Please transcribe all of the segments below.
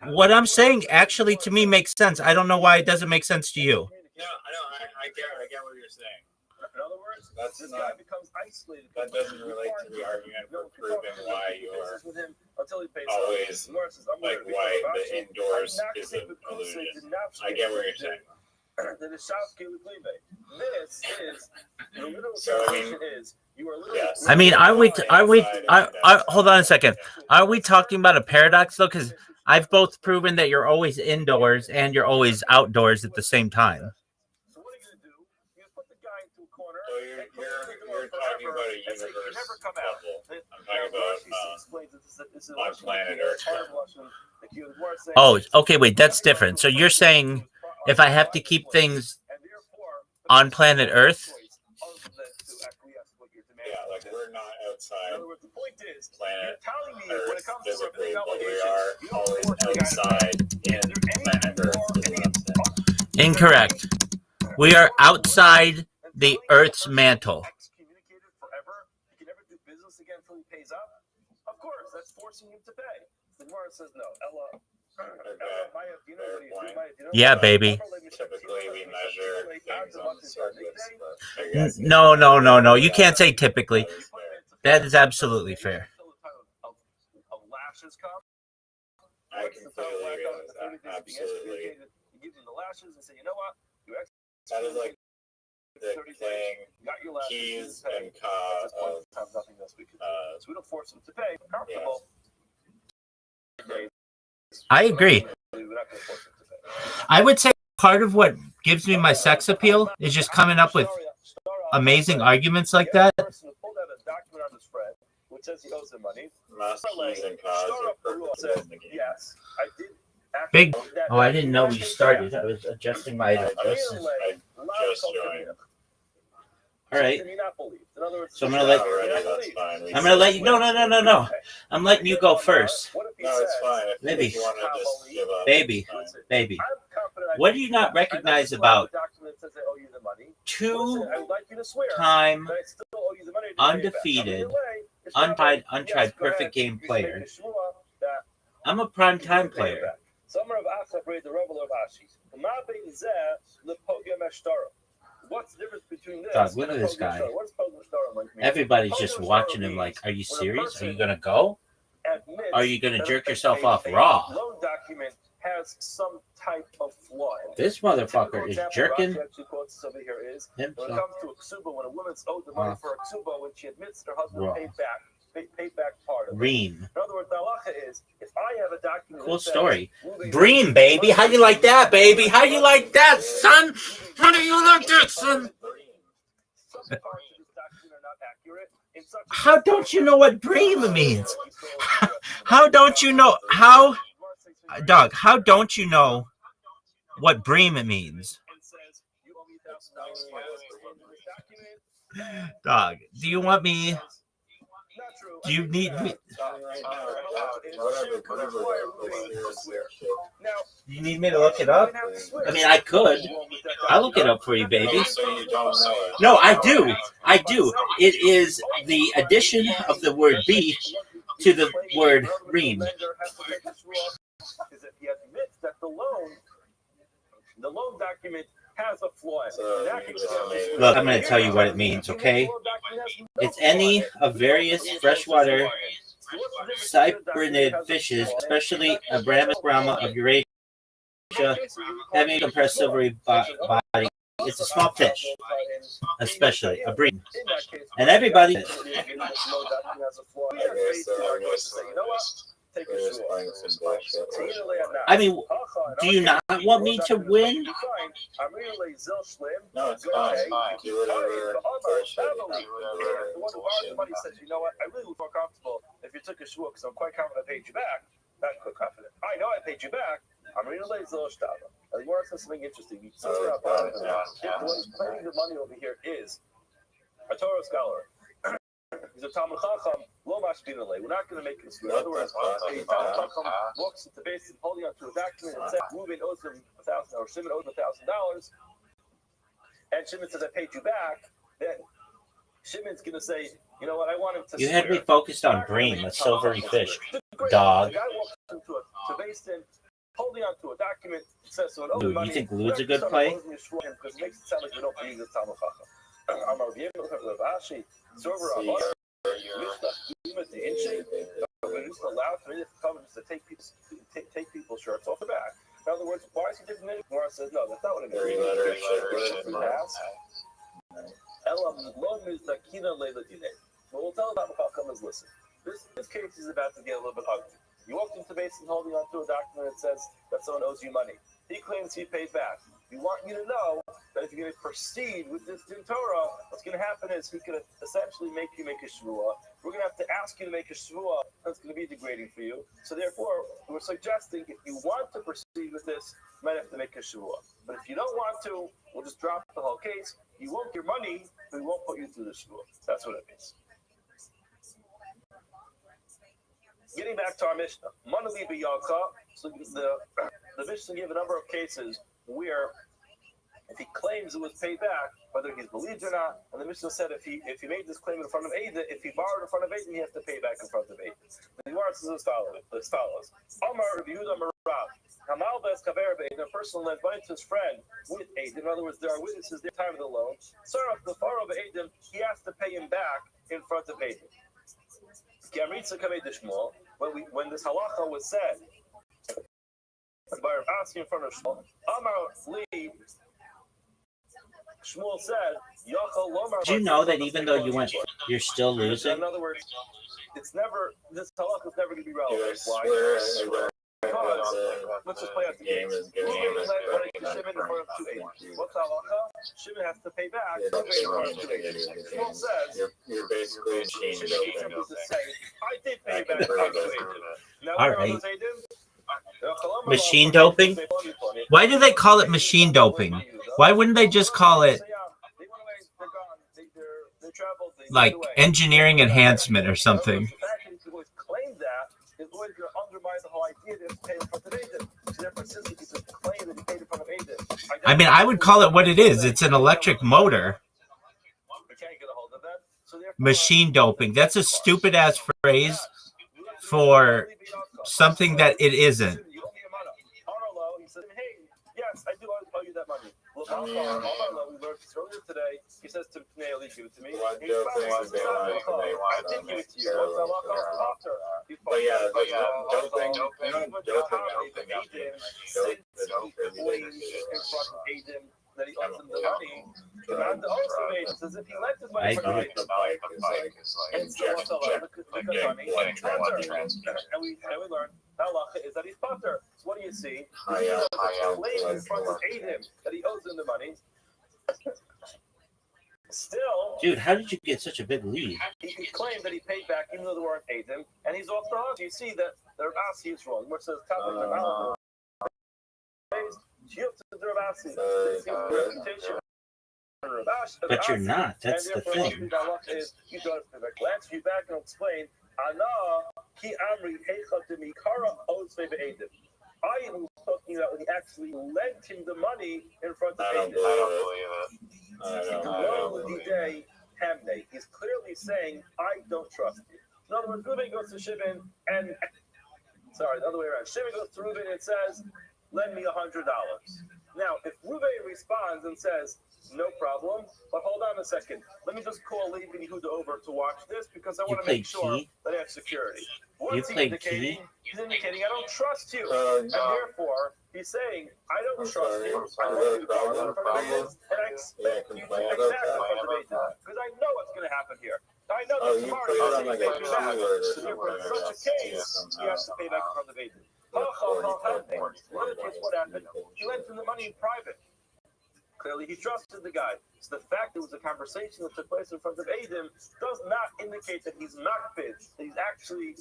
What I'm saying actually to me makes sense. I don't know why it doesn't make sense to you. No, I get what you're saying. In other words, this guy becomes isolated. That doesn't relate to the argument for proving why you're always like why the indoors is an illusion. I get what you're saying. This is so. I mean, are we hold on a second. Are we talking about a paradox though? Because I've both proven that you're always indoors and you're always outdoors at the same time. So what are you gonna do? You put the guy into a corner. So you're talking about a universe level. I'm talking about on planet Earth. Oh, okay, wait, that's different. So you're saying if I have to keep things on planet Earth? Yeah, like we're not outside planet Earth physically, but we are always outside in planet Earth. Incorrect. We are outside the Earth's mantle. Excommunicated forever. You can never do business again until he pays up. Of course, that's forcing him to pay. The Gemara says no. Ella. Yeah, baby. Typically, we measure things on the surface. No. You can't say typically. That is absolutely fair. I completely agree with that. Absolutely. You give them the lashes and say, you know what? That is like the thing, keys and nothing else we can do. So we don't force them to pay. Comfortable. I agree. I would say part of what gives me my sex appeal is just coming up with amazing arguments like that. Big. Oh, I didn't know we started. I was adjusting my adjustments. I just joined. All right. So I'm gonna let you. No. I'm letting you go first. No, it's fine. Baby. You want to just give up, Baby. What do you not recognize about two-time undefeated, untried perfect game player? I'm a prime time player. What's the difference between this? God, look at this guy. Everybody's just watching him like, are you serious? Are you going to go? Are you going to jerk yourself off raw? Loan document has some type of flaw in it. This motherfucker is jerking himself. When it comes to a ksuba, when a woman's owed the money for a ksuba, when she admits her husband paid back part of it. Ream. In other words, the halacha is, if I have a document... Cool story. Bream, baby. How you like that, baby? How you like that, son? How do you like that, son? How don't you know what bream means? How don't you know? Dog, how don't you know what bream means? Dog, do you want me... Do you need me? You need me to look it up? I mean, I could. I'll look it up for you, baby. No, I do. It is the addition of the word be to the word ream. The loan document has a flaw. Look, I'm going to tell you what it means, okay? It's any of various freshwater cyprinid fishes, especially Abramus brahma of Eurasia, having a compressed silvery body. It's a small fish, especially a bream. And everybody... I mean, do you not want me to win? No, it's fine. Do whatever. Somebody says, you know what, I really would feel comfortable if you took a shvua because I'm quite confident I paid you back. That's quite confident. I know I paid you back. I'm really like Zilshtava. I think we're something interesting. What's playing the money over here is a Torah scholar. He's a Talmud Chacham, lo mashpinale. We're not going to make this. In other words, a Talmud Chacham walks into base and holding onto a document and says, Reuben owes him $1,000 or Shimon owes him $1,000, and Shimon says, I paid you back. Then Shimon's going to say, you know what, I want him to. You had me focused on bream, a silvery fish, dog. The guy walks into a basin, holding on to a document that says so. Dude, you think Lud's a good play? Because it makes it sound like we don't believe this Talmud Chacham. When it's allowed to take people's shirts off the back. In other words, why is he different? Gemara says no, that's not what it means. What we'll tell about Chacham is listen. This case is about to get a little bit ugly. You walked into Mason holding onto a document that says that someone owes you money. He claims he paid back. We want you to know that if you're going to proceed with this Din Torah, what's going to happen is he could essentially make you make a shvuah. We're going to have to ask you to make a shvuah that's going to be degrading for you. So therefore, we're suggesting if you want to proceed with this, you might have to make a shvuah. But if you don't want to, we'll just drop the whole case. You won't get your money, but we won't put you through the shvuah. That's what it means. Getting back to our Mishnah, Manali b'yalka. So the Mishnah gave a number of cases where if he claims it was paid back, whether he's believed or not, and the Mishnah said if he made this claim in front of Eidim, if he borrowed in front of Eidim, he has to pay back in front of Eidim. The Gemara says as follows: Amar Rabbi Yehuda Marav, Hamal bes kaver be'Eidim. A person lent money to his friend with Eidim. In other words, there are witnesses at the time of the loan. Sarach the faro be'Eidim, he has to pay him back in front of Eidim. When this halacha was said by Rav Asi in front of Shmuel, Amar Li, Shmuel said, Do you know that even though you went, you're still losing? In other words, this halacha is never going to be relevant. Why? Because, let's just play out the game. Shimon in front of 280. What's halacha? Shimon has to pay back. Shmuel says, you're basically Shimon simply to say, I did pay back in front of 280. Now, all right. Machine doping? Why do they call it machine doping? Why wouldn't they just call it like engineering enhancement or something? I mean, I would call it what it is. It's an electric motor. Machine doping. That's a stupid ass phrase for something that it isn't. Yes, I do owe you that money. We learned this earlier today. He says to Pnei, give it to me. I did give it to you. But yeah, doping. That he owes him the money. Not the also made it says if he lent his money for and still wants to money, and we learned halacha is that he's potter. So what do you see? He claims in front of Eidim that he owes him the money. Still, dude, how did you get such a big lead? He claimed that he paid back even though there weren't Eidim, and he's off the hook. You see that the Asi is wrong. Which says but you're not. That's the thing. You back and explain. I am talking about when he actually lent him the money in front of Eidim. I don't believe it. He's clearly saying, I don't trust you. In other words, Reuben goes to Shimon and the other way around. Shimon goes to Reuben and says, lend me $100. Now, if Reuben responds and says, no problem, but hold on a second. Let me just call Levi and Yehuda over to watch this because I want to make sure that I have security. What's he indicating? He's indicating I don't trust you. And therefore, he's saying, I don't trust you. I want you to go in front of it, and I expect you to pay back in front of it because I know what's going to happen here. I know that tomorrow you're going to pay me back. So therefore, in such a case, he has to pay back in front of it. Another case, what happened? He lent him the money in private. Clearly, he trusted the guy. So the fact there was a conversation that took place in front of Eidim does not indicate that he's not fit. That he's actually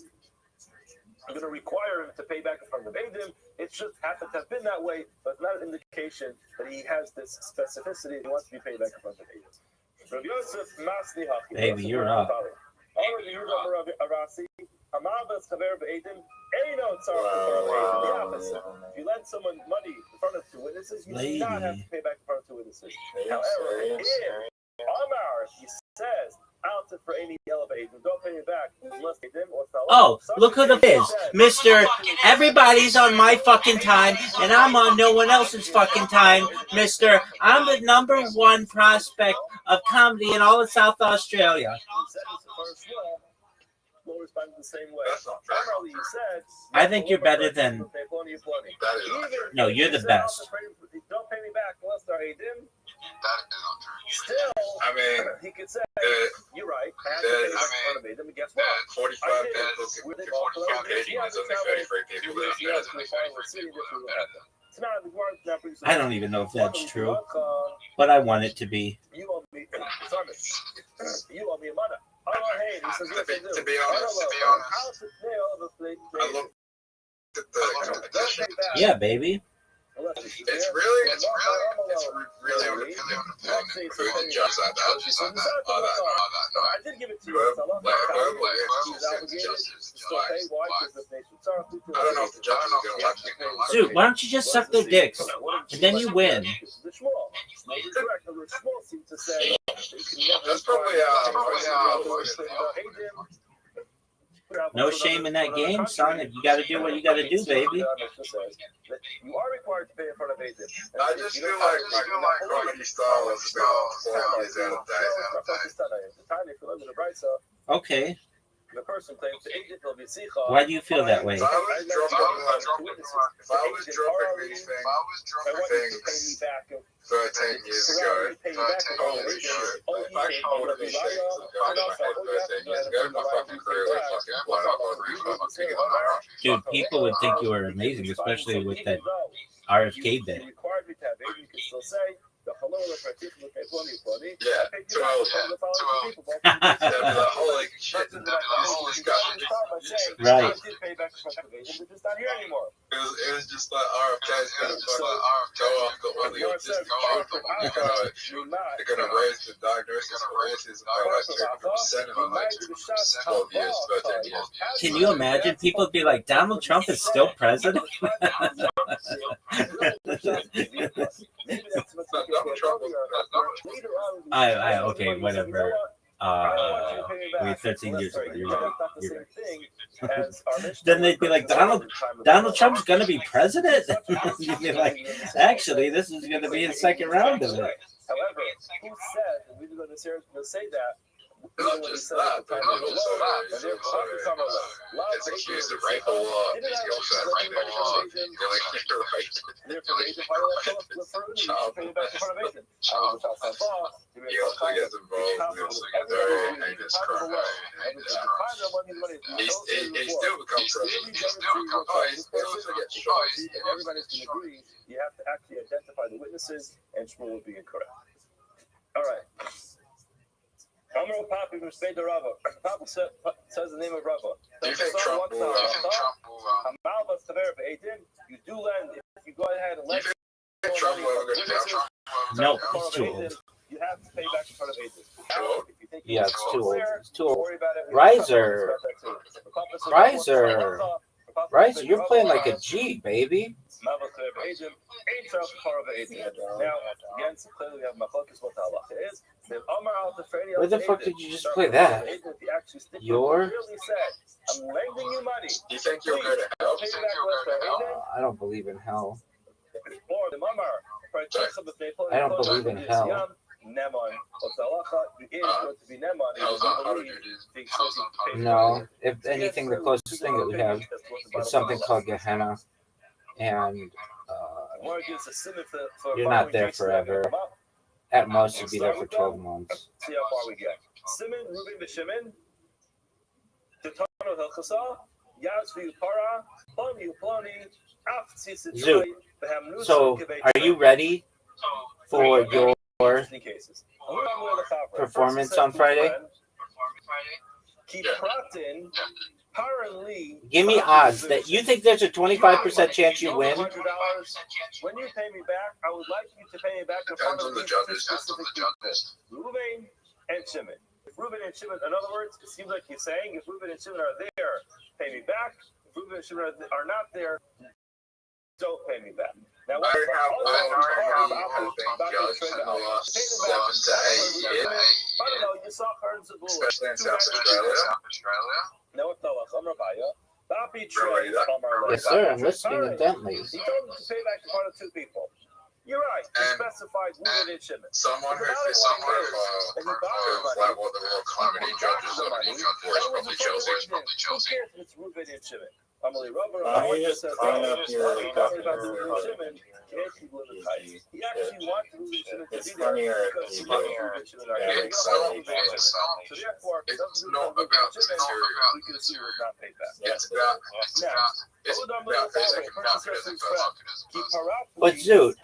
going to require him to pay back in front of Eidim. It just happened to have been that way, but not an indication that he has this specificity and he wants to be paid back in front of Eidim. Rabbi Yosef Masni Hachi. Baby, you're up. If you lend someone money in front of two witnesses, you do not have to pay back in front of two witnesses. However, here, Amar, he says, out for any elevator. Don't pay me back unless they didn't. Oh, look who the is, Mr. Everybody's on my fucking time, and I'm on no one else's fucking time, Mr. I'm the #1 prospect of comedy in all of South Australia. The same way. I think you're better than. No, you're the best. Don't pay me back unless they're a dim. Still, I mean, he could say, you're right. Then guess what? 45 people is only 33 people that I don't even know if that's true, but I want it to be. You owe me money. To be honest, I looked at the competition. Yeah, baby. It's really dependent who the judge are. I did give it to you. I don't know if the judge is going to like it. Dude, why don't you just suck their dicks, and then you win. That's probably No shame in that game, son. If you got to do what you got to do, baby. You are required to pay in front of agent. I just feel like comedy style is about 4 years out of date. Okay. The person claims the agent will be Why do you feel that way? If I was dropping these things 13 years ago, holy shit. I would have been ashamed of 13 years ago. My fucking career would fucking blown up on me. Dude, people would think you were amazing, especially with that RFK bit. Yeah, too old. Holy shit. Right. It was just like RFK's gonna go off the one you're just they're gonna raise the diagnosis of racism by like 200% in like 12 years, 13 years. Can you imagine? People would be like, Donald Trump is still president? Okay, whatever. Wait, 13 years ago. You're right. Then they'd be like, Donald Trump's gonna be president? You'd be like, actually, this is gonna be a second round of it. However, who said that we were going to say that? Not just that, but also it's accused of rape a lot. He's also rape a lot. He also gets involved with a very heinous crime. He still becomes president. He also gets shot. Everybody's going to agree. You have to actually identify the witnesses, and Shmuel would be incorrect. All right. Amro Papi from State of Rava. Papa says the name of Rava. Do you think Trump will? You do lend if you go ahead and lend. Trump will go down? No, he's too old. You have to pay back in front of agents. Yeah, it's too old. It's too old. Riser, you're playing like a G, baby. Now, again, clearly we have Mafokis what the halacha is. Where the fuck did you just play that? Your? I'm lending you money. You think you'll go to hell? I don't believe in hell. Or the Mamar. I don't believe in hell. No, if anything, the closest thing that we have is something called Gehenna, and you're not there forever. At most, you'll be there for 12 months. See how far we get. Simon, Ruben, B'Shimon, Titano Hilchasa, Yazvi Para, Ploni, Ploni, Zoot. So, are you ready for your performance on Friday? Give me odds that you think there's a 25% chance you win. When you pay me back, I would like you to pay me back in front of these two specific people, Ruben and Shimon. If Ruben and Shimon, in other words, it seems like he's saying, if Ruben and Shimon are there, pay me back. If Ruben and Shimon are not there, don't pay me back. Now, I have been judged in the last 7 to 8 years don't know, you saw her in Zabula. Especially in South Australia. No, I'm Rabaya. That be true. Yes, sir. I'm listening intently. He told him to pay back one of two people. You're right. He specified Ruben and Shimon. Someone who like what the Royal Calamity judges for is probably Chelsea. Who cares if it's Ruben and Shimon? Emily Rubber. He just calling up here He actually wanted Ruben and Shimon to It's be there funnier because he if wanted you Ruben and Shimon. So therefore, It's not about the material. we can see was not paid back. It's about basic confidence in person. But dude,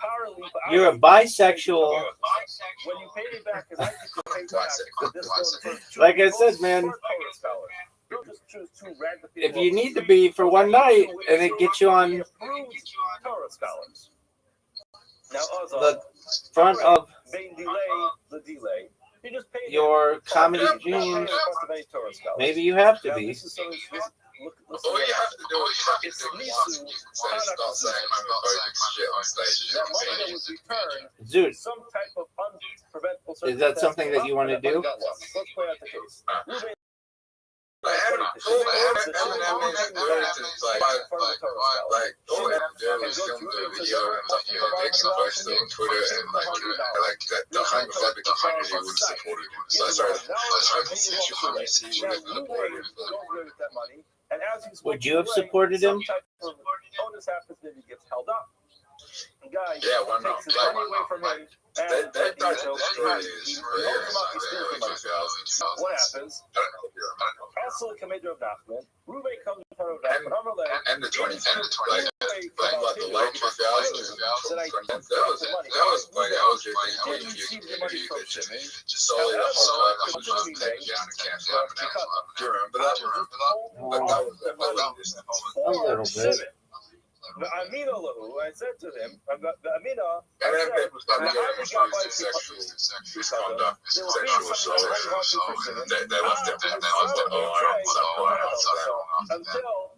you're a bisexual. When you pay me back, because I can pay back. Like I said, man, if you need to be for one night and it gets you on the front of your comedy dreams, maybe you have to be. All you have to do is stop saying homophobic shit on stage. Dude, is that something that you want to do? Like, all Eminem is film the video and stuff, makes a post on Twitter and like the homophobic community would have supported him. So sorry, would you have supported him? Yeah, why not? That does destroy his career. What happens? Also, Commander of Nachman, Ruben comes in front of Nachman, and the 2010, like the late 2000s, that was a community that just solely the whole was just taken down and camped out. Do you remember that? A little bit. Amina Lahu, I said to him, Amina, and then people started getting exposed to sexual misconduct, sexual assault, they left it until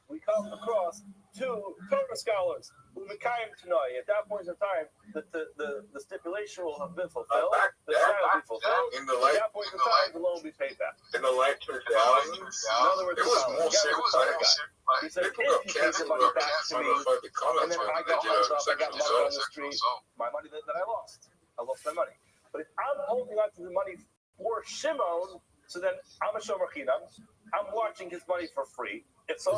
we come across two Torah scholars who Mekayim Tanoi. At that point in time, the stipulation will have been fulfilled, the sign will be fulfilled. In the late, at that point in time, the loan will be paid back. In the late 2000s, it was more serious. He said, People got cancelled for homophobic comments when they did sexual assault. My money that I lost. I lost my money. But if I'm holding on to the money for Shimon, so then I'm a Shomer Chinam. I'm watching his money for free.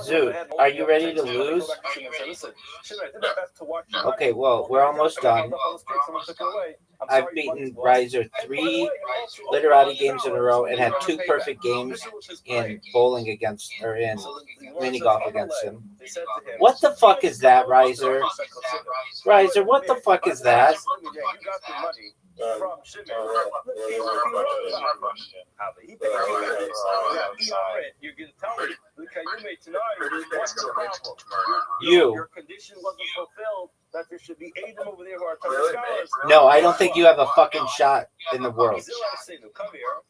Dude, are you ready to lose? Okay, well, we're almost done. I've beaten Riser 3 literati games in a row and had 2 perfect games in bowling against, or in mini golf against him. What the fuck is that, Riser? Riser, what the fuck is that? From Shimon. You're going to tell me, you made tonight, what's the problem? Your condition wasn't fulfilled, that there should be 8 over there who are Torah scholars. No, I don't think you have a fucking shot in the world. Come here.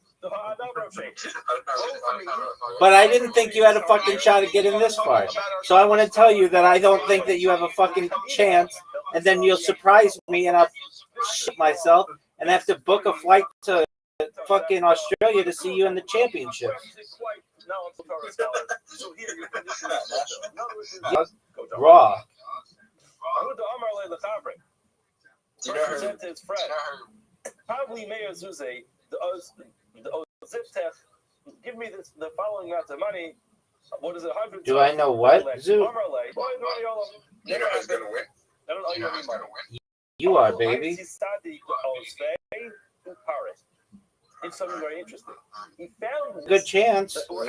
But I didn't think you had a fucking shot at getting this far. So I want to tell you that I don't think that you have a fucking chance, and then you'll surprise me and I'll shit myself and have to book a flight to fucking Australia to see you in the championship. Raw. Probably Mayor Zuze, the Ziftech, give me the following amount of money. What is it? 100. Do I know what, Zoo? You know who's going to win? I don't know you any money. You are, baby. It's something very interesting. He found Good chance. the only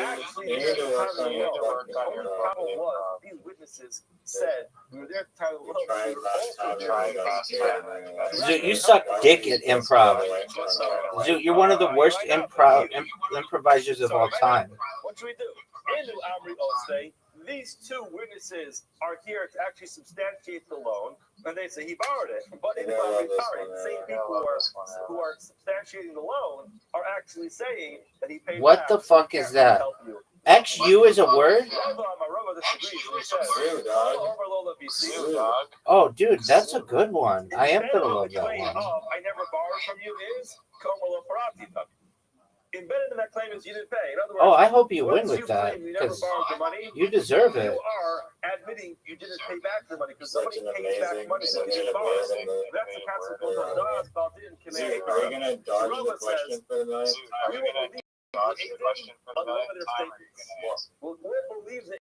problem was these witnesses said we were there at the time of Zoo, you suck dick at improv. Zoo, you're one of the worst improvisers of all time. What should we do? In Amri Osei, these 2 witnesses are here to actually substantiate the loan, and they say he borrowed it. But in the same people who are substantiating the loan are actually saying that he paid What back. the fuck is that? XU is a word? Oh, dude, that's a good one. I am going to love that one. I never borrowed from you is Embedded in that claim is you didn't pay. In other words, Oh, I hope you win once with you that claim you never because borrowed the money, you deserve it. you are admitting you didn't pay back the money because Such somebody an pays back amazing, money that you such an borrowed. amazing. That's the concept of Nas Baldin Dude, are we gonna dodge the question for the night? we will believe on one of their statements. We'll believe that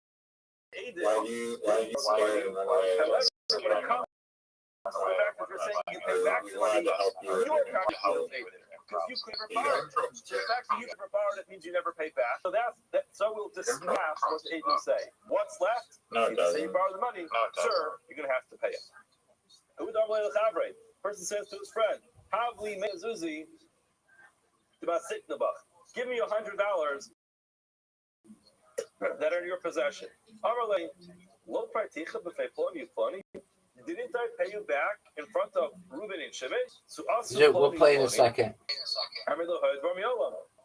Aiden. Why do you scare and run away? However, when it comes to the fact that you're saying you pay back the We wanted money, to help you. you are practically Aiden. Because you never borrowed it. So the fact that you never borrowed it means you never paid back. So so we'll discuss what the Aiden say. What's left? No, it You say you doesn't. borrowed the money, sir, you're going to have to pay it. Person says to his friend, Havli mezuzi give me $100 that are in your possession. Amarle, lo particha b'fei ploni u'ploni. Didn't I pay you back in front of Reuben and Shimon? So Dude, we'll play in a second.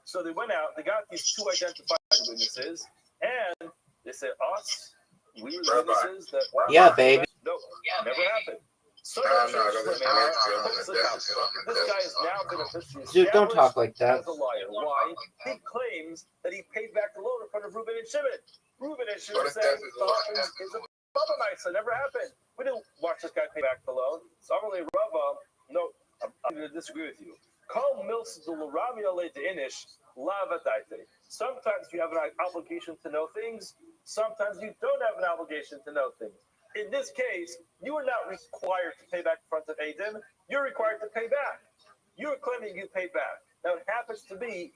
So they went out, they got these two identified witnesses, and they said, us, we were the witnesses that... Yeah, baby. No, never happened. So this guy is now been officially Dude, don't talk like that. as a liar. Why? He claims that he paid back the loan in front of Reuben and Shimon. Reuben and Shimon said it's a bubble night, so it never happened. We didn't watch this guy pay back the loan. So I'm really Rava. No, I'm going to disagree with you. Sometimes you have an obligation to know things. Sometimes you don't have an obligation to know things. In this case, you are not required to pay back in front of Adim. You're required to pay back. You're claiming you paid back. Now, it happens to be,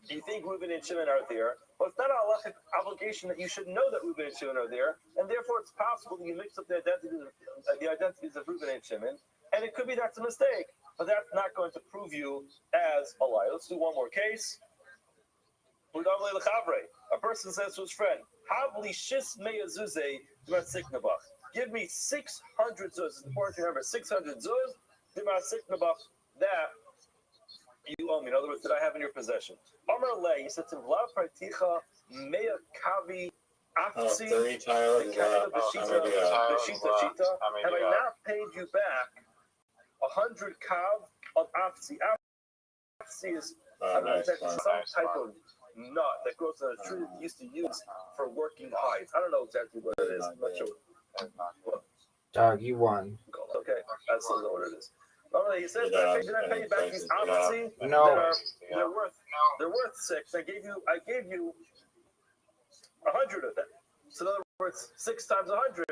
you think Reuben and Shimon are there, but it's not a halachic obligation that you should know that Reuben and Shimon are there, and therefore it's possible that you mix up the identities of Reuben and Shimon, and it could be that's a mistake, but that's not going to prove you as a liar. Let's do one more case. A person says to his friend, give me 600 zuz. It's important to remember 600 zuz. That you owe me. In other words, that I have in your possession. Amar Le, he said to him, La particha mea kavi afsi. 3 tiles. Have I not paid you back 100 kav of afsi? Afsi is some type of nut that grows on a tree that used to use for working hides. I don't know exactly what it is. I'm not sure. Dog, you won. Okay, that's what it is. He says, did I pay you back these opposite? No. They're worth 6. I gave you 100 of them. So in other words, 6 times 100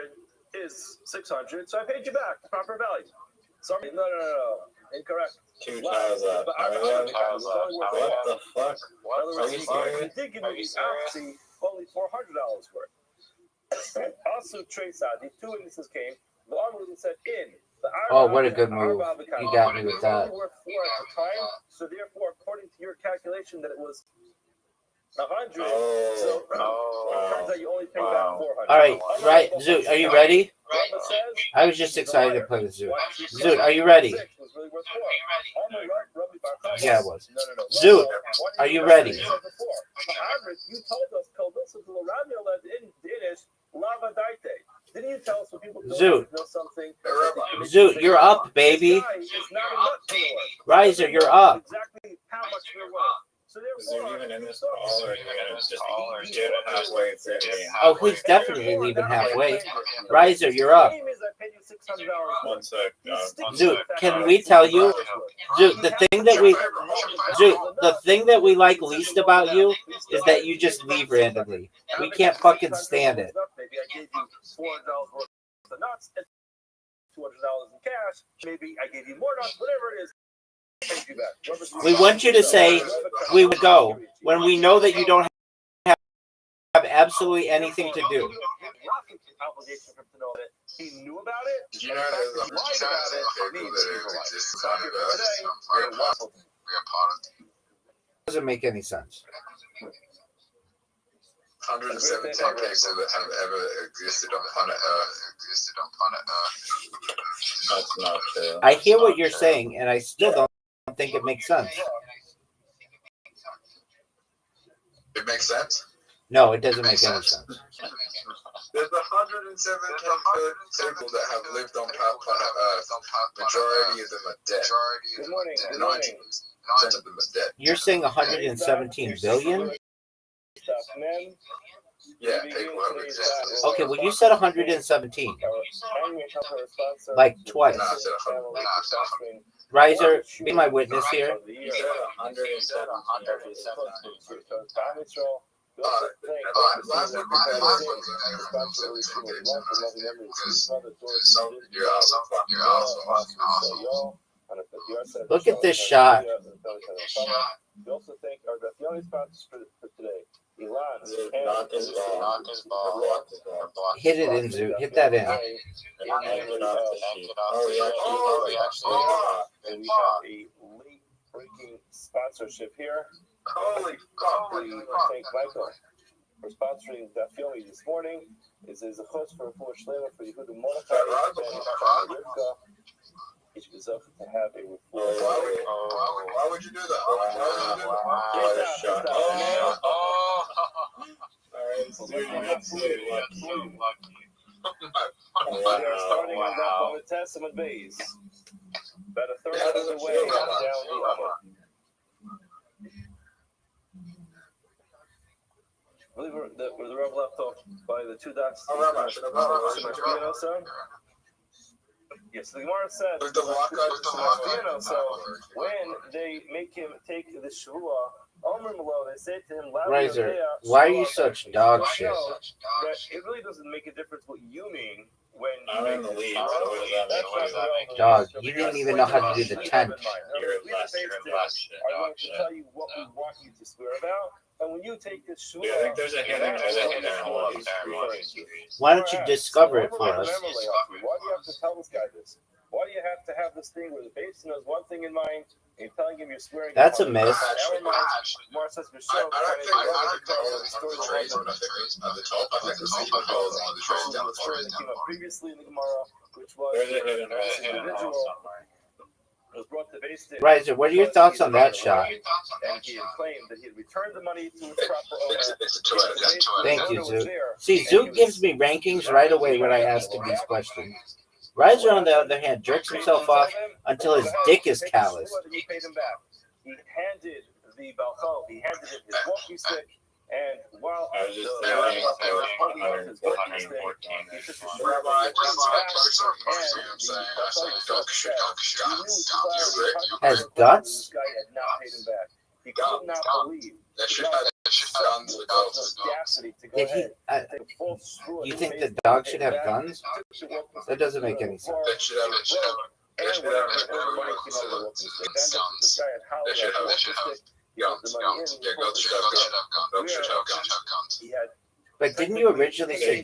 is 600. So I paid you back the proper value. Sorry, no. Incorrect. 2 tiles up. What the fuck? Are you serious? You did give me these opposite only $400 worth. Also, Trace out. These 2 witnesses came. The one said in. Oh, what a good move. You got me with that. Worth 4 at the time, so therefore, according to your calculation, that it was 100. So it turns out you only paid back 400. All right, Zoot, are you ready? I was just excited to play with Zoot. Zoot, are you ready? Yeah, I was. Zoot, are you ready? You told us, didn't you tell us when people Zoot. know something? Zoot, you're up, baby. Riser, you're up. Exactly how much they're worth. So Is there even in this call, or are you gonna just do it halfway through the game? Oh, he's definitely leaving halfway. Riser, you're up. One sec. Zoot, can we tell you, Zoot, the thing that we like least about you is that you just leave randomly. We can't fucking stand it. Maybe I gave you $400 worth of nuts and $200 in cash. Maybe I gave you more nuts, whatever it is. We want you to say, we would go, when we know that you don't have absolutely anything to do. He knew about it. Did you know there's a chance of people that exist on Earth? We're part of it. Doesn't make any sense. 117 people that have ever existed on planet Earth. That's not true. I hear what you're saying, and I still don't think it makes sense. It makes sense? No, it doesn't make any sense. There's 117 people that have lived on planet Earth. Majority of them are dead. Good morning. 9 of them is dead. You're saying 117 billion? Yeah, people have existed. Okay, well you said 117. Like twice. No, I said 100. Riser, be my witness here. You said 117. Last one, Look at this shot. We also thank our the sponsors for today. Hit it in, Zoot. Hit that in. And we have a late breaking sponsorship here. Holy We thank Michael for sponsoring that filming this morning. Is a host for a full Shlema for Yehuda Mordechai and Rivka. Each is up to have a report. Why would you do that? We are starting on that on the Testament base. About a third of the way down the other. I believe where the Rev left off by the two dots. Yes, the Gemara said, so when they make him take the Shavua, they say to him, Riser, why are you such dog shit? That it really doesn't make a difference what you mean when you I'm in the lead. So what does that mean? What does that mean? Dog, you didn't even know how to do the 10. You're less shit, I'm dog going to shit. tell you what we want you to swear about. And when you take this Shavua, Yeah, I think there's a hidden one. Why don't you discover it for us? Why do you have to tell this guy this? Why do you have to have this thing where the base knows one thing in mind and you're telling him you're swearing? That's a myth. Mara says, I don't think all of the trades are the top. I think the secret goals are the trades down the story that came up previously in the Gemara, which was There's a hidden individual somewhere. was brought to base. Riser, what are your thoughts on that shot? And he had claimed that he had returned the money to its proper owner. It's a 2 out of 10. Thank you, Zoot. See, Zoot gives me rankings right away when I ask him these questions. Riser, on the other hand, jerks himself off until his dick is calloused. He paid him back. He handed the Balcho, he handed him his walking stick, and while I was just the thinking, holding up his walking stick, he took his shoe back, Has guts? This guy had not paid him back. He could not believe. That should have done with dogs. Did he? You think the dog should have guns? That doesn't make any sense. That should have But didn't you originally say?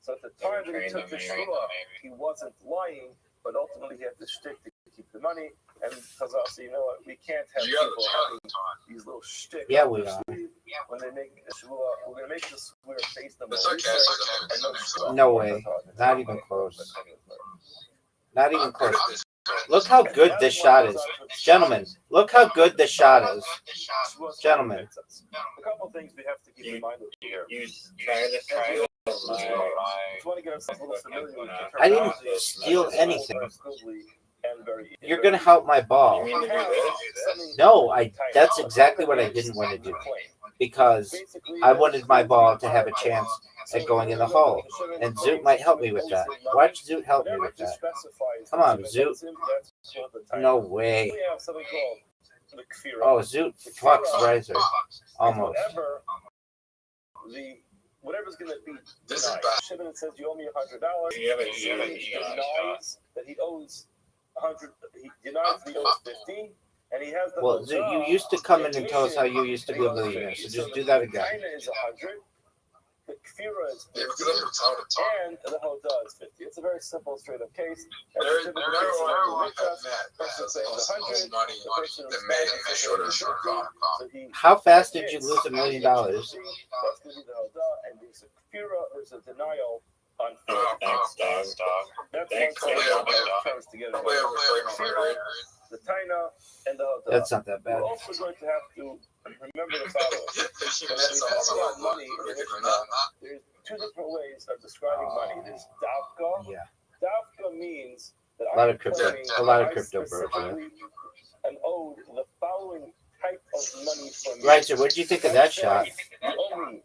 So at the time that he took the shua, he wasn't lying, but ultimately he had to stick to keep the money. And because also, you know what, we can't have people having these little shticks. Yeah, we are. When they make a shua, we're gonna make this swear face them. No way. Not even close. Not even close. Look how good this shot is. Gentlemen, look how good this shot is. Gentlemen. A couple things we have to keep in mind here. You try this trial. I didn't steal anything. You're gonna help my ball. No, that's exactly what I didn't want to do. Because I wanted my ball to have a chance at going in the hole. And Zoot might help me with that. Watch Zoot help me with that. Come on, Zoot. No way. Oh, Zoot fucks Riser. Almost. Whatever's going to be this is bad. Shimon says you owe me $100. He denies that he owes 100. He denies that he owes 50. And he has the well, Zoot, you used to come in and tell us how you used to be a millionaire. So just do that again. China is 100. The Kfira is 50. And the Hoda is 50. It's a very simple, straight up case. How fast did you lose $1 million? That's going to be the Hoda, and there's a Kfira, there's a denial on Thanks, dog. That's Thanks, one thing that comes together. The Taina and the Hoda. That's not that bad. We're also going to have to remember the following. When we talk about money, there's two different ways of describing money. There's davka. Yeah. Davka means that A lot I of crypto, claiming a lot of I crypto bros. Yeah. specifically am owed the following type of money from Right, so what did you think of that shot? You owe me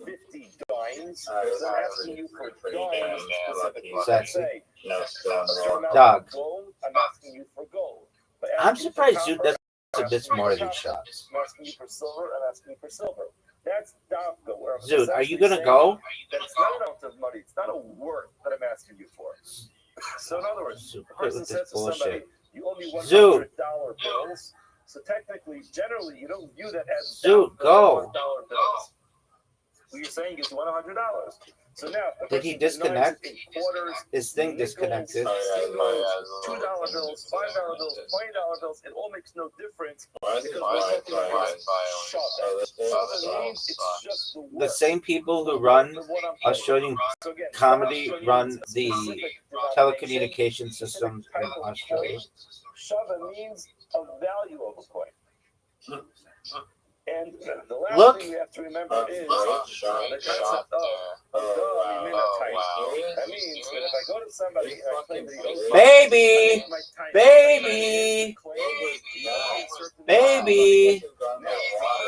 50 dimes, because I'm asking you for dimes specifically. Sexy. Say, Dog. gold, I'm asking you for gold. But I'm asking you surprised for Zoot copper, does a bit more of these shots. I'm asking you for silver, I'm asking you for silver. That's Davko, where I'm Zoot, are you essentially gonna saying go? that it's not an amount of money, it's not a worth that I'm asking you for. So in other words, Zoot, the person with this says to somebody, bullshit. you owe me Zoot. $100 bills. So technically, generally, you don't view that as Zoot, go. $1 bills. What you're saying is you want $100. So now, if the Did he person disconnect? denies it in quarters, His thing nickels, disconnected. singles, $2 bills, $5 bills, $20 bills, it all makes no difference because we're talking about shove. Shove means it's just the The work. same people who run Australian So again, comedy shove run means the specific telecommunication systems in type of Australia. coin. Shove means a value of a coin. And the last Look. thing we have to remember is the concept of minatite. That means that if I go to somebody and I claim that he owes Baby! my time, Baby! Baby!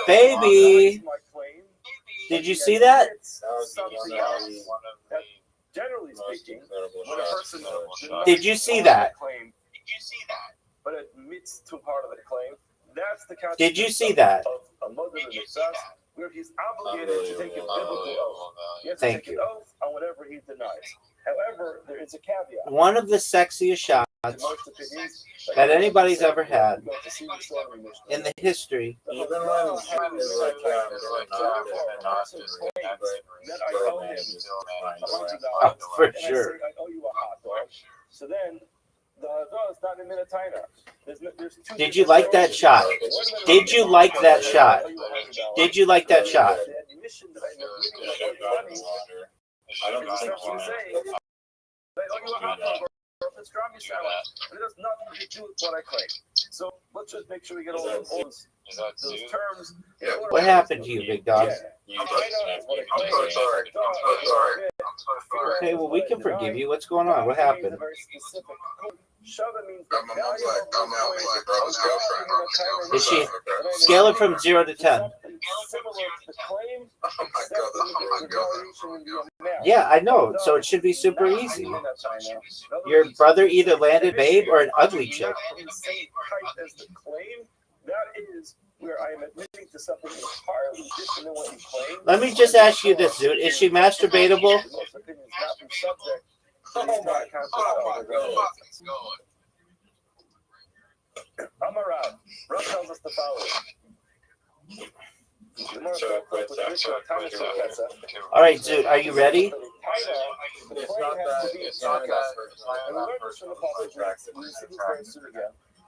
Baby! Did you see that? Something else. That, generally speaking, when a person Did you see that? claim, but admits to part of the claim, that's the concept. Did you see that? Of a mother of success, where he's obligated to take a biblical oath. He has to Thank take you. an oath on whatever he denies. However, there is a caveat. One of the sexiest shots In most opinions, that anybody's ever had go to see the story in Mishnah. in the history. Even when that I owe him $100, Oh, for and sure. I say I owe you a hot dog. So then the hot is not in minataina. There's two. Did you like that shot? Did you like that shot? Did you like that shot? The admission that I'm admitting that I owe you money is essentially saying I owe you a hot dog or a pastrami salad, but it has nothing to do with what I claim. So let's just make sure we get all those terms. What happened to you, big dog? I'm so sorry. Okay, well, we can forgive you. What's going on? What happened? My mom's like, I'm out with my brother's girlfriend. Is she scale it from 0 to 10? Oh my god. Yeah, I know. So it should be super easy. Your brother either landed babe or an ugly chick. That is where I am admitting to something entirely different than what you claim. Let me just ask you this, Zoot. Is she masturbatable? Oh my god. I'm a Rav. Rav tells us the following. All right, Zoot, are you ready?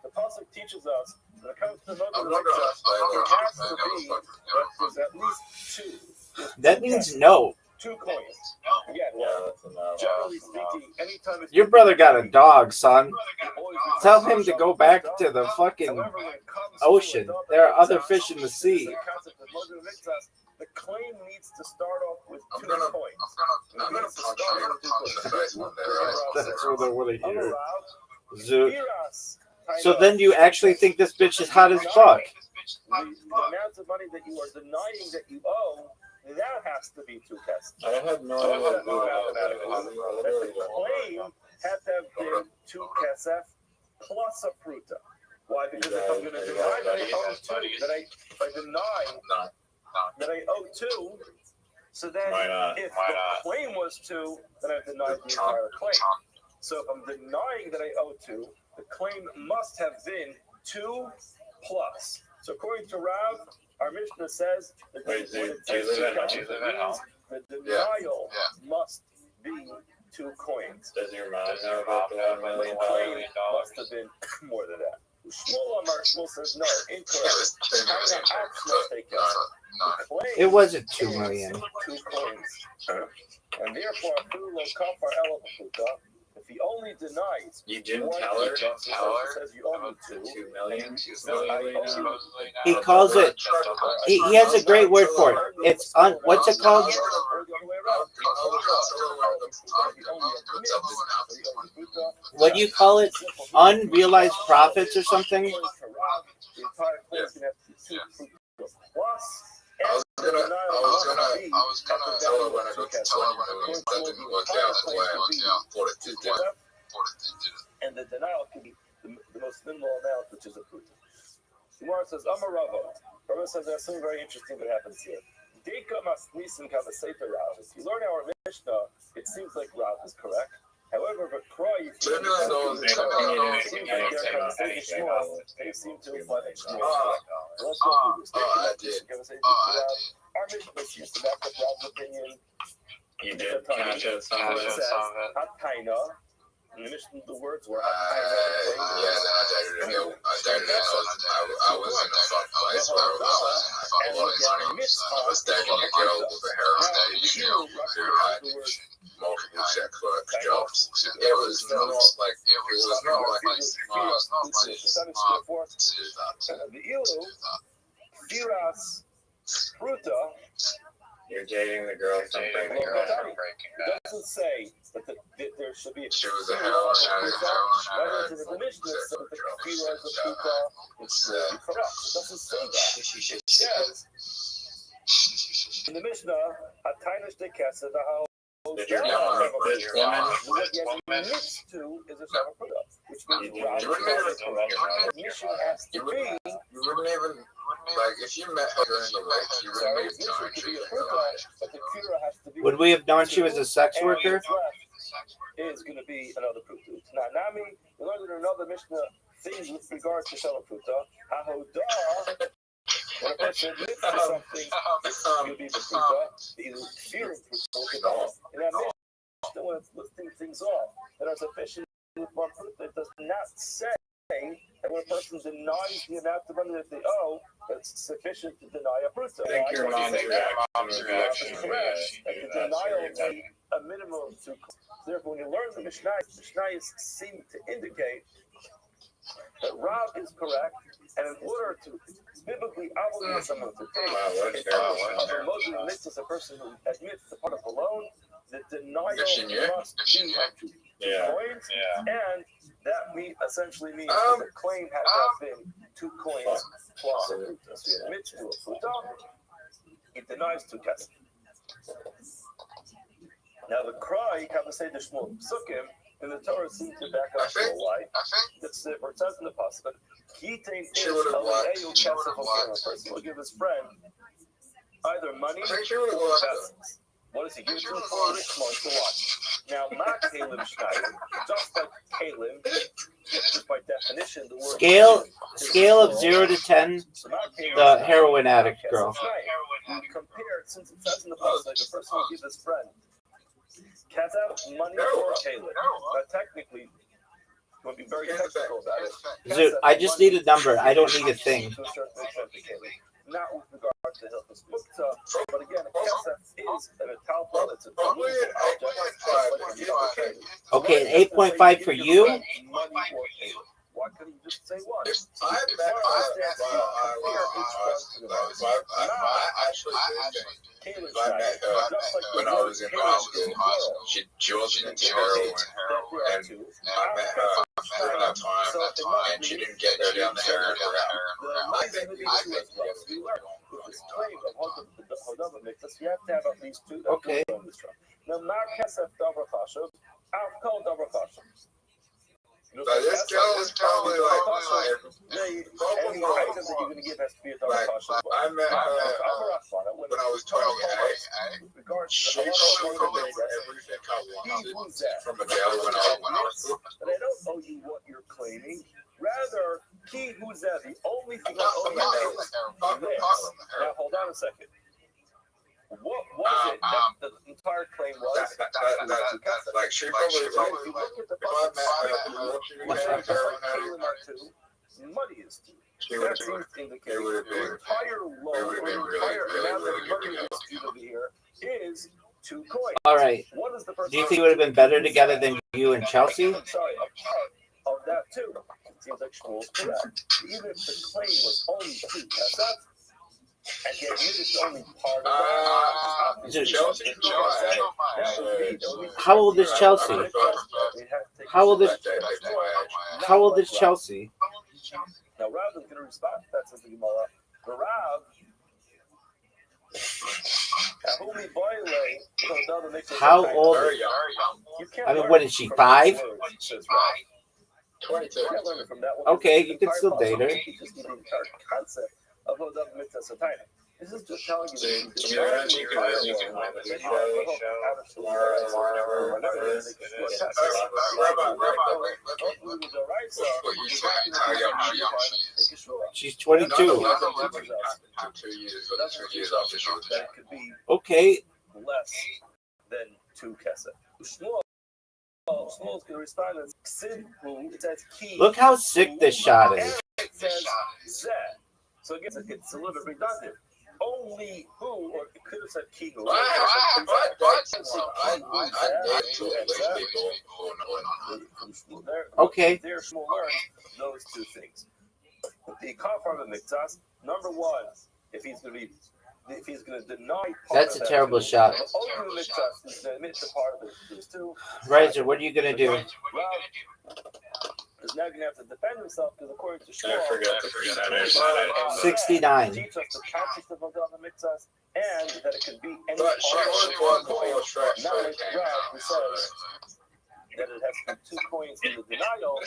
The pasuk teaches us when it comes to it has to be there's at least two. That means no. 2 coins. Again, generally speaking, anytime it's Your brother got a dog, son. Tell him to go back to the fucking ocean. There are other fish in the sea. The claim needs to start off with 2 I'm coins. gonna punch you in the face one day, right? That's what I want to I'm hear. around. Zoot. So then you actually think this bitch is hot as fuck? The amount of money that you are denying that you owe, that has to be 2 tests. I have no So idea. that the claim had to have been 2 kesef plus a pruta. Why? Because if I'm going to deny that I owe 2, if I deny that I owe 2, so then if the claim was 2, then I've denied the entire claim. So if I'm denying that I owe 2, the claim must have been 2 plus. So according to Rav, our Mishnah says that Wait, when it do you takes live 2 at kesef, home? it means the denial must be 2 coins. Does your mom know about the $1 million? Must have been more than that. Shmuel says no, incorrect. It wasn't 2 million. 2 coins. And therefore, if If he only denies, you didn't one tell her. says you owe me The 2. 2 million. He calls it. He has a great word for it. It's what's it called? What do you call it? Unrealized profits or something? The entire claim is going to have to be 2 plus. I was gonna tell her when I got to tell her when I was that didn't work out the way I thought it did. And the denial can be the most minimal amount, which is a fruit. Gemara says, Amar Rava. Rava says there's something very interesting that happens here. Deka mas nisim kavaseita Rav. If you learn our Mishnah, it seems like Rav is correct. However, but Croy, they seem to imply that Shmuel. I did. Our Mishnah seems to back up Rav's opinion. You did catch it. Some of it. Hataina. In the Mishnah, the words were Yeah, I dated it. I was in a fun place where I was a lot of money. I was dating a girl with a hair station who had multiple checkbook jobs. It was not like the ilu, firas, fruta. You're dating the girl from Breaking Bad. It doesn't say that there should be a she was a heroin addict. the Mishnah says that the kefira is a fruta. It's correct. It doesn't say that. It says in the Mishnah, Hatainish de Kesed, Did your woman needs to is a Shava Fruta, which means the mission has to be. You wouldn't even, like, if you met her during the week, you wouldn't even know she was alive. Would we have known she was a sex worker? Is going to be another Fruta. Now, Nami, we learned in another Mishnah things with regards to Shava Fruta. Hahodah. When a person admits to something, you'll be the Fruta, the fear of Fruta. In that Mishnah, when it's listing things off that are sufficient with one Fruta, it does not say that when a person denies the amount of money that they owe, it's sufficient to deny a Fruta. I think your mom's reaction the denial will be a minimum of 2. Therefore, when you learn the Mishnayos seem to indicate that Rav is correct, and in order to biblically obligate someone to take other Muslim mitzvahs, a person who admits the part of alone, the denial must be 2 coins, and that essentially means that the claim had to have been 2 coins plus a fruta. So he admits to a fruta, he denies 2 kesef. Now the cry, Kavasei Deshmul Psukim, in the Torah seems to back up to a lie. That's where it says in the Pasuk, Kitain is Aleu Kesef. A person will give his friend either money or vessels. What does he give to him for? Rich months to watch. Now, not Kalim Schneider, just like Kalim, just by definition, the word Scale of 0 to 10, the heroin addict girl. Compared, since it says in the Pasuk, the person will give his friend Kesef, money or Kalim. Now, technically, we'll be very technical about it. Dude, I just need a number. I don't need a thing. To a certain extent, not with regard to Hilchos Mukta, but again, a kesef is an metalpa. It's a object. Okay, 8.5 for you. Money or Kalim. Why couldn't you just say one? When I was in high school, she wasn't into heroin, and I met her during that time, and she didn't get down the heroin route. I think you have to have at least 2. Okay. Now, Mar Kesef Davar Chashav, I'll call Davar Chashav. But this girl is probably like any item that you're going to give has to be a Davar Chashav. I met her when I was 28. She told me everything I wanted from a girl when I was. But I don't owe you what you're claiming. Rather, Ki who's that? The only thing I owe you is this. Now, hold on a second. What was it that the entire claim was? Like, she probably, if you look at the money is due. That seems to indicate the entire loan, or the entire amount of money that's due over here is 2 coins. All right. What is the first? Do you think it would have been better together than you and Chelsea? Sorry, a part of that too. It seems like Shmuel's correct. Even if the claim was only 2 cassettes, and he admitted to only part of that. Chelsea. How old is Chelsea? How old is Chelsea? Now Rav is going to respond to that, says the Gemara. The Rav, how old? I mean, what is she, 5? 22. Okay, you can still date her. This is just telling you that You can She's 22. 2 years after she was that could be Okay. less than 2 kesef. Shmuel's going to respond as Sid, it says key. Look how sick this shot is. It says zeh. So again, it's a little bit redundant. Only who, or it could have said key who. Okay. There, Shmuel learned those 2 things. The kafar of the mikzas, number 1, if he's going to deny part That's of a terrible shot. only the mikzas is going to admit to part of it. These 2. Riser, what are you going to do? Is now going to have to defend himself because according to Shmuel, 69. teach us the concept of Avodah Mitzvahs and that it could be any But part of she the was coin. before Shrek. Now it's Rav who says that it has to be 2 coins in the denial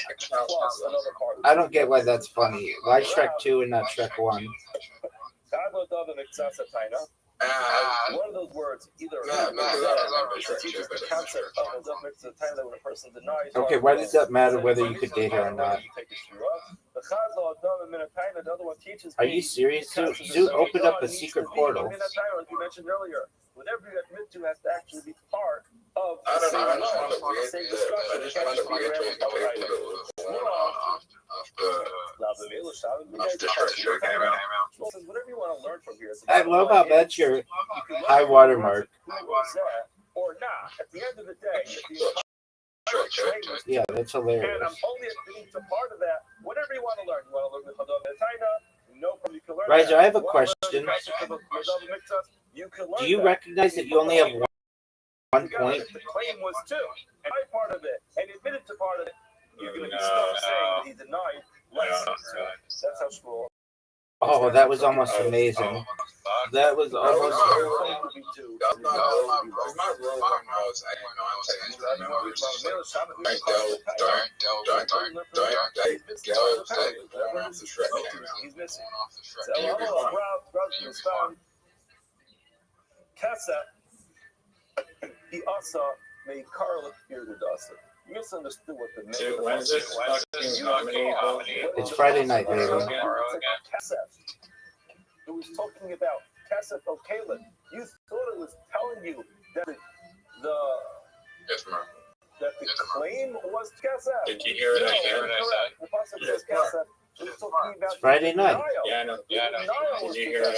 plus another part. I don't get why that's funny. Why Shrek 2 and not Shrek 1? Avodah Mitzvahs Ataina. One of those words, either teaches the concept of Avodah Mitzvahs Ataina when a person denies. Okay, why does that matter whether you could date her or not? The other one teaches. Are you serious? Zoot opened up a secret portal. Like you mentioned earlier, whatever you admit to has to actually be part of I the don't know. I just same find it law, weird. same I discussion. just find it weird to people that was born after Shrek came out. Whatever you want to learn from here. I love how that's your high watermark. Or not. At the end of the day, if the Yeah, that's and hilarious. I'm only admitting to part of that. Whatever you want to learn. You want to learn the Chadon Taina, no problem. You can learn Riser, that. I have a You want to question. learn the concept of Avodah Mitzvahs, you can learn Do you that. recognize that you only have one point? The claim was 2, and I part of it, and he admitted to part of it. You're going to be stuck saying that he denied less than 2. That's how Shmuel. Oh, that was almost amazing. That was almost. He also made Carl appear to Dasa. Misunderstood what the Dude, when's this fucking comedy? It's Friday night, baby. It was talking about Kesef O'Kalin. You thought it was telling you that the claim was Kesef. Did you hear what I said? The pasuk says Kesef. It was talking about It's Friday night. Yeah, I know. Did you hear what I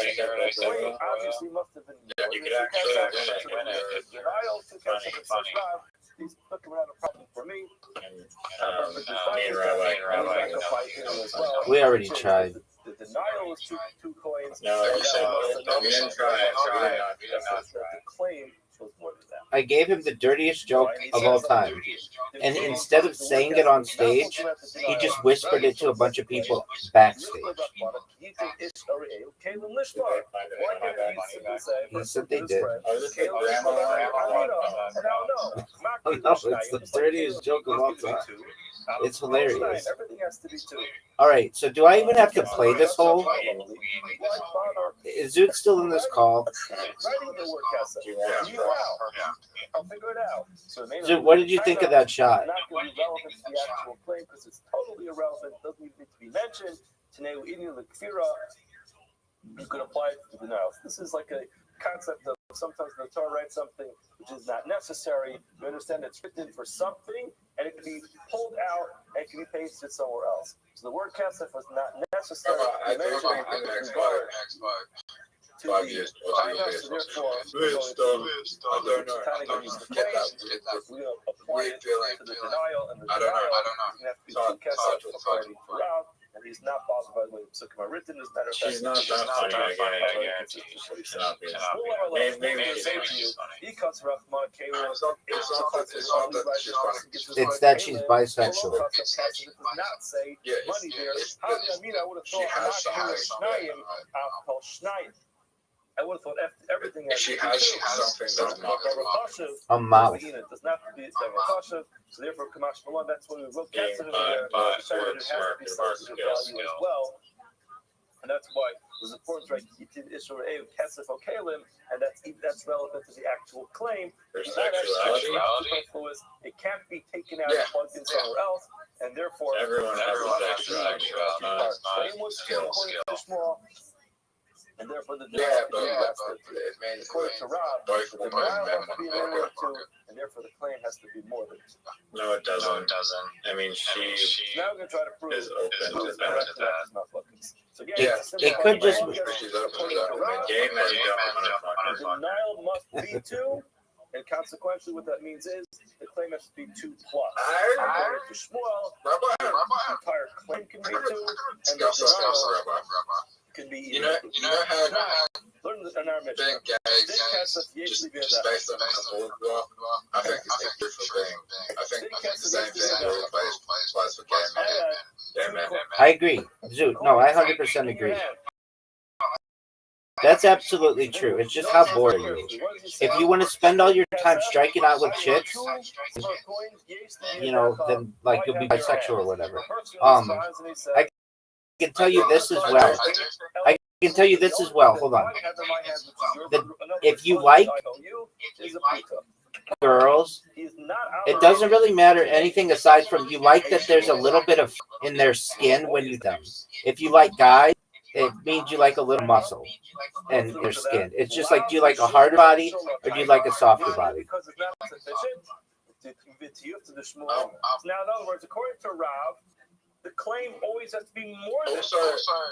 said? Obviously, must have been. You could actually Denial to Kesef and such not. He's looking around a problem for me. me and Rabbi. We already tried. The denial was two coins. No, you didn't try. The claim was more than that. I gave him the dirtiest joke of all time. And instead of saying it on stage, he just whispered it to a bunch of people backstage. He said they did. No, it's the dirtiest joke of all time. It's hilarious. All right, so do I even have to play this whole? Is Zoot still in this call? Zoot, what did you think of that shot? Not going to be relevant to the actual claim because it's totally irrelevant. It doesn't even need to be mentioned. You could apply it to denials. This is like a concept of sometimes the Torah writes something which is not necessary. You understand it's written for something, and it can be pulled out and it can be pasted somewhere else. So the word kesef was not necessary. to 5 the years or 2 finance, years. so therefore, Weird stuff. I don't know. kind of use the claim. We're going to apply Weird it feeling. to the denial, and the I don't know. denial is going to have to be Hard- two cats hard out to to find. authority throughout, and he's not bothered by the way Psukim are written. As a matter of fact, She's not that funny, I guarantee. She's not being funny. Maybe she's funny. he cuts Rahman Kayla. It's not that she's funny. It's that she's bisexual. It does not say Yeah, money there. it's- How I mean, I would have she thought has not some- Shnayim, alcohol Shnayim. I would have thought everything If she has something that's not A mouth. It does not have to be Davakashav, so therefore Kamash Malon, that's when we wrote Yeah, Ketzer in there. but Decided it has to be sensitive value as well. And that's why it was important, right? You did Israel Kesef Okalim, and that's relevant to the actual claim. Her It's not actually sexuality. superfluous. It can't be taken out Yeah. and plugged in somewhere else, and therefore Everyone has a sexuality. It's not claim was skill. small, and therefore the Yeah, but it means according to Rob, both the women denial and has men to be are limited going to, and therefore the claim has to be more than two. No, it doesn't. I mean, she Now we're going to try to prove is open to it's that. not fucking. So again, Yeah, it's a simple it could just- according She's open to to that. Rob, Gay men don't want to the fuck. denial must be two, and consequently what that means is the claim has to be 2 plus. According to Shmuel, the entire claim can be 2, and the denial can be You know how learn in our being mission. gay just based on couple, I think it's a different thing. I think the same thing applies for gay men. Gay men. I agree. Zoot. No, I 100% agree. That's absolutely true. It's just how bored are you? If you want to spend all your time striking out with chicks, you know, then like you'll be bisexual or whatever. I can tell you this as well. I can tell you this as well. Hold on. If you like girls, it doesn't really matter anything aside from you like that there's a little bit of in their skin when you them. If you like guys, it means you like a little muscle in their skin. It's just like, do you like a harder body or do you like a softer body? Because it's not sufficient now, in other words, according to Rav, the claim always has to be more than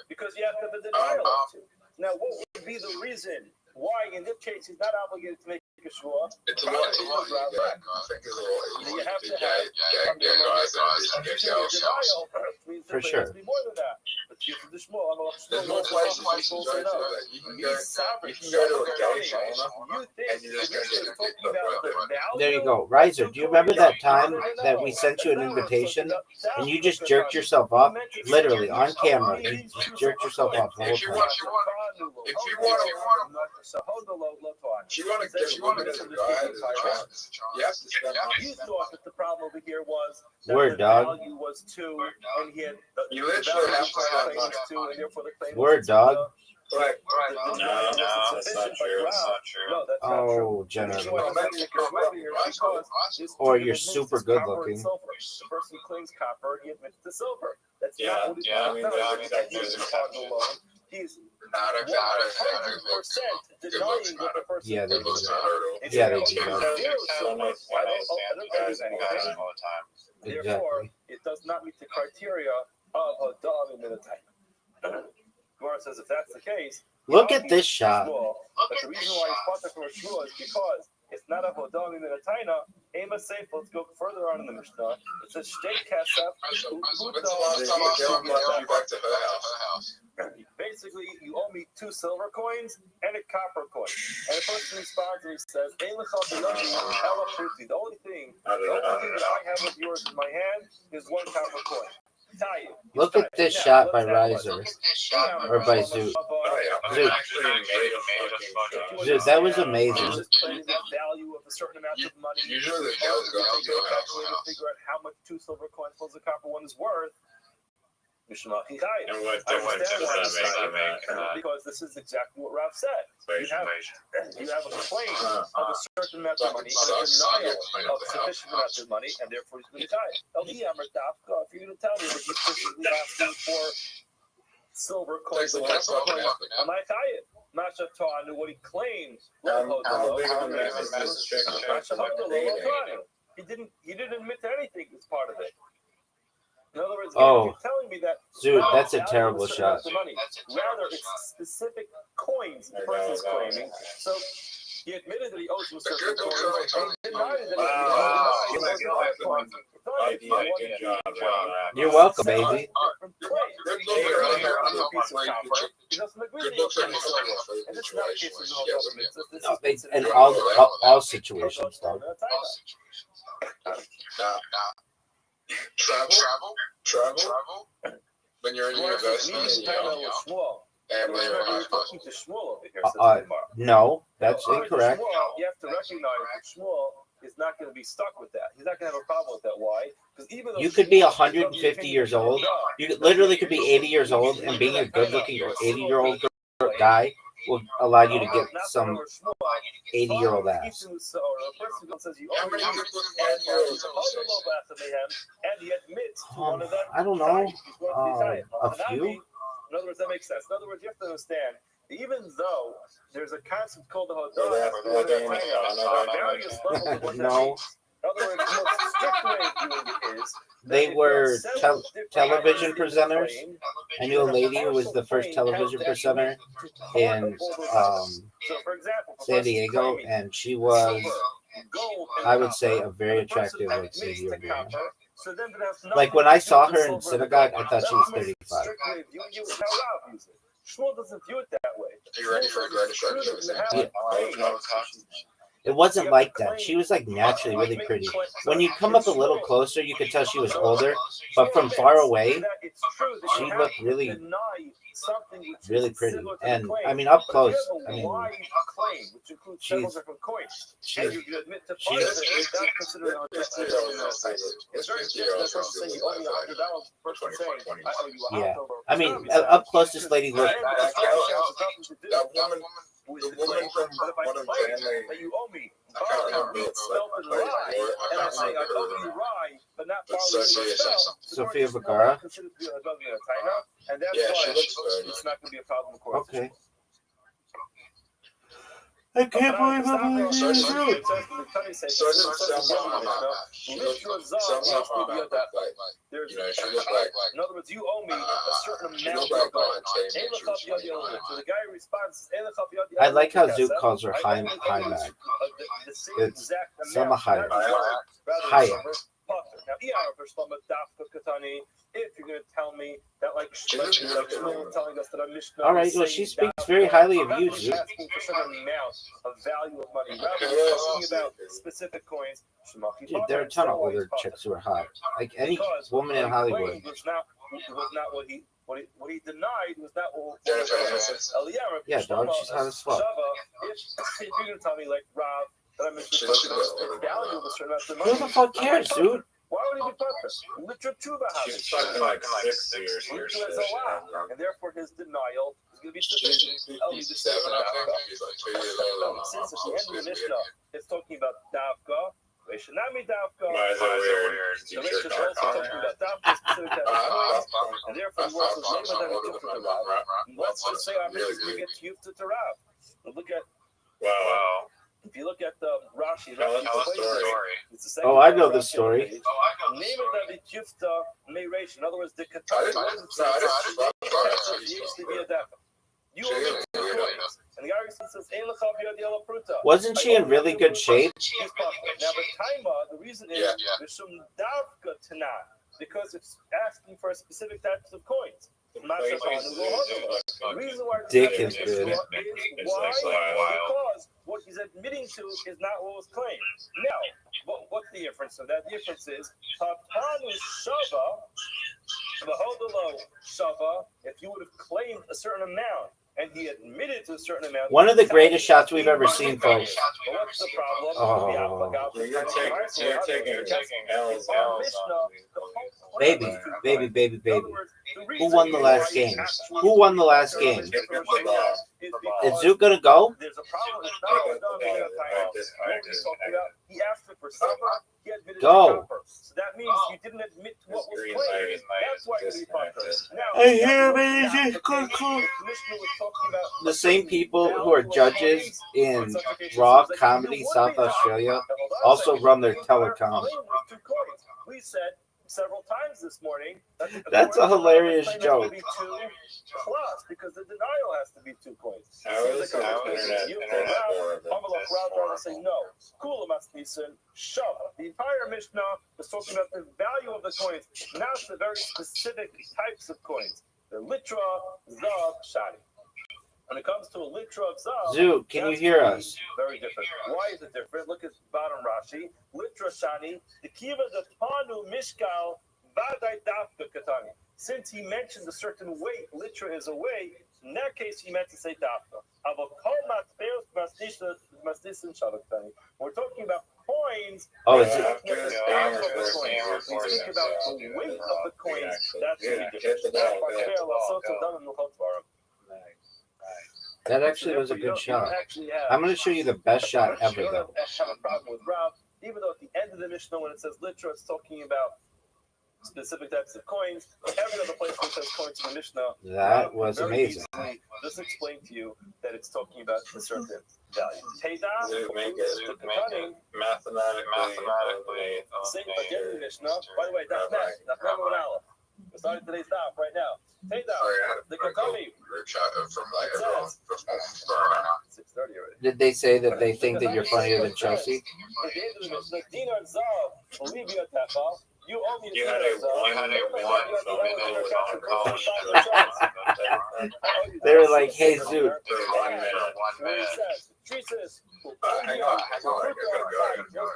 because you have to have a denial of two. Now, what would be the reason why, in this case, he's not obligated to make a shua? It's a lot. I think it's a lot You have to easier have to get guys than it is to get girls. means For the claim sure. has to be more than that. But you have to There's more places you can go to that. You can go to a gay sauna and you're just going to get your dick put right there. There you go. Riser, do you remember that time that we sent you an invitation and you just jerked yourself off? Literally, on camera. You just jerked yourself off the whole If you time. want to give it to the guy, you have to spend You money. thought that the problem over here was that Word, the dog. value was 2, and he had You literally have to spend claim money. was 2, and therefore the claim Word, was dog. Like, No, that's not true. That's not true. No, that's not true. Oh, generally. Or Or you're super good looking. The person who claims copper, he admits to silver. That's Yeah, not what he's yeah, I mean, not that's he's exception. He's not a 100% denying what the person Yeah, they It do looks a that. hurdle. Yeah, they do So that. much why they stand guys and guys all the time. Therefore, Exactly. it does not meet the criteria of a dog in the time. Gemara says if that's the case, Look at this shot. but the reason why he's potter from a shua is because it's not a hodam in the taina. Ema safe. Let's go further on in the Mishnah. It says shtei kasef. When's the last time a girl brought you back to her house? Basically, you owe me 2 silver coins and a copper coin. And the person responds and he says, "Ein lecha b'yadi ela pruti." The only thing that I have of yours in my hand is 1 copper coin. Look at this shot by Riser. Or by Zoot. Zoot. Zoot, that was amazing. Value of a certain amount of money. Usually the girls go to your house. Figure out how much 2 silver coins plus a copper one is worth. And what difference does that make in that Because this is exactly what Rav said. You have a claim of a certain amount of money and a denial of a sufficient amount of money, and therefore he's going to die. If you're going to tell me that he's specifically asking for silver coins or copper coins, I might tie it. Masha Ta'anu, what he claims. He didn't admit to anything as part of it. In other words, Oh. you're telling me that Dude, that's a terrible shot. rather, it's specific coins the person's claiming. So he admitted that he owes him certain coins, and he denied that he owes him other coins. You're welcome, baby. No, in all situations, though. Travel. When you're in university, and when you're in high school. No, that's incorrect. You have to recognize that Shmuel is not going to be stuck with that. He's not going to have a problem with that. Why? Because even though you could be 150 years old. You literally could be 80 years old, and being a good-looking 80-year-old guy will allow you to get some 80-year-old ass. I don't know. A few? In other words, that makes sense. In other words, you have to understand, even though there's a concept called the Hodah, No. In other words, the most strict way of doing it is They were television presenters. I knew a lady who was the first television presenter in San Diego, and she was, I would say, a very attractive, like, 80-year-old woman. Like, when I saw her in synagogue, I thought she was 35. Shmuel doesn't view it that way. Are you ready for a great distraction? It wasn't like that. She was like naturally really pretty. When you come up a little closer, you could tell she was older, but from far away, she looked really, really pretty. And I mean, up close, I mean, she's yeah. I mean, up close, this lady looked. The woman from one of family. That you owe me. I can't remember. And I say, I owe you rye, but not Sophia Vergara. And that's why it's not going to be a problem, of course. Okay. I can't believe I'm In other words, you owe me a certain amount of gold. So the guy responds, I like how Zook calls her high mag. It's Sama higher. Higher. Now, if you're going to tell me that, like, telling us that a Mishnah, all right, well, she speaks very highly of you, Zook. asking for some amount of value of money, rather than talking about specific coins. Dude, there are a ton of older chicks who are hot. Like any woman in Hollywood. Was not what he denied was not what yeah, dog, she's hot as fuck. If you're going to tell me, like, Rob, that I'm interested in value of a certain amount of money. Who the fuck cares, dude? Why would he be perfect? Literally, She's talking like 6 years. And therefore, his denial is going to be sufficient. Since at the end of the Mishnah, it's talking about Davka. Reshanami Davka. Why is that weird? The Mishnah is also talking about Davka, specific type of coins. And therefore, he wants to name it that to Rav. Let's just say our Mishnah is going to get you to Rav. Look at. Wow. If you look at the Rashi, it's the second. Oh, I know the story. Name it David Yufta Meiresh. In other words, the Qatar. You owe me 2 coins. And the guy says, Wasn't she in really good shape? Now, the Taima, the reason is there's some Davka Tanah, because it's asking for a specific types of coins. Not just the reason why Dick is good. Because what he's admitting to is not what was claimed. Now, what's the difference? So that difference is Tatanu Shava, the Shava, if you would have claimed a certain amount and he admitted to a certain amount. One of the greatest shots we've ever seen, folks. But what's the problem? Oh. You're taking L's. Baby. Who won the last game? Who won the last game? Is Zook gonna go? There's a problem. It's not he asked for supper. He admitted Go. So that means you didn't admit to what was claimed. That's why you I hear the same people who are judges in Raw Comedy South Australia also run their telecom. We said several times this morning. That's a hilarious joke. Be 2 plus because the denial has to be 2 coins. How is it? Say no. Kula must be shove. The entire Mishnah is talking about the value of the coins, not the very specific types of coins. The litra, zav, shani. When it comes to a litra of zav, Zoo, can you hear us? Very different. Why is it different? Look at bottom Rashi. Litra shani, the kiva the panu mishkal vadai dafka katani. Since he mentioned a certain weight, litra is a weight. In that case, he meant to say dafka. We're talking about coins. Oh, is it? We speak about the weight of the coins. That's really different. That actually was a good shot. I'm going to show you the best shot ever, though. Have a problem with Rav, even though at the end of the Mishnah, when it says litra, it's talking about specific types of coins. Every other place where it says coins in the Mishnah, That was amazing. Just explain to you that it's talking about a certain value. Teda, mathematically. Same again in the Mishnah. By the way, that's next. That's number 1 hour. We're starting today's stop right now. Teda, the Katani. From like everyone. 6:30 already. Did they say that they think that you're funnier than Chelsea? At the end of the Mishnah, Dinar Zav, believe you at that, you owe me You had a 1 They were like, hey, Zoo. Hang on, I gotta go.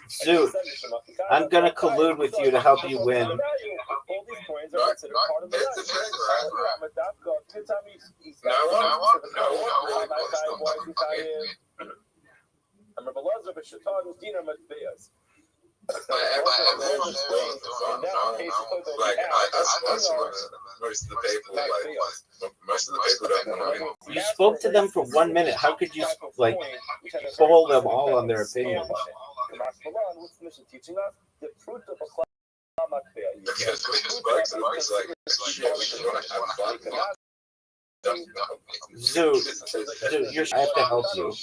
Zoo, I'm going to collude with you to help you win. All these coins are considered part of the You spoke to them for 1 minute. How could you, like, fool them all on their opinions? What's the mission teaching us? The fruit of a Zoo, I have to help you.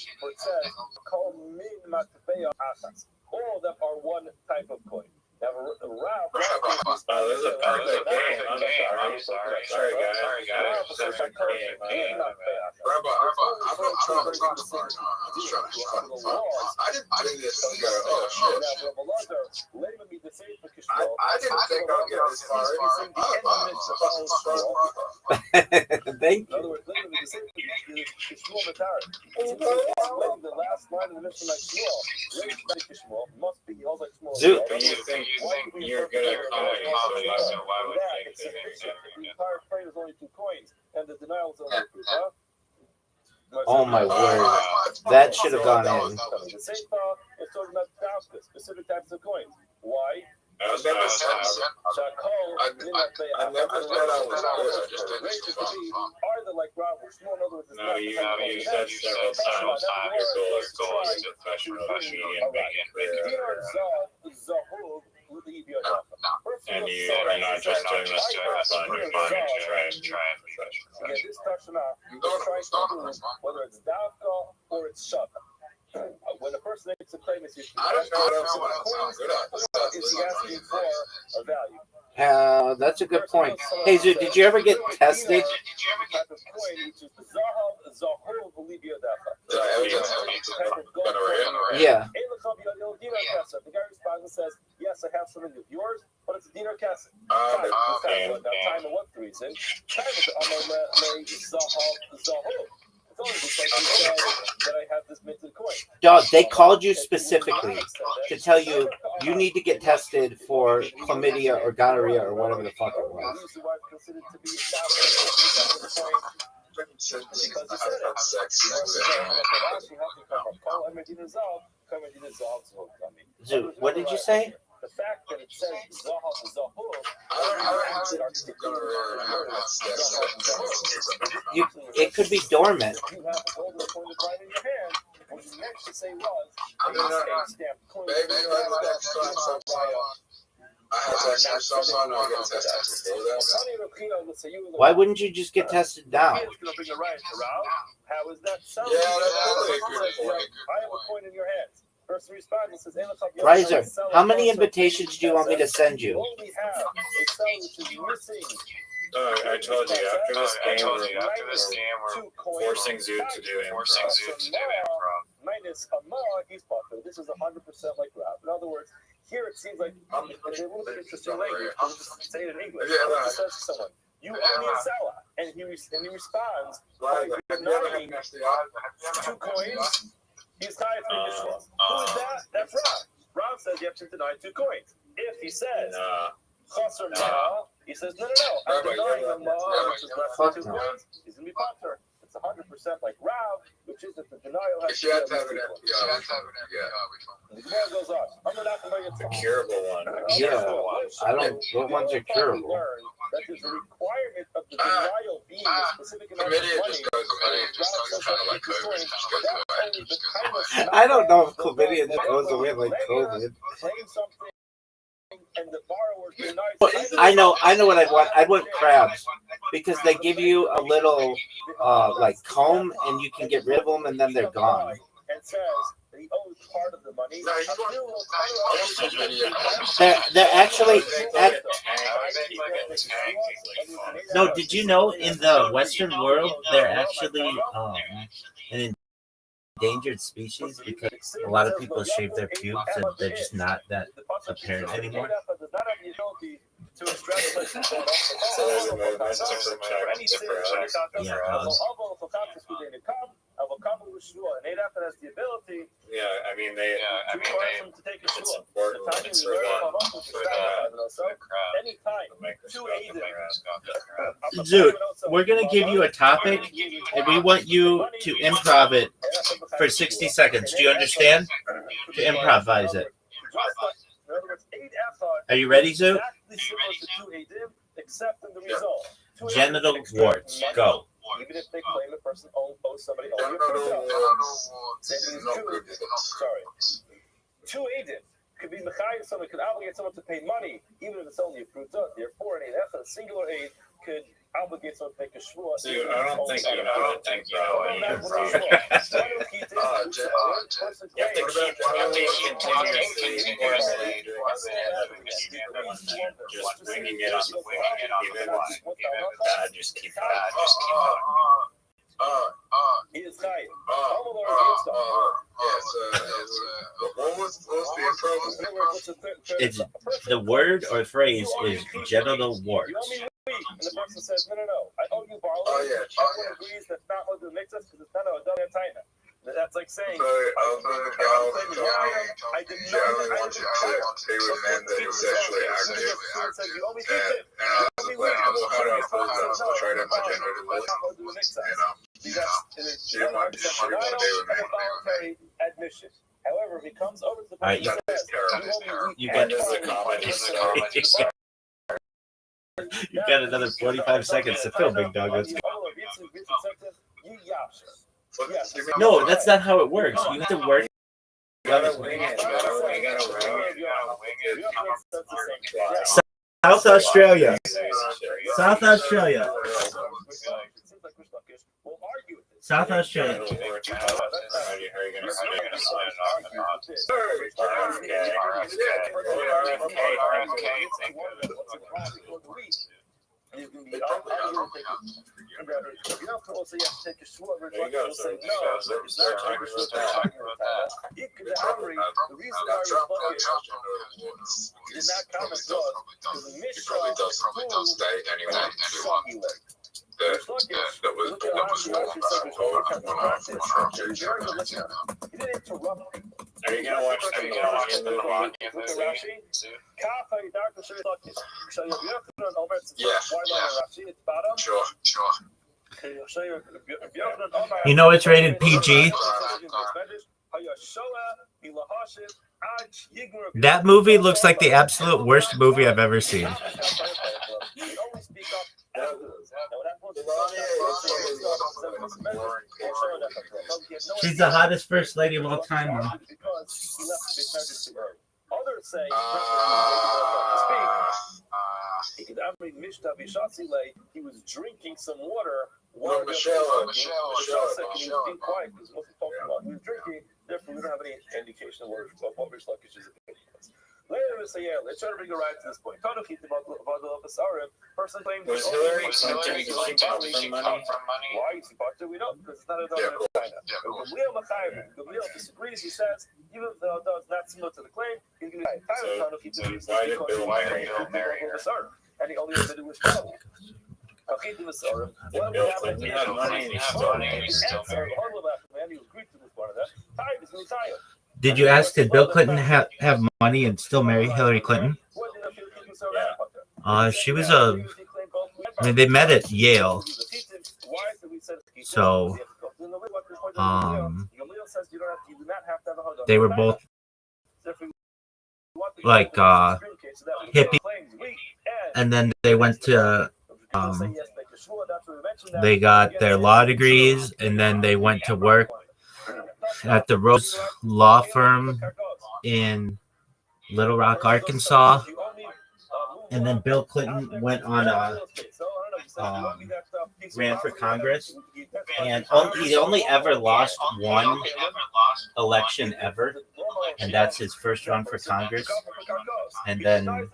All of them are one type of coin. Now, There's a perfect game. I'm sorry, guys. Rabbi, I'm not trying to talk about it. I'm just trying to find. I didn't just think, oh shit. I didn't think I'd get this far. Thank you. The last line of the mission like must be all like small. Zoo. You think you're good at calling combination, so why would you think the entire frame is only 2 coins, and the denial is only 2, huh? Oh my word. That should have gone in. The same thought is talking about specific types of coins. Why? I never said I never said I was good. Are the like Rob or small? In other words, no, you said several times your goal is to professional and make it clear. And you are not just doing this to have fun, you're trying to get this question out, whether it's Davka or it's Shaka. When a person makes a claim, it's usually I don't know what else good at. is he asking for a value? That's a good point. Hey, Zoo, did you ever get tested? Type of coin, which is Zahav, Zahor, Bolivia, Dafa. Yeah. The guy responds and says, yes, I have something of yours, but it's a dinar kasset. Okay. Time of what reason? Time is Zahor. That I have this minted coin. Dog, they called you specifically to tell you you need to get tested for chlamydia or gonorrhea or whatever the fuck it was. Zoo, what did you say? The fact that it says Zahor, it could be dormant. You have a golden pointed right in your hand. What you meant to say was, I had to test someone. I got tested before that. Why wouldn't you just get tested now? How is that so? Yeah, that's probably a good point. I have a coin in your hands. Person responds and says, Riser, how many invitations do you want me to send you? Only have a cell which is missing. I told you after this game, we're forcing Zoot to do improv. Minus a mod, he's popular. This is 100% like rap. In other words, here it seems like it's a little bit interesting language. I'll just say it in English. He says to someone, "You owe me a Salah," and he responds by denying 2 coins. He's tied for Yeshua. Who is that? That's Rob. Rob says you have to deny 2 coins. If he says Chasser Ma, he says no. I'm denying the Ma, which is less than 2 coins. He's gonna be popular. It's 100% like Rob, which is that the denial has If you had to have an to FPI, which one? the Gemara goes on. I'm not going to The curable one. Yeah, I don't. What ones are curable? That is a requirement of the denial being a specific amount of Chlamydia money. just goes away. It just goes kind of like COVID. It just goes away. I don't know if chlamydia just goes away like COVID. Claim something and the borrower denies. I know what I want. I want crabs because they give you a little like comb and you can get rid of them and then they're gone. And says that he owes part of the money. They're actually. No, did you know in the Western world they're actually an endangered species because a lot of people shave their pubes and they're just not that apparent anymore. Yeah, Yeah, I mean they. It's important for them. Zoot, we're gonna give you a topic, and we want you to improv it for 60 seconds. Do you understand? To improvise it. Are you ready, Zoot? Genital warts. Go. Even if they claim a person owes somebody only sorry. 2 agents could be mechayiv someone, could obligate someone to pay money, even if it's only a pruta. Therefore, an aid, a singular aid could obligate someone to make a shvua. Dude, I don't think you know anything about You have to keep continuously just winging it on the wing, even bad, just keep He is tight. What was the improv? It's the word or phrase is genital warts. And the person says, no, I owe you borrow. Yeah. Everyone agrees that's not what the mix us because it's not a done in China. That's like saying, I did not he was in that he was sexually active. And I was like, how do I prove that I was betrayed at my gender? She didn't want to do voluntary admission. However, if he comes over to the All right, you got the comedy. You got another 45 seconds to fill, big dog. Let's go. No, that's not how it works. You have to work. South Australia. South Australia. South Australia. That was Are you gonna watch the Sure. You know it's rated PG. That movie looks like the absolute worst movie I've ever seen. She's the hottest first lady of all time, though. Others say he was drinking some water while Michelle said he was being quiet because he wasn't talking about. He was drinking, therefore we don't have any indication of what Rish Lakish's opinion was. Later we say, yeah, let's try to bring it right to this point. Person claims Was Hillary Clinton going to from money? Why is he part we know because it's not a dollar in China. Gamliel disagrees. He says even though it's not similar to the claim, he's going to be So why did Bill marry her? And he only has to do with family. Bill Clinton had money and he still married. Did you ask, did Bill Clinton have money and still marry Hillary Clinton? She was they met at Yale. So, they were both like hippie, and then they went to they got their law degrees, and then they went to work at the Rose Law Firm in Little Rock, Arkansas. And then Bill Clinton went on ran for Congress, and he only ever lost one election ever, and that's his first run for Congress. And then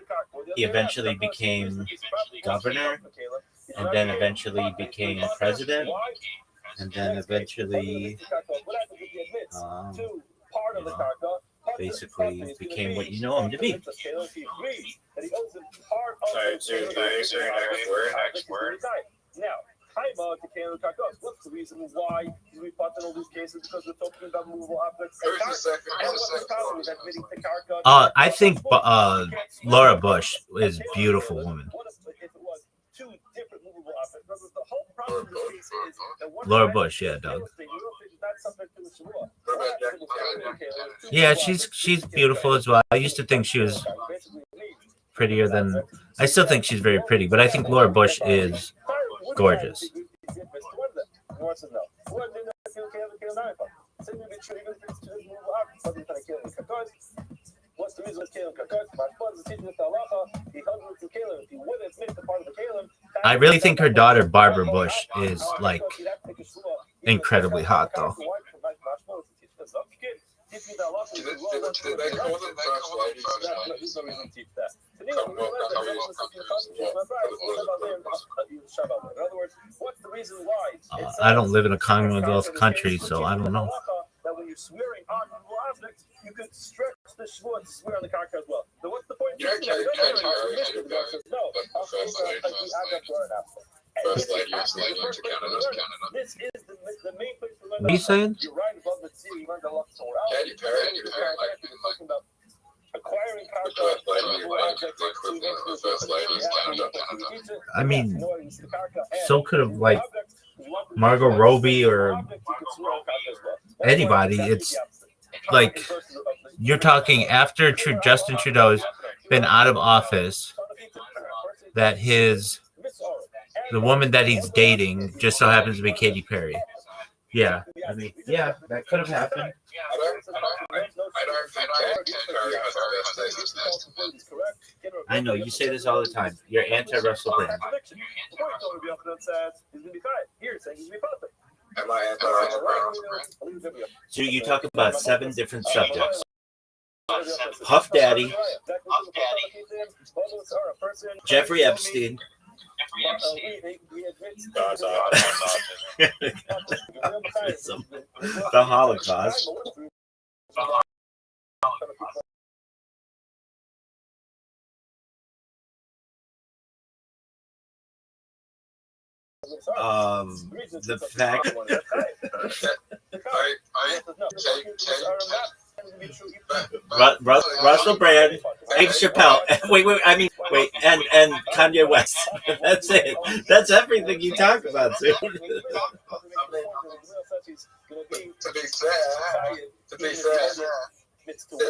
he eventually became governor, and then eventually became president, and then eventually basically became what you know him to be. Sorry, so your next word. Now, what's the reason why we fought in all these cases? Because we're talking about movable objects. I think Laura Bush is a beautiful woman. Laura Bush, yeah, Doug. Yeah, she's beautiful as well. I used to think she was prettier than. I still think she's very pretty, but I think Laura Bush is gorgeous. I really think her daughter Barbara Bush is like incredibly hot, though. I don't live in a Commonwealth country, so I don't know. That when you're swearing on movable objects, you could stretch the shvua to swear on the karka as well. So what's the point? First lady to Canada. This is the main place to learn. What are you saying? You're right above the sea. You learned a lot more. Katy Perry, talking about acquiring the first lady, the equivalent of the first lady's Canada. I mean, so could have like Margot Robbie or anybody. It's like you're talking after Justin Trudeau's been out of office, that the woman that he's dating just so happens to be Katy Perry. Yeah, I mean, yeah, that could have happened. I don't think Katy Perry has the best taste. I know, you say this all the time. You're anti-Russell Brand. Am I anti-Russell Brand? So you talk about 7 different subjects. Puff Daddy, Jeffrey Epstein, the Holocaust, the fact Russell Brand, Dave Chappelle. Wait, and Kanye West. That's it. That's everything you talk about, too. To be fair, there's no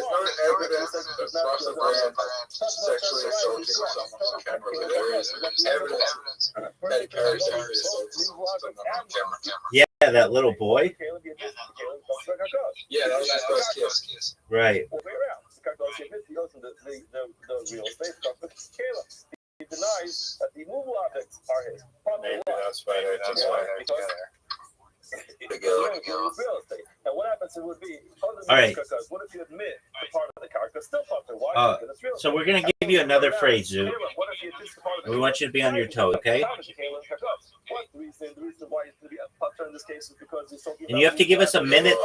evidence of Russell Brand sexually assaulting someone on camera, but there is evidence that he carries sexually assaulting someone on camera. Yeah, that little boy. Yeah, that was his first kiss. Right. real estate company. He denies that the movable objects are his. Maybe that's why they're together. Real estate. And what happens would be, all right. What if you admit the part of the car? Because still part of it. Why? So we're gonna give you another phrase, Zoot. We want you to be on your toes, okay? And you have to give us a minute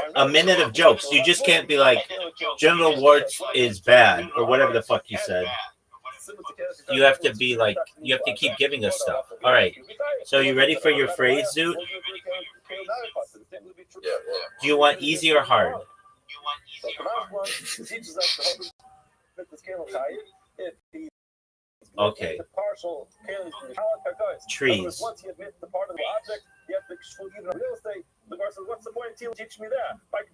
of jokes. You just can't be like, General Warts is bad or whatever the fuck you said. You have to be like, you have to keep giving us stuff. All right. So you ready for your phrase, Zoot? Yeah. Do you want easy or hard? Okay. Trees. Once you admit the part of the object, you have to even real estate. The person, what's the point of teaching me that? Like,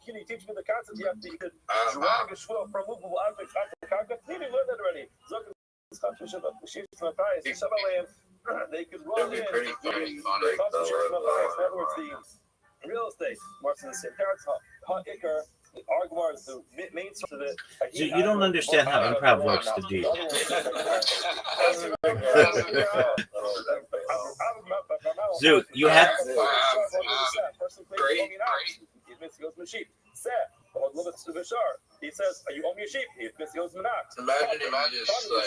can you teach me the concept? You have to drag a shvil from movable objects onto the carpet. You learned that already. They could roll in. Pretty funny. In other words, the real estate, Martin the same parents, hot icker, the arguments, the main source of it. So you don't understand how improv works to do. Zoot, you have. He says, "Are you own your sheep?" He goes, Imagine just like,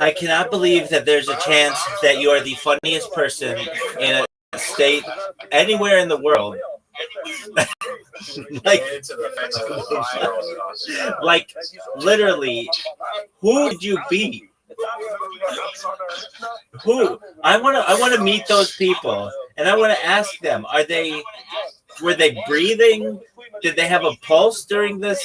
I cannot believe that there's a chance that you are the funniest person in a state anywhere in the world. like literally, who would you be? Who? I want to meet those people, and I want to ask them: were they breathing? Did they have a pulse during this?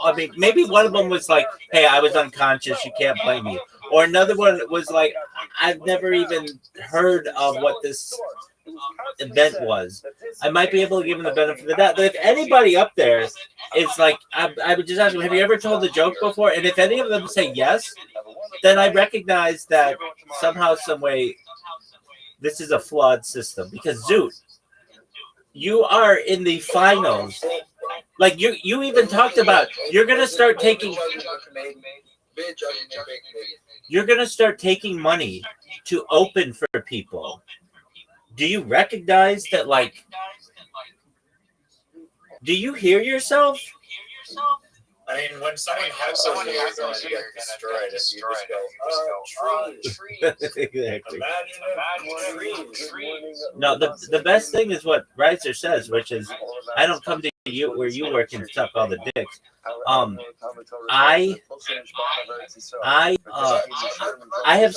I mean, maybe one of them was like, "Hey, I was unconscious. You can't blame me." Or another one was like, "I've never even heard of what this event was." I might be able to give them the benefit of the doubt. But if anybody up there is like, I would just ask them, "Have you ever told a joke before?" And if any of them say yes, then I recognize that somehow, some way, this is a flawed system. Because Zoot, you are in the finals. Like you even talked about, you're gonna start taking money to open for people. Do you recognize that? Like, do you hear yourself? I mean, when someone has something you're going to get destroyed, if you just go, Exactly. Imagine. No, the best thing is what Reiser says, which is, I don't come to you where you work and suck all the dicks. I have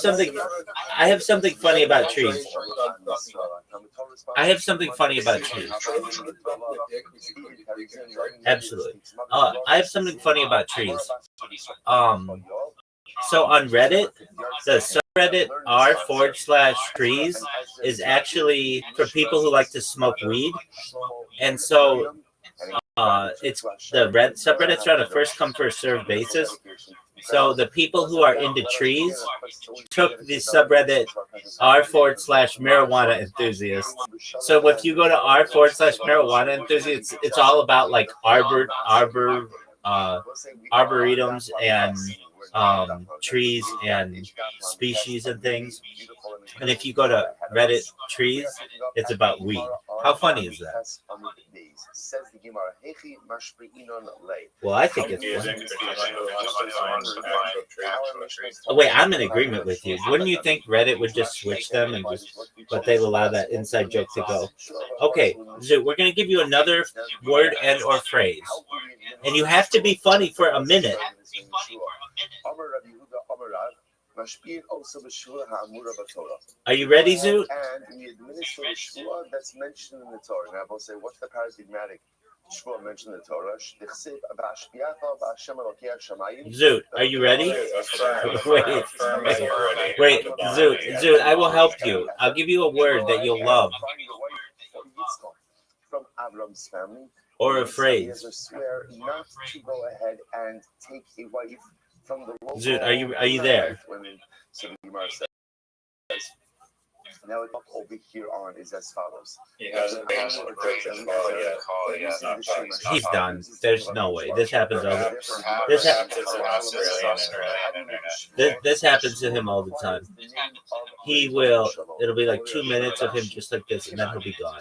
something funny about trees. I have something funny about trees. Absolutely. I have something funny about trees. So on Reddit, the subreddit r/trees is actually for people who like to smoke weed, and so it's the subreddits are on a first come first served basis. So the people who are into trees took the subreddit r/marijuana enthusiasts. So if you go to r/marijuana enthusiasts, it's all about like arboretums and trees and species and things. And if you go to Reddit trees, it's about weed. How funny is that? Well, I think it's funny. Oh, wait, I'm in agreement with you. Wouldn't you think Reddit would just switch them and just, but they'll allow that inside joke to go? Okay, so we're going to give you another word and or phrase. And you have to be funny for a minute. Are you ready, Zoot? And we administer the shvua that's mentioned in the Torah. And I will say, what's the paradigmatic shvua mentioned in the Torah? Zoot, are you ready? Wait, Zoot, I will help you. I'll give you a word that you'll love. From Avram's family. Or a phrase. Swear not to go ahead and take a wife from the Zoot, are you there? Now, the talk over here on is as follows. He hasn't answered the Christian call yet. He's not talking. He's done. There's no way. This happens all the this this happens to him all the time. He will. It'll be like 2 minutes of him just like this, and then he'll be gone.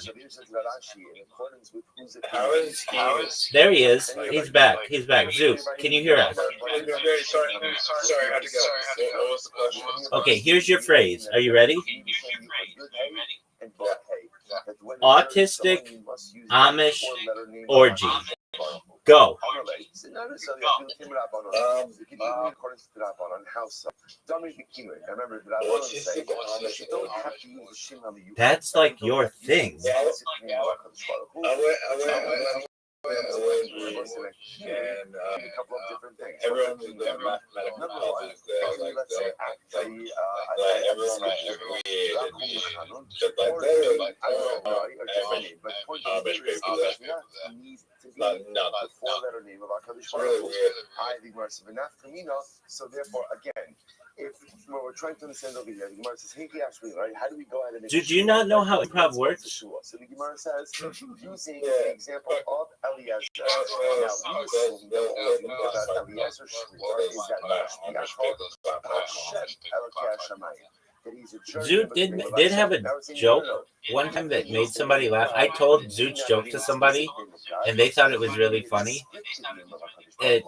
How is he? There he is. He's back. He's back. Zoot, can you hear us? Sorry, I had to go. What was the question? Okay, here's your phrase. Are you ready? Autistic Amish orgy. Go. That's like your thing. And everyone who's the medical health is there, like everyone agreed and just like they're like Amish people there. No, it's really weird. So therefore, again, if we're trying to understand over here, the Gemara says, "Hey, actually, right? How do we go ahead and?" Do you not know how improv works? So the Gemara says, using the example of Eliezer. Now, we assume that all we know about Eliezer is that Zoot did have a joke one time that made somebody laugh. I told Zoot's joke to somebody, and they thought it was really funny. It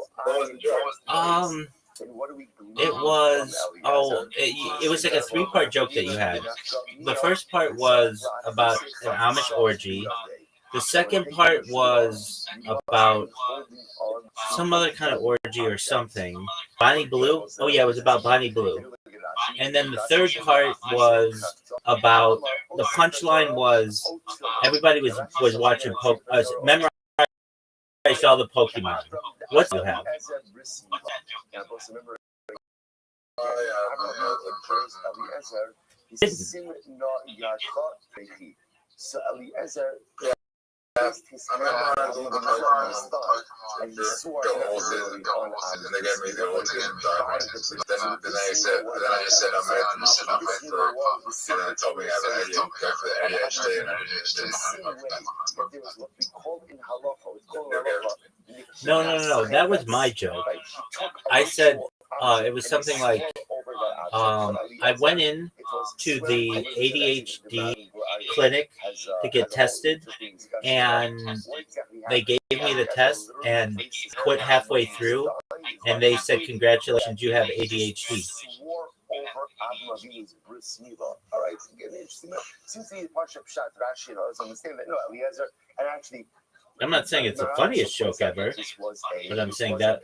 was like a 3-part joke that you had. The first part was about an Amish orgy. The second part was about some other kind of orgy or something. Bonnie Blue? Oh yeah, it was about Bonnie Blue. And then the third part was about, the punchline was everybody was watching memorized all the Pokemon. What do you have? So Eliezer I remember I was on the program and he swore and they gave me the autism diagnosis. Then I just said I'm open for and then they told me I had to go for the ADHD and I didn't No. That was my joke. I said it was something like I went in to the ADHD clinic to get tested, and they gave me the test and quit halfway through, and they said, "Congratulations, you have ADHD." All right, since the Parsha Pshat Rashi, let's understand that Eliezer, and actually, I'm not saying it's the funniest joke ever, but I'm saying that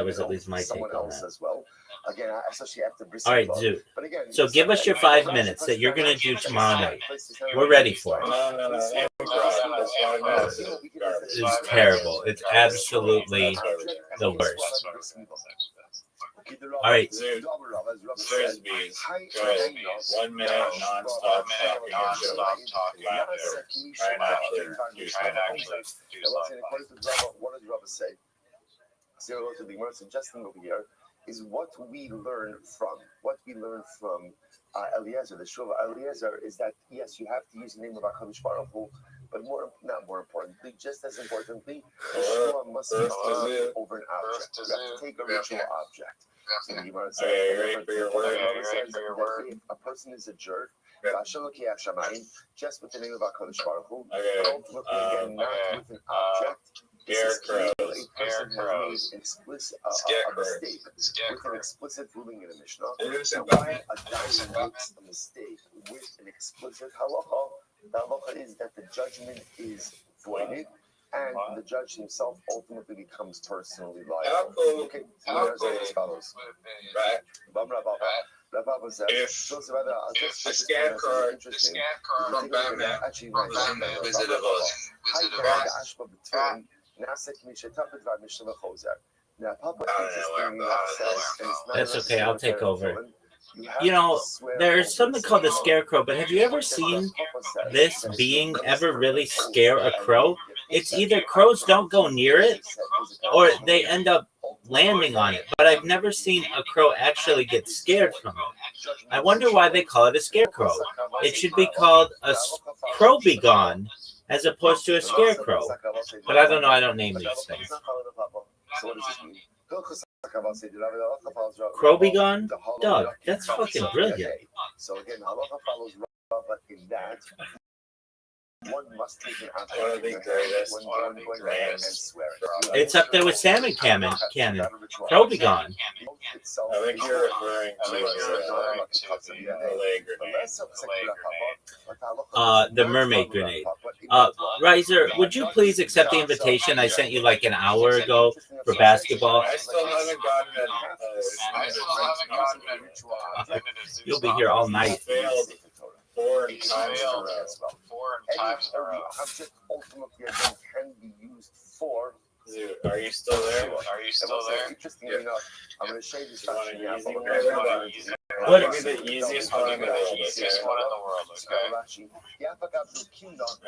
was at least my take on that. As well. Again, especially after all right, Zoot. So give us your 5 minutes that you're going to do tomorrow night. We're ready for it. No. It's terrible. It's absolutely the worst. All right. Frisbees. Good. 1 minute non-stop talking. Try and actually do something. What does Rabbi say? So the Gemara suggesting over here is what we learn from Eliezer. The Shuvah Eliezer is that yes, you have to use the name of HaKadosh Baruch Hu, but not more importantly, just as importantly, the Shuvah must be taken over an object. You have to take a ritual object. So the Gemara says, if a person is a jerk, just with the name of HaKadosh Baruch Hu, but ultimately again not with an object. Scarecrows. A person has made explicit a mistake with an explicit ruling in a Mishnah. So why a dayan makes a mistake with an explicit halacha? The halacha is that the judgment is voided, and the judge himself ultimately becomes personally liable. Okay, so as follows. Right. If the scarecrow from Batman Wizard of Oz. That's okay. I'll take over. You know, there's something called the scarecrow, but have you ever seen this being ever really scare a crow? It's either crows don't go near it, or they end up landing on it, but I've never seen a crow actually get scared from it. I wonder why they call it a scarecrow. It should be called a crow be gone as opposed to a scarecrow. But I don't know. I don't name these things. So what does this mean? Crow be gone? Doug, that's fucking brilliant. So again, halacha follows Rava in that one must take an act One of the greatest, when one of the going greatest. and swearing. It's up there with salmon cannon. Crow be gone. I think you're referring to the leg grenade. The mermaid grenade. Riser, would you please accept the invitation I sent you like an hour ago for basketball? I still haven't gotten it. You'll be here all night. Failed 4 times in a row. Object ultimately again can be used for. Dude, are you still there? Interestingly enough, I'm going to show you this You want action an easy here. one? What would be the easiest one in the world? Are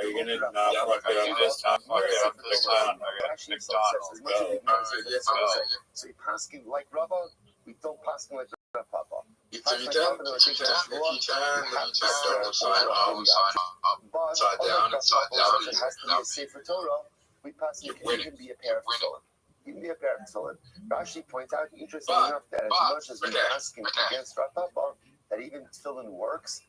you gonna not fuck it up this time? Fuck it up this time. So you pass him like rubber, we don't pass him like Papa. If you can, then you turn upside down, It has to be a safer Torah. We pass it, it can be a pair of tefillin. It can be a pair of tefillin. Rashi points out, interesting enough, that as much as we ask him against Rav Papa, that even tefillin works,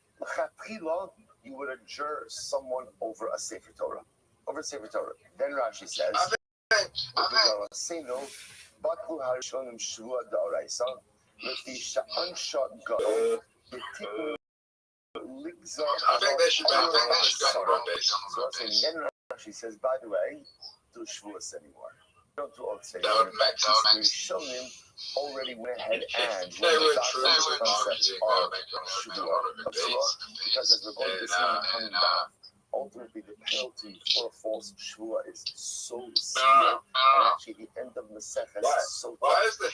you would adjure someone over a safer Torah. Over a safer Torah. Then Rashi says, Batlu Harishonim Shvua Da'oraisa, with the Sha'anshot Go, the Tikkun Ligzar. I think they should go on the base. So then Rashi says, by the way, do Shvuas anymore. Don't do old say. That would make sense. Rishonim already went ahead and They would truly concept of Shvuah. Because as we're going to see coming back, ultimately the penalty for a false Shvuah is so severe. And actually the end of Masechah is so tough. Why is the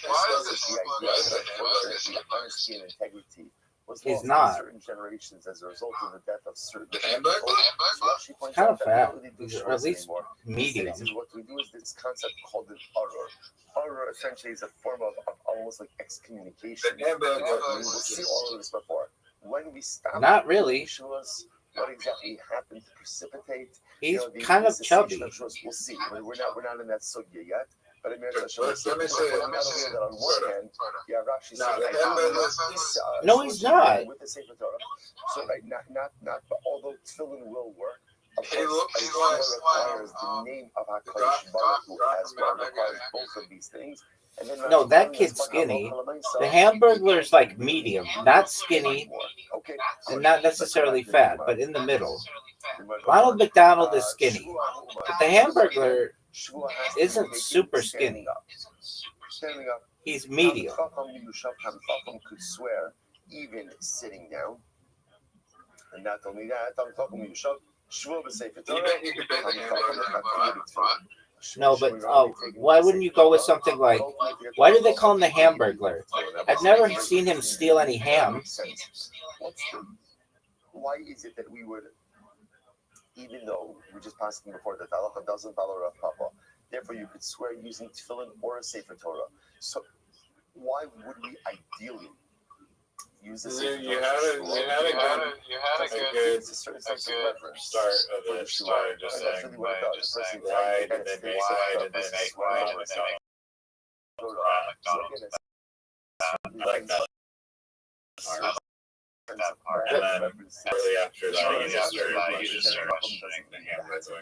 honesty and integrity was He's lost not. in certain generations as a result of the death of certain Hamburger? people. So she points Kind out of that fat, we don't really do or at shvuas least anymore. medium. This is what we do is this concept called an aror. Aror essentially is a form of almost like excommunication. The hamburger We'll see all of this before. When we stop Not really. shvuas, what exactly happened to precipitate? He's the kind of cessation chubby. of shvuas, we'll see. We're not in that sugya yet. But it makes Let me say, that on one hand, yeah, Rashi said, No, he's not. with the Sefer Torah. So right, not. But although tefillin will work, of He course, looks a like, Torah requires the name of Hakadosh Baruch Hu as well. Requires both of these things. And then No, Rashi that telling kid's us, skinny. "Halacha The Hamburglar's like medium, not skinny, okay, and not necessarily fat, but in the middle. Ronald McDonald is skinny, but the Hamburglar isn't super skinny. Standing up. He's medium. Chacham could swear even sitting down. And not only that, No, but why wouldn't you go with something like, why do they call him the Hamburglar? I've never seen him steal any ham. Why is it that we would, even though we just passed before that halacha doesn't follow Rav Papa, therefore you could swear using tefillin or a sefer Torah. So why would we ideally use the sefer You Torah? had a good It's a certain sense of reverence. start of this by just saying why did they make McDonald's? I like that part. And then shortly after that, you just started mentioning the hamburger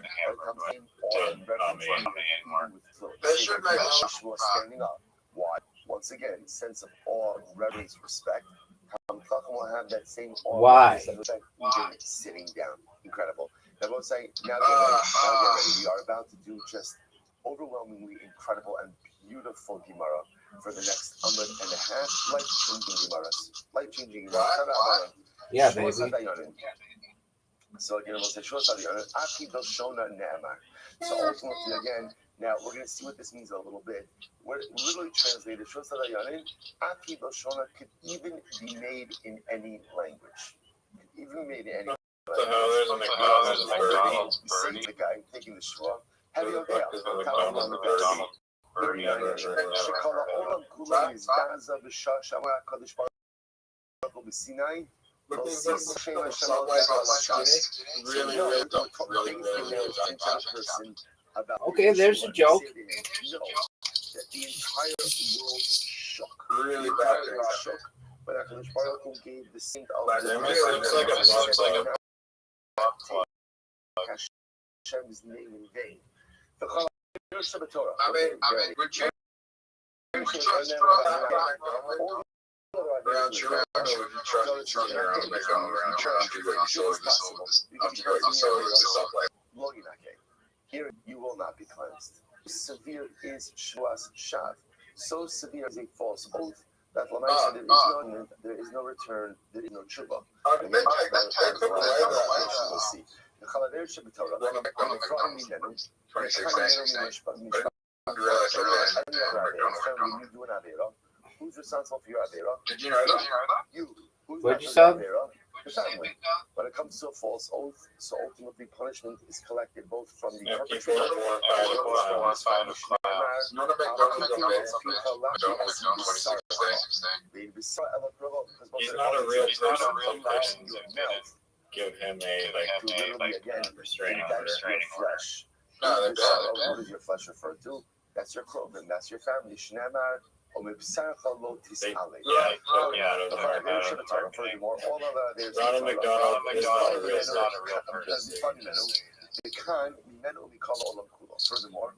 to me. They should make Yeshua standing up. Why? Once again, sense of awe, reverence, respect. Chacham will have that same awe, Why? reverence, even sitting down. Incredible. Now, we'll say, now get ready. We are about to do just overwhelmingly incredible and beautiful Gemara for the next hour and a half. Life-changing Gemaras. Life-changing Gemaras. Yeah, baby. So again, we'll say Shua Sadayonin, Aki Doshona Ne'amar. So ultimately, again, now we're going to see what this means a little bit. We're literally translated Shua Sadayonin, Aki Doshona could even be made in any language. Even made in any language. So there's a McDonald's birdie. The guy taking the Shua. Have you McDonald's birdie? Or never. But there's some ways on my chest. Really, really don't. Really, really don't. Okay, there's a joke. That the entire world shook. Really bad things. Shook. But Hakadosh Baruch Hu gave the saint of It's like a Hashem's name in vain. I mean, would you trust around church, or would you trust around around church? Here you will not be cleansed. Severe is Shvuas Shav. So severe is a false oath that there is no return, there is no tshuva. We'll see. The Chalaver Shebetorah. 26 Who's responsible for your Avera? Did you know that? You. Who's What'd you say? The family. When it comes to a false oath, so ultimately punishment is collected both from the perpetrator He's not a real person. Give him a restraining order. Flesh. What does your flesh refer to? That's your clothing. That's your family. Shneimar. Furthermore, all other Ronald McDonald is not a real person. Furthermore,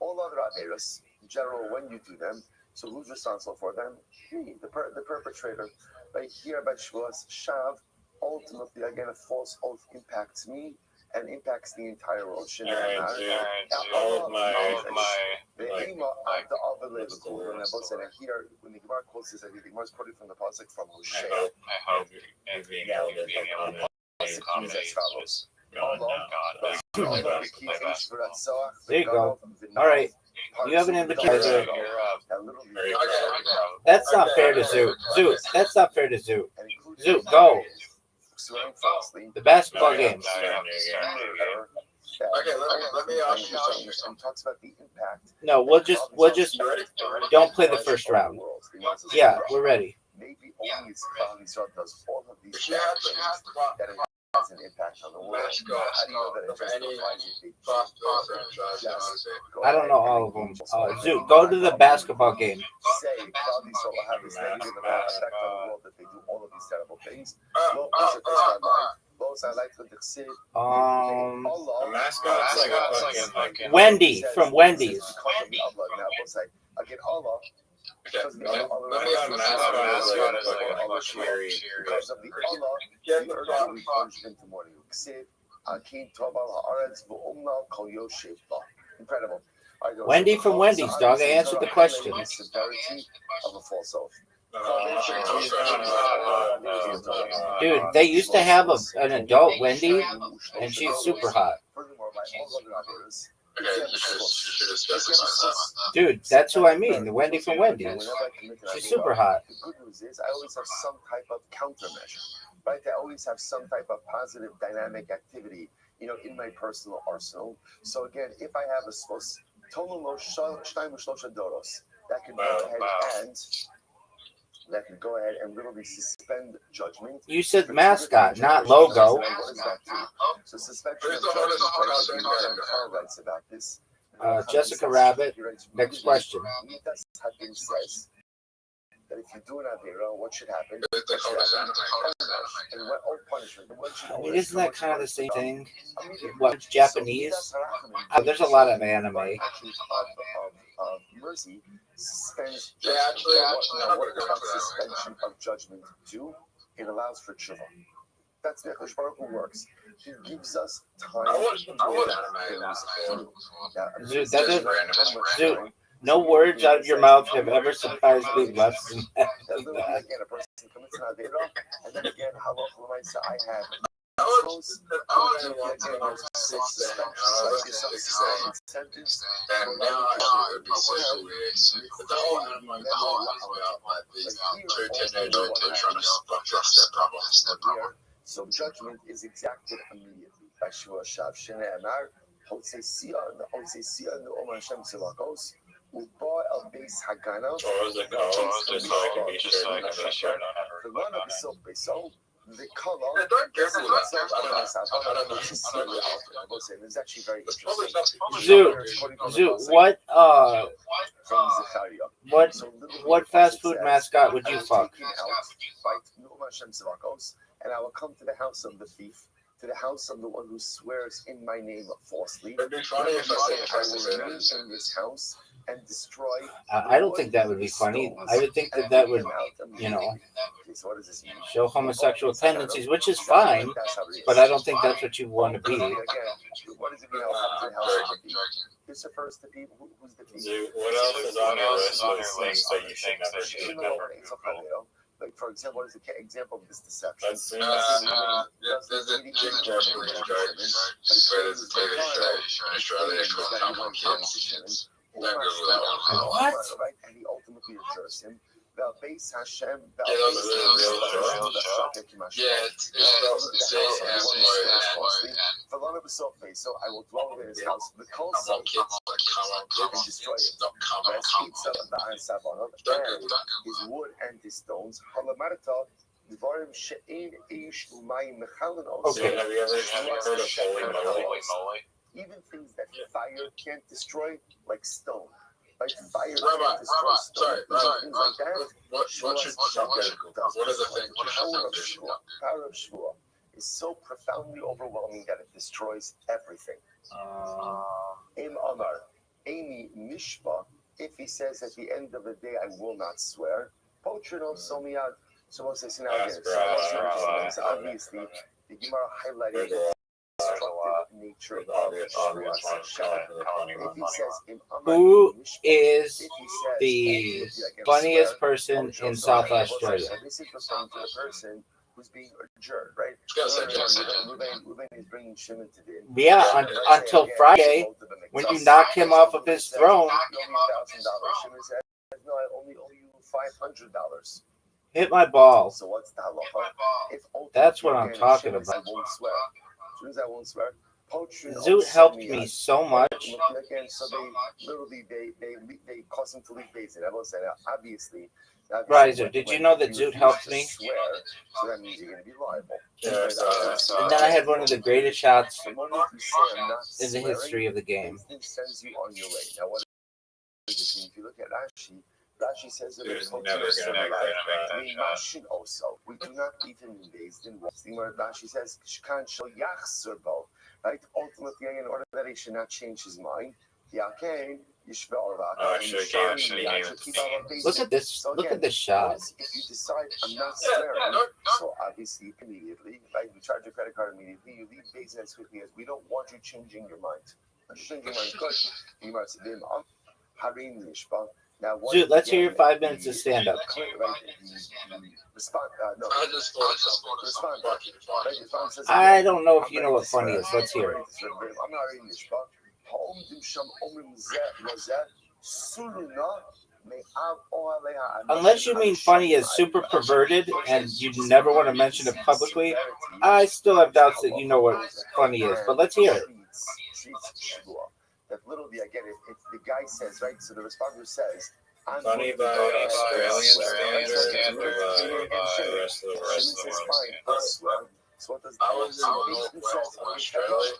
all other averas, in general, when you do them, so who's responsible for them? Me, the perpetrator. Right here, by Shvuas Shav, ultimately, again, a false oath impacts me and impacts the entire world. All of my here, when the Gemara quotes this, I think the Gemara is quoted from the pasuk from Hosea. I hope being able to as follows. There you go. All right. You have an invitation. That's not fair to Zoot. Zoot, that's not fair to Zoot. Zoot, go. The basketball game. Okay, let me ask you something. Talks about the impact. No, we'll just don't play the first round. Yeah, we're ready. Maybe only Klal Yisrael does all of these She had that it has an impact on the world. How do you know that it just applies I don't know all of them. Zoot, go to the basketball game. Say Klal Yisrael will have this negative effect on the world that they do all of these terrible things. The mascot's like a fucking Wendy from Wendy's. Again, Allah. Because of the Allah, the earth will be plunged into mourning. Incredible. Wendy from Wendy's, dog. I answered the question. Severity of a false oath. Dude, they used to have an adult Wendy, and she's super hot. Dude, that's who I mean. The Wendy from Wendy's. She's super hot. The good news is I always have some type of countermeasure, right? I always have some type of positive dynamic activity, in my personal arsenal. So again, if I have a source, that can go ahead and literally suspend judgment. You said mascot, not logo. What does that do? So suspension of judgment writes about this. Jessica Rabbit, next question. Says that if you do an avera, what should happen? I mean, isn't that kind of the same thing? What, Japanese? There's a lot of anime. Mercy suspends suspension of judgment do. It allows for tshuva. That's the Hakadosh Baruch Hu works. He gives us time Zoot, no words out of your mouth have ever surprised me less than that. Again, a person commits an avera, and then again, I have so judgment is exacted immediately by Shua Shav Shneimar. הוא בא על בייס הגנה. What was it called? Just so I can be sure to never share it. ולמה בסוף בסוף, the color, Yeah, don't give me that. it's actually very interesting. Zoot, what fast food mascot would you fuck? And I will come to the house of the thief, to the house of the one who swears in my name falsely. It'd be funny if I said I will remain in this house and destroy. I don't think that would be funny. I would think that would, So what does this mean? show homosexual tendencies, which is fine, but I don't think that's what you want to be. Again, what does it mean? I'll come to the house of the thief. This refers to people who's the thief. Zoot, what else is on your list of things that you should never do? Like, for example, what is the example of this deception? That's there's a Jim Carrey movie, right? Where there's a TV show in Australia called Come On Kids. Don't Google that one. What? Right? And he ultimately adjures him. Base Hashem. Yeah, it's so I will dwell in his house. The call Come on, kids. Come on, and destroy it. Come on. And his wood and his stones. Halamarta. Okay. Have you ever heard of holy moly? Even things that fire can't destroy, like stone. Like fire Rabbi, can't destroy stone. Things like that. What are the things? What does the power of Shua is so profoundly overwhelming that it destroys everything. Im Amar, Amy Mishpa, if he says at the end of the day, I will not swear, Potrino Somiad. So what's this now again? So obviously, the Gemara highlighted the nature of Who is the funniest person in South Australia? This is referring to the person who's being adjourned, right? Ruben is bringing Shimon to the Yeah, until Friday, when you knock him off of his throne. Shimon said, no, I only owe you $500. Hit my ball. So what's the halacha? That's what I'm talking about. I won't swear. As soon as I won't swear. Zoot helped me so much. Again, so they literally they cause him to leave Basin. I will say that obviously. Riser, did you know that Zoot helped me? Swear, so that means you're going to be liable. And then I had one of the greatest shots The moment you say I'm not in the swearing, history of the game. it sends you on your way. Now, what does this mean? If you look at Rashi says that There's it's never gonna make that shot. also. We do not leave him in Basin. Rashi says, Shkan shel yachzor. Right? Ultimately, in order that he should not change his mind, Look at this. So Look again, at this shot. if you decide I'm not swearing, so obviously immediately, right? You charge your credit card immediately. You leave Basin as quickly as we don't want you changing your mind. Changing your mind, good. You must have been on Harim Nishba. Now, Dude, let's hear your 5 minutes of stand up. I don't know if you know what funny is. Let's hear it. Unless you mean funny is super perverted and you never want to mention it publicly, I still have doubts that you know what funny is. But let's hear it. That literally, again, if the guy says, right, so the responder says, funny by Australian standards or by the rest of the world? So what does I was in Northwest Australia.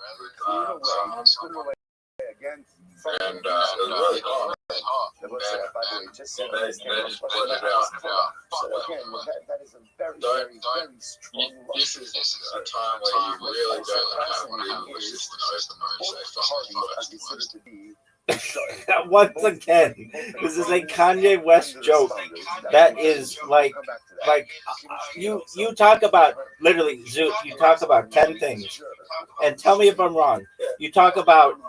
Again, And it was really hot. By the way, just so you understand, so again, that is a very, very, very strong. This is a time where you really don't have people wishes to know the most. Once again, this is a Kanye West joke. That is like you talk about literally Zoot. You talk about 10 things, and tell me if I'm wrong. You talk about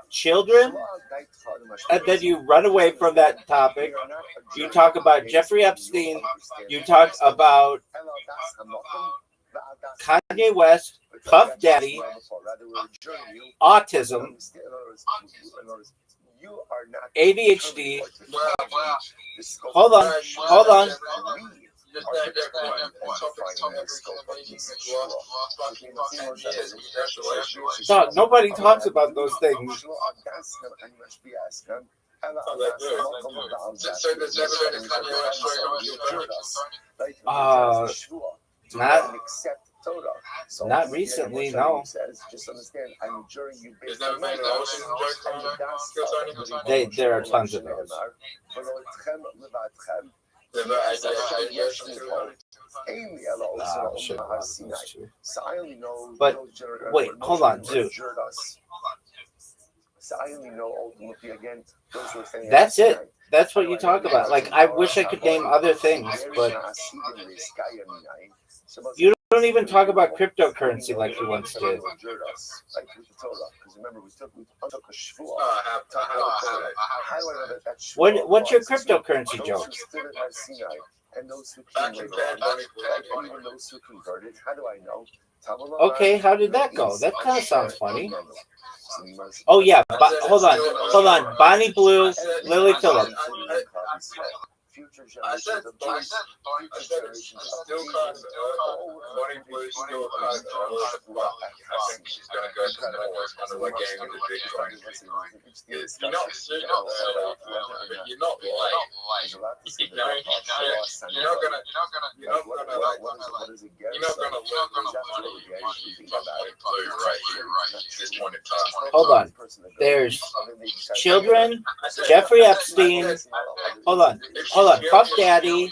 children, and then you run away from that topic. You talk about Jeffrey Epstein. You talk about Kanye West, Puff Daddy, autism, ADHD. Hold on. just name everyone and top everything that made you the last fucking 10 years. Congratulations. Dog, nobody talks about those things. So there's never been a Kanye West Not recently, no. There's never been an autism joke on There are tons of those. Shit, a lot of those too. But wait, hold on, dude. That's it. That's what you talk about. Like, I wish I could name other things, but you don't even talk about cryptocurrency like you once did. What's your cryptocurrency joke? And those who even those who converted, how do I know? Okay, how did that go? That kind of sounds funny. Oh yeah, hold on. Bonnie Blue, Lily Phillips. I said still cards. Bonnie Blue still cards. I think she's gonna go to the kind of like game with the Bitcoin. You're not but you're not like you're not gonna right here, this point in time. Hold on. There's children, Jeffrey Epstein. Hold on. Puff Daddy.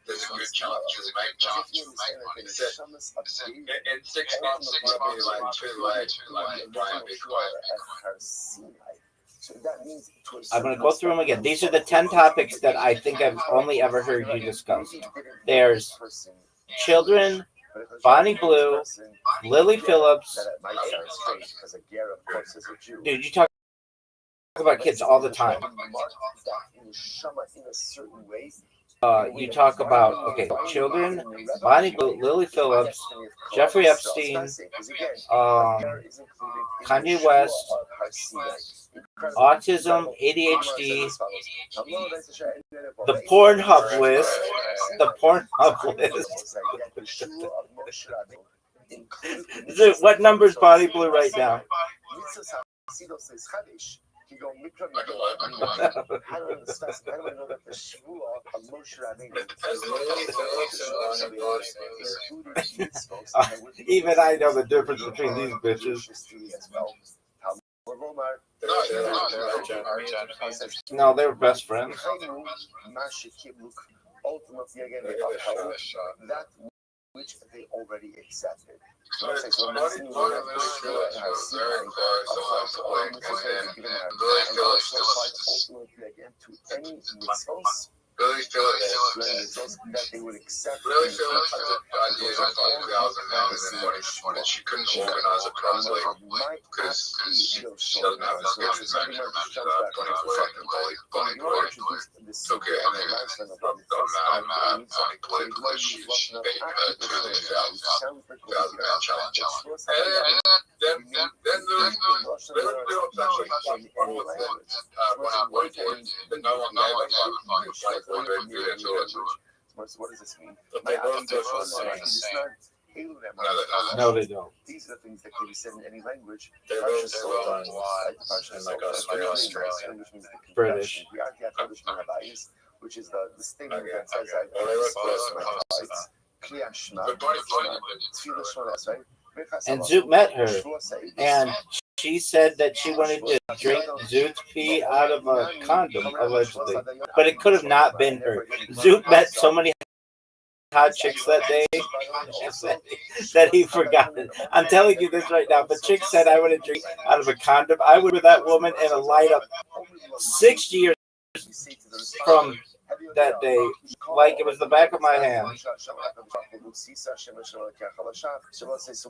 There's a good chance to make money. In 6 months, it might be like too late to buy Bitcoin. I'm going to go through them again. These are the 10 topics that I think I've only ever heard you discuss. There's children, Bonnie Blue, Lily Phillips. Dude, you talk about kids all the time. You talk about, children, Bonnie Blue, Lily Phillips, Jeffrey Epstein, Kanye West, autism, ADHD, the Pornhub list, What number's Bonnie Blue right now? Even I know the difference between these bitches. No, they were best friends. That which they already accepted. Really feel that they would accept. Really feel like the idea of £5,000 she couldn't organize it properly because she doesn't have the skills to manage 24 fucking Bonnie took it and then got mad Bonnie Blue because she beat her to the £1,000 challenge. And then they would do it that way. When I went in, but no one gave a What does this mean? No, they don't. These are the things that can be said in any language. They're both in like Australia. British. Which is the statement that says And Zoot met her, and she said that she wanted to drink Zoot's pee out of a condom, allegedly. But it could have not been her. Zoot met so many hot chicks that day that he forgot it. I'm telling you this right now. If a chick said I want to drink out of a condom, I would with that woman in a light up 6 years from that day, like it was the back of my hand. So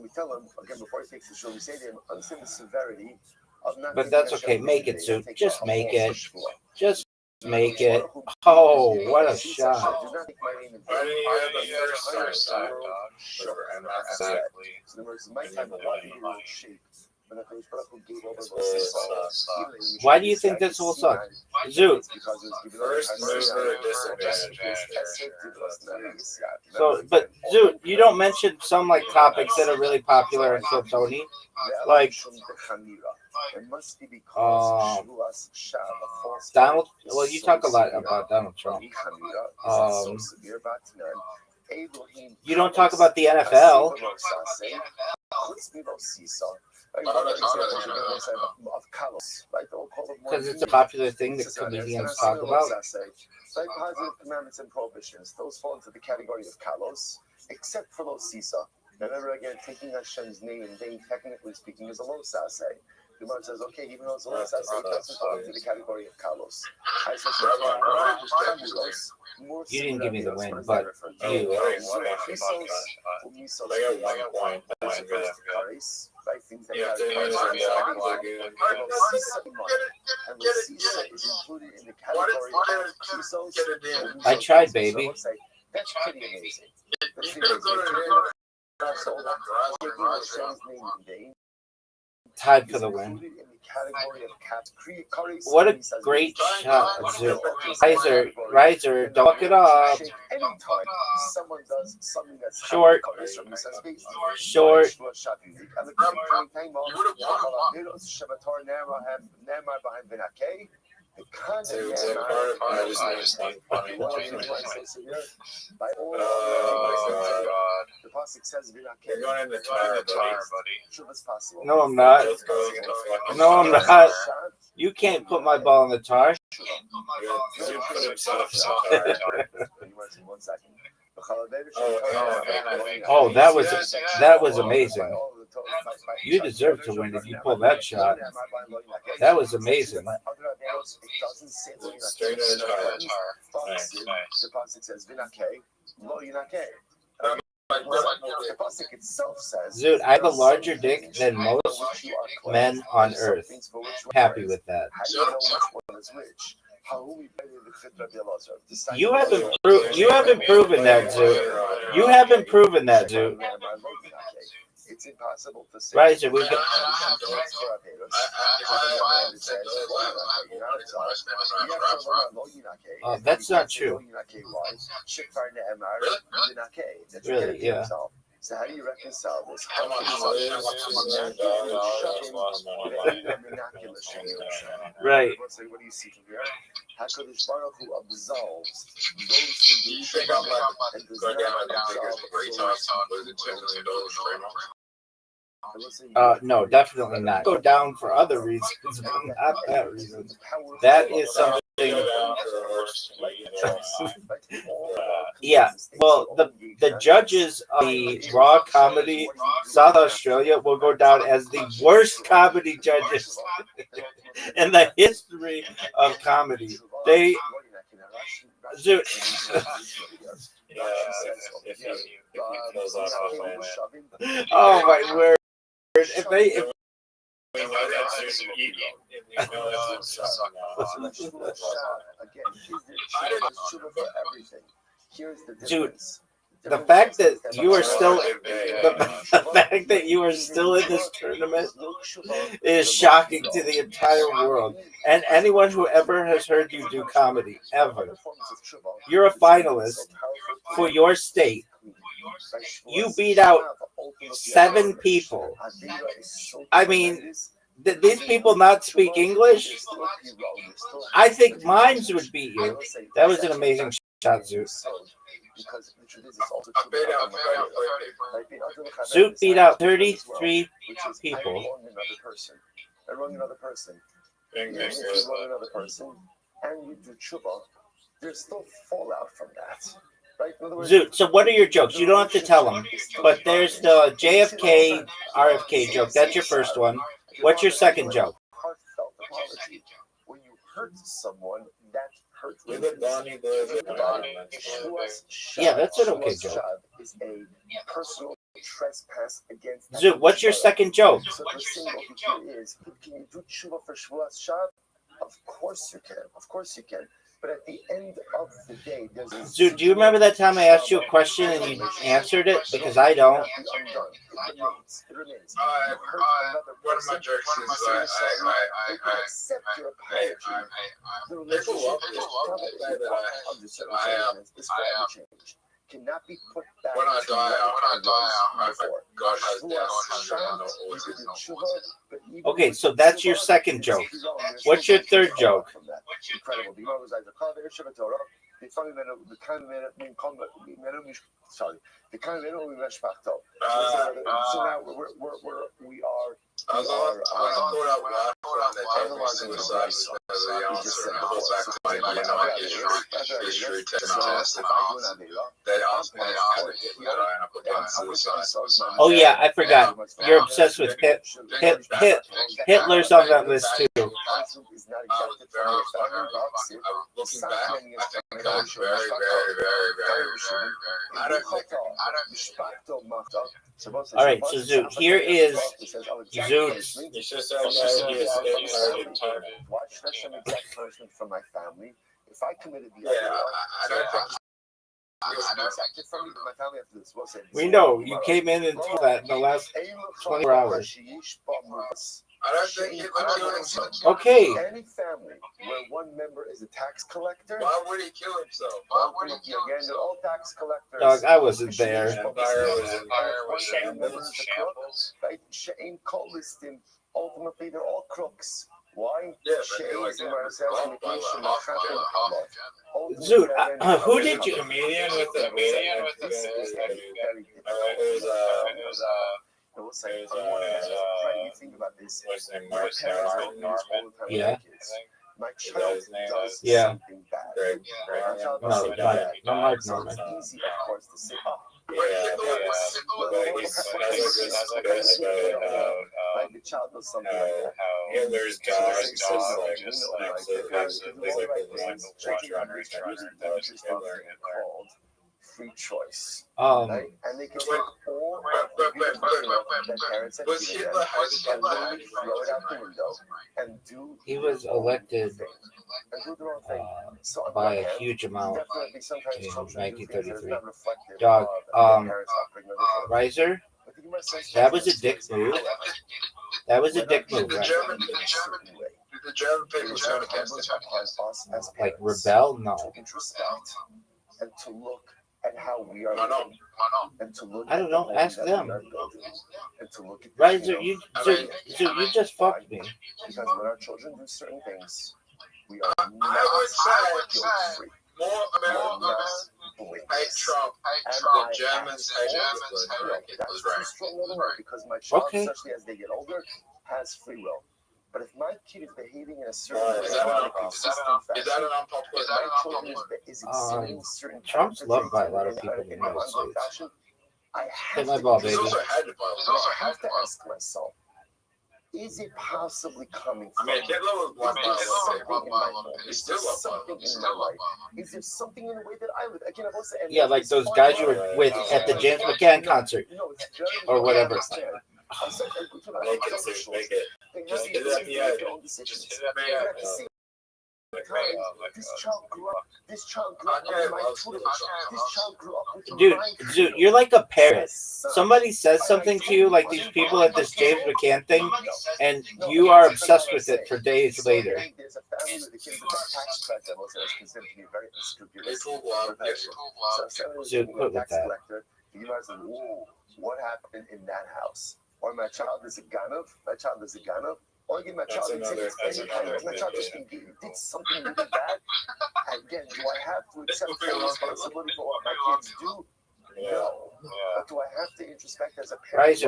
we tell him again before he takes the show, we say to him, understand the severity of not. But that's okay. Make it, Zoot. Just make it. Just make it. Oh, what a shot! Why do you think this will suck? Zoot. First mover disadvantage. So, but Zoot, you don't mention some like topics that are really popular in Kryptoni, like Donald. Well, you talk a lot about Donald Trump. You don't talk about the NFL. Because it's a popular thing that comedians talk about. Positive commandments and prohibitions, those fall into the category of kalos, except for lo sisa. Remember again, taking Hashem's name in vain, technically speaking, is a lo sase. The Gemara says, okay, even though it's a lo sase, it doesn't fall into the category of kalos. You didn't give me the win, but you. I tried, baby. That's pretty amazing. Tied for the win. What a great shot of Zoot. Riser, dunk it up. Short. Short. You're going in the tire, buddy. No, I'm not. No, I'm not. You can't put my ball in the tar. You put himself in the tire. Oh, that was amazing. You deserve to win if you pull that shot. That was amazing. Straight in the tire. Nice. Zoot, I have a larger dick than most men on earth. Happy with that. You haven't proven that, Zoot. You haven't proven that, Zoot. It's impossible to say. Right, so we've got... that's not true. Really, yeah. So how do you reconcile this? Right. What do you see from here? HaKadosh Baruch Hu absolves those who do shema and does not absolve. No, definitely not. Go down for other reasons, but not that reason. That is something. Yeah, well, the judges of the Raw Comedy South Australia will go down as the worst comedy judges in the history of comedy. They oh my word! If they Dude, the fact that you are still in this tournament is shocking to the entire world and anyone who ever has heard you do comedy ever. You're a finalist for your state. You beat out 7 people. I mean, did these people not speak English? I think Mimes would beat you. That was an amazing shot, Zoot. Zoot beat out 33 people. And you do tshuva, there's still fallout from that. Right? Zoot, so what are your jokes? You don't have to tell them, but there's the JFK, RFK joke. That's your first one. What's your second joke? Heartfelt apology. When you hurt someone, that hurt. Yeah, that's an okay joke. Is a personal trespass against. Zoot, what's your second joke? So the single here is, can you do tshuva for Shavuos Shav? Of course you can. Of course you can. But at the end of the day, there's a Dude, do you remember that time I asked you a question and you answered it? Because I don't. It remains. It remains. I- You hurt another one of my person, jokes you is say I sorry, they can accept your apology. The people love relationship this. People say that I is forever changed. Cannot be put back when I to die, what it was before. before. God has You down are syndrome and shocked, always you is can not do always. tshuva, but even Okay, with so that's your tshuva, second it's joke. still wrong. You're What's still your third going to joke? from that. Incredible. The Gemara was like, sorry. The kind of we meshpachto. So now we are. I thought out loud on the table suicide was the answer and I thought back to my history test. They asked me how to get that I put down suicide. Oh yeah, I forgot. You're obsessed with Hitler's on that list too. Looking back, I think that was very, very, very, very, very. I don't think. All right, so Zoot, here is Zoot's. You should start writing his target time. Why should I send exact punishment from my family if I committed the Yeah, I don't think. We know you came in and told that in the last 24 hours. I don't think Hitler killed himself. Okay. Any family where one member is a tax collector, Why would he kill himself? Why would he kill again, they're all tax collectors. Dog, I wasn't there. Empire was shambles. Right? Shane Cole listing. Ultimately, they're all crooks. Why? Yeah, but Zoot, who did you? Comedian with the think about this. what's his name? Norman. Yeah. My child does Yeah. something bad. Greg. No, not Mark Norman. It's easy, of course, to say, oh, But he has like this bit about like the child does something like that. how Hitler's dog just slams it. There's like a runner Called free choice. Um, And they can take all that parents have Was given Hitler them and literally throw it out the window and do he was elected and do their own thing. So on by one a hand, huge amount. definitely sometimes in children do things that is 1933. not reflective Dog, of their parents' upbringing or their children. Riser, But the Gemara says that was a dick move. That was a dick move, The right? German people turn against him. Like rebel? No. To introspect and to look at how we are Why not? living, Why not? and to look I don't at know, the ask home that them. we are building, and to look at the, Riser, you just fucked me. because when our children do certain things, we are I would say guilt-free. more We are Americans not hate blameless. Trump. And Germans I hate ask Hitler. all, that's Hitler's too right. strong of a word, because my child, Okay. especially as they get older, has free will. But if my kid is behaving in a certain way, Is that in a an consistent Is that fashion, an unpopular? if my children is exhibiting certain Trump's character loved by a traits lot of in people in the an United ongoing States. fashion, I Hit have my to ball, He's baby. also hated by. I have to ask myself, is it possibly coming I from mean, Hitler was loved by a lot of people. He's is still there loved by a lot something of in my life? Is there something in the way that I live? Again, I've also Yeah, like those guys you were with at the James McCann concert. Or whatever. Make it. Just hit it at the end. Just hit it at the end. This child grew up. This child grew up with my tutelage. This child grew up with Dude, my dude, you're like a parrot. Somebody says something to you, like these people at this James McCann thing, and you are obsessed with it for days later. There's a family with a kid with a tax collector also is considered to be very unscrupulous. Dude, quit with that. You guys are, whoa, what happened in that house? Or my child is a gun Or again, my child my child just did something really bad. Again, do I have to accept full responsibility for what my kids do? No. But do I have to introspect as a parent?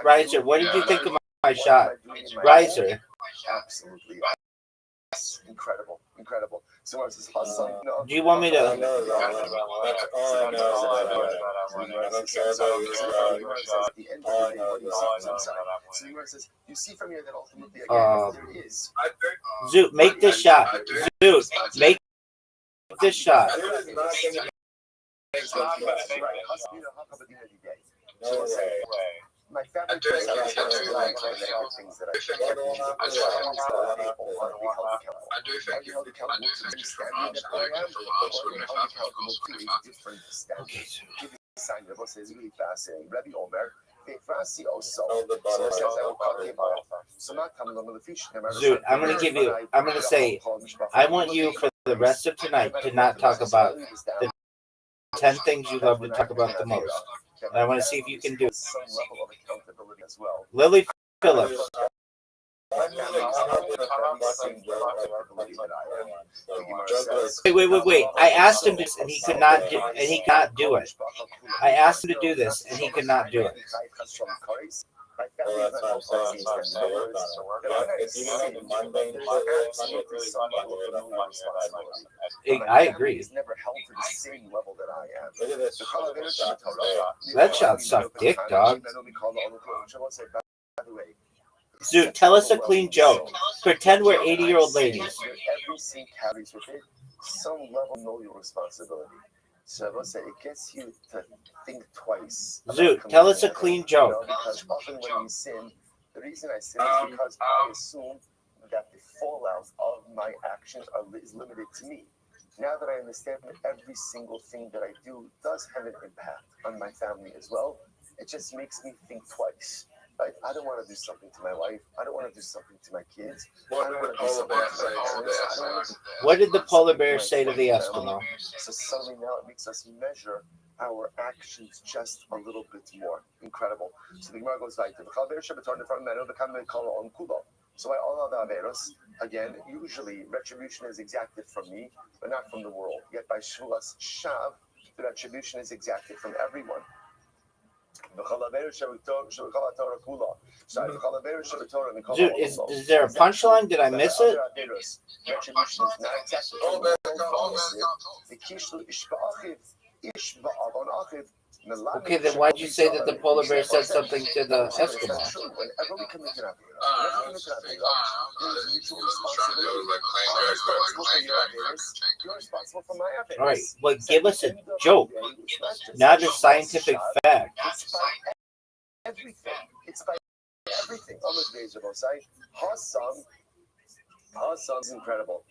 Riser, what did you think of my shot? Riser. Absolutely. Incredible. So what's this hustle? No. Do you want me to? That's all I know. I don't care about So the says, you see from here that ultimately again, there is. Zoot, make this shot. Zoot, make this shot. My family do think things that I think do. I do think it's from us working from us, we're going to have Different standards. Sign the book is really fascinating. Rabbi Omer, Frasi also. Dude, I'm gonna say, I want you for the rest of tonight to not talk about the 10 things you love to talk about the most. And I want to see if you can do some level of accountability as well. Lily Phillips. Wait. I asked him this and he could not do it. I asked him to do this and he could not do it. I agree. That shot sucked dick, dog. Dude, tell us a clean joke. Pretend we're 80-year-old ladies. Every scene carries with it some level of know your responsibility. So it gets you to think twice. Dude, tell us a clean joke. Because often when we sin, the reason I sin is because I assume that the fallout of my actions is limited to me. Now that I understand that every single thing that I do does have an impact on my family as well, it just makes me think twice. Like, I don't want to do something to my wife. I don't want to do something to my kids. I don't want to do something to my parents. What did the polar bear say to the Eskimo? So suddenly now it makes us measure our actions just a little bit more. Incredible. So the Gemara goes like, so by all other averos, again, usually retribution is exacted from me, but not from the world. Yet by Shulas Shav, the retribution is exacted from everyone. Dude, is there a punchline? Did I miss it? Okay, then why'd you say that the polar bear said something to the Eskimo? All right, well, give us a joke, not a scientific fact. It's by everything. Hasam is incredible.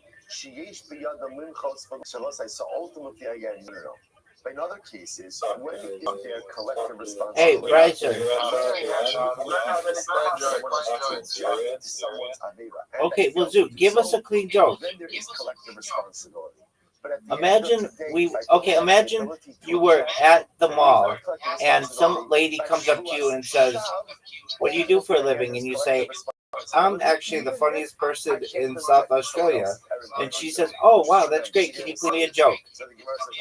So ultimately, again, no. But in other cases, when their collective responsibility. Hey, Bryson. Okay, well, Zoot, give us a clean joke. Then there is collective responsibility. Imagine you were at the mall and some lady comes up to you and says, "What do you do for a living?" And you say, "I'm actually the funniest person in South Australia." And she says, "Oh, wow, that's great. Can you give me a joke?"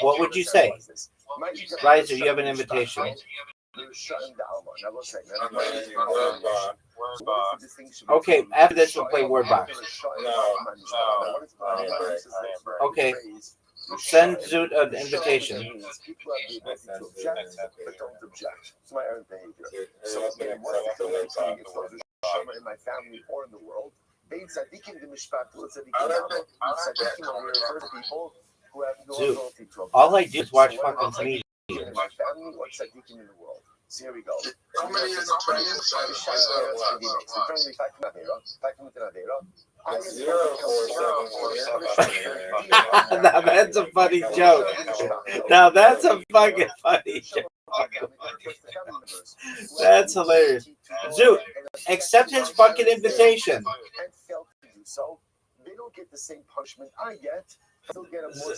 What would you say? Riser, you have an invitation. Okay, after this we'll play Word Box. Okay, send Zoot an invitation. In my family or in the world, Dude, all I do is watch fucking comedians. In my family or tzaddikim in the world. So here we go. How many years of training? Now that's a funny joke. Now that's a fucking funny joke. That's hilarious. Zoot, accept his fucking invitation. So they don't get the same punishment I get.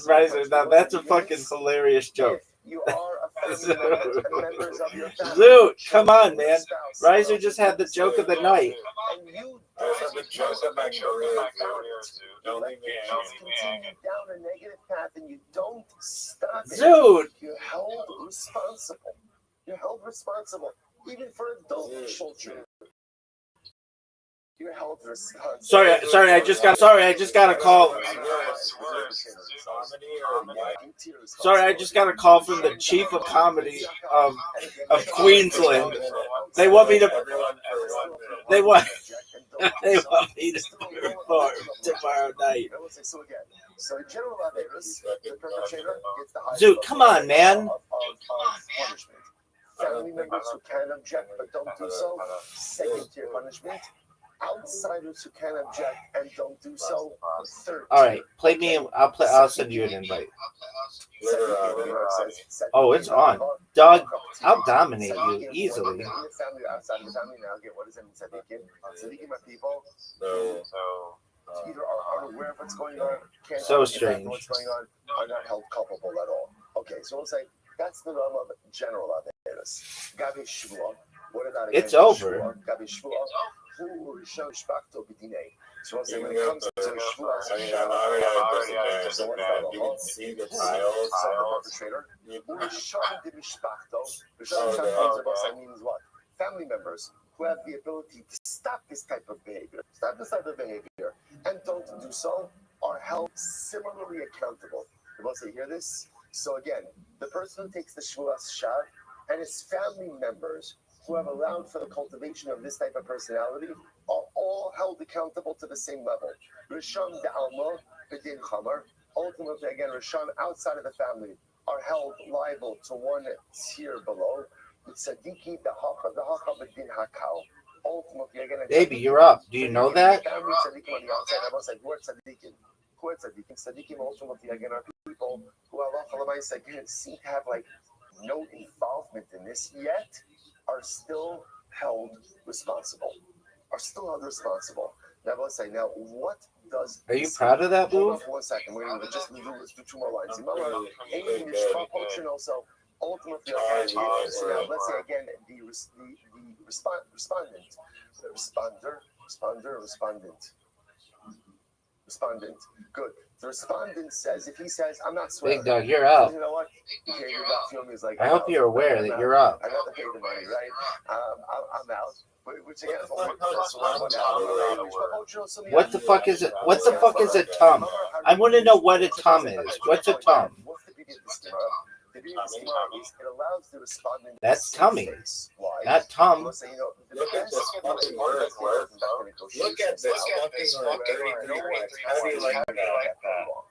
Riser, now that's a fucking hilarious joke. You are a family members of your family. Zoot, come on, man. Riser just had the joke of the night. And you Don't leave me continue down a negative path and you don't stop it. Zoot! You're held responsible. You're held responsible. Even for adult children. You're held responsible. Sorry, I just got a call. Sorry, I just got a call from the chief of comedy of Queensland. They want me to perform tomorrow night. So in general, the perpetrator gets the Zoot, come on, man. punishment. family members who can object but don't do so, second tier punishment. Outsiders who can object and don't do so, third tier. All right, play me. I'll send you an invite. Oh, it's on, dog. I'll dominate you easily. Family or outside of the family. Now, again, what does that mean? Tzaddikim? Tzaddikim are people either are unaware of what's going on, can't So strange. what's going on, are not held culpable at all. Okay, so we'll say that's the realm of general averos. Gabi shvua. What about it's over. Gabi shvua. Who rishon shpachto b'dinei. So we'll say when it comes to shvua, so what about you can see the tiles. Perpetrator. Who rishon d'mishpachto. Rishon means what? Family members who have the ability to stop this type of behavior, and don't do so, are held similarly accountable. You want to hear this? So again, the person who takes the Shvuas Shad and his family members who have allowed for the cultivation of this type of personality are all held accountable to the same level. Rishon de'alma b'din chamar. Ultimately, again, Rishon outside of the family are held liable to one tier below. Tzadiki de'hacha b'din hakal. Ultimately, again, Baby, you're up. Do you know that? Family tzaddikim on the outside. I was like, who are tzaddikim? Who are tzaddikim? Tzaddikim ultimately, again, are people who halacha l'maisa again seem to have like no involvement in this yet, are still held responsible. Now, let's say, now, what does... Are you proud of that move? Hold on for 1 second. We're going to just do 2 more lines. So, ultimately, now, let's say, again, the respondent. Good. The respondent says, if he says, I'm not swearing. Big dog, you're up. You know what? Like, I hope you're aware that you're up. I got to pay the money, right? I'm out. Which again, what the fuck is it? What the fuck is a tum? I want to know what a tum is. What's a tum? It allows the respondent. That's tummy, not tum. Look at this fucking word. Look at this fucking word. How do you like that?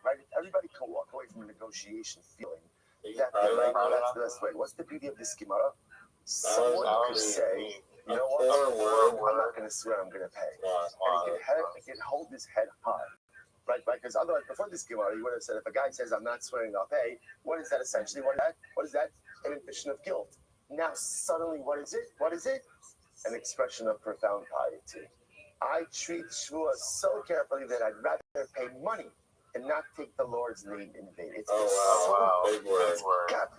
Right? Everybody can walk away from a negotiation feeling that that's the best way. What's the beauty of this Gemara? Someone could say, you know what? I'm not going to swear. I'm going to pay, and he can hold his head high. Right, because otherwise, before this Gemara, you would have said, if a guy says, I'm not swearing, I'll pay, what is that essentially? What is that? An admission of guilt. Now, suddenly, what is it? An expression of profound piety. I treat Shvuah so carefully that I'd rather pay money and not take the Lord's name in vain. It's big word.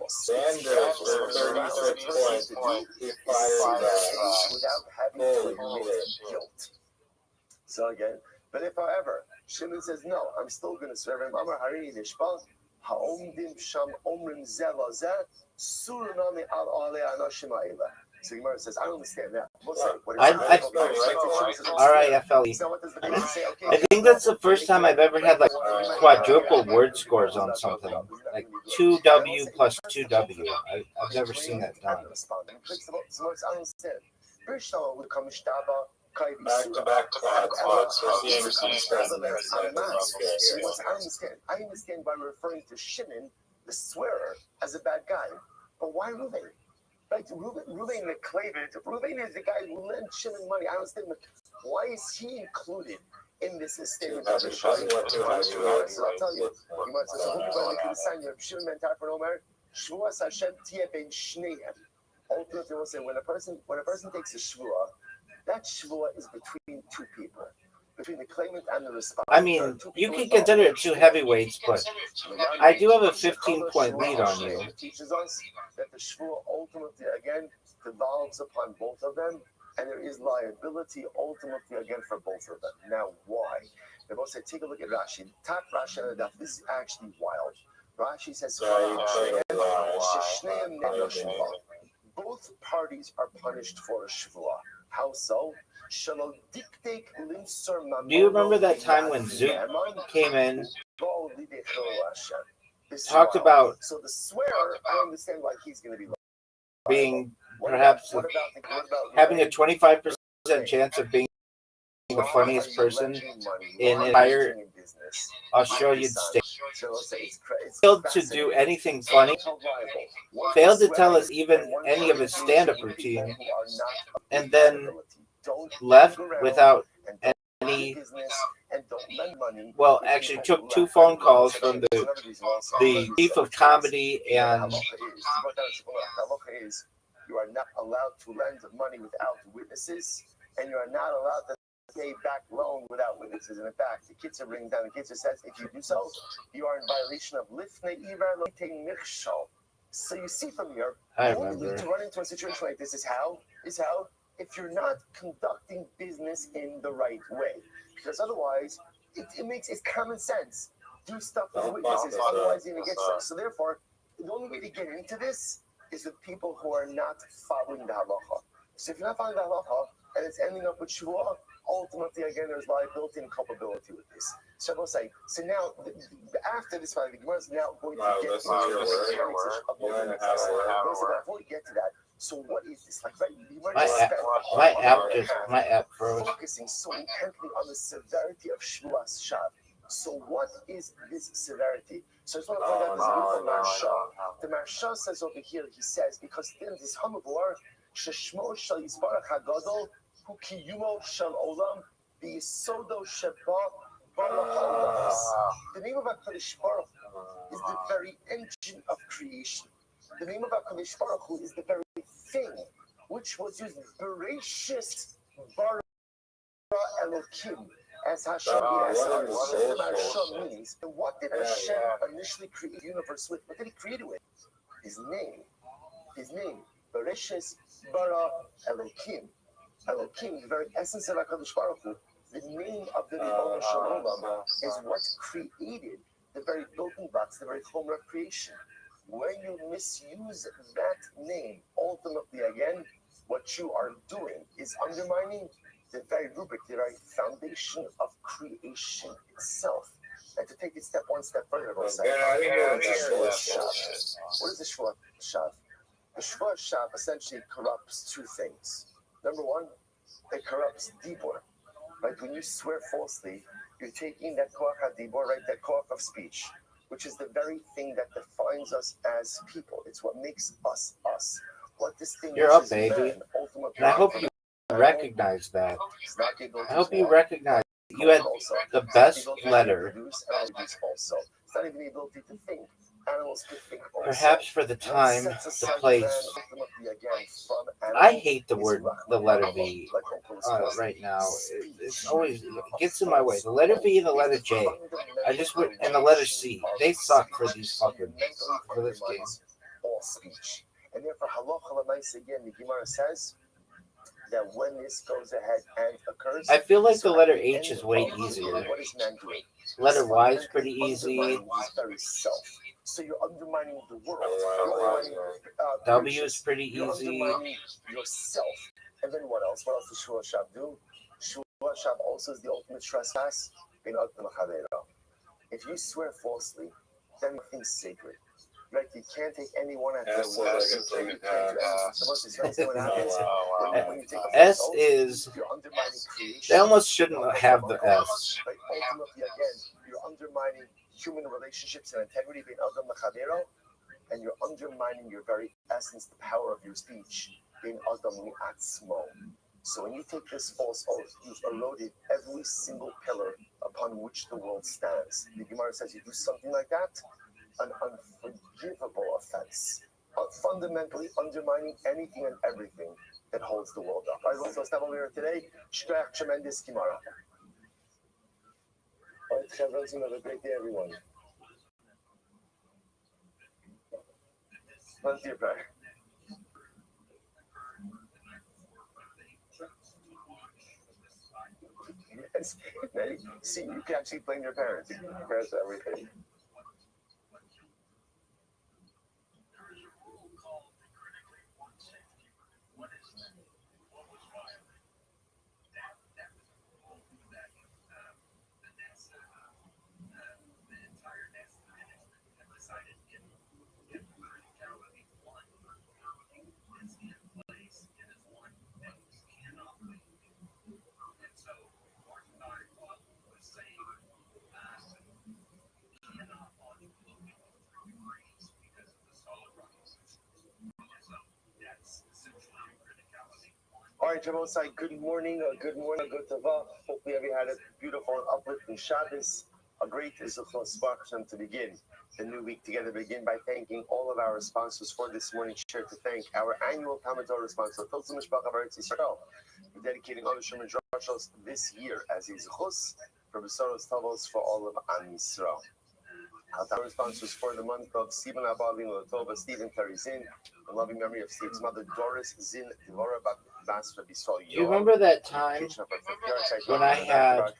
Sanders for 36 points. Without having to admit guilt. So again, but if, however, Shimon says, no, I'm still going to serve him. Amar harini nishbal, ha'omdim sham omrim zeh lazeh, suranami al alei anashim ha'ela. So Gemara says, I don't understand that. R-I-F-L-E. I think that's the first time I've ever had like quadruple word scores on something. Like 2W plus 2W. I've never seen that done. I don't understand. Back-to-back spots. We're seeing I understand by referring to Shimon, the swearer, as a bad guy. But why Reuven? Right? Reuven the Klavit. Reuven is the guy who lent Shimon money. I understand. Why is he included in this statement? I'll tell you. Ultimately, we'll say when a person takes a shvuah, that shvuah is between two people, between the claimant and the respondent. I mean, you can consider it 2 heavyweights, but I do have a 15-point lead on you. It teaches us that the shvuah ultimately, again, devolves upon both of them, and there is liability ultimately, again, for both of them. Now, why? They both say, take a look at Rashi. Top Rashi on the daf. This is actually wild. Rashi says, both parties are punished for a shvuah. How so? Do you remember that time when Zook came in, talked about so the swearer, I understand why he's going to be being perhaps having a 25% chance of being the funniest person in an entire Australian state. Failed to do anything funny. Failed to tell us even any of his stand-up routine. And then left without any. Well, actually took 2 phone calls from the chief of comedy and. You are not allowed to lend money without witnesses, and you are not allowed to pay back loan without witnesses. And in fact, the kids are bringing down. The kids says if you do so, you are in violation of lifnei ivar loitei nichshal. So you see from here, I only remember. to run into a situation like this is how if you're not conducting business in the right way, because otherwise it's common sense. Do stuff with witnesses, otherwise you're gonna get stuff. So therefore, the only way to get into this is with people who are not following the halacha. So if you're not following the halacha and it's ending up with shvuah, ultimately again there's liability and culpability with this. So we'll say, so now after this fight, the Gemara is now going to get into the mechanics of before we get to that. So what is this like? Right, My app froze. Focusing so intently on the severity of shvuas shav. So what is this severity? So I just want to point out this beautiful Marsha. The Marsha says over here, he says, because in this Hamavor, Sheshmo Shal Yisbarach Hagadol, Hu Kiyumo Shal Olam, B'Yisodo Sheba Barach Haolam. The name of HaKadosh Baruch Hu is the very engine of creation. The name of HaKadosh Baruch Hu is the very thing which was used, Bereshis Bara Elokim. As Hashem means, and what did Hashem initially create the universe with? What did he create it with? His name. His name. Bereshis bara Elokim. Elokim, the very essence of HaKadosh Baruch Hu, the name of the Ribono Shel Olam is what created the very building blocks, the very chomer of creation. When you misuse that name, ultimately again, what you are doing is undermining the very rubric, the very foundation of creation itself. And to take it one step further, we'll say, what is the Shvuah Shav? The Shvuah Shav essentially corrupts 2 things. Number 1, it corrupts Dibor. Right? When you swear falsely, you're taking that koach HaDibor, right? That koach of speech, which is the very thing that defines us as people. It's what makes us us. What distinguishes You're up, baby. man ultimately. And I hope you recognize that. I hope you recognize you had the best letter. It's not even the ability to think. Animals could think also. Perhaps for the time, the place. I hate the letter V right now. It's always, it gets in my way. The letter V and the letter J. And the letter C. They suck for this game. All speech. And therefore, halacha l'maisa again, the Gemara says that when this goes ahead and occurs, I feel like the letter H is way easier. What is man doing? Letter Y is pretty easy. His very self. So you're undermining the world. W is pretty You're easy. undermining yourself. And then what else? What else does Shua Shab do? Shua Shab also is the ultimate trespass. If you swear falsely, then nothing's sacred. Right, you can't take anyone at their word. S is. They almost shouldn't have the S. Ultimately, again, you're undermining human relationships and integrity being Adam Mechavero, and you're undermining your very essence, the power of your speech, being Adam Mi'atzmo. So when you take this false oath, you've eroded every single pillar upon which the world stands. The Gemara says you do something like that, an unforgivable offense, fundamentally undermining anything and everything that holds the world up. All right, so step over here today. Shkrach tremendous Gemara. All right, Chevron, have a great day, everyone. Run to your prayer. Yes. See, you can actually blame your parents. Your parents are everything. right, Jabosai, good morning, good tava. Hopefully, everyone had a beautiful and uplifting Shabbos. A great Zichros Baruch to begin the new week together. Begin by thanking all of our sponsors for this morning. Share to thank our annual Talmud Torah sponsor, Totzim Mishpach of Eretz Yisrael, for dedicating all the Sherman Drashos this year as a Zichros for Besaros Tavos for all of Am Yisrael. Our Torah sponsors for the month of Stephen Abalin Lotova, Stephen Terry Zin, the loving memory of Steve's mother, Doris Zin Devora Basra Bisol. Do you remember that time when I had a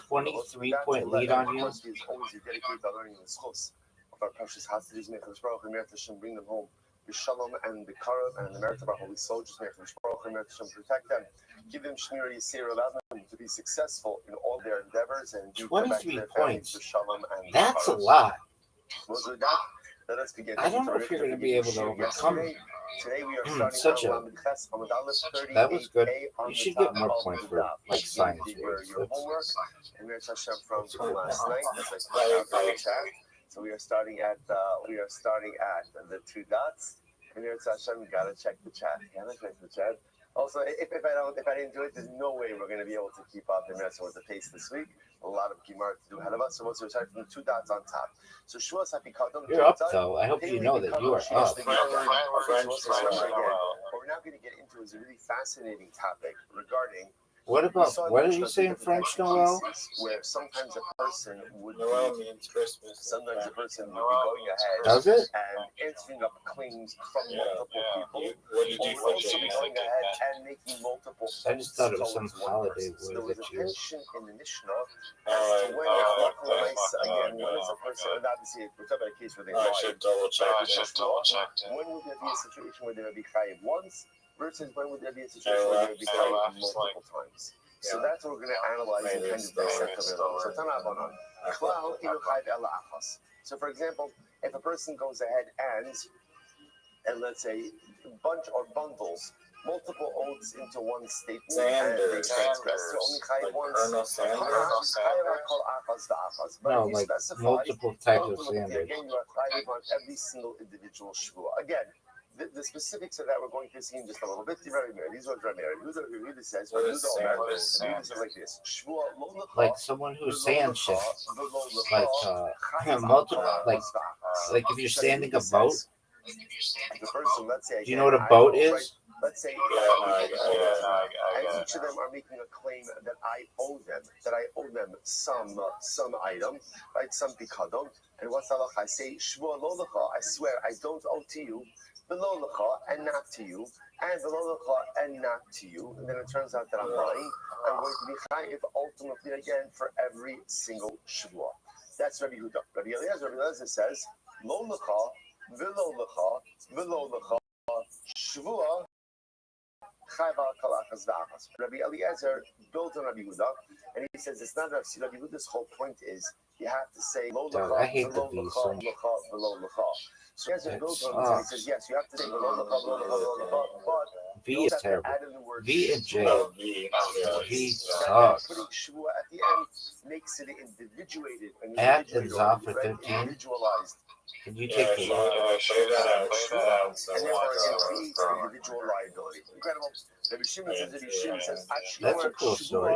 23-point lead on you? Of course, he is always dedicated to learning the schools of our precious Hasidics. May Kadosh Baruch Hu Hashem bring them home with shalom and the karev and the merit of our holy soldiers. May Kadosh Baruch Hu Hashem protect them, give them shmir yisir, allow them to be successful in all their endeavors and do 23 points. For shalom and That's a lot. Let us begin. I don't know if you're going to be able to overcome it. Today we are starting Such a that was good. You should get more points for like science. Your homework and there's Hashem from last night. So we are starting at the 2 dots. And there's Hashem. You gotta check the chat. Also, if I didn't do it, there's no way we're going to be able to keep up the rest with the pace this week. A lot of Gemara to do ahead of us. So we'll start from the 2 dots on top. So Shuas Hapikadon. You're up though. I hope you know that you are up. What we're now going to get into is a really fascinating topic regarding. What are you saying in French, Noel? Where sometimes a person would Noel means Christmas. Sometimes a person would be going ahead Does it? and answering up claims from multiple people. What did you Also going ahead and making multiple. I just thought it was some holiday There word was that a you. tension in the Mishnah as to when again, when is a person, and obviously we're talking about a case where they I lied. should double check. When would there be a situation where they would be chayiv once versus when would there be a situation where they would be chayiv multiple times? So that's what we're going to analyze and kind of dissect of it all. So Tanabanan, Klal Inu Chayiv Ela Achas. So for example, if a person goes ahead and let's say bunch or bundles multiple oaths into one statement and they transgress, so only chayiv once. No, like multiple types of sanders. Again, you are chayiv on every single individual shvua. Again, the specifics of that we're going to see in just a little bit. These are Dramir. Yehuda says, like this. Like someone who's sand shit. Like multiple, like if you're sanding a boat. The person, let's say, Do you know what a boat is? Let's say, and each of them are making a claim that I owe them some item, right? Some pikadon. And what's the halacha? I say, Shvua lo lecha, I swear I don't owe to you, below lecha, and not to you, and below lecha, and not to you. And then it turns out that I'm lying. I'm going to be chayiv ultimately again for every single Shvua. That's Rabbi Yehuda. Rabbi Eliezer says, lo lecha, below lecha, Shvua. Rabbi Eliezer built on Rabbi Yehuda, and he says it's not Rabbi Yehuda's whole point is you have to say lo lecha, I hate the below V lecha, so below lecha. So Eliezer built on it, and he says yes, you have to say below lecha, but V is terrible. V and J. V sucks. Putting shvua at the end makes it individuated. At and Zah for 13. Individualized. Can you take the And therefore, it creates individual liability. Incredible. Rabbi Shimon says, That's a cool story.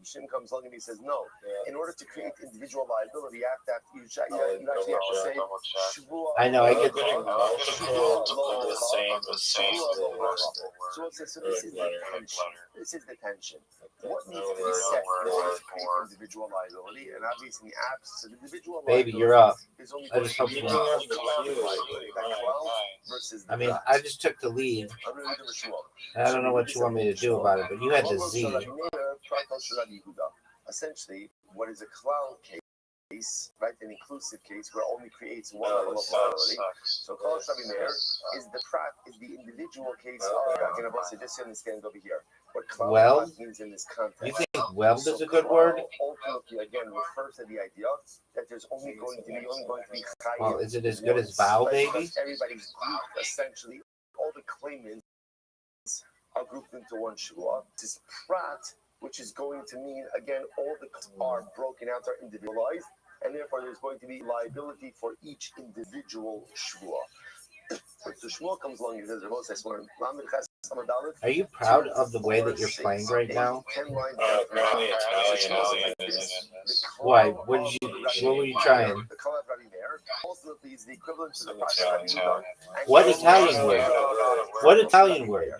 Shimon comes along and he says, no, in order to create individual liability, you actually have to say, I know, I get So this is the tension. What needs to be set in order to create individual liability? And obviously, in the absence of individual liability, Baby, you're up. is only I just hope you know. I mean, I just took the lead. And I don't know what you want me to do about it, but you had the Z. Essentially, what is a klal case, right? An inclusive case where only creates one level of liability. So klal Shavi Meir is the prat, is the individual case of just understand over here. What klal means in this context. You think weld is a good word? Ultimately, again, refers to the idea that there's only going to be Well, is it as good as vow, baby? Everybody's grouped, essentially, all the claimants are grouped into one shvua. This prat, which is going to mean, again, all the are broken out, are individualized, and therefore there's going to be liability for each individual shvua. So Shmuel comes along and says, "Rabos, I swear, Are you proud of the way that you're playing right now? Apparently Italian is Why? What were you trying? What Italian word? What Italian word?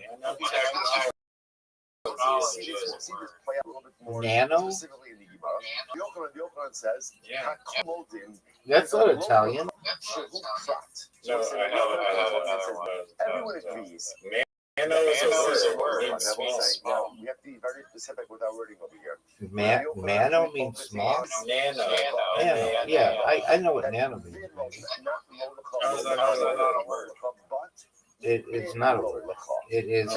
Nano? That's not Italian. No, everyone agrees. Nano is a word. It means small. Now, we have to be very specific with our wording over here. Nano means small? Nano. Yeah, I know what nano means. It's not a word. It is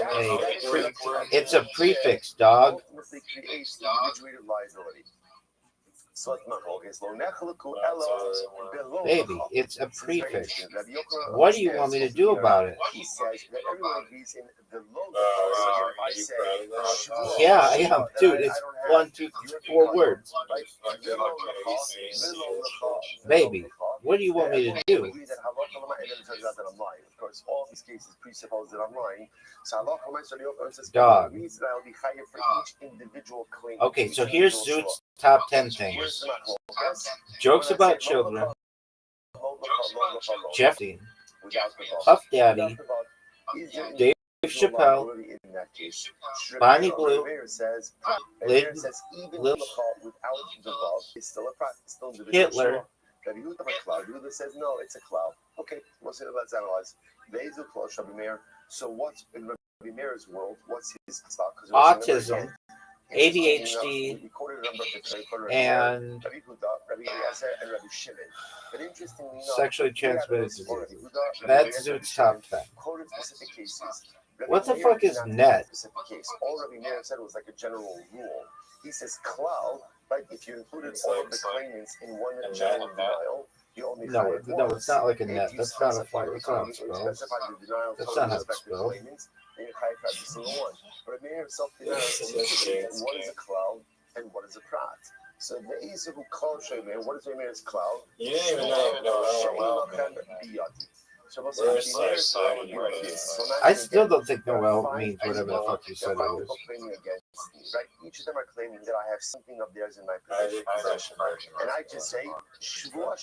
it's a prefix, dog. Baby, it's a prefix. What do you want me to do about it? He says that everyone agrees in the Yeah, I am. Dude, it's 1, 2, 4 words. Baby, what do you want me to do? Of course, all these cases presuppose that I'm lying. Dog. For each individual claim. Okay, so here's Zoot's top 10 things. Jokes about children. Jeff Dean. Puff Daddy. Dave Chappelle. Bonnie Blue. Hitler. Yehuda says no, it's a cloud. Okay, let's analyze. So what's in Rabbi Meir's world? What's his stock? Autism, ADHD, and sexually transmitted diseases. That's Zoot's top 10. What the fuck is net? All Rabbi Meir said was like a general rule. He says cloud. Like if you included all of the claimants in one general denial, you only No, it's not like a net. That's not a fuck. That's not how it's spelled. That's not how it's spelled. But Meir himself denies what is a cloud and what is a prat. So the Ezer who called Shemer, what is Meir's cloud? You didn't even know. I still don't think Noel means whatever the fuck you said it is. Right? Each of them are claiming that I have something of theirs in my possession. And I just say, I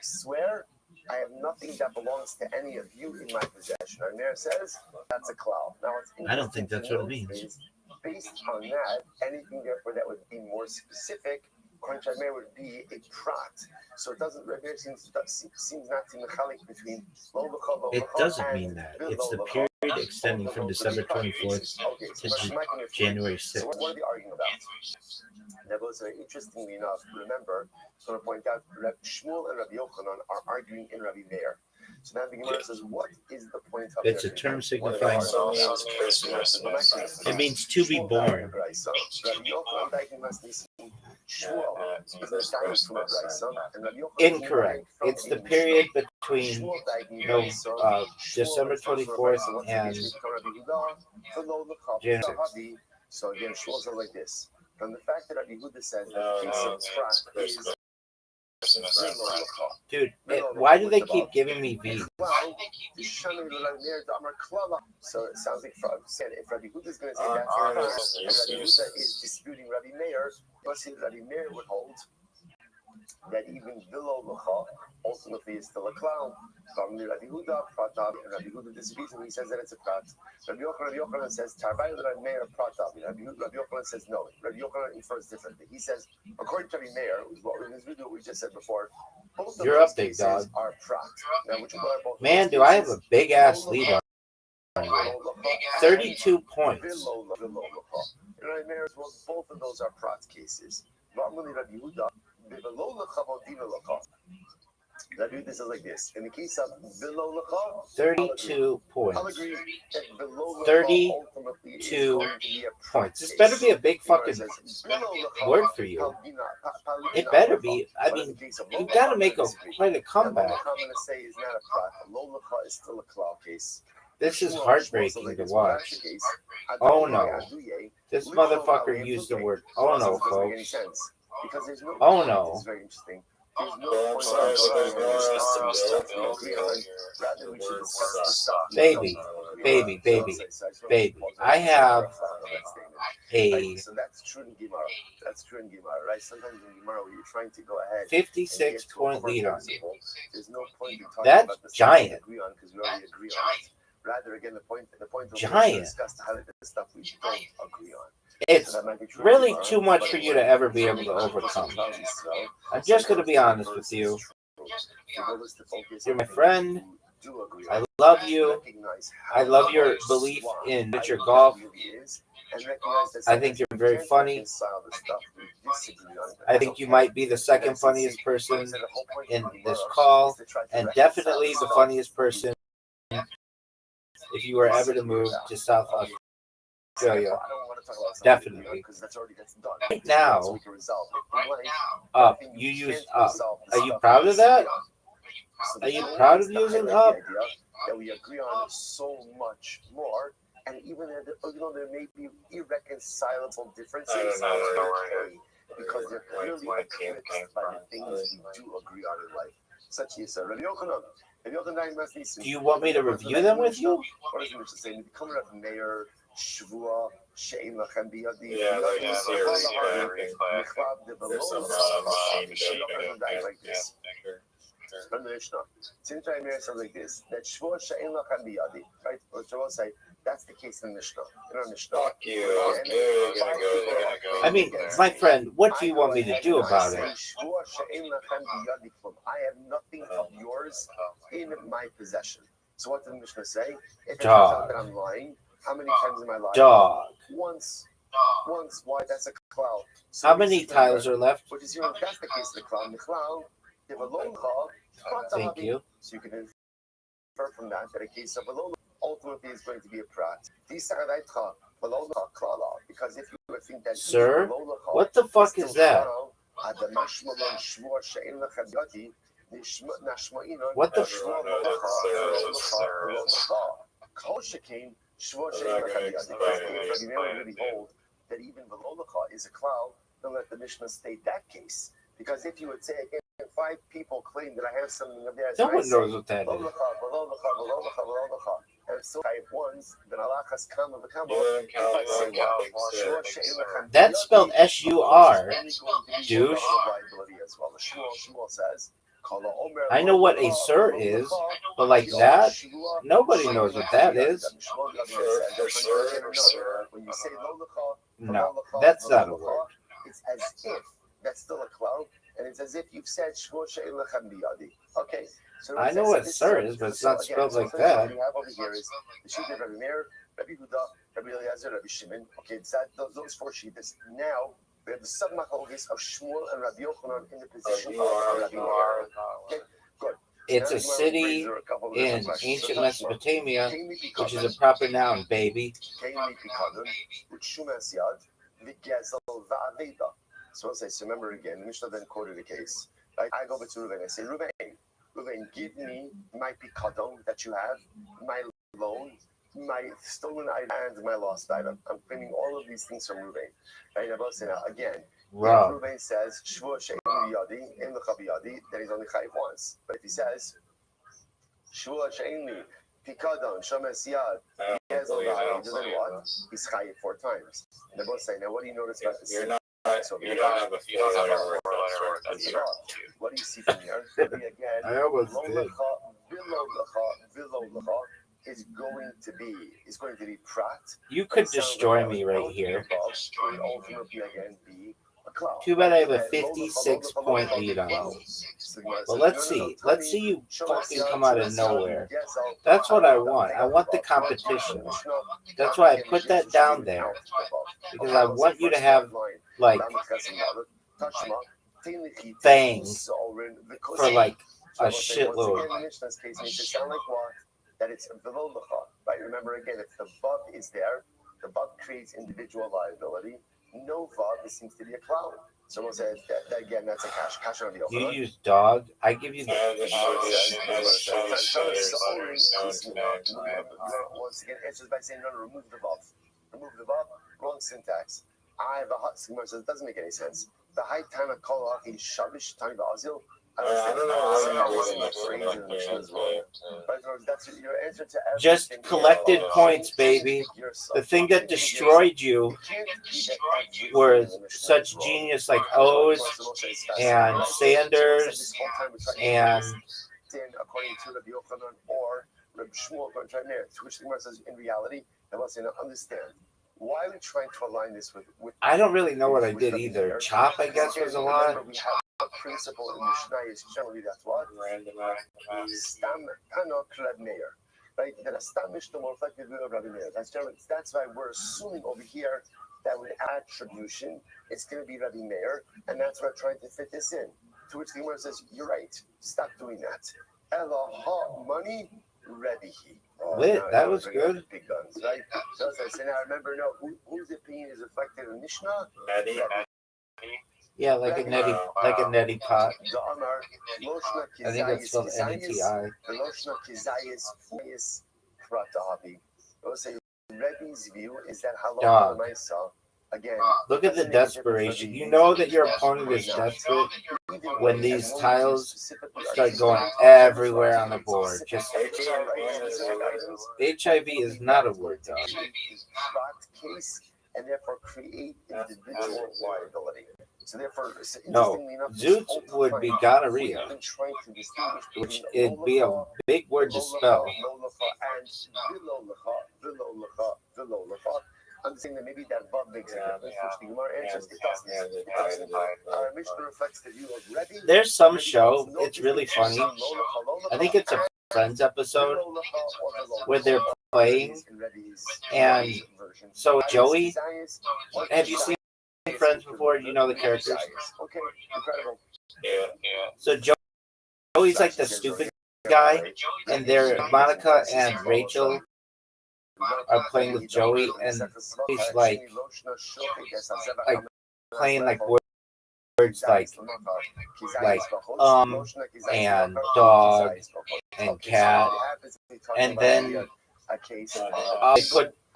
swear I have nothing that belongs to any of you in my possession. And Meir says, that's a cloud. Now, I don't think that's what it means. Based on that, anything therefore that would be more specific, according to Meir, would be a prat. So it doesn't. Meir seems not to mechalik between. It doesn't mean that. It's the period extending from December 24th to January 6th. So what are they arguing about? That was interestingly enough. Remember, so I point out, Shmuel and Rabbi Yochanan are arguing in Rabbi Meir. So now the Gemara says, what is the point of It's a term signifying it means to be born. Incorrect. It's the period between December 24th and January 6th. So again, Shmuel says like this. From the fact that Rabbi Yehuda says that the case of prat is dude, why do they keep giving me V? So it sounds like if Rabbi Yehuda is going to say that, and Rabbi Yehuda is disputing Rabbi Meir, let's see Rabbi Meir would hold that even below Lacha ultimately is still a cloud. Rabbi Yehuda, Pratab, and Rabbi Yehuda disagrees and he says that it's a prat. Rabbi Yochanan says, Tarbai Rabbi Meir, Pratab. Rabbi Yochanan says no. Rabbi Yochanan infers differently. He says, according to Rabbi Meir, what we just said before, both of those cases are prat. Now, man, do I have a big ass lead on you. 32 points. Rabbi Meir, both of those are prat cases. Normally, Rabbi Yehuda, Rabbi Yehuda says like this. In the case of below Lacha, 32 points. I'll agree that below 32 points. This better be a big fucking word for you. It better be. I mean, you got to make quite a comeback. I'm going to say is not a prat. Below Lacha is still a cloud case. This is heartbreaking to watch. Oh no. This motherfucker used the word oh no, folks. Because there's no oh no. It's very interesting. There's no point in discussing the stuff we agree on. Rather, we should discuss the stuff we Baby, don't agree baby, on. baby, So baby. I have a so that's true in Gemara. That's true in Gemara, right? Sometimes in Gemara, when you're trying to go ahead 56-point lead on you. there's no point in talking That's about the giant. stuff we agree on because we already agree on it. Rather, again, the point of Giant. discuss to highlight the stuff we don't agree on. It's So that might be true really in Gemara, too much but for you to ever be able to overcome. I'm just going to be honest with you. You're my friend. I love you. I love your belief in miniature golf. I think you're very funny. I think you might be the second funniest person in this call, and definitely the funniest person if you were ever to move to South Australia. Definitely. Right now, up. You use up. Are you proud of that? Are you proud of using up? That we agree on so much more, and even though there may be irreconcilable differences, because they're clearly eclipsed by the things we do agree on in life. Such as Rabbi Yochanan. Do you want me to review them with you? What does the Mishnah say? Become a mayor, Shavua, Shein Lachem Biyadi. Yeah, like there's some machine shaping like this. From the Mishnah, since I married something like this, that Shvua Shein Lachem Biyadi, right? Or Shvua say that's the case in the Mishnah. In our Mishnah. Fuck you. You're gonna go there. I mean, my friend, what do you want me to do about it? I have nothing of yours in my possession. So what did the Mishnah say? If it turns out that I'm lying, how many times am I lying? Dog. Once. Why? That's a cloud. So How many tiles are left? Which is, that's the case of the cloud. The cloud, they have a low call. Thank you. So you can infer from that a case of a low ultimately is going to be a prat. Because if you would think that Sir, what the fuck is that? What the that even Velolacha is a cloud, don't let the Mishnah state that case. Because if you would say again, if 5 people claim that I have something of theirs, no one knows what that is. And so I have ones, then Allah has come of the come. That's spelled S-U-R, douche. I know what a sir is, but like that, nobody knows what that is. No, that's not a word. It's as if that's still a cloud, and it's as if you've said okay. So I know what sir is, but it's not spelled like that. What you have over here is the sheet of Rabbi Meir, Rabbi Huda, Rabbi Eliezer, Rabbi Shimon. Okay, it's that those 4 sheets. Now we have the sub-machlokes of Shmuel and Rabbi Yochanan in the position of Rabbi Meir. Okay, good. It's a city in ancient Mesopotamia, which is a proper noun, baby. So I'll say, so remember again, Mishnah then quoted a case. Right? I go over to Ruben, I say, Ruben, give me my picadon that you have, my loan, my stolen item, and my lost item. I'm claiming all of these things from Ruben. Right? I'm say now, again, if Ruben says, Shvua she'en biyadi, en lecha biyadi, then he's only chayiv once. But if he says, Shvua she'en li, picadon, shomes yad, then what? He's chayiv 4 times. And they're both saying, now what do you notice about this? So you don't have a feeling or what do you see from here? Again, I almost did. is going to be prat. You could destroy me right here. Too bad I have a 56-point lead on you. Well, let's see. Let's see you fucking come out of nowhere. That's what I want. I want the competition. That's why I put that down there. Because I want you to have, like, things for, like, a shitload. That it's below the chod, right? Remember again, if the vav is there, the vav creates individual liability. No vav seems to be a cloud. Someone said that again. That's a cash on the open. You use dog. I give you the. Once again, answers by saying no. Remove the vav. Remove the vav. Wrong syntax. I have a hot sigma says it doesn't make any sense. The high time of kol hachi shavish tani ba'azil I don't know. That's your answer to everything. Just collected points, baby. The thing that destroyed you were such genius like O's and Sanders and according to Rabbi Yochanan or Rabbi Shmuel, which the Gemara says in reality, I must understand. Why are we trying to align this with I don't really know what I did either. Chop, I guess, was a lot. Remember, we have a principle in Mishnah is generally that's what? Stam Kano Kleb Meir. Right? That a Stam Mishnah will reflect the view of Rabbi Meir. That's why we're assuming over here that with attribution, it's going to be Rabbi Meir, and that's why we're trying to fit this in. To which the Gemara says, you're right, stop doing that. Elaha money, Rebbe he. Lit, that was good. Big guns, right? So as I say now, remember, whose opinion is reflected in Mishnah? Yeah, like a neti pot. I think that's spelled N-E-T-I. Rebbe's view is that Dog. halal again. Look at the desperation. You know that your opponent is desperate when these tiles start going everywhere on the board. Just HIV is not a word, dog. Case and therefore create individual liability. So therefore, No, Zoots would be gonorrhea, which it'd be a big word to spell. I'm saying that maybe that Vav makes a difference, which the Gemara answers it doesn't. Our Mishnah reflects the view of Rebbe. There's some show, it's really funny. I think it's a Friends episode where they're playing, and so Joey, have you seen Friends before? You know the characters? Okay, incredible. So Joey's like the stupid guy, and they're Monica and Rachel are playing with Joey, and he's like playing like words like and dog and cat, and then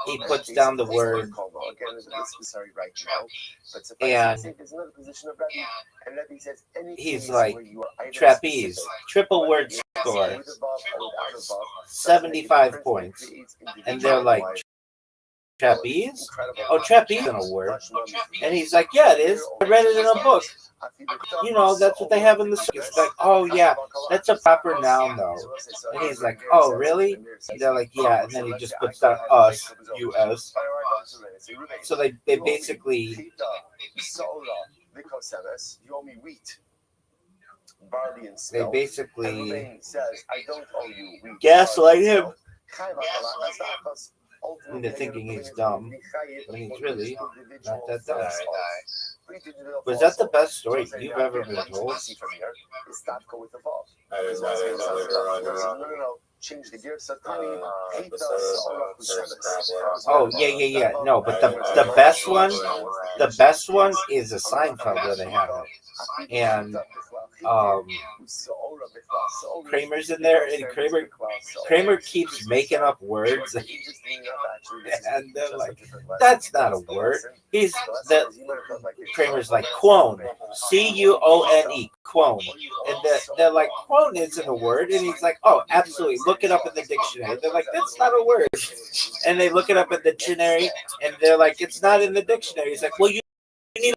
he puts down the word and he's like trapeze, triple word score, 75 points, and they're like trapeze? Oh, trapeze isn't a word. And he's like, yeah, it is. I read it in a book. You know, that's what they have in the circus. Like, oh yeah, that's a proper noun though. And he's like, oh really? And they're like, yeah. And then he just puts down us, US. So they basically gaslight him into thinking he's dumb, but he's really not that dumb. Was that the best story you've ever been told? Oh yeah. No, but the best one is a Seinfeld where they have it, and Kramer's in there, and Kramer keeps making up words, and they're like, "That's not a word." Kramer's like quone, C-U-O-N-E, quone, and they're like, "Quone isn't a word," and he's like, "Oh, absolutely, look it up in the dictionary." They're like, "That's not a word," and they look it up in the dictionary, and they're like, "It's not in the dictionary." He's like, "Well, you need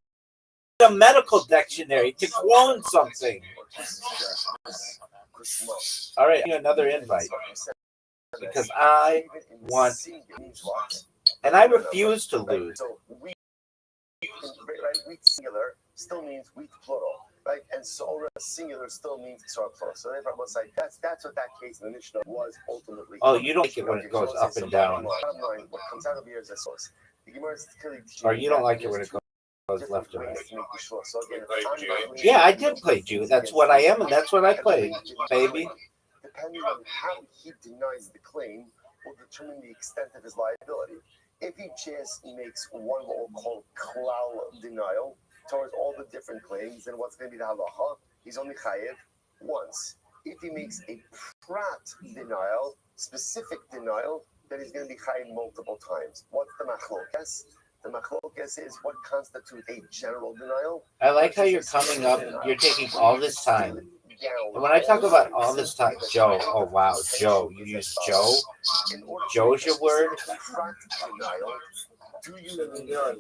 a medical dictionary to quone something." All right, another invite because I want, and I refuse to lose. Wheat singular still means wheat plural, right? And Sora singular still means Sora plural. So therefore, I was like, that's what that case in the Mishnah was ultimately. Oh, you don't like it when it goes up and down. What comes out of here is a source. Or you don't like it when it goes left and right. Yeah, I did play Jew. That's what I am, and that's what I played, baby. Depending on how he denies the claim will determine the extent of his liability. If he just makes one what we'll call klal denial towards all the different claims, then what's going to be the halacha? He's only chayev once. If he makes a prat denial, specific denial, then he's going to be chayev multiple times. What's the machlokas? The machlokas is what constitutes a general denial. I like how you're coming up. You're taking all this time And when I talk about all this time, Joe, oh wow, Joe, you use Joe? Joe's your word? Do you need a father?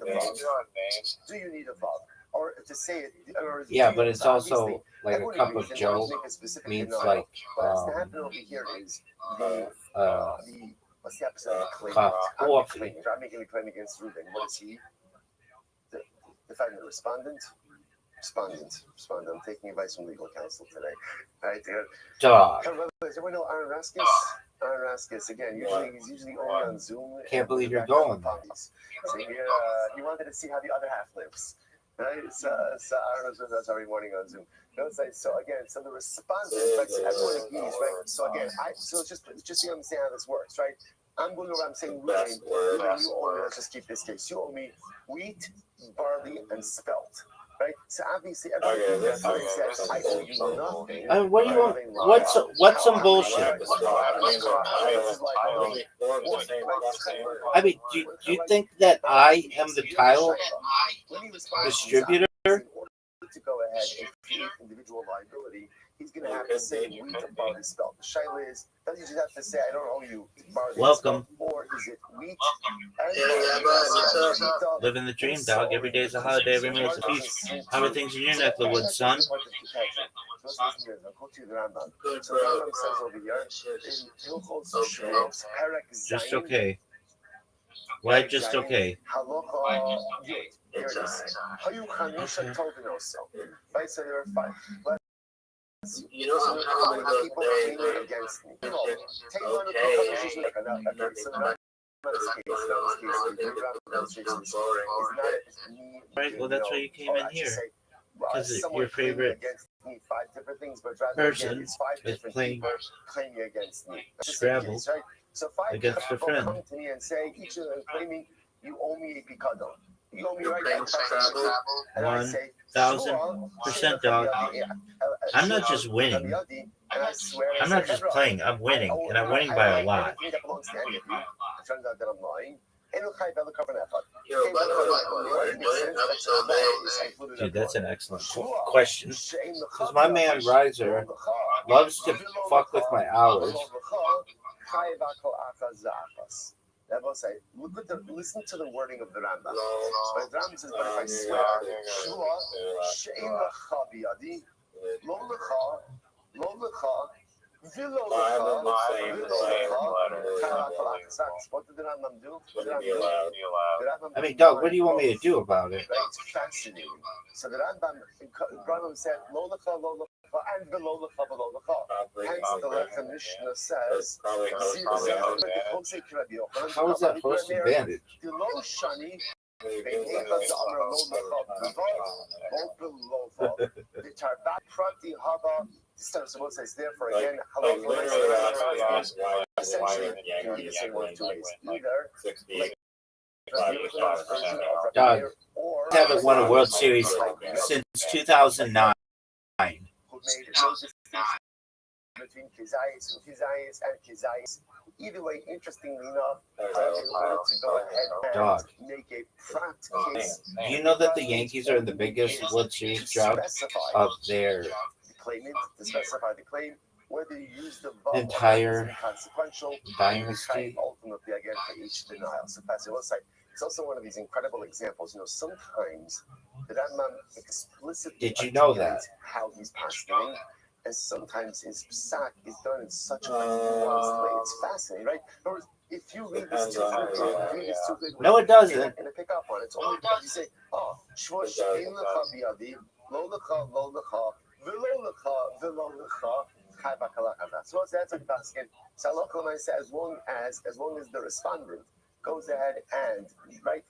Do you need a father? Or to say it, or Yeah, but it's also like a cup of Joe means like what's happening over here is the what's the opposite of claim? coffee. I'm making a claim against Ruben. What is he? The defendant, respondent. I'm taking advice from legal counsel today. Right there. Dog. Does everyone know Aaron Raskis? Aaron Raskis, again, he's usually only on Zoom. Can't believe you're going. So he wanted to see how the other half lives. Right? So Aaron was with us every morning on Zoom. So again, so the respondent, right? So everyone agrees, right? So again, so just so you understand how this works, right? I'm going around saying, Ruben, you owe me, let's just keep this case. You owe me wheat, barley, and spelt. Right? So obviously everybody says, I owe you nothing. I mean, what do you want? What's some bullshit? I mean, do you think that I am the title distributor? To go ahead and create individual liability, he's going to have to say wheat and barley spelt. The shaila is, does he just have to say, I don't owe you barley Welcome. spelt, or is it wheat? Living the dream, dog. Every day is a holiday, every minute is a feast. How are things in your neck of the woods, son? So listen here, I'll go to the Rambam. So the Rambam says over here, in Hilchos Shmos, Perek Zayin, Just okay. Why just okay? Halacha Yud. Here it is. Hayu Chanusha Tovinoso. Right, so there are five. You know, sometimes People claiming against me. Take one of the issues like another. Right, well, that's why you came in here. Because your favorite person is playing Scrabble against a friend. Come to me and say, each of them claiming you owe me a picadon. You owe me right now. 1,000%, dog. I'm not just winning. I'm not just playing. I'm winning, and I'm winning by a lot. It turns out that I'm lying. Dude, that's an excellent question. Because my man Riser loves to fuck with my hours. Listen to the wording of the Rambam. So the Rambam says, but if I swear, what did the Rambam do? I mean, dog, what do you want me to do about it? It's fascinating. So the Rambam said, lo lecha, and below lecha. Hence the Lechem Mishnah says, How is that first advantage? So says therefore again, essentially, you can say one of two ways. Either Dog, haven't won a World Series since 2009. Between Kizayis and Kizayis. Either way, interestingly enough, to go ahead and make a prat case. Do you know that the Yankees are in the biggest World Series drought of their claimant to specify the claim, whether you use the entire consequential dynasty? Ultimately, again, for each denial. So, it's also one of these incredible examples. You know, sometimes the Rambam explicitly did you know that how he's passing, and sometimes his psak is done in such a nuanced way. It's fascinating, right? If you read this too quickly, no, it doesn't. You're not going to pick up on it. It's only because you say, "Oh, shvosh ein lecha biyadi, lo lecha, v'lo lecha, kai b'kalachada." So that's what he's asking. So as long as the respondent goes ahead and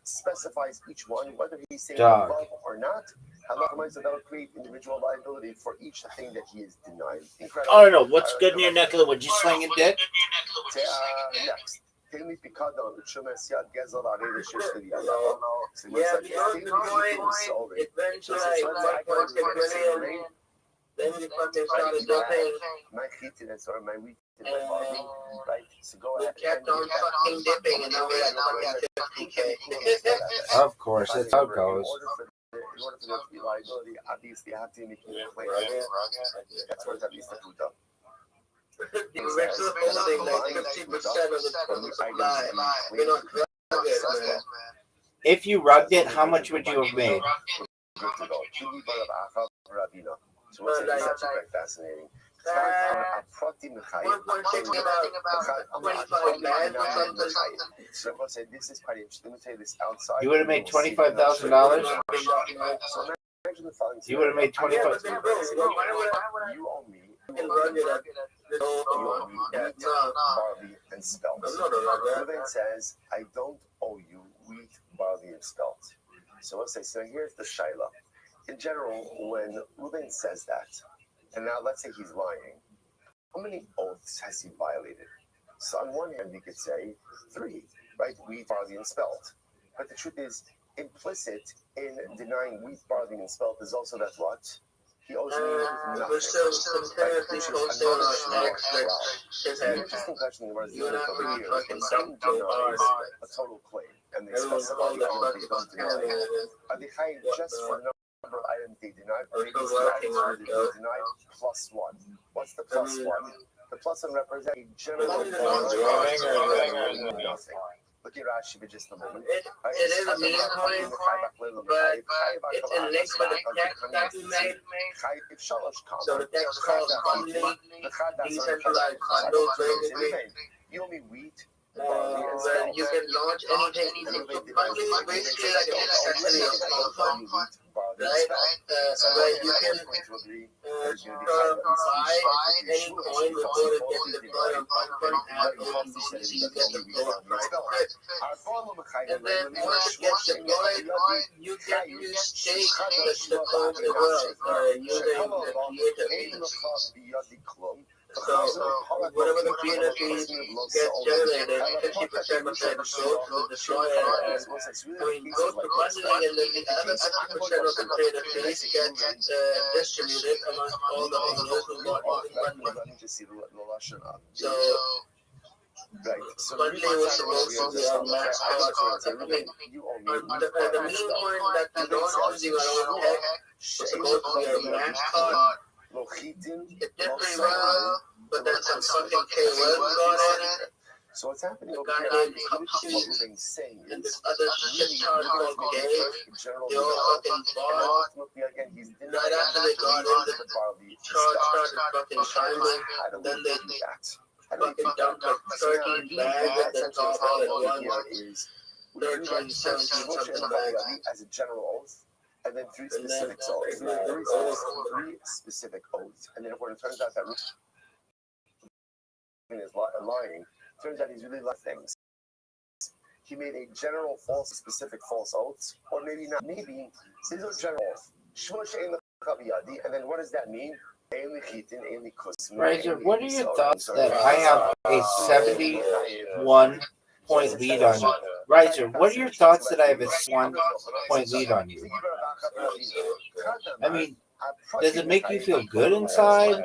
specifies each one, whether he's saying above or not, so that will create individual liability for each thing that he is denying. Incredible. I don't know. What's good in your neck of the woods? You slinging dick? Next. Tell me Picadon, Shumesiad Gezel Arishis. Yeah, then you fucking started dumping. My heatiness or my weakness in my body, right? So go ahead. Kept on fucking dipping, and now we got 50K. Of course, that's how it goes. in order for there to be liability, obviously you have to make a claim. That's what that means to Puta. If you rugged it, how much would you have made? So what's actually quite fascinating. So everyone said this is quite interesting. Let me tell you this outside. You would have made $25,000. Imagine the following. You would have made 25. You owe me. You owe me wheat, barley, and spelt. Ruben says, I don't owe you wheat, barley, and spelt. So let's say, so here's the shaila. In general, when Ruben says that, and now let's say he's lying, how many oaths has he violated? So on one hand, we could say 3, right? Wheat, barley, and spelt. But the truth is, implicit in denying wheat, barley, and spelt is also that what? He owes me nothing. Which is an interesting question was over here. When someone denies a total claim, and they specify the item they don't deny, are they high just for number of items they denied, or maybe they denied plus 1? What's the plus 1? The plus 1 represents a general nothing. Look at Rashi for just a moment. It is a mean point, but it's in link with the text that we made. So the text calls bundling, decentralized bundle, basically. You owe me wheat. When you can launch anything. So bundling is basically like an accessory of the fund, right? Where you can buy any coin before it gets deployed on Bitcoin and OpenBC, you get the flow of private. And then once it gets deployed, you get to stake the coin as well using the creator fees. So whatever the creator fees gets generated, 50% of the float will deploy it. And goes to bundling, and then the other 50% of the creator fees get distributed amongst all the holders who bought using bundling. So bundling was supposed to be our max cost. I mean, the mean coin that we don't own using our own tech was supposed to be our max cost. It did pretty well, but then some fucking KOL got it. So what's happening over here here is and this other shit chart called Gay. They all fucking bought. Right after they got in, the chart started fucking shining. Then they fucking dumped like 13 bags at the top all at once. 13, 17, something bags. As a general oath. And then 3 specific oaths. 3 specific oaths. And then when it turns out that Ruben is lying, turns out he's really lying things. He made a general false, specific false oaths, or maybe not. Maybe these are general oaths. And then what does that mean? Riser, what are your thoughts that I have a 71 point lead on you? Riser, what are your thoughts that I have a 1 point lead on you? I mean, does it make you feel good inside?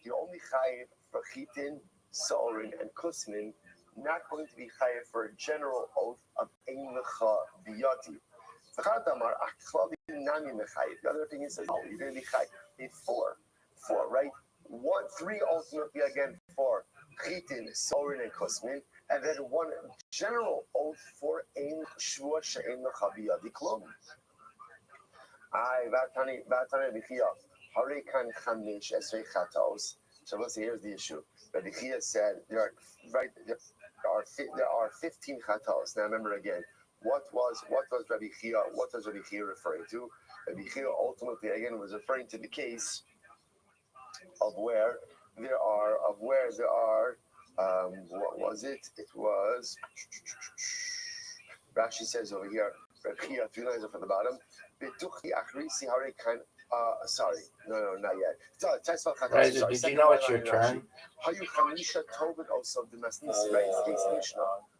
You're only chayiv for chitin, sorin, and kusmin, not going to be chayiv for a general oath of ein lecha biyati. The other thing is, oh, you're going to be chayiv in 4, right? 3 ultimately again for chitin, sorin, and kusmin, and then 1 general oath for ein shvua she'ein lecha biyati klum. So let's see, here's the issue. Rabbi Chia said there are 15 chatos. Now remember again, what was Rabbi Chia referring to? Rabbi Chia ultimately again was referring to the case of where there are what was it? It was Rashi says over here, Rabbi Chia, 3 lines up at the bottom. Sorry, no, not yet. Riser, did you know it's your turn?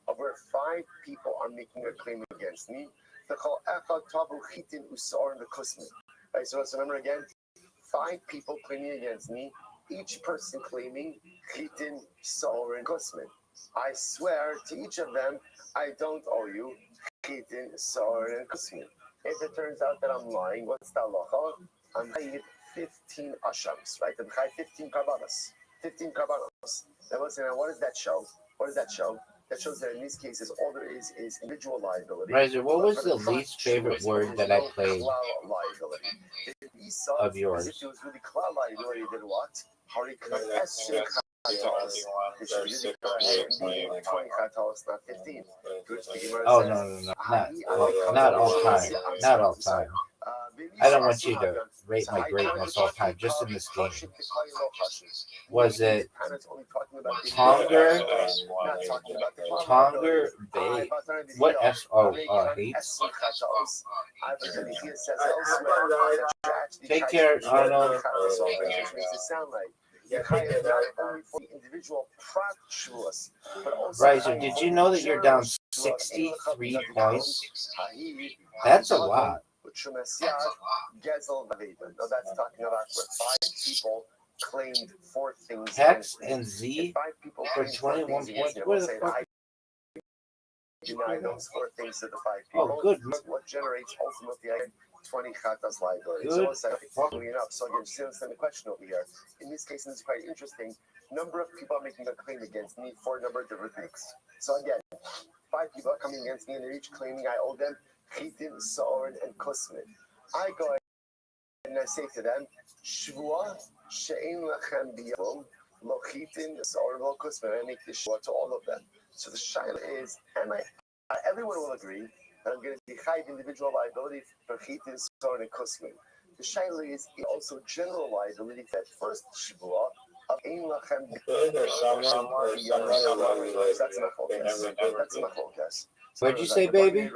Of where 5 people are making a claim against me. Right, so let's remember again, 5 people claiming against me, each person claiming chitin, sour, and kusmin. I swear to each of them, I don't owe you chitin, sour, and kusmin. If it turns out that I'm lying, what's the halacha? I'm chayiv 15 ashams, right? I'm chayiv 15 karbanos. 15 karbanos. Now, listen, what does that show? What does that show? That shows that in these cases, all there is individual liability. Riser, what was the least favorite word that I played liability. of yours? If it was really klal liability, then what? It should really go ahead and be 20 chatos, not 15. Oh, no. Not all time. Not all time. I don't want you to rate my greatness all time, just in this game. Was it Tonger? Tonger Bay? What S? Oh, hates? Take care, Arnold. Riser, did you know that you're down 63 points? That's a lot. No, that's talking about where 5 people claimed 4 things. Hex and Z for 21 points. Where the fuck? Deny those 4 things to the 5 people. Oh, good. What generates ultimately 20 chatas liability? Good. So again, still understand the question over here. In this case, it's quite interesting. Number of people are making a claim against me for a number of different things. So again, 5 people are coming against me and they're each claiming I owe them chitin, soren, and kusmin. I go ahead and I say to them, Shvua she'ein lachem biyom lo chitin, soren, lo kusmin. I make this shvua to all of them. So the shaila is, everyone will agree that I'm going to be chayiv individual liability for chitin, soren, and kusmin. The shaila is also general liability for that first shvua of ein lachem biyom. That's my focus. That's my focus. What'd you say, baby?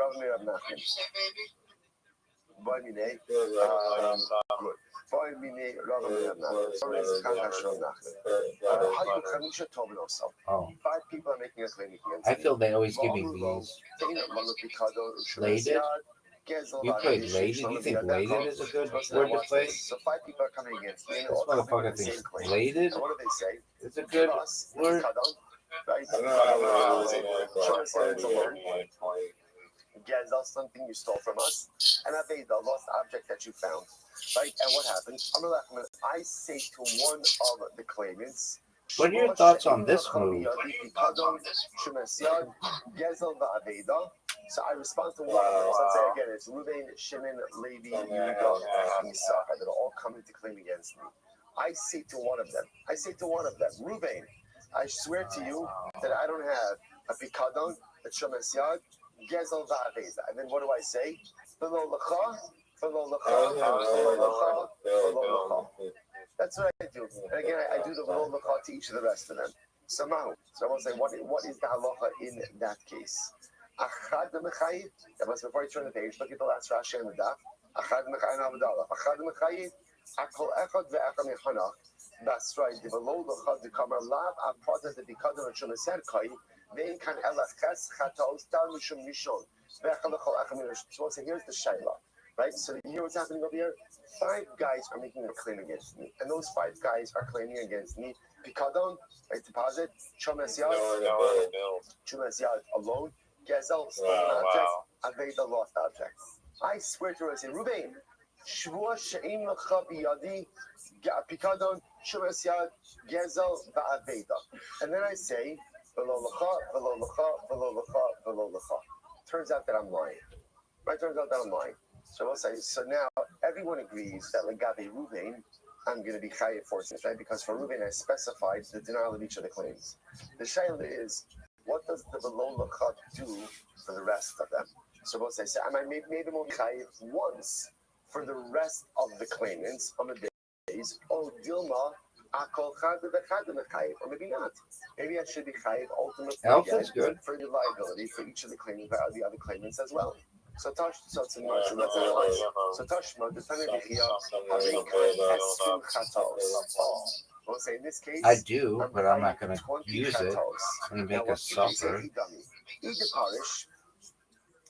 Oh. 5 people are making a claim against I feel they always give me B's. Bladed? You played bladed? You think bladed is a good word to play? So 5 people are coming against me. This motherfucker thinks bladed what do they say? is a good word. Right? Gezel, something you stole from us, and Aveda, lost object that you found. Right? And what happens? I say to one of the claimants, what are your thoughts on this move? So I respond to one of them. So let's say again, it's Reuven, Shimon, Levi, Yehuda, and Yisachar that are all coming to claim against me. I say to one of them, Reuven, I swear to you that I don't have a pikadon, a shomesyad, gezel va'aveza. And then what do I say? V'lo l'cha, v'lo l'cha, v'lo l'cha, v'lo l'cha. That's what I do. And again, I do the v'lo l'cha to each of the rest of them. So I will say, what is the halacha in that case? Achad mechayiv. That was before you turn the page. Look at the last Rashi on the daf. Achad mechayiv avdallah. Achad mechayiv. Akol echad ve'echad mechanach. That's right. The below the chad the kamar lav apart the bikadon and shumaser kai. Then can elachas chatos tal mishum mishon. Ve'echad lechol echad mishon. So here's the shayla, right? So you hear what's happening over here? 5 guys are making a claim against me, and those 5 guys are claiming against me. Bikadon, right? Deposit. Shumaser alone. Gezel, stolen objects, Aveda, lost objects. I swear to her, I say, Reuven, Shvua she'im l'cha biyadi, pikadon, shumas yad, gezel, va'aveda. And then I say, v'lo l'cha, v'lo l'cha, v'lo l'cha, v'lo l'cha. Turns out that I'm lying. Right? Turns out that I'm lying. So I'll say, so now everyone agrees that legabe Reuven, I'm going to be chayiv for this, right? Because for Reuven, I specified the denial of each of the claims. The shayla is, what does the below l'cha do for the rest of them? So we'll say, I might maybe only chayiv once for the rest of the claimants on the days. Oh, Dilma, akol chad v'chad mechayiv, or maybe not. Maybe I should be chayiv ultimately good for the liability for each of the claimants, the other claimants as well. So Tashma, the Tanya Bechia, Esrim Chatos. We'll say in this case, I do, but I'm not going to use it. I'm going to make us suffer.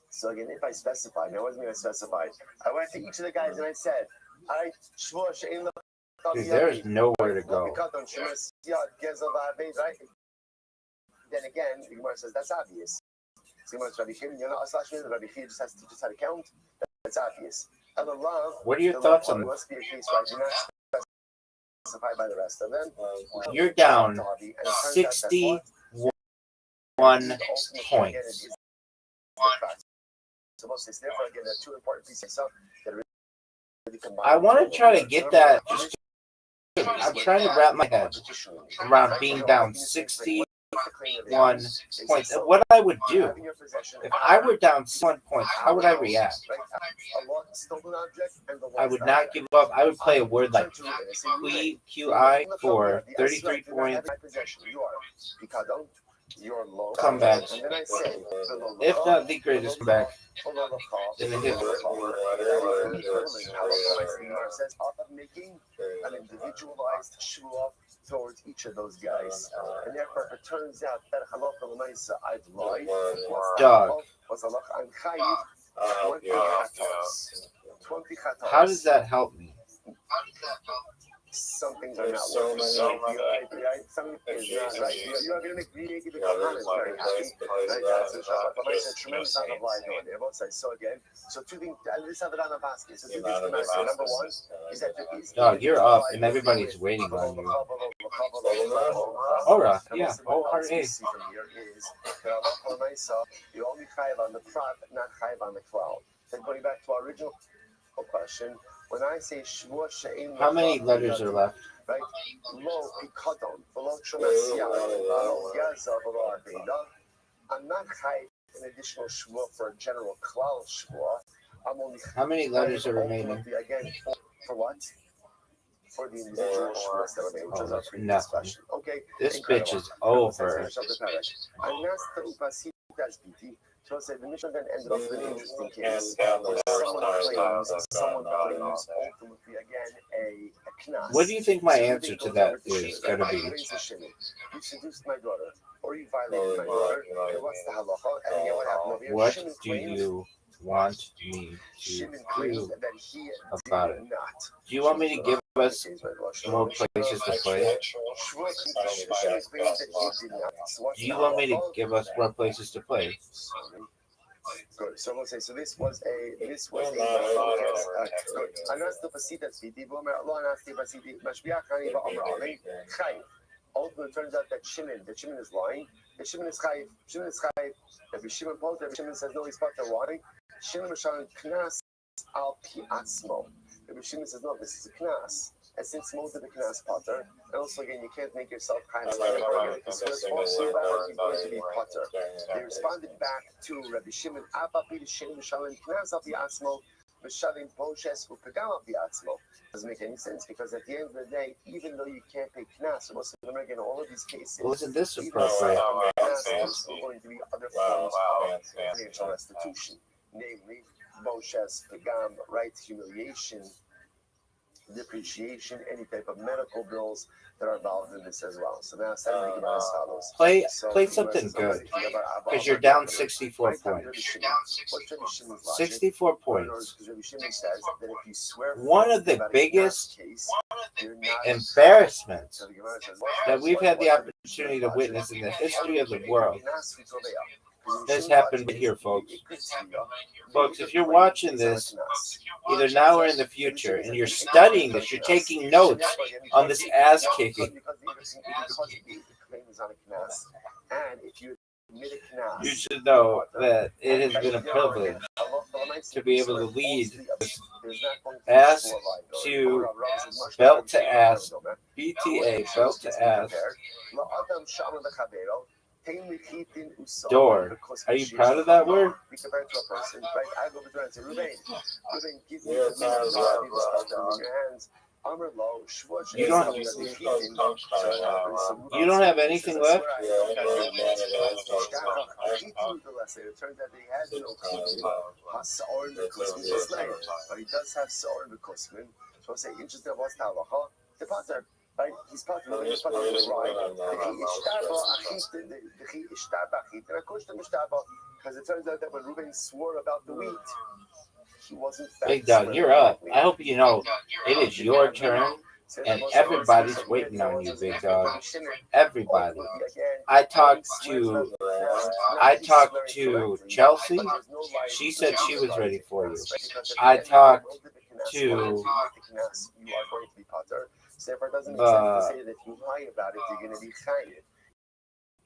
So again, if I specify, now what does mean I specified? I went to each of the guys and I said, Dude, there's nowhere to go. Then again, the Gemara says that's obvious. Rabbi Chia just has to teach us how to count. It's obvious. And the love, What are your thoughts on must be a case where I do not specify by the rest of them. You're down 61 points. So mostly, therefore, again, there are two important pieces of that really combine. I want to try to get that. I'm trying to wrap my head around being down 61 points. And what I would do if I were down 1 point, how would I react? I would not give up. I would play a word like QI for 33 points. Comebacks. If not the greatest comeback in the history. Making an individualized shvuah towards each of those guys, and therefore it turns out that halacha l'maisa I've lied. Dog. Was halacha I'm chayiv 20 chatos. 20 chatos. How does that help me? Some things are not working. Something is not right. You are going to make me the Kohanim very happy. That's a tremendous amount of light on there. Both sides. So again, so two things. Let's have it on a basket. So two things to matter. Number one is that there is. Dog, you're up, and everybody's waiting on you. Aura, yeah, O-R-A. You only chayiv on the prat, not chayiv on the cloud. Then going back to our original question. When I say shvuah she'ein, how many letters are left? Right? Lo pikadon, v'lo shemasiya, v'lo yazav, v'lo aveda. I'm not chayiv an additional shvuah for a general klal shvuah. I'm only. How many letters are remaining? Again, for what? For the individual shvuahs that remain, which is our previous Nothing. question. Okay. This bitch is over. So the mission then ended up with an interesting case. Someone claims ultimately again a knas. What do you think my answer to that is going to be? You seduced my daughter, or you violated my daughter. What's the halacha? And again, what happened over here? What do you want me to do about it? Do you want me to give us more places to play? Do you want me to give us more places to play? Good. So we'll say so. This was a. Good. Ultimately, it turns out that Shimon is lying. The Shimon is chayiv. If Shimon posed, if Shimon says no, he's part of lying. Shimon Mishalim Knas al Pi Atzmo. If Shimon says no, this is a Knas. And since most of the Knas Potter, and also again, you can't make yourself kind of because he's going to be Potter. They responded back to Rabbi Shimon, Abba Pi Shimon Mishalim Knas al Pi Atzmo, Mishalim Poshes Upagam al Pi Atzmo. Doesn't make any sense because at the end of the day, even though you can't pay Knas, most of them are in all of these cases. Well, isn't this appropriate? There's still going to be other forms of financial restitution. Namely, Boshes, Pagam, right, humiliation, depreciation, any type of medical bills that are involved in this as well. So now Saturday Gemara as follows. Play something good, because you're down 64 points. 64 points. One of the biggest embarrassments that we've had the opportunity to witness in the history of the world has happened here, folks. Folks, if you're watching this, either now or in the future, and you're studying this, you're taking notes on this ass kicking, you should know that it has been a privilege to be able to lead ass to belt to ass, BTA, belt to ass. Door. Are you proud of that word? You don't have anything left? It turns out he has no Sa'or but he does have Sa'or and Bekosmin. So I say, interesting, what's the halacha? The pater. Right? He's part of the because it turns out that when Reuben swore about the wheat, he wasn't. Big dog, you're up. I hope you know it is your turn, and everybody's waiting on you, big dog. Everybody. I talked to I talked to Chelsea. She said she was ready for you. I talked to you are going to be potter. So therefore, it doesn't make sense to say that if you lie about it, you're going to be chayiv.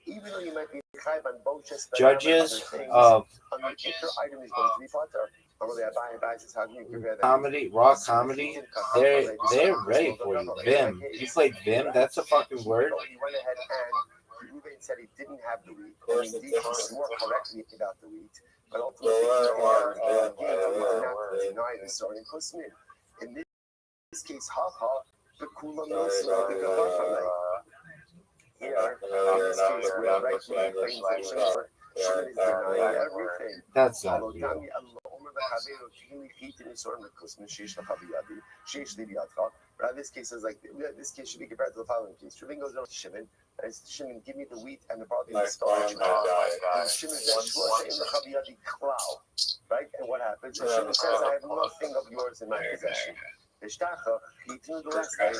Even though you might be chayiv on both just judges of on the inter item is going to be potter. Comedy, raw comedy, they're ready for you. Vim, you played Vim. That's a fucking word. He went ahead and Ruben said he didn't have the wheat. And indeed, he swore correctly about the wheat. But ultimately, he did not deny the story. In this case, the Kula knows the Gavafalai. Here, in this case, we're right here, Shimon is denying everything. That's not real. But in this case, is like this case should be compared to the following case. Reuben goes over to Shimon, and says, Shimon, give me the wheat and the barley and the starch. And Shimon says, right? And what happens? So Shimon says, I have nothing of yours in my possession. He threw the last night,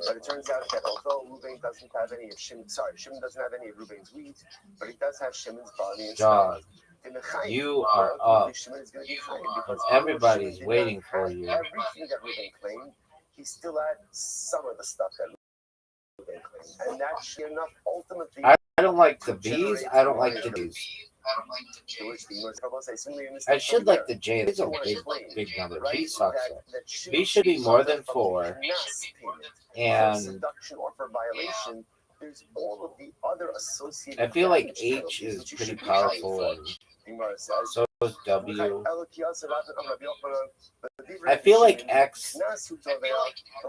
but it turns out that although Reuben doesn't have any of Shimon doesn't have any of Reuben's wheat, but he does have Shimon's barley and starch. You are up. Because everybody's waiting for you. Everything that Reuben claimed, he still had some of the stuff that Reuben claimed, and that's enough ultimately. I don't like the V's. I don't like the D's. I should like the J. It's a big number. V sucks. V should be more than 4. And I feel like H is pretty powerful. And so is W. I feel like X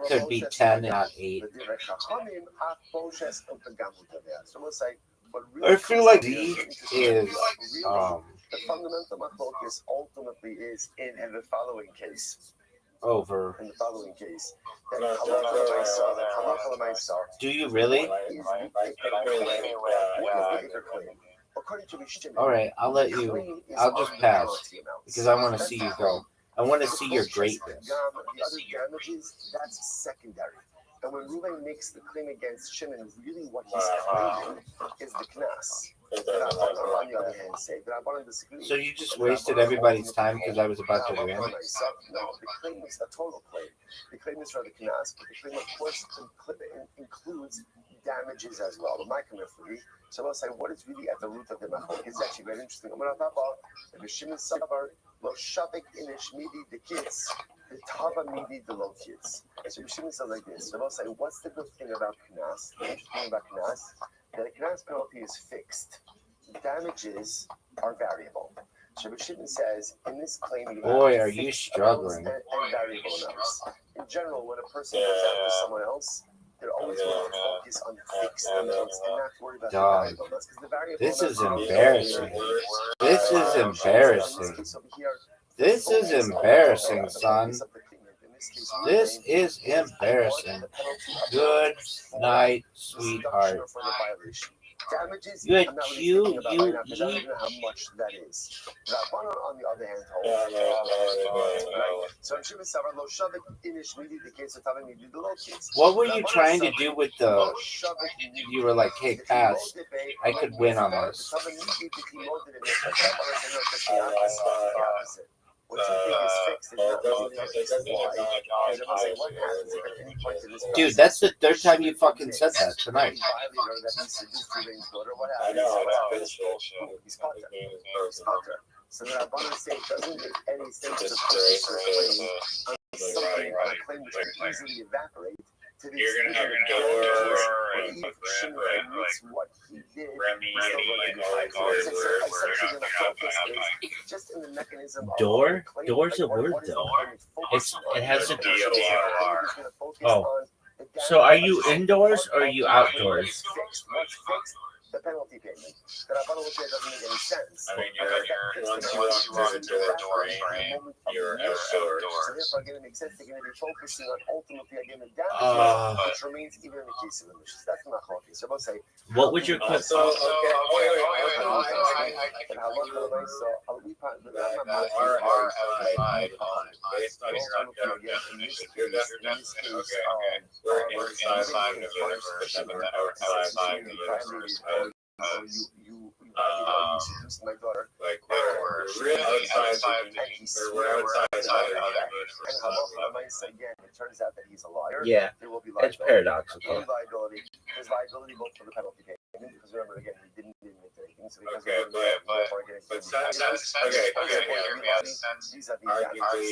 could be 10 and not 8. I feel like D is the fundamental machlokes ultimately is in the following case. Over. In the following case, that do you really? All right, I'll let you. I'll just pass because I want to see you go. I want to see your greatness. The other damages, that's secondary. And when Reuben makes the claim against Shimon, really what he's claiming is the knas. On the other hand, say that I want to disagree. So you just wasted everybody's time because I was about to win? No, the claim is a total claim. The claim is for the knas, but the claim, of course, includes damages as well. But my commitment, so I'll say what is really at the root of the machlok is actually very interesting. I'm going to talk about the Shimon Sabar, Lo Shavik Inish Midi the kids, the Tava Midi the low kids. So Shimon says like this. So I'll say, what's the good thing about knas? The interesting thing about knas, that a knas penalty is fixed. Damages are variable. So Shimon says, in this claim, you boy, are you struggling? And variable amounts. In general, when a person goes after someone else, they're always going to focus on fixed amounts and not worry about the variable amounts. Because the variable this is embarrassing. This is embarrassing. This is embarrassing, son. This is embarrassing. Good night, sweetheart. Damages, Good I'm not really Q, thinking about right now because I don't U, even know how much that is. Rabbanon, on the other hand, so I'm sure Savar Lo Shavik Inish Midi the case of Tavim Midi the low kids. what were you trying to do with the? You were like, hey, pass. I could win on this. What you think is fixed is not really fixed. Why? Because I say, what happens if at any point in this process, dude, that's the third time you fucking said that tonight. He's potter. So then I want to say it doesn't make any sense to put this claim on something on a claim which can easily evaporate. You're gonna have your door and what he did. Just in the mechanism of Door? Door's a word though. It has a Oh. So are you indoors or are you outdoors? The penalty payment. That I doesn't make any sense. I mean, once you walk into the door frame, you're outdoors. So therefore, again, it makes sense. They're going to be focusing on ultimately again the damage, which remains even in the case of the mission. That's not okay. So I'll say. What would your Wait. Based on your we're inside the universe, but then outside the universe. you seduced my daughter. Like we're really outside the universe, or we're outside the other universe. And Halacha again, it turns out that he's a liar. Yeah, There will be it's paradoxical. liability. There's liability both for the penalty payment, because remember again, he didn't admit anything. So because Okay, but since okay, arguably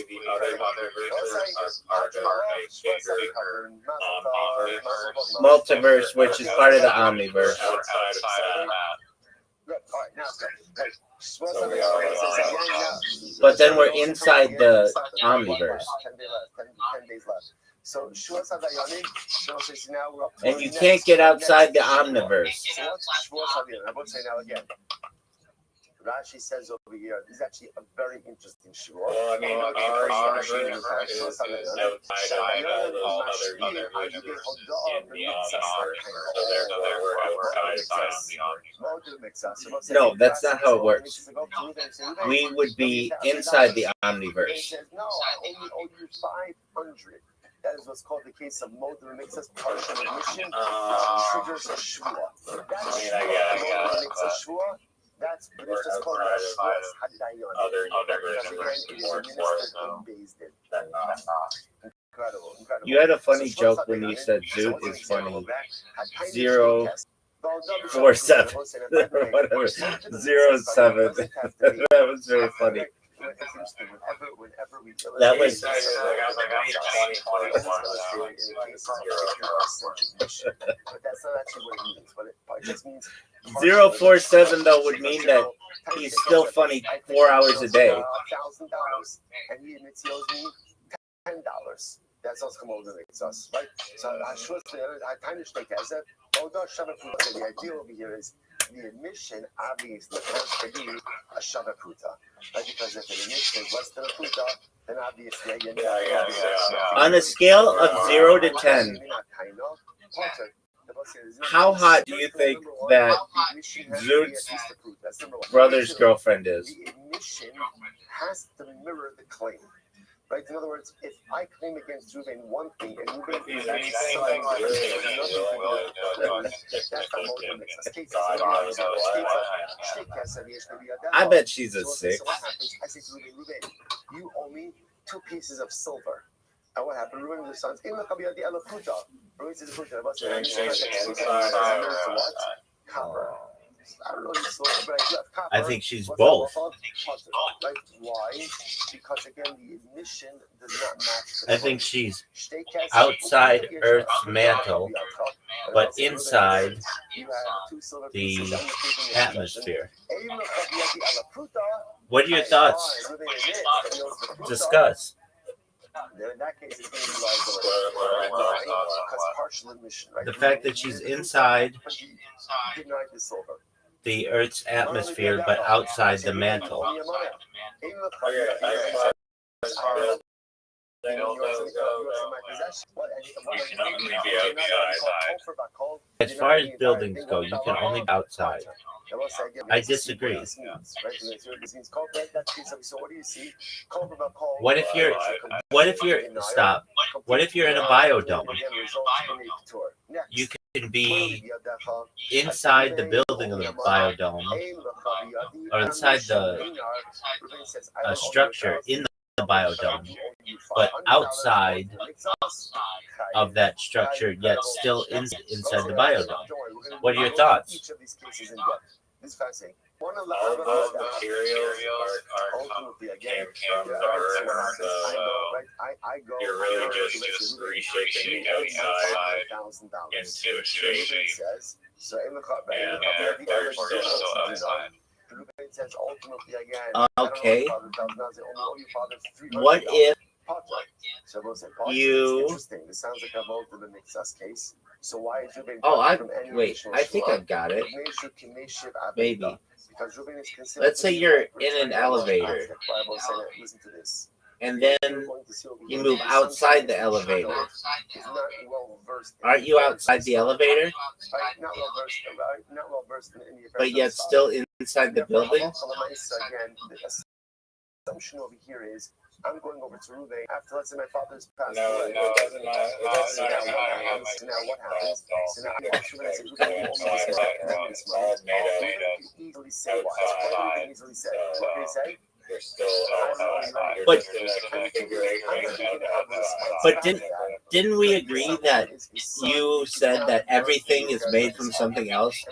the other verses are part of a Multiverse, which is part of the omniverse. outside of that. All right, now So we are But then we're inside the omniverse. 10 days left. So Shavuos HaDayanim, so now we're up to And you can't get outside the omniverse. So what's Shavuos HaDayanim? I won't say now again. Rashi says over here, this is actually a very interesting Shavuot. Well, I mean, our universe is outside of all other universes in the omniverse. So we're outside of the omniverse. No, that's not how it works. We would be inside the omniverse. He says, no, I only owe you 500. That is what's called the case of Moder makes us partial admission. Triggers a Shvuah. Makes a Shvuah. That's what it's just called Shavuos HaDayanim. Other universes more than not. Incredible. You had a funny joke when you said Zoot is funny. 047. Whatever. 07. That was very funny. That was. But that's not actually what it means. But it just means 047 though would mean that he's still funny 4 hours a day. $1,000, and he admits he owes me $10. That's also come over makes us, right? So I kind of think as the idea over here is the admission obviously has to be a shavapruta, right? Because if the admission is less than a pruta, then obviously On a scale of 0 to 10, how hot do you think that Zoot's brother's girlfriend is? The admission has to mirror the claim. Right? In other words, if I claim against Ruben one thing and Ruben is saying something I bet she's a 6. So what happens? I say to Ruben, you owe me 2 pieces of silver. And what happened? Ruben and the sons, Ruben says, copper. I don't know but I left copper. I think she's both. Like, why? Because again, the admission does not match. I think she's outside Earth's mantle, but inside the atmosphere. What are your thoughts? Discuss. In that case, it's going to be liability. Because partial admission, right? The fact that she's inside Denied the silver. the Earth's atmosphere, but outside the mantle. As far as buildings go, you can only be outside. I disagree. What if you're stop? What if you're in a biodome? You can be inside the building of the biodome or inside the structure in the biodome, but outside of that structure, yet still inside the biodome. What are your thoughts? This is fascinating. All those materials came from the earth. You're really just reshaping the outside into a shape, and therefore you're still outside. Okay. What if you? Interesting. This sounds like a multiple mixas case. So why is Ruben? Oh, I think I've got it. Maybe. Let's say you're in an elevator, and then you move outside the elevator. Aren't you outside the elevator? But yet still inside the building? Again, the assumption over here is I'm going over to Ruvain after, let's say, my father's passed No, away. it doesn't matter. It doesn't matter So how I have my so now what happens? So now I should say, it's Ruvain, you owe me this money. it's all made Ruvain of can easily say what? Ruvain can easily say. What can he say? you're still you're But- just in a configuration of But didn't we agree that you said that everything is made from something else?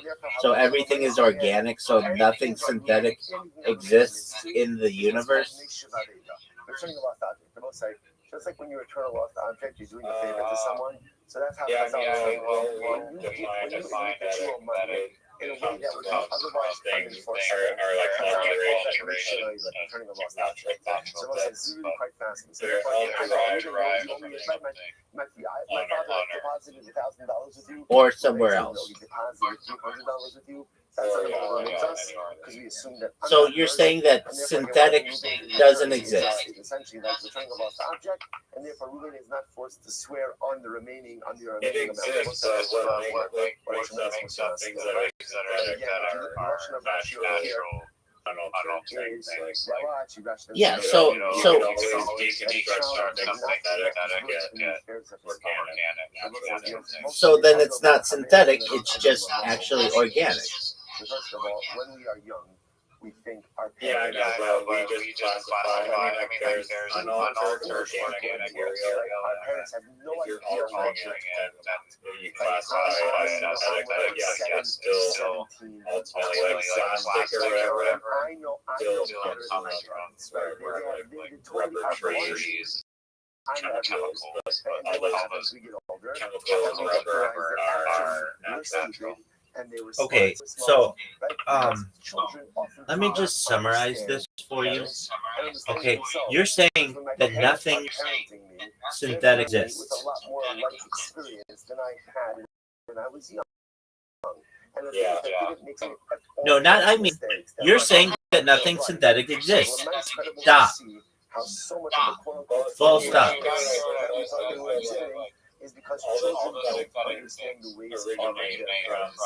So everything is organic, so nothing synthetic exists in the universe? Returning a lost object. The most like, just like when you return a lost object, you're doing a favor to someone. So that's how yeah, that's I how mean, when you define that you owe money in a way that would be comes otherwise things unenforceable. are like That's how alteration. returning a lost object. So this is really quite fascinating. So They're therefore, all I derived know from my father deposited $1,000 with you. Or somewhere else? He deposited $300 with you. That's not even limits us because we assume that. So you're saying that synthetic doesn't exist? It's essentially like returning a lost object, and therefore Ruben is not forced to swear on the remaining It amount. exists, so what makes up things that are synthetic that are natural. I don't think things like Yeah, you so can always deconstruct something synthetic and get organic, natural things. so then it's not synthetic, it's just actually organic. First of all, when we are young, we think our Yeah, I parents know, but we just classify. I mean, like there's unaltered organic material. our parents have no If you're idea what altering it, and you classify it as synthetic, but yeah, it's still ultimately like plastic or whatever. I know Still better comes than from my parents. where like rubber trees, I know chemicals, but and all then what those happens as we get older? chemicals, rubber are natural. And they were Okay, small, so right? Children often let me do just not summarize understand this for you. parents and understand Okay, themselves. you're saying When my that parents nothing are parenting me, synthetic they're parenting me exists. with a lot more life experience than I had when I was young. And the Yeah, things that didn't make me No, not I mean. mistakes that You're my saying parents that nothing did right. synthetic So exists. when it's incredible to Stop. see how so much of the quote-unquote Full stop. is because All those children synthetic don't things understand the ways of originate their from parents.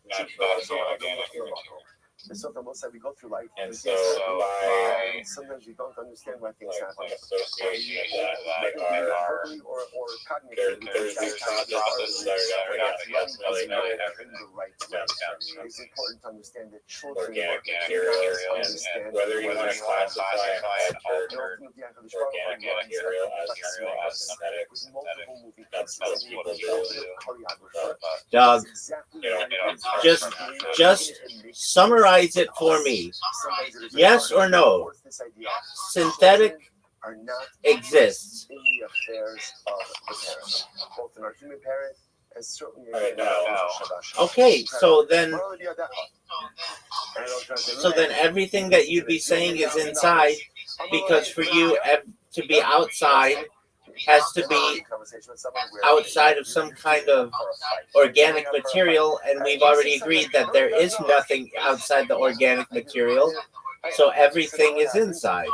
natural organic material. So the most that we go through life, And things so happen, by and sometimes we don't understand why things like happen. association of that, Whether are verbally or there's cognitively, processes that are that's really not in the right way. stems from It's important to understand that children organic do materials, not and understand whether you want to classify an altered organic material as synthetic, that's how people do. Doug, You know, just summarize it for me. Yes or no? Synthetic are not exists. in the affairs of the parent, both in our human parent and certainly Right, in no. our Okay, so then everything that you'd be saying is inside, because for you to be outside has to be outside of some kind of organic material, and we've already agreed that there is nothing outside the organic material, so everything is inside.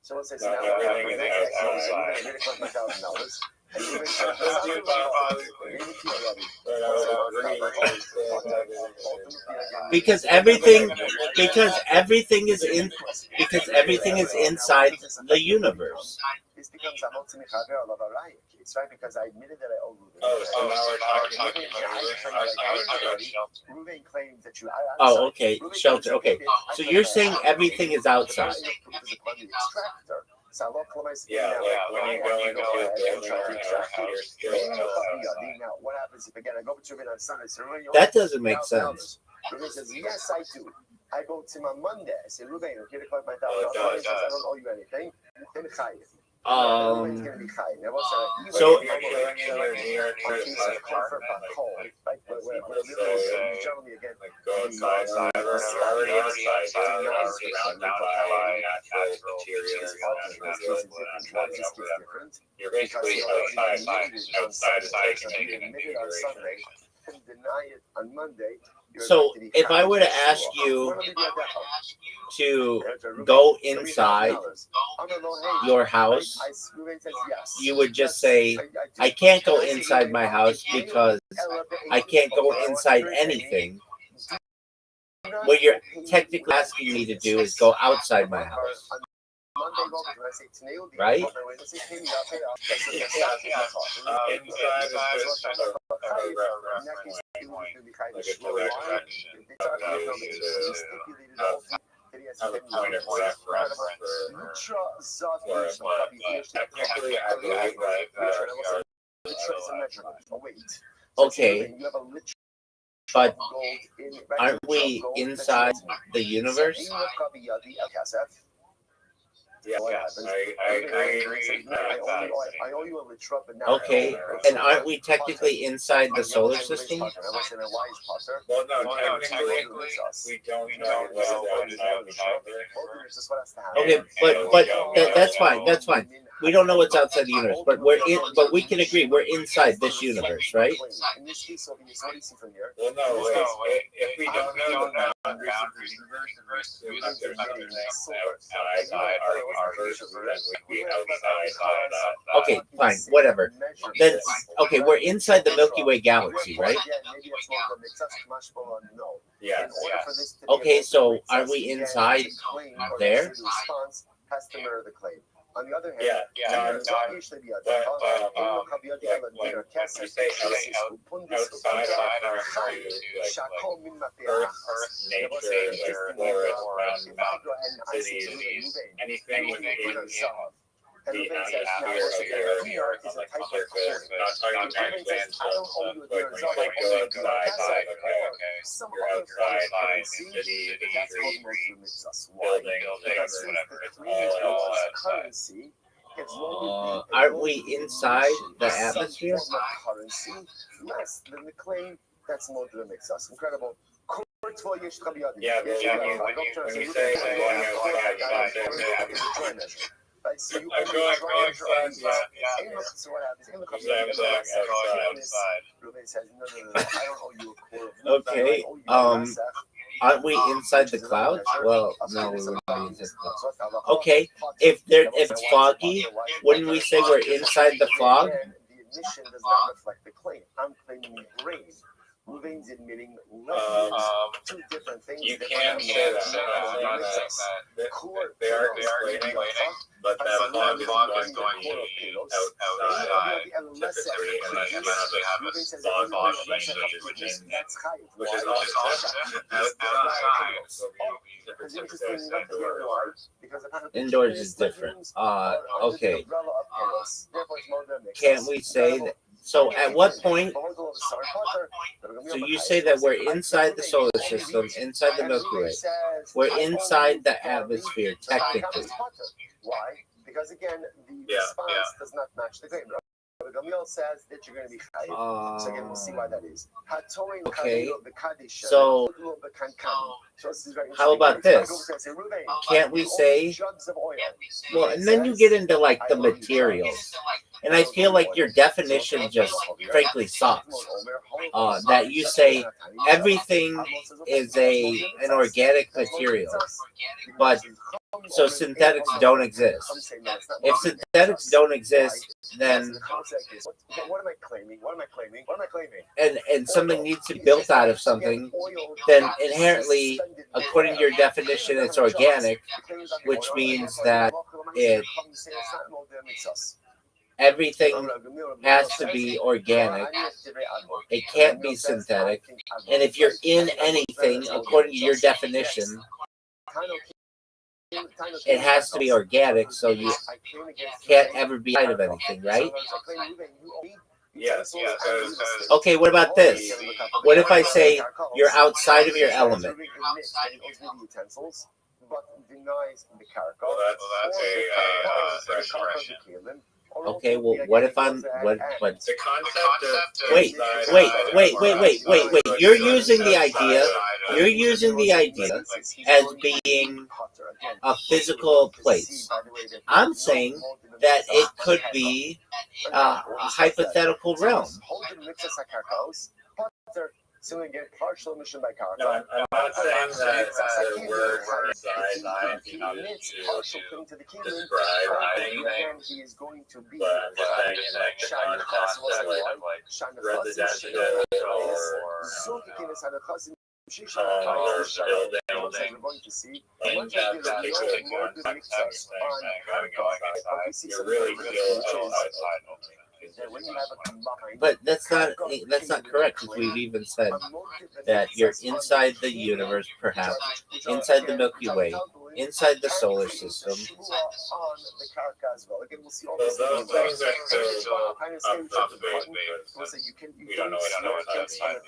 Someone says, Not everything is outside. Because everything is in, because everything is inside the universe. This becomes it's right because I admitted that I owe Ruben. Oh, so now we're talking about Ruben claims that you. Oh, okay, shelter. Okay, so you're saying everything is outside. yeah, like when you go into a building or a house, you're still outside. Now, what happens if again I go to Ruben on Sunday? So Ruben, you That doesn't make sense. Ruben says, yes, I do. I go to him on Monday. I say, Ruben, I'm here to collect my $1,000. Oh, it He says, I don't owe you anything. Then Ruben's going to be chayiv. So- You're killing in your near to the side part, generally again, like go outside, or already outside, you're surrounded by natural materials, whatever. You're basically outside of taking into consideration. deny it on Monday. So if I were to ask you to go inside your house, you would just say, I can't go inside my house because I can't go inside anything. What you're technically asking me to do is go outside my house. Right? Have a point of reference for what technically I believe that Okay, but aren't we inside the universe? Yeah, I agree. Okay, and aren't we technically inside the solar system? Well, no, technically, we don't know what's outside the universe. Okay, but that's fine. That's fine. We don't know what's outside the universe, but we can agree we're inside this universe, right? Well, no, if we don't know the boundaries of the universe, we assume that there's something outside our universe, then we'd be outside that. Okay, fine, whatever. Then, okay, we're inside the Milky Way galaxy, right? Yeah. Okay, so are we inside there? On the other hand, when you say outside our Earth, nature, forest, mountains, cities, anything within the atmosphere of the Earth on the surface, not talking about expansion, but when you go outside, you're outside cities, streets, buildings, whatever, it's all outside. Aren't we inside the atmosphere? Less than the claim that's more than makes us incredible. Yeah, but when you say I'm going outside, I'm going outside, So what happens? outside. Ruben says, no, I don't owe you a quarter. Okay, aren't we inside the clouds? Well, no, we wouldn't be inside the clouds. Okay, if it's foggy, wouldn't we say we're inside the fog? The admission does not reflect the claim. I'm claiming rain. Ruben's admitting two different things. You can say that. They are explaining, but that fog is going to be outside typically, unless you have a fog machine, which is also outside. So Because interestingly enough, indoors, because Indoors is different. Okay. Can't we say that? So at what point? So you say that we're inside the solar system, inside the Milky Way. We're inside the atmosphere, technically. Why? Because again, the response does not match the claim. Gamil says that you're going to be chayiv. So again, we'll see why that is. Okay. So how about this? Can't we say? Well, and then you get into like the materials, and I feel like your definition just frankly sucks. That you say everything is an organic material, but so synthetics don't exist. If synthetics don't exist, then what am I claiming? What am I claiming? What am I claiming? And something needs to be built out of something, then inherently, according to your definition, it's organic, which means that everything has to be organic. It can't be synthetic. And if you're in anything, according to your definition, it has to be organic, so you can't ever be out of anything, right? Yes. Okay, what about this? What if I say you're outside of your element? Well, that's a fresh question. Okay, well, what if I'm what? The concept of Wait. You're using the idea as being a physical place. I'm saying that it could be a hypothetical realm. So we get partial emission by carbon. No, I'm not saying that the word inside he emits partial thing to the kingdom. describe And he is going to be but I'm just saying in like the context of like residential or They're still building. And that is like one thing going outside. You really feel outside. But that's not correct. Because we've even said that you're inside the universe, perhaps inside the Milky Way, inside the solar system. Well, those things are still up for debate, but we don't know what's outside.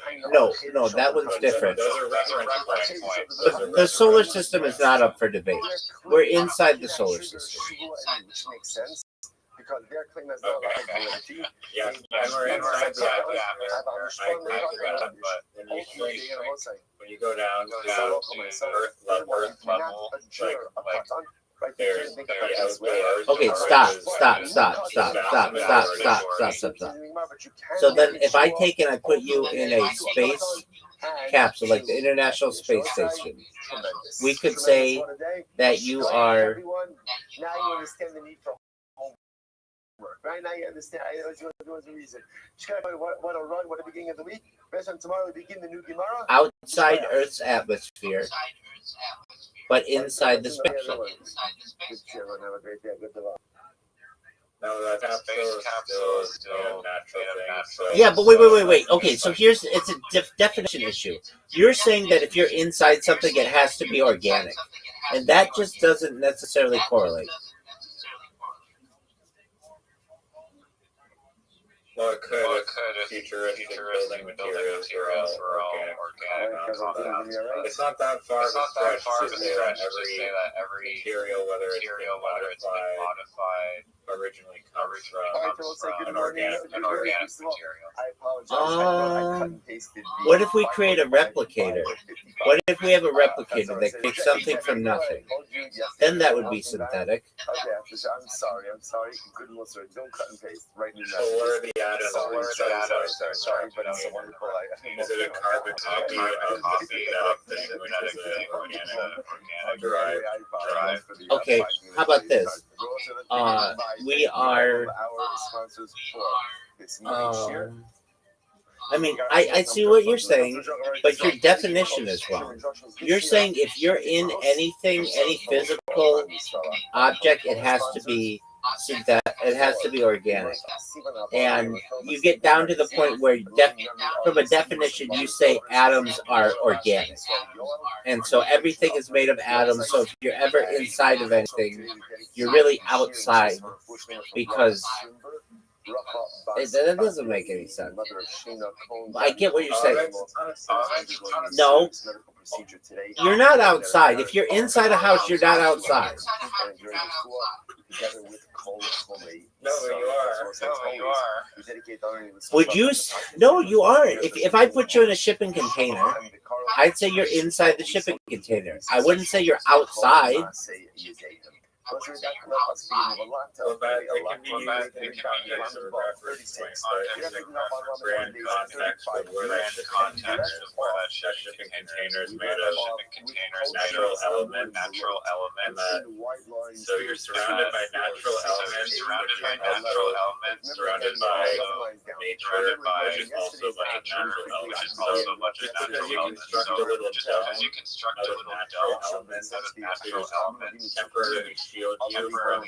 No, that one's different. Those are reference points. The solar system is not up for debate. We're inside the solar system. Because their claim has no validity. Yeah, and we're inside the atmosphere. I agree with that, but when you go down to Earth level, like there's the outdoors. Okay, stop. So then, if I take and I put you in a space capsule, like the International Space Station, we could say that you are. Now you understand the need for homework. Right now you understand. What's the reason? What a run! What a beginning of the week. Based on tomorrow, we begin the new Gemara. Outside Earth's atmosphere, but inside the spectrum. No, that capsule is still a natural thing. So Yeah, but wait. Okay, so it's a definition issue. You're saying that if you're inside something, it has to be organic, and that just doesn't necessarily correlate. Well, it could futuristic building materials are all organic compounds. It's not that far to say that every material, whether it's been modified, originally comes from an organic material. I apologize. What if we create a replicator? What if we have a replicator that creates something from nothing? Then that would be synthetic. Okay, I'm sorry. Good listener. Don't cut and paste. Right now. So what are the atoms? Sorry, but it's a wonderful. Is it a carbon copy of the synthetic thing, which is an organic drive? Okay, how about this? We are. I mean, I see what you're saying, but your definition is wrong. You're saying if you're in anything, any physical object, it has to be synthetic. It has to be organic. And you get down to the point where, from a definition, you say atoms are organic. And so everything is made of atoms. So if you're ever inside of anything, you're really outside, because that doesn't make any sense. I get what you're saying. No, you're not outside. If you're inside a house, you're not outside. No, you are. Would you? No, you aren't. If I put you in a shipping container, I'd say you're inside the shipping container. I wouldn't say you're outside. Well, that it can be used in context of a reference point, but in the grand context of where that shipping container is made of natural elements, and that, so you're surrounded by natural elements, surrounded by nature, which is also a bunch of natural elements. So as you construct a little dome out of natural elements, temporarily shield you from the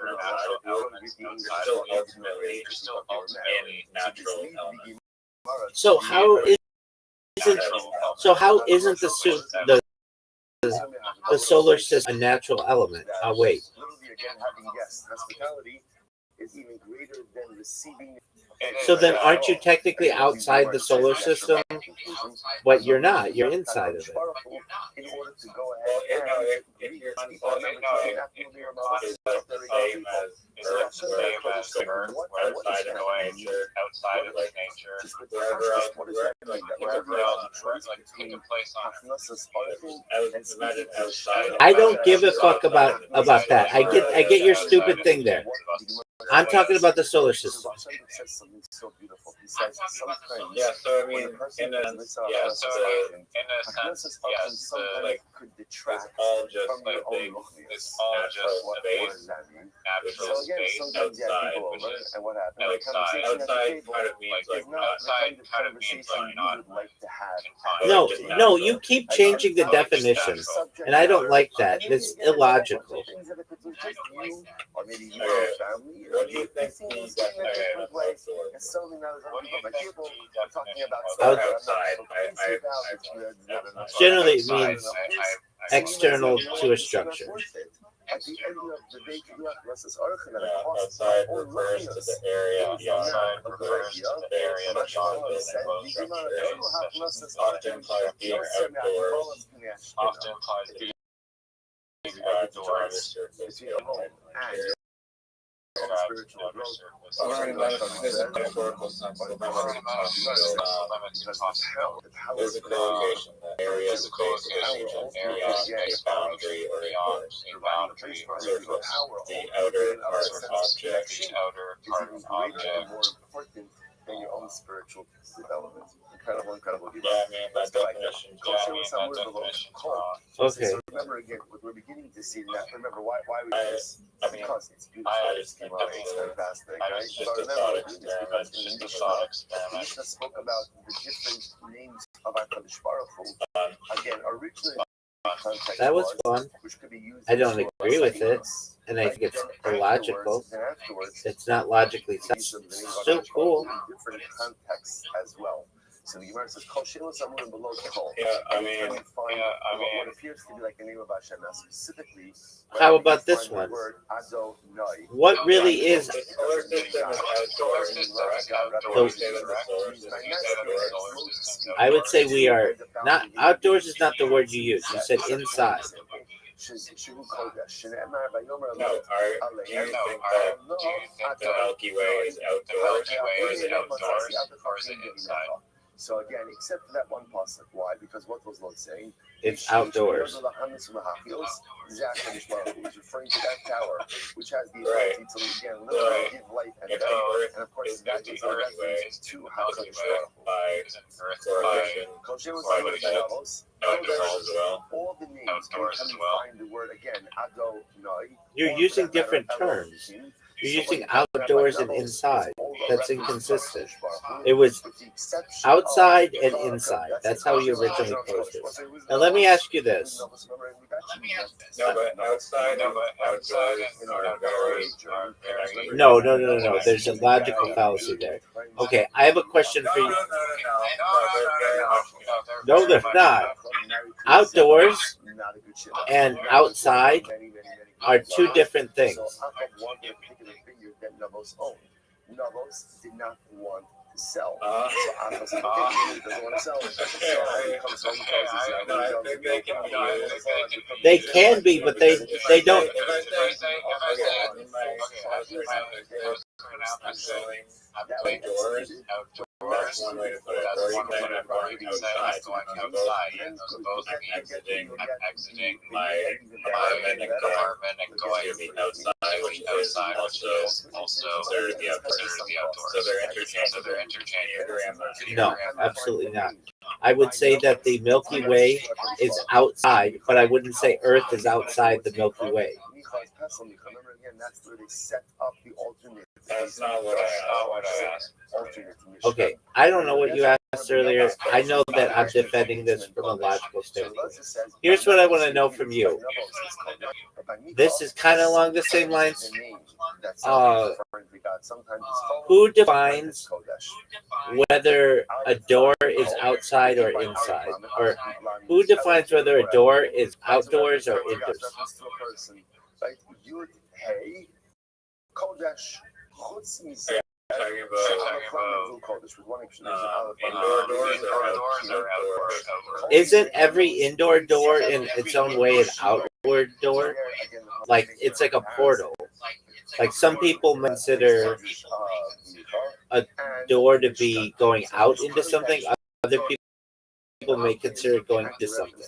natural elements, you're still ultimately in natural elements. So how isn't the solar system a natural element? Oh, wait. So then aren't you technically outside the solar system? But you're not. You're inside of it. If your concept is the same as Earth, outside of nature, wherever else taking place on Earth. Imagine outside. I don't give a fuck about that. I get your stupid thing there. I'm talking about the solar system. says sometimes. Yeah, so I When mean, a person in a does mitzvah, yeah, Hadassah so Action, in a Hadassah sense, yes, Action sometimes like could it's detract all just from a your own big, ruchnius. it's all just What space, does that mean? natural So again, space sometimes you have outside, people which over, is and what happens? outside. Outside kind of means like not outside the kind of means conversation like you not would like to have. confined. No, Just no, natural. you keep changing the definition, and I don't like that. It's illogical. Or maybe you Okay. or family. What do you think the in a definition different of way? outdoor? And certainly not as What do other you people. My think people the are talking about outside? Generally, it means external to a structure. At the end of the day, Outside refers to the area. Outside refers to the area that's not the structure. Often implies being outdoors. Often implies being outdoors. Spiritual growth. Learning metaphysical metaphorical sense of physical location, the area of space beyond a boundary or a surface. The outer part of an object. More important than your own spiritual development. Incredible. Yeah, I mean, that definition. Okay. So remember again, we're beginning to see that. Remember why we do this? Because it's beautiful. It's fantastic. Right? But remember, we do this because in the Mishnah spoke about the different names of HaKadosh Baruch Hu. Again, originally That was fun. which could be used I don't agree with it, and I think it's illogical. It's not logically sound. Still cool. Different contexts as well. So the Gemara says, "Kol she'elos amurim below kol." Yeah, I mean, what appears to be like the name of Hashem. Now, specifically, How about this one? What really is the solar system is outdoors. I would say we are not outdoors is not the word you use. You said inside. No, do you think the Milky Way is outdoors, or is it outdoors, or is it inside? So again, except for that one pasuk. Why? Because what was Lord saying? It's outdoors. He's referring to that tower, which has the ability to again literally give light and death. And of course, that is a reference to HaKadosh Outdoors as well. All the names can find the word again. Adonai. You're using different terms. You're using outdoors and inside. That's inconsistent. It was outside and inside. That's how you originally posted. Now let me ask you this. No, but outside and outdoors are very. No. There's a logical fallacy there. Okay, I have a question for you. No, they're not. Outdoors and outside are two different things. Navos did not want to sell. So They can be, but they don't. That's one way to put it. Or you might have going outside. I'm exiting my apartment and going to the outside, which is also considered the outdoors. So they're interchangeable. No, absolutely not. I would say that the Milky Way is outside, but I wouldn't say Earth is outside the Milky Way. That's where they set up the alternate. That's not what I asked. Okay, I don't know what you asked earlier. I know that I'm defending this from a logical standpoint. Here's what I want to know from you. This is kind of along the same lines. Who defines whether a door is outside or inside? Or who defines whether a door is outdoors or indoors? Talking about indoor doors or outdoors. Isn't every indoor door in its own way an outward door? Like it's like a portal. Like some people consider a door to be going out into something. Other people may consider it going into something.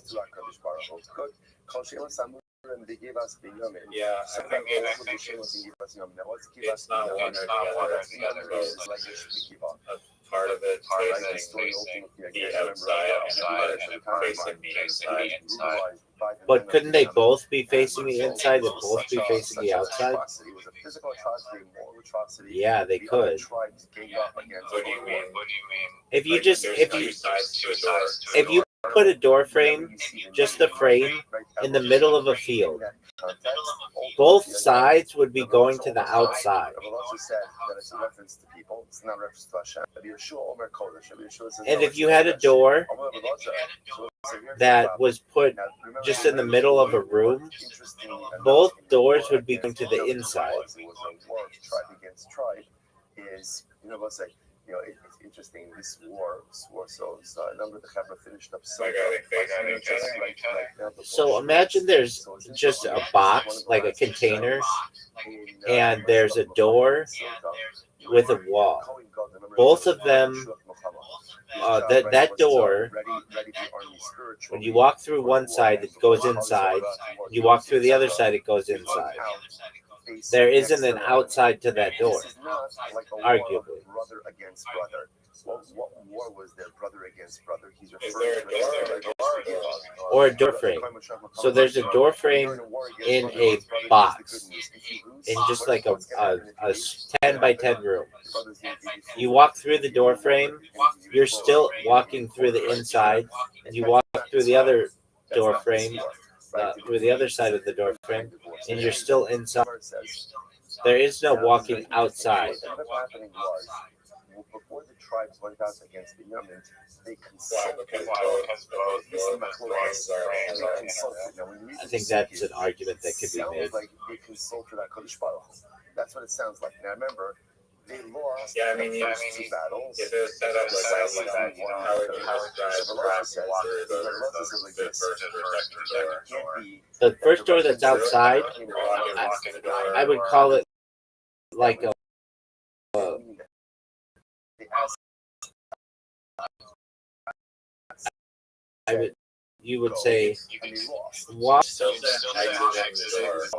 Yeah, I think it's not one or the other. It's a part of it facing the outside and part facing the inside. But couldn't they both be facing the inside and both be facing the outside? Yeah, they could. What do you mean? If you Like, just there's if two you sides to a door. if you put a door frame, just the frame, in the middle of a field, both sides would be going to the outside. And if you had a door that was put just in the middle of a room, both doors would be going to the inside. It's interesting. This war, so a number of the Chabra finished up so So imagine there's just a box, like a container, and there's a door with a wall. Both of them, that door, when you walk through one side, it goes inside. You walk through the other side, it goes inside. There isn't an outside to that door, arguably. Brother against brother. What war was there, brother against brother? He's Is there a door or a door frame? So there's a door frame in a box, in just like a 10 by 10 room. You walk through the door frame, you're still walking through the inside, and you walk through the other door frame, through the other side of the door frame, and you're still inside. There is no walking outside. Before the tribes went out against Binyamin, they consulted. I think that's an argument that could be made. Like they consulted HaKadosh Baruch Hu. That's what it sounds like. Now remember, they lost Yeah, I mean, the first two battles. if it was set up like that, you know, how would drive walk through the first door? The first door that's outside, I would call it like a. You would say walk.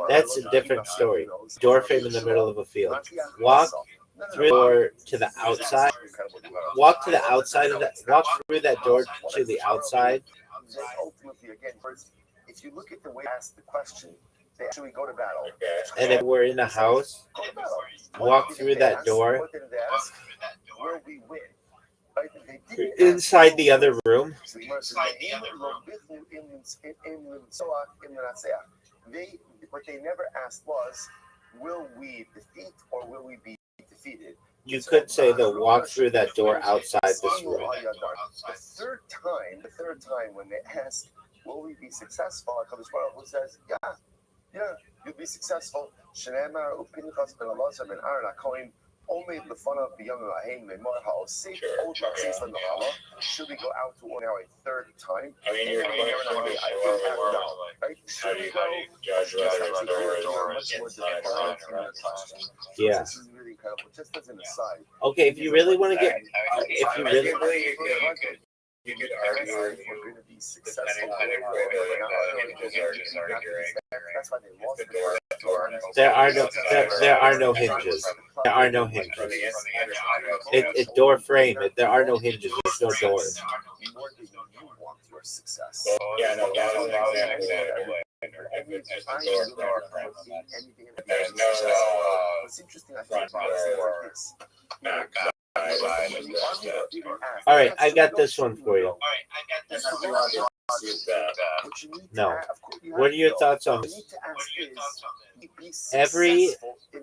That's a different story. Door frame in the middle of a field. Walk through the door to the outside. Walk to the outside of that. Walk through that door to the outside. Ultimately, again, if you look at the way they ask the question, they actually go to battle. And if we're in a house, walk through that door. What did they ask? Will we win? Inside the other room. What they never asked was, will we defeat or will we be defeated? You could say they'll walk through that door outside this room. The third time when they asked, will we be successful? HaKadosh Baruch Hu says, yeah, you'll be successful. Shneimar uPinchas ben Elazar ben Aaron HaKohen only the fun of Biyam Lahim Lemor HaOsif should we go out to war now a third time? I mean, you're going how do you judge whether the door is inside or outside? Yeah. This is really incredible. Just as an aside. Okay, if you really want to get, if you really, you could argue we're going to be successful. depending on the hinges are arguing. That's why they lost The door there are no hinges. There are no hinges. It's door frame. There are no hinges. There's no door. More than you want your success. Yeah, no, that was an example. If it's just a door frame, there's no What's interesting, I think, about this. All right, I got this one for you. No. What are your thoughts on this? Every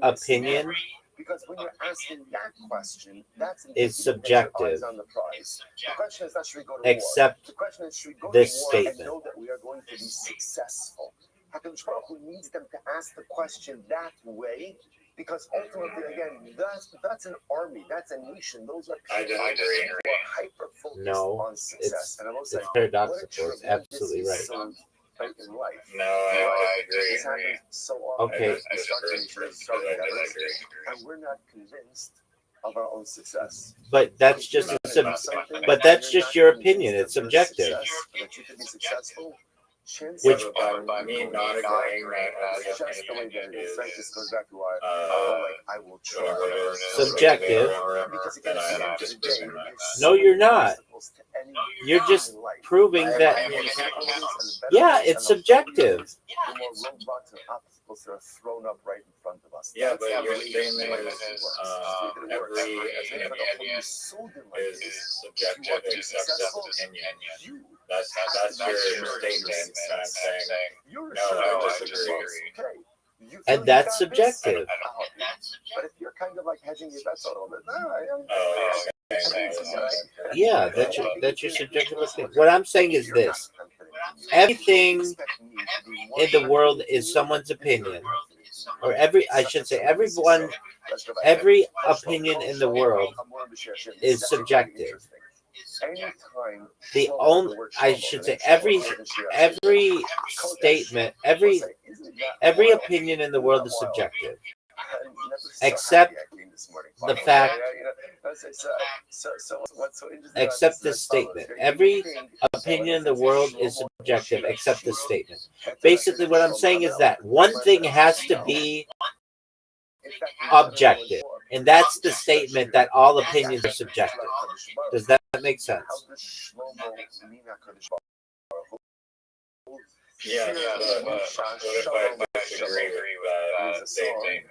opinion because when you're asking that question, that's is subjective, on the prize. The question is not should we go to except war. The question is should we go this to war statement. and know that we are going to be successful. HaKadosh Baruch Hu needs them to ask the question that way. Because ultimately, again, that's an army, that's a nation. Those are people who are hyper-focused on success. It's paradoxical. It's absolutely right. In life. No, I agree. This happens so often. Okay. And we're not convinced of our own success. But that's just but that's just your opinion. It's subjective. That you can be successful. Which by me not agreeing that's just the way that it is. Right? This goes back to why I will try. subjective. Because again, at the end of the day, No, you're not. You're just proving that. Yeah, it's subjective. The more roadblocks and obstacles that are thrown up right in front of us. Yeah, but your statement is every opinion is subjective except opinion. That's your statement, and I'm saying no, I disagree. And that's subjective. But if you're kind of like hedging your bets a little bit, Yeah, that's your subjective opinion. What I'm saying is this: everything in the world is someone's opinion, or every opinion in the world is subjective. Every statement, every opinion in the world is subjective, except the fact. Except this statement. Every opinion in the world is subjective, except this statement. Basically, what I'm saying is that one thing has to be objective, and that's the statement that all opinions are subjective. Does that make sense? Yeah, but what if I disagree with that statement?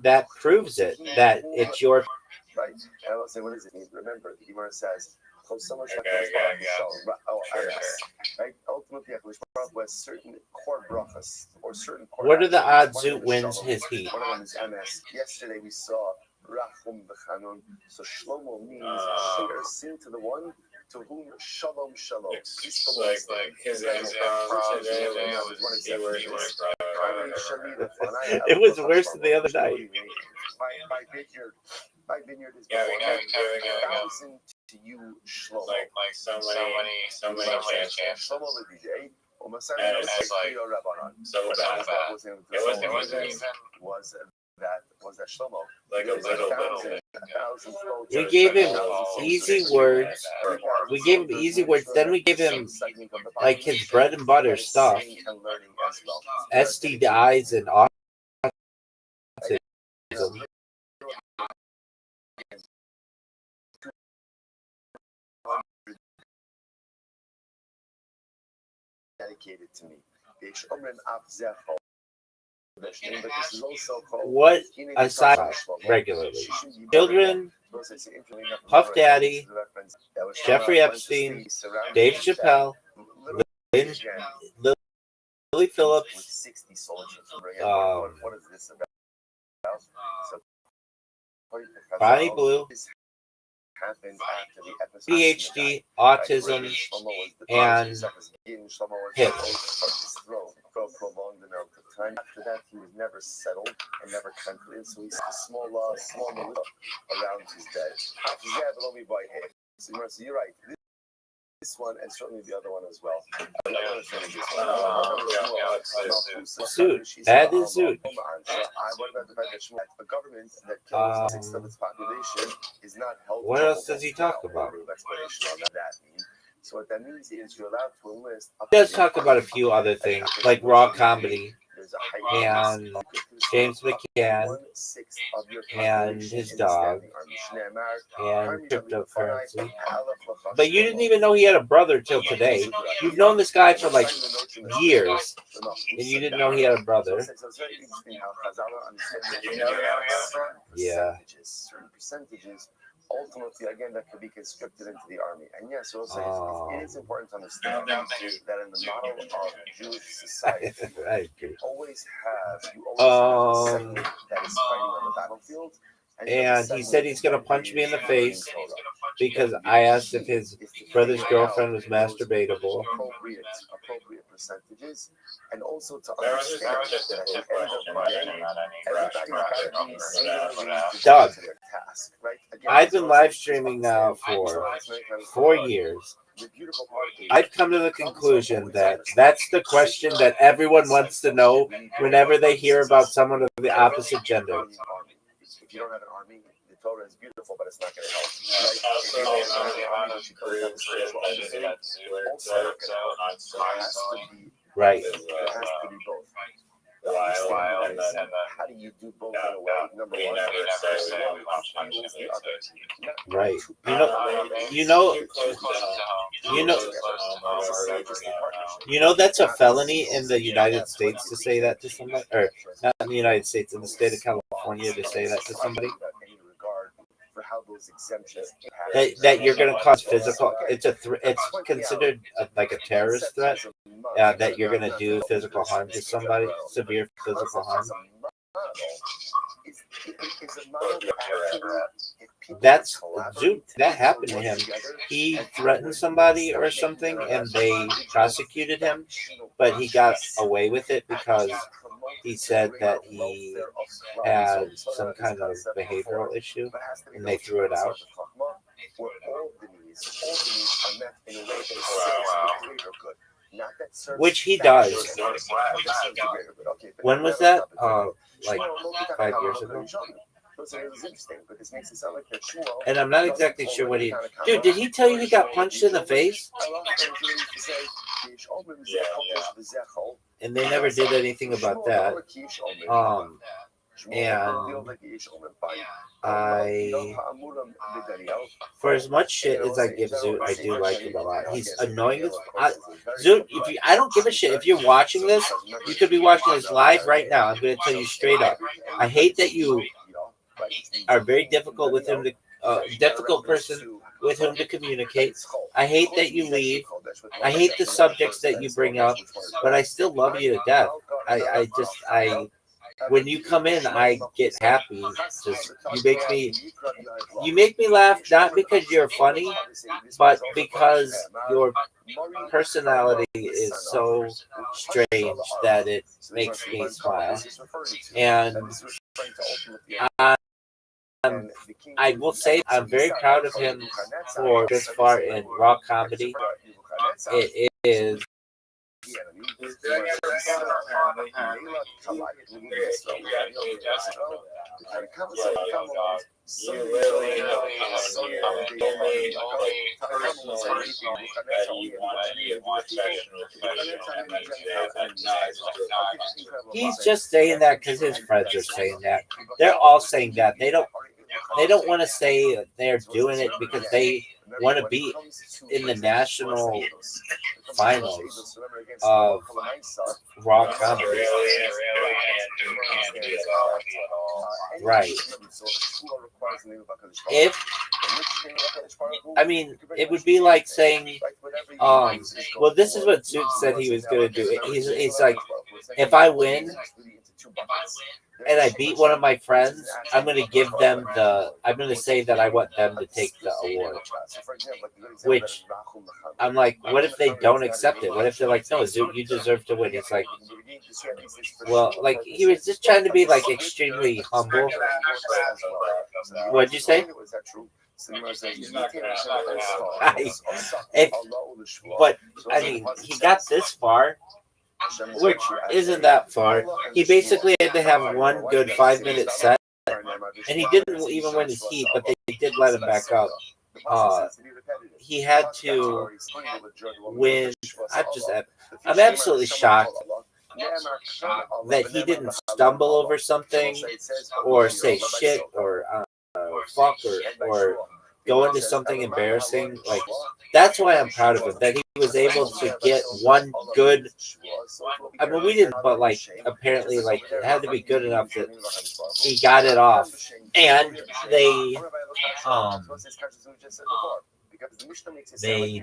That proves it, that it's your. Right. And I will say, what does it mean? Remember, the Gemara says, right? Ultimately, with certain core brachas or certain core. What are the odds Zoot wins his heat? One of them is MS. Yesterday we saw Rachum B'Chanun. So Shlomo means share sin to the one to whom Shalom Shalom. Peace belongs like his answer. It was worse than the other night. My vineyard is having 1,000 to you, Shlomo. Like so many chants. Shlomo Levi, and it's like so bad. It wasn't even. Was that Shlomo? Like a little bit. We gave him easy words. We gave him easy words. Then we gave him like his bread and butter stuff. STIs and autism. Dedicated to me. What aside regularly? Children, Puff Daddy, Jeffrey Epstein, Dave Chappelle, Lily Phillips, Bonnie Blue, PhD, autism, and Hitler. After that, he was never settled and never conquered, so he's a small militia around his bed. So you're right. This one and certainly the other one as well. Zoot. That is Zoot. What about the fact that a government that kills 6% of its population is not held? What else does he talk about? So what that means is you're allowed to enlist. He does talk about a few other things, like raw comedy, and James McCann, and his dog, and cryptocurrency. But you didn't even know he had a brother till today. You've known this guy for like years, and you didn't know he had a brother. Yeah. Certain percentages. Ultimately, again, that could be conscripted into the army. And yes, we'll say it is important to understand that in the model of Jewish society, you always have a segment that is fighting on the battlefield. And he said he's going to punch me in the face because I asked if his brother's girlfriend was masturbatable. Appropriate percentages, and also to understand that at the end of the day, Doug, I've been live streaming now for 4 years. I've come to the conclusion that that's the question that everyone wants to know whenever they hear about someone of the opposite gender. If you don't have an army, Torah is beautiful, but it's not going to help. Also, the amount of group shit that Stewart puts out on SmackDown Right. It has to be both. while and then How do you do both in a way? Number we one, never say one we want punch fuels the the other. Right. You know that's a felony in the United States to say that to somebody, or not in the United States, in the state of California to say that to somebody. That you're going to cause physical. It's it's considered like a terrorist threat. That you're going to do physical harm to somebody, severe physical harm. That happened to him. He threatened somebody or something, and they prosecuted him, but he got away with it because he said that he had some kind of behavioral issue, and they threw it out. Which he does. When was that? Like 5 years ago. And I'm not exactly sure what he. Dude, did he tell you he got punched in the face? And they never did anything about that. And for as much shit as I give Zoot, I do like him a lot. He's annoying as Zoot. I don't give a shit if you're watching this. You could be watching this live right now. I'm going to tell you straight up. I hate that you are very difficult with him to difficult person with whom to communicate. I hate that you leave. I hate the subjects that you bring up, but I still love you to death. I when you come in, I get happy. Just you make me laugh not because you're funny, but because your personality is so strange that it makes me smile. And I will say I'm very proud of him for this far in raw comedy. It is. He's just saying that because his friends are saying that. They're all saying that. They don't want to say they're doing it because they want to be in the national finals of raw comedy. Right. It would be like saying, well, this is what Zoot said he was going to do. He's like, if I win and I beat one of my friends, I'm going to say that I want them to take the award. Which, I'm like, what if they don't accept it? What if they're like, no, Zoot, you deserve to win? He's like, well, like, he was just trying to be, like, extremely humble. What'd you say? But, I mean, he got this far, which isn't that far. He basically had to have one good 5-minute set, and he didn't even win his heat, but they did let him back up. He had to win. I'm absolutely shocked that he didn't stumble over something or say shit or fuck or go into something embarrassing. Like, that's why I'm proud of him, that he was able to get one good. I mean, we didn't, but like apparently, like it had to be good enough that he got it off, and they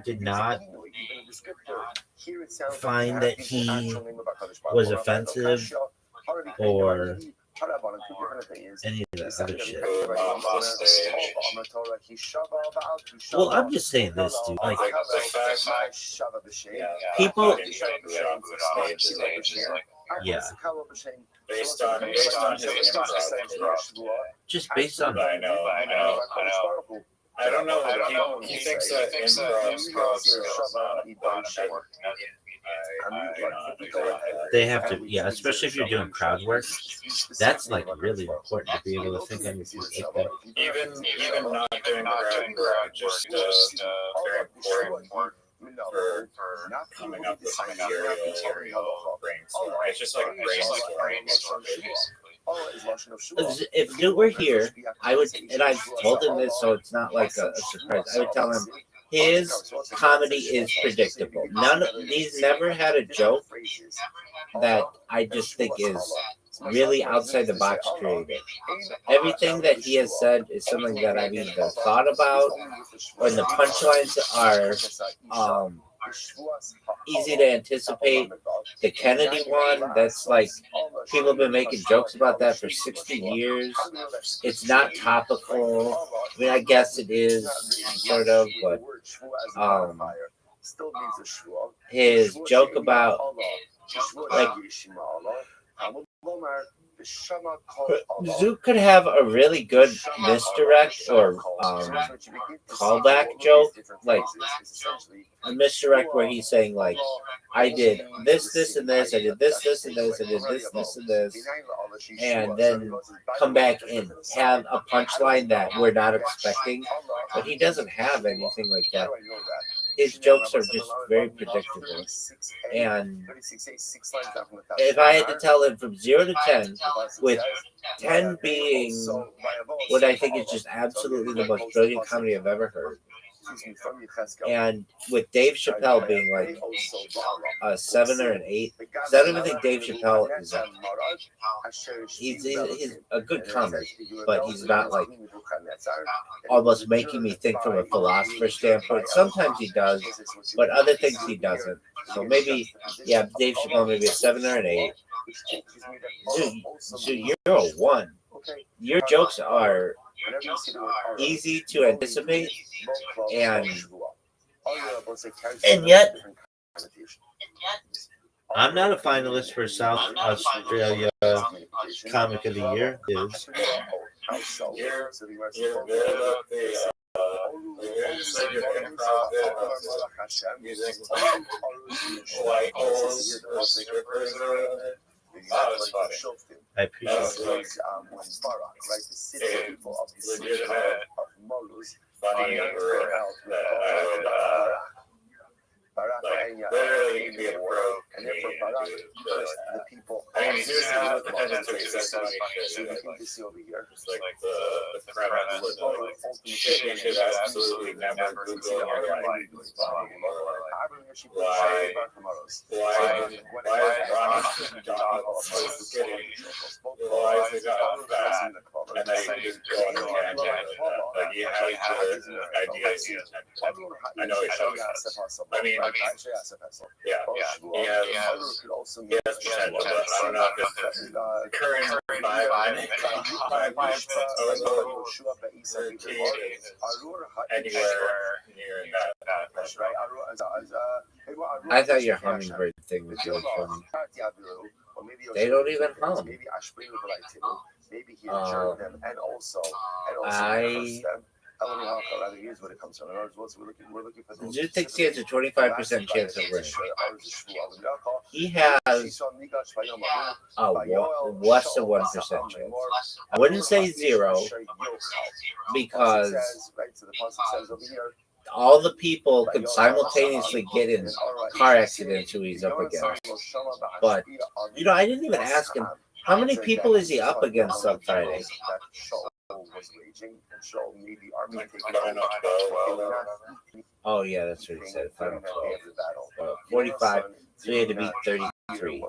did not find that he was offensive or any of that other shit. Well, I'm just saying this, dude. Like, people. Yeah. Based on his just based on. I know. I don't know. He thinks that improv skills They have to, yeah, especially if you're doing crowd work. That's like really important to be able to think on your feet like that. Even not doing crowd work, just very important for coming up with material brainstorm. It's just like brainstorming, basically. If Newt were here, I would, and I've told him this, so it's not like a surprise. I would tell him his comedy is predictable. He's never had a joke that I just think is really outside the box creative. Everything that he has said is something that I've either thought about, or the punchlines are easy to anticipate. The Kennedy one, that's like people have been making jokes about that for 60 years. It's not topical. I mean, I guess it is sort of, but his joke about like Zook could have a really good misdirect or callback joke, like a misdirect where he's saying like, I did this, this, and this, I did this, this, and this, I did this, this, and this, and then come back and have a punchline that we're not expecting, but he doesn't have anything like that. His jokes are just very predictable. And if I had to tell him from 0 to 10, with 10 being what I think is just absolutely the most brilliant comedy I've ever heard, and with Dave Chappelle being like a 7 or an 8, because I don't even think Dave Chappelle is a, he's a good comic, but he's not like almost making me think from a philosopher standpoint. Sometimes he does, but other things he doesn't. So maybe, yeah, Dave Chappelle maybe a 7 or an 8. So you're a 1. Your jokes are easy to anticipate, and yet I'm not a finalist for South Australia Comic of the Year. Is You're good about the music white holes or strippers or whatever. That was funny. I appreciate it. It's legitimate funny or like literally you can be a pro comedian and do that. I mean, he doesn't have the potential to accept funny shit. Just like the premise with the shit you should absolutely never Google in your life. Why is Ronald kidding? Why is the guy fat? And then you can just go on a tangent. Like he has the ideas. I know he shows us. I mean, yeah. He has potential, but I don't know if it's the current vibe anywhere near that. I thought your hummingbird thing was really funny. They don't even hum. Zoo thinks he has a 25% chance of winning. He has a less than 1% chance. I wouldn't say 0 because all the people could simultaneously get in car accidents who he's up against. But, I didn't even ask him, how many people is he up against on Friday? Oh, yeah, that's what he said. 45. So he had to beat 33.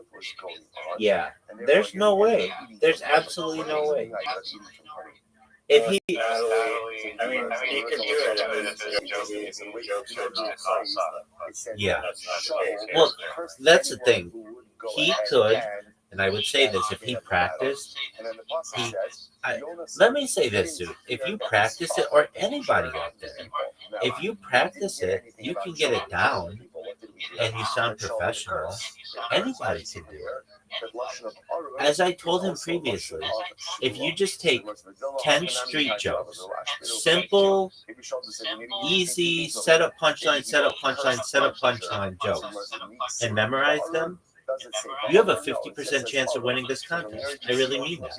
Yeah, there's no way. There's absolutely no way. If he, I mean, he could do it. I mean, yeah. Well, that's the thing. He could, and I would say this, if he practiced, let me say this, dude. If you practice it, or anybody out there, if you practice it, you can get it down, and you sound professional. Anybody can do it. As I told him previously, if you just take 10 street jokes, simple, easy, setup punchline, setup punchline, setup punchline jokes, and memorize them, you have a 50% chance of winning this contest. I really mean that.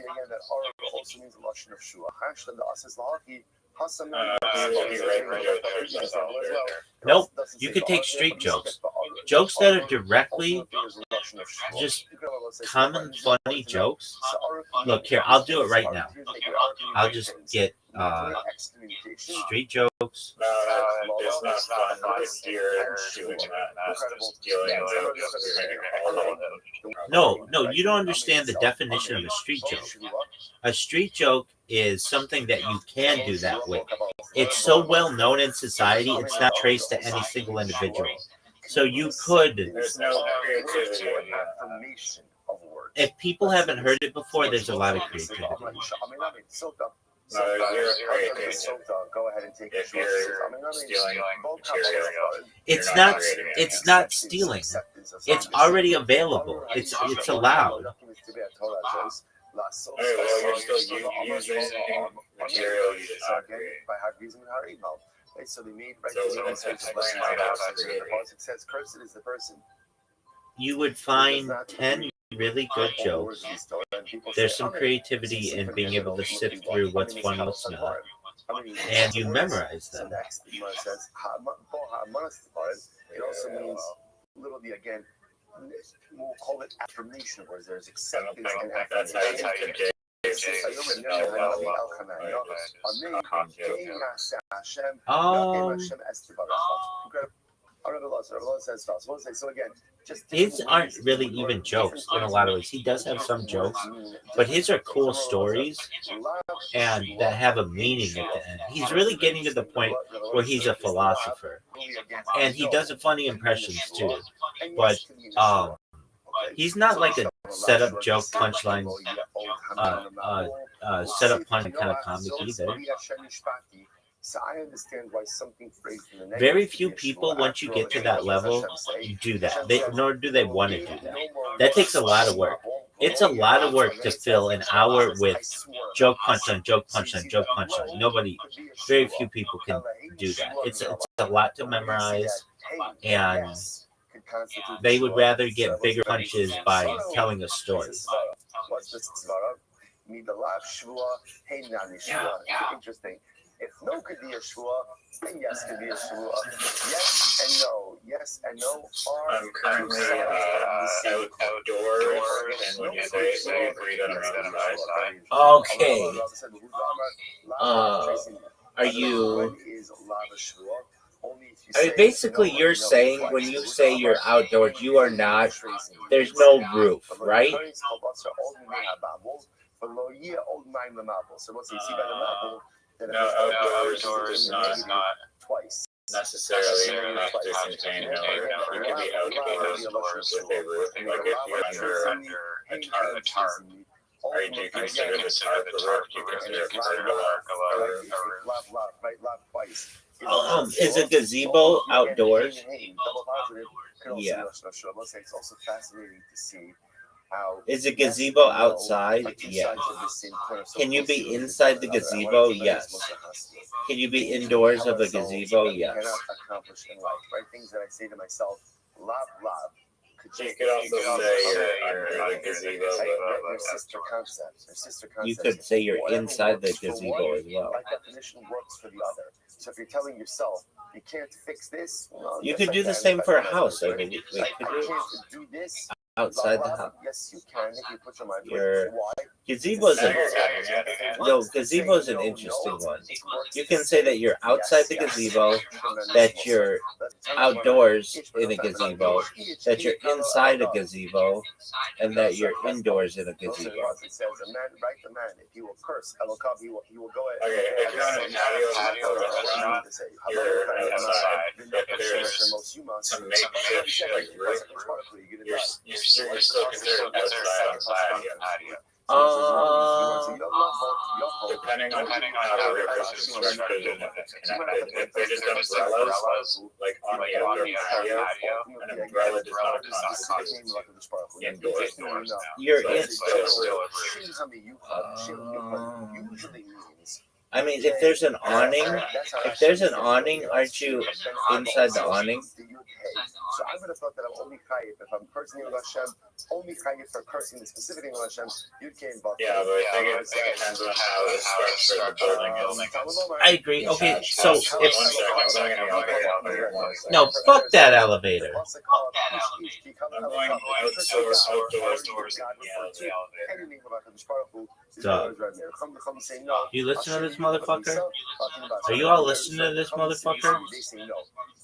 Nope, you could take street jokes. Jokes that are directly just common funny jokes. Look here, I'll do it right now. I'll just get street jokes. No, you don't understand the definition of a street joke. A street joke is something that you can do that with. It's so well known in society, it's not traced to any single individual. So you could. There's no creativity in If people haven't heard it before, there's a lot of creativity. Go ahead and take if you're stealing material. It's not stealing. It's already available. It's allowed. Okay, well, you're still using material you did not create. So they made says cursed is the person. You would find 10 really good jokes. There's some creativity in being able to sift through what's fun and what's not. And you memorize them. Next, the Gemara says, it also means literally again, we'll call it affirmation words. There's acceptance and That's how you take it. So again, his aren't really even jokes in a lot of ways. He does have some jokes, but his are cool stories and that have a meaning at the end. He's really getting to the point where he's a philosopher, and he does funny impressions too. But he's not like a setup joke punchline, setup punchline kind of comic either. So I understand why something phrased in the negative. Very few people, once you get to that level, do that. Nor do they want to do that. That takes a lot of work. It's a lot of work to fill an hour with joke punchline, joke punchline, joke punchline. Very few people can do that. It's a lot to memorize, and they would rather get bigger punches by telling a story. Interesting. If no could be a shvua, and yes could be a shvua. Yes and no. Yes and no are. I'm currently outdoors, and when you say it, you agree that I'm outside. Okay. Are you? I mean, basically, you're saying when you say you're outdoors, you are not. There's no roof, right? No, outdoors is not twice necessarily enough to contain no roof. You could be outdoors with a roof, like if you're under a tarp. Or do you consider the tarp a roof? Do you consider a pergola? Is a gazebo outdoors? Yeah. It's also fascinating to see. Is a gazebo outside? Yes. Can you be inside the gazebo? Yes. Can you be indoors of a gazebo? Yes. Things that I say to myself, love. You could also say you're under the gazebo. They're sister concepts. You could say you're inside the gazebo as well. My definition works for the other. So if you're telling yourself, you can't fix this, you could do the same for a house. I mean, I can't do this. Outside the house. Yes, you can if you put your mind to it. Gazebo's an interesting one. You can say that you're outside the gazebo, that you're outdoors in a gazebo, that you're inside a gazebo, and that you're indoors in a gazebo. It says a man, right? The man, if he will curse, he will go ahead. Okay, if you're on a patio restaurant, you're outside. If there's some makeshift like roof, you're still considered outside on the patio. Depending on how the person is structured and if it's connected. If they're just umbrellas, like on the outdoor patio, an umbrella does not constitute indoors. You're So in. it's still Usually means I mean, if there's an awning, aren't you inside the awning? So I would have thought that I'm only chayiv if I'm cursing in Hashem, only chayiv for cursing the specific name of Hashem. Yud Kei Vav. Yeah, but I think it depends on how the structure of the building is. I agree. Okay, so if One second, I'm going in the elevator. no, fuck that elevator. I'm going outdoors in the elevator. Dog. You listen to this motherfucker? Are you all listening to this motherfucker?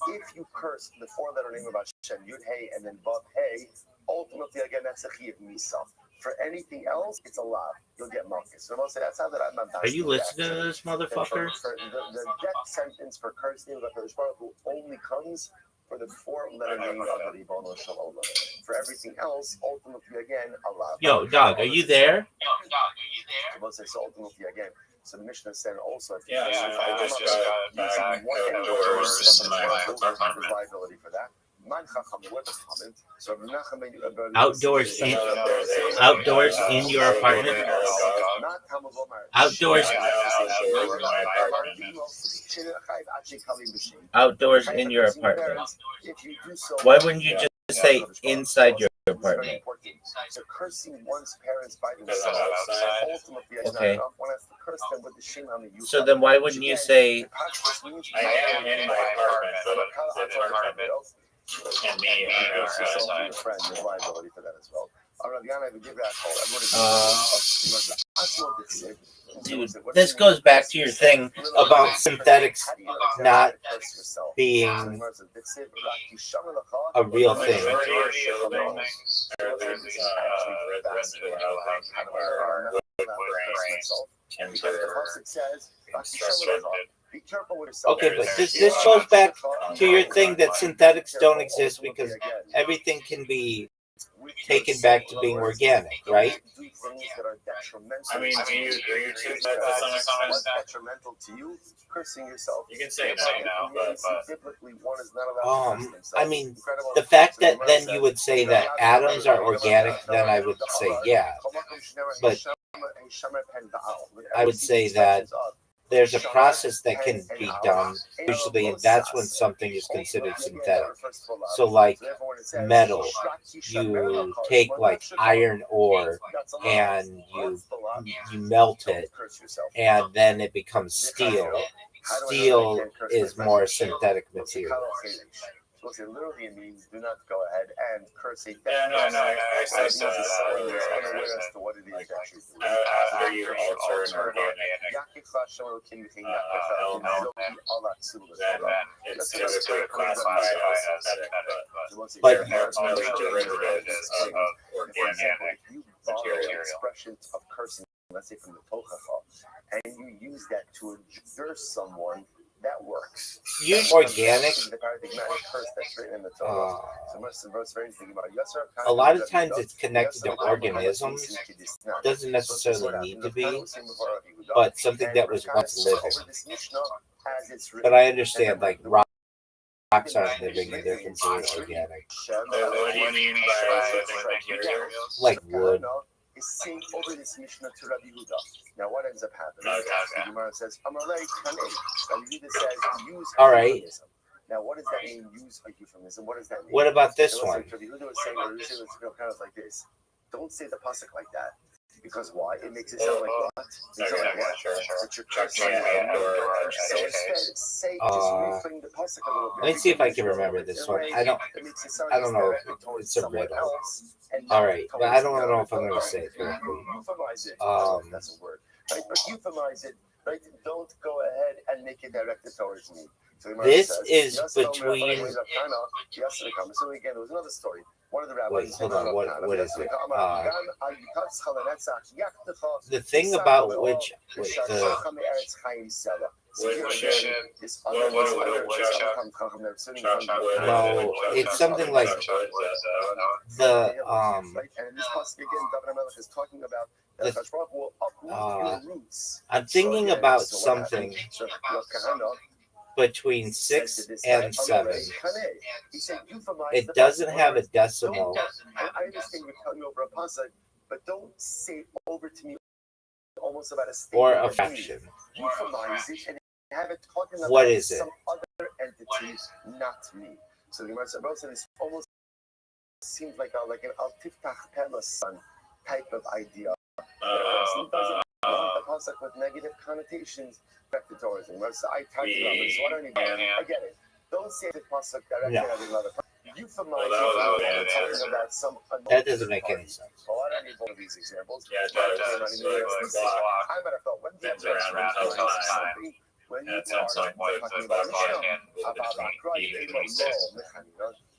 If you curse the four-letter name of Hashem, Yud Hey, and then Vav Hey, ultimately again that's a chiyuv misa. For anything else, it's allowed. You'll get marcus. So I'll say that's how that I'm not. Are you listening to this motherfucker? The death sentence for cursing of the Baruch Hu only comes for the four-letter name of the Ribono Shel Olam. For everything else, ultimately again allowed. Yo, dog, are you there? So ultimately again. So the Mishnah said also, if you I just got back outdoors in my apartment. liability for that. Outdoors in your apartment? Outdoors in your apartment. Why wouldn't you just say inside your apartment? So cursing one's parents by themselves ultimately is not Okay. enough. One has to curse them with the shame on the youth. So then why wouldn't you say I am in my apartment, but the apartment and me are outside. friend, there's liability for that as well. All right, Yana, I would give that call. dude, this goes back to your thing about synthetics not being a real thing. Okay, but this goes back to your thing that synthetics don't exist because everything can be taken back to being organic, right? I mean, do you choose that to some extent? Detrimental to you, cursing yourself. You can say no, but Typically, one is not allowed to curse themselves. I mean, the fact that then you would say that atoms are organic, then I would say yeah. But I would say that there's a process that can be done usually, and that's when something is considered synthetic. So like metal, you take like iron ore and you melt it and then it becomes steel. Steel is more synthetic material. It literally means do not go ahead and curse a yeah, no, I said that unaware as to what it is actually. After you alter an organic element, then it's typically classified as synthetic, but they're ultimately derivatives of organic material. Expressions of cursing, let's say from the Tochacha, and you use that to injure someone. That works. Use organic. A lot of times it's connected to organisms. Doesn't necessarily need to be, but something that was once living. But I understand, like rocks aren't living and they're considered organic. What do you mean by living material? Like wood. Is saying over this Mishnah to Rabbi Yehuda. Now, what ends up happening? The Gemara says, "Amalei Kanei." Rabbi Yehuda says, "Use." All right. Now, what does that mean? Use a euphemism. What does that mean? What about this one? Rabbi Yehuda was saying, kind of like this. Don't say the pasuk like that. Because why? It makes it sound like what? It sounds like what? That you're cursing. So instead, say just reframe the pasuk a little bit. Let me see if I can remember this one. I don't know if it's a riddle. All right, but I don't know if I'm going to say it correctly. That's a word. Right? But euphemize it. Right? Don't go ahead and make it directed towards me. So this is between. So again, there was another story. One of the rabbis. Wait, hold on. What is it? The thing about which no, it's something like the And this pasuk again, David HaMelech is talking about I'm thinking about something between 6 and 7. It doesn't have a decimal. I understand you're telling me over a pasuk, but don't say over to me almost about a statement Or a fraction. Euphemize it and have it talking about What is it? some other entity, not me. So the Gemara said, this almost seems like an al tiftach son type of idea. It doesn't the pasuk with negative connotations back to tourism. I talked about this. So I get it. Don't say the pasuk directly at another person. Euphemize talking about some. That doesn't make any sense. Well, I don't need one of these examples. Yeah, it does. I better felt when Bends around something. when Yeah, you it sounds are like talking the about clock hand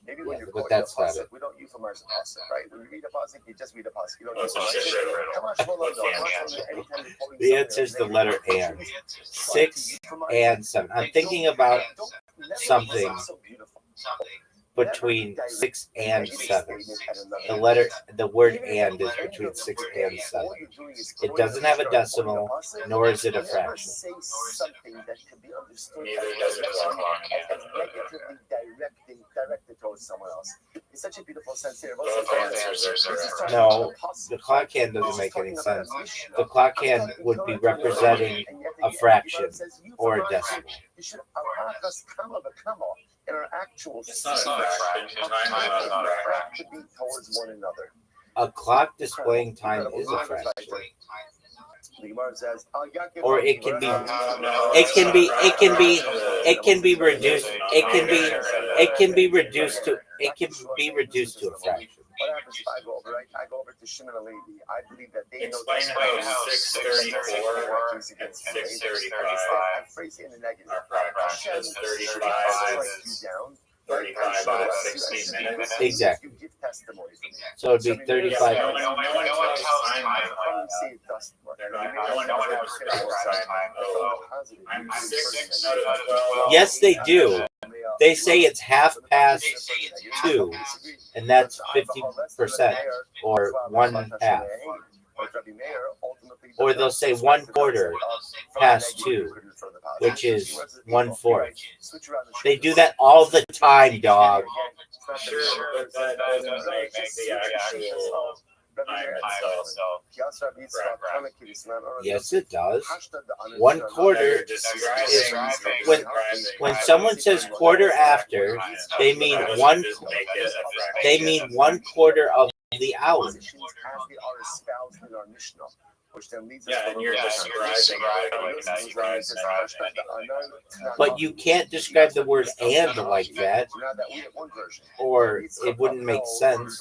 maybe when Yeah, you're but quoting a that's not pasuk, it. we don't euphemize a pasuk, right? When you read a pasuk, you just read a pasuk. You don't Let's euphemize just it. say right. Come on, Shmuel, anytime you're quoting The something answer is that's the letter negative, and. try to 6 euphemize and it. 7. I'm thinking about Don't never something say so beautiful. between 6 and Negative 7. statement at The another. word Even and at is the end between of the 6 word and 7. all you're doing is It doesn't have a decimal, nor is it a never fraction. say something that can be understood Neither as does it negatively directed towards someone else. It's such a beautiful sense here. Both answers are correct. No, the clock hand doesn't make any sense. The clock hand would be representing a fraction or a decimal. You should in our actual It's not a fraction. Time is not a fraction. to be towards one another. A clock displaying time is a fraction. The Gemara says, Or it can be No, reduced to a fraction. what happens if I go over, right? I go over to Shimon and Levi. I believe that they Explain how 634 and 635 I phrase it in the negative. are fractions. 35 is 35 out of 16 minutes. Exactly. You give testimony for me. So it'd be 35. No one tells time like Come that. say it doesn't work. No one ever describes time. Oh, I'm 6 out of 12. Yes, they do. They say it's half past 2, and that's 50% or 1/2. Or they'll say 1/4 past 2, which is 1/4. They do that all the time, dog. Sure, but that doesn't make the actual time itself. Yes, it does. 1/4 is when someone says quarter after, they mean one. They mean 1/4 of the hour. Yeah, and you're describing But you can't describe the word "and" like that, or it wouldn't make sense.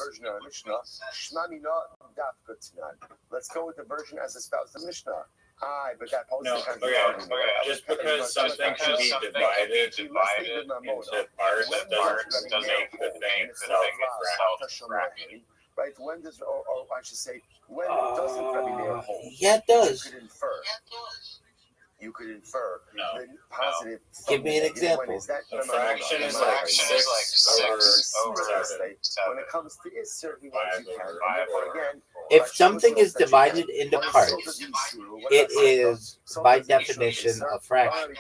Let's go with the version as espoused in Mishnah. But that No, just because something can be divided into parts doesn't make the thing itself a fraction. Right? When does, or I should say, when doesn't Rabbi Meir hold? Yeah, it does. You could infer No. the positive. Give me an example. A fraction is like 6 over 7. When it comes to Isser, he wants you can. But again, If something is divided into parts, it is by definition a fraction.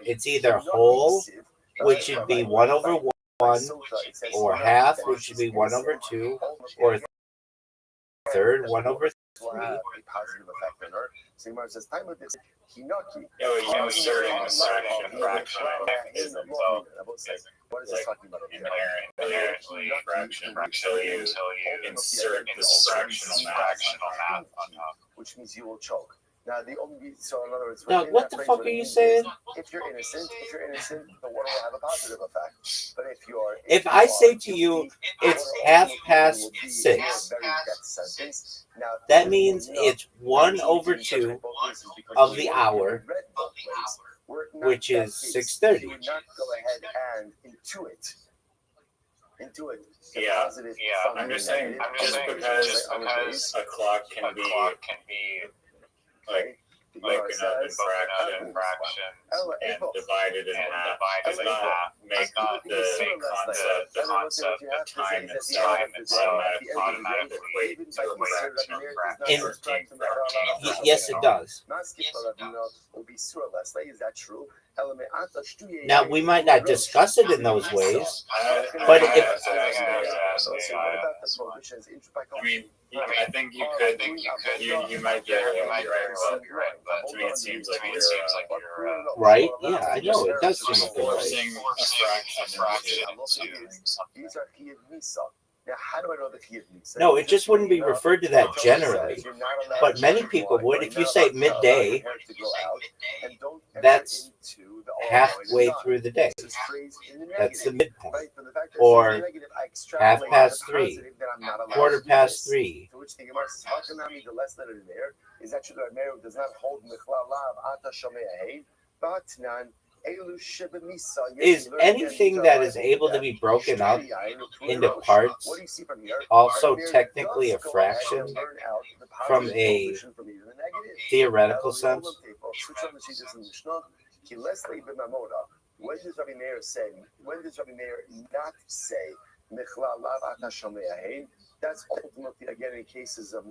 It's either whole, which should be 1/1, or half, which should be 1/2, or third 1/3. Will have a positive effect on her. So Gemara says, time with this, Hinoki. Yeah, inserting a fraction is itself what is this talking about? inherently fraction until you insert this fractional math on top. Which means you will choke. Now the only so in other words, Now, what the fuck are you saying? If you're innocent, the water will have a positive effect. But if I say to you, it's 6:30, that means it's 1/2 of the hour, which is 6:30. You would not go ahead and intuit. Yeah. I'm just saying, just because a clock can be like spoken of in fraction and divided in half does not make the concept of time itself automatically equate to a fraction or Yes, it does. Is that true? Now, we might not discuss it in those ways, but if I mean, I think you could. You might be right, but to me it seems like you're right? Yeah, I know it does seem like you're right. forcing a fraction into Now, how do I know the Chiyuv Misa? No, it just wouldn't be referred to that generally, but many people would. If you say midday, that's halfway through the day. That's the midpoint. Or 3:30, 3:15. To which the Gemara says, how can that be the less letter there? Is that true that Meir does not hold Mechla Lav Ata Shomei Hein? But Nan Elu Sheba Misa. Is anything that is able to be broken up into parts also technically a fraction from a theoretical sense? When does Rabbi Meir say? When does Rabbi Meir not say Mechla Lav Ata Shomei Hein? That's ultimately again in cases of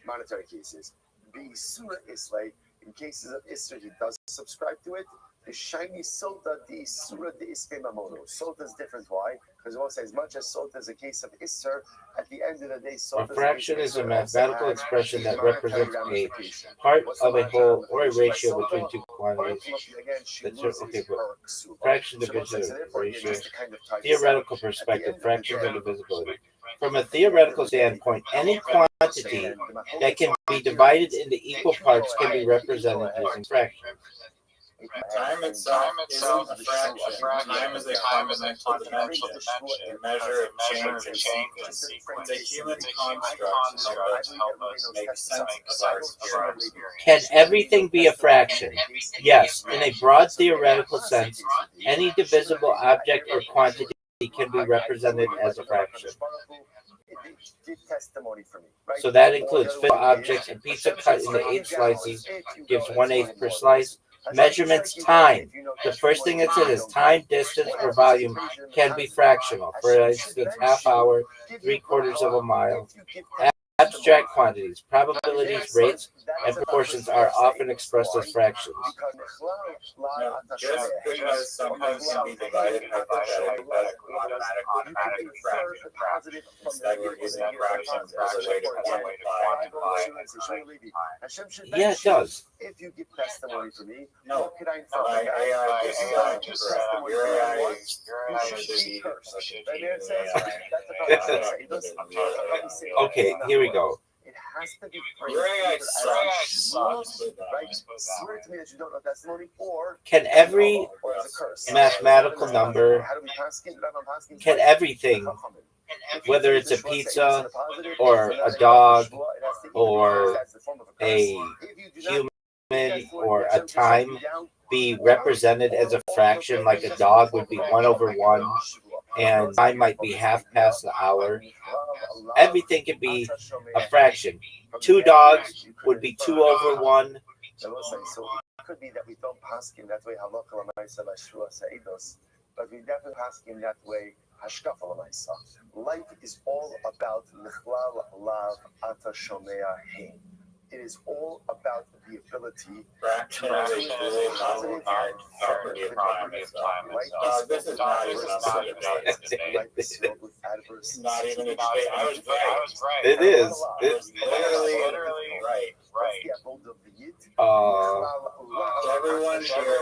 monetary cases. The Surah Islay, in cases of Isra, he does subscribe to it. The shiny Sota, the Surah the Ispe Mamono. Sota is different. Why? Because it will say as much as Sota is a case of Isser, at the end of the day, Sota. A fraction is a mathematical expression that represents a part of a whole or a ratio between two quantities. Okay, but fraction division ratio. Theoretical perspective, fractions are divisibility. From a theoretical standpoint, any quantity that can be divided into equal parts can be represented using fractions. Time itself isn't a fraction. Time is a fundamental dimension, a measure of change and sequence. It's a human construct to help us make sense of our experience. Can everything be a fraction? Yes. In a broad theoretical sense, any divisible object or quantity can be represented as a fraction. So that includes physical objects. A pizza cut into 8 slices gives 1/8 per slice. Measurements, time. The first thing it says is time, distance, or volume can be fractional. For instance, half hour, 3/4 of a mile. Abstract quantities, probabilities, rates, and proportions are often expressed as fractions. Now, just because something can be divided hypothetically automatically a fraction. Instead, we're using fractions as a way to quantify. Yeah, it does. If you give testimony for me, No, what could I my AI If you don't give testimony your for me AI once, you should should be be cursed. should Right be there it says, AI. that's the problem. It doesn't- Okay, here we go. It has to be phrased Your AI either as sucks. right? Swear to me that you don't know testimony, or Can every or it's a curse. mathematical number, How do we paskin? can everything, whether it's a pizza or a dog or a human or a time, be represented as a fraction? Like a dog would be 1/1 and time might be half past the hour. Everything can be a fraction. 2 dogs would be 2/1. So it could be that we don't paskin that way halakha l'maisa l'shua seidos, but we definitely paskin that way hashkafa l'maisa. Life is all about nichlal lav ata shomea hein. It is all about the ability. Fraction is a really novel property of time itself. This is not even a debate. Adverse. Not even a debate. I was right. It is. It's literally right. The abode of the yid. Everyone here,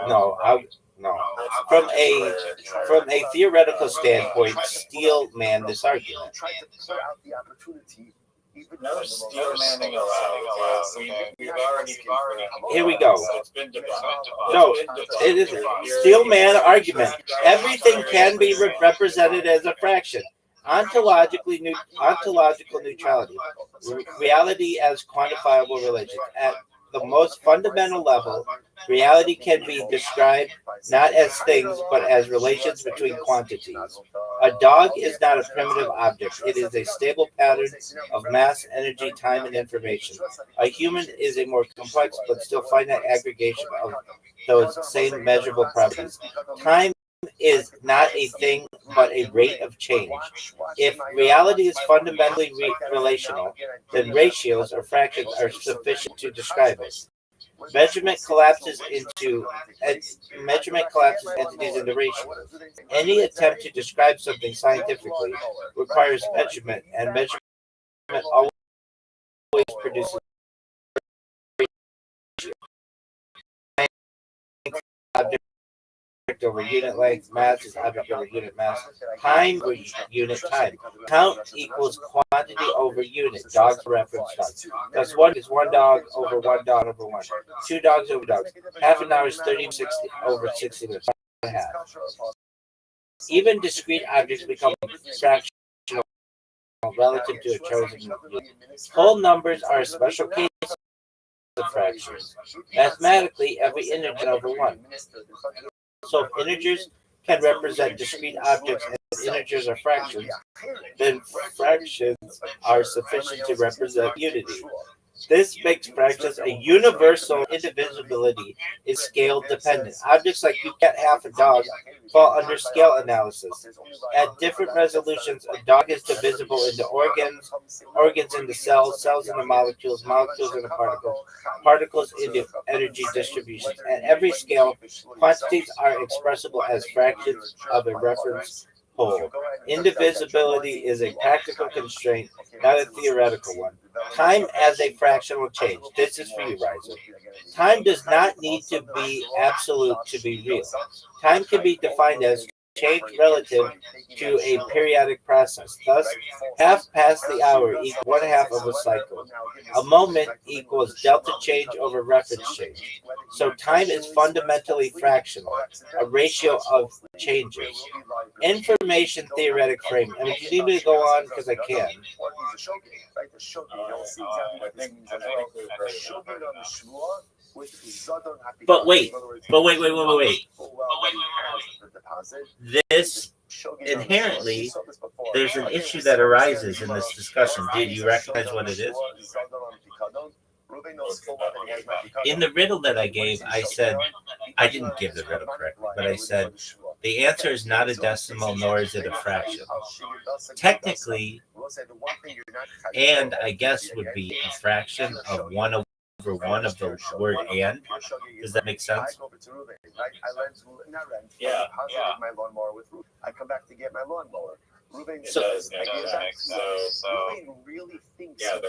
No, From a theoretical standpoint, steel man this argument. Try to clear out the opportunity. No steel manning allowed. We've already Here we go. It's been debunked. No, it is steel man argument. Everything can be represented as a fraction. Ontological neutrality. Reality as quantifiable relations. At the most fundamental level, reality can be described not as things, but as relations between quantities. A dog is not a primitive object. It is a stable pattern of mass, energy, time, and information. A human is a more complex but still finite aggregation of those same measurable properties. Time is not a thing but a rate of change. If reality is fundamentally relational, then ratios or fractions are sufficient to describe it. Measurement collapses entities into ratios. Any attempt to describe something scientifically requires measurement, and measurement always produces object over unit length, mass is object over unit mass, time over unit time. Count equals quantity over unit. Dogs reference dogs. Thus, one is one dog over one dog over one. Two dogs over dogs. Half an hour is 30 60 over 60 minutes. One half. Even discrete objects become fractional relative to a chosen unit. Whole numbers are a special case of fractions. Mathematically, every integer is over one. So if integers can represent discrete objects and integers are fractions, then fractions are sufficient to represent unity. This makes fractions a universal. Indivisibility is scale dependent. Objects like you can't have a dog fall under scale analysis. At different resolutions, a dog is divisible into organs, organs into cells, cells into molecules, molecules into particles, particles into energy distributions. At every scale, quantities are expressible as fractions of a reference whole. Indivisibility is a practical constraint, not a theoretical one. Time as a fractional change. This is for you, Riser. Time does not need to be absolute to be real. Time can be defined as change relative to a periodic process. Thus, half past the hour equals one half of a cycle. A moment equals delta change over reference change. So time is fundamentally fractional, a ratio of changes. Information theoretic frame. I mean, do you need me to go on? Because I can. But wait. This inherently, there's an issue that arises in this discussion. Did you recognize what it is? In the riddle that I gave, I said, I didn't give the riddle correctly, but I said, the answer is not a decimal, nor is it a fraction. Technically, and I guess would be a fraction of 1 over 1 of the word and. Does that make sense? Yeah. I come back to get my lawnmower. So, really thinks the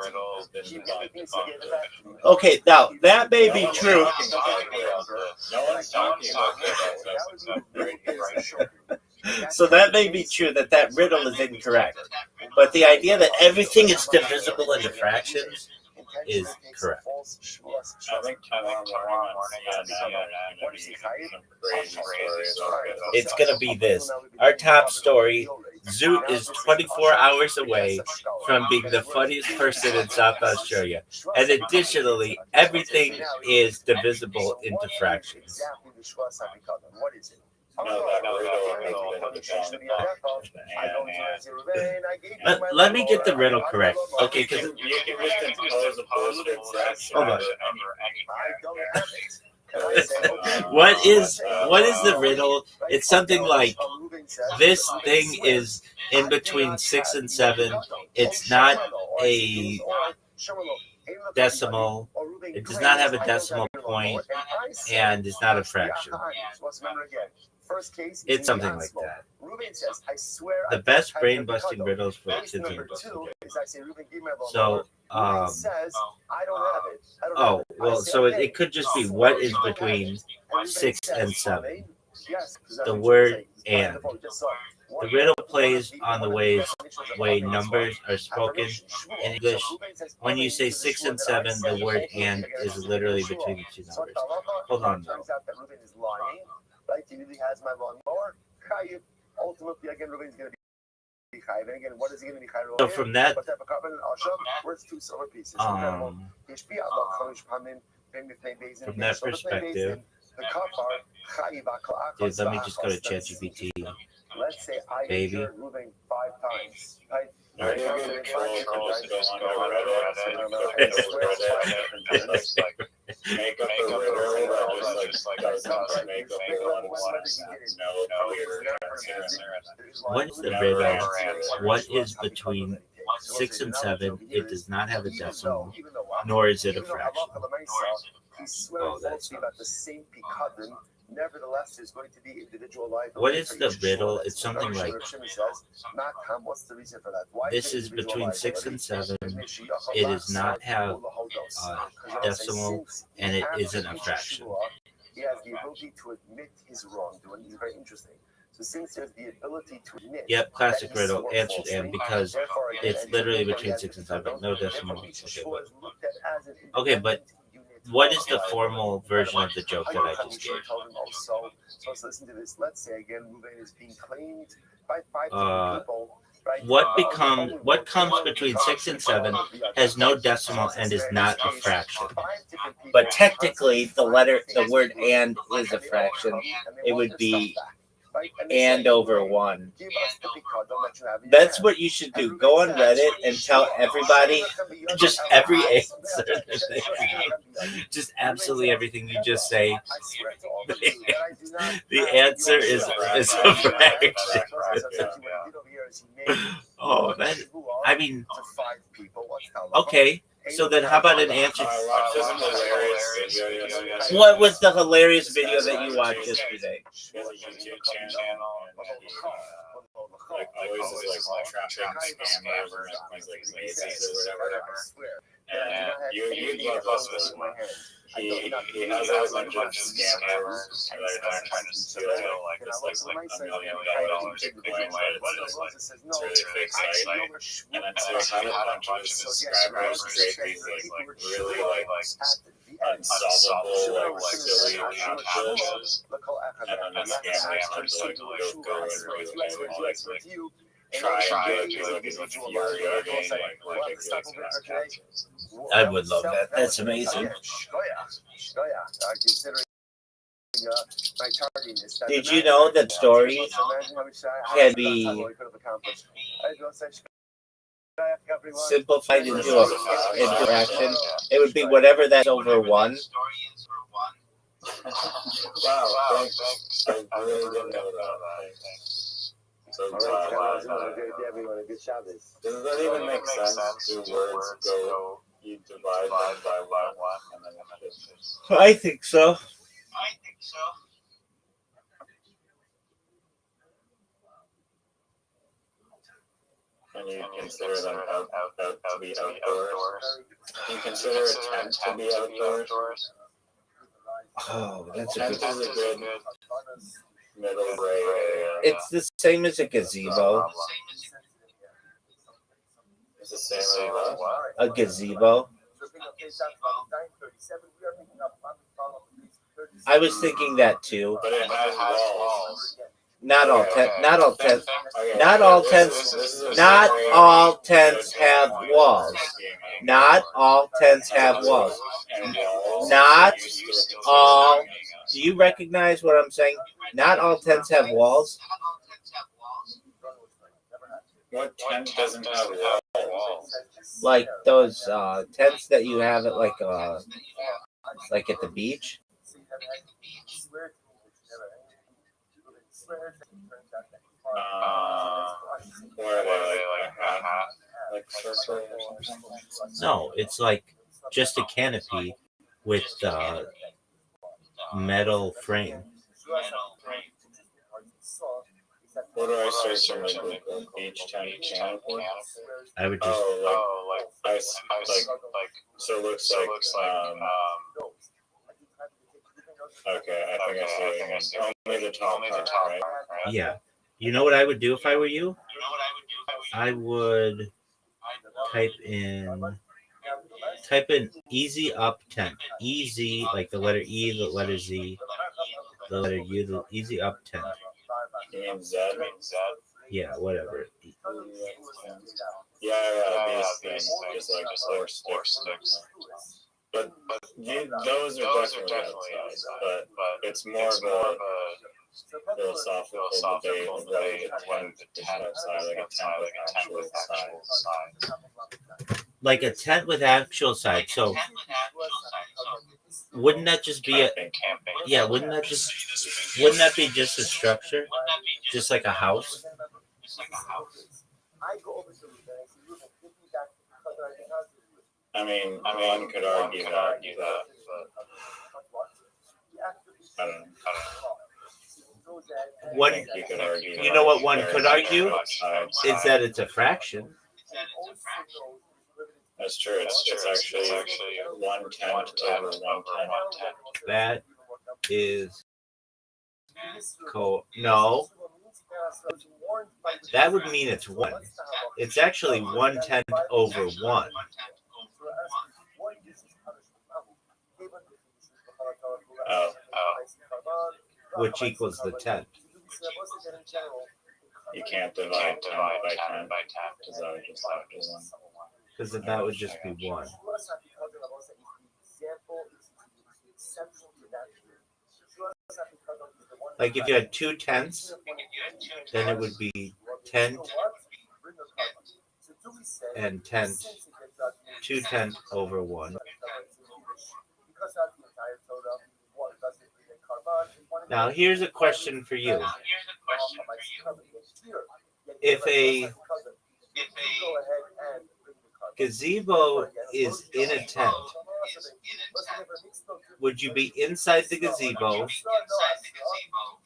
riddle has been okay, now that may be true. No one's talking about that. So that may be true that riddle is incorrect. But the idea that everything is divisible into fractions is correct. I think It's going to be this. Our top story, Zoot is 24 hours away from being the funniest person in South Australia. And additionally, everything is divisible into fractions. Let me get the riddle correct. Okay, because you can just impose a positive fraction. Hold on. What is the riddle? It's something like this thing is in between 6 and 7. It's not a decimal. It does not have a decimal point, and it's not a fraction. It's something like that. The best brain busting riddles for kids in the book. So, so it could just be what is between 6 and 7. The word and. The riddle plays on the way numbers are spoken in English. When you say 6 and 7, the word and is literally between the two numbers. Hold on, though. Right, he really has my lawnmower. Ultimately, again, Ruben's going to be chayiv. And again, what is he going to be chayiv? So from that, what type of carbon? Worth 2 silver pieces. from that perspective, dude, let me just go to ChatGPT let's say I Baby. injured Ruben 5 times, right? Right. Maybe a good troll to go on Reddit, like make up a riddle that just like doesn't make a whole lot of sense. No clear answer. What is the Never riddle? answer it. What is between 6 and 7? It does not have a decimal, nor is it a fraction. Oh, that's about the same picadon. Nevertheless, there's going to be individual liability. What is the riddle? It's something like what's the reason for that? Why this is between 6 and 7. It does not have a decimal, and it isn't a fraction. He has the ability to admit his wrongdoing. It's very interesting. So since there's the ability to admit, Yep, classic riddle. Answered and because it's literally between 6 and 7. No decimal. Okay, but what is the formal version of the joke that I just gave? So listen to this. Let's say again, Ruben is being claimed by 5 people. What comes between 6 and 7 has no decimal and is not a fraction. But technically, the word "and" is a fraction. It would be "and over 1." That's what you should do. Go on Reddit and tell everybody just every answer that they have. Just absolutely everything you just say. The answer is a fraction. Oh, I mean, okay. So then how about an answer? What was the hilarious video that you watched yesterday? Like always is like trapping scammers and like lazy or whatever. And you love this one. He has a bunch of scammers that are trying to steal like $1 million in Bitcoin, but it's really fake site. And then so he had a bunch of his subscribers create these like really like unsolvable like silly captchas, and then the scammers start to like go and like try and do like these infuriating like ridiculous captchas. I would love that. That's amazing. Did you know that stories can be simplified into a fraction? It would be whatever that's over 1. Wow, thanks. I really didn't know that. So glad. Does that even make sense? Do words go, you divide them by 1 and then it's I think so. and you consider them out to be outdoors. Do you consider a tent to be outdoors? Oh, that's a Tent good. is a good middle gray area. It's the same as a gazebo. It's the same as what? A gazebo. I was thinking that too. But it has walls. Not all tents. Okay, Not all tents. This is Not all tents have walls. Not all tents have walls. Not all. Do you recognize what I'm saying? Not all tents have walls. What tent doesn't have walls? Like those tents that you have at like at the beach. Where are they like circle or something? No, it's like just a canopy with metal frame. What do I search on the Google? Beach tent canopy? I would just So it looks like okay, I think I see it. Only the top part, right? yeah. You know what I would do if I were you? I would type in easy up tent. Easy, like the letter E, the letter Z, the letter U, the easy up tent. You mean Z? Yeah, whatever. Yeah, these things, just like four sticks. But those are definitely outside, but it's more of a philosophical debate of whether the tent outside like a tent with actual sides. Like a tent with actual sides. So wouldn't that just be a Camping. yeah? Wouldn't that be just a structure, just like a house? I mean, one could argue that, but I don't know. One, I think you could argue. you know what one could argue is that it's a fraction. That's true. It's actually 1/10 over 1/10. That is no. That would mean it's one. It's actually 1/10 over 1. Oh, Which equals the 10th. you can't divide 10 by 10. Because that would just have to one. Because then that would just be 1. Like if you had 2 tenths, then it would be 10 and 10, 2/10 over 1. Now here's a question for you. If a gazebo is in a tent, would you be inside the gazebo,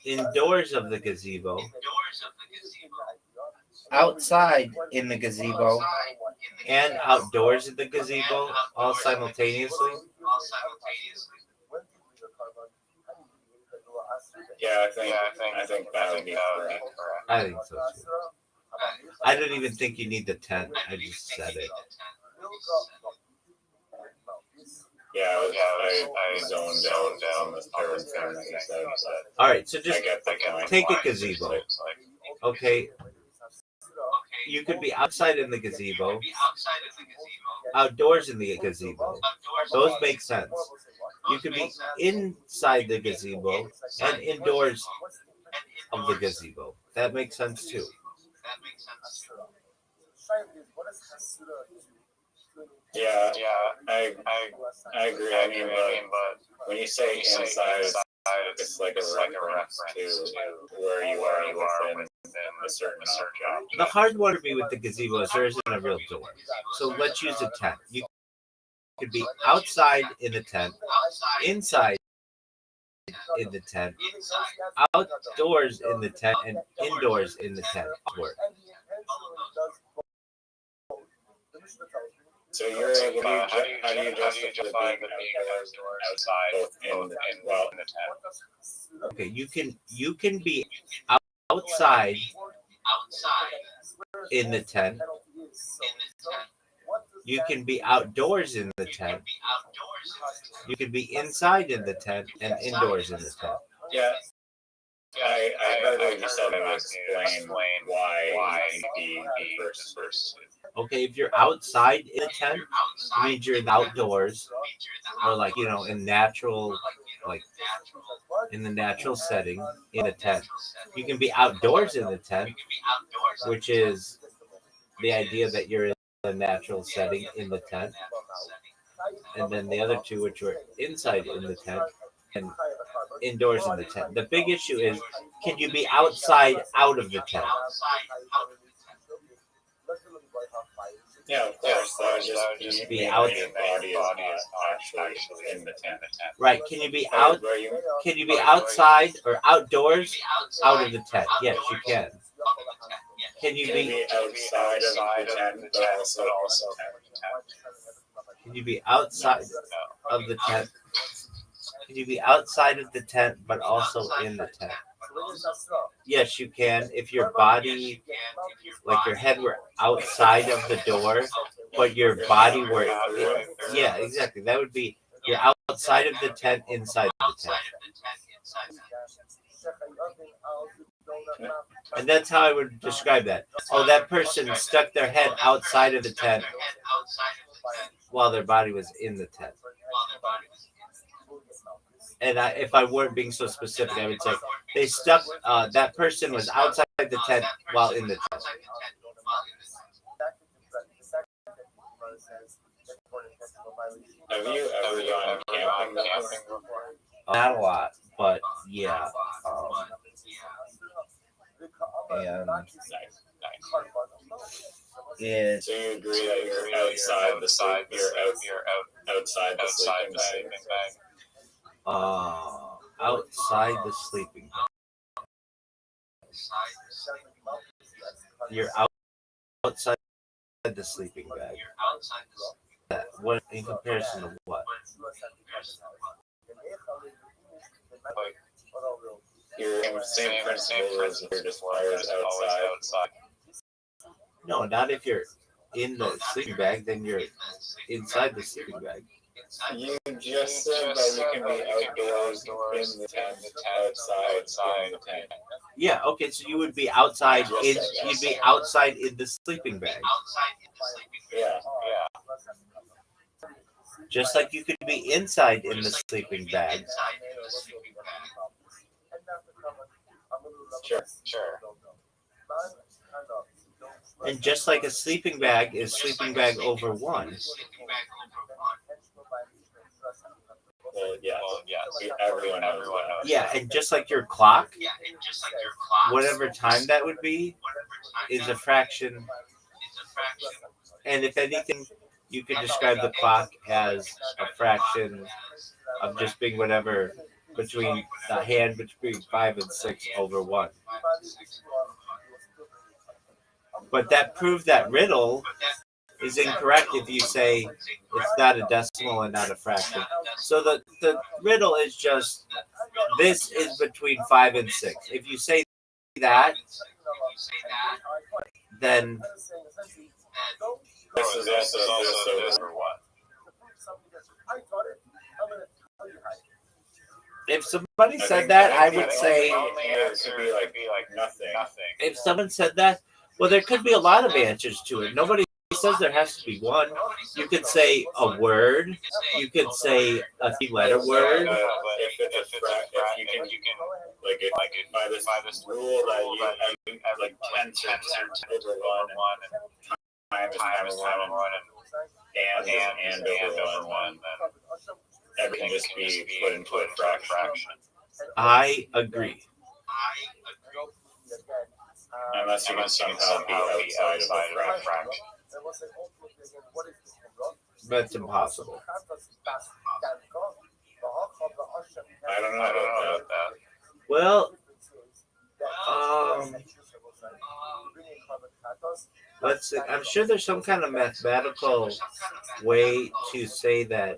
indoors of the gazebo, outside in the gazebo, and outdoors in the gazebo all simultaneously? Yeah, I think that would be correct. I think so too. I don't even think you need the tent. I just said it. Yeah, I zoned out on the third thing that you said. All right, so just I get take a gazebo. Okay. You could be outside in the gazebo, outdoors in the gazebo. Those make sense. You could be inside the gazebo and indoors of the gazebo. That makes sense too. Yeah, I agree. I mean, but when you say inside, it's like a reference to where you are within a certain object. The hard one to be with the gazebo is there isn't a real door. So let's use a tent. You could be outside in the tent, inside in the tent, outdoors in the tent, and indoors in the tent. So you're able to, how do you justify the being outside, both in the tent? Okay, you can be outside in the tent. You can be outdoors in the tent. You can be inside in the tent and indoors in the tent. Yeah. I heard what you said and explain why be first. Okay, if you're outside in a tent, it means you're outdoors, or like in natural, like in the natural setting in a tent. You can be outdoors in the tent, which is the idea that you're in a natural setting in the tent, and then the other two, which are inside in the tent and indoors in the tent. The big issue is, can you be outside out of the tent? Yeah, of course. That would just be out. Your body is not actually in the tent. Right? Can you be out? Can you be outside or outdoors out of the tent? Yes, you can. Can you be outside of the tent, but also Can you be outside of the tent? Can you be outside of the tent, but also in the tent? Yes, you can. If your body, like your head were outside of the door, but your body were, yeah, exactly. That would be, you're outside of the tent, inside the tent. And that's how I would describe that. Oh, that person stuck their head outside of the tent while their body was in the tent. and if I weren't being so specific, I would say they stuck. That person was outside the tent while in the tent. Have you ever gone camping before? Not a lot, but yeah. And it, So you agree that you're outside the sleep, outside the sleeping bag? Outside the sleeping bag. You're outside the sleeping bag. What in comparison to what? Your same principle as you're just wires outside. No, not if you're in the sleeping bag. Then you're inside the sleeping bag. You just said that you can be outdoors in the tent, outside in the tent. Yeah. Okay. So you would be outside in. You'd be outside in the sleeping bag. Yeah. Just like you could be inside in the sleeping bag. Sure. And just like a sleeping bag is sleeping bag over one. Well, yeah. Everyone knows. Yeah, and just like your clock, whatever time that would be, is a fraction. And if anything, you could describe the clock as a fraction of just being whatever between the hand between 5 and 6 over 1. But that proved that riddle is incorrect if you say it's not a decimal and not a fraction. So the riddle is just this is between 5 and 6. If you say that, then this is also this over what? If somebody said that, I would say it could be like nothing. If someone said that, well, there could be a lot of answers to it. Nobody says there has to be one. You could say a word. You could say a 3-letter word. If you can like if by this rule that you have like 10 over 1 and times 1 and over 1, then everything just be put into a fraction. I agree. Unless you can somehow be outside of a fraction. That's impossible. I don't know about that. Well, let's see. I'm sure there's some kind of mathematical way to say that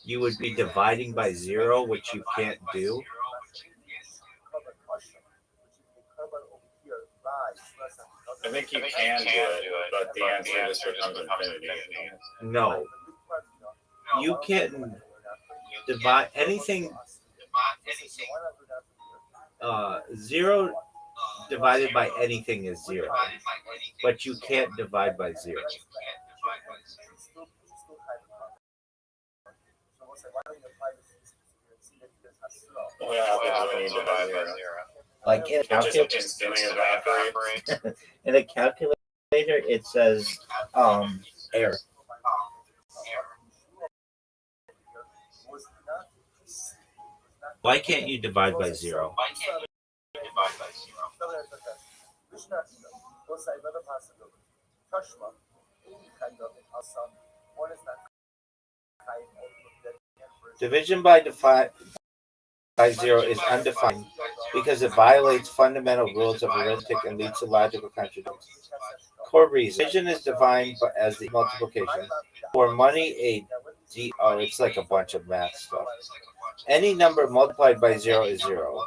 you would be dividing by 0, which you can't do. I think you can do it, but the answer just becomes infinity. No. You can divide anything. 0 divided by anything is 0, but you can't divide by 0. What happens when you divide by 0? Like in a calculator, in a calculator, it says error. Why can't you divide by 0? Division by 0 is undefined because it violates fundamental rules of arithmetic and leads to logical contradictions. Core reason. Division is defined as the multiplication. For money, it's like a bunch of math stuff. Any number multiplied by 0 is 0.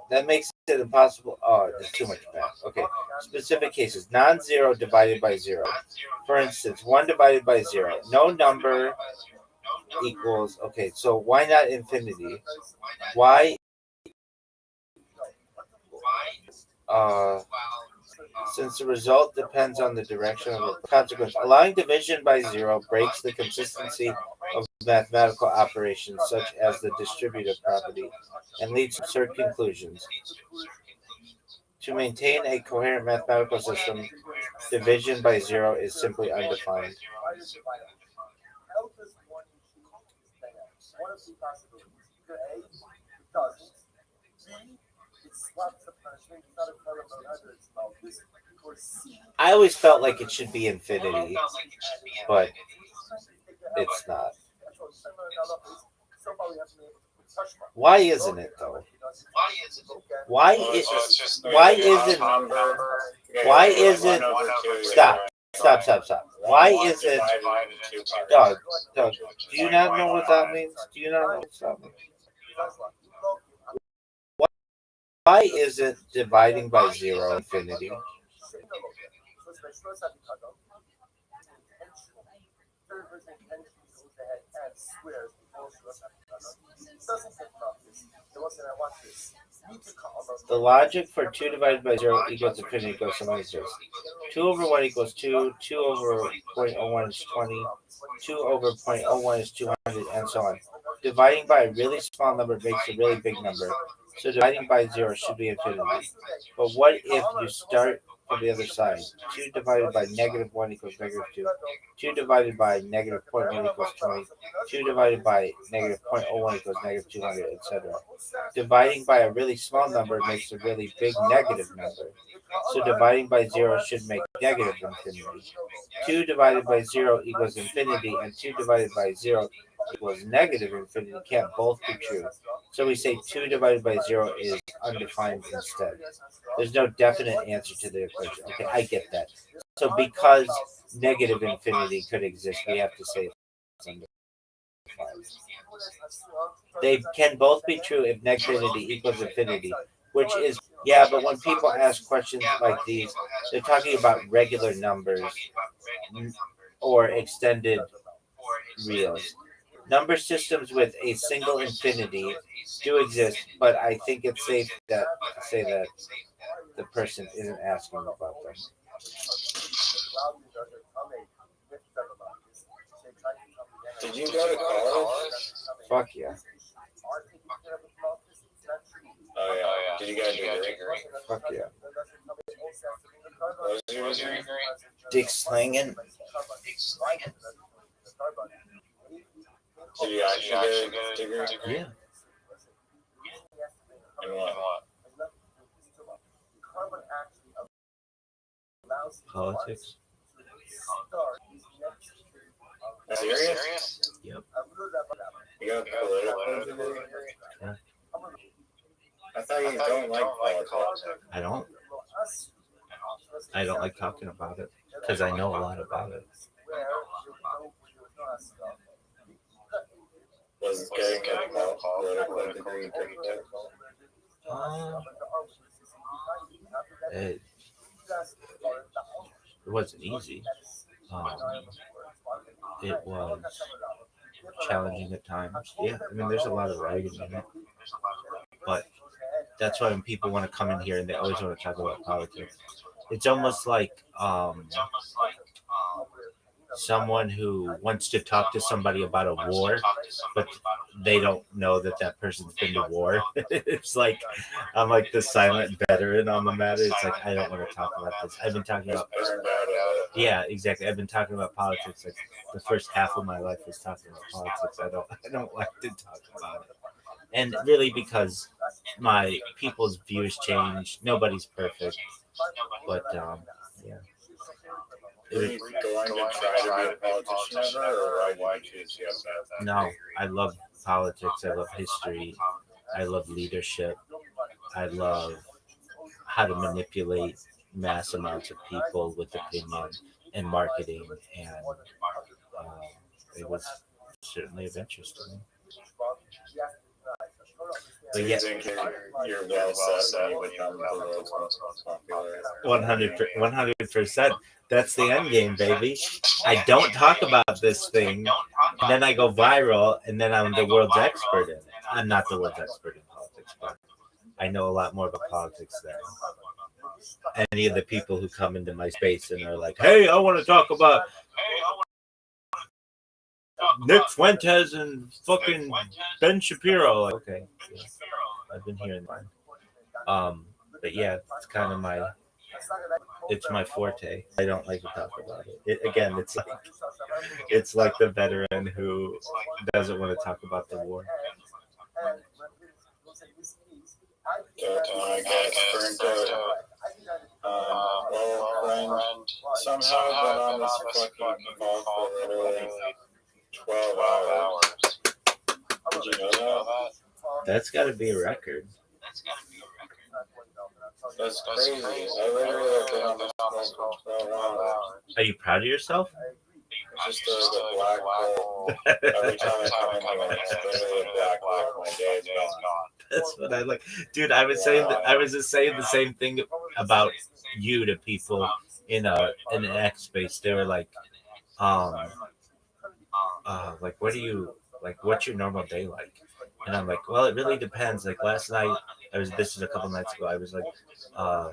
That makes it impossible. Oh, there's too much math. Okay. Specific cases. Non-zero divided by 0. For instance, 1 divided by 0. No number equals. Okay, so why not infinity? Why? Since the result depends on the direction of the consequence. Allowing division by 0 breaks the consistency of mathematical operations such as the distributive property and leads to absurd conclusions. To maintain a coherent mathematical system, division by zero is simply undefined. One of the possibilities. Either A, it doesn't. B, it swaps the punishment. It's not a color mode either. It's about this. Or C. I always felt like it should be infinity, but it's not. Why isn't it though? Why isn't stop. Why isn't dog? Do you not know what that means? Do you not know what that means? Why isn't dividing by zero infinity? The logic for 2 divided by 0 equals infinity goes something like this. 2 over 1 equals 2, 2 over 0.01 is 20, 2 over 0.01 is 200, and so on. Dividing by a really small number makes a really big number, so dividing by 0 should be infinity. But what if you start from the other side? 2 divided by negative 1 equals negative 2. 2 divided by negative 0.1 equals 20. 2 divided by negative 0.01 equals negative 200, etc. Dividing by a really small number makes a really big negative number. So dividing by 0 should make negative infinity. 2 divided by 0 equals infinity, and 2 divided by 0 equals negative infinity can't both be true. So we say 2 divided by 0 is undefined instead. There's no definite answer to the equation. Okay, I get that. So because negative infinity could exist, we have to say it's undefined. They can both be true if negativity equals infinity, which is, yeah, but when people ask questions like these, they're talking about regular numbers or extended reals. Number systems with a single infinity do exist, but I think it's safe to say that the person isn't asking about them. Did you go to college? Fuck yeah. Oh yeah. Did you get a degree? Fuck yeah. What was your degree? Dick slinging. Did you actually get a degree? Yeah. And what? Politics. Serious? Yep. You got a political degree? Yeah. I thought you don't like politics. I don't like talking about it because I know a lot about it. Was getting a political degree difficult? It wasn't easy. It was challenging at times. Yeah, I mean, there's a lot of writing in it. But that's why when people want to come in here and they always want to talk about politics, it's almost like someone who wants to talk to somebody about a war, but they don't know that person's been to war. It's like I'm like the silent veteran on the matter. It's like I don't want to talk about this. I've been talking about exactly. I've been talking about politics. Like the first half of my life was talking about politics. I don't like to talk about it. And really because my people's views change. Nobody's perfect. But yeah. Were you going to try to be a politician ever, or why did you choose that? No, I love politics. I love history. I love leadership. I love how to manipulate mass amounts of people with opinion and marketing. And it was certainly of interest to me. But yeah, you're well set to become the world's most popular. 100%. That's the end game, baby. I don't talk about this thing, and then I go viral, and then I'm the world's expert in it. I'm not the world's expert in politics, but I know a lot more about politics than any of the people who come into my space and are like, "Hey, I want to talk about." Nick Fuentes and fucking Ben Shapiro. Like, okay, yeah, I've been hearing mine. But yeah, it's kind of it's my forte. I don't like to talk about it. Again, it's like the veteran who doesn't want to talk about the war. I get burnt out. Friend somehow been on this fucking call for literally 12 hours. Did you know that? That's got to be a record. That's crazy. I literally have been on this call for 12 hours. Are you proud of yourself? It's just a black hole. Every time I come in here, it's literally a black hole. My day is gone. That's what I like, dude. I was just saying the same thing about you to people in an X space. They were like, like, what's your normal day like? And I'm like, well, it really depends. Like last night, this is a couple nights ago. I was like, I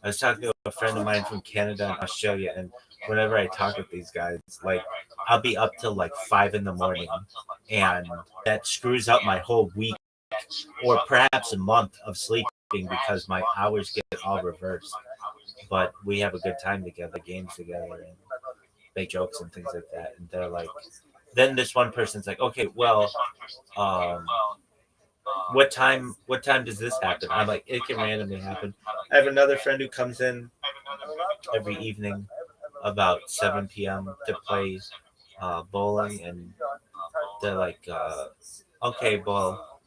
was talking to a friend of mine from Canada and Australia, and whenever I talk with these guys, like I'll be up till like 5 a.m, and that screws up my whole week or perhaps a month of sleeping because my hours get all reversed. But we have a good time together, games together, and make jokes and things like that. And they're like, then this one person's like, okay, well, what time does this happen? I'm like, it can randomly happen. I have another friend who comes in every evening about 7 p.m. to play bowling, and they're like, okay, well,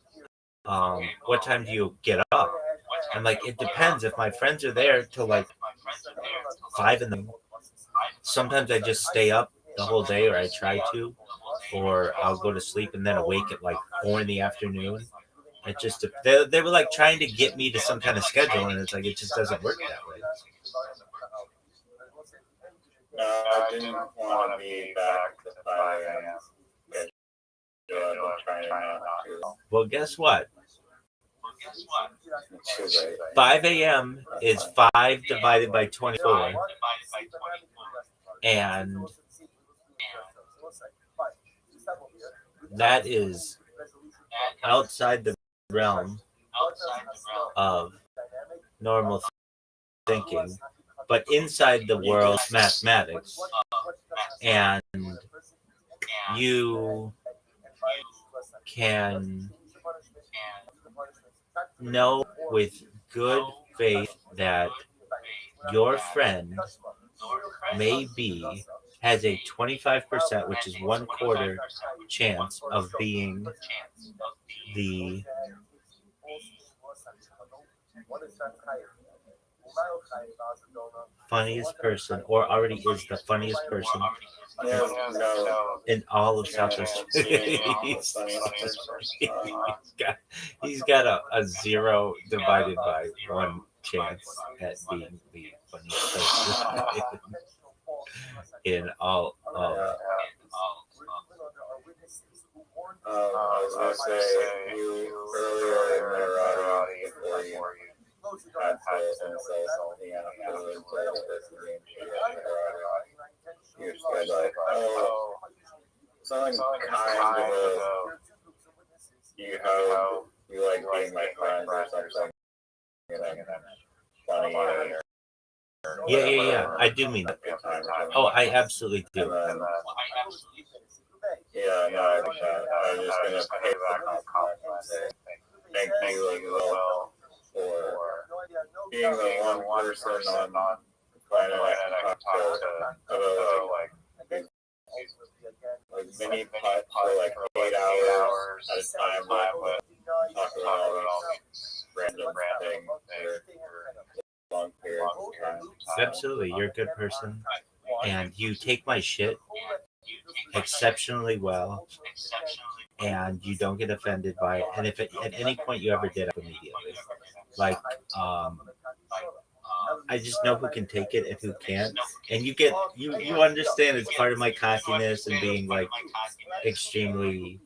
what time do you get up? I'm like, it depends. If my friends are there till like 5 a.m, sometimes I just stay up the whole day, or I try to, or I'll go to sleep and then awake at like 4 p.m. It just they were like trying to get me to some kind of schedule, and it's like it just doesn't work that way. No, I didn't want to be back to 5 a.m. Well, guess what? 5 a.m. is 5 divided by 24, and that is outside the realm of normal thinking, but inside the world's mathematics. And you can know with good faith that your friend has a 25%, which is 1/4 chance of being the funniest person, or already is the funniest person in all of Southwest. He's got a 0 divided by 1 chance at being the funniest person in all of it. I was going to say, you earlier in the audio before you had to say something afterwards, you said like, oh, something kind of you like being my friend or something, funny or Yeah. I do mean that. Oh, I absolutely do. Yeah, no, I was just going to pay back on compliment and say thank you as well for being the one person on the planet I can talk to about like mini pods for like 8 hours at a time, but talk about all these random things for long periods of time. Absolutely, you're a good person, and you take my shit exceptionally well, and you don't get offended by it. And if at any point you ever did, immediately, like, I just know who can take it and who can't, and you understand it's part of my cockiness and being like extremely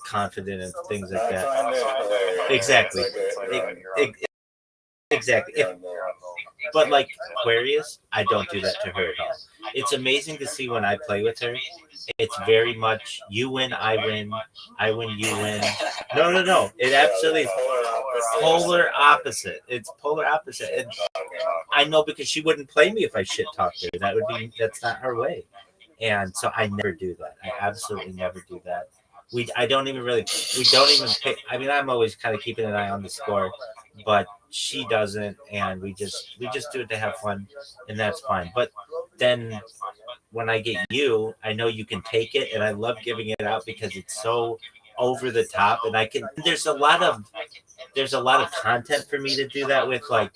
confident and things like that. Exactly. Exactly. But like Aquarius, I don't do that to her at all. it's amazing to see when I play with her. It's very much you win, I win, you win. No. It absolutely is polar opposite. It's polar opposite. And I know because she wouldn't play me if I shit talked her. That's not her way. And so I never do that. I absolutely never do that. I don't even really, we don't even pay. I mean, I'm always kind of keeping an eye on the score, but she doesn't. And we just do it to have fun, and that's fine. But then when I get you, I know you can take it, and I love giving it out because it's so over the top, and there's a lot of content for me to do that with, like,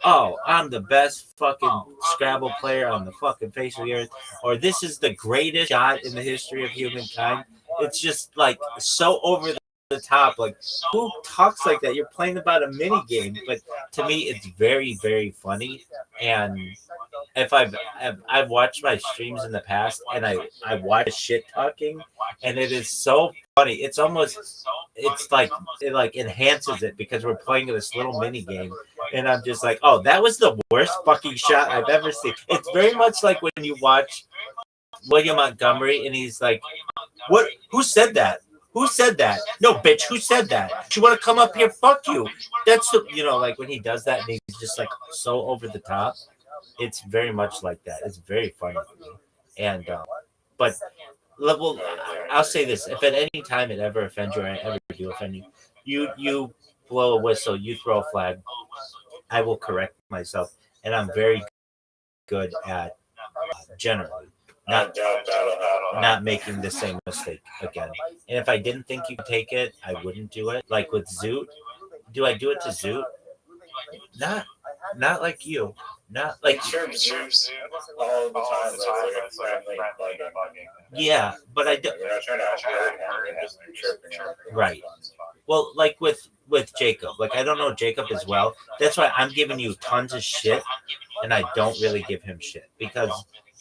oh, I'm the best fucking Scrabble player on the fucking face of the earth, or this is the greatest shot in the history of humankind. It's just like so over the top. Like, who talks like that? You're playing about a mini game, but to me, it's very, very funny. And if I've watched my streams in the past, and I watch shit talking, and it is so funny. It's like it like enhances it because we're playing this little mini game, and I'm just like, oh, that was the worst fucking shot I've ever seen. It's very much like when you watch William Montgomery, and he's like, what? Who said that? Who said that? No, bitch. Who said that? You want to come up here? Fuck you. That's like when he does that, and he's just like so over the top. It's very much like that. It's very funny to me. And but well, I'll say this: if at any time it ever offends you, or I ever do offend you, you blow a whistle, you throw a flag, I will correct myself, and I'm very good at generally not making the same mistake again. And if I didn't think you could take it, I wouldn't do it. Like with Zoot, do I do it to Zoot? Not like you. Not like all the time. It's like a friendly bugging. Yeah, but I do. We're not trying to actually just chirping. Right. Well, like with Jacob, like I don't know Jacob as well. That's why I'm giving you tons of shit, and I don't really give him shit because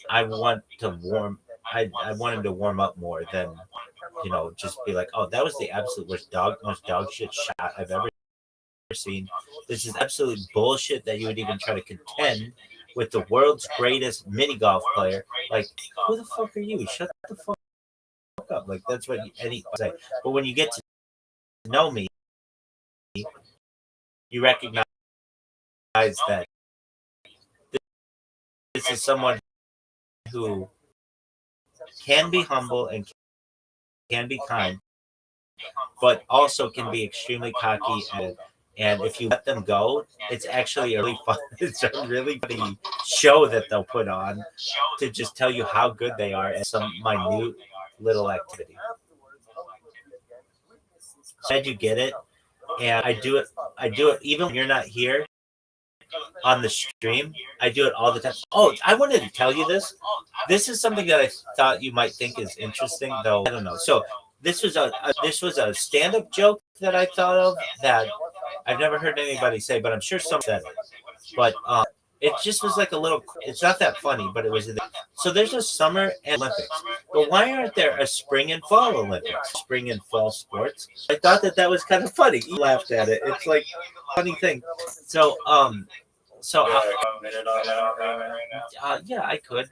I want to warm. I want him to warm up more than just be like, oh, that was the absolute most dog shit shot I've ever seen. This is absolute bullshit that you would even try to contend with the world's greatest mini golf player. Like, who the fuck are you? Shut the fuck up. Like, that's what any say. But when you get to know me, you recognize that this is someone who can be humble and can be kind, but also can be extremely cocky. And if you let them go, it's actually a really fun, it's a really funny show that they'll put on to just tell you how good they are at some minute little activity. Glad you get it, and I do it even when you're not here on the stream. I do it all the time. Oh, I wanted to tell you this. This is something that I thought you might think is interesting, though I don't know. So this was a stand-up joke that I thought of that I've never heard anybody say, but I'm sure someone said it. But it just was like a little. It's not that funny, but it was. So there's a summer Olympics, but why aren't there a spring and fall Olympics? Spring and fall sports. I thought that was kind of funny. You laughed at it. It's like a funny thing. So yeah, I could.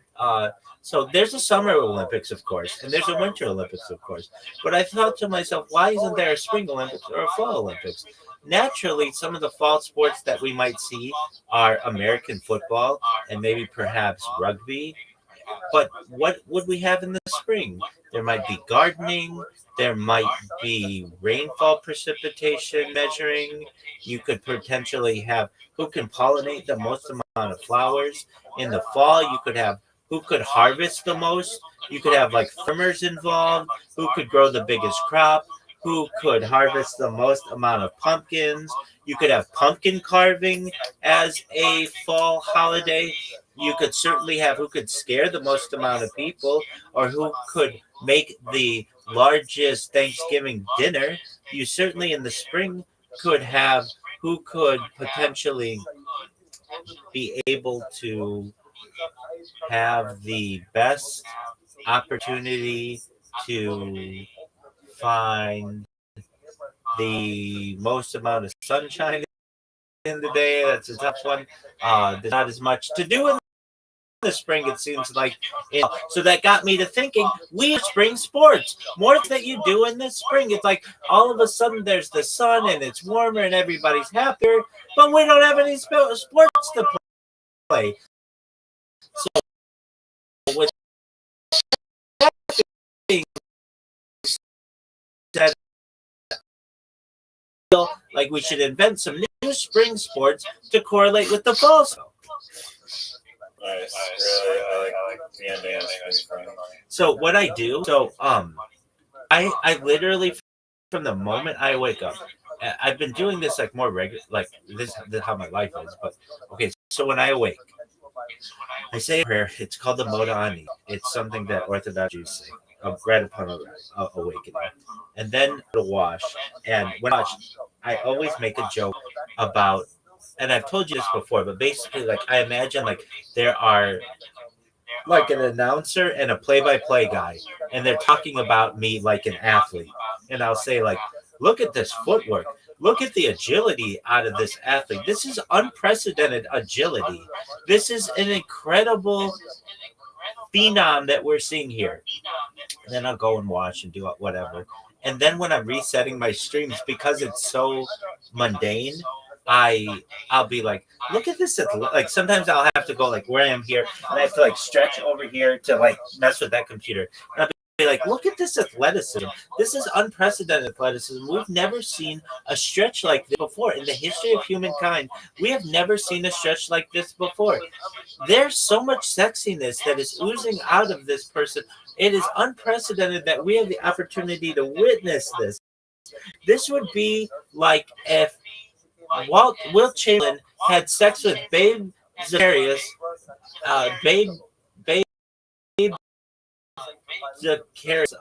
So there's a summer Olympics, of course, and there's a winter Olympics, of course. But I thought to myself, why isn't there a spring Olympics or a fall Olympics? Naturally, some of the fall sports that we might see are American football and maybe perhaps rugby. But what would we have in the spring? There might be gardening. There might be rainfall precipitation measuring. You could potentially have who can pollinate the most amount of flowers. In the fall, you could have who could harvest the most. You could have like farmers involved. Who could grow the biggest crop? Who could harvest the most amount of pumpkins? You could have pumpkin carving as a fall holiday. You could certainly have who could scare the most amount of people, or who could make the largest Thanksgiving dinner. You certainly in the spring could have who could potentially be able to have the best opportunity to find the most amount of sunshine in the day. That's a tough one. There's not as much to do in the spring, it seems like. So that got me to thinking, we have spring sports. More that you do in the spring. It's like all of a sudden there's the sun and it's warmer and everybody's happier, but we don't have any sports to play. So with that being said, like we should invent some new spring sports to correlate with the fall. Nice. Really, I like the ending of spring. So what I do, I literally from the moment I wake up, I've been doing this like more regular, like this is how my life is. But okay, so when I awake, I say a prayer. It's called the Modani. It's something that Orthodox Jews say right upon awakening, and then to wash. And when I wash, I always make a joke about, and I've told you this before, but basically, like I imagine like there are like an announcer and a play-by-play guy, and they're talking about me like an athlete, and I'll say like, look at this footwork, look at the agility out of this athlete, this is unprecedented agility, this is an incredible phenom that we're seeing here. And then I'll go and watch and do whatever, and then when I'm resetting my streams, because it's so mundane, I'll be like, look at this. Like sometimes I'll have to go like where I am here, and I have to like stretch over here to like mess with that computer. And I'll be like, look at this athleticism. This is unprecedented athleticism. We've never seen a stretch like this before in the history of humankind. We have never seen a stretch like this before. There's so much sexiness that is oozing out of this person. It is unprecedented that we have the opportunity to witness this. This would be like if Wilt Chamberlain had sex with Babe Zacharias, Babe Zacharias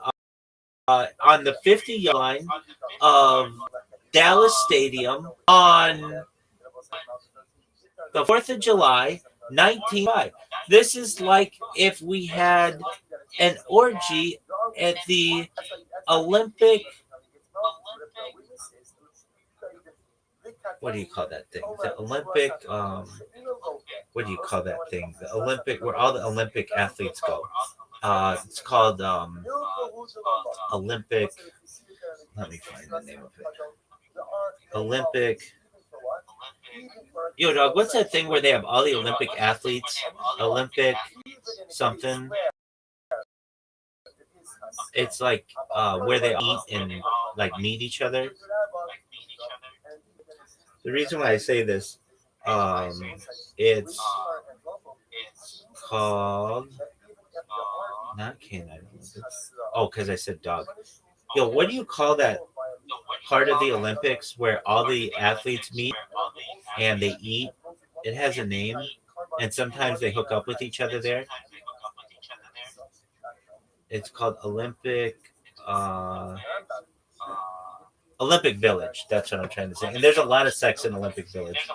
on the 50-yard line of Dallas Stadium on the 4th of July, 1905. This is like if we had an orgy at the Olympic. What do you call that thing? The Olympic, what do you call that thing? The Olympic, where all the Olympic athletes go. It's called Olympic. Let me find the name of it. Olympic. Yo, dog, what's that thing where they have all the Olympic athletes? Olympic something. It's like where they eat and like meet each other. The reason why I say this, it's called not canine. Oh, because I said dog. Yo, what do you call that part of the Olympics where all the athletes meet and they eat? It has a name, and sometimes they hook up with each other there. It's called Olympic. Olympic Village. That's what I'm trying to say. And there's a lot of sex in Olympic Village.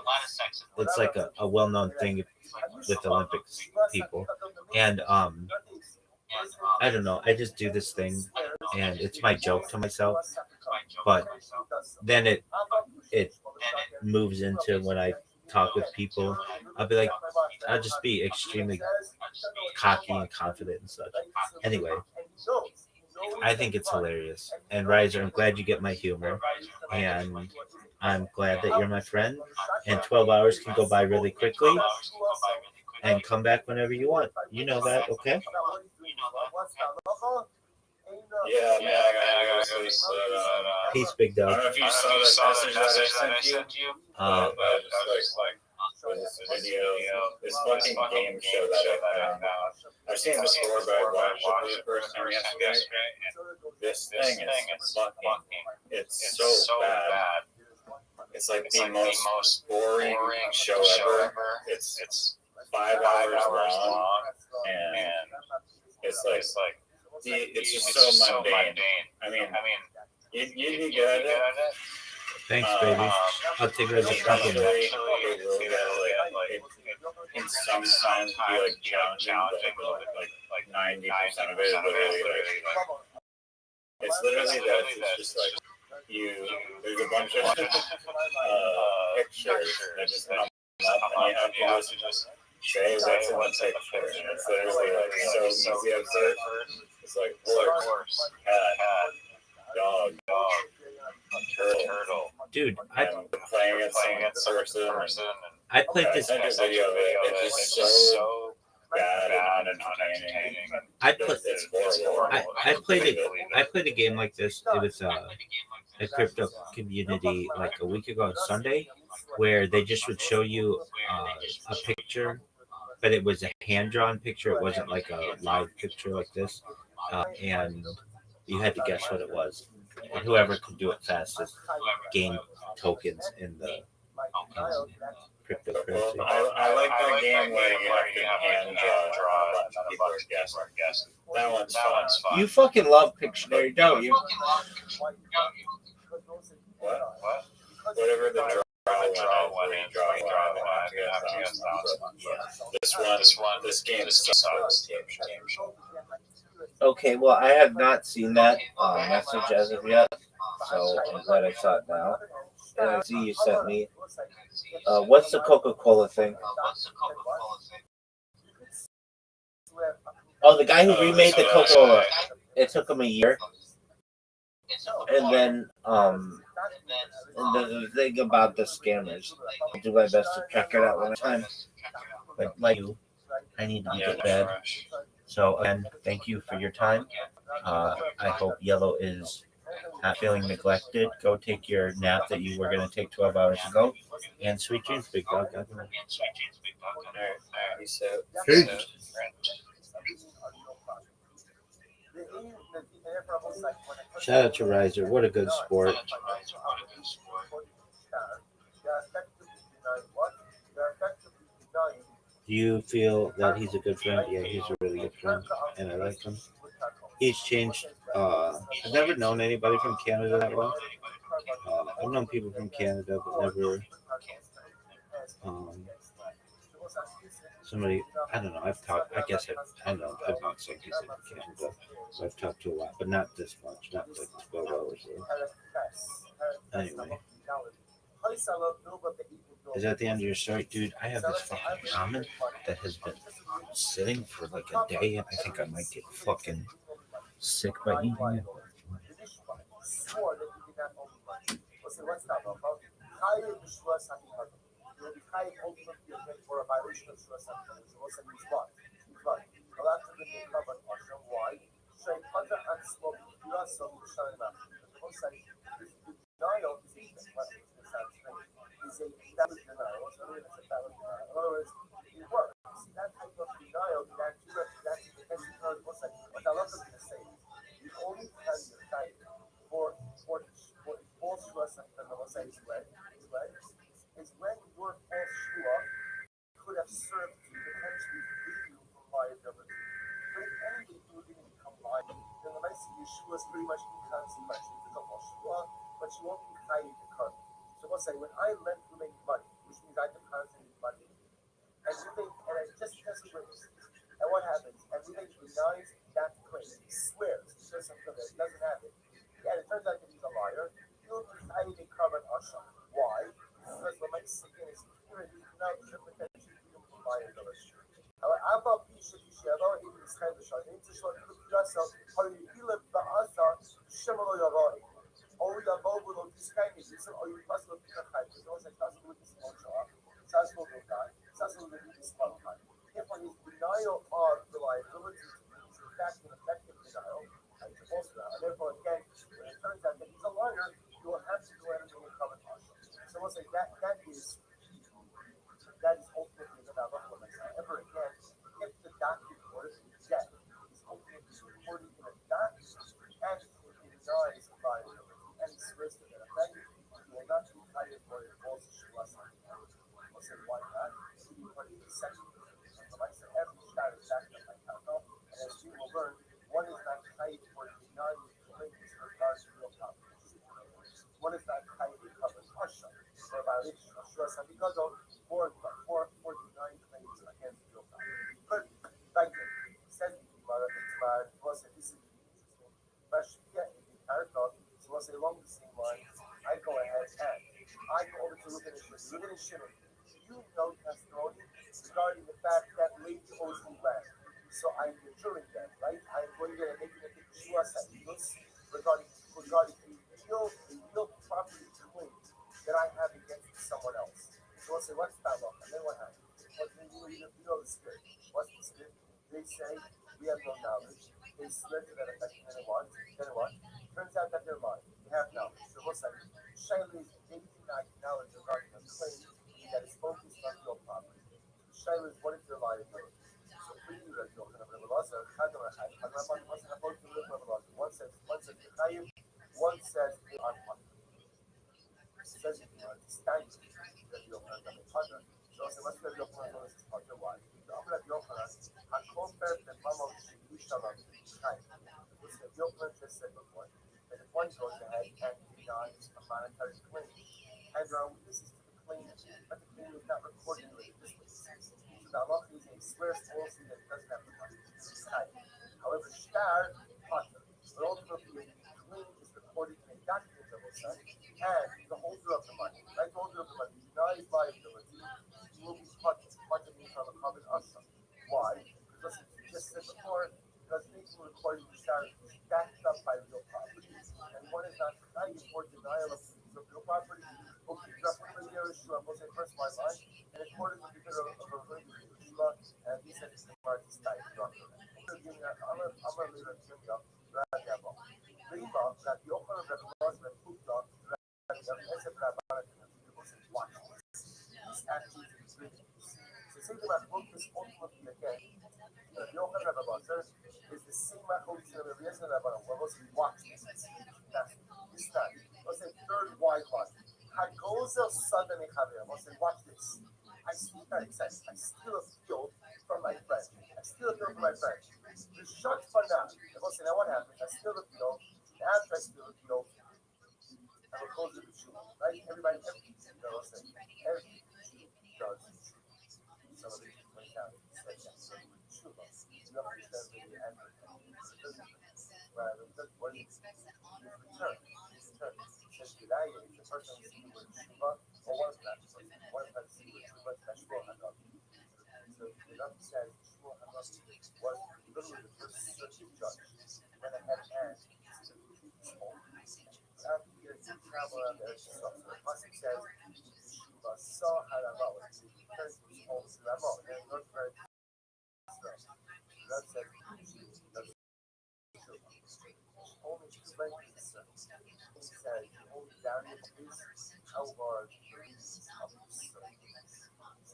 It's like a well-known thing with Olympic people. And I don't know. I just do this thing, and it's my joke to myself. But then it moves into when I talk with people. I'll be like, I'll just be extremely cocky and confident and such. Anyway. I think it's hilarious. And Riser, I'm glad you get my humor. And I'm glad that you're my friend. And 12 hours can go by really quickly. And come back whenever you want. You know that, okay? Yeah, man, I got Peace, big dog. I don't know if you saw the message that I sent you. But just like this video, this fucking game show that I found. I've seen it before, but I watched it for the first time yesterday. This thing is fucking, it's so bad. It's like the most boring show ever. It's 5 hours long, and it's like it's just so mundane. I mean, you'd be good at it. Thanks, baby. I'll take it as a compliment. It can sometimes be like challenging, but like 90% of it is literally like, it's literally that it's just like there's a bunch of pictures that just come up and you have to just say what's in the picture. It's literally like so easy at first. It's like horse, cat, dog, turtle. Dude, I'm playing it some person. I played I this. sent a video of it. It's just so bad and unentertaining. I put. It's horrible. I played it. I played a game like this. It was a crypto community like a week ago on Sunday, where they just would show you a picture, but it was a hand drawn picture. It wasn't like a live picture like this, and you had to guess what it was. And whoever could do it fastest gained tokens in the cryptocurrency. I like that game where you have to hand draw people are guessing. That one's fun. You fucking love Pictionary, don't you? What? Whatever the draw one is, draw this game sucks. Okay, well, I have not seen that message as of yet, so I'm glad I saw it now. And I see you sent me. What's the Coca-Cola thing? Oh, the guy who remade the Coca-Cola. It took him a year. And then, the thing about the scammers. I'll do my best to track it out one time. But like you, I need to get bed. So again, thank you for your time. I hope Yellow is not feeling neglected. Go take your nap that you were going to take 12 hours ago. And sweet dreams, big dog. All right. Peace out. Peace. Shout out to Riser. What a good sport. Do you feel that he's a good friend? Yeah, he's a really good friend, and I like him. He's changed. I've never known anybody from Canada that well. I've known people from Canada, but never somebody. I don't know. I've talked. I guess I know. I've known some people in Canada, so I've talked to a lot, but not this much. Not like 12 hours. Anyway. Is that the end of your story? Dude, I have this fucking ramen that has been sitting for like a day, and I think I might get fucking sick by eating it. supposed to land. So I'm maturing them, right? I'm going to make it a Shua Sa'idos regarding a real property claim that I have against someone else. So I'll say, what's that law? And then what happens? You know the script. What's the script? They say, we have no knowledge. They swear to that effect, and then what? Then what? Turns out that they're lying. They have knowledge. So what's that? Shaila is they do not knowledge regarding a claim that is focused on real property. Shaila is what is their liability? So for you, Rabbi Yochanan ben Elazar, Chadam Echad, Chadam what's supposed to live Rabbi Elazar? One says Bechayim, one says they are punished. Says if you understand Rabbi Yochanan ben Elazar, so I say what's Rabbi Yochanan ben Elazar? Why? The Rabbi Yochanan, HaKofer b'Mamon Shemishalam B'Chayim. Which Rabbi Yochanan just said before, that if one goes ahead and denies a monetary claim, and there are witnesses to the claim, but the claim is not recorded in the witnesses. So the Allah is a swears falsely that it doesn't have the money. However, Shtar, Potter, but ultimately the claim is recorded in a document of Osai, and the holder of the money, right? The holder of the money denies liability, he will be Potter. Potter means from a common Ashram. Why? Because as we just said before, because anything recorded in Shtar is backed up by real property, and one is not trying for denial of real property. Okay, just for the issue, I'm going to say first my line, and according to the bit of a very Yeshua, and he said it's the part is tied to I'm going to leave it to you, Rabbi Lima, that the Open of the Laws and Pukla, watch this actually is really. So think about what this ultimately again. The Yochanan Rabbi Lazar is the same Machosh of the Yezna Rabbi Lazar. Let's watch this. That's this time. Let's say third wide line. Hagozel Sudden Echavim. Let's say watch this. I steal a field from my friend. The shot for now. Let's say now what happens? I steal the field. After I steal the field, I will close the Bishul. Right? Everybody, let's say every does. Some of these point out. You understand the answer. What is return? Says Gilaya is the person who's seen with Shuba, or one of them, one of them seen with Shuba, Tashua Hanov. So the Rav says Tashua Hanov was literally the first circuit judge. Went ahead and to his home. After years, he traveled around there to stuff. So the Pasuk says Shuba saw Hanavah, he returned to his home to Ramah. And he looked very Rav said, only two lengths. He said, only down your face, how large the radius of the circle.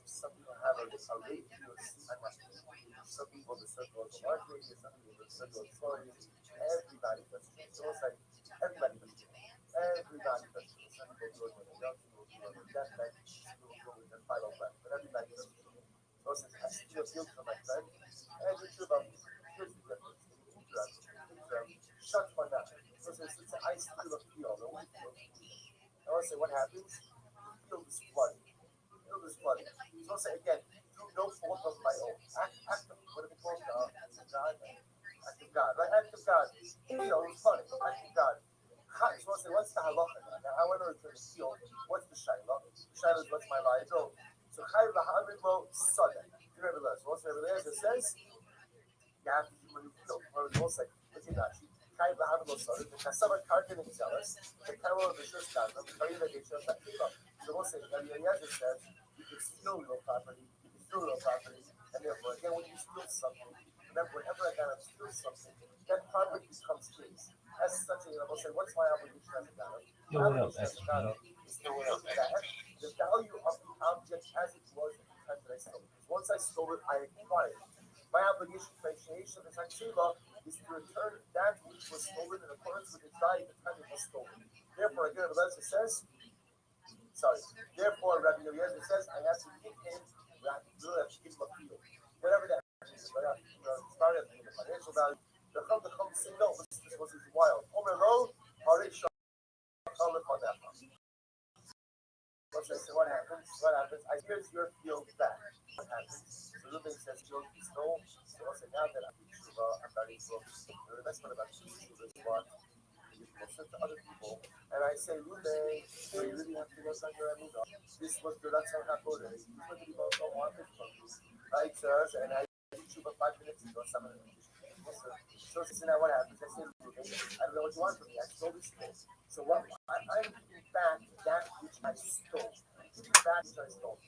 Some people have a radius, some people the circle is a large radius, some people the circle is small radius. Everybody does it. So it's like, everybody does it. Everybody does it. Some people do it when they're young, people do it when they're deaf, people do it when they're final breath, but everybody does it. So it's like, I steal a field from my friend, and the truth of here's the difference. Shut my mouth. So it's I steal a field. I want to say what happens? The field is flooded. So I'll say again, through no fault of my own. Act of what do we call God? Act of God, right? Act of God. You know, it's funny. Act of God. So I'll say, what's the halacha? Now, however, it's in the field, what's the shayla? The shayla is what's my liability. So Chayv Lahamid Lo Sada. Nevertheless, what's Nevertheless, it says you have to do when you feel. Or it's also like, what's it actually? Chayv Lahamid Lo Sada. The Kasama Karkin and Zealous, the Kamala of the Shus Kazam, the Karim that they show that Kiva. So we'll say, Rabbi Eliezer says, you can steal real property, and therefore, again, when you steal something, remember, whenever a guy steals something, that property becomes his. As such, we'll say, what's my obligation as a guy? Yo, what up, is to look at the value of the object as it was at the time that I stole it. Because once I stole it, I acquired it. My obligation for Shneisha the Takshiva is to return that which was stolen in accordance with its value at the time it was stolen. Therefore, again, Rabbi Eliezer says, therefore, Rabbi Eliezer says, I have to give him, I have to give him a field. Whatever that is, started in the financial value. The Chum say, no, this was his wild. Omer lo, Harisha, Chalif on that one. So what happens? I here's your field back. What happens? So Ruben says, field is stole. So I say, now that I'm starting to the best part about Tshuva is what you listen to other people. And I say, Ruben, you really have to work on your Amudah. This was the Ratzon HaKodesh. These were the people who don't want it from you. Right, sirs? And I tshuva 5 minutes ago. Someone so now what happens? I say, I don't know what you want from me. I stole this thing. So what? I'm giving back that which I stole. Giving back which I stole.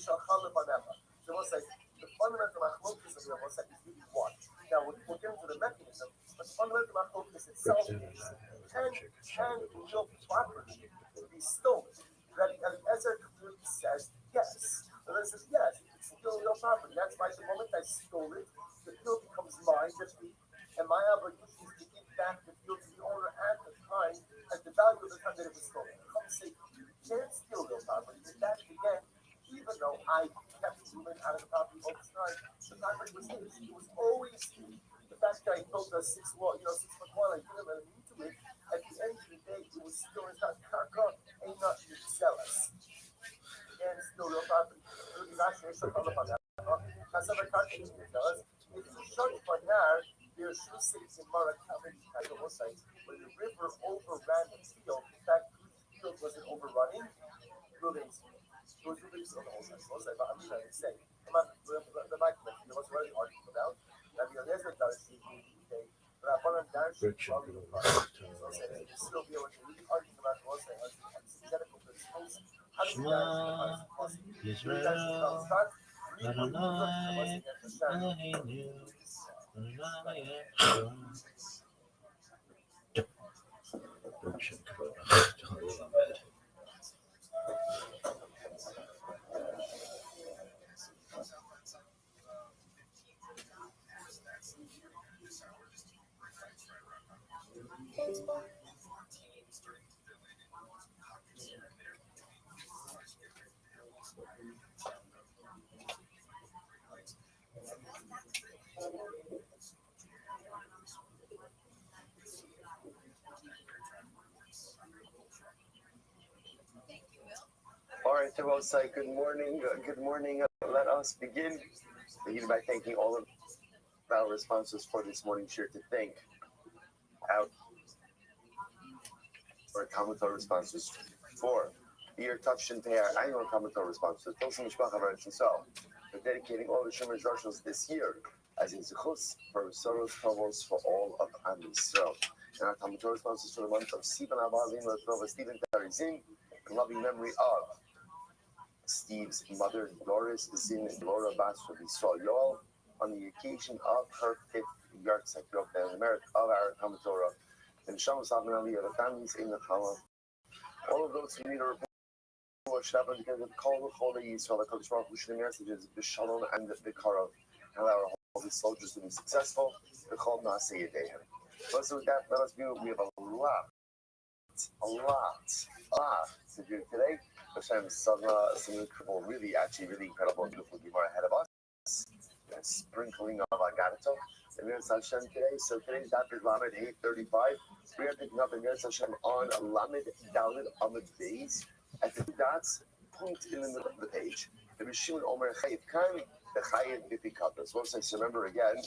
So what's like the fundamental machlokes of the what's like is really what? Now we're getting to the mechanism, but the fundamental machlokes itself is can real property be stolen? Rabbi Eliezer clearly says yes. The Eliezer says yes, it's still real property. That's why the moment I stole it, the field becomes mine, and my obligation is to give back the field to the owner at the time, at the value of the time that it was stolen. Come say, you can't steal real property. In fact, again, even though I kept moving out of the property all this time, the property was his. It was always his. The fact that I built a 6-foot wall, I didn't let him into it. At the end of the day, it was still his karka, ain't not zealous. And still real property. If you shut for now, there's two cities in Marrakech, where the river overran the field. In fact, the field wasn't overrunning. Buildings. It was released on the whole side. But I'm trying to say, the microphone, there was already arguing about. Rabbi Eliezer does the but I want to dash it from the still be able to really argue about the Losai as identical to this post. How do you dash the Israel, start? Adonai, Eloheinu, Adonai, All right, Terosai, good morning. Good morning. Let us begin by thanking all of our sponsors for this morning share to thank our Talmud sponsors for the year Touch and Pay, our annual Talmud sponsors. For dedicating all the Shemesh Roshos this year as a zechus for Soros Tovos for all of Am Yisrael. And our Talmud sponsors for the month of Sivan Abba, Stephen Tarizin, in loving memory of Steve's mother, Doris Zin Laura Bas from Yisrael Yoel, on the occasion of her 5th yahrzeit in the merit of our Talmud Torah. And Shamos Avon Ali, the families in the Chala, all of those who need a report, Shabbat, because of Kol Chol Yisrael, the Kodesh Baruch Hu should messages, the Shalom and the Karov, and our holy soldiers to be successful, the Kol Naaseh Yedehem. So with that, let us do. We have a lot to do today. Hashem, some incredible, really incredible and beautiful Gemara ahead of us. A sprinkling of Agadato. And Miras Hashem today. So today's daf is Lamed 835. We are picking up in Miras Hashem on Lamed Daled Amud Beis at the dots point in the middle of the page. The Rishon Omer Chayiv Kan, the Chayiv Bipikatos. Once I remember again,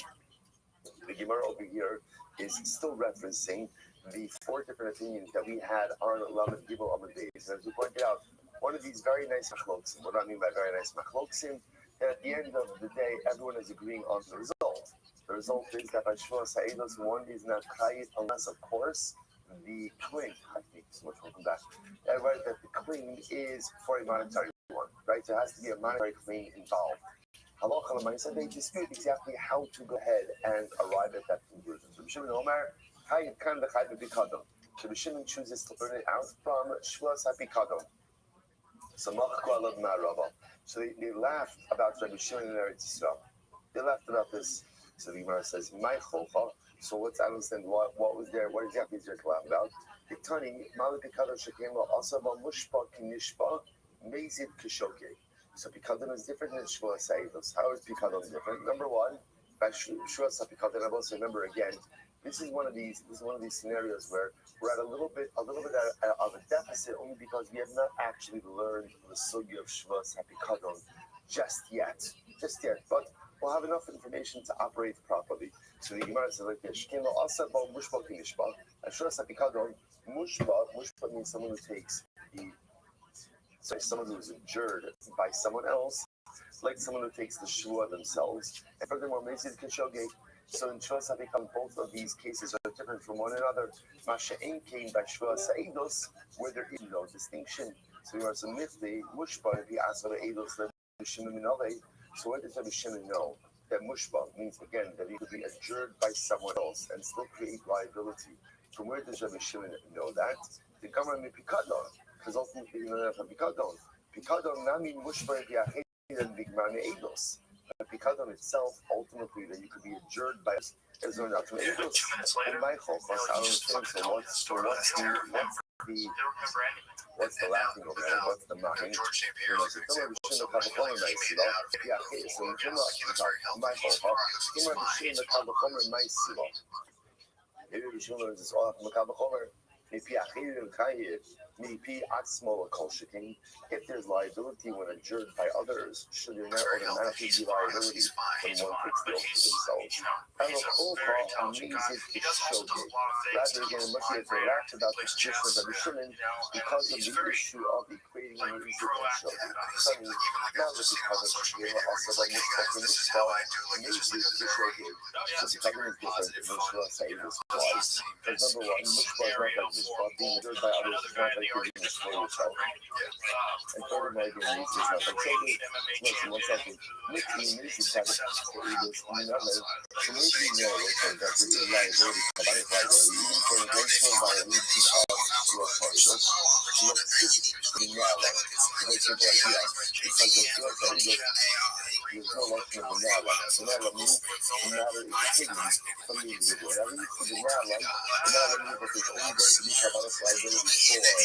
the Gemara over here is still referencing the 4 different opinions that we had on Lamed Gimel Amud Beis. And as we pointed out, one of these very nice machloksim. What do I mean by very nice machloksim? That at the end of the day, everyone is agreeing on the result. The result is that by Shmuel Sa'idos, one is not chayit unless, of course, the claim. I think so much. Welcome back. Right, that the claim is for a monetary one, right? There has to be a monetary claim involved. Halacha l'maisa, they dispute exactly how to go ahead and arrive at that conclusion. So Shimon Omer, chayit kan v'chayit b'pikadon. So Shimon chooses to learn it out from Shmuel Sapikadon. So they laughed about Rabbi Shimon and Eretz Yisrael. They laughed about this. So the Gemara says, "My chocha." So let's understand what was there. What exactly is there to laugh about? The Tani Malikadon Shekemo Asaba Mushpa Kinishpa Mezid Kishoke. So Pikadon is different than Shua Saidos. How is Pikadon different? Number one, by Shua Sapikadon. I also remember again. This is one of these scenarios where we're at a little bit of a deficit only because we have not actually learned the sugya of Shvus Hapikadon just yet. But we'll have enough information to operate properly. So the Gemara says like this: Shkino asa ba mushba kinishba. Shvus Hapikadon mushba means someone who takes someone who is injured by someone else. like someone who takes the shua themselves. And furthermore, Mezid Khashoggi. So in Shua Safikam, both of these cases are different from one another. Masha'in came by Shua Sa'idos, where there is no distinction. So we are some mifli, mushba, the asara eidos, the Shimon Minove. So what does Rabbi Shimon know? That mushba means, again, that he could be adjured by someone else and still create liability. From where does Rabbi Shimon know that? The Gamra Mikadon, because ultimately you don't have Mikadon. Pikadon nami mushba yachid and bigmane eidos. Pikadon itself, ultimately, that you could be adjured by is there not from eidos. And my focus, I don't understand. So what's the laughing over there? What's the mocking? So Rabbi Shimon Kavachomer Maisilo. Yeah, so in my focus, Rabbi Shimon Kavachomer Maisilo. Maybe Rabbi Shimon learns this all from Kavachomer. If there's liability when adjured by others, should there not automatically be liability when one takes the oath to themselves? Rather, again, it must be relaxed about the position of Rabbi Shimon because of the issue of equating the music and shogi. Not just because of Shema, also by Mishpah, maybe it's the shogi. So the covenant is different. Mishpah say this twice. Because number one, Mishpah is not like Mishpah, being adjured by others is not like you're being explained yourself. And furthermore, again, this is not like shogi. Listen, one second. Nikki, Mishpah, Tavis, Edis, Minale. So maybe you know that there is liability, combined liability, even for intentional violation of your partners. So let's see the Nala, a very simple idea, because the Shua Sa'idos, there's no mention of the Nala. The Nala means the matter is hidden from the individual. Now, when you see the Nala means that there's only going to be combined liability for shogi, and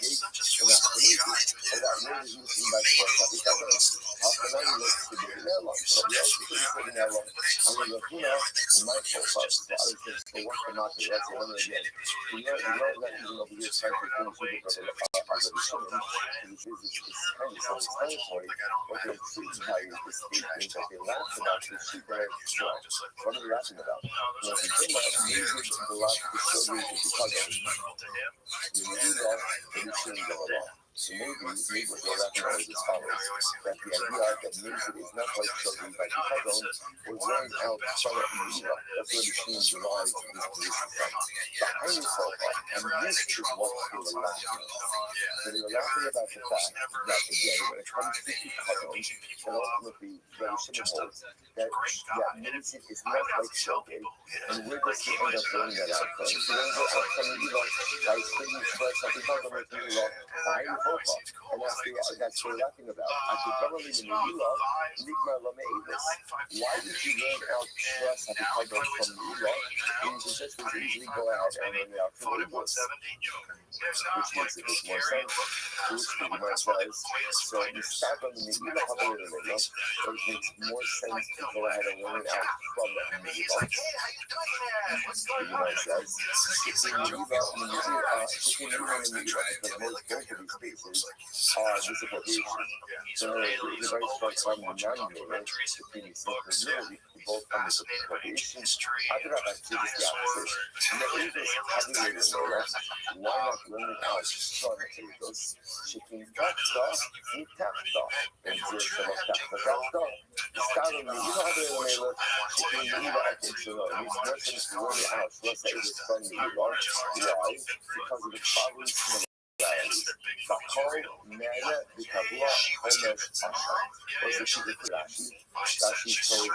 absolutely, and that word is used in by Shua Sa'idos. How can I relate to the Nala? So we also say the Nala, I'm going to go through now, and my profile, so I was just, so what's the matter? That's the one again. You know that even over here, trying to finish with the Rabbi Shimon, which is kind of self-explanatory, but they're intrigued by the statement that they laugh about the sheep that are strong. What are they laughing about? Well, if you think about it, music, the last the show is because of it. You need that, and it shouldn't go along. So maybe what they're laughing about is as follows, that the idea that music is not like children by Pikadon was learned out from the Mishnah. That's where the machine derives this position from. Behind the sofa, and this is what they were laughing about. So they were laughing about the fact that, again, when it comes to Pikadon, and ultimately, Rabbi Shimon holds that music is not like children, and where does he end up learning that out from? He learns it out from the Milah by explaining the express of Pikadon with Milah behind the sofa, and that's what we're laughing about. As the government in the Milah, Nigmar Lame'evis. Why did you learn out stress of Pikadon from the Milah? When you could just as easily go out and learn it out from the Milah, which makes a bit more sense. Which the Gemara says, so you start on the Milah Habayir Milah, so it makes more sense to go ahead and learn it out from the Milah. The Gemara says, because most both of these spaces are disapplication. So there's a very strong non-mirror between these things. We both come to disapplication. Other activities the opposite. And the Eagles having a mirror, why not learn it out from Eagles? Shipping Tachta, Nitachta, and Zirchava Tachta. Start on the Milah, shipping Milah, I think so. It makes more sense to learn it out. Let's say it's from Milah. Why? Because of the following similarities. Bakol, Maya, Vikavla, Homesh, Asha. What's the secret for Rashi? Rashi told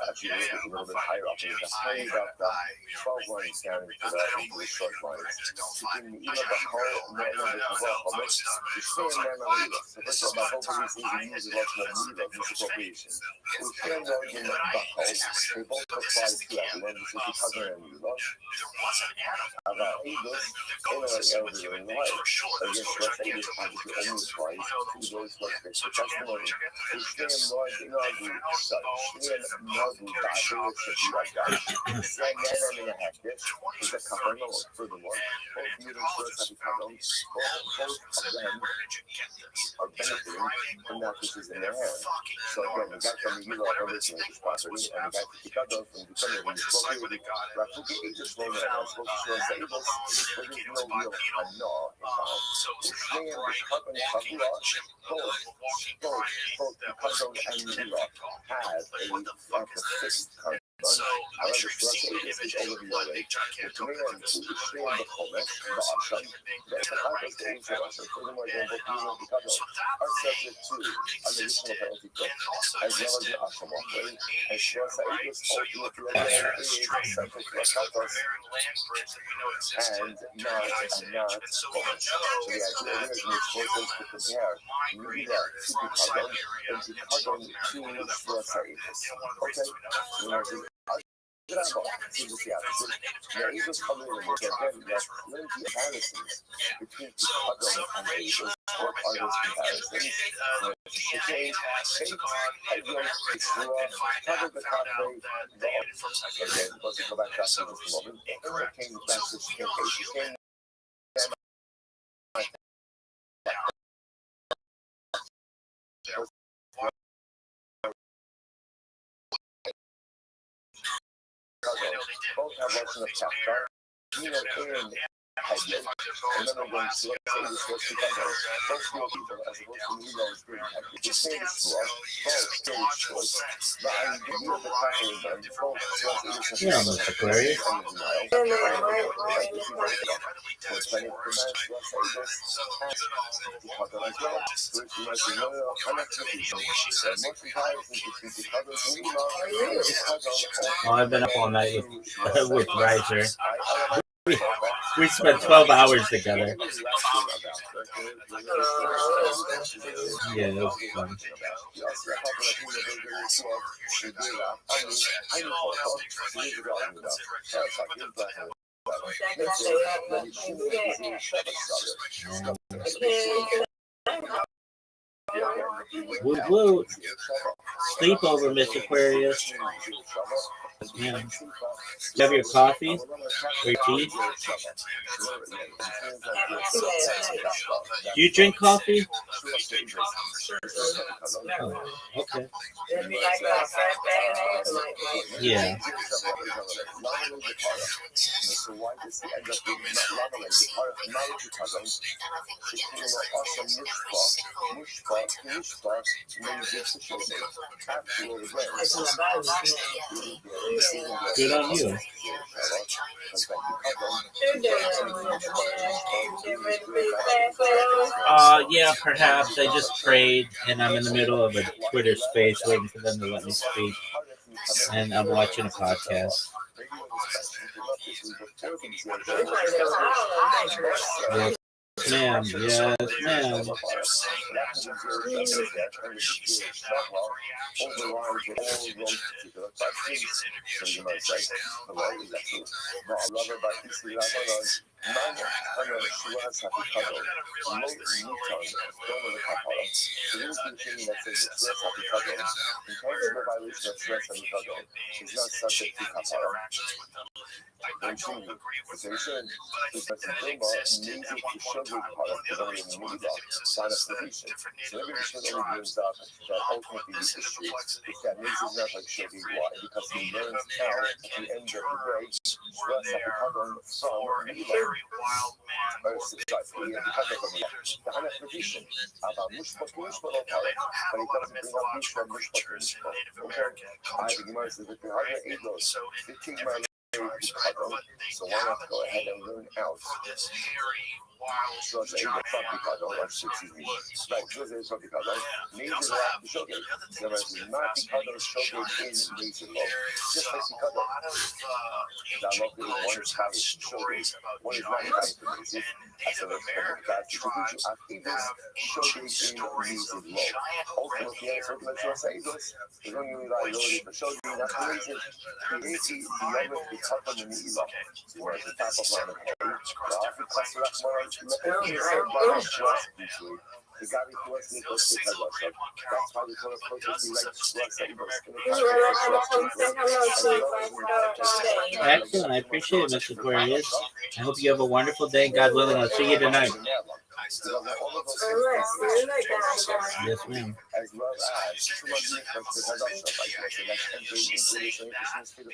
actually a little bit higher up. It's only about the 12 lines down into the short lines. Shipping Milah, Bakol, Maya, Vikavla, Homesh. You say Maya, Milah. So first of all, both of these things we use a lot of Milah, misappropriation. We can learn in Bakol. They both apply to everyone. This is because of Milah. About Eagles, everyone life. Against let's say this obviously only applies to those like this. So testimony is Shneim Nagu such. Shneim Nagu Ba'adir should be like that. Same man in a hectic is a couple of furthermore. Both using first have become both of them are benefiting from that which is in their hand. So again, the guy from the Yula are listening to this property, and the guy from Chicago from the Thunder when you spoke here with the Rafuki Aegis Roman, I spoke to Shneim Saibos, but there's no real no involved. ושניהם בקרבון קבוע, both the carbon and Mila have a fixed carbon. However, stress agents is over the other. The command to extend the comment, the option, the carbon states are also furthermore than both Mila and the carbon are subject to an additional penalty code, as well as the option walkway, and stress agents ultimately is subject to a carbon and not comment. So the idea here is in which forces to compare Mila to the carbon and the carbon to stress agents. Okay? Grabo, negociations. There is a common again that plenty of comparisons between the carbon and Asians or other comparisons. Okay, fate, ideal, cover the cafe, again, let's go back to that for just a moment. Okay, that's the case. Both have lots of chapter. You know, in Hegel, and then we're going to say this was together. Both will be there as opposed to Milo's green Hegel. The same is true of both stage choice. But I give you the pattern then, both was Yeah, Mr. Aquarius. Oh, I've been up all night with Riser. We spent 12 hours together. Yeah, that was fun. Woo woo. Sleepover, Mr. Aquarius. Yeah. You have your coffee or your tea? Do you drink coffee? Oh, okay. Yeah. Good on you. Yeah, perhaps. I just prayed, and I'm in the middle of a Twitter space waiting for them to let me speak. And I'm watching a podcast. Yes, ma'am. Yes, ma'am. So why not go ahead and learn out? Just a fabricador, excuse me. Right, just a fabricador. Needs to have the showcase. There is not because showcase in nature law. Just like fabricador. That law is one type showcase. One is not type basis. As a result, that institution activities showcase in nature law. Ultimately, as a let's say this, is only liability for showcase that basis. Creates the number to cover the need law. Whereas the type of line of the often class of that the guy before us make us take a look. That's why we call it protest. We like stress that excellent. I appreciate it, Mr. Aquarius. I hope you have a wonderful day. God willing, I'll see you tonight. all of those Yes, ma'am. as well as too much difference to Hadasha, like that's entering into the state of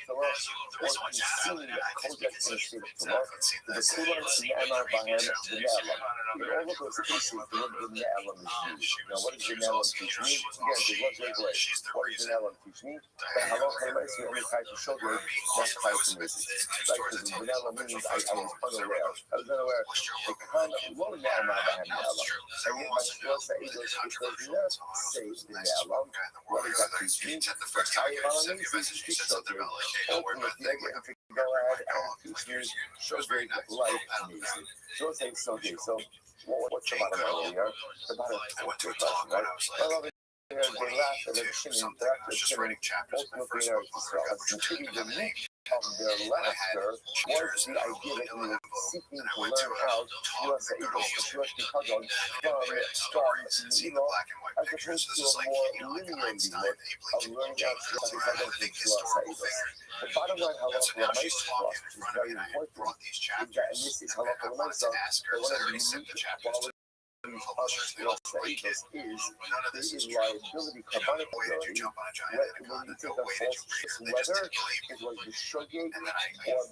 Torah, or conceiving Kodesh in the state of Torah, the Kulan Ne'emar Bahem, the Ne'elam. In all of those cases, the word the Ne'elam is used. Now, what does the Ne'elam teach me? Again, there's one takeaway. What does the Ne'elam teach me? That Halacha L'Maisi only tied to Shogeg, not tied to Mesi. Like, because the Ne'elam means I was unaware. I was unaware. The Khan Lo Ne'emar Bahem Ne'elam. And yet, my Shua Sa'idos, it does not say the Ne'elam. What does that teach me? Ultimately, I get to go ahead and teach you Shogeg like Mesi. So let's say Shogeg. So what's the bottom line here? The bottom line, right? Well, over here, they laugh at the shimmy, ultimately, including the meat of their laughter was the idea that we were seeking to learn how USA Eagles, from Nilo, as opposed to a more linear look of learning how to USA Eagles. The bottom line, Halacha L'Maisa, which is very important, is that, and this is Halacha L'Maisa, one of the unique qualities of USA Eagles is liability, carbonic liability. When you take a false choice, whether it was the Shogeg or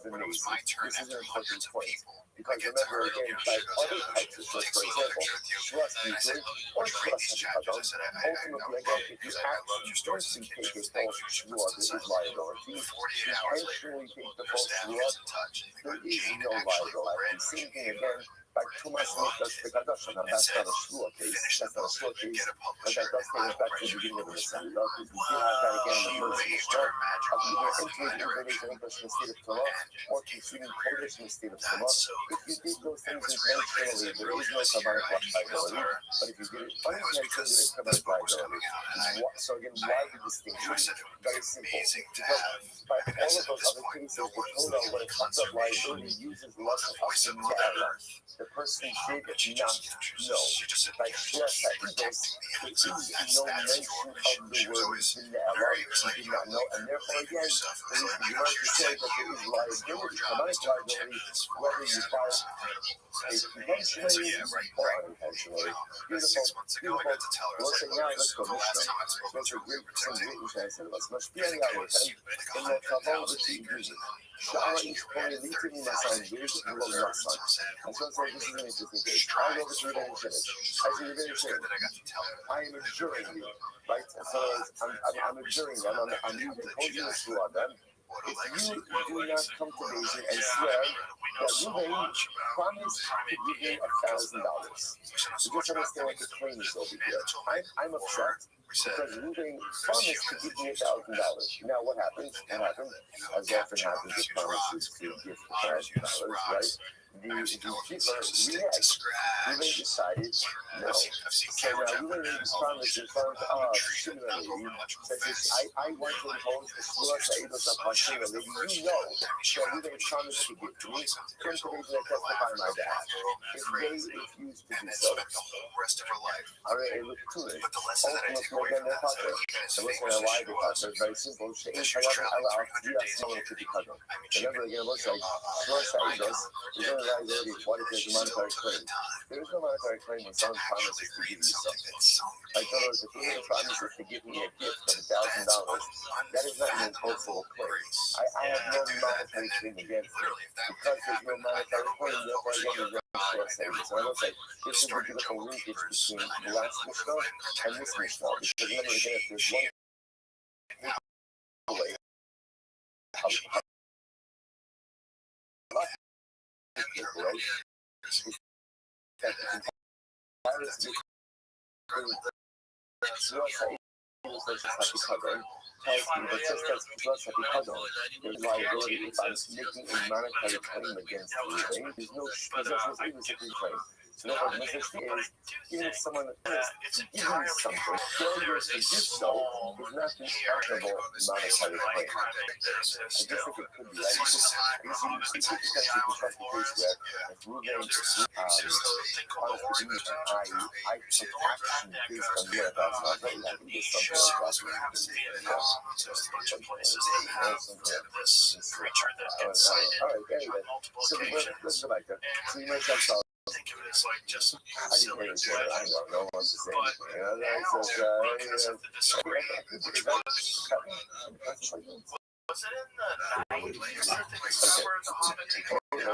the Mesi, this is an important point. Because remember, again, like other types of trust, for example, trust usually, or trust ultimately, again, if you actually personally take a false shua, this is liability. Intentionally take the false shua, there is no liability. Same thing again, like Thomas Nicholas the Gadasha. Now, that's not a shua case. That's not a shua case, but that does take us back to the beginning of the Mishnah. Because we do have that again in the first Mishnah, of either entering information English in the state of Torah, or consuming Kodesh in the state of Torah. If you did those things intentionally, there is no carbonic liability. But if you did it unintentionally, there is carbonic liability. So again, why the distinction? Very simple. Because by all of those other cases, the Torah, when it talks about liability, uses the lesson of the Ne'elam. The person did not know. Like Shua Sa'idos, there is no mention of the word Ne'elam. He did not know, and therefore, again, there is the Gemara to say that there is liability, carbonic liability, whether you file intentionally or unintentionally. Beautiful, beautiful. We'll say now, let's go Mishnah. Those are great, some great Mishnah said of us. Mashpia Yahweh, in the Kavod that you use it. Shara is correlated in Nasan, Jews, and Lord Nasan. And so this is an interesting case. I'll go to the finish. I see the very thing. I am adjuring you, right? So I'm adjuring them. I'm imposing a shua on them. If you do not come to Beijing and swear that Ruben promised to give me $1,000, you just understand what the claim is over here. I'm upset because Ruben promised to give me $1,000. Now what happens? What happens? As often happens with promises to give $1,000, right? The giver reacts. Ruben decided no. So now Ruben made this promise in front of Shimon Levi. I want to impose the Shua Sa'idos upon Shimon Levi. You know that Ruben promised to give to me. Come to me to testify my behalf. If they refuse to do so, I will look to it. Ultimately, again, they're talking. The reason why they talk is very simple. Remember, again, it looks like Shua Sa'idos is only liability what if there's a monetary claim. There is no monetary claim when someone promises to give you something. Like, in other words, if Ruben promises to give me a gift of $1,000, that is not an impossible claim. I have no monetary claim against it. Because there's no monetary claim, therefore, again, there's no Shua Sa'idos. So I will say, this is the beautiful linkage between the last Mishnah and this Mishnah. Because remember, again, if there's one way, there's liability if I'm making a monetary claim against you. There's no possessions even if you claim. So therefore, the message is, even if someone is to give you something, failure to do so is not an actionable monetary claim. I just think it could be, right? Because you potentially construct a case where if Ruben promised to give me I took action based on your advice, not that I can do something like that. All right, anyway, so let's go back there. So you might have is like just I didn't hear it. I know. No one wants to say anything. That's okay. Was it in the 90s? I think we were in the Hobbit. Yeah.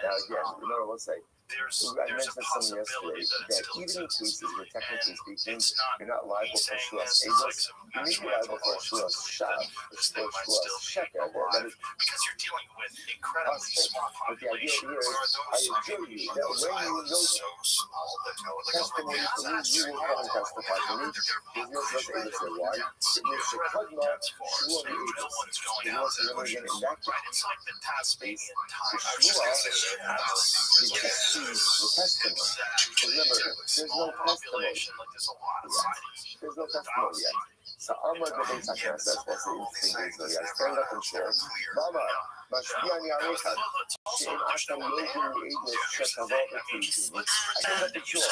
Now again, remember what I say. I mentioned something yesterday that even in cases where technically speaking you're not liable for Shuas Egos, you may be liable for Shuas Shav, or Shuas Sheker. That is because you're dealing with incredibly small but the idea here is, I assure you that when you know testimony from me, you will come and testify to me. There's no Shuas Egos there. Why? It means the Kadma Shua Egos. You know what's going again in that space? The Shua is the testimony. Remember, there's no testimony. There's no testimony yet. So I'm going to go back to that's what's the interesting thing. So I stand up and share. Mama, משפיעני עליך, שאם אתה לא תראו שתבוא ותראו. I stand up and share. I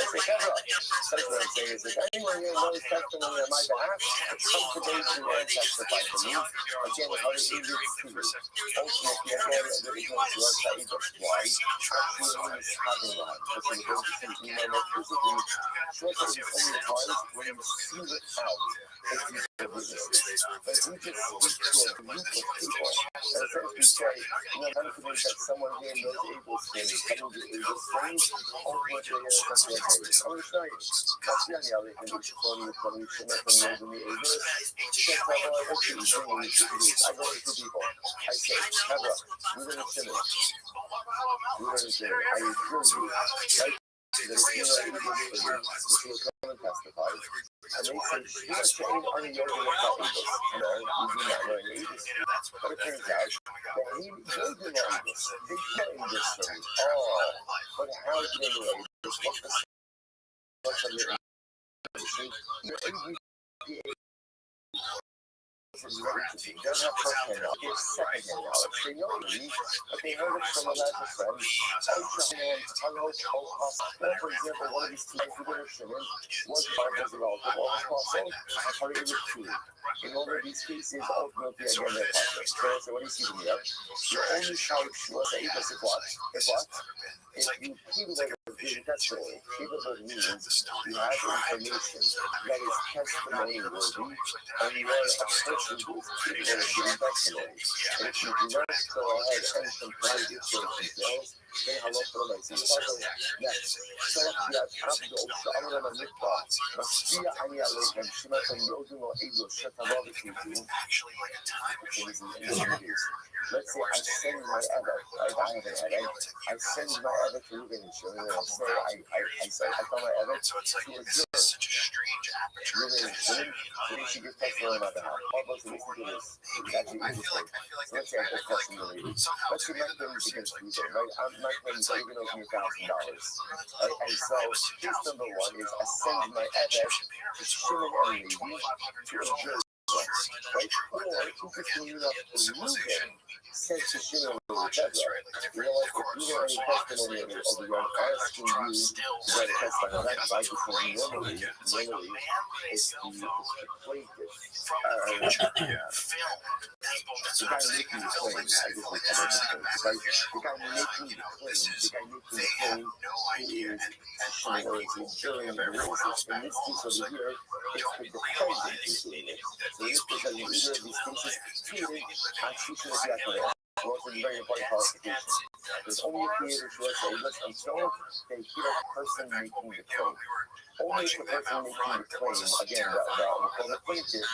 say, Kevra, that's what I'm saying. Is if anyone here knows testimony on my behalf, come today to and testify to me. Again, how it is to you. Ultimately, again, there is no Shuas Egos. Why? Actually, it's having one. That's when you go to see email physically. Shuas Egos only applies when you see it out. If you have witnesses. But we just speak to a group of people. And essentially say, I'm convinced that someone here knows Abel's things, someone knows Abel's things, ultimately they're going to touch their face. I'm going to show you. That's the only other thing which is on the commission of the knows in the Abel. Check out all the things you bring in the cities. I go to people. I say, Hebra, we're going to finish. We're going to finish. I assure you. Right? That if you know Abel's for you, if you will come and testify, and they say, you are saying on the yoga without Abel's. No, we do not know Abel's. But it turns out that he does know Abel's. They know Abel's from me. Oh, but how do they know Abel's? What's the your industry? Your ABPA is very interesting. They don't have first-hand knowledge. They have second-hand knowledge. They know me, but they heard it from a lot of friends. For example, one of these two guys who were Shimon was part of the relative of Apostle, or it was true. In all of these cases, ultimately, again, they're partners. So what do you see here? You only shout Shuas Egos if what? If you prove that you're giving testimony, capable means you have information that is testimony worthy, and you are a person who is capable of giving testimony. And if you do not go ahead and comply with those details, then halacha l'maaseh. Next, Salafiyat Abdu Sha'amra Mikvah, Mashpia Ani Aleichem, Shemachem Yodin Lo Egos Shetavah V'Tivu. Let's say I send my Eva, I have an Eva, I send my Eva to Ruben and Shimon, and I say, I tell my Eva to observe Ruben and Shimon, so they should give testimony on my behalf. All those who listen to this, it's actually interesting. So let's say I give testimony. Let's say my claims against Ruben, right? My claims are even over $1,000. Right? And so, case number one is I send my Eva to Shimon and Levi to observe. Right? Or, interestingly enough, Ruben said to Shimon and Levi, you know what, if you have any testimony of your asking you to write a testimony on that side, because normally, it's the plaintiff. The guy making the claim, I guess we call it the guy making the claim, who is Shimon or is the jury and the witnesses. In this case over here, it's the defendant who's doing it. So in this case, in either of these cases, treated as Shishon of Yaakov. Also, a very important qualification. There's only a theater to us until they hear a person making the claim. Only if the person making the claim, again, the plaintiff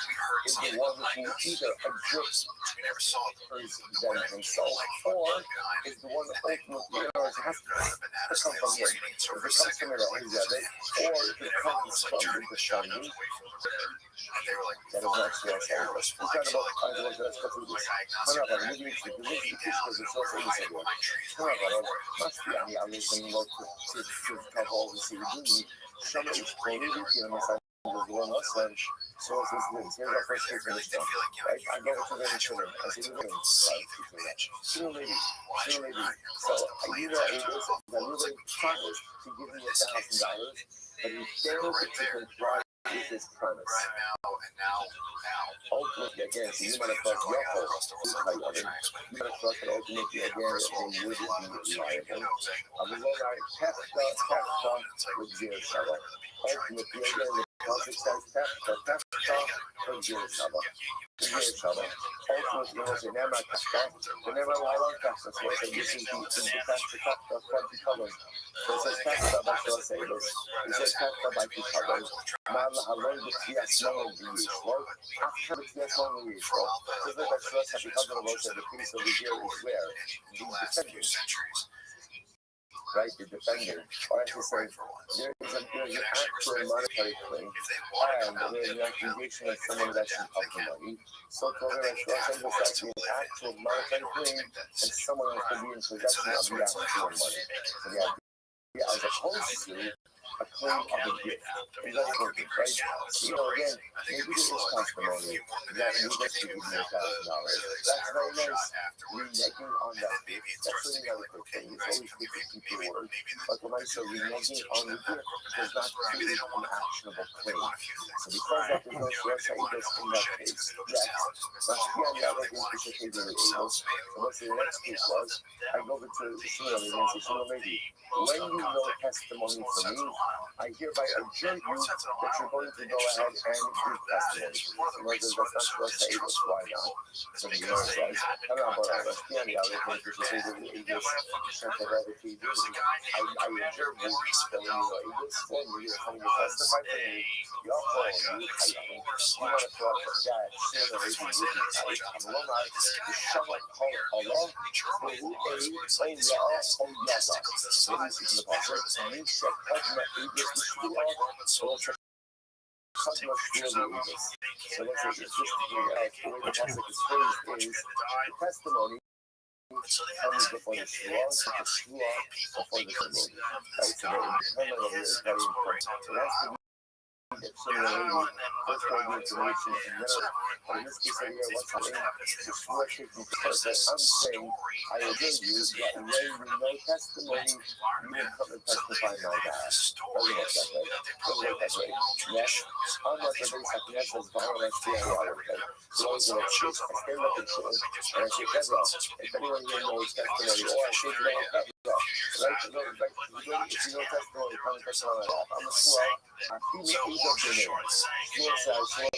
is the one who either objects them himself, or is the one ultimately, it has to come from him. If it comes from it, or if it comes from the defendant, that is not Shuas Egos. We're talking about, let's go through this. Shama is Politi on the side of the one us, and so is this news. Here's our first case in this one. Right? I go to the insurance. I see the women. Sooner lady. So you know it is that really promised to give me $1,000, but he failed to comply with this premise. Ultimately, again, so you might have thought your fault. You might have thought that ultimately, again, they would be liable. I'm going to test with zero shallow. Ultimately, again, the context says test with zero shallow. Ultimately, was an Emma Kafka, the never allowed Kafka, so this is the Kafka colors. So it says Kafka by Shosayos, it says Kafka by two colors. Mal Halon, the Tias Long is well, after the Tias Long is well, so that Shosa, because of the most of the piece of the year is where the defender. Right, the defender, or I should say, there's an actual monetary claim, and there's an accusation of someone that should have the money. So, for the restaurant, there's actually an actual monetary claim, and someone has to be in possession of the actual money. So, the idea, as opposed to a claim of a gift, is that important, right? So, again, maybe there is testimony that you get to give me $1,000. That's very nice. Reneging on that, that's really not a good thing. It's always good to keep your word. But when I say reneging on the gift, does not create an actionable claim. So because that is no Shosayos in that case, yes. But the other thing is to the Eagles. So let's say the next case was, I go over to Shmuel and say, Shmuel, maybe, when you know testimony from me, I hereby adjure you that you're going to go ahead and give testimony. In other words, that's not Shosayos, why not? So the Gemara says, I adjure you that when you know Eagles, when you're coming to testify to me, you want to throw up that sooner or later you will be tight. Amromar, the Shabbat called Allah, who a plain Ya'ah on Yaza. What is it in the Pasuk? And you said, Kadma Eagles, the Shua, so it's Kadma Shua, the Eagles. So let's say it's just to bring out the way the Pasuk is phrased is the testimony comes before the Shua, before the testimony. Right? So the independent of it is very important. So that's the similarly, first all the information and then, but in this case here, what's happening, the Shua taking first, I'm saying, I agree with you that when you know testimony, you will come and testify my behalf. Doesn't work that way. Yes, unless the base happiness is violent, the reality. So always the next case, I stand up in court, and I say, Kedra, if anyone here knows testimony, or I say to them, Kedra, right, if you know testimony, come and testify my behalf. I'm a Shua, I feel it. Shmuel says,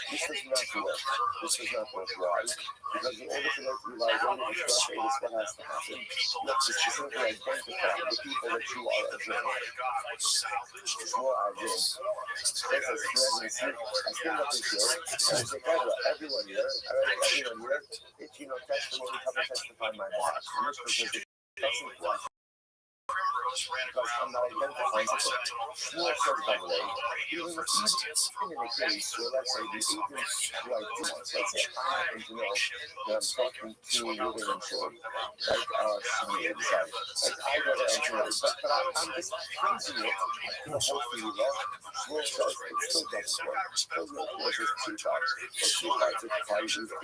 this does not work. This does not work right. Because in order for there to be liability for Shosayos, what has to happen? You have to specifically identify the people that you are adjourning. Shmuel adjourned. I stand up in here, and I say, Kedra, everyone here, if you know testimony, come and testify my behalf. Doesn't work. Because I'm not identifying people. Shmuel says, by the way, even in a case where, let's say, the agent who I do, let's say, I happen to know that I'm talking to Ruben and Short, like, Shmuel, sorry. Like, I know that I'm doing it, but I'm just praising it. Hopefully, you know, Shmuel says it still doesn't work. Still not work with two cards. Or two cards that fight with the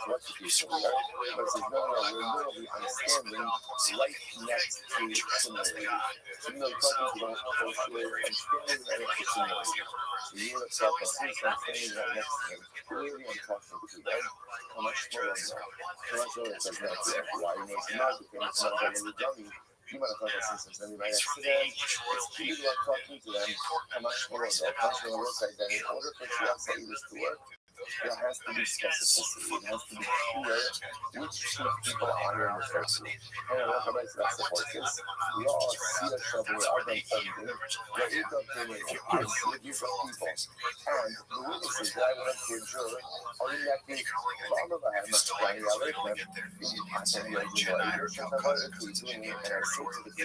what the people are. But says, no, we're literally understanding right next to similarity. So you know, talking to the whole share, I'm standing right next to similarity. So you know, it's like, I'm standing right next to him. Clearly, I'm talking to them. How much more on that? So that's what it says next to why you know it's not the thing, it's not going to be dummy. You might have thought that since I'm standing right next to them, it's key to I'm talking to them. How much more on that? How much more on that? Then in order for Shosayos to work, there has to be specificity. It has to be clear which two people are in the first group. And I recognize that's the focus. We all see a trouble, we are done funding. There is no training. I see a group of people. And the witnesses that I went to juror are in that group. All of them must be on the other hand. I can be able to know either since I'm going to be doing it. And I say to the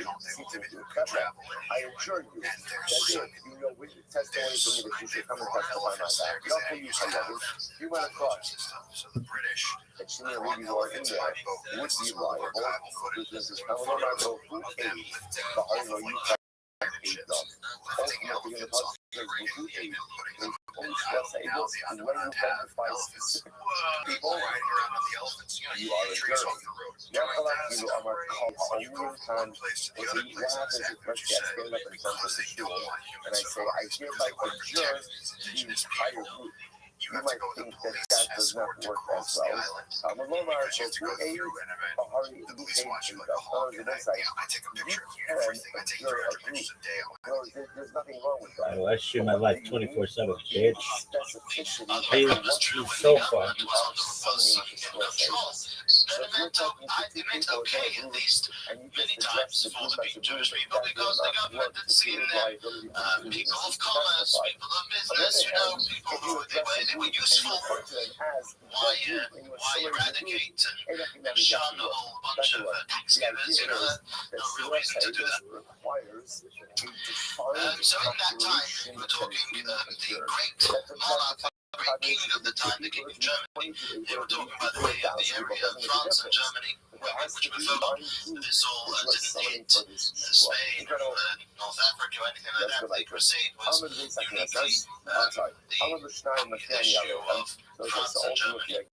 group, I adjure you that if you know with testimony from me that you should come and testify my back. Not for you, You went across. And she may leave you in there. Would be liable. This is how long I go who aid. But I know you can aid them. Ultimately, in the process, who aid. Only stress able. And when you identify specific people, you are a jerk. Now, you are my call only time. What happens is, let's say I stand up in front of the school and I say, I hereby adjourn the entire group. You might think that that does not work as well. I'm a low marshal who aids a hurry who aids you. That's part of the insight. You can adjourn a group. No, there's nothing wrong with that. Oh, I shoot my life 24/7, bitch. Specificity. Hey, you so far. So if you're talking to two people at least and you just address the group as a group, that will not work to see liability for the People of commerce, people of business, you know, people who they were useful. Why eradicate and shun a whole bunch of tax givers? You know, no real reason to do that. So in that time, we were talking the great monarch. King of the time, the king of Germany. They were talking, by the way, of the area of France and Germany, which were following. This all didn't hit Spain or North Africa or anything like that. The crusade was uniquely the issue of France and Germany.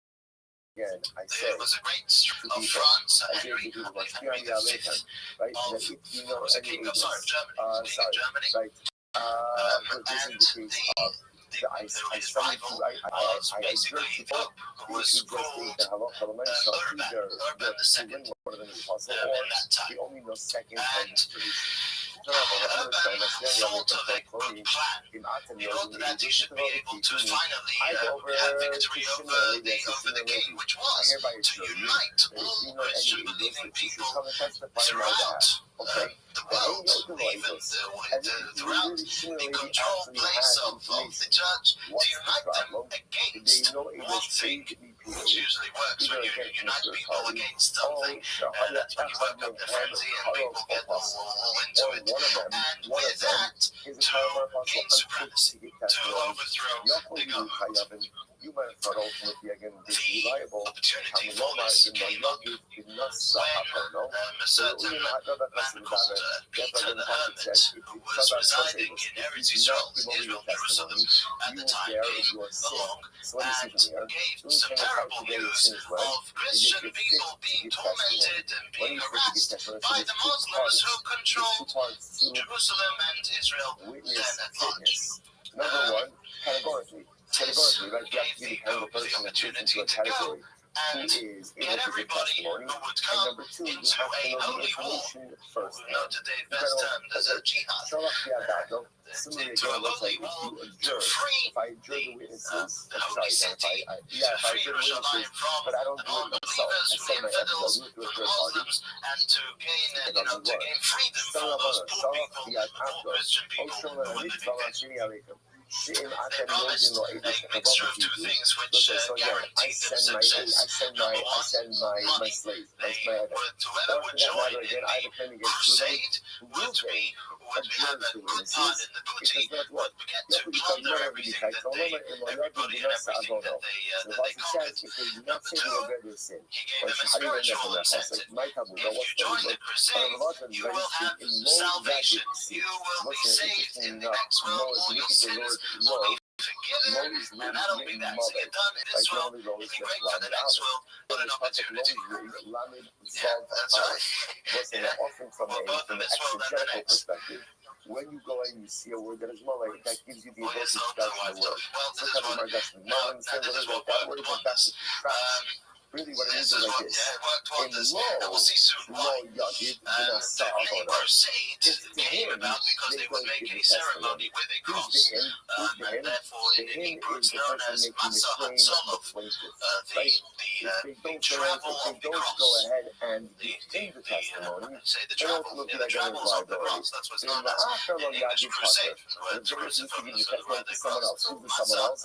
Again, I say, It was a great struggle of France and Henry V, right? was the king of Germany. Right. And his rival was basically Pope, who was called Urban II in that time. And Urban thought of a good plan in order that he should be able to finally have victory over the king, which was to unite all Christian believing people throughout the world, even throughout the control place of the church, to unite them against one thing, which usually works when you unite people against something, and that's when you work up the frenzy and people get all into it. And with that, to gain supremacy, to overthrow the government. You might have thought ultimately again this The reliable opportunity for this came up when a certain man called Peter the Hermit, who was residing in Eretz Israel, Jerusalem, at the time came along and gave some terrible news of Christian people being tormented and being harassed by the Muslims who controlled Jerusalem and Israel then at large. Number one, categorically. This gave the Pope the opportunity to go and get everybody who would come into a holy war, today's best term as a jihad, into a holy war to free the holy city, to free Jerusalem from the non-believers who were infidels, from the Muslims, and to gain freedom for those poor people, the poor Christian people who were living there. They promised a mixture of two things which guaranteed them success. Number one, money. Whoever would join in the crusade would have a good part in the booty, would get to plunder everything that everybody and everything that they conquered. Number two, he gave them a spiritual incentive. If you join the crusade, you will have salvation. You will be saved in the next world. All your sins will be forgiven, and that'll be that. So you're done in this world, you'll be great for the next world, but an opportunity. Yeah, that's right. Yeah. Well, both in this world and the next. When you go and you see a word that is Malay, that gives you the Well, ability yes, to start the word. this is what worked wonders. Really what it This is is like what this. worked wonders. And we'll see soon why. The main crusade came about because they would make a ceremony with a cross, and therefore in Hebrew it's known as Masa Hatsolov, the go ahead and give the testimony, then ultimately they're going to liability. In the Asher Yadi Pater, the jurors used to give the testimony to someone else. Who's the someone else?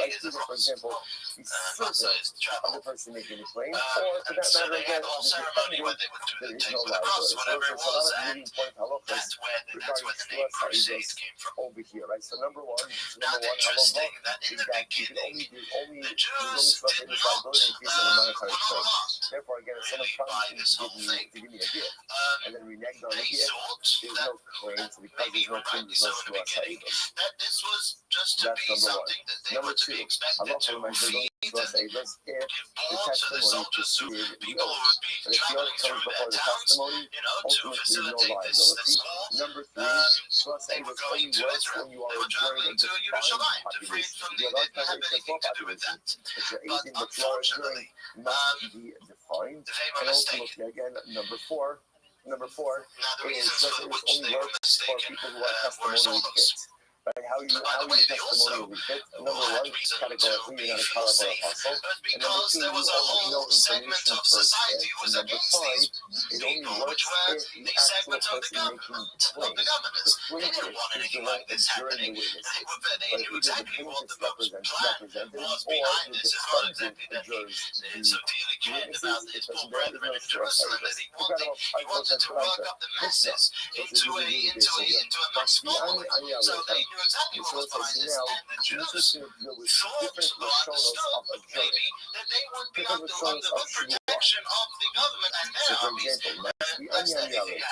Either, for example, the servant of the person making the claim, or for that matter, again, the defendant, there is no liability. So there's a lot of really important halachas regarding trust over here, right? So number one halacha is that you can only trust in this liability in case of a monetary claim. Therefore, again, if someone promises to give me a gift, and then reneged on the gift, there's no claim, so because there's no claim, there's no trust. That's number one. Number two, halacha mentioned trust if the testimony preceded the oath. And if the oath comes before the testimony, ultimately no liability. Number three, trust only works when you are enduring a defined population. The other population that you're aiding, but you are enduring must be defined. And ultimately, again, number four is trust only works for people who are testimonially fit. Right? How you testimony will be fit. Number one, categorically, you're not a clerical apostle. And number two, you only know information firsthand. And number five, it only works if the actual person making the claim, the plaintiff, is the one enduring the witnesses. But either the plaintiff's representative or the defendant endures the witnesses, it doesn't matter, there's no stress like this. I wasn't to rank up the masses into a much smaller group. Exactly what was trying to stand the jurors thought or understood maybe that they would be under the protection of the government and their armies. That's dedicated.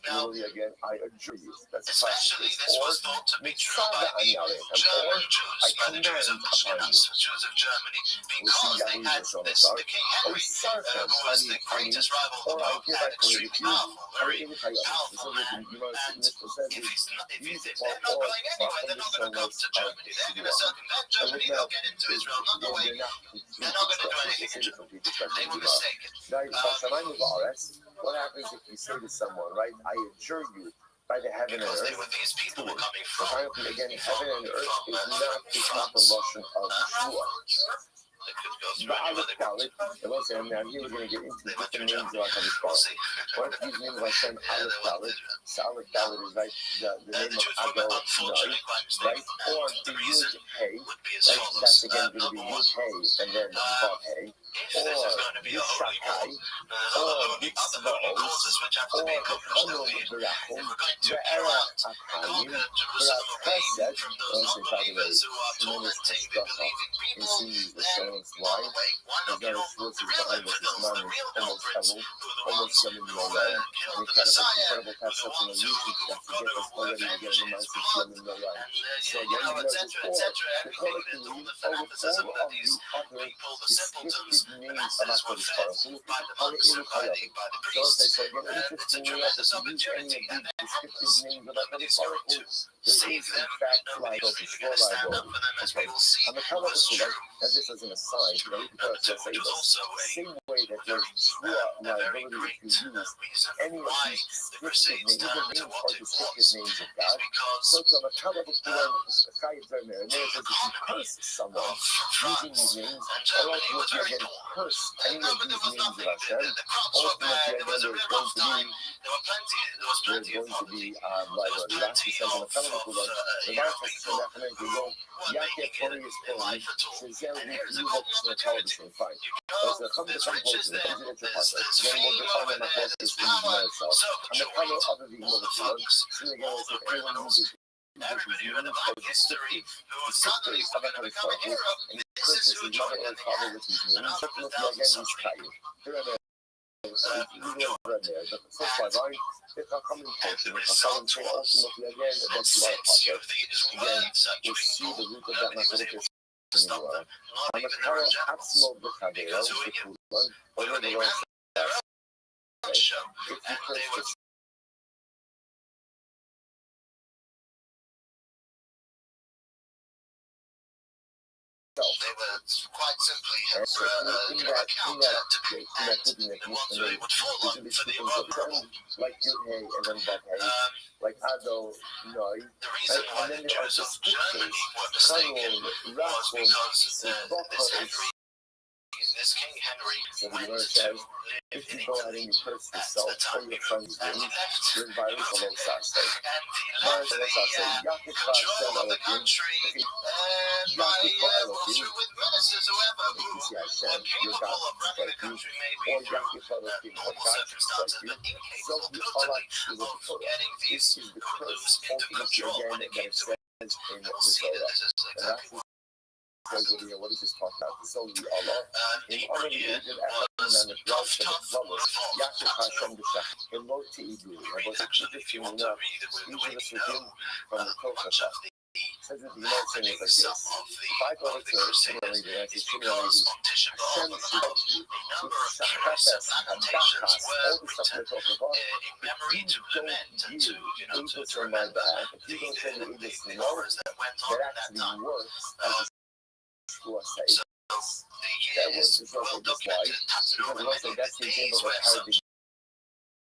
Now, again, I adjure you. That's especially this was thought to be true by the German Jews, by the Jews of Ashkenaz, Jews of Germany, because they had this, the King Henry, who was the greatest rival of the Pope, and extremely powerful, very powerful man. And if they're not going anywhere, they're not going to come to Germany. They're going to circumvent Germany. They'll get into Israel another way. They're not going to do anything in Germany. They were mistaken. What happens if you say to someone, right? I adjure you by the heaven and earth. They were these people were coming from. Apparently, again, heaven and earth is not the proper Russian of Shua. And now here we're going to get into different names of Hakadosh Baruch Hu. One of these names I said Aleph Dalet. So Aleph Dalet is like the name of Adol Noi, right? Or the Yud Hey, right? That's again going to be Yud Hey and then Vav Hey. Or Yishakai, or Yitzvaos, or Hanum Berachum, Be'era Akayim, Be'at Chesed. Also, by the way, tremendous hashgacha in seeing the stones wide. There's not a source behind what this man is almost coming your way. And incredible concept in the music that to get us already again in the mindset of coming your way. So again, you know, the collectively, over all of the other descriptive names of Hakadosh Baruch Hu, so again, interestingly enough, if you use any of these descriptive names of Hakadosh Baruch Hu, there is in fact liability, for liability. Okay, I'm a Kabbalistic, and this as an aside, you know, because I say this, same way that there's true liability if you use any of these descriptive names, either names or descriptive names of God. So I'm a Kabbalistic, and there says if you curse someone using these names, or ultimately again curse any of these names of Hashem, ultimately again there's going to be liability. Rashi says in the Kabbalistic, the Baruch Hashem recommends you go, Yaakov Tori is Tori, Shazel Yivok Shnetal, fine. But the Chum become closer, the Chum get your partner. Then we'll define them as close as we know itself. And the color of the Yimov of the Lord, so again, it's if anyone uses everybody read about history who suddenly were going to become a hero. This is who joined the Father with his name. Ultimately, again, he's Chayiv. The first five lines, if I come in closer, if I come in closer, ultimately, again, that's the right part. Again, we'll see the root of that mathematical anywhere. I'm a Kara Atzmo B'Chadera, the Kulan, or the rest of the show. If you curse they were quite simply a counter to be, and the ones who would fall on for the irreparable. Like Yud Hey and then Vav Hey, like Adol Noi. The reason why the Jews of Germany were mistaken was because this Henry So the Gemara says, if you go ahead and you curse yourself or your friends do, you're in violation of Sase. Yaakov Hashem Elohim, Yaakov Elohim, you see Hashem, your God strike you, or Yaakov Elohim, or God strike you. So you are with the Torah. This is the curse ultimately again that it says in the Torah. And that's what is this talking about? So we Allah in already Egypt and the drought of the flowers, Yaakov Hashem the Shach, in low Ti'idu, and was Egypt from the Torah. Says that the Gemara saying is like this: if I go to a similar lady, and I say similar lady, Hashem is with you, with Shachafes, Hadachas, all the stuff we're talking about. If you don't give English on my behalf, if you don't say the English no, that actually works as a suicide. That works as well. That's why, because also that's the example of how the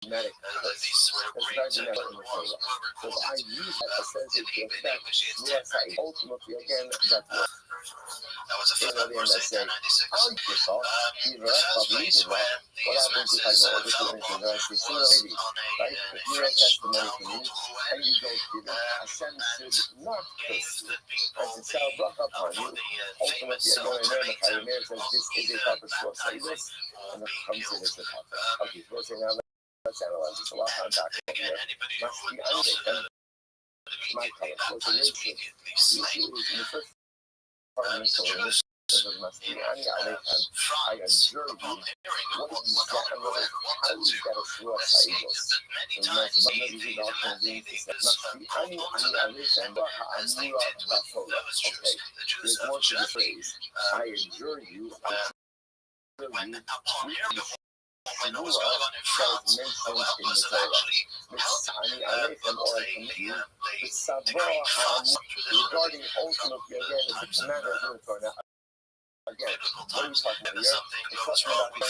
genetic curse. That's not genetic in the Torah. So if I use that percentage to affect suicide, ultimately again, that works. In the end, I say, I'll eat this off, either I'll leave it off. What happens if I go over to anything and I say, sooner lady, right? If you have testimony from me and you don't give it, Hashem should not curse you. And to tell bracha upon you, ultimately, I go in there, and the Chayyim says, this is a proper suicide, and the comes in as the proper. Okay, so we're saying, now let's analyze this. A lot of times, here. Must be understand my color. What's the ratio? In the first part of the story, must be I adjure you. What is that? How is that a suicide? It must be must be okay. There's more to the phrase. I adjure you. When upon hearing of when what was going on in France, what was actually regarding ultimately again, it's a matter of again, what are we talking about here? We're talking about the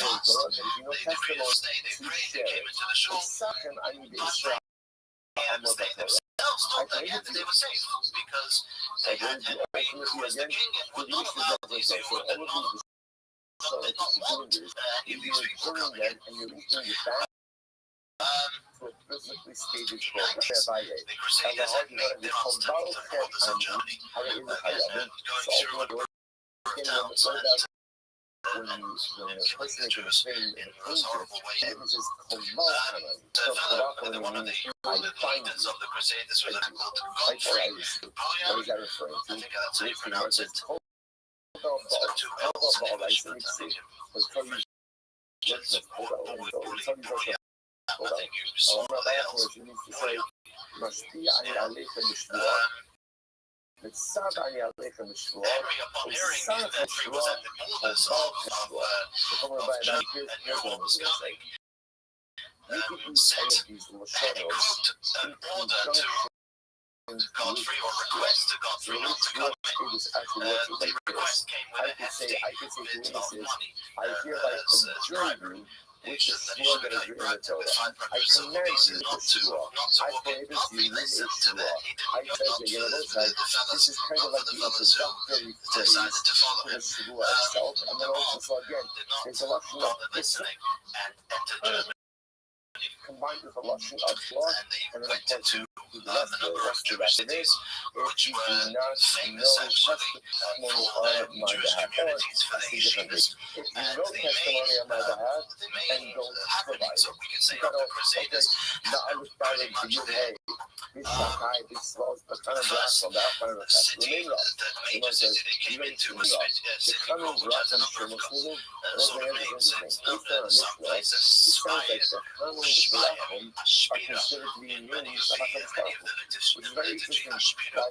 you know, testimony to share. It's second, I need to Israel. I believe that they were safe because they had ultimately again, the issue of the so all of these so if you're doing that and you're reaching your back to a physically stated program, thereby the Crusaders had made their obstacle to the borders of Germany. So ultimately, when the person is in the horrible way, it was one of the leaders of the Crusaders was a man called Godfrey. What is that referring to? I think that's how you pronounce it. Two L's in English, but I think I think you saw the L's. Henry, upon hearing that Godfrey was at the borders of Germany and war was coming, sent a quote, an order to Godfrey, or request to Godfrey not to come in. The request came with a hefty bit of money. Which is that he should be bribed with 500 silver pieces not to walk in, not be listened to that. He didn't go for the fellas, not for the fellas who decided to follow him. The mob did not bother listening and entered Germany. Combined with a luxury of law, and they went into a number of Jewish cities, which were famous actually for their Jewish communities, for their yeshivas, and they made happenings, so we could say, of the Crusaders, pretty much there. The first city that major city they came into was a city called Jattenburg, sort of names in some places, Speyer, are considered to be in many of the liturgy of Spira. I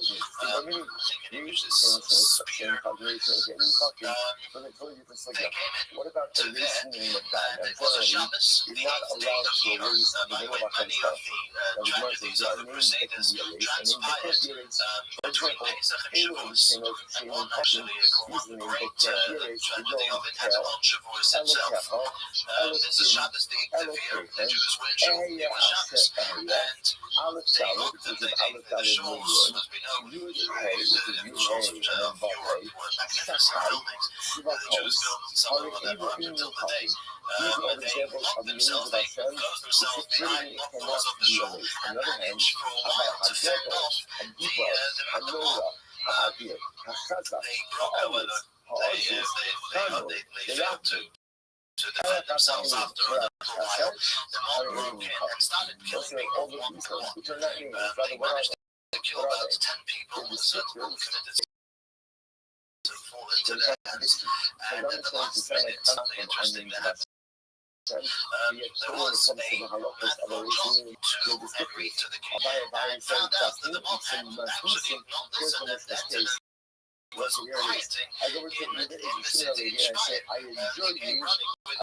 think in English it's Spira. They came in to there, and it was a Shabbos, the 8th day of Iyar. Many of the Crusaders that can be erased. I mean, they can't be erased. For example, aliens cannot change fucking seasoning, but can't be erased. We don't tell. Hello, Aleph Dalet, which is Aleph Dalet Million, Yud Hey, which is Yud Hey, and then Vav Hey, Shachai, Shiva Kos, Hari Eva Inu Chachim. These are all examples of names of Hashem, which security cannot be erased. On the other hand, Abba HaGedol, HaGibor, HaNorah, HaAdir, HaChazak, HaOmez, HaOziz, HaNor, HaYakim, themselves after the all the details, which are not names, rather what are they? Kill about 10 people, the circle committed to fall into their hands, and then the last minute, something interesting that happened. There was a Muslim to agree to the king, and found out that the mob had actually not listened, and that was rioting in the city, trying running with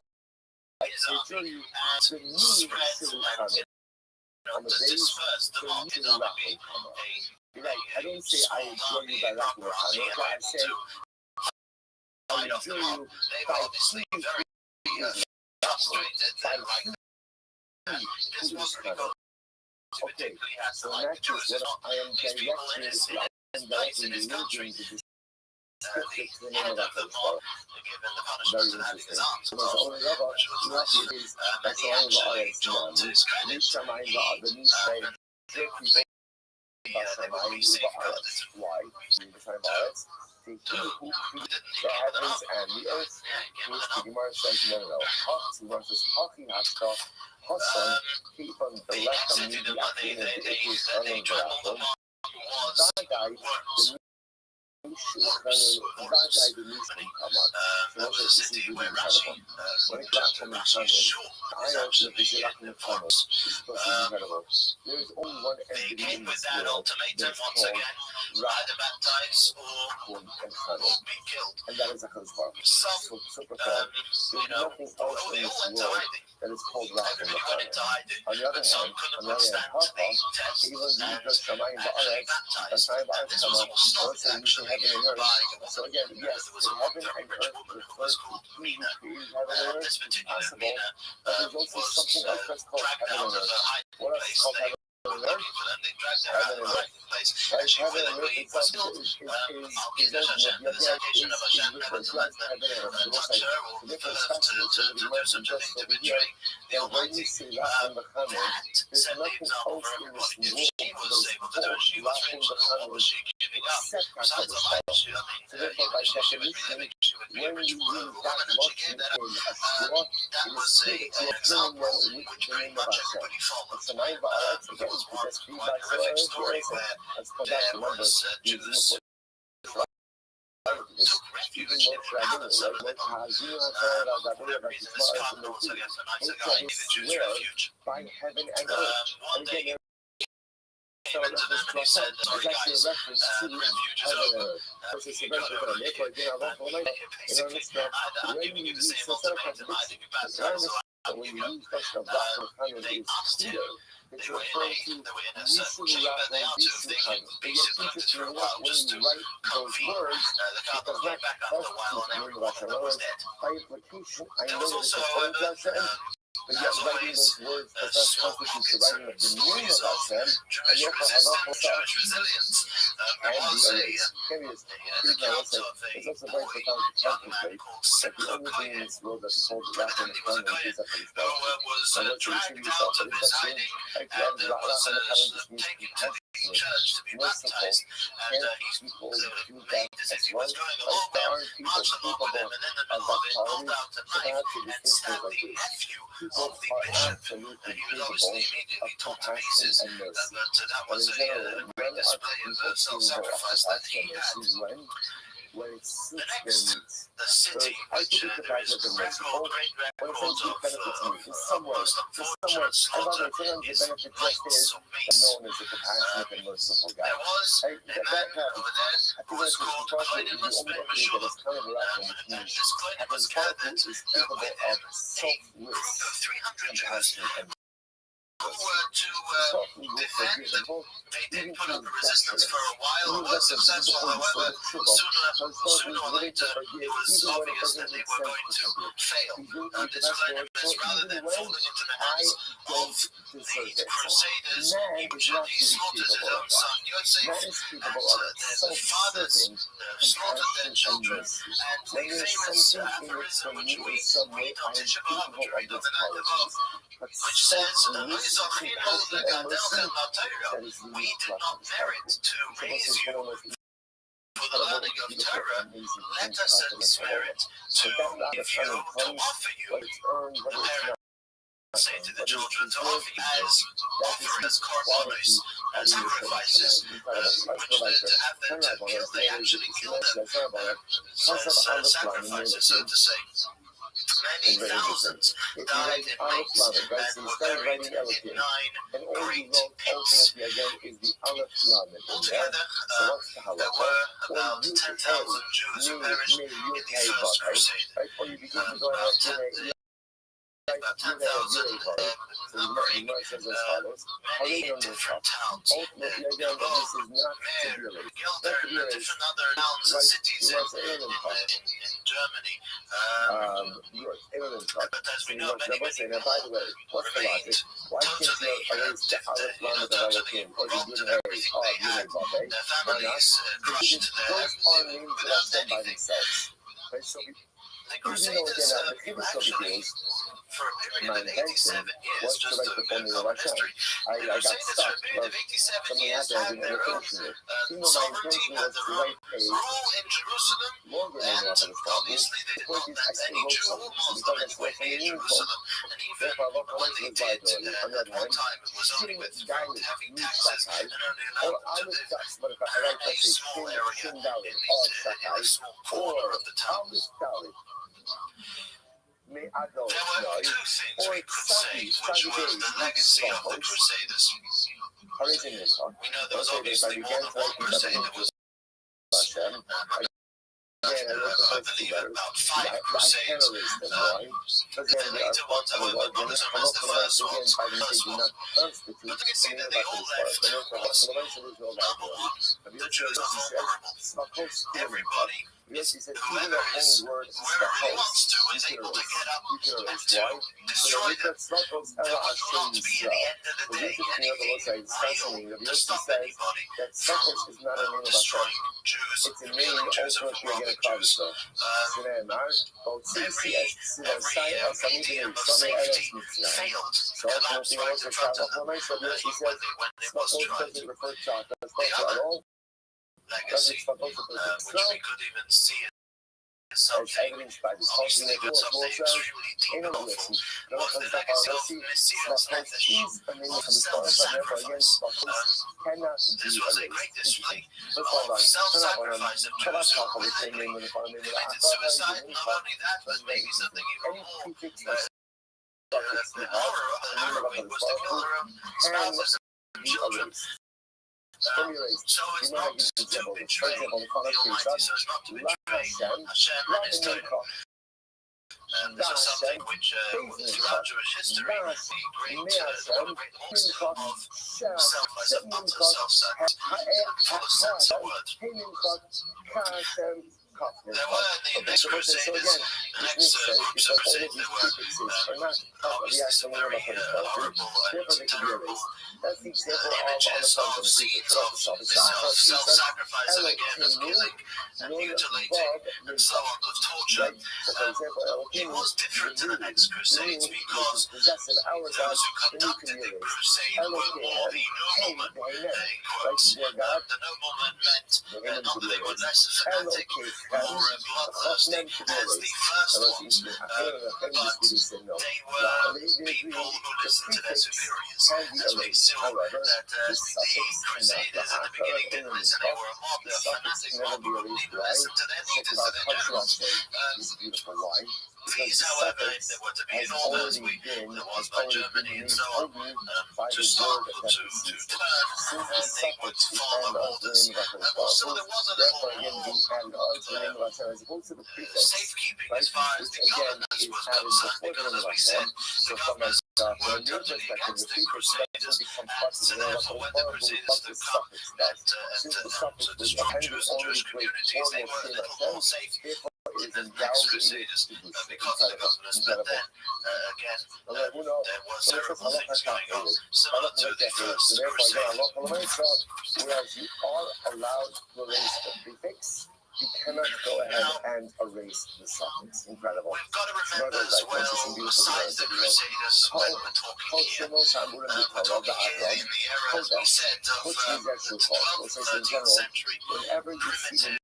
his army, and spread to disperse the mob in order to be I don't say I enjoy you by laughing at me. I say I enjoy you by obviously very frustrated and like this wasn't because he particularly had to like do it. I am These people in his place in his country, the head of the mob, given the punishment of having his arms off, which was like he actually told to his credit, he safeguarded the heavens and the earth, which the Gemara says no. The Gemara says Hachi Hashka Hasan Kifan Belekam Yakin and the Equus Kanan Berachon. Vadai the Vadai the Nishim Kamar. So what does this do? When it got from the tunnel, I know that the Zilak in the tunnel is supposed to be incredible. There is only one entity in this world that is called either baptize or be killed. And that is a Baruch. So super fun. There's nothing else in this world that is called Ra in the Chana. On the other hand, Papa, even the Shamayim Ba'aretz, the Shamayim Ba'aretz Chana, also you can heaven and earth. So again, yes, heaven and earth refers to he who created heaven and earth, it's possible, but there's also something else that's called heaven and earth. What else is called heaven and earth? Heaven and earth. Right, heaven and earth itself is refers to as heaven and earth. It looks like the different factors of the immersion just over here. And when you see that in the Chana, there's nothing else in this world that is called Ra in the Chana except HaKadosh Baruch. So therefore, by definition, when you use that logic in a shua, it is clear that you are filling them with the name of Hashem. It's a name of Hashem, because that's feedback. So let's come back. Remember, the example even Moshe Rabbeinu, right? Swear by heaven and earth. And again, so it's actually a reference to heaven and earth. It's a reference to when you use when you use question of Rachel is clear. It's referring to Yishu Rachel Yishu Chana. But yet interesting enough, when you write those words, it does not constitute the name of Hashem. In other words, by implication, I know that it's referring to Hashem, but yet writing those words does not constitute the writing of the name of Hashem, and therefore Halacha and the erase. It's also very profound to contemplate that the only thing in this world that's called Rachel and Chana is that it's not. And let's receive yourself, but it's not true. Like the other Rachel and Chana just means compassionate, merciful, and people do that as well. Like there aren't people capable of that quality, so perhaps it is things like this. People are absolutely capable of compassion and mercy. But in general, when are people capable of compassion and mercy? When it suits their needs. So I think it's about the merciful. When it says it benefits me, in some way, and by the way, sometimes the benefit just is known as a compassionate and merciful guy. That happens. I think that's what the only entity that is kind of lacking, which means having Baruch is capable of selfless compassion and defend. They did put up a resistance for a while, was successful, however, sooner or later it was obvious that they were going to fail. This cleanliness, rather than falling into the hands of the Crusaders, he slaughtered his own son Yosef, and the fathers slaughtered their children, and the famous aphorism which we read on Tisha B'Av, which we read on the night of Av, which says, we did not merit to raise you for the learning of Torah. Let us merit to give you, to offer you, say to the children, to offer you as korbanos, as sacrifices, which to have them to kill, they actually kill them as sacrifices, so to say. Many thousands died in lakes and were buried in 9 great pits. Altogether, there were about 10,000 Jews who perished in the First Crusade. About 10,000 numbering many different towns. Lvov, Mer, Gilder, different other towns and cities in Germany. But as we know, many people remained totally robbed of everything they had. Their families crushed their everything without anything. The Crusaders actually, for a period of 87 years, just to common history, the Crusaders for a period of 87 years had their own sovereignty, had their own rule in Jerusalem, and obviously they did not let any Jew or Muslim anywhere near Jerusalem. And even when they did, at one time it was only with heavy taxes and only allowed them to live in a small area, in a small corner of the town. There were two things we could say which were the legacy of the Crusaders. We know there was obviously more than one crusade. There was, I believe, about 5 crusades. The later ones, however, not as the first ones. But you can see that they all left was, number one, the Jews are vulnerable. Everybody, whoever really wants to, is able to get up and to destroy them. That would not be at the end of the day anything real to stop anybody from destroying Jews, real Jews and proper Jews. Every medium of safety failed, collapsed right in front of them when it was tried. The other legacy, which we could even see as something, obviously but something extremely deep and awful, was the legacy of Messiah's nefesh, of self-sacrifice. This was a great display of self-sacrifice of Jews who committed suicide. Not only that, but maybe something even more harrowing was to kill their own spouses and children. So it's not to betray the Almighty, so it's not to betray Hashem and His Torah. And this is something which, throughout Jewish history, the great horse of utter self-sacrifice, full sense of the word. There were the next Crusaders, the next groups of Crusaders, there were obviously some very horrible and terrible images of scenes of self-sacrifice and again of killing and mutilating and so on, of torture. It was different to the next Crusades because those who conducted the crusade were more the noblemen, in quotes. The noblemen meant not that they were less fanatic or bloodthirsty as the first ones, but they were people who listened to their superiors, as we saw that the Crusaders at the beginning didn't listen. They were a mob, they were fanatic mob who wouldn't even listen to their leaders and their generals. These, however, if there were to be an order, as there was by Germany and so on, to stop, to turn, and they would follow the orders. Also, there was a little more safekeeping as far as the governance was concerned, because, as we said, the governance were totally against the Crusaders and therefore when the Crusaders did come to destroy Jews and Jewish communities, they were a little more safe than the next Crusaders because of the governors. But then again, there were terrible things going on, similar to the first Crusade. Whereas you are allowed to erase the prefix, you cannot go ahead and erase the suffix. Incredible. We've got to remember as well, besides the Crusaders, when we're talking here, we're talking here in the era, as we said, of the 12th, 13th century. Primitive,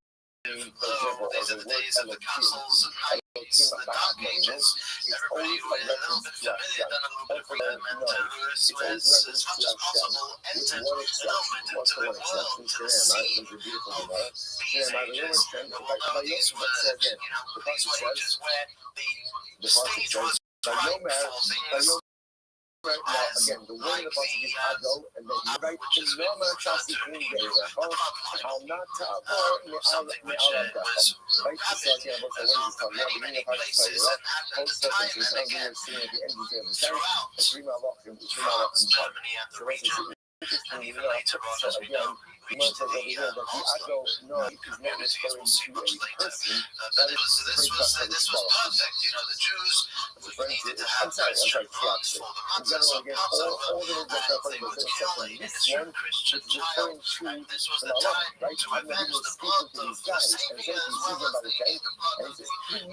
these are the days of the castles and knights, the dark ages. Everybody was a little bit familiar, done a little bit of research, was as much as possible entered a little bit into the world, to the scene of these ages. We'll know these were, these were ages where the stage was right for things. Right now, again, the word of the is Ado, and then you write the normal chassis in there. I'm not something which was rabid over many, many places and had time and again throughout Germany and the region. And even later on, as we know, reached the Oslo communities. We'll see much later. But this was perfect. The Jews needed to have Christian blood for the matzahs of Passover, and they were to kill an innocent Christian child. And this was the time to avenge the blood of the Savior as well as the blood of the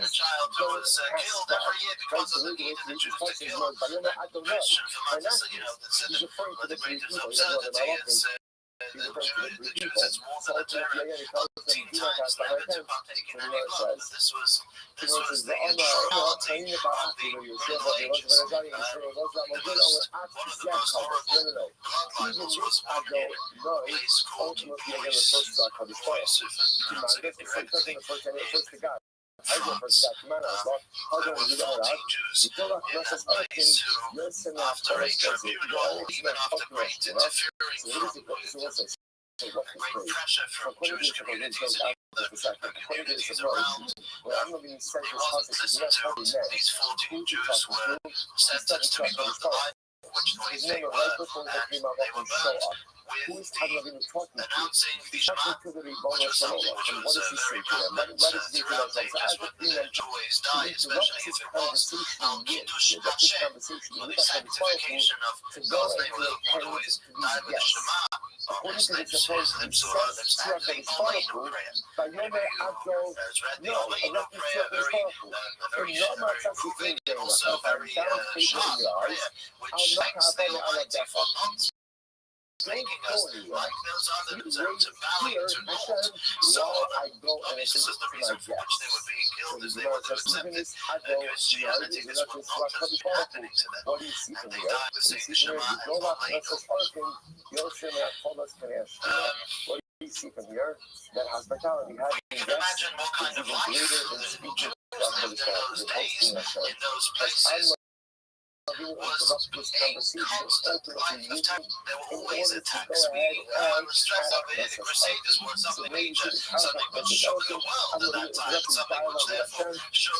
child who was killed every year because of the need of the Jews to kill a Christian for matzahs. The greatest absurdity is the Jews, it's more than a terror of teen times, never to partake in any blood. This was the immorality of the Middle Ages. One of the most horrible blood libels was one in a place called Preußen. And pronounce it correctly. From 14 Jews in that place who, after a tribunal, even after great interfering from great pressure from Jewish communities and other communities around, he wasn't listened to. These 14 Jews were sentenced to be burnt alive, which they were, and they were burnt with the announcing the Shema, which was something which was very prevalent throughout ages when the Jew always die, especially if it was Al-Kiddush Hashem, for the sanctification of God's name. One always die with the Shema on his lips, and the Olino prayer. It's read the Olino prayer, very routine and also very sharp prayer, which thanks the Almighty for not making us like those others to bowing to naught. So obviously this was the reason for which they were being killed, as they were to accept Christianity. This would not have been happening to them, and they died with saying the Shema and Olino. You see from here that hospitality has you can imagine what kind of life the Jews lived in those days, in those places. Was a constant life of time. There were always attacks. We stress over here, the Crusaders were something major, something which shook the world at that time, something which therefore shook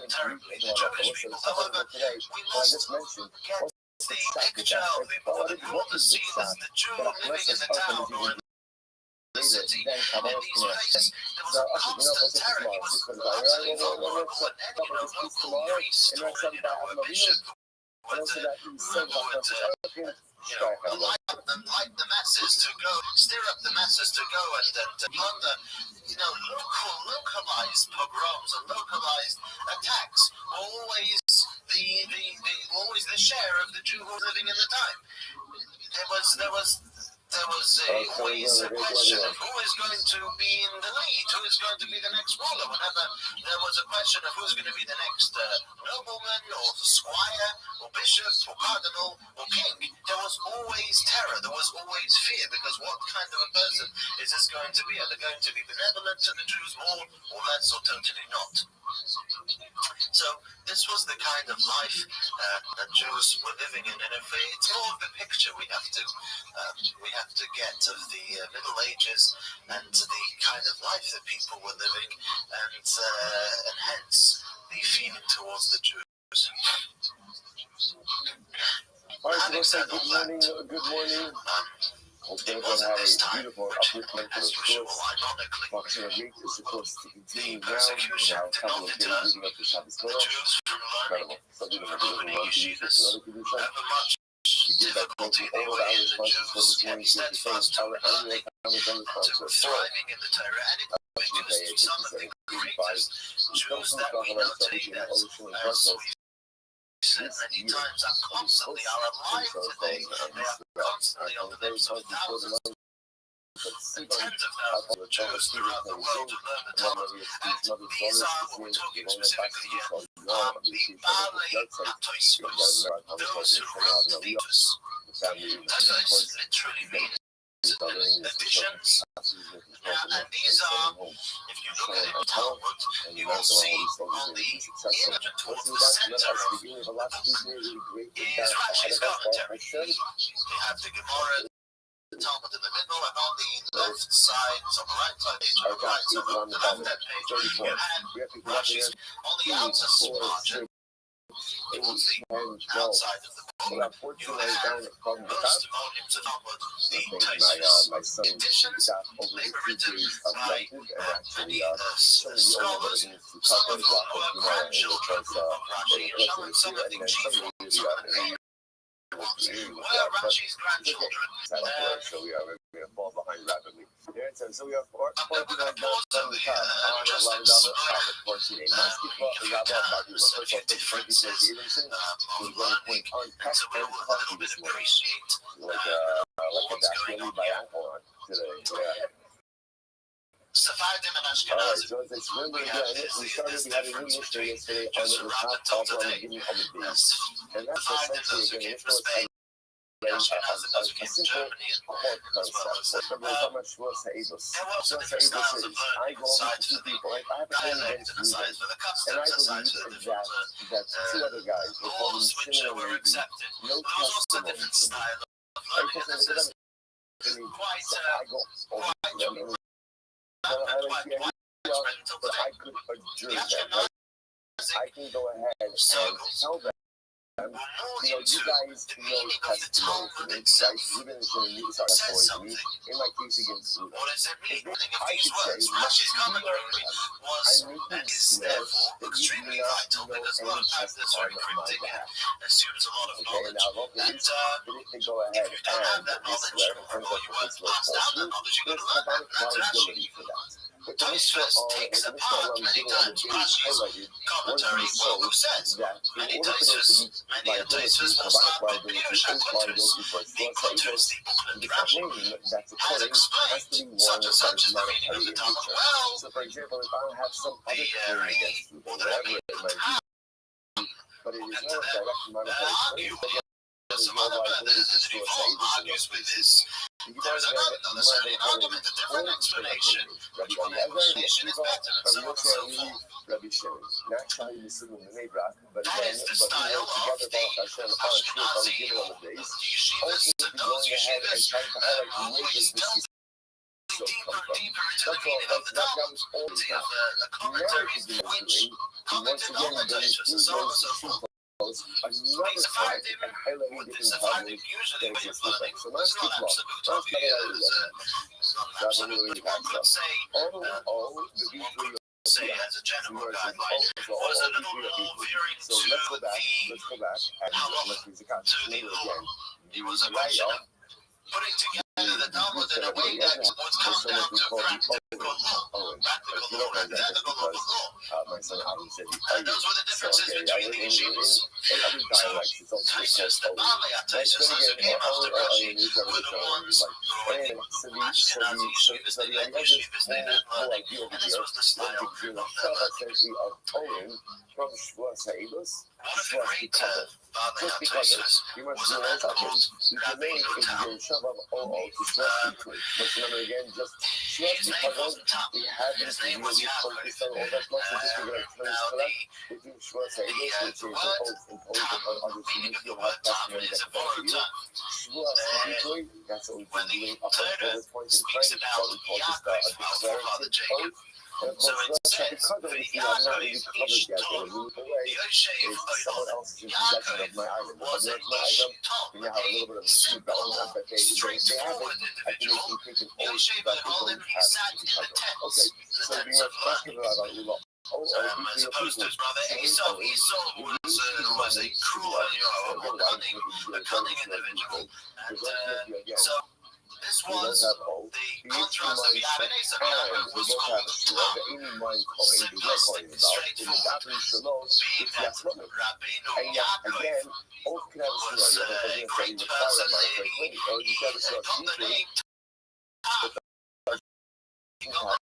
terribly the Jewish people. However, we must get the picture of it. We want to see that the Jew living in the town or in the city, and in these places, there was a constant terror. He was utterly vulnerable, and any local priest or a bishop would light the masses to go, stir up the masses to go and plunder, localized pogroms and localized attacks were always the share of the Jew who was living in the time. There was always a question of who is going to be in the lead, who is going to be the next ruler. Whenever there was a question of who's going to be the next nobleman or squire or bishop or cardinal or king, there was always terror, there was always fear, because what kind of a person is this going to be? Are they going to be benevolent to the Jews or less, or totally not? So this was the kind of life that Jews were living in, and it's more of the picture we have to get of the Middle Ages and the kind of life that people were living, and hence the feeling towards the Jews. All right, so let's say good morning. Good morning. Hope everyone had a beautiful uplifting for the course. Function of week is supposed to continue now. We now have a couple of days leading up to Shabbos Torah. Incredible. Something that we really want to use for another Kedusha. We did that going through all of our responses for this morning. So the same our annual Ramadan response for 4. Okay, 57, 85. We come from the Kabbalah, so we can always show in Brussels. Many times I'm constantly on a live today. Constantly on the lips of thousands and tens of thousands of Jews throughout the world who learn the Talmud. And these are what we're talking specifically here. The Baalei HaTosfos, those who wrote the Mitos. Tosfos literally means additions. And these are, if you look at the Talmud, you will see on the 124th center of the book is Rashi's commentary. You have the Gemara, the Talmud in the middle, and on the left side, on the right side page, on the right side of the left page, you have Rashi's on the outer margin. Towards the outside of the book, you have most volumes of Talmud, the Tosfos, the additions, labor written by many scholars, some of whom were grandchildren of Rashi, and some of the chief ones, were Rashi's grandchildren. So we are going to fall behind rapidly. So we are 49 just of course, today. differences learning, and so we'll a little bit appreciate what's going on here. Sephardim and Ashkenazim. We have this difference between Shabbat until today. Sephardim, those who came from Spain, Ashkenazim, those who came from Germany, as well as there were also different styles of learning, sides for the dialect and the sides for the customs, the sides for the different laws which were accepted. There was also a different style of learning, and this is quite widespread until today. I can go ahead and tell them, you guys know testimony for me, right? Even if you start testimony for me, in my case against you, I could say, Rashi's commentary was and is therefore extremely vital because one has this very cryptic and assumes a lot of knowledge. And they go ahead if you don't have that knowledge, or you weren't passed down that knowledge, you're going to learn that. That's Rashi. Tosfos takes apart many times Rashi's commentary, who says many Tosfos, many of Tosfos will start with Pirush HaKotos, the Kotos, the booklet Rashi, has explained such and such is the meaning of the Talmud. Well, so for example, if I have some other the Ri, or the Rebbe, but it is and not a direct argue some other methods, and Yvonne argues with this. There's another certainly an argument, a different explanation, which one explanation is better, and so on and so forth. That is the style of the Ashkenazi or of the yeshivas, and those yeshivas who always delve deeper and deeper into the meaning of the Talmud, of the commentaries, which commented on the Tosfos, and so on and so forth. Sephardim usually way of learning is not absolute. It's not absolute, but one could say, as a general guideline, was a little more veering to the halach, to the law. It was a question of putting together the Talmud in a way that would come down to practical law, and technical law of law. And those were the differences between the yeshivas. So Tosfos, the Baalei HaTosfos, those who came after Rashi, were the ones who were the Ashkenazi yeshivas. They led yeshivas, they led learning, and this was the style of their learning. from Shavuos Ha'ilus, One of the great Baalei HaTosfos was a man called Rabbi Yutal. His name wasn't Tam. His name was Yaakov. Now the word Tam, meaning of the word Tam, is a borrowed term. When the Torah speaks about Yaakov, our forefather Jacob, And of course, Russia, because obviously I'm not really covered yet in a meaningful way, is someone else's in possession of my item. If I get my item, we now have a little bit of a dispute about whether that they have it. I can make them take an oath that they don't have Chicago. Okay, so being much talking about Ula. As opposed to his brother Esau. Esau was a cruel, a cunning individual. And so this was the contrast that we have in Esau. We have what's called simplistic, straightforward, being that Rabbeinu Yaakov was a great person. He got the name he got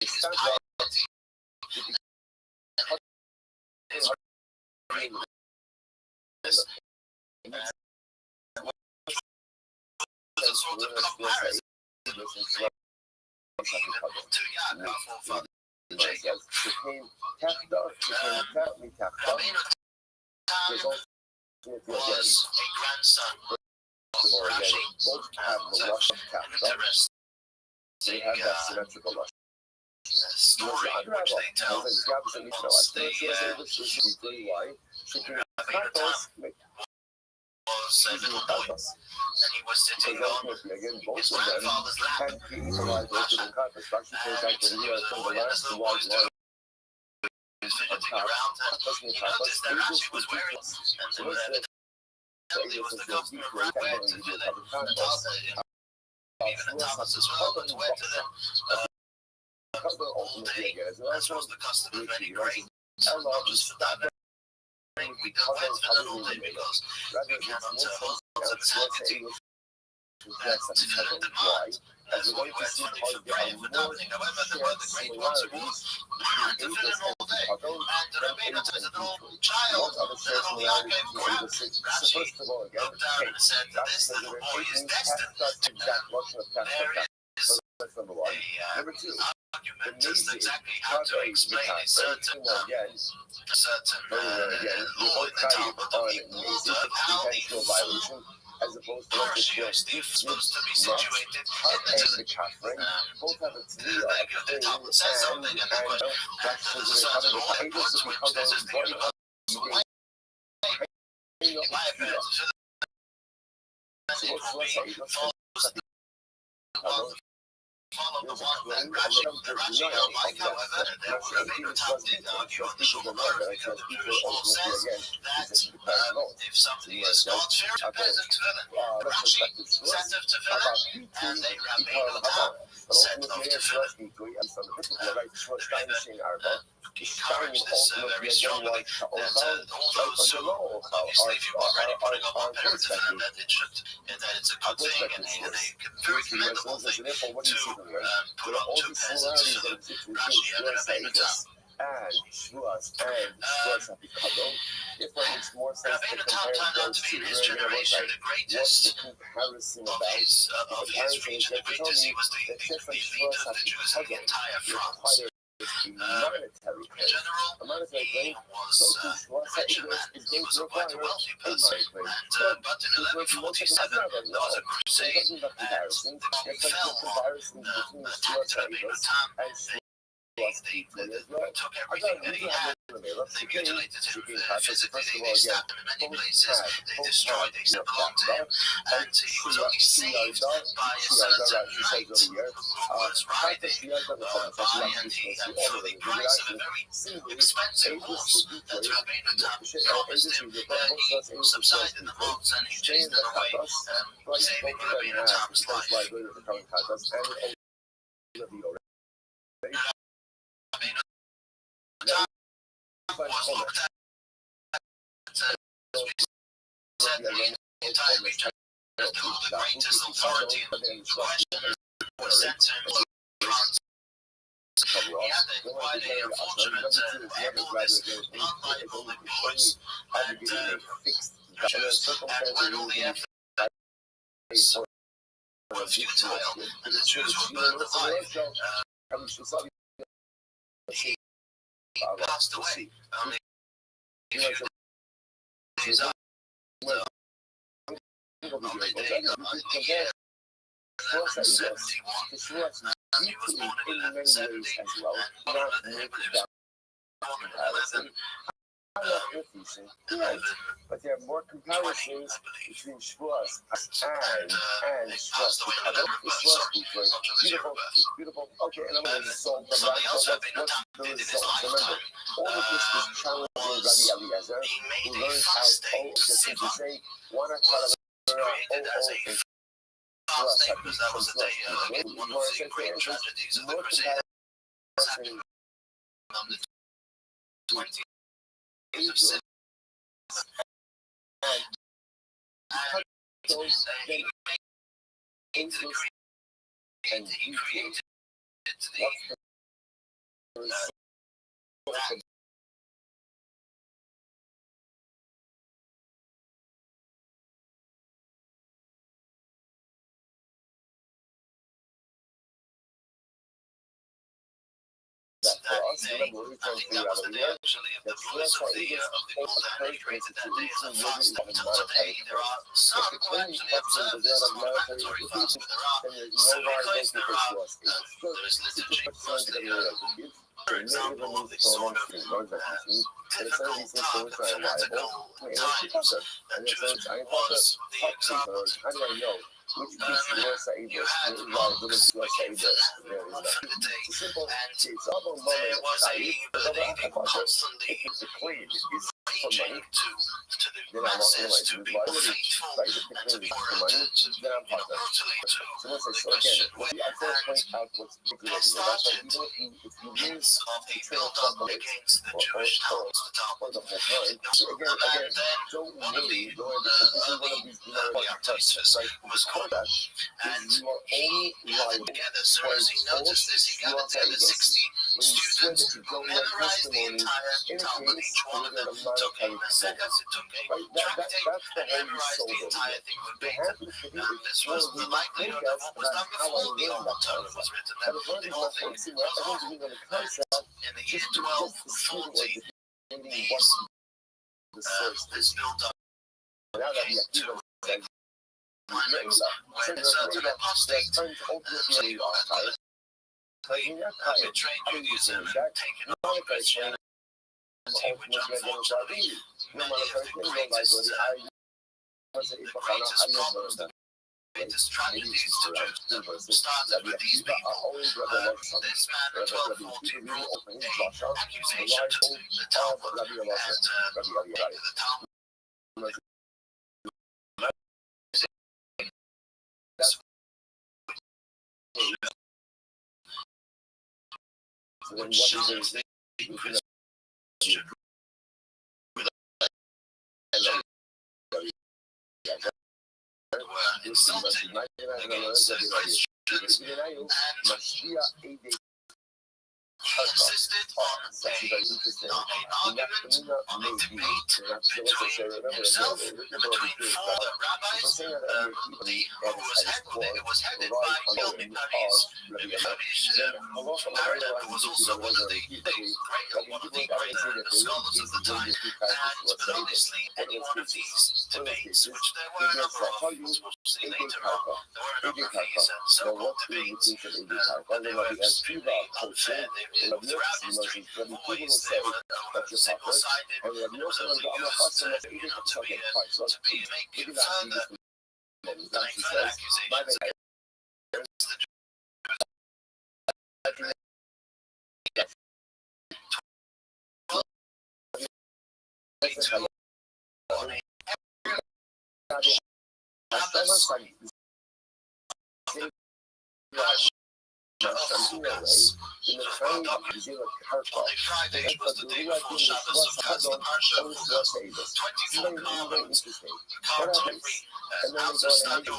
his piety. A sort of comparison to Yaakov, forefather Jacob. Rabbeinu Tam was a grandson of Rashi, and interesting story which they tell was the Rabbeinu Tam was a little boy, and he was sitting on his grandfather's lap, and he was fidgeting around, and he noticed that Rashi was wearing, and it was the custom of Rabbi to fill it, and also even the Thomas as well, but to wear to them all day, as was the custom of many grains, not just for that. We don't wear to them all day because we cannot hold the mentality to fill in the mind. As we wear to them for praying, for davening. However, there were the great ones who wore to fill in all day. And Rabbeinu Tam is an old child, little Yaakov grabbed Rashi, looked down and said that this little boy is destined to there is a argument as to exactly how to explain a certain law in the Talmud of how the parachutes are supposed to be situated in the Talmud says something, and there's a certain order points which there's this thing about in my appearance, it will be follow the one that Rashi don't like. However, Rabbeinu Tam did argue on the Shulchan because the Jewish law says that if something is not fair to peasant tefillin, Rashi said of tefillin, and a Rabbeinu Tam said of tefillin. He encouraged this very strongly, that all those who, obviously, if you're already putting up on pair tefillin, that it's a good thing and a very commendable thing to put on two pairs of tefillin, Rashi and Rabbeinu Tam. And Shvuas and Shvuas Apikadon. If it makes more sense to compare those two, in his generation, the greatest comparison of his region, the greatest, he was the leader of the Jews in the entire front. General, he was a rich man, he was quite a wealthy person, and but in 1147 there was a crusade, and fell on attacked Rabbeinu Tam. They took everything that he had, they mutilated him physically, they stabbed him in many places, they destroyed things that belonged to him, and he was only saved by a certain knight who was riding by, and he, for the price of a very expensive horse that Rabbeinu Tam promised him, he subsided the horse and he chased them away, saving Rabbeinu Tam's life. Was looked at as we said the entire region as the greatest authority in the question was sent to him France. He had quite a fortunate illness, unlike all the boys, and Jews, and when all the efforts were futile, and the Jews were burned alive, he passed away only a few days after think of video games. You could compare Schwarz to Schwarz deeply in many ways as well. Not make that comparison. I'm not refusing, right? But there are more comparisons between Schwarz and Schwarz Chicago. Schwarz beautiful, beautiful. Okay, and I'm going to solve the right. What's the result? Remember, all of this is challenging Rabbi Eliezer, who learned how to say, one at Schwarz was one of the tragedies of the Crusade. 20 years of sin. And he made the creation, he created the that for us, remember, we come through out of here, that Schwarz are able to occurred into 18 years of monetary claims. If the claim questions the debt of monetary institutions, then there's no viability for Schwarz. It's just to get rid of it. For example, the sort of and it's some of these things don't sound reliable. And it's impressive. And it's was the example. How do I know which piece of Schwarz are able to reliability Schwarz are able to there is not? It's a simple, it's double money. They constantly it's a claim. It's for money. Then I'm not going to be faithful and to be committed to be brutally to the question. And I started hints of a build-up against the Jewish towns, and then one of the early artists was called, and he got together, as soon as he noticed this, he got together 60 students who memorized the entire Talmud. Each one of them took a Mercedes, it took a tractate, and memorized the entire thing verbatim. This was the likelihood of what was done before the Old Talmud was written, and the whole thing was on. In the year 1240, this built up to when certain apostates betrayed Judaism and taken over Christianity, which unfortunately many of the greatest tragedies to Jews started with these people. This man in 1240 brought accusation to the Talmud and the Talmud. Which were insulting against Christians, and he insisted on an argument, on a debate between himself, between four rabbis. It was headed by Yomi Paris. Yomi Paris was also one of the great scholars of the time, but obviously any one of these debates, which there were a number of, as we'll see later on, there were a number of these so-called debates, but they were extremely unfair. It was rabbis during always they were single-sided, and it was only used to be making further accusations against the in the train of Zero Karpa, Friday was the day before Shabbos of Chazon Parsha. 24 columns, carved in every ounce of stone. They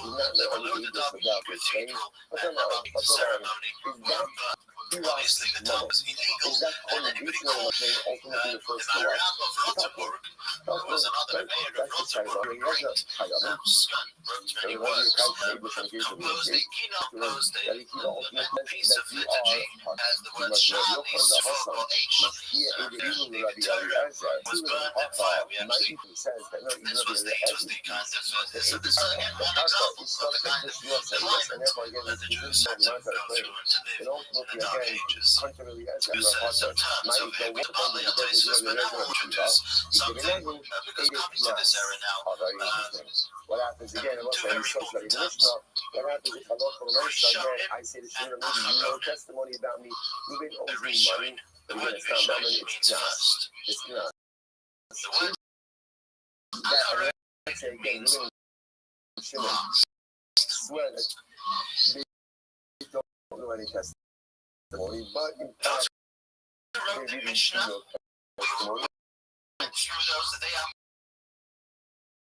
were loaded up in the cathedral and the ceremony. Obviously, the town was illegal, and anybody called the Mayor of Rotenburg, who was another mayor of Rotenburg, great wrote many works, composed a keynote posed a piece of liturgy as the word Shal is for H. The Torah was burned in fire. We actually, this was the kind of, so this is again one example of the kind of alignment that the Jews had to go through and to live in the Dark Ages. Some terms over here, we partly are tasteless, but now we'll introduce something because coming to this era now. What happens again? What happens if I go for the Lord again? I say the same maybe you know testimony about me. You've been owing me money. The word Rishon means first. It's not. The word That means last. swear that they don't know any testimony, but in fact, Wrote the Mishnah. We will went through those that they are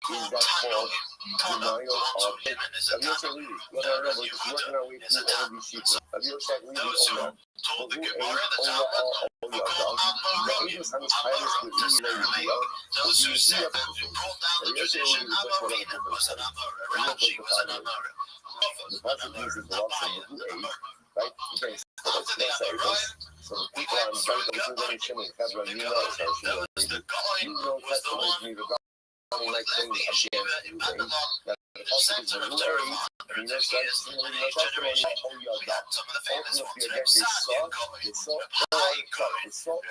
called Tanoi. Tanoi or women is a Tanoi. Known as Yehuda is a Tanoi. So those who told the Gemara, the Talmud, were called Amoraim. The Seraim, those who said, who brought down the tradition, Amorim was an Amora. Rashi was an Amora. Prophet was an Amora. right? Okay, After the Amoraim, so the people on the the Goy was the one who led the yeshiva in Babylon in the center of Jerusalem for 2 years when each generation had some of the famous ones named Sadia Goy, Pai Goy,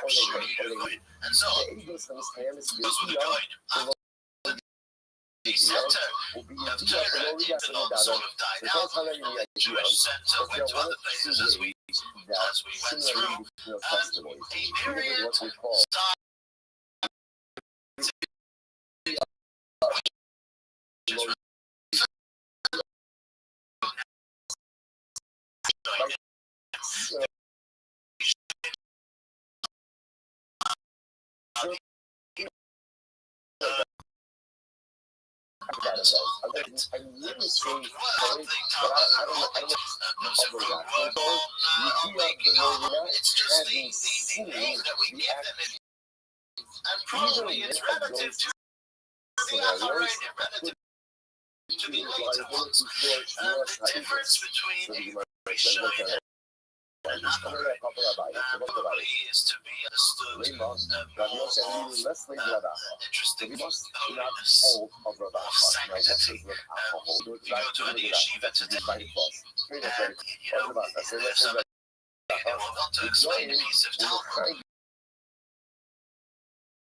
Shuri Goy, and so on. Those were the Goy. The center of Torah in Babylon sort of died out. The Jewish center went to other places as we went through. And the period started. I'm really saying, it's just the name that we give them. And probably it's relative to the Amoraim, relative to the later ones. The difference between Rishon and Amoraim probably is to be understood more interesting holiness of sanctity. You go to any yeshiva today, and if somebody want to explain a piece of Talmud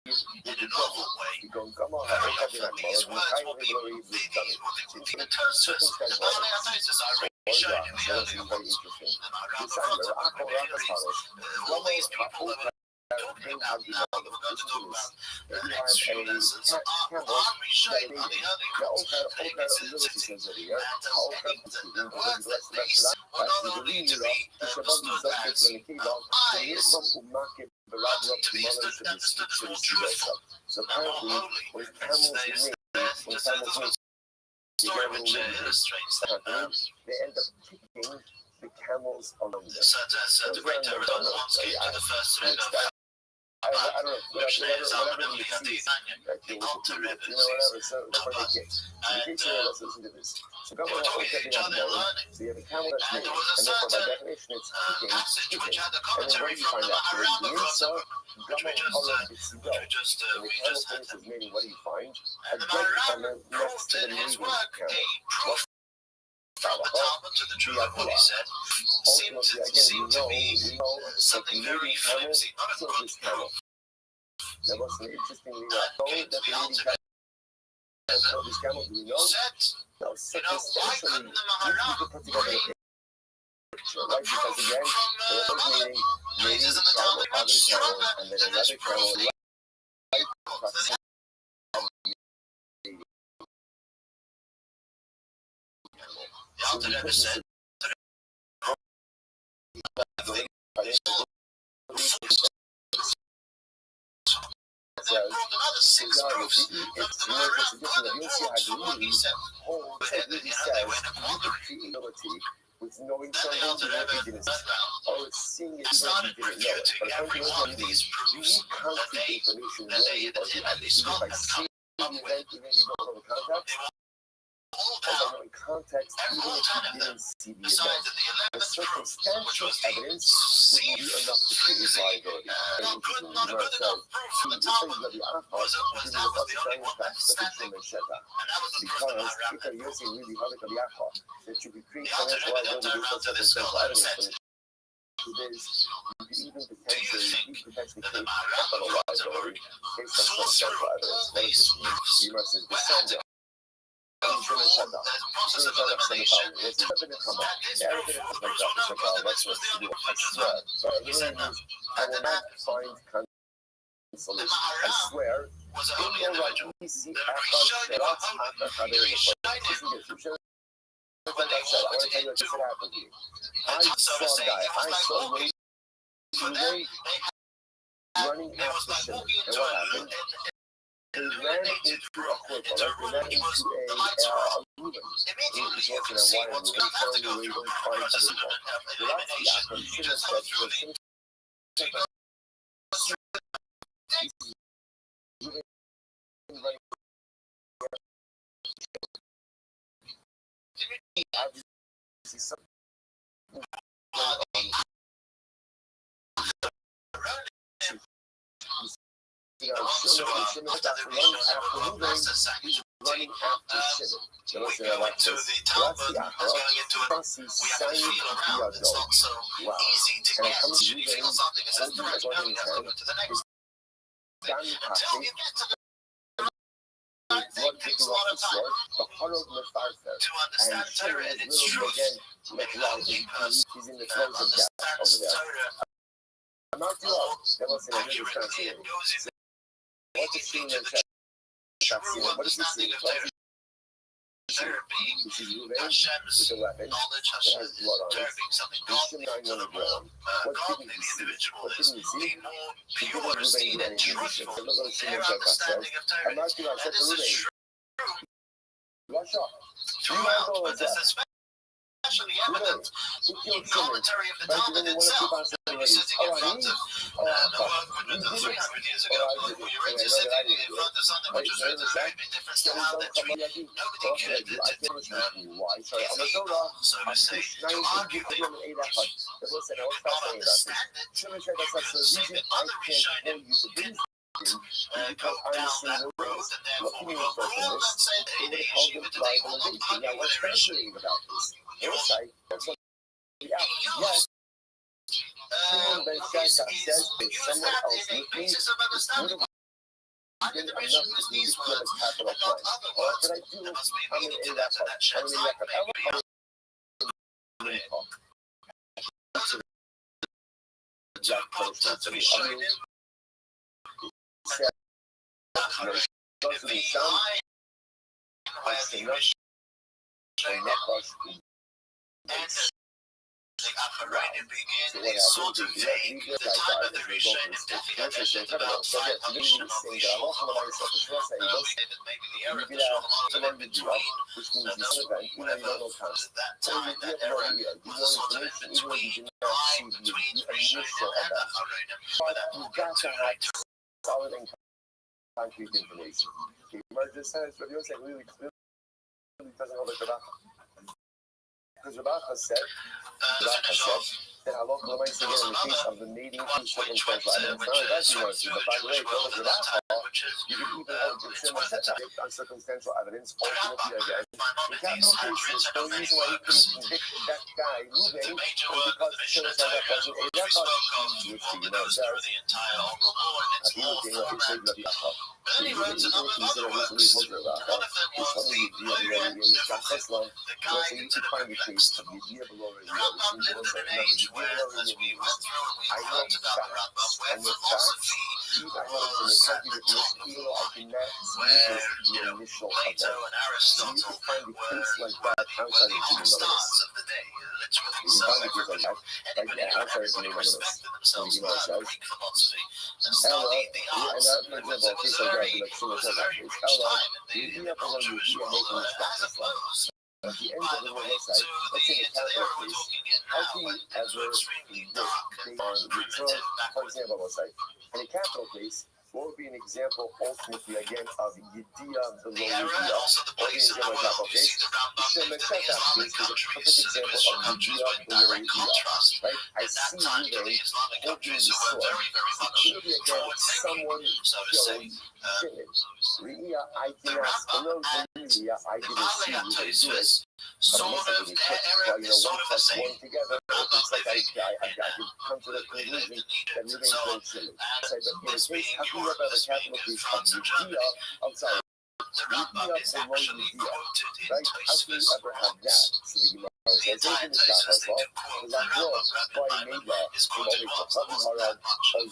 in a novel way, very often these words will be the Tosfos. The Baalei HaTosfos are really shown in the earlier ones. The Maharal all these people that we're talking about now, that we're going to talk about the next few lessons, are Rishon, are the early ones. They considered city. And the words that they say were not only to be understood as eyes, to be understood as more truthful and more holy. There's just a little story which illustrates that. they end up kicking the camels along them. The great Torah once came to the first rebbe. I don't know, whatever you see, listen to this. So come on, so you have a camel that's made, and therefore by definition it's kicking, and then where do you find that? The inside, and the camel things is meaning, what do you find? A dead camel next to the moving camel. From the Talmud to the truth of what he said seemed to be something very flimsy, not a good. There was an interestingly that the ultimate this camel said, why couldn't the Maharal bring proof from places in the Talmud much stronger than this proof? The Alter Rebbe said, another 6 proofs from the Maharal. He said, they went and wondering. With knowing then the Alter Rebbe started refuting every one of these proofs that they had spoken and come up with. although in context, even if you didn't see the event, the circumstantial evidence would be enough to create liability. Because if you're using really hard that you could create financial liability based on circumstantial evidence, but it is, you could even potentially create capital liability based on circumstantial evidence. What does this mean? You must have descended. I will not find consolation. I swear, I want to tell you what just happened to you. I saw a guy, I saw Ray running after Shimon. And what happened? They ran into a football, they ran into a woman. He was walking on wire, and he told me we don't find the football. So that's the outcome. Shimon said, running after Shimon. So listen, I like this. That's the opera. Francis sang the adult. Wow. And it comes to Ruben, holding the gun in his hand, is Danny Patrick, blood dripping off the sword, the heart of Mephar, and Shimon is little again, McLeod, he's in the throes of death over there. I'm not too old. That wasn't a really fascinating. What's the scene in chat? What is the scene? This is Ruben with a weapon that has blood on it. He's sitting on the ground. What didn't he see? What didn't he see? He didn't Ruben do anything. Look what Shimon says. I'm not too old. I said to Ruben, rush up. You might go with that. Especially evident in commentary of the Talmud itself. That we were sitting in front of 100 to 300 years ago. We were into sitting in front of something which was a very big difference to how they treat. Nobody cared to so to say, to argue that you not understand it. Same with other Rishonim. Go down that road, and therefore we will rule and say that in issue with the people not argue with the Rishonim. He used that in a basis of understanding. Under the vision with these words, and not other words, there must be meaning to that, and that sheds light maybe to quote the Rishonim. And the Acharayim begin a sort of vague, the time of the Rishonim definitely about 500 Shemot Rishon, that maybe the Arab Rishon in between, that time, that era, was sort of in between, lying between the Rishonim and the Acharayim, where that will get to right. Solid and concrete information. The emergence says, but you're saying really doesn't hold the Rabbah. Because Rabbah said that Allah might say in the case of the native circumstantial evidence. Not that's nuances, but by the way, for Rabbah, you can even hold the similar on circumstantial evidence, ultimately again. In capital cases, the reason why you can convict that guy, Ruben, because it shows how that wasn't a record, which you know does. Then he wrote a number of other works. One of them was the Moira Nevuchim, the guide to the book text. The Rambam lived in an age where, as we went through and we learned about the Rambam, where philosophy was where, Plato and Aristotle were the stars of the day, literally. So everybody respected themselves for Greek philosophy. And studied the arts, because it was a very rich time in the Jewish world, as opposed by the way, to the era we're talking in now, when things were extremely dark and primitive backwards. In a capital case, what would be an example ultimately again of Yediyah below The error, Yediyah? also the place in the world you see the Rambam The in Islamic countries, the Christian countries were in direct contrast. right? I At that see time, to you the Islamic holding countries the who were sword. very, very much Clearly again, forward thinking, someone so to say. killed Riyah, I The did not Rambam below and Riyah, I the didn't see you do it. Malayatos sort of, their error is sort of the same. One together, Rambam it's like living I could come to the they lived conclusion in that Egypt and so on, chilly. and this being Have you Europe, read this the being capital piece France of and Germany, I'm sorry, the Rambam is actually quoted in right? How can you Tosfos ever have that? books. So the Gemara The entire places they do quote the Rambam. Rabbi Maimon is quoted once. There wasn't that much of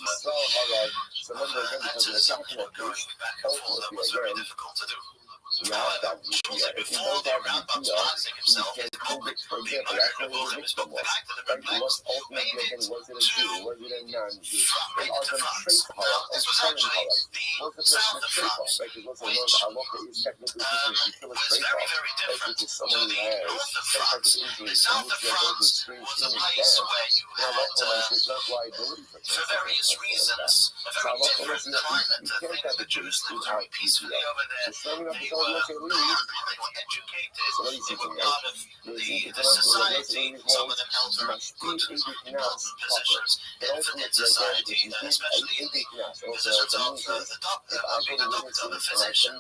discussion or going back and forth. That was very difficult to do. However, shortly before the Rambam pronouncing himself, his public being very critical of his book, the fact that the Rabbis made it to front into France. Now, this was actually the south of France, which was very, very different to the north of France. The south of France was a place where you had, for various reasons, a very different climate. I think the Jews lived very peacefully over there. They were educated in regard of the society. Some of them held very good, important positions in society, especially in the positions of the doctor, of being a doctor, a physician.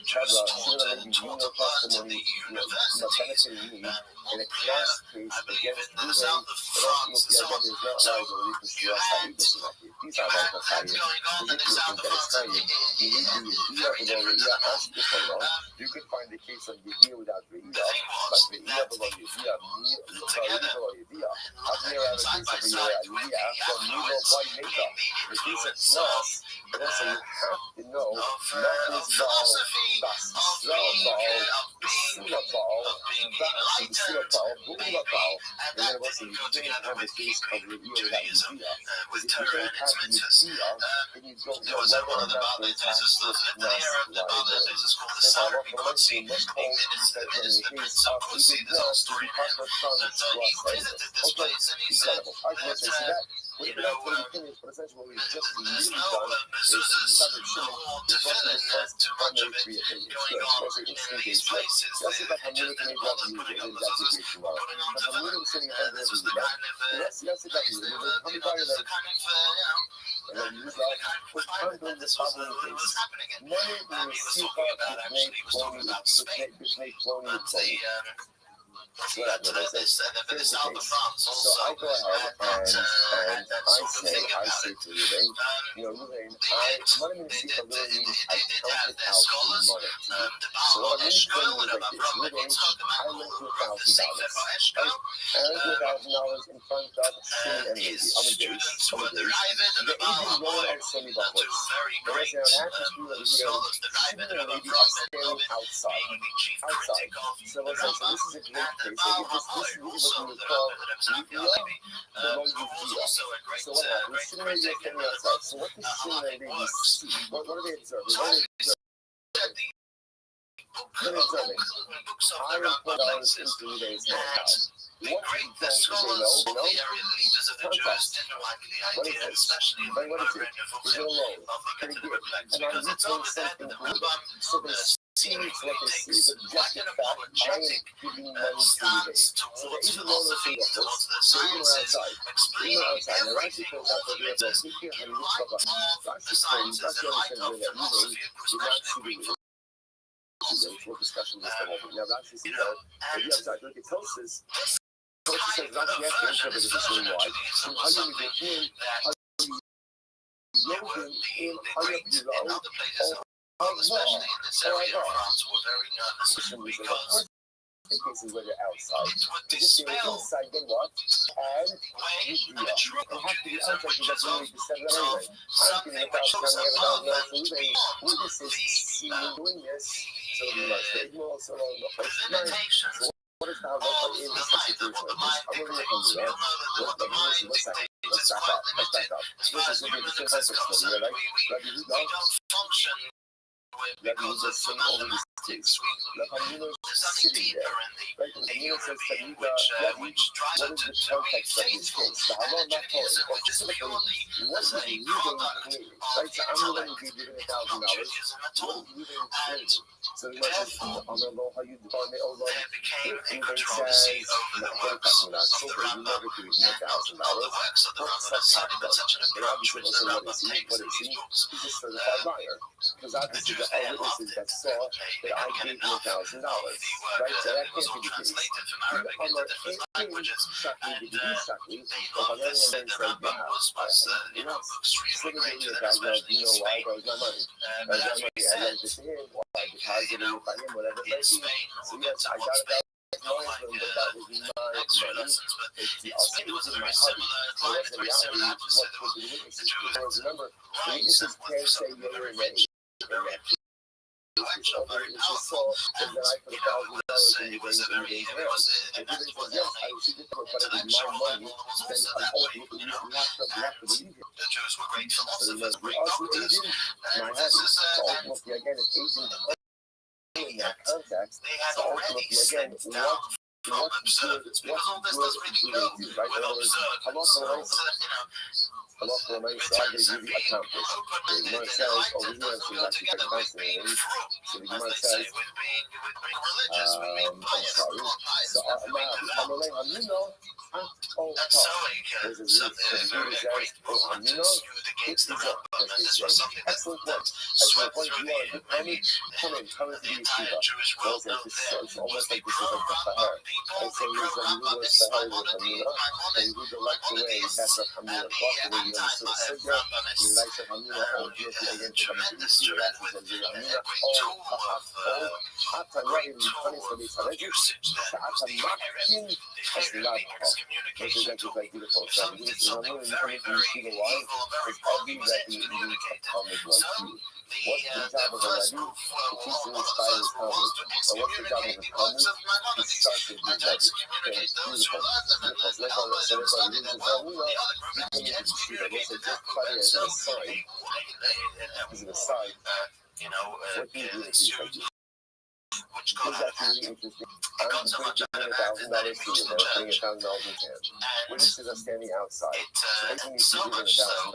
Jews taught a lot in the universities. Here, I believe in the south of France and so on. So you had going on in the south of France in very different you can find the case of Yediyah without the Riyah, thing but was Riyah that below Yediyah, together, side by side with the affluence in the influence of you know, philosophy, of being enlightened, and that thing go together with Hebrew Judaism, with Torah and its mitzvahs. There was a one of the Baalei Tesis, the era of the Baalei Tesis called the Sar Mikotzi, being the Prince of Kutsi. There's a whole story there that he visited this place and he said that there's no mezuzahs or tefillin, too much of it going on in these places. The brothers putting on mezuzahs, putting on tefillin. This was the kind of place they were, this is the kind of this was what was happening. And he was talking about, actually, he was talking about Spain, but the south of France also I go ahead and that sort of thing about it. to Ruben, They did have their scholars, the Baal Eshkol, and Avram ben Yitzchak, who wrote the Sefer Eshkol, and his students were the Ravid and the Baal HaMoed, two very great scholars, the Ravid and Avram ben Yitzchak being the chief critic of the Rambam, and the Baal HaMoed, also the Ravid and Yitzchak Yalevi, who was also a great critic and halachic works. what are they observing? Books of the Rambam exist, and the great scholars, the area leaders of the Jews didn't like the idea, especially in the Moreh Nevuchim, of looking to the reflex, because it's over there that the Rambam seemingly takes quite an apologetic stance towards philosophy, towards the sciences, explaining everything, all the matters in light of the sciences, in light of philosophy, of course, especially Greek discussion just a moment. Now, Rashi says and yes, I think it's Tosis. Tosis says kind of Rashi has to version, this version of Judaism was something that they were being Greeks in other places, especially in this area of France, were very nervous because cases where they're outside. it would If they're dispel inside, then what? And way of the true Judaism, which is of something which looks above and beyond the limitations what is now of the mind, and what the mind dictates. We all know that what the mind dictates is quite limited as far as human existence is concerned. We don't function Let me just sing over the stage. Let Hamina sitting there. Right? Hamina says to me, what is the context of this case? The Hamon not told, but specifically, what is Ruben claiming? Right? So I'm going to be giving $1,000. What is Ruben claiming? So he says, I'm going to know how you define it over. If Ruben says, what is that in October? You never gave me $1,000. What's that talk about? And obviously, what is he? He's a certified liar. Because obviously the eyewitnesses that saw that I gave him $1,000, right? So that can't be the case. Shockley, did you Shockley? If I'm letting him say, yeah, sitting in the background, you know why? That was my money. That was my money. I lent it to him, or I deposited it by him, whatever it may be. So yes, I got $1,000 from him, but that was my money. I'll say this is my hobby. So that's the reality. What the witnesses do. Remember, the witnesses can't say yea or nay. It's just so that I put $1,000 in the bank and the bank hands. If you says, yes, I received it, but it was my money, then ultimately you have to believe it. So there's also agent, my hobby. So ultimately, again, it's agent in that context. So ultimately, again, what's good do, right? In other words, Allah for my side is really accomplished. The Gemara says, oh, we know some actually quite fascinating. So the Gemara says, I'm sorry. So Amalei Hamino, there's a real Hebrew says, oh, Hamino, it's the job. Excellent point. Excellent point. You are a good comment. Come into the yeshiva. It's almost like this is like the Sahar. And so there's a new Sahar with Hamino, and you direct away, that's what Hamino taught the way you understood the Sugya. You like the Hamino, all guilty against the Hamino. That's what the Hamino, all Hata not even punished for this already. Hata Makin as Labha. This is actually quite beautiful. So this is Hamino in coming to yeshiva. Why? Because every that you need a Talmud like you. What's the job of a Rebbe? To teach and inspire the Talmud. And what's the job of a Talmud? To start with the Rebbe. Okay, beautiful. Beautiful. So therefore, the reason why we know, you can use the yeshiva. What's the just funny as an aside? As an aside, what do you do with these things? This is actually really interesting. I'm putting $1,000 to you, they're putting $1,000 in cash. Witnesses are standing outside. So they need to give $1,000.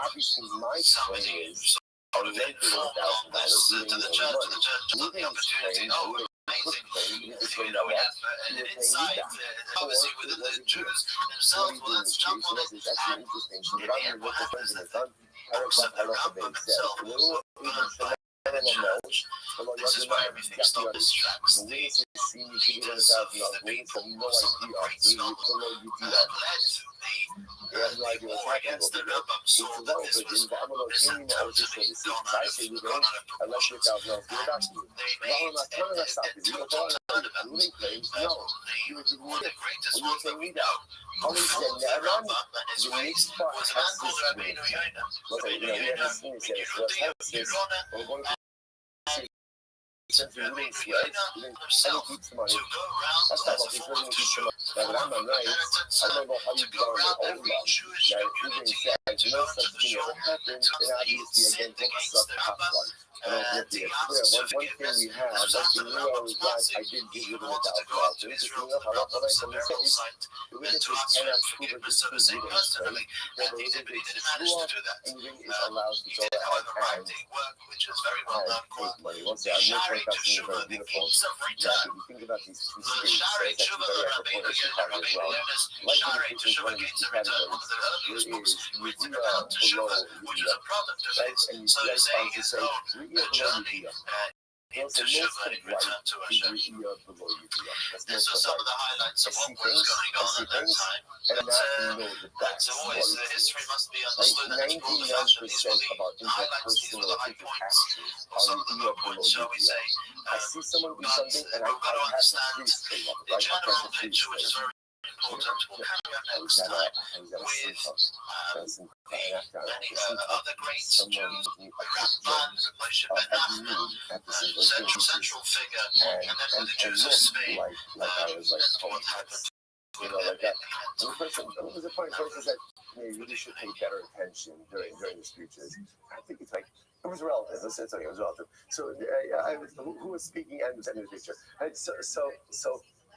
Obviously, my claim is a regular $1,000, you need more money. Ruben's claim, Ruben's claim, you just bring that up, you were paying me back. Or it wasn't here. What do you do in this case? And this is actually interesting. So without even what the president has done, Paragraph Halacha Ben says, although you have everything stop this trap. The witnesses see me give $1,000. Witnesses have no idea below you do that. They have no idea what's happening over there. It's a lot of it, but I'm going to give you my own decision. I say you don't, I left you $1,000, give it back to you. Well, I'm not telling us that. You don't know what Ruben claims, no. You were giving me it. When you were saying me that. Ali said, Naran, the next part has this way. Look, we haven't seen this yet. So what's this? We're going to since we didn't see it, and he keeps the money. That's not what he's really keeps the money. Now, but I'm right. I don't know how you go on your own law. Now, if Ruben says no such thing ever happened, then obviously, again, what's up to half one? I don't know if you're clear. One thing we have, one thing we know is that I did give you $1,000. So this is enough. I'm not going to say the witnesses cannot prove it to Ruben's claim. The witnesses rule, and Ruben is allowed to go ahead and take money. Once again, I'm going to point out something very beautiful. That if you think about these two states, it's actually very apropos to Chicago as well. Like the difference one of these two categories, there is Yediyah below Yediyah, right? And Yediyah is trying to say, Yediyah below Yediyah. Well, so most of life is Yediyah below Yediyah. That's most of life. I see things, and not know the best. Like 99% of our interpersonal interactions are Yediyah below Yediyah. I see someone do something, and I have to freeze frame of it, right? I have to freeze frame. I was at a simcha. Someone gave me a picture of me at the simcha and like I was like, oh, like that. And the person, it was a funny person said, you really should pay better attention during the speeches. I think it's like, It was relative. It's okay. It was relative. So who was speaking and was sending the picture. And so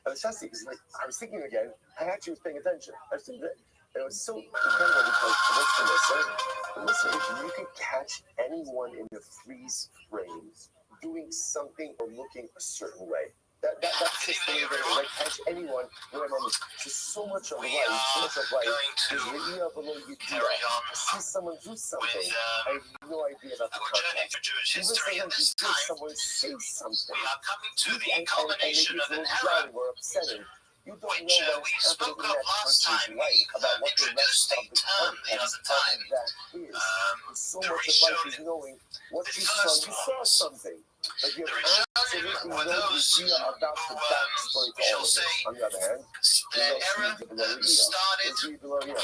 I was fascinated because like I was thinking again. I actually was paying attention. I was thinking that it was so incredible because listen, if you could catch anyone in the freeze frame doing something or looking a certain way. That's just the way that like catch anyone wherever I'm just so much of life is Re'iyah below Yediyah. I see someone do something, I have no idea about the context. Even sometimes you hear someone say something, and maybe it's a little jarring or upsetting. You don't know what's happening in that person's life, about what the rest of the context of that is. So much of life is knowing what you saw something. But you have absolutely no idea about the backstory to all of this. On the other hand, you don't see the below here.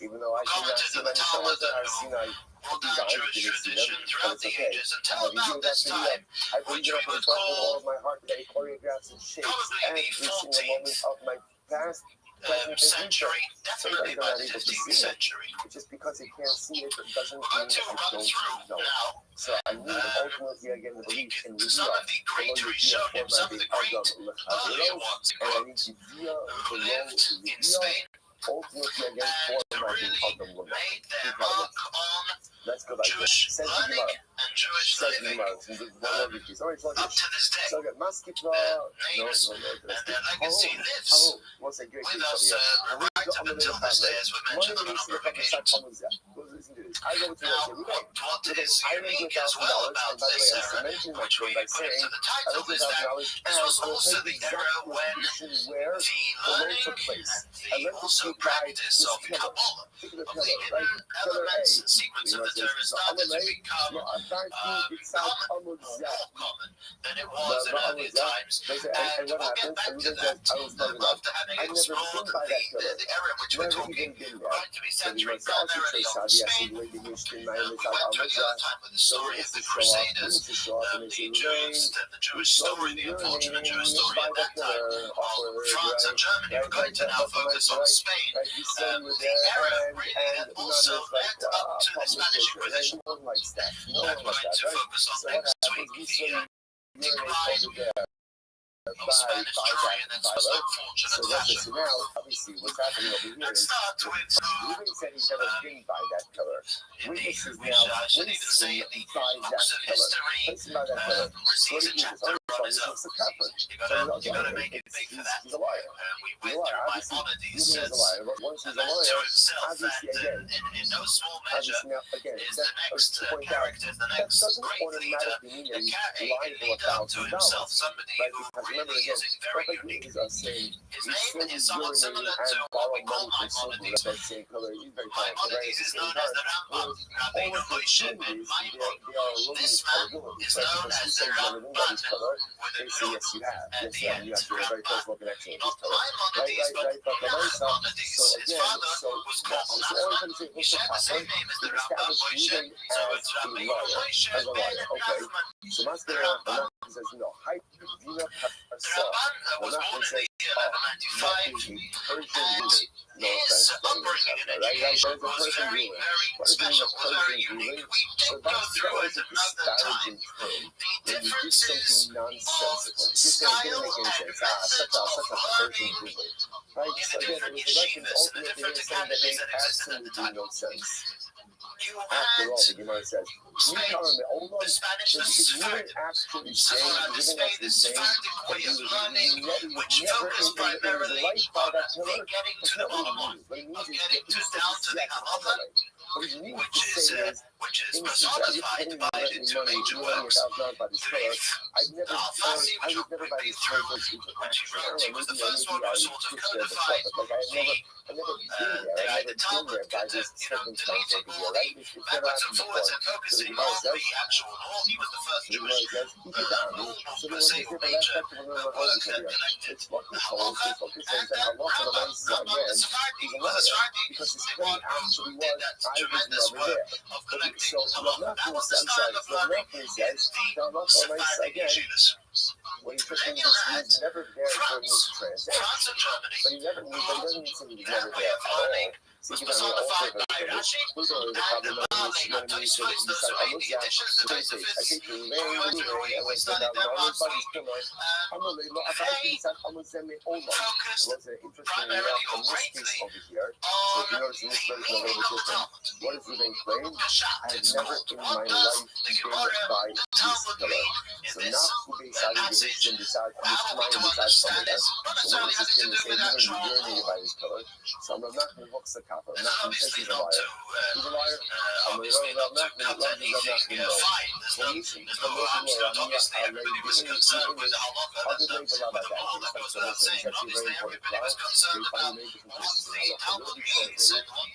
Even though I did not see many summers that I've seen, I believe that with all of my heart that he choreographs and shapes every single moment of my past, present, and future. Sometimes I'm not able to see it. Just because I can't see it doesn't mean I don't know. So I need ultimately again the belief in Re'iyah. And I need to deal below Re'iyah. Ultimately again for my Adam. Let's go back to it. Says the Gemara. Says the Gemara. So I got Maskitva. No. What's a great case over here? Up until this day, as we mentioned on a number of occasions. I go to what is unique as well about this era, which we put into the title, is that this was also the era when the learning and the also practice of Kabbalah, of the hidden elements and secrets of the Torah started to become more common than it was in earlier times. And we'll get back to that after having explored the era in which we're talking, right, to be century primarily on Spain, we went to another time with the story of the Crusaders, the Jews, the Jewish story, the unfortunate Jewish story at that time, while France and Germany were going to now focus on Spain. The era really also led up to the Spanish Inquisition. And we're going to focus on next week the decline of Spanish Troy, and it's most unfortunate fashion. Obviously, what's happening over here Let's start with Ruben said he's never been by that pillar. Witnesses I now should even say the by that books of history receives a chapter on his own. You gotta make it big for that. He's a liar. We went through Maimonides says to himself that in no small measure is the next character, the next great leader, a leader unto himself, somebody who really is very unique. His name is somewhat similar to what we call Maimonides. Maimonides is known as the Rambam, Rabbi Moshe ben Maimon. This man is known as the Ramban with a group at the end. Ramban, not Maimonides, but Maimonides. His father was called Nachman. He shared the same name as the Rambam Moshe, so it's Rabbi Moshe ben Nachman. The Ramban was born in the year 1195, and his upbringing and education was very, very special, was very unique. We did go through it another time. The differences of style and method of learning in the different yeshivas and the different academies that existed at the time. You had Spain, the Spanish, the Sephardic. Someone had to Spain, the Sephardic way of learning, which focused primarily on getting to the bottom line, of getting down to the halacha, which is personified by the two major works. The Alfasi, which we've been through, which he wrote, he was the first one who sort of codified the Talmud, taking all the backwards and forwards and focusing on the actual law. He was the first Jewish rule, per se, major work that connected the halacha and the Rambam. Rambam, the Sephardi, was a Sephardi one who did that tremendous work of connecting So Rav Nachman says, Rav Nachman again, when he took him, he was never there during this transaction. But he doesn't mean he was never there at all. So he was on the far by Rashi, and Amalek got twice destroying the additions to twice of his. We went through Roy, we studied them last week. Very focused primarily or greatly on biblical Talmud. What does he then claim? Peshat, it's never called. in What my does life the been Gemara, by the this Talmud pillar. mean in So this now passage? How are we to understand this? Not necessarily having to do with actual law. So I'm not going to box the copper. This is obviously not to obviously not to cut anything fine. There's no harm to it. Obviously, everybody was concerned with the halacha. There's with the law that goes without saying. And obviously, everybody was concerned about what the Talmud means and what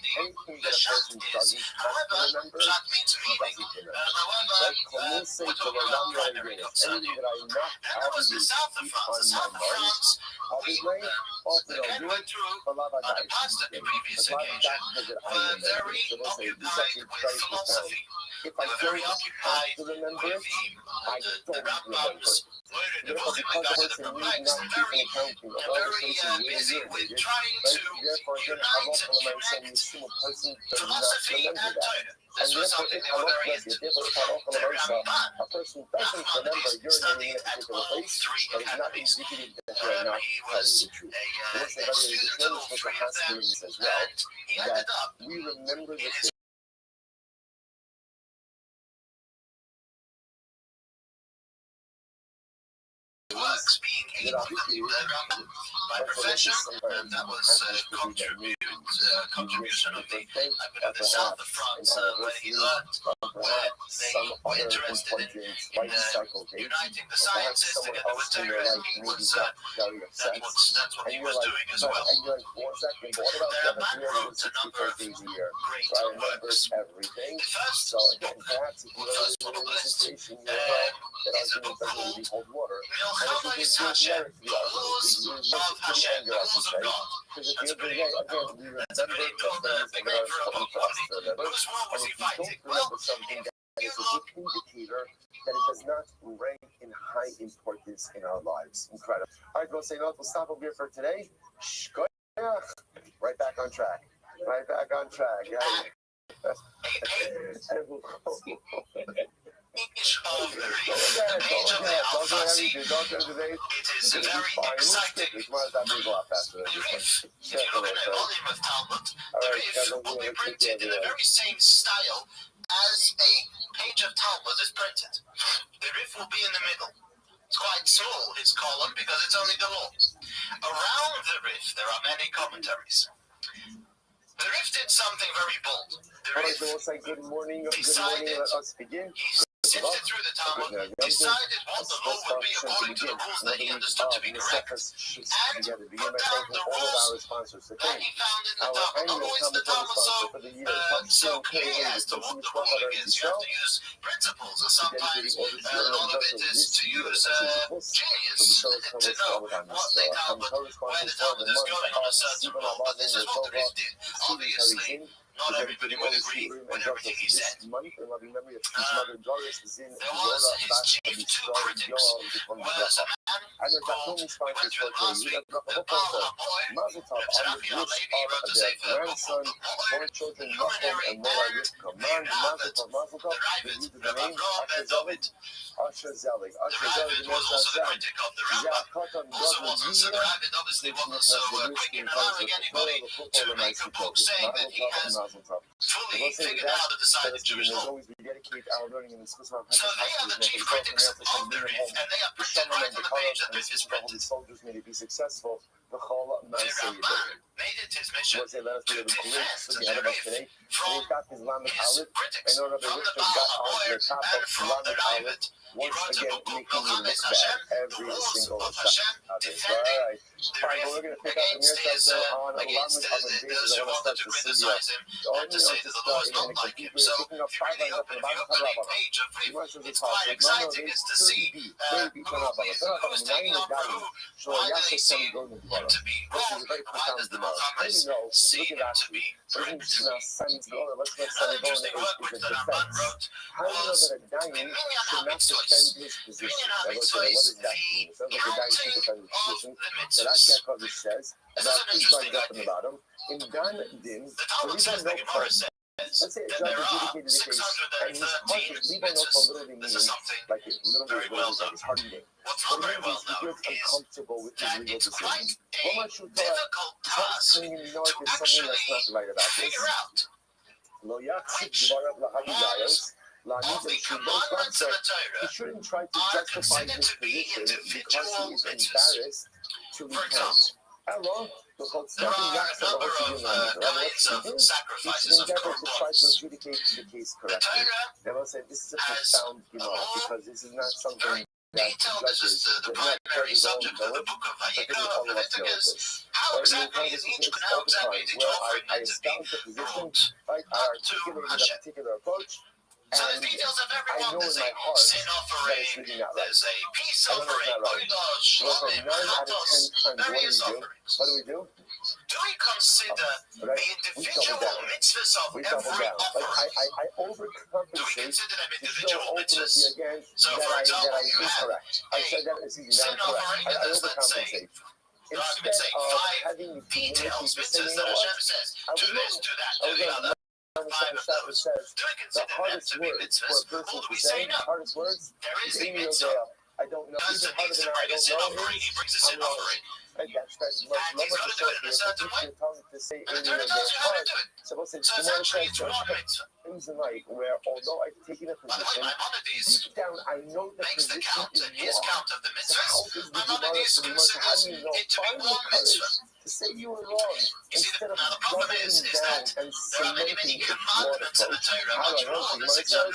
the Peshat is. However, Peshat means meaning. However, we're talking about primary concerning. And that was the south of France. The south of France, we again went through on the past previous occasion, were very occupied with philosophy. They were very occupied with the Rambam's word, the Muslim guys of the rabbis. They're very busy with trying to unite and connect philosophy and Torah. This was something they were very into. The Ramban, Nachmanides, studying at all three academies. He was a student of all three of them, and he ended up in his works being able to do the Rambam by profession, and that was contribution of the, I believe, the south of France, where he learned, where they were interested in uniting the sciences together with Torah, and he was, that's what he was doing as well. The Ramban wrote a number of great works. The first book of the list is a book called Hashem, the laws of Hashem, the laws of God. That's a pretty important the name for a book. Whose war was he fighting? Well, Is a good indicator that it does not rank in high importance in our lives. Incredible. All right, we'll say no. We'll stop over here for today. Right back on track. Right back on track. The page of the Al-Fasi, it is very exciting. The Rif, if you look at the volume of Talmud, the Rif will be printed in the very same style as a page of Talmud is printed. The Rif will be in the middle. It's quite small, his column, because it's only the law. Around the Rif, there are many commentaries. The Rif did something very bold. The Rif decided, he sifted through the Talmud, decided what the law would be according to the rules that he understood to be correct, and put down the rules that he found in the Talmud. Not always the Talmud so clear as to what the ruling is. You have to use principles, and sometimes a lot of it is to use genius to know what the Talmud, where the Talmud is going on a certain road. But this is what the Rif did. Obviously, not everybody would agree with everything he said. There was his chief two critics, was a man called, we went through it last week, the Baal HaMoed, Rabbi Halevi wrote a sefer book called Moed, Luminary, and the Rabbit, the Rabbit, Rabbi Avraham ben David. The Rabbit was also the critic of the Rambam. Also the Rabbit obviously wasn't so quick in allowing anybody to make a book saying that he has fully figured out how to decide the Jewish law. So they are the chief critics of the Rif, and they are printed right on the page that Rif is printed. The Ramban made it his mission to defend the Rif from his critics, from the Baal HaMoed and from the Rabbit. He wrote a book called Milchames Hashem, the laws of Hashem, defending fine, but we're going to pick up the near sector on a lot of other bases. I want to start to see and to say that the law is not like him. So if you're reading a page of him, it's quite exciting is to see maybe taking over why do they see him to be wrong? Why does the Mohammeds see him to be correct? Another interesting work which Ramban wrote was Minyan HaMitzvos. Minyan HaMitzvos, the counting of the mitzvahs. This is an interesting idea. In Dan Din, The Talmud says, the Gemara says, let's say a that judge there are adjudicated the case, and his 613 mitzvahs mitzvahs. literally This means is something like it literally very well is known. like his heart beating. What's But not very well he known feels is uncomfortable with his that legal it's quite decision. a difficult task You know to if there's something actually that's not right about this. figure out Lo yachzik which dvarav lahagigayos, of the commandments of the he Torah shouldn't try to are justify considered his to be position because individual he is mitzvahs. embarrassed to For repent. example, Hello, there are a number of kinds of sacrifices of endeavor to try to korbanos. adjudicate the case The correctly. Torah They will say this is a has profound a Gemara whole because this is not something very that detailed, this is the primary subject of the book of Vayikra, of Leviticus. How exactly is each and how exactly is each offering meant to be brought up to Hashem? particular approach. So there's details of every I one. know There's in a my heart sin that it's offering, really not right. there's a peace I know it's offering, not right. oilah, Well, from shlomim, 9 out of 10 chatos, times, various offerings. what do? Do we consider Right? the individual mitzvahs of We double every down. Like offering? I Do we overcompensate consider them to show individual ultimately mitzvahs? again So, for that example, I you have incorrect. I said that is sin incorrect. offering, and there's, let's say, overcompensate. for argument's sake, 5 details, mitzvahs that Hashem says, do this, do that, do the other. 5 of those. Do we The consider them hardest to be word for mitzvahs? a person Or do we to say say, no? hardest words, There is a Amy mitzvah. Odell. I don't know. Person Even needs to harder bring a than sin I don't offering. know. He brings a sin offering. And that's much And he's got to do it in a certain way. to say And the Amy Torah tells you how to Odell. do it. So So essentially, it's one mitzvah. things in life where although I've taken a By the way, position, Maimonides deep down I know the makes the position count, is and his wrong. count of the So how mitzvahs, does the Maimonides Gemara considers how do you know? it to be Find the one courage mitzvah. to say you were wrong You see, instead of now the problem doubling is down that and there are many, many cementing the commandments in the Torah, How do much I know? more than The Gemara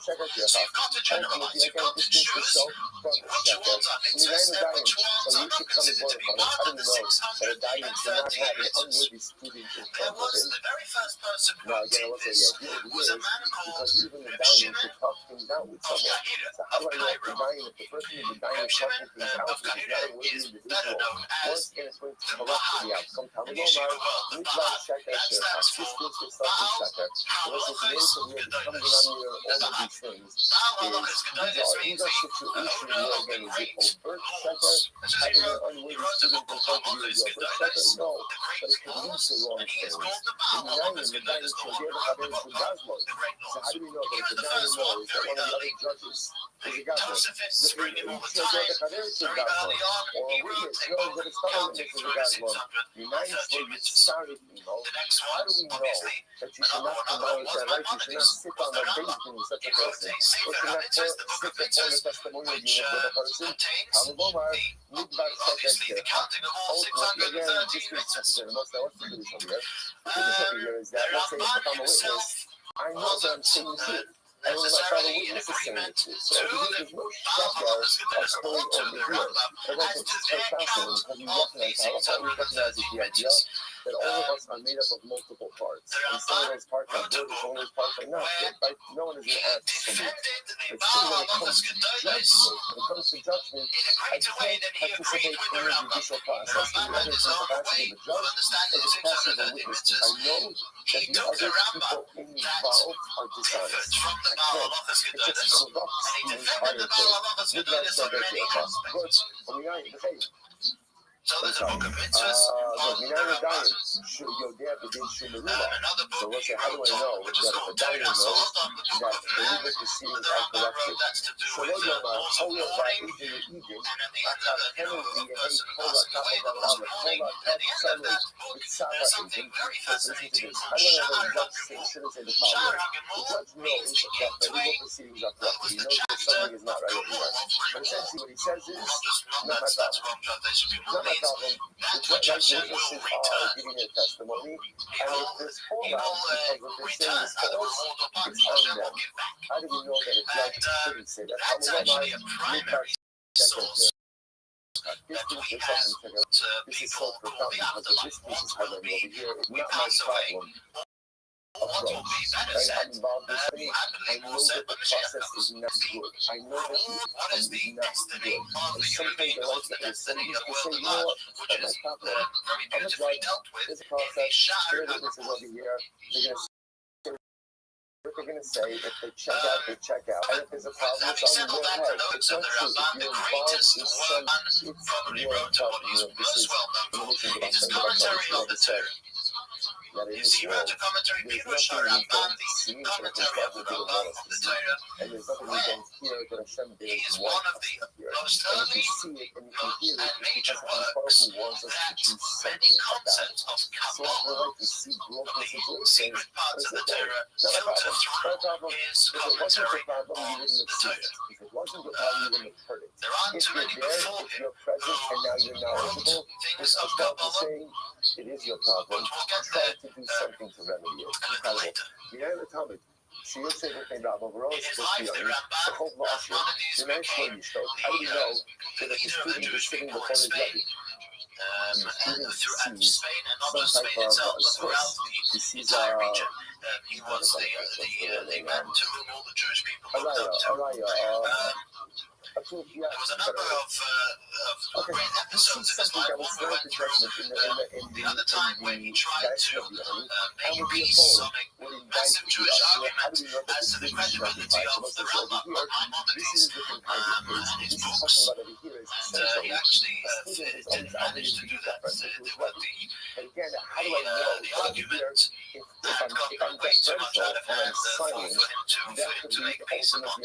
613. says, So you've got to generalize. You've got to choose which ones are mitzvahs and which ones are not considered to be one of the 613 mitzvahs. There was the very first person who did this was a man called Reb Shimon of Kahira of Cairo. Reb Shimon of Kahira is better known as the Bahai. In Yeshiva world, the Bahai, that stands for Baal Ha'olachos Gedolos. The Bahai. Baal Ha'olachos Gedolos means the owner of the great laws. That's what he wrote a book of Ha'olachos Gedolos, the great laws, and he is called the Baal Ha'olachos Gedolos, the one who wrote the book of the great laws. He was the first one very early. Josephus bring him all the time. Very early on, he wrote a book counting through the 613 mitzvahs. The next one, obviously, another one was Maimonides. Was the Rambam. He wrote a Sefer HaMitzvahs, the book of mitzvahs, which contains obviously the counting of all 613 mitzvahs. The Ramban himself wasn't necessarily in agreement to the Baal Ha'olachos Gedolos or to the Rambam as to their count of the 613 mitzvahs. That all of us are made up of multiple parts. And some of those parts are good, some of those parts are not good. Right? No one is going to ask for me. Defended the It's Baal true when it Ha'olachos comes to Gedolos judgment. When it comes to judgment, in a I greater way can't than he agreed participate with in the the Rambam. judicial The process. Rambam had his own way of understanding the 613 mitzvahs. That He the took other the Rambam people that involved are differed dishonest. from the Baal Ha'olachos Gedolos, and he defended the Baal Ha'olachos Gedolos on many aspects. So there's a book of mitzvahs on the Rambam. Another book he wrote on, which is called Torah Sod, on the book of man. The Rambam wrote that's to do with the laws of mourning, and at the end of it, a person passing away, the laws of mourning. At the end of that book, there's something very fascinating called Sha'ar HaGemul. Sha'ar HaGemul means the gateway. That was the chapter of Gemul, of renewal. Not just that's wrong translation. Gemul means that which Hashem will return. He will return as a reward or punch. Hashem will give back. And that's actually a primary source this that thing we is as something to this is so people who profound the because afterlife this piece is what will highlighting over be, here. It's we not my pass away. problem. What will be better Right? said, I'm involved in happily I know more said that the when Mashiach process comes. is not See, good. I know that the what is outcome the is not destiny good. of And the human sometimes being? the What's life the is so destiny easy of to world say, at you know large, what, it's which not my is problem. very I'm a beautifully driver. dealt with There's a in the process. Sha'ar There it is over here. They're going to say, if they check out, they check out. And if there's a problem, Having it's said on all your that, head. the notes It's of not the true. If Ramban, the you're involved greatest in work some, man it's probably your wrote, and what problem. he's You know, this most is well known for in is his commentary on the Torah. that in Yes, this he world, wrote a commentary, there's Pirush nothing we Ramban, don't see the that commentary of the Hashem didn't Ramban want us of to the see. Torah. And there's nothing we don't hear that Hashem He didn't is want one of us the to hear. most And if early you see it and you can hear it, and it's major because the works Baruch Hu wants us to that do many something about it. concepts of So often I Kabbalah, like to see broken the situations. secret parts of the Torah, Not a filter problem. through Not a problem. his If it wasn't the commentary problem, you on wouldn't the have seen it. Torah. If it wasn't the problem, you wouldn't have heard it. There aren't If too you're many there, before if him you're present, and now you're who wrote knowledgeable, things this of is what we're Kabbalah, saying. It is your problem. but we'll get Try there to do something to remedy it. a little later. Yeah, the Talmud. She would say that they got over In his life, the Ramban, Maimonides became the leader of the Jewish people in Spain. Throughout Spain, and not just Spain itself, but throughout the entire region. He was the man to whom all the Jewish people looked up to. There was a number of great episodes in his life. One we went through the other time when he tried to make peace on a massive Jewish argument as to the credibility of the Rambam, not Maimonides, and his books. And he actually didn't manage to do that. The argument had got way too much out of hand for him to make peace upon.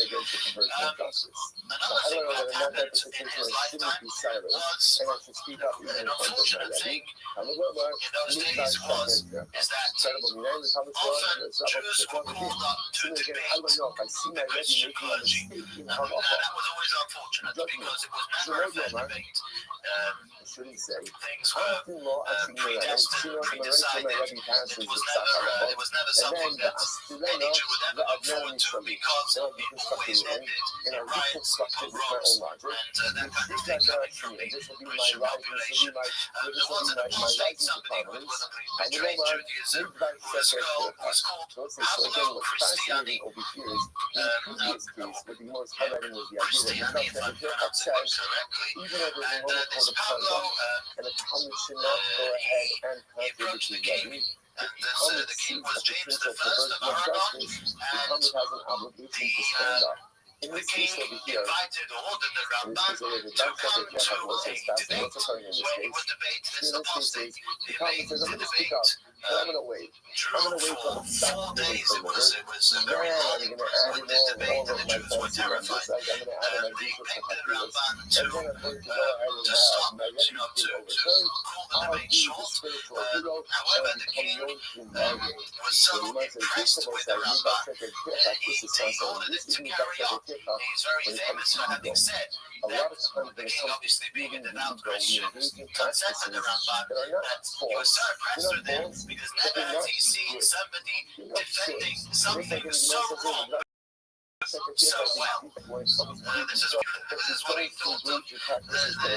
Another thing that happened in his lifetime was an unfortunate thing in those days is that often Jews were called up to debate the Christian clergy. And that was always unfortunate because it was never a fair debate. Things were predestined, pre-decided. It was never something that any Jew would ever look forward to because it always ended in riots and pogroms and that kind of thing coming from the Christian population. There was in a state somebody who was betrayed Judaism was called Pablo Christiani. Christiani, if I'm pronouncing it correctly. And this Pablo, he approached the king, and the king was James I of Aragon, and the king invited or ordered the Ramban to come to a debate where he would debate this apostate. The debate drew for 4 days. It was a very long, this debate, and the Jews were terrified. They begged the Ramban to stop, to call the debate short. However, the king was so impressed with the Ramban, he ordered it to carry on. He's very famous for having said that the king, obviously being a devout Christian, consented the Ramban that he was so impressed with him because never has he seen somebody defending something so wrong so well. This is what he thought of the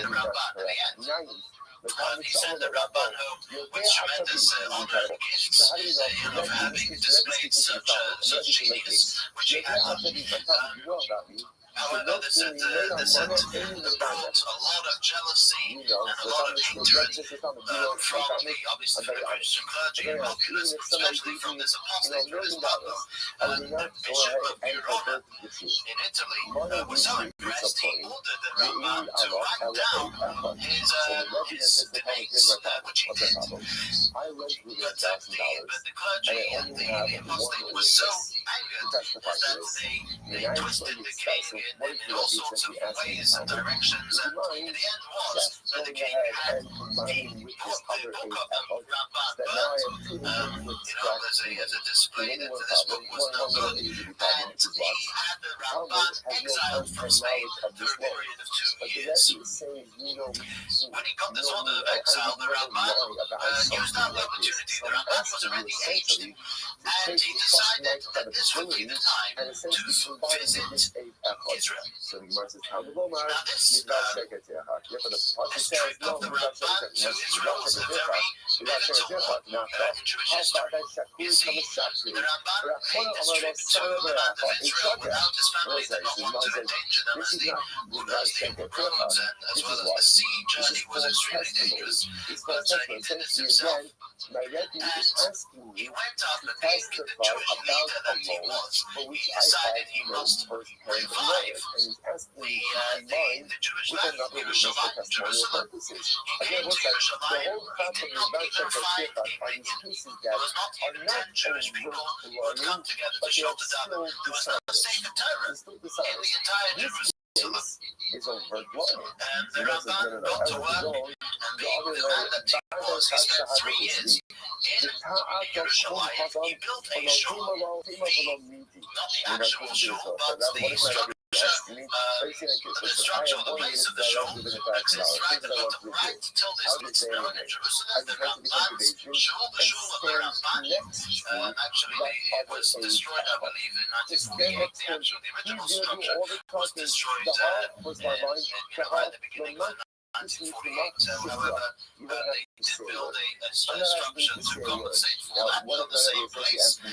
Ramban in the end. He sent the Ramban home with tremendous honor and gifts of having displayed such genius, which he had done. However, this had brought a lot of jealousy and a lot of hatred from obviously the Christian clergy and populace, especially from this apostate who is Pablo, the bishop of Verona in Italy, was so impressed he ordered the Ramban to write down his debates, which he did. But the clergy and the apostate was so angered that they twisted the king in all sorts of ways and directions, and in the end was that the king had the book of Ramban burnt, as a display that this book was no good, and he had the Ramban exiled from Spain for a period of 2 years. When he got this order of exile, the Ramban used that opportunity. The Ramban was already aged, and he decided that this would be the time to visit Israel. Now this for the party This says trip no, of the we got to Ramban to Israel was a very pivotal one in Jewish history. You see, the Ramban made this trip to the land of Israel without his family did not want to endanger them as the roads and as well as the sea journey was extremely dangerous. But he did this himself. And he went after being the Jewish leader that he was. He decided he must revive the Jewish life of Yerushalayim, Jerusalem. He came to Yerushalayim. He did not even find a minyan. There was not even 10 Jewish people who would come together to show the daven. There was not a Sefer Torah in the entire Jerusalem. is overflowing. And the Ramban got to work, and being the man that he was, he spent 3 years in Yerushalayim. He built a shul, not the actual shul, but the structure. The structure, the place of the shul exists right till this day in Jerusalem. The Ramban's shul, the shul of the Ramban, actually it was destroyed, I believe, in 1948. The original structure was destroyed right at the beginning of the 1948. However, they did build a structure to compensate for that on the same place.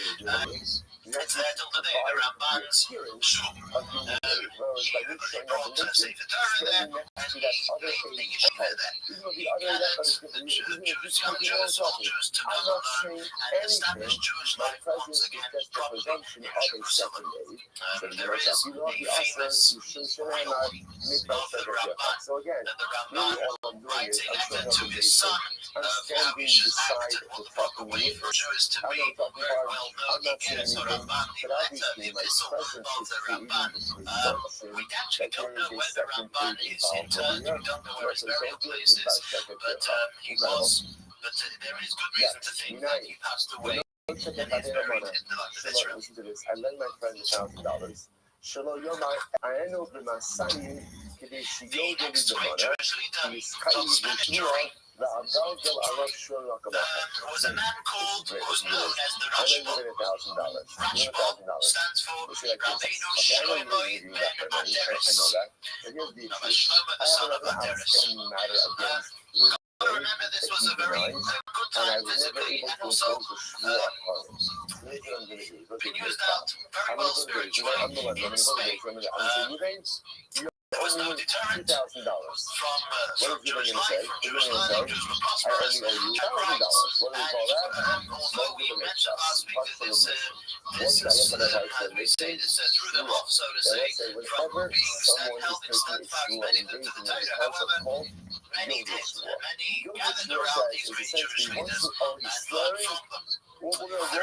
It's there till today, the Ramban's shul. They brought Sefer Torah there, and he built a yeshiva there. He gathered the Jews, young Jews, soldiers together and established Jewish life once again properly in Jerusalem. There is a famous quote of the Ramban, that the Ramban writes a letter to his son of how he should act and what the proper way for Jews to be. Very well known. He gives the Ramban the letter, the epistle of the Ramban. We actually don't know where the Ramban is interred. We don't know where his burial place is, but he was. But there is good reason to think that he passed away and he's buried in the land of Israel. Listen to this. I lent my friend $1,000. The ex-great Jewish leader from Spanish jury was a man who's known as the Rashba. Rashba stands for Rabbeinu Shlomo ben Aderes. Rabbi Shlomo, the son of Aderes. I remember this was a very good time physically and also been used out very well spiritually in Spain. There was no deterrent from Jewish life, from Jewish learning. Jews were prosperous, had rights, and although we mentioned last week that this is, as we say, this threw them off, so to say, from being held in steadfast commitment to the Torah. However, many did, many gathered around these great Jewish leaders and learned from them. The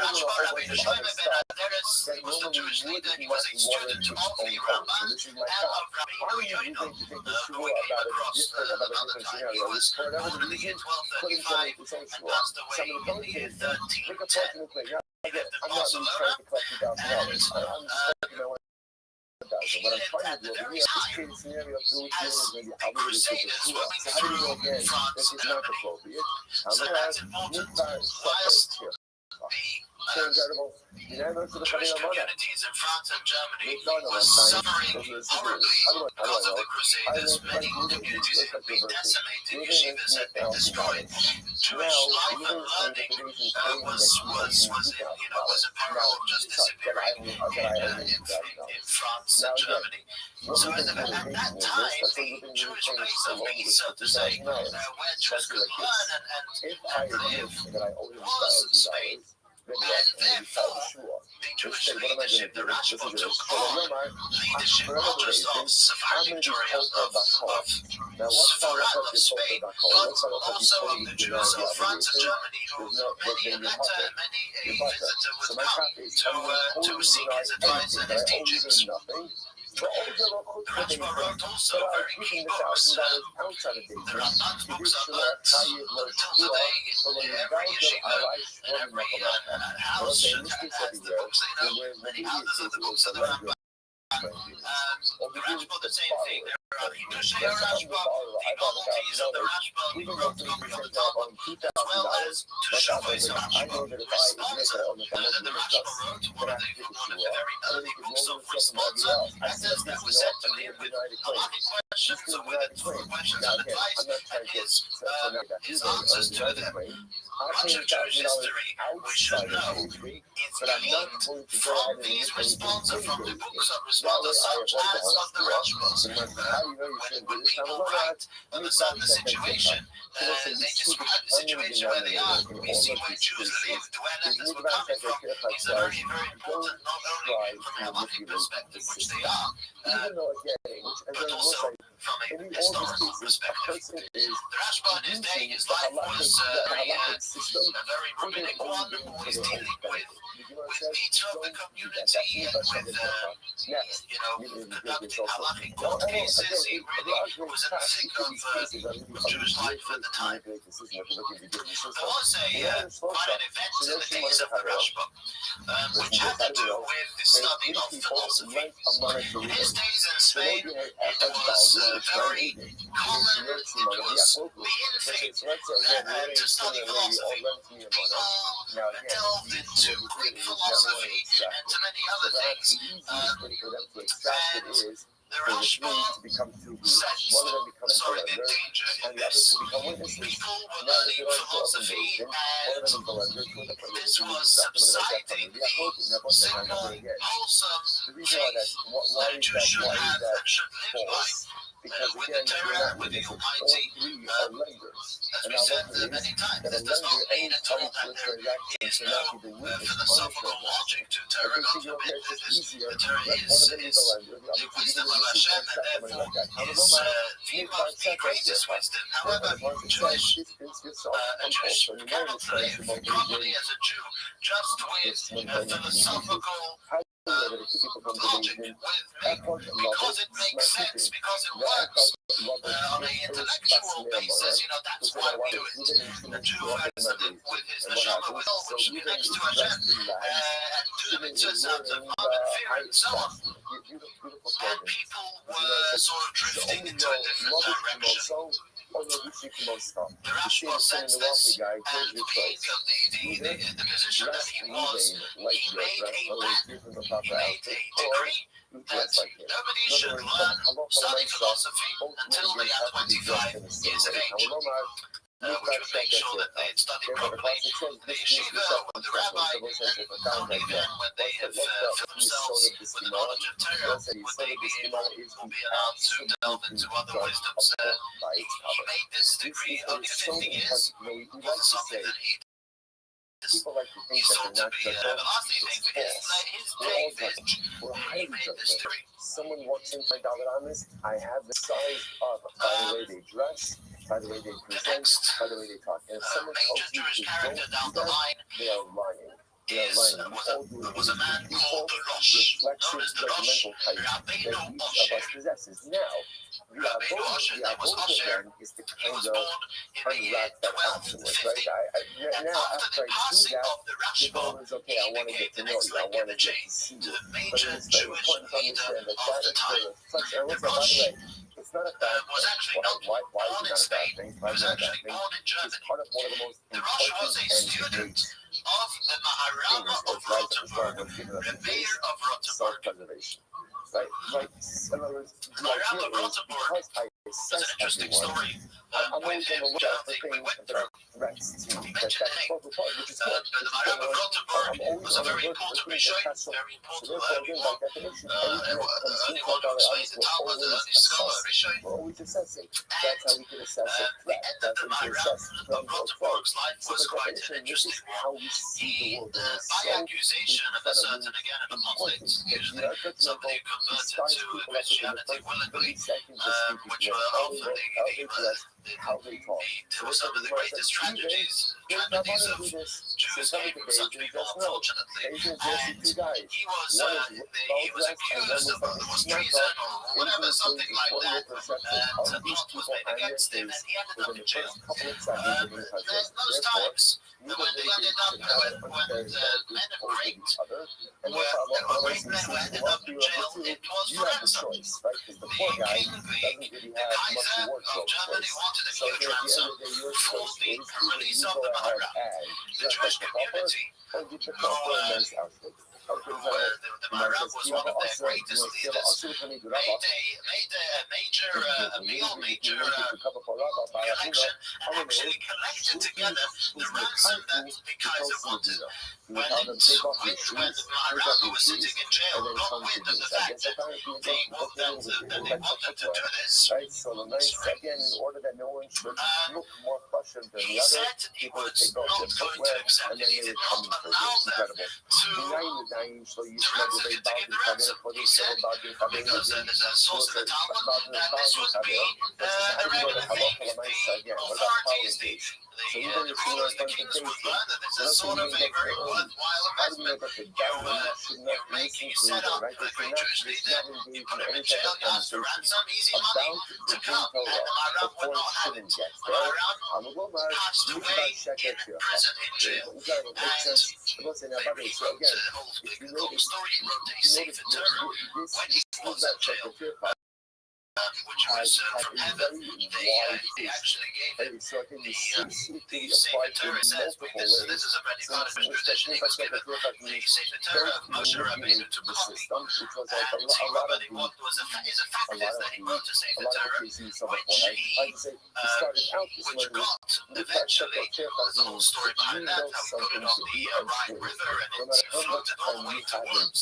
Rashba, Rabbeinu Shlomo ben Aderes, he was the Jewish leader. He was a student of the Ramban and of Rabbeinu Yoino, who we came across another time. He was born in the year 1235 and passed away in the year 1310. He lived in Barcelona, and at the very time, as the Crusaders were going through France and Germany. So that's important. Whilst the Jewish communities in France and Germany were suffering horribly because of the Crusaders. Many communities had been decimated, yeshivas had been destroyed. Jewish life and learning was in peril of just disappearing in France and Germany. So at that time, the Jewish place of peace, so to say, where Jews could learn and live, was Spain. And therefore, the Jewish leadership, the Rashba, took on leadership not just of Sephardic Jewry, of Sfarad, of Spain, but also of the Jews of France and Germany, who many a letter, many a visitor would come to seek his advice and his teachings. The Rashba wrote also very key books. The Ramban's books are learned until today in every yeshiva and every house and the books they know. Many others of the books of the Ramban. The Rashba, the same thing. There are Hidushei Rashba, devotees of the Rashba wrote commentary on as well as to show his Rashba responsa that the Rashba wrote one of the very early books of responsa, letters that were sent to him with halachic questions or with questions and advice, and his answers to them. Much of Jewish history we should know is gleaned from these responsa, from the books of responsa such as of the Rashbas. When people write of a certain situation, they describe the situation where they are. We see where Jews lived, where letters were coming from. It's very, very important, not only from a halachic perspective, which they are, but also from a historical perspective. The Rashba in his day, his life was a very rabbinic one, who is dealing with needs of the community and with conducting halachic court cases. He really was in the thick of Jewish life at the time. There was quite an event in the days of the Rashba, which had to do with the study of philosophy. In his days in Spain, it was very common, it was the in thing to study philosophy. People delved into Greek philosophy and to many other things. And the Rashba set the danger in this. People were learning philosophy, and this was subsiding the simple, wholesome faith that a Jew should have and should live by. With the Torah, with the Almighty, as we said many times, there's no need at all, and there is no philosophical logic to Torah. God forbid, the Torah is the wisdom of Hashem, and therefore is the greatest wisdom. However, a Jewish cannot live properly as a Jew just with philosophical logic, because it makes sense, because it works on an intellectual basis. That's why we do it. A Jew has to live with his neshama, which connects to Hashem, and do the mitzvahs of love and fear and so on. And people were sort of drifting into a different direction. The Rashba sensed this, and being of the position that he was, he made a law, he made a decree that nobody should study philosophy until they are 25 years of age. Which would make sure that they had studied properly the yeshiva with the rabbi, and only then, when they have filled themselves with the knowledge of Torah, would they be able or be allowed to delve into other wisdoms. He made this decree only 50 years. It wasn't something that he thought to be an everlasting thing for his day vintage. He made this decree. Someone walks in my Dalaramis, I have the size of, by the way they dress, by the way they present, by the way they talk. And if someone major Jewish character down the line, they are lying. Was a man called the Rosh, known as the Rosh, Rabbeinu Osher. Now, Rabbeinu Osher, that was Osher, he was born in the year 1250. And after the passing of the Rashba, he became the next link in the chain to the major Jewish leader of the time. The Rosh was actually not born in Spain, he was actually born in Germany. The Rosh was a student of the Maharama of Rothenburg, the mayor of Rothenburg. Maharama of Rothenburg was an interesting story with him, which I don't think we went through. We mentioned the name. The Maharama of Rothenburg was a very important Rishonim, very important early one who explains the Talmud, the early scholar Rishonim. And the end of the Maharama of Rothenburg's life was quite an interesting one. He, by accusation of a certain, again, an apostate, usually somebody who converted to Christianity willingly, which were often there were some of the greatest tragedies of Jews came from such people, unfortunately. And he was accused of there was treason or whatever, something like that, and a plot was made against him, and he ended up in jail. At those times, you the litigation have an unfair advantage over each other, and therefore Allah says, you have the choice, right? Because the poor guy doesn't really have much wardrobe choice. So at the end of the day, your choice is either you go ahead and dress like the pauper, or get the pauper a nice outfit. The Arab was one of their greatest leaders, made a major election, and actually collected together the ransom that the Kaiser wanted. When the Arab was sitting in jail, got wind of the fact that they wanted to do this. Right, so the nice, again, in order that no one should look more Prussian than the He other, said he people would was take not off their going to footwear, accept and it. then He they did would not come in for allow this. them Incredible. to So you to get the ransom. He said, because there's a source in the Talmud that this would be a regular thing if the authorities, the rulers, the kings would learn that this is sort of a very worthwhile investment. You make, you set up a great Jewish leader, you put him in jail, you ask for ransom, easy money to come, and the Maharam would not have it. The Maharam passed away in prison, in jail. And he wrote the whole story. He wrote a Sefer Torah when he was in jail, which was from heaven. They actually gave him the Sefer Torah. Says this is a very Kaddish tradition. He was given the Sefer Torah of Moshe Rabbeinu to copy, and he wrote what was is a fact is that he wrote a Sefer Torah, which he got eventually. Well, there's a whole story behind that. How he got it on the Rhine River, and it floated all the way to Worms,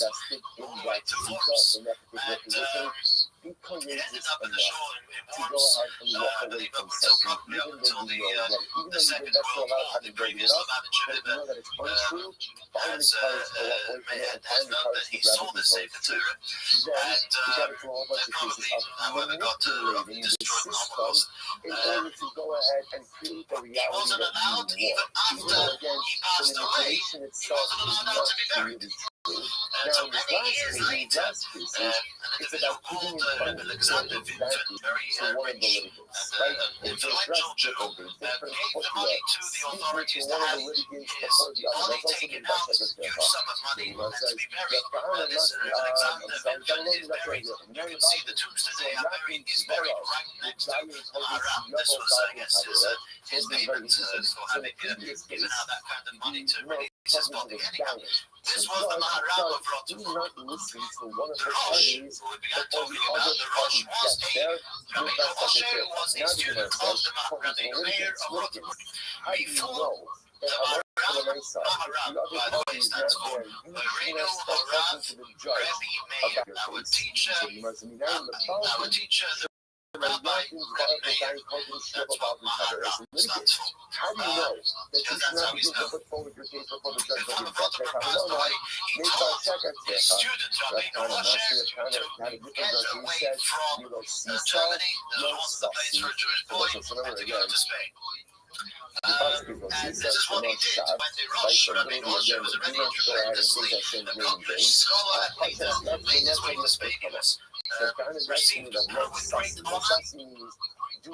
all the way to Worms, and it ended up at the shore in Worms. I believe up until probably up until the Second World War, the previous manager has done that. He saw the Sefer Torah, and probably however got destroyed almost. In order to go ahead and create the reality He wasn't allowed, even after he passed away, he wasn't allowed to be buried. And so many years later, an individual called Alexander Vinton, very rich, influential Jew, gave the money to the authorities to have his body taken out, huge sum of money, and to be buried. This Alexander Vinton is buried. You can see the tombs today are buried. He's buried right next to Maharam. This was, I guess, his payment for having given out that kind of money to release his body. Anyhow, this was the Maharam of Rotterdam. The Rosh, who we began talking about, the Rosh was Rabbi Moshe was a student of the Rabbi Meir of Rotterdam. Before the Maharam, by the way, stands for Reinu Horav Rabbi Meir, our teacher, the Rabbi Meir. That's what Maharam stands for. How do you know that Because that's how he's known. put forward your case before the judge? Before the Rotterdam passed away, he told his student Rabbi Moshe to get away from Germany. There was the place for a Jewish boy, and to go to Spain. And this is what he did when the Rosh, Rabbi Moshe, was already tremendously accomplished scholar and leader, made his way to Spain. He was received with great honor. And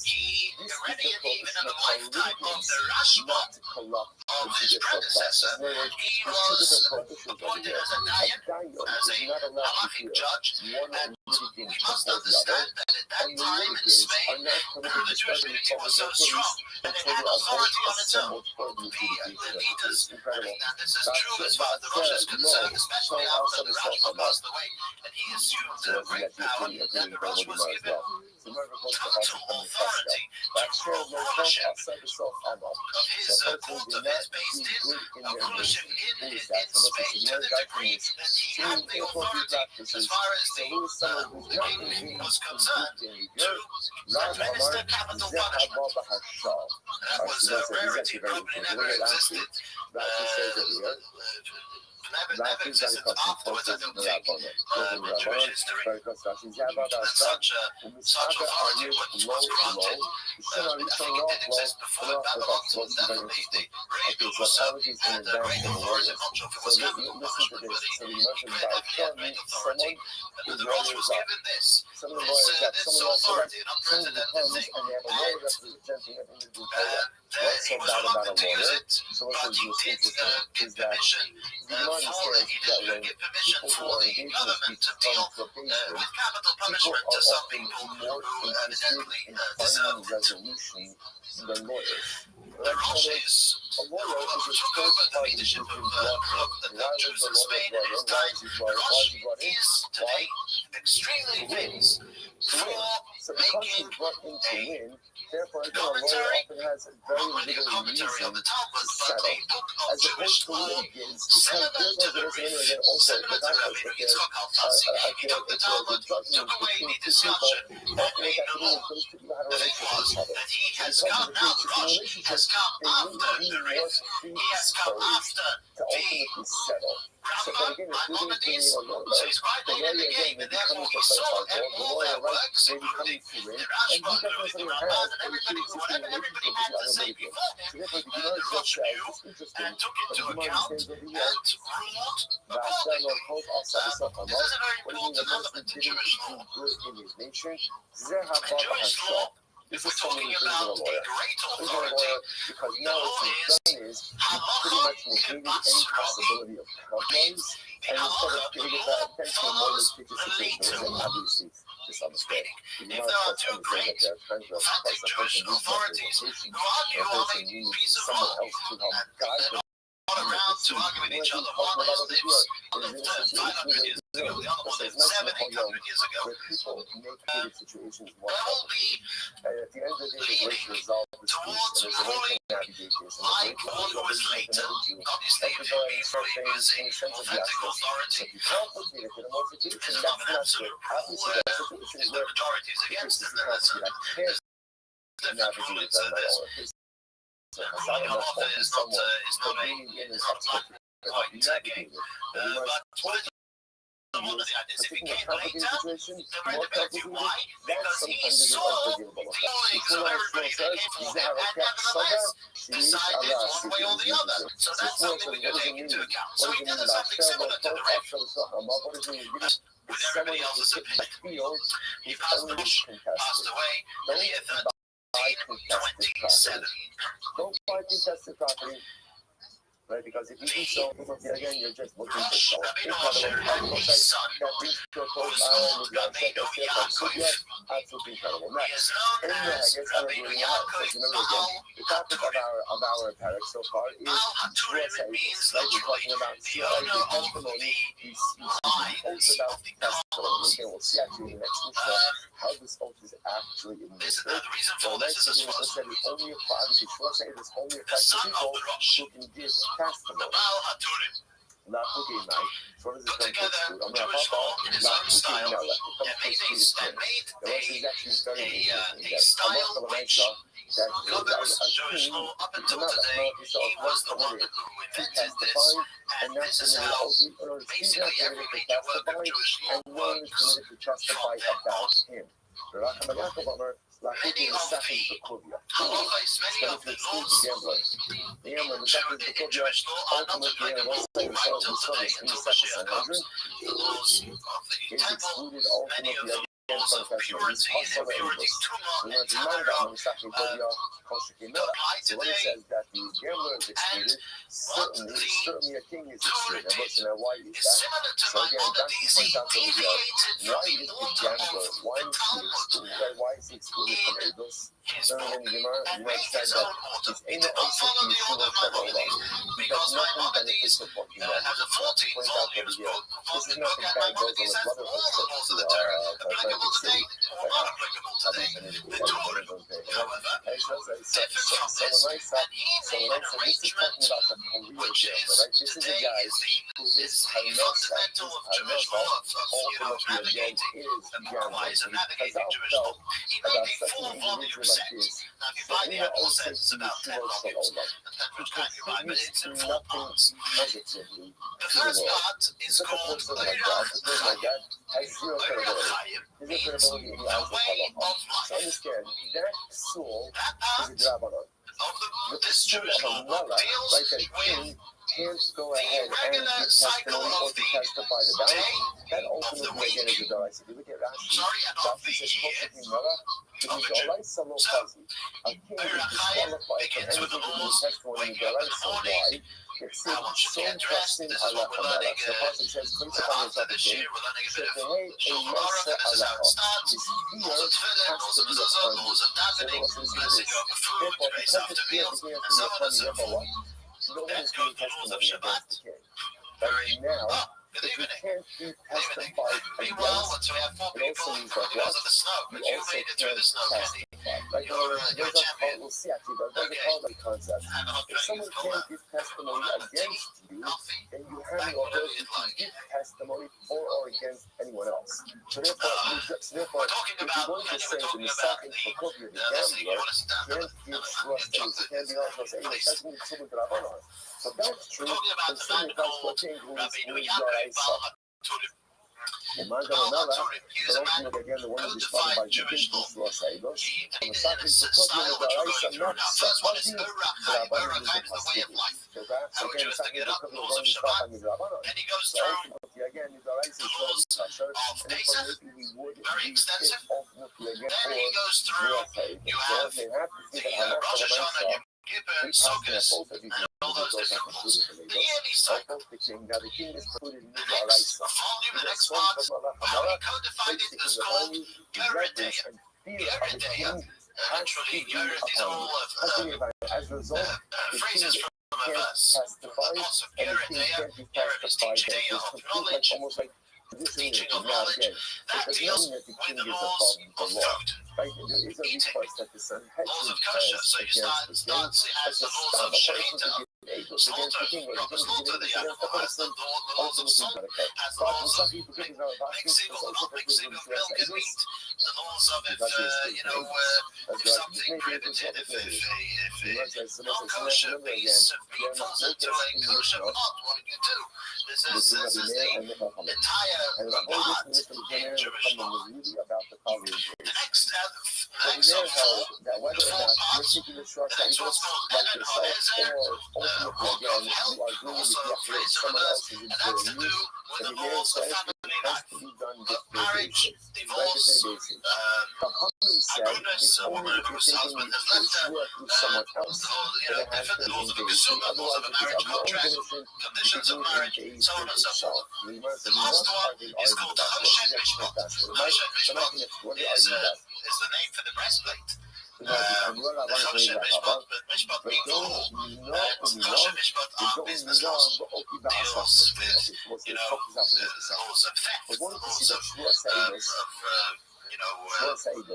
he already, even in the lifetime of the Rashba, of his predecessor, he was appointed as a Dayan, as a halachic judge, and we must understand that at that time in Spain, the Jewish community was so strong that it had authority on its own. The leaders, and this is true as far as the Rosh is concerned, especially after the Rashba passed away, and he assumed great power, and the Rosh was given total authority to rule ownership of his court of his based in ownership in Spain to the degree that he had the authority as far as the king was concerned to administer capital punishment. That was a rarity, probably never existed. never existed afterwards, I don't think, in Jewish history. But such a authority was granted. The thing did exist before Babylon, so definitely the Raven was and the Raven Lord, I'm not sure if it was heaven or punishment, but he definitely had great authority. And the Rosh was given this authority, an unprecedented thing. He was reluctant to use it, but he did give permission give permission for the government to deal with capital punishment to some people who evidently deserved it. The Roshes, who took over the leadership of the Jews in Spain in his time, Rosh is today extremely famous for making a commentary, not really a commentary of the Talmud, but a book of Jewish law similar to the Rif, similar to Rabbi Yitzchak Alfasi. He took the Talmud, took away the discussion, and made a law. The thing was that he has come now, the Rosh has come after the Rif, he has come after the Rambam, Maimonides, so he's quite late in the game, and therefore he saw all their works, including the Rashba, the Ramban, and everybody had to say before him, the Rosh knew and took into account and ruled accordingly. This is a very important element in Jewish law. In Jewish law, if we're talking about a great authority, the law is halacha mitzvah roim. In halacha, follows leader. Meaning, if there are two great authentic Jewish authorities who argue on a piece of rock, around to argue with each other. One lived 500 years ago, the other one lived 700 years ago. There will be leaning towards ruling like one who is later. Obviously, if you'll be fully using authentic authority, it's not an absolute rule. If the majority is against it, then it's a different rule. It's ruling of office is not taking. But one of the ideas, if he came later, the credibility. Why? Because he saw the colleagues of everybody that came before him and nevertheless decided one way or the other. So that's something we can take into account. So he did something similar to the Rif. With everybody else's opinion. He passed the Rosh, passed away in the year 1327. Don't buy contested property. Right, because if you do so, again, you're just looking for so incredible. That brings to a close island with your absolutely incredible. Next, in the guess I'm reading out, remember again, the topic of our parak so far is slightly talking about testimony, these oaths about testimony. Again, we'll see actually in the next Mishnah how this oath is actually administered. The reason for this is as follows. Only applies to people who can give testimony. Not cooking night. Put together Jewish law in his own style and made a style which governs Jewish law up until today. He was the one who invented this, and this is how basically everybody knew what Jewish law works from him on. Many of the halachas, many of the laws interpreted in Jewish law are not applicable right till today, until Mashiach comes. The laws of the temple, many of the laws of purity and impurity, tumah and tamara, apply today. And what the Torah did is similar to Maimonides. He deviated from the order of the Talmud. His book and made his own order. He did not follow the order of Maimonides because Maimonides has a 14-volume book and Maimonides has all the laws of the Torah applicable today or not applicable today. The Torah, however, differs from this, and he made an arrangement which is today is the fundamental of Jewish law of navigating and otherwise navigating Jewish law. He made a 4-volume set. Now, if you buy the Apple set, it's about $10. which can't be right, but it's in 4 parts. positively. The first part is Such a called person like that, a person like that, has zero credibility. There's no credibility in the eyes of Allah. So understand, that soul is a drabanon. The pursuit of a mullah, like a king, can't go ahead and give testimony or to testify about it. That ultimately, again, is a daraisa. If you look at Rashi, Rashi says, Koshiki mullah, it means daraisa lo chazi. A king is disqualified from anything to do with testimony in daraisa. Why? It's so trusting Allah Ta'ala. So the Prophet says, please upon yourself a king, Shefehei Eimasa Allah. His fear has to be upon you. So the Muslims do this. Therefore, because his fear has to be upon you, therefore what? No one is giving testimony against the king. But now, if you can't be testified against, it also means that what? You also can't testify. Like there's a call, we'll see actually, there's a call that concept. If someone can't give testimony against you, then you have no ability to give testimony for or against anyone else. So therefore, if you're going to say that Misaki Fokobia, the gambler, can't give trust to you, can't be honest, say, hey, that's me, someone that I'm on. So that's true, but someone that's what change will be your eyes up. And Mangaranala, but ultimately again, the one who is responded by Jewish law. And the second to cover the Daraisa, not Sapati, Rabbanon is the Pasiki. So that's again, second to cover the one who is Sapati, Rabbanon. So ultimately, again, the Daraisa is called the Pasha, and therefore maybe we would be fit ultimately again for Ruachai. So they have to see that Allah Ta'ala now the king is precluded in the Daraisa. The next part, how he codified it as called Yeridea. Yeridea, literally, Yerid is all of as a result, phrases from a verse. Parts of Yeridea, Yerid is teaching of knowledge, teaching of knowledge, that deals with the laws of food. Right, there is a request that the son has laws of kosher, so you start has the laws of shechita, slaughter, slaughter the animal, has the laws of salt, has the laws of mixing or not mixing of milk and meat, the laws of if something prohibited, if non-kosher piece of meat falls into a kosher pot, what do you do? This is the entire part in Jewish law. The next So they're held that whether or not you're taking the trust that you like yourself or ultimately again you are doing it with someone else is doing you, but the marriage has to be done with their basis. The Haman said it's only if you're taking the work with someone else that it has to be engaged. Otherwise, if it's of your own volition, conditions of marriage, so on and so forth. The last one is called Choshen Mishpat. Choshen Mishpat is the name for the breastplate. Choshen Mishpat, but Mishpat means law. Choshen Mishpat, our business laws, deals with, laws of theft, laws of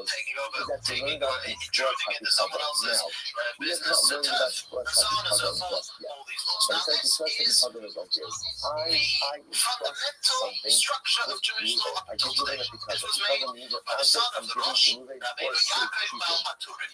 taking over, intruding into someone else's business and turf, and so on and so forth. All these laws. Now, this is the fundamental structure of Jewish law up till today. This was made by the son of the Rosh, Rabbi Yaakov Bar HaTurim.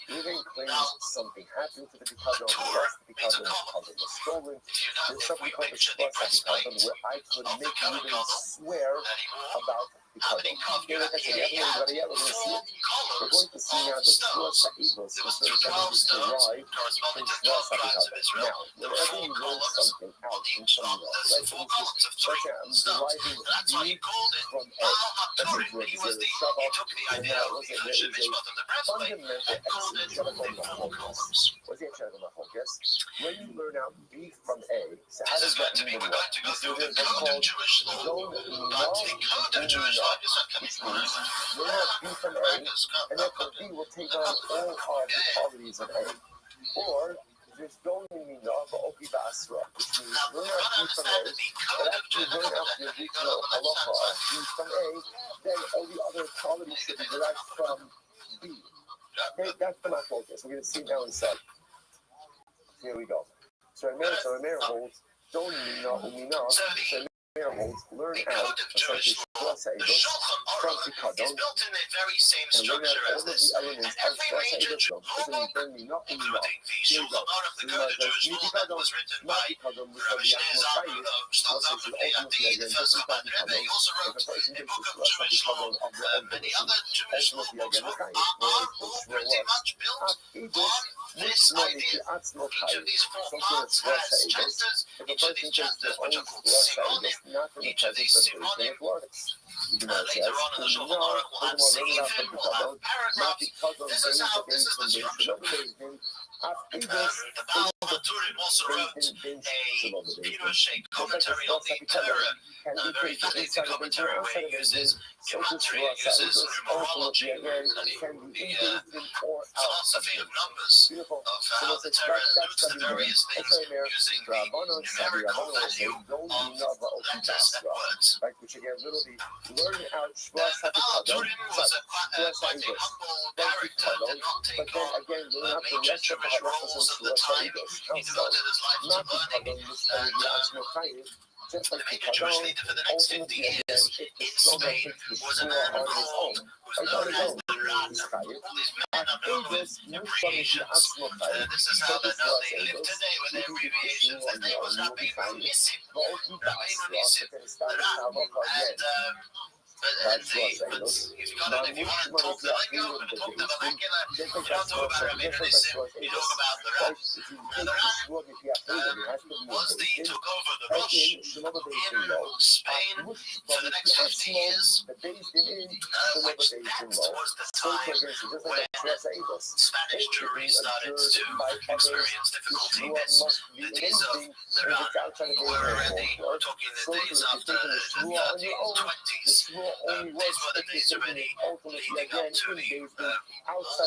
Now, something happened to the Picador, Torah means a was stolen. if you know, There's if we something called the picture the breastplate where I could of the make you even Kohen swear anymore, about how many We're going to see now the columns four stones. saibos. There was 12 stones corresponding to 12 tribes of Israel. There were 4 columns on each of the 4 columns of 3 stones. That's why he called it Baal HaTurim. He took the idea of the Choshen Mishpat of the breastplate and called it the 4 columns. What's the actual yes? When you learn out B from A, so how This is does going that to be, mean? we're going to go through the code of Jewish law. But the code of Jewish law is not coming from learn out B from A, and then from B will take on all of the qualities of A. Or there's don't mean Oki Basra, which means learn out B from A, but after you learn out the original halacha B from A, then all the other qualities should be derived from B. Okay, that's my focus. We're going to see now inside. Here we go. So Rameir holds, don't umina. So Rameir holds, learn out, essentially, The Shulchan Aruch is built in the very same structure as this, and every major Jewish law book, including the Shulchan Aruch, the Code of Jewish Law that was written by Rabbi Shneur Zalman of Shtad Zalman Adi, the first Chabad Rebbe. He also wrote a book of Jewish law. Many other Jewish law books are all pretty much built on this idea. Each of these four parts has chapters. Each of these chapters, which are called Simonim, each of these Simonim, later on in the Shulchan Aruch, will have Seifim, will have paragraphs. This is the structure. The Baal Maturim also wrote a Pirush, a commentary on the Torah, a very fascinating commentary where he uses gematria, uses numerology, and the philosophy of numbers, of how the Torah notes the various things using the numerical value of letters and words. The Baal Maturim was quite a humble character, did not take on major Jewish roles at the time. He devoted his life to learning, and the major Jewish leader for the next 50 years in Spain was a man called, who's known as the Ran. All these men are known with abbreviations. This is how they're known. They live today with their abbreviations. His name was Rabbeinu Nissim. Rabbeinu Nissim, the Ran. And if you want to talk the lingo, when you talk the vernacular, you don't talk about Rabbeinu Nissim, you talk about the Ran. The Ran took over the Rosh in Spain for the next 50 years, which that was the time when Spanish Jewry started to experience difficulty. The days of the Ran were already talking the days after the 1320s. These were the days already leading up to the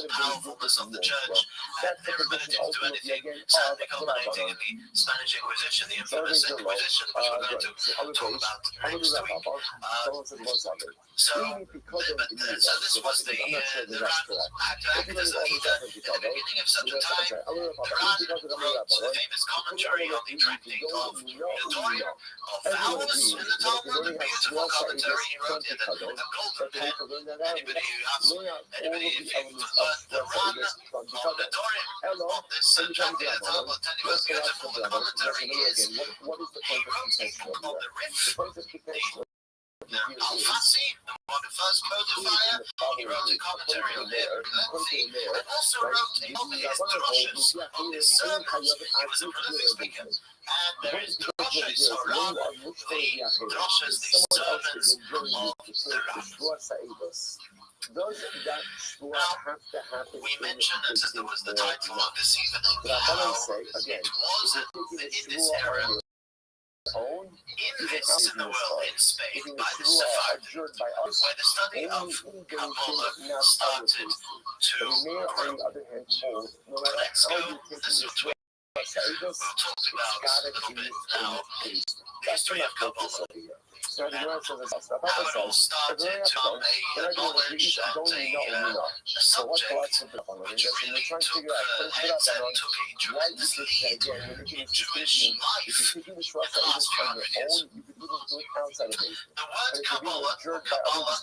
powerfulness of the church and their ability to do anything, sadly culminating in the Spanish Inquisition, the infamous Inquisition, which we're going to talk about next week. So this was the Ran had to act as a leader in the beginning of such a time. The Ran wrote the famous commentary on the tractate of Nedorim, of vows in the Talmud, a beautiful commentary he wrote in a golden pen. Anybody who has, if you've learned the Ran of Nedorim on this tractate of the Talmud, will tell you how beautiful the commentary is. He wrote on the Rif, the Al-Fasi, the one who first codifier. He wrote a commentary on it, lengthy, and also wrote a his drushes on his sermons. He was a prolific speaker. And there is drushes, or Ran, the drushes, the sermons of the Ran. Now, we mentioned that there was the title of this evening, how it was in this era, in the world, in Spain, by the Sephardim, where the study of Kabbalah started to grow. Let's go. This is what we'll talk about a little bit now. The history of Kabbalah. And how it all started from a knowledge and a subject which really took heads and took a tremendous lead in Jewish life in the last few hundred years. The word Kabbalah, or Kabbalah,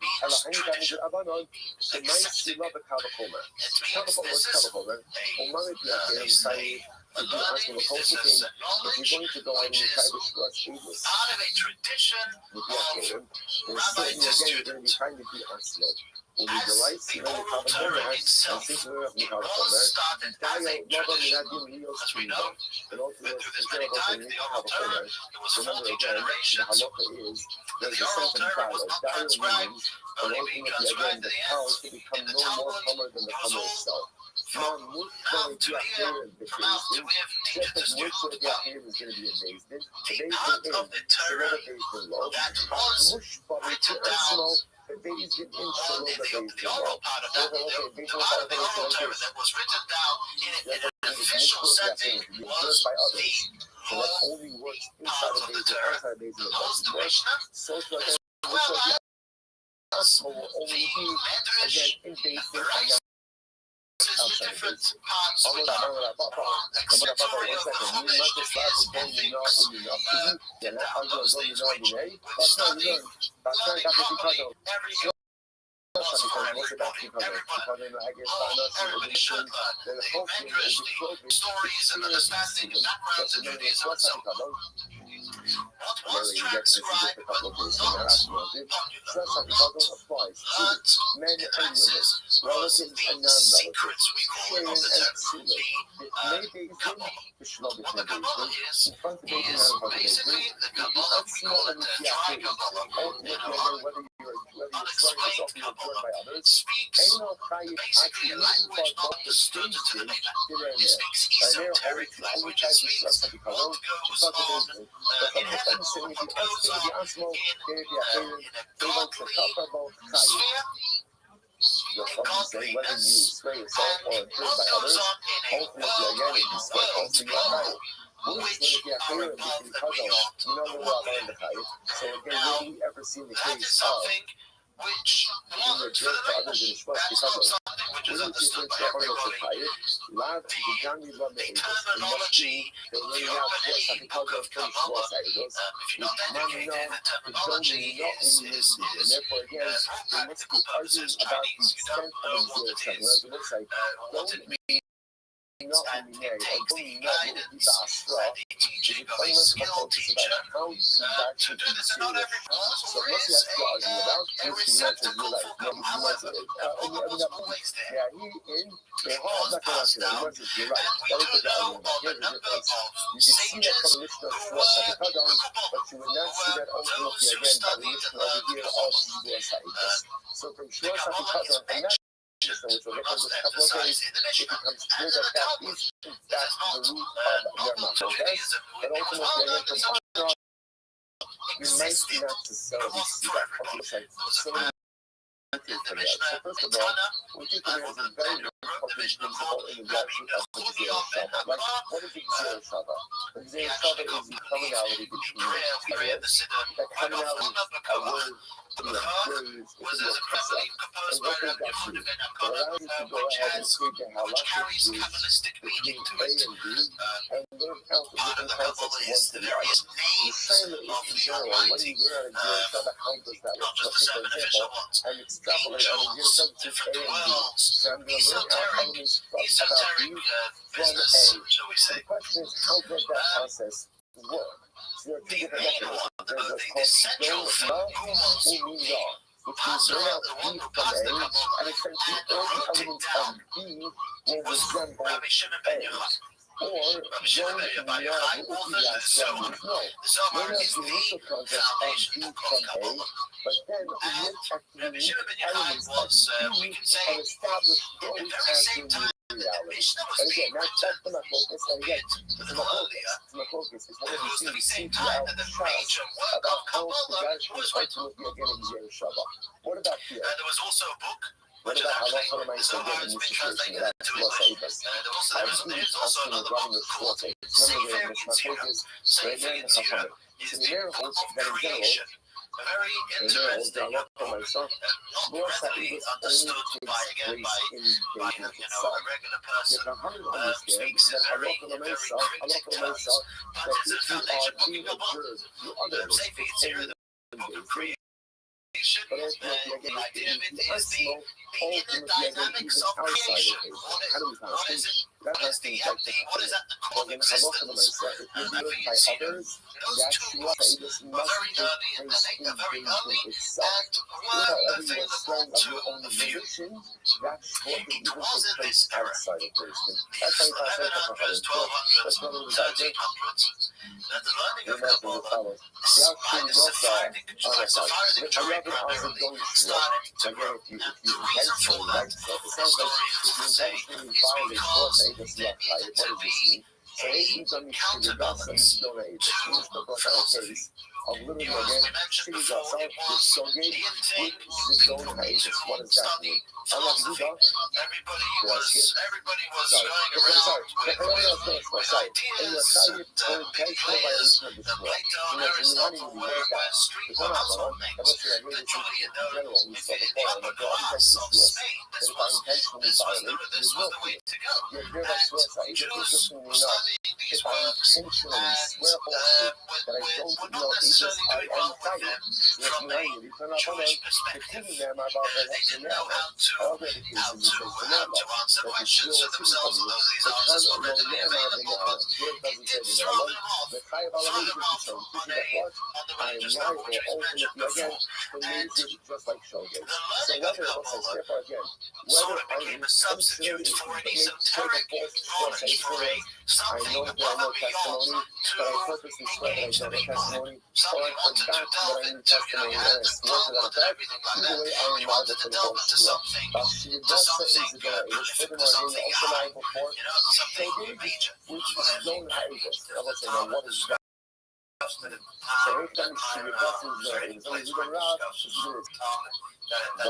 means tradition. Accepting it. It means this is a learning, this is a knowledge which is part of a tradition of rabbi to student. As the oral Torah itself, it was started as a tradition. As we know, we've been through this many times, the oral Torah, it was 40 generations. The oral Torah was not transcribed, only being transcribed at the end in the Talmud. It was all from mouth to ear, from mouth to ear, from teacher to student. The part of the Torah that was written down, the oral part of that, the part of the oral Torah that was written down in an official setting was the law part of the Torah. The laws, the Mishnah, as well as the Medrash, the Braisa. This is the different Everybody should learn. They invent Restream stories and understanding the backgrounds and Judaism itself. What was transcribed but not popular, learned, advances, relatives and secrets, we call it on the term. The Kabbalah. What the Kabbalah is basically the Kabbalah, we call it the dry Kabbalah. The unexplained Kabbalah speaks basically a language not understood to the layman. It speaks esoteric languages, means what goes on in heaven or what goes on in a godly sphere. Godly earth, and what goes on in a worldly world below, which are above and beyond the worldly. Now, that is something which wasn't for the layman. That's not something which is understood by everybody. The terminology, the Germany book of Kabbalah, if you're not educated, the terminology is a practical purposes. Chinese, you don't know what it is, what it means. And it takes the guidance and the teaching of a skilled teacher to do this. And not everyone there is a receptacle for Kabbalah always there. It was passed down to the know of a number of sages who were studied and learned the So from Shlosh HaPikadon, which we'll get into a couple of days, it becomes clear that that is in fact the root of their Machodes, but ultimately again from Tanakh, you might not necessarily see that. Okay, so first of all, we think there is a very important principle in the direction of the Gzera Shava. Like, what is the Gzera Shava? The Gzera Shava is the commonality between areas. That commonality is a word, phrase, it's a concept. And what does that do? It allows you to go ahead and create the halakhic groups between A and B, and learn out the different concepts one to the other. The same is in general, when you learn a Gzera Shava, how does that work? Let's say, for example, I'm extrapolate on the Gzera Shava to A and B. So I'm going to learn out elements about B from A. The question is, how does that process work? So there are two different mechanisms. There's what's called Go Na or Mi Na, which means learn out B from A, and essentially all the elements of B will resemble A. Or Go Na U'Yas Yam. No, learn out the initial concept of B from A, but then look at the elements of B and establish those as the new reality. And again, that's the focus. And again, it's my focus. It's one of the see throughout the shots about how Pagash was ultimately again in Gzera Shava. What about here? There was also a book. What about how am I so good in this situation without Shlosh HaPikadon? There's also another book called Sefer Yitzchak. Sefer Yitzchak is the book of creation. Very interesting book, not readily understood by a regular person who speaks in very cryptic terms, but it's a foundation book in Kabbalah. Sefer Yitzchak, the book of creation. The idea of it is the inner dynamics of creation. What is it? What is the at the core of existence? And for Yitzchak, those two books were very early in the data, very early, and were the things to view. It was in this era, verse 1200s, 1300s, that the learning of Kabbalah, despite the Sephardic primarily, started to grow. And the reason for that, historians will say, is because it took counterbalance. Which of literally Because again we mentioned seeing before, yourself it with was Shogeg, the intake with the zone hiatus. What does that mean? Allah philosophy. Buddha, Everybody did I skip? was Sorry. going Sorry. around with Sorry. ideas and big players that played down Aristotle, where street laws were made. Literally, we fitted the upper class of Spain. This was the way to go. And Jews were studying these works, and would not necessarily do well with them from a Jewish perspective. They didn't know how to answer questions for themselves, although these answers were readily available, but it did throw them off on the religious level, which was mentioned before. And the learning of Kabbalah sort of became a substitute for an esoteric knowledge, for a something above and beyond to engage the big mind. Some you wanted to delve into, you had the Talmud and everything like that. You wanted to delve into something prolific, something high, something major. which is known hiatus. The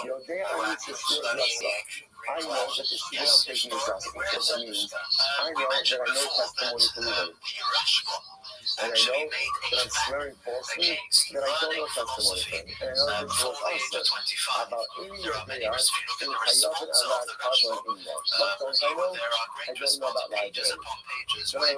your day I need to share yourself. I know that the share I'm taking is gospel. What means I know that I know testimony for living. And I know that I'm swearing falsely that I don't know testimony for him. And I know this was also about any of they are in Hayat and Allah carbon in there. What don't I know? I don't know about library. So I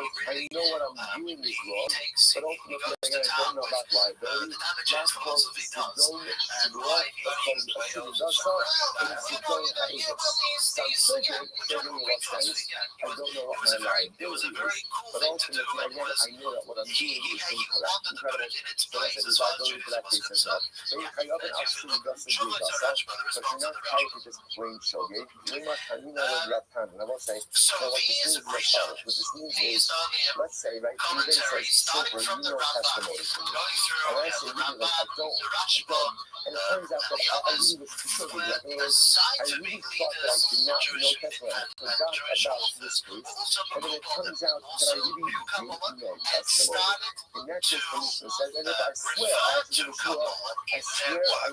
know what I'm doing is wrong, but ultimately again, I don't know about liability. That's called Sidon Shibra, that's called Shibidasa, and Sidon Ha'idas. Sounds so good, telling me what's nice. I don't know what my liability is, but ultimately again, I know that what I'm doing is incorrect. Incredible. So I said the liability for that case as well. So you can open up Shibidasa Shibidasa, but you're not tied to just plain Shogeg. You're not Hanina with that time. And I will say, so what this means is what this means is, let's say, right, you then say, super, you know testimony from me. And I say, really, like, I don't. And it turns out that I really was contributing. Like, in other words, I really thought that I did not know testimony. I forgot about this case. And then it turns out that I really did know testimony. In that case, the Mishnah says, and if I swear, I have to do the swear, I swear I don't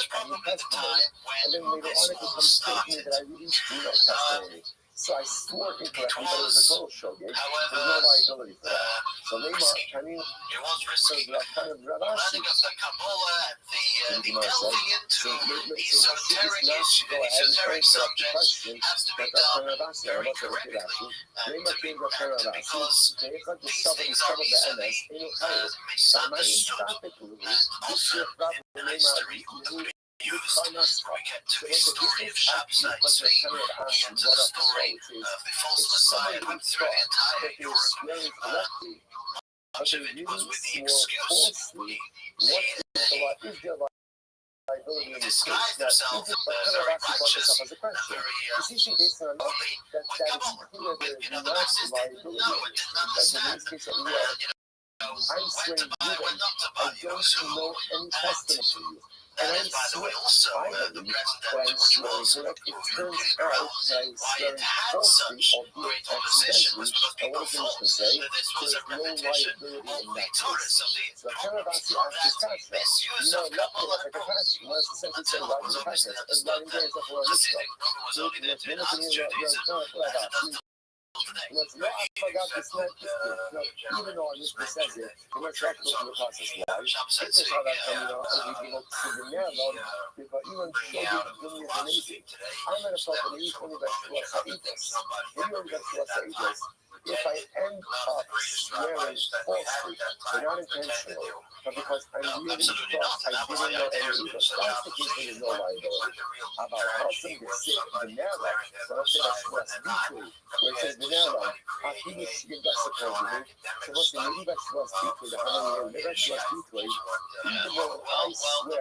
know any testimony. And then later on, it becomes clear to me that I really do know testimony. So I swore incorrectly, but it was a total shogeg. There's no liability for that. So Neymar, Kanin, so that kind of Ravashi, the delving into esoteric subjects has to be done very correctly. And because misunderstood and mystery used. We get to the story of Shabsai Tzvi, and to the story of the false Messiah who went through the entire Europe. Much of it was with the excuse he disguised himself very righteous, very holy. But come on, the masses didn't know and didn't understand. I'm swearing to buy, went not to buy, those who know any testimony for you. That is, by the way, also the president was who really grows why it had such great opposition was because people thought that this was a repetition of the Taurus of the prophets that misuse of Kabbalah prophets. Until it was obviously understood that Hasidic Kabbalah was only there to enhance Judaism and Let's not forget the snake even though this says it, let's not look at the process why. This is how that coming out and we look to the narrow because even showing the amazing. I'm going to talk about each one of the Shlosa if I end up swearing falsely, but not intentionally, but because I really thought I didn't know any evil, that's the case when there's no liability. About crossing the narrow, so let's say that's what's deeply, where it says the narrow, I think it's the best accordingly, so what's the maybe that's what's deeply, the honey, maybe that's what's deeply, even though I swear,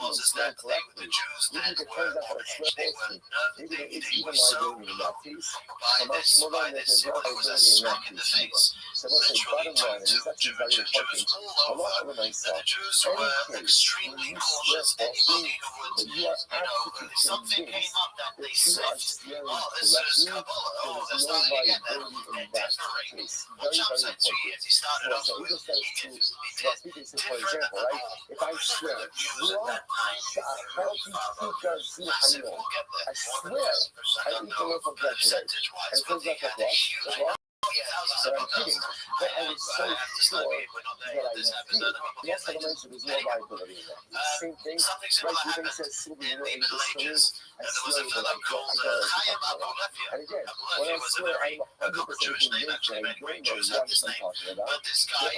was is that the Jews then were on edge. They were nervous. They were so provoked by this. It was a smack in the face, literally, to Jews all over. And the Jews were extremely cautious. Anybody who would, if something came up that they sniffed, oh, this is Kabbalah, oh, they're starting to get them. They're differing. Watch out, said G, as he started off with Egypt. He did different about if I swear, the Jews at that time. I swear, I eat the loaf of bread today. Percentage-wise, And but they had a huge thousands but of I'm kidding. But I was so sure that I was kidding. Yes, I mentioned there's no liability in that. Same thing. something similar Right, even happened says Silver in the War Middle Ages for me. Ages. I There was swear a that fellow I called Chaim Abu Lefia. And again, Abu when I Lefia was a swear very I'm 100% common Jewish name, actually. Many great Jews have this name. But this guy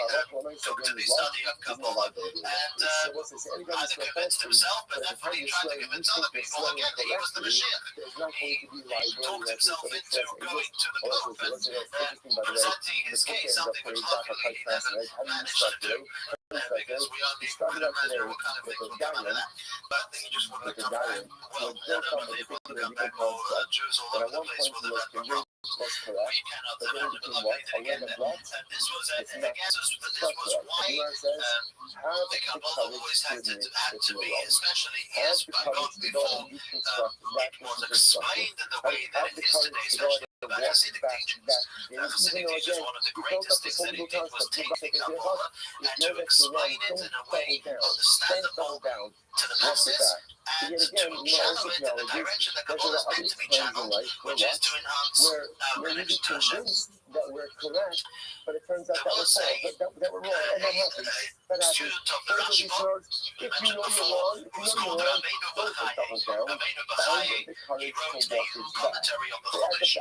took to the study of Kabbalah and either convinced himself, but definitely tried to convince other people again that he was the Mashiach. He talked himself into going to the Pope and presenting his case, something which luckily he never managed to do. Because we only put him as we were kind of making fun of that. But he just wouldn't have come back. Well, they wouldn't come back. All Jews all over the place would have had the we cannot have it located again. And this was, again, this was why the Kabbalah always had to be, especially his book before it was explained in the way that it is today, especially by Hasidic teachings. Hasidic teachers, one of the greatest things that he did was take the Kabbalah and to explain it in a way understandable to the masses and to channel it in the direction that Kabbalah is meant to be channeled, which is to enhance our connection to Hashem. That we're correct, but it turns out that we're false. That we're wrong, and that happens. That happens. Student of the Rashba, you mentioned before, who's called Rabbeinu Bachaye. Rabbeinu Bachaye, he wrote a commentary on the Chumash.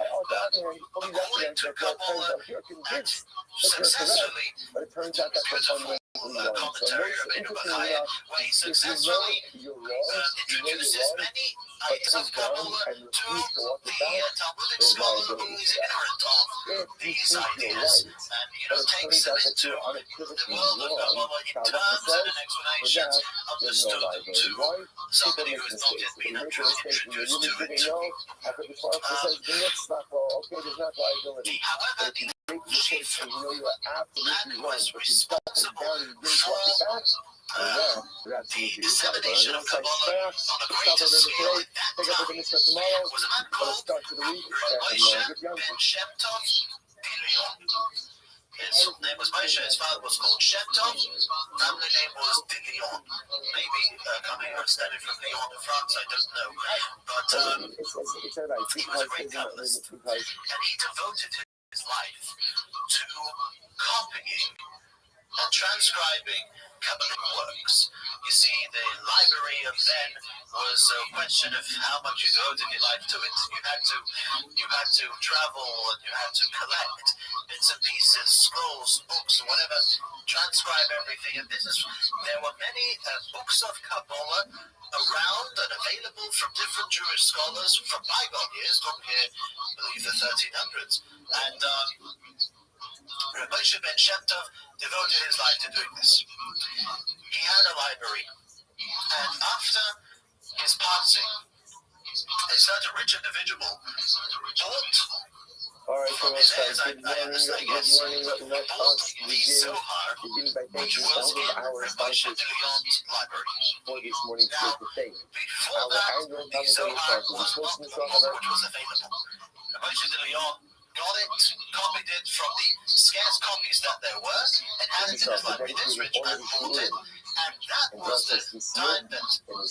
According to Kabbalah, and successfully, but it turns out that's beautiful commentary of Rabbeinu Bachaye, where he successfully introduces many ideas of Kabbalah to the Talmudic scholar who is ignorant of these ideas, and takes them into the world of Kabbalah in terms and in explanations understood to somebody who has not yet been actually introduced to it. However, the chief man who is responsible for the dissemination of Kabbalah on a greater scale at that time was a man called Moshe ben Shem Tov Dilion. His name was Moshe, his father was called Shem Tov, family name was Dilion. Maybe coming or stemming from Lyon in France, I don't know. But he was a great Kabbalist, and he devoted his life to copying and transcribing Kabbalistic works. You see, the library of then was a question of how much you devoted your life to it. You had to travel and you had to collect bits and pieces, scrolls, books, whatever, transcribe everything. And there were many books of Kabbalah around and available from different Jewish scholars from bygone years, talking here, I believe the 1300s. And Moshe ben Shem Tov devoted his life to doing this. He had a library, and after his passing, a certain rich individual bought from his heirs, I understand, yes, bought the Zohar, which was in Moshe Dilion's library. Now, before that, the Zohar was not the one which was available. Moshe Dilion got it, copied it from the scarce copies that there were, and had it in his library. This rich man bought it, and that was the time that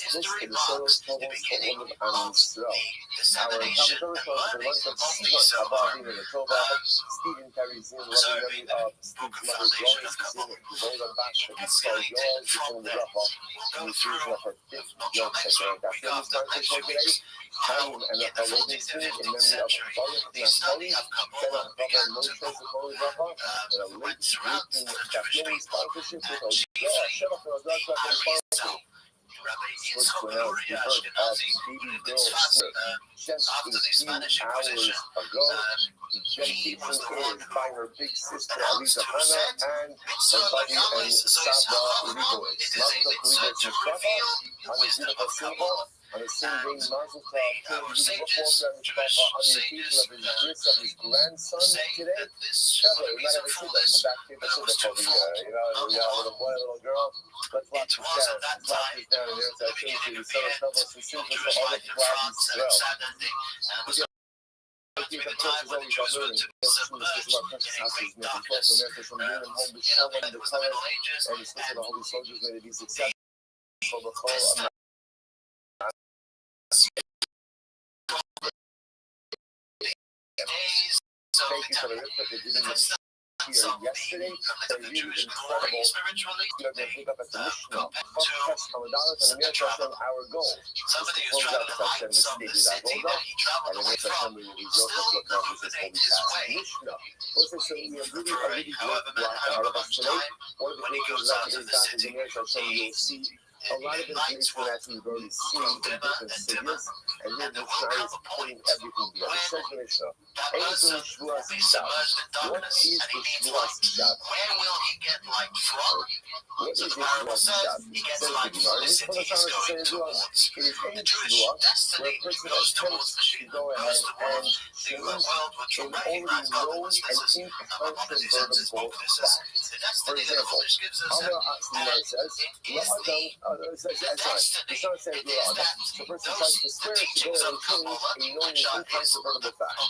history marks the beginning of the dissemination and learning of the Zohar. So the book of foundation of Kabbalah. You can escalate it from there. We'll go through, not your next week after next few weeks, how in the 14th and 15th century, the study of Kabbalah began to went throughout the Jewish people, and chiefly the Arizal, switched to an hour deferred of baby girl Smith just a few hours ago. Dedication is by her big sister Aliza Hana and her buddy and Sabra Leibowitz. Mazel tov Mustafa on the beautiful symbol. On the same day, Mazel tov to Mustafa on the occasion of his bris of his grandson today. Shabbat, we might have a shoot back paper for the we got a little boy, a little girl. Let's watch this down. Let's watch this down. And there's that thing to the son of Shabbat, so simple for all the clouds as well. I think the course is always about learning. That's true. This is about precious houses. From bringing them home, the shalom, the color, and especially the holy soldiers, may they be successful. The whole thank you for the lift that they did in the here yesterday. They're really incredible. You're going to pick up at the Mishnah. Test $100 and Amir Hashem, our goal is to close out Hashem, the stated Avoda, and Amir Hashem, we will resort to accomplish this holy task. Mishnah. Also, so we have really great block ahead of us today. One of the great things about today's daf is Amir Hashem, you'll see a lot of information that we've already seen in different cities, and here Mishnah is putting everything together. It says Mishnah, anything Shvuas Shav. What is the Shvuas Shav? What is the Shvuas Shav? Says the Gemara. This is any Shvuah where a person attempts to go ahead and change an already known and incontrovertible fact. For example, Amar Asmar says, the son says, the person tries to swear to go and change a known and incontrovertible fact.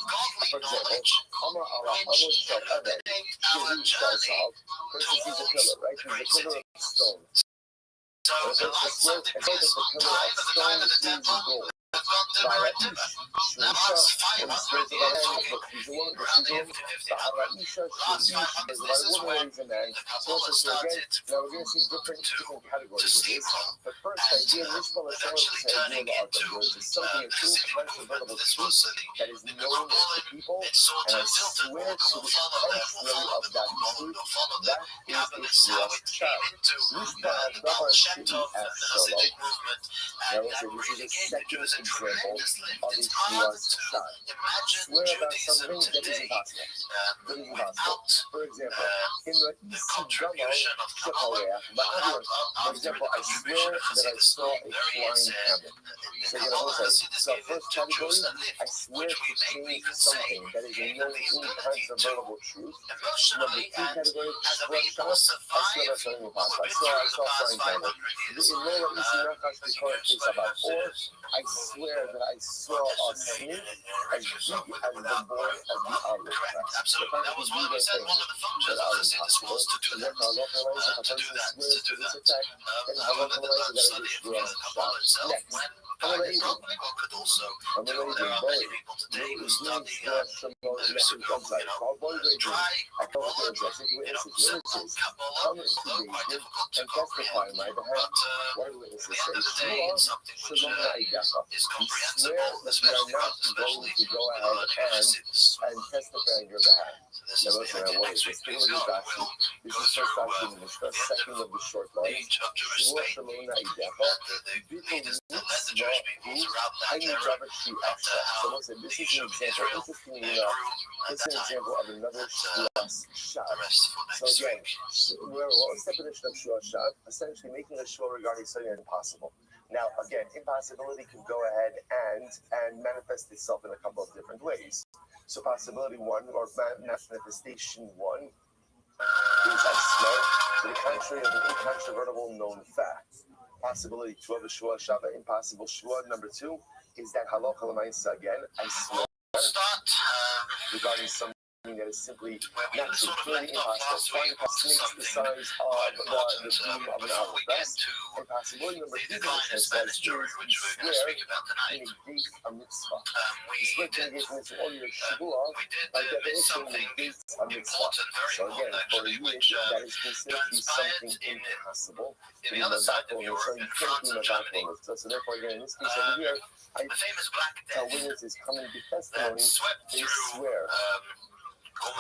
For example, Amar Allah, Amar Shal Avad, person sees a pillar, right? There's a pillar of stone. The person swears that the pillar of stone is gold. Now we're going to see different categories of this. The first idea, Mishpah there is something incontrovertible truth that is known to people, and I swear to the contrary of that truth, that is a Shvuas Shav. Mishpah Davar Sheni as Shalom. Now this is a second example of a Shvuas Shav. Swear about something that is impossible. For example, in Ra'isi Gama Shechaleh, for example, I swear that I saw a flying camel. So first category, I swear to change something that is a known incontrovertible truth. Number two category, Shvuas Shav, I swear that's something impossible. I saw a flying camel. Or I swear that I saw a snake as big as the board of the olive press. The fact that we do those things that are impossible, and therefore Allah realizes if a person swears to this attack, then Allah realizes that it is Shvuas Shav. Next, I'm amazing, boy. They is doing Shvuas Shav website called Boy Radio. I come up here as witnesses come into the and testify on my behalf. What do witnesses say? Shalom Na'idacha. We swear that we are not going to go ahead and testify on your behalf. Now listen, what is this? Take a look at Rashi. This is first Rashi in the second of the short lines. Shvuah Shalom Na'idacha. Bittul Mitzvah Hu Hayim Rabashi Afsha. So listen, this is an example. Interestingly enough, this is an example of another Shvuas Shav. So again, what's the definition of Shvuas Shav? Essentially making a shvuah regarding something impossible. Now, again, impossibility can go ahead and manifest itself in a couple of different ways. So possibility one, or manifestation one, is I swear to the contrary of an incontrovertible known fact. Possibility two of a Shvuas Shav, impossible shvuah. Number two is that halacha l'maisa again, I swear regarding something that is simply not true, clearly impossible. Flying past snakes the size of the beam of an olive press. And possibility number three that says is you swear to negate a mitzvah. You swear to negate a mitzvah, or your shvuah, by definition, negates a mitzvah. So again, for a yid, that is considered to be something impossible. To be mazakol, so you can't be mazakol mitzvah. So therefore, again, in this case over here, I tell witnesses coming to testimony, they swear.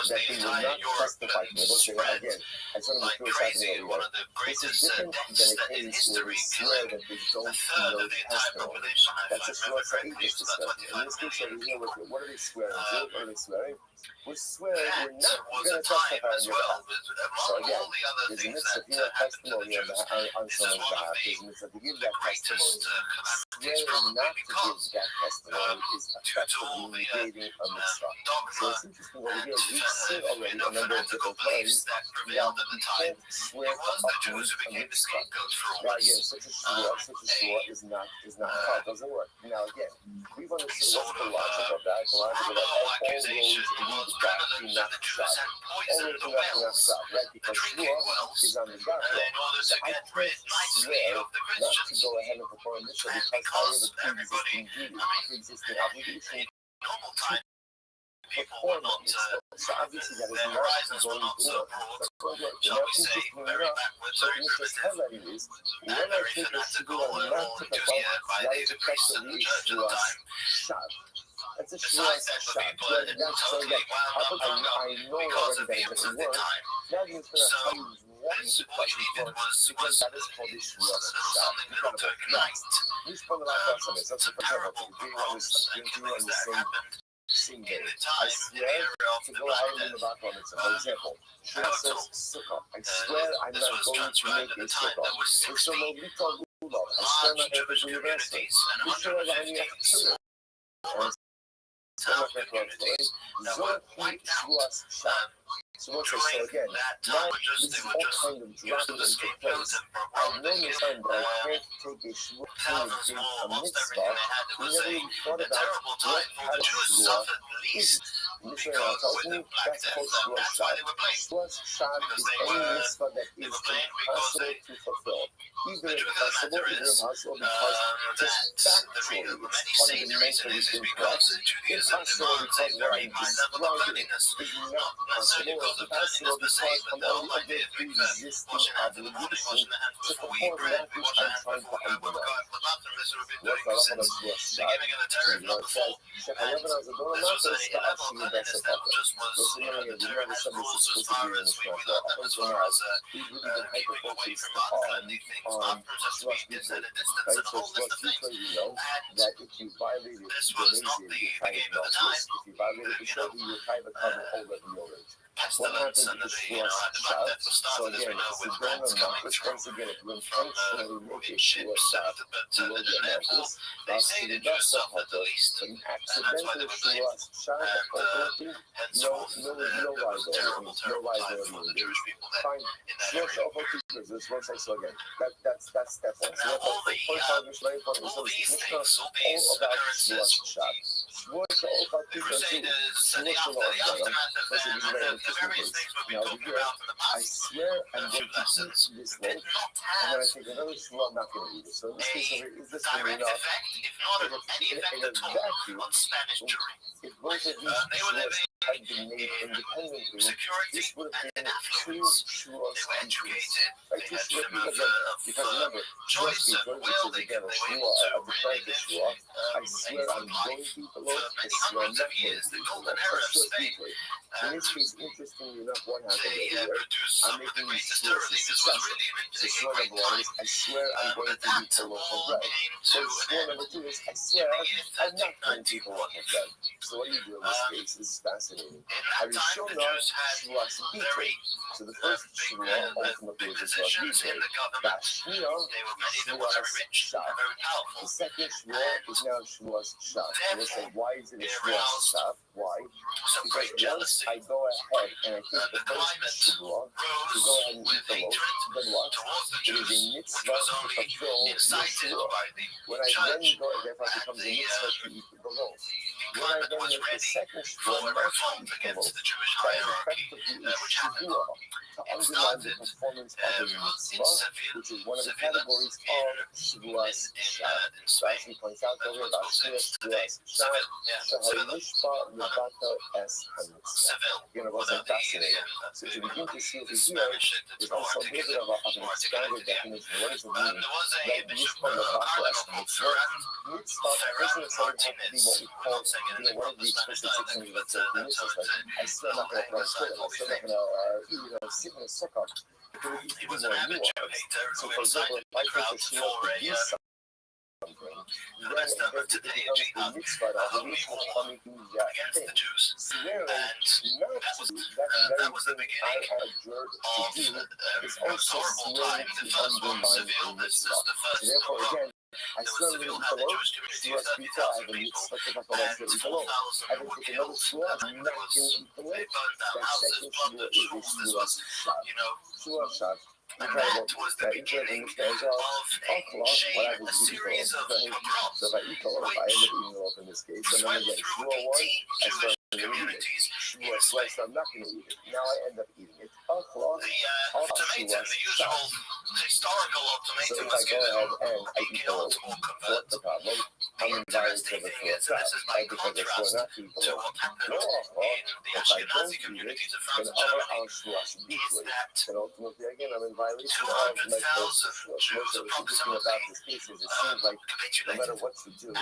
that they will not testify to me. Let's say again, I just want to be clear over here. This is different than a case where we swear that they don't know testimony. That's a short sa'idus discussion. In this case over here, what are they swearing to? What are they swearing? We're swearing we're not going to testify on your behalf. So again, there's a mitzvah to hear testimony on someone's behalf. There's a mitzvah to give that testimony. Swearing not to give that testimony is effectively negating a mitzvah. So it's interesting over here. We've seen already a number of different times that you can't swear to uproot a mitzvah. Now again, such a shua is not how it doesn't work. Now again, we've understood what's the logic of that. The logic of that all roads lead back to not shot. All roads lead back to not shot, right? Because shua is on the dot law. So I can't swear not to go ahead and perform a mitzvah because I have a pre-existing duty, pre-existing obligation. Perform a mitzvah. So obviously that is not going to work. Now interestingly enough, so the mitzvah's highlighting is when I take a shua not to perform, that is effectively a shua shot. That's a shua shot. That's so that I know already that it doesn't work. Now I'm going to tell you why it doesn't work, because that is called a shua shot. Incredible. Next, we spend a lot of time on this. That's for example, if you on the same day. I swear to go out in the background. For example, Shua says sukkah. I swear I'm not going to make a sukkah. There's no little lulav. I swear I'm not going to do your dancing. You sure I'm going to do it. So again, now this is all kind of dropping into place. I've known this time that I can't take a shua and give a mitzvah. We never even thought about what kind of shua is. Mishnah tells me that's called shua shad. Shua shad is any mitzvah that is impossible to fulfill. Either impossible, because just factually, it's fundamentally incorrect. Impossible because what I'm describing is not possible. Impossible because I'm only under pre-existing obligation to perform that which I'm trying to undermine. What's the shua shad? So you know it says, "Shechayavana zadona mata sta'ashi b'sapata." Listen, we never said this explicitly in this class. Up until now, we've really been hyper-focused on shua shmita, right? So shua shmita, you know that if you violated the nazir, you're kind of nauseous. If you violated the shoulder, you're kind of covered over the orange. What happens with the shua shad? So again, it's the donor malchus. Once again, if you intentionally make a shua shad, you will get malchus. That's to the best of it. But an accidental shua shad, no liability. No liability. Fine. Shua shad, this works like so again. That's step one. So that's very important. So it's all about shua shad. Shua shad, now I swear I'm going to eat this loaf, and then I take another shua, I'm not going to eat it. So in this case, is this going to be enough? In a vacuum, if both of these shuas had been made independently, this would have been two shuas equals. Right? Two shuas because remember, shua speaker, which is again a shua, a declared shua, I swear I'm going to eat the loaf, I swear I'm not going to eat the loaf. That's shua speaker. In this case, interestingly enough, what happened over here, I'm making these shuas successive. So shua number one is, I swear I'm going to eat the loaf of bread. So shua number two is, I swear I'm not going to eat the loaf of bread. So what do you do in this case? This is fascinating. Harishona shua speaker. So the first shua ultimately is a shua speaker. That shua shad. The second shua is now shua shad. So let's say, why is it a shua shad? Why? Because once I go ahead and I take the first shua to go ahead and eat the loaf, then what? It is a mitzvah to fulfill the shua. When I then go, therefore it becomes a mitzvah to eat the loaf. When I then make the second shua, not to eat the loaf, that is effectively a shua. to underline the performance of a mitzvah, which is one of the categories of Shavuos Shad. Rashi points out over about Shavuos Shad, Shaharishpa Rebata Es HaMitzvah. Again, it wasn't fascinating. So to begin to see over here, there's also a little bit of an expanded definition. What does it mean? That Yishpa Rebata Es HaMitzvah. Mitzvah doesn't necessarily have to be what we call, one of the explicit 6 things that say mitzvahs, like, I'm still not going to throw a kid, I'm still not going to sit in a sukkah. There would be more nuance. So, for example, if I think that she wants to do something, then it becomes the mitzvah of the reason for me to do that thing. Swearing not to do that very thing I adjured to do is also swearing to undermine the mitzvah. So therefore, again, I swear to eat below, Shavuos pizza, I have a mitzvah to talk about eat below. I will take another Shavuos, I'm not going to eat below. That second Shavuos is a Shavuos Shad. Shavuos Shad. Incredible. That incredible Mishnah as well. What I was eating below. So if I eat below, if I end up eating below in this case, and then again, Shavuos 1, I start to eat it. Shavuos 2, so I'm not going to eat it. Now I end up eating it. Ultimatum, the usual historical ultimatum was given. I eat below. What's the problem? I'm in violation of the Shavuos Shad. Right? Because I swear not to eat below. If I don't eat it, then other Shavuos between. And ultimately, again, I'm in violation of my Shavuos. What's interesting about this case is it seems like no matter what you do,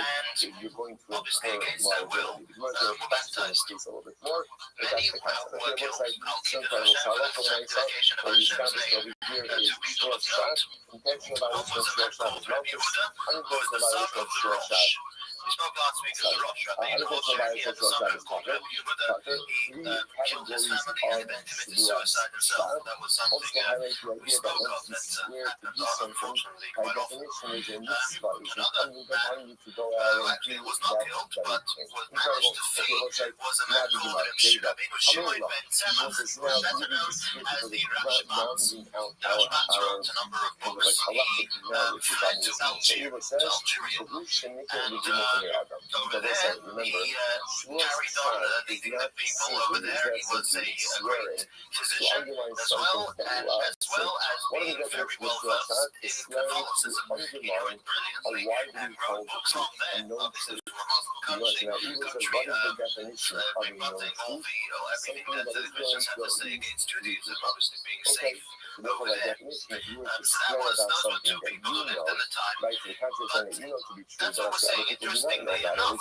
you're going to incur liability. The Gemara will question this case a little bit more, but that's the concept. Okay, it looks like sometimes it's how local when I saw what we established over here is Shavuos Shad, intentional violation of Shavuos Shad is Malchus, unintentional violation of Shavuos Shad. We spoke last week of the Rosh Rabbeinu also here, the Rabbi Yehuda. He killed his family and then committed suicide himself. That was something we spoke of that unfortunately quite often. But actually it was not killed, but was managed to flee, was a man called Rabbeinu Shimon ben Teman, better known as the Rashbam. The Rashbam wrote a number of books. He fled to Algeria, and over there, he carried on leading the people over there. He was a great physician as well as being very well versed in Catholicism. He wrote brilliantly and wrote books on that. Obviously, we were a Muslim country, rebutting all everything that the Christians had to say against Judaism, obviously being safe over there. So that was, those were two people who lived in the time. But that's what we're saying. Interestingly enough,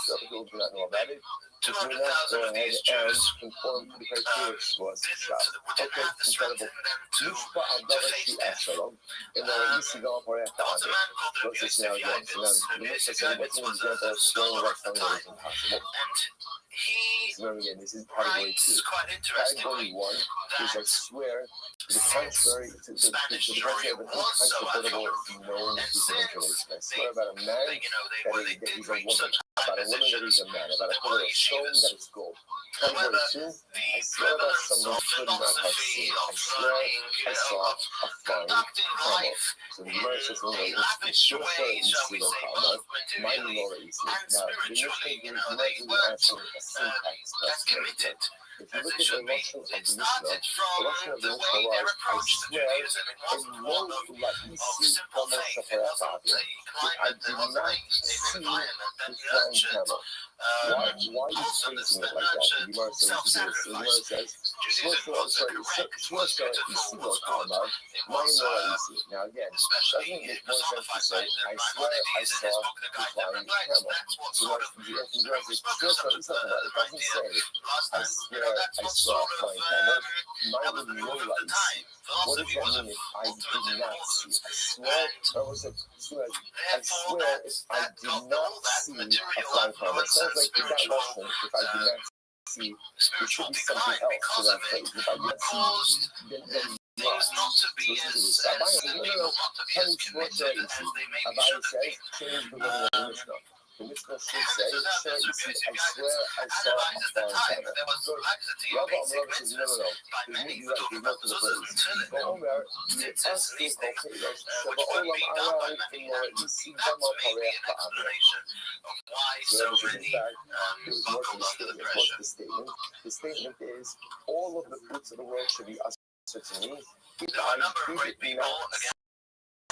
200,000 of these Jews didn't would have the strength in them to face death. There was a man called Rabbi Yosef Yaibitz. Rabbi Yosef Yaibitz was a scholar of the time, and he writes quite interestingly that the contrary to Spanish jury was so unusual, and since they did reach such high positions, the holy yeshivas, however, the prevalence of philosophy, of learning, of conducting life in a lavish way, shall we say, both materially and spiritually, that's committed as it should be. It started from the way their approach to Judaism. It wasn't one of simple faith. It wasn't a climate. It wasn't an environment that nurtured wholesomeness, that nurtured self-sacrifice. Judaism was a correct, was beautiful, was good. It was especially it personified the Maimonides in his book, The Guide Never Neglects. That's what sort of we spoke of some right here last time. That's what sort of the move of the time. Philosophy was a movement in philosophy. And therefore, that got all that material influence and spiritual decline because of it caused things not to be as committed as they maybe should have been. The Mishnah should say, analyzes the time. There was laxity of basic principles by many who talk about the these things, which won't be done by many. And that's maybe an explanation of why so many buckled under the pressure. The statement is all of the fruits of the world should be answer to me, if There are a I number of great did people, not again,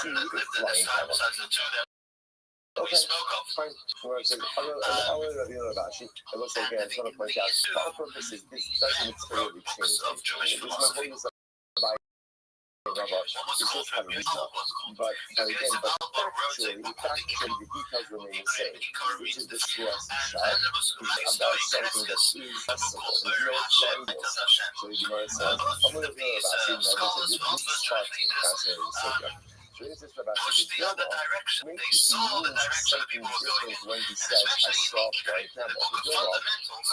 see that the lived at flying this time camel. besides the two that we Okay, spoke of. fine. Where I said, I will say again, I just want to point out, for our purposes, this doesn't materially change of Jewish anything. There's no philosophy. holiness of the Bible. What was It's called just having Rabbi wisdom. Talbot. But Okay, again, so but Talbot wrote a book called factually, the details remain the same, which is the Suas and Shah, then there was is Rabbi about Story something that Kresges, is a book possible. called There's no Hashem, blindness. Hashem. So the Gemara says, Both of these scholars, both first fascinating translators, subject. So this is about pushed the other direction. They saw the direction the people were going in. when he And says, I especially saw in flying the camel. book of The Gemara, Fundamentals,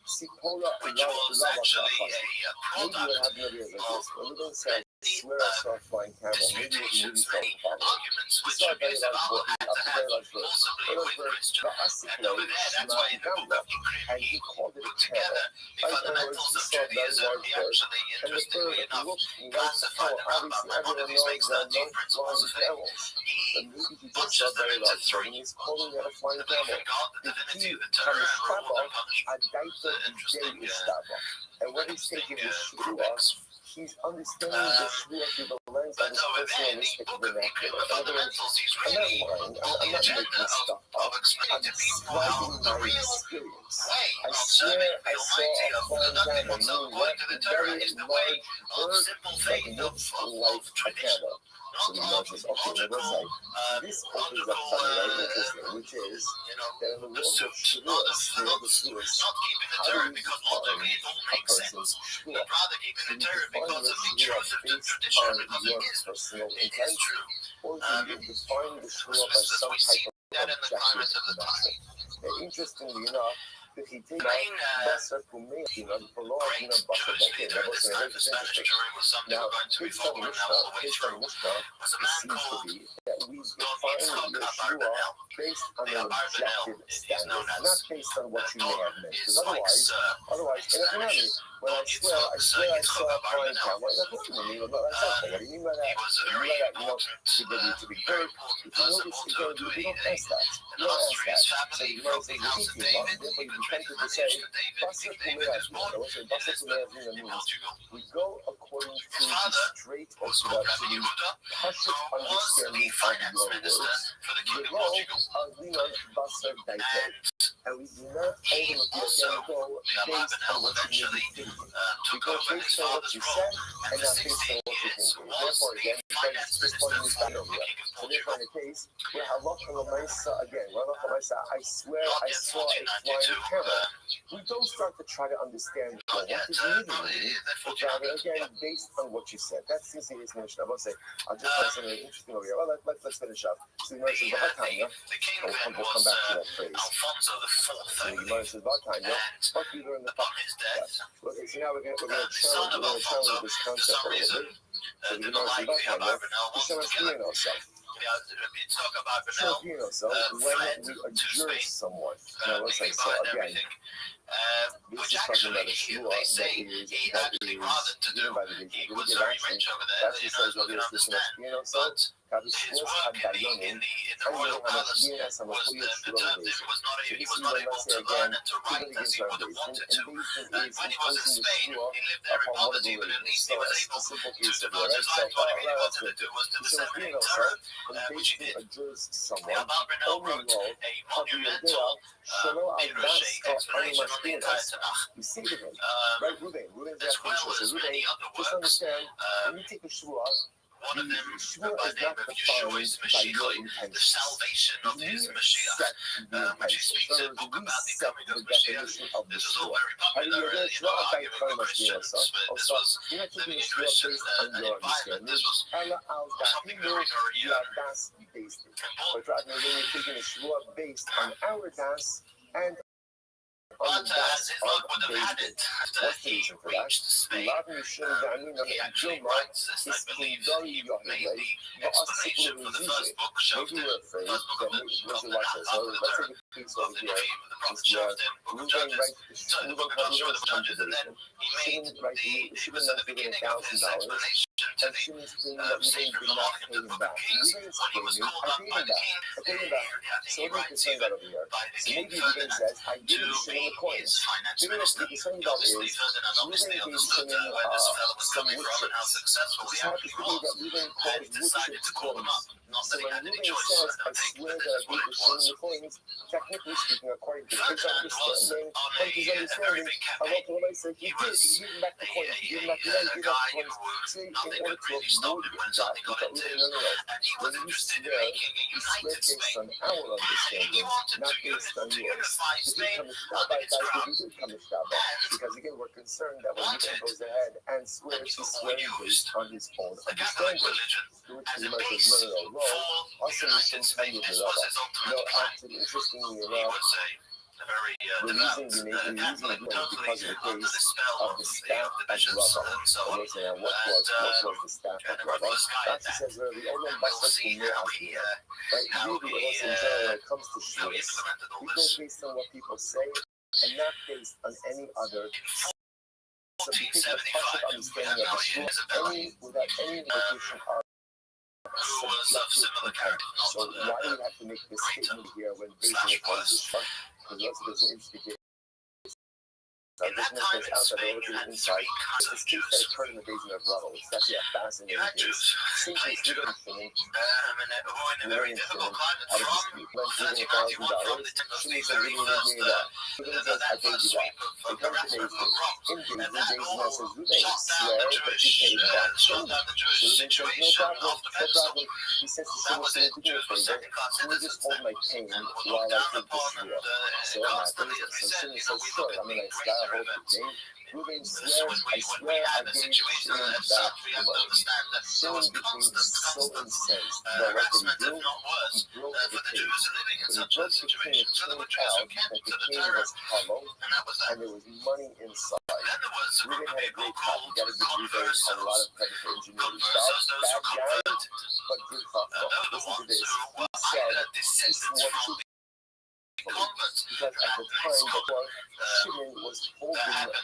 Sipola, which was actually a maybe what product happened over here is like of this. When we don't say, the swear I saw a flying camel, maybe we can really disputations, start many to follow. arguments which Saw a Rabbi very large Yisrael book, had to a very have, large book. possibly with Christian. And over there, that's why in the book of Ikrim, And he he called it a put camel. together the fundamentals of Judaism. He actually, interestingly enough, classified a number of one of these makes 13 principles of faith. He bunches them into three. He's calling it a flying The belief camel. in God, the divinity of the Torah, and reward and punishment. Interesting And what he's taking is groupings. he's understanding the Shua through the lens of But his over there, in the personalistic book of Ikrim, vernacular. the In other words, fundamentals, he's I'm not really lying. on the I'm not agenda making stuff of up. explaining I'm to people how describing the my real experience. way I of swear serving I the saw Almighty, a of flying conducting camel, oneself meaning according to the Torah, very is the way large of bird simple that faith, looks of like a tradition, camel. So the not Gemara of says, okay, now let's logical, say, this opens up something very interesting, which is that in the world of pursuit, Shavuos, not keeping the how do Torah we because define logically it all a makes sense, person's but Shua? rather keeping Do the you Torah define because your of the Shua truth of the based tradition, on because your it personal is intent? true. Or do you define the Shua by some We type see of that in the objective climate of the time. metric? And interestingly enough, if he takes Main Basar Pumei, the law of great Jewish leader at this time, the Spanish Jewry, was something we're going to be following now all the way through, was a man called to be that we Don define Yitzchak your Shua Abarbanel. based on The an Abarbanel objective is standard, known as not based on what you may Don have meant. is Because like Sir otherwise, in and remember, Spanish. when I Don swear I Yitzchak saw a flying Abarbanel. camel, that's what you mean. What do you mean by that? He was a You very mean that, important, to be very good. important If you person, notice, also to you don't an ask that. You don't ask illustrious that. So family you from know, the say, house of therefore David. you He be could trace tempted the to say, lineage to David. Basar King David is born Pumei, in Basar Lisbon, Pumei in means Portugal. we go according to His the father straight was called Rabbi orthodoxy, Yehuda, Pashut who was the understanding of finance your minister words. for the The King of law Portugal. of Leon Basar Daite. And And we do not he ultimately also, again go the based on Abarbanel, what you may eventually be thinking. We took go over his based on what father's you role, said and and for not based 16 on what you're years thinking. was Therefore, the again, finance this point minister is for done over the here. King of So therefore, Portugal. in the case where Halacha Lamaisa, again, where Halacha Lamaisa, I swear Not I yet saw a flying 1492, camel. We don't start to try to understand, well, not yet, what does it really probably mean? the But rather, 1400s. again, based on what you said. That's the serious notion. I must say, I'll just find something interesting over here. Well, let's finish up. So the Gemara says, Vatanya. The king We'll then come was back to that phrase. Alfonso IV, So I the Gemara believe. says, Vatanya. And What we learn the upon his death, Okay, so now we're going the son of to Alfonso, challenge this for concept some a little reason, bit. did not like the Abarbanel, wanted to kill him. ourselves. Yitzchak Abarbanel Choking ourselves fled when we to adjure Spain, someone. Now, let's say, leaving so behind again, everything. this Which is talking about actually, a shua they that say is, he that actually, is rather to do, given by the Jews. he If you was look at very Rashi, rich over there, Rashi you know, says as we what can is this understand. But his work in the royal palace was determined. He was not able to learn and to write as he would have wanted to. And when he was in Spain, he lived there in poverty, but at least he was able to devote his life. What he really wanted to do was to disseminate Torah, which he did. The Abarbanel wrote a monumental Pirush, explanation on the entire Tanakh, You say to him, um, right, Ruben, as well as many other just works. understand, when you take a shua, One of them Shua by is the name not of defined Yeshua's by Mashiach, your the intentions. salvation of his You Mashiach, set the which he intentions. speaks So in a book we about the set coming of the Mashiach. definition of the This is all Shua. very popular, arguing with Christians, but this was You're not the taking a many Shua Christians based on an your environment. This was something very, very das based. important. But rather than you're taking a Shua based on our das and on But the das as his of luck would have had David. it, after What's the he reason for that? reached Spain, he actually writes this, I believe, he made the explanation for the first book, shoved him, the first book of the Tanakh, after the Torah, of the Nevi'im, the prophets shoved him, book of Judges, sorry, the book of Joshua, the Judges, and then he made this was at the beginning of his explanation and Shimon's claiming that Ruben did not pay him back. Ruben is claiming, I paid him back. I paid him back. So what are you concerned about over here? So maybe Ruben says, I gave Shimon the coins. Maybe what you're concerned about is Ruben gave Shimon some wood chips. This happens to be that Ruben calls wood chips coins. So when Ruben says, I swear that I gave Shimon the coins, technically speaking, according to his understanding, I want to realize that he did. He gave him back the coins. He gave him back the coins. He gave him back the coins. So in order to avoid that, he thought, no. When you swear based on our understanding, not based on yours. Because again, we're concerned that when Ruben goes ahead and swears, he's swearing based on his own understanding. To which the Gemara says, no. Also, we can tell you the Rabba. No, actually, interestingly enough, the reason we made it because of the case of the staff of Rabba. And they say, what was the staff of Rabba? Rashi says, the Olam Basar Kumeh Akiyah. Right? Really, also in general, when it comes to shvuos, we go based on what people say and not based on any other. So we take the partial understanding of the shvuos without any indication of subjective intent. So why do we have to make this statement here when based on the part of the shvuos? Because also there's an interesting this makes us out that over to the inside. This case that occurred in the basement of rubble. It's actually a fascinating case. Same case, we don't think. Very interesting. Out of dispute. Lent Ruben $1,000. Shimon said, Ruben didn't give me that. Ruben says, I paid you back. They come to David. In David, David says, Ruben, swear that you paid back Shimon. So Ruben says, no problem. He says to Shimon, do me a favor. Can you just hold my pain while I take this shvuah? So I'm happy. So Shimon says, sure, I'm a nice guy. Ruben swears, I swear I gave Shimon back the money. Shimon became so incensed that what did he do? He broke the cage. When he broke the cage, it turned out that the cage was hollow and there was money inside. Ruben had a great cop. You gotta give Ruben a lot of credit for ingenuity. Bad guy, but good cop. Listen to this. He swore to because at the time before Shimon was holding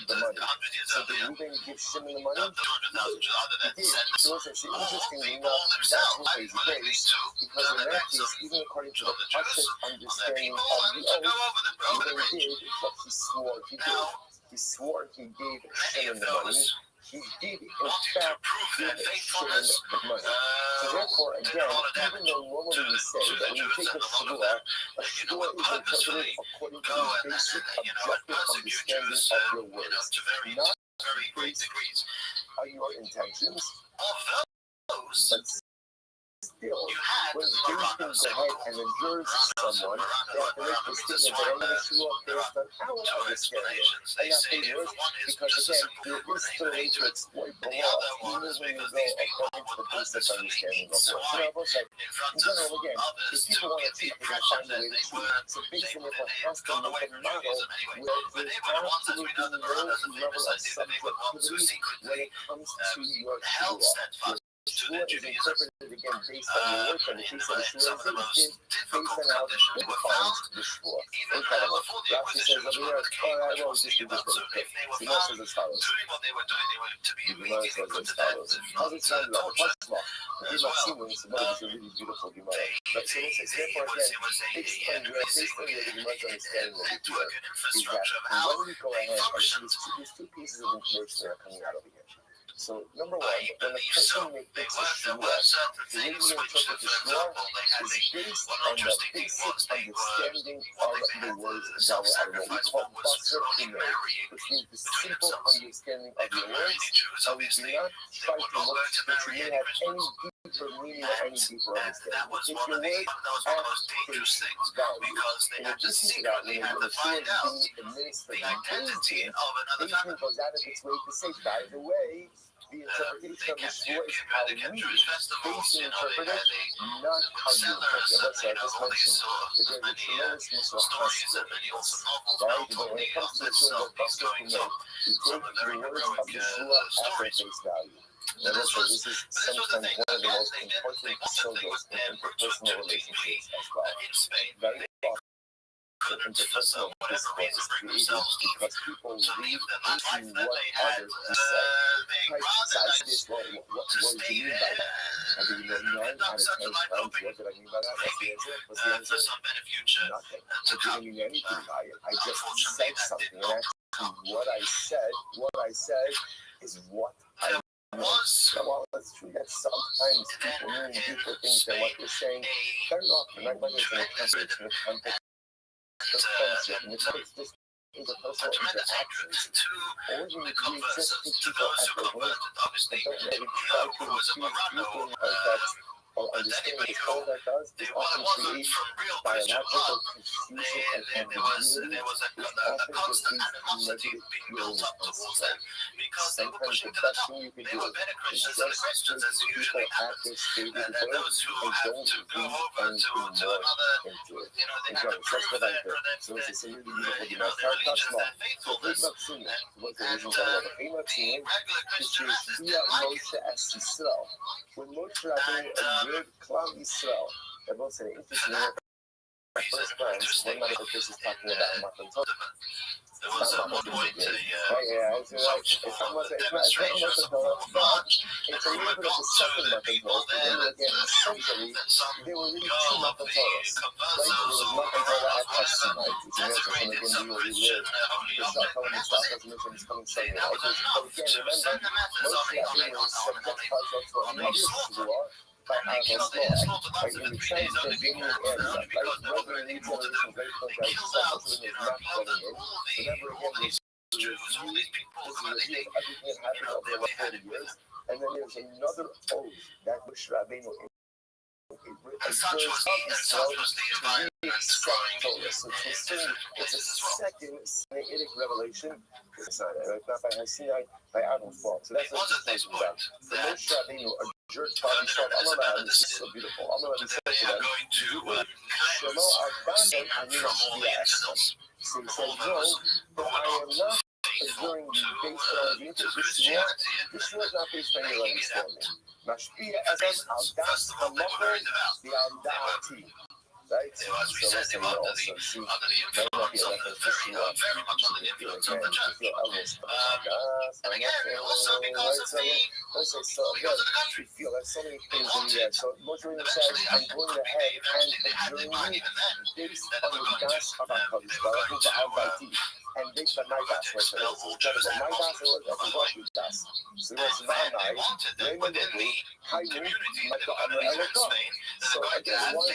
the money. So did Ruben give Shimon the money? He did. So it's interestingly enough, that's what is the case. Because in that case, even according to the Pasha's understanding of the oath, Ruben did what he swore he did. He swore he gave Shimon the money. He did, in fact, give Shimon the money. So therefore, again, even though normally we say that when you take a shvuah is interpreted according to the basic objective understanding of your words, not based on your intentions, but still, when things can go ahead and endure someone, they have to make the statement that I'm going to show up based on our understanding and not the yours, because again, there is still a way to exploit the law, even when you go according to the basic understanding of words. You know, I will say, in general, again, if people want to cheat, they're going to find a way to cheat. So basically, it has to make a model where there's absolutely no level of subjectivity when it comes to your shvuah. Shvuah is interpreted again based on your words, and the case of the shvuah is based on how the shvuah defines the shvuah. Incredible. Rashi says over here, alright, well, just do this thing. The Gemara says as follows. The Gemara says as follows. How's it sound, Rabbi? What's law? The Gemara seems is a really beautiful Gemara. But so this is therefore again, based on your the Gemara's understanding of the here, is that when we go ahead, there's two pieces of information that are coming out over here. So, number one, when a person makes a shvuah, the way you interpret the shvuah is based on the basic understanding of the words Zawa are what we call basar kumeh, which means the simple understanding of your words, and we do not try to look that you may have any deeper meaning or any deeper understanding. Take your word at face value. In addition to that, when a shvuah is being administered in Beijing goes out of its way to say, by the way, the interpretation of the shvuah is how we basically interpret it, not how you interpret it. Let's say I just mentioned that there's a tremendous muscle hospital. Right? But when it comes to the shvuah, the basar kumeh, we take the words of the shvuah at their face value. Now listen, this is sometimes one of the most important symbols in interpersonal relationships as well. Very often, interpersonal discourse is created because people read into what others say. Right? So I say this, what do you mean by that? I mean, 9 out of 10 times, what did I mean by that? What's the answer? What's the answer? Nothing. I didn't mean anything by it. I just said something, and actually what I said is what I meant. So while it's true that sometimes people mean deeper things than what you're saying, very often, like whether it's in a context, the friendship, and it's this interpersonal interactions, or even we just think people at their work, but don't really try to infuse deeper in context or understand what contact does is often create biological confusion and ambiguity, which often just leads to negative feelings and stress. Sometimes the best thing you can do is just take people at their stated word and don't read anything more into it. Again, just what I did. So it's a really beautiful thing. Now, start small. So think about singing. What's the reason why I think about singing? Which is via Moshe as Yisrael. When Moshe Rabbeinu good Klal Yisrael, they're both saying interesting. First friends, one of the this is talking about Matan Torah. It's not Matan Torah. It's not Matan Torah, but it's a little bit of the second Matan Torah. Then again, essentially, there were really 2 Matan Torahs. Right? There was Matan Torah at Hashanah, which is from again, we where we live. The Shachar and the Shachar doesn't mention it's coming Sunday. But again, remember, most of that thing was subject to another Shua. By Aaron's law, like in the Transjordanian area, right? Whether in each generation, great country, something is not going in. So never again, this reviews everything that happened over the last 40 years. And then there's another oath that Moshe Rabbeinu it's a second Sinaitic revelation. It's not by Sinai, by Aaron's fault. So that's what it's talking about. The Moshe Rabbeinu, a jerk body shot, this is so beautiful. So he said, no, but I am not assuring you based on the Yeshua. Yeshua is not based on your understanding. Mashpia as al das halacha the al da'ati. Right? So let's say also see, might not be a reference to Shua. You can feel again, you can feel Elvis. So again, we feel there's so many things in there. So Moshe says, I'm going ahead and adjourning based on the das of HaKadosh Baruch Hu ba'al da'ati. And based on my das, my das, that's what das. So it's Vanai, Raymond Hu, Hayu, Mata Elokah. So again, why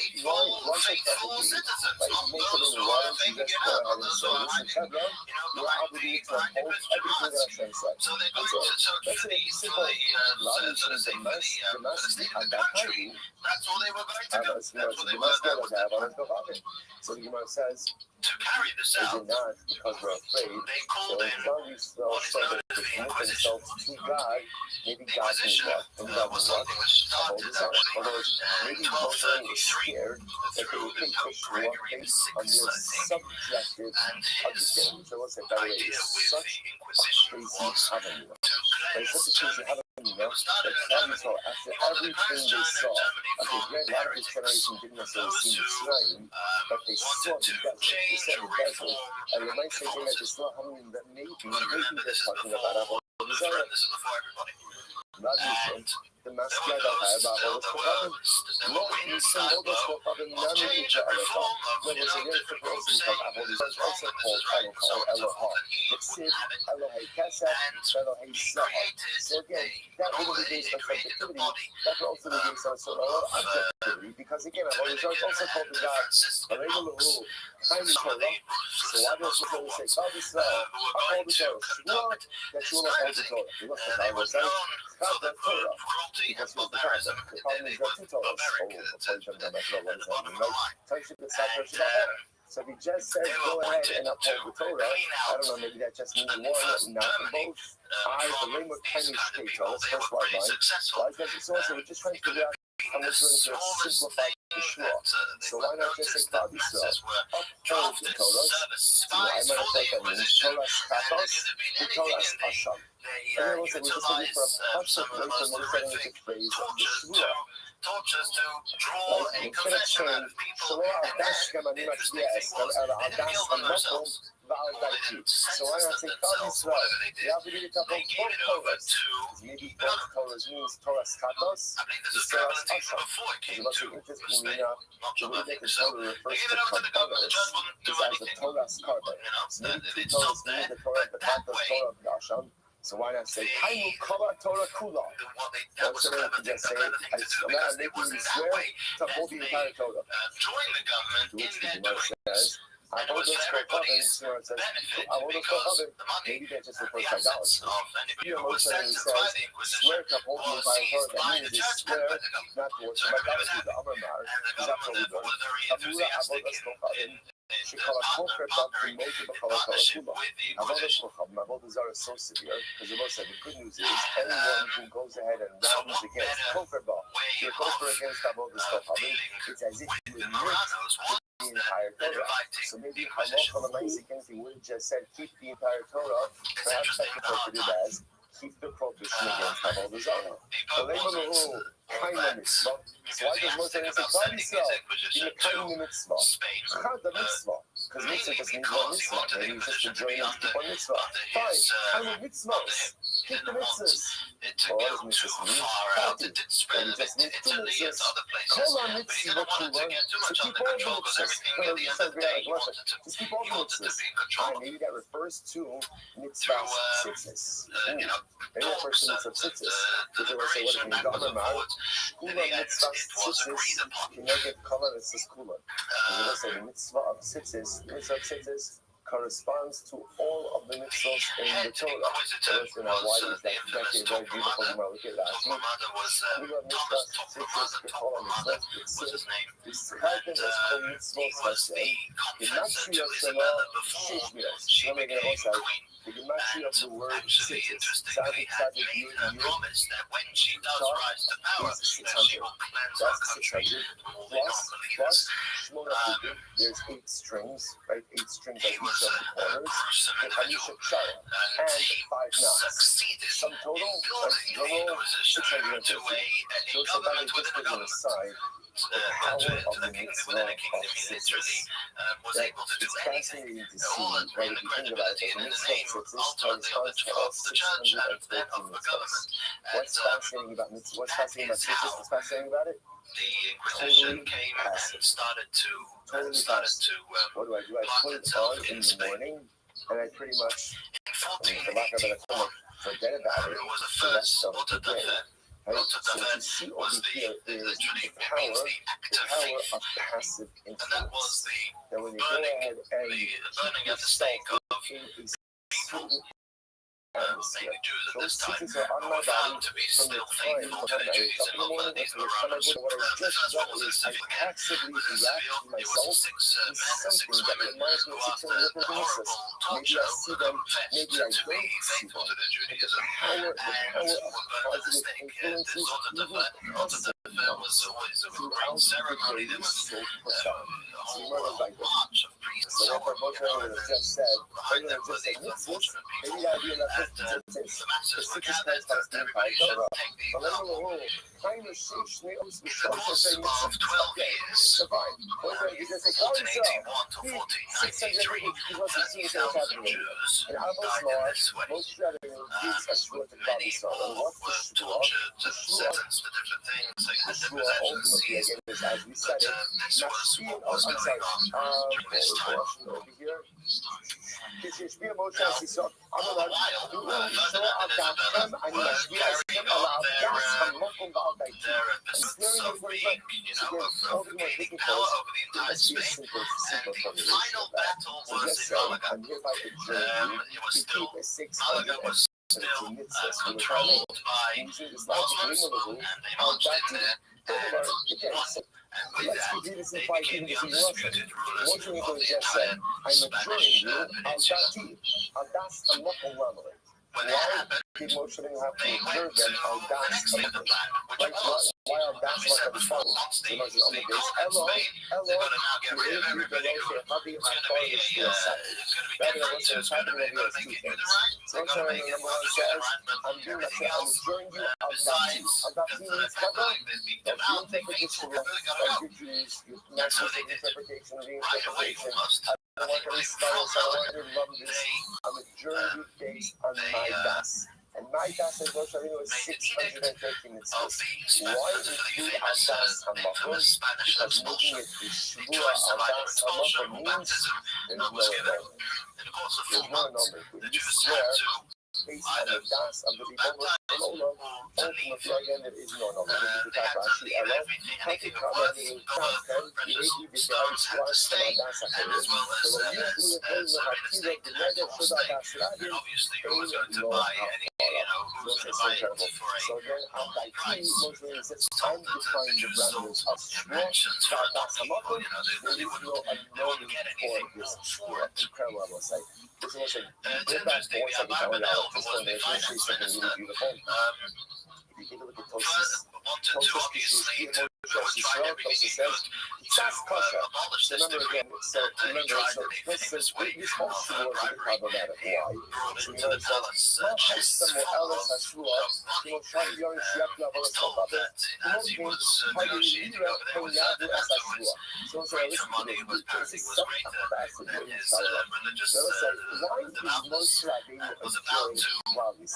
take that to be? Like, most of the water, you just go ahead and say, listen, Chevron, you're obligated to uphold everything that Hashem said. That's a simple logic in the mess, and that Hayu, so the Gemara says, to carry this out, not because we're afraid. So as long as we show that they commit themselves to God, maybe God can what? And God will what? Hold his own. Although maybe Moshe is scared that they will think Yeshua based on their subjective understanding. So let's say, by the way, it's such a crazy avenue. But it's such a crazy avenue. That so after everything they saw, okay, a lot of this generation didn't necessarily see Mitzrayim, but they saw the desert, they saw the desert, and they might say that they saw how many that maybe they're talking about Avodah Zarah. The Masked about no, you send all those for none of each other. When there's a very difference because Avodah Zarah is also called Eloha or Eloha. It's Sid, Elohei Kesef, Elohei Zaha. So again, that wouldn't be based on subjectivity. That would also be based on sort of objectivity because again, Avodah Zarah is also called the God. Aleinu Tiny Torah. So why does the say Klal Yisrael uphold the Torah? Shua, that you will uphold the Torah. You look at Avodah Zarah, the Torah. Because the problem is that 2 Torahs. So if he just says go ahead and uphold the Torah, I don't know, maybe that just means one, not both. The name of Tiny State Torah, that's first line. Why does it so? So we're just trying to figure out how much we're going to simplify Yeshua. So why not just say Klal Yisrael? Uphold the Torah. I might have thought that means Torah's Katos, the Torah's Hasham. And then also we're just looking for a perfect way for understanding the phrase Yeshua. tortures to draw a confession out of people and then kill them themselves. So I say whatever they did, they gave it over to maybe both Torahs means Torah Skatos. I believe there's a tribal even before it came to Spain. Not sure, but I think so. They gave it over to the government. The judge wouldn't do anything. It stopped there, but that way. So why not say Kainu Kala Torah Kula? That was clever thing to do because it was in that way that they joined the government in their doing. And it was for everybody's benefit because the money and the assets of anybody who was sentenced by the Inquisition was seized by the church and by the government. So everybody was happy. And the government therefore was very enthusiastic in partnership with the Inquisition. So severe because the good news is anyone who goes ahead and rounds against Kofar against Avodas Kohabim, it's as if you admit the entire Torah. So maybe Halacha L'Maaseh would have just said keep the entire Torah. Perhaps that could interpret it as keep the prohibition against Avodah Zarah. Kind of mitzvah. So why does Moshe say Klal Yisrael in the kind of mitzvah? Chad the mitzvah. Because mitzvah just means one mitzvah. Maybe it's just a join and keep one mitzvah. Fine. Kind of mitzvahs. Keep the mitzvahs. It took it too far out. It did spread a bit to Italy and other places. But he didn't want it to get too much under control because everything at the end of the day he wanted to be in control. Maybe that refers to mitzvah sitzes. Maybe that refers to mitzvah sitzes. Because they will say, what if you don't remember? Kula mitzvah sitzes. You make it color, it's this kula. Because they will say the mitzvah of sitzes corresponds to all of the mitzvahs in the Torah. Why is that? It's actually very beautiful. Look at that. Kula mitzvah sitzes, the Torah mitzvah sitzes. It's kind of as the mitzvah. The Matri of Shema, Shishmiras. Let me get it also. The Matri of the word sitzes. Promise that when she does rise to power, that she will cleanse our country from all the non-believers. There's 8 strings, right? 8 strings on each of the corners. And 5 knots. Sum total, that's total 650. So it's about just as an aside. The power of the mitzvah of sitzes. It's fascinating to see, right? If you think about it, the mitzvah of sitzes corresponds to all 613 mitzvahs. What's fascinating about mitzvah? What's fascinating about sitzes? What's fascinating about it? The Inquisition came and started to what do? I put it on in the morning, and I pretty much, for lack of a better term, forget about it the rest of the day. Right? So what you see over here is the power of passive influence. That when you go ahead and keep yourself in a certain atmosphere, those sittings are on my body from the time of the night up in the morning until the time I go to what I just done is I passively react to myself in something that reminds me of 600 different pieces. Maybe I see them, maybe I don't see them. But the power of positive influences, even passive throughout the day is so profound. So remember like this. So what Moshe would have just said, I'm going to just say mitzvahs, maybe that would be enough to say, the sickest Christ has been by Torah. But let me know, kind of shapes me up with something saying mitzvahs. So fine. What if you just say, call yourself, 600 because you see what's happening. In Abba's law, Moshe gives a shua to Klal Yisrael. And what's the shua? The shua ultimately, again, is as we said it, Mashpia, I'm sorry, over here. כשהשפיע משה הסיסות, אמר להם, דעו לשמוע על דעתכם, אני משביע אתכם על הארגס המוקום ועל דעתי. It's very important, again, ultimately looking for it must be a simple formulation of that. So yes, I'm hereby adjuring you to keep a 617 mitzvahs for the family, using this logic limited al dati, again, let's begin this in 5 minutes in Russia. What you going to just say? I'm adjuring you al das hamokol lamali. Why did Moshe have to observe them al das hamokol? Like why al das hamokol follow? The Moshe on the base. Hello, create you below here. Habi hafar yishua sat. Rather than what's happening over here is 2 things. So So got to make it number one to says, get around, but I'm doing everything that. I'm else, enjoying you. I've got besides you. I've got the you. It's fact cover. that they beat Now, them out, you they interpret this really correct. got to go. You choose your And so natural they did it interpretation of the right away interpretation. almost. I don't want any spells. I don't want any numbers. I'm enjoying you based on my das. And my das in Rosh Hashanah is 613 mitzvahs. Why include al das hamakom? Because making it Yeshua al das hamakom means there's no number. There's no number. When you swear based on the das of the people of Olam, ultimately again there is no number. This is the type of Rashi Ella. How to cover the Tankan, the Evi, the Shari, Squash, and al das hamakom. So when you do it, then the Hakira, the Neder, Shuda, das Radin, they know how. So then, by T, Muslim says, I'm defining the parameters of Shua, das hamakom. There is no unknown for this incredible site. This was a go back for 1 second. I just want to say something really beautiful. If you take a look at Tosis, Tosis says, Tzas Kasha. Remember again, so this whole shua is a bit problematic. Why? So you know, it says, Ma Hasam Elas Hashua, you know, Shari Yom Shiat Yavel Sofabe, you know, Hayira Hayadu as Hashua. So it's like, this is such a fascinating dialogue. So it's like, why is Moshe Rabbeinu enjoying while he's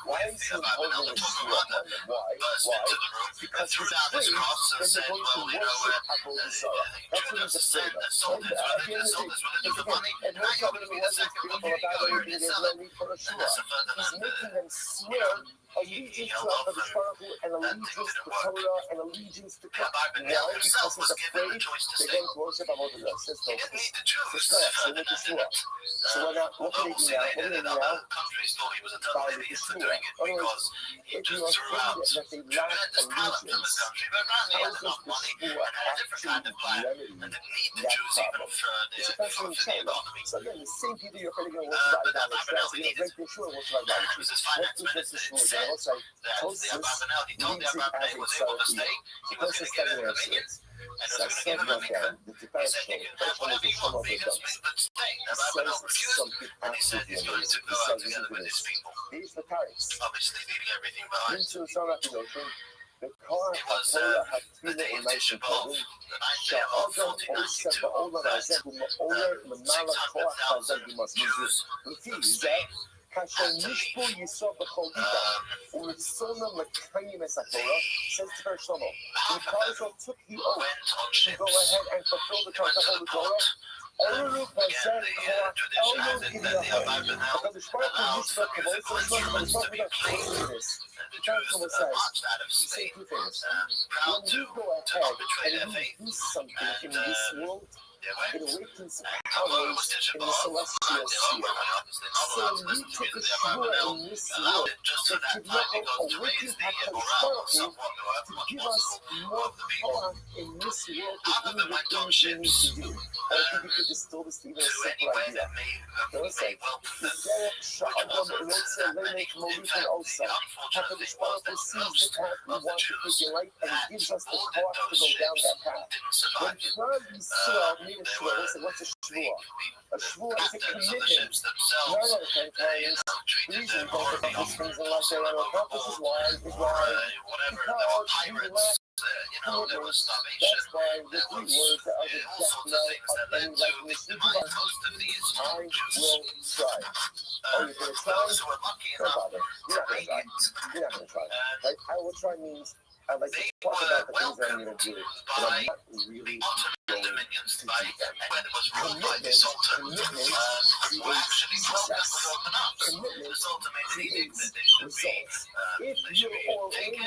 why is he holding a shua on them? Why? Because he's afraid that they're going to worship Avodah Zarah. That's what he's afraid of. At the end of the day, and Moshe Rabbeinu wasn't fearful about everything. There's no need for a shua. He's making them swear allegiance to HaKadosh Baruch Hu and allegiance to Torah and allegiance to God. Why? Because he's afraid they're going to worship Avodah Zarah. Says no. So make a shua. So what can they do now? What do they do now? By the shua. Otherwise, if you are afraid that they lack allegiance, how does the shua actually remedy that problem? It's a fascinating challenge. So again, the same people you're afraid going to worship idolatry. That's going to break the shua and worship idolatry. What does the shua do? What's like Tosis leaves it as a self-view. Tosis doesn't answer it. So I said that the Tibetan show, is the sum of the dumps. He says something absolutely amazing. He says, listen to this. These the tariffs. Into some application, the car HaTorah HaTfila U'Maishin Kovim, Sha'adam Oseh Ba'olam Hazeh U'Ma'oler L'Mala Koach Hazeh B'Masmizu. L'fi Zeh, כאשר נשבו יסוד בכל ליבם, ורצונם לקיים את התורה, says Tiber Shlomo. Because of took the oath to go ahead and fulfill the contract of the Torah, Oru Bazer Koach Elyon Kiviyahom. HaKadosh Baruch Hu Yisra Kavod, so it's not HaKadosh Baruch Hu that listen to this. The Torah says, say two things. When you go ahead and you do something in this world, it awakens powers in the celestial sphere. So we took a shua in this world that could not awaken HaKadosh Baruch Hu to give us more power in this world to do the things we need to do. Or I think you could distill this to even a simple idea. So let's say, HaKadosh Baruch Hu sees the path we want to take in life and he gives us the power to go down that path. When Klal Yisrael made a shua, listen, what's a shua? A shua is a commitment. None of the times, the reason we don't get these things in life that are accomplished is why? Because we lack commitment. That's why the three words that are the death knell of any likeness to God. I will try. Oh, you're going to try? Don't bother. You're not going to try. You're not going to try. Right? I will try means I'd like to talk about the things that I'm going to do, but I'm not really going to do them. Commitment creates success. Commitment creates results. If you're all in, you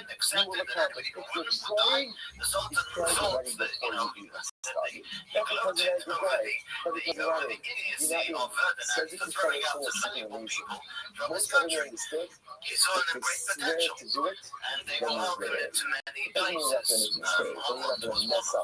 will accomplish. If you're trying, it's trying ready before you even start. Not because it has your guy, but because it matters. You're not being subject to tradition is something amazing. Most of it understood. If they swear to do it, then they're good at it. It doesn't mean you're not going to make mistakes, or you're not going to mess up.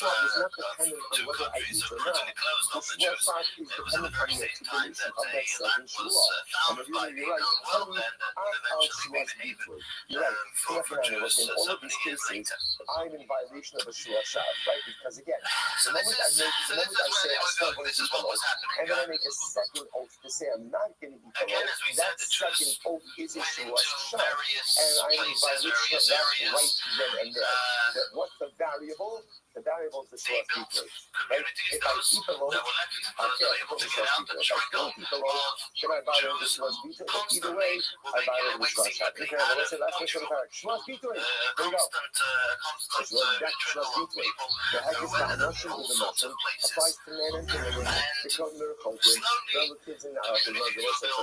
shot is not dependent on whether I eat or not. The shua shot is dependent on the accumulation of that second shua. And if you're right, you're right. In all of these cases, I'm in violation of a shua shot, right? Because again, the moment I say I'm still going to eat alone, and then I make a second oath to say I'm not going to eat alone, that second oath is a shua shot, and I'm in violation of that right then and there. But what's the variable? the variables the source features. Right? communities, If I those keep alone, that were lucky I because they can't were able put to the get source out the feature. If I trickle don't keep alone, of then I violate the Jews source feature. But either constantly way, were I making their violate the way source feature. secretly Okay, out let's say of last question of the Portugal. parak. Source feature. There you go. Constant trickle of people The heck who is went not to nothing all with the sorts nothing. of places. Applies to men and to women. And Because miracles, slowly, relatives in the house. For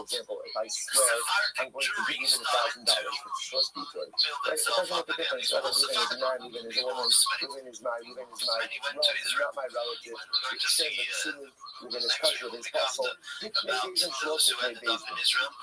example, if I swear I'm going to give you $1,000 for source feature. Right? It doesn't make a difference whether Ruben is a man, Ruben is a woman, Ruben is my relative, not my relative. It's the same with Sunni, Ruben is cousin, his castle. It may be even short to play baseball.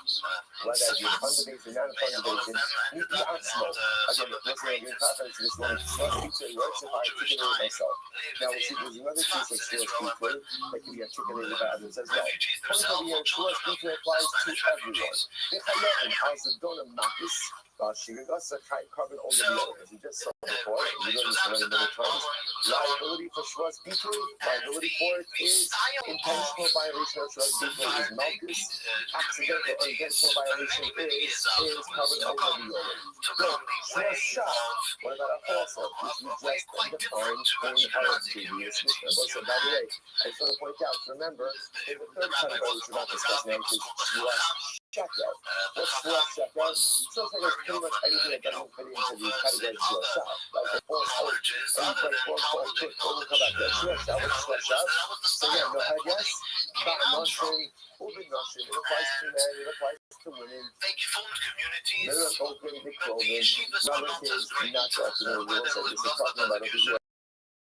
Whether you're fun debating, not a fun debating, you can ask again, listening to your conference this morning, source feature works if I articulate it myself. Now, we see there's another case of source feature that can be articulated by others as well. Point over here, source feature applies to everyone. The Chayavim has the donor Makis, carbon over the other, as we just saw before. We learned this many times. Liability for source feature, liability for it is intentional violation of source feature is Malchus. Accidental or intentional violation is covered over the other. Good. Source shot. What about a falsehood, which we just defined in our previous Mishnah? So, by the way, I just want to point out, remember, in the third category which we're not discussing now, which is source checkout. What's source checkout? So it's like pretty much anything that doesn't fit into the category of source shot. Like a false hope, and you play false kick, we'll come back there. Source shot, what's source shot? So again, go ahead, yes. Not Russian, Ubin Russian, it applies to men, it applies to women. Miracle, big clothing, relatives, not doctrinal rules, so this is talking about it as well.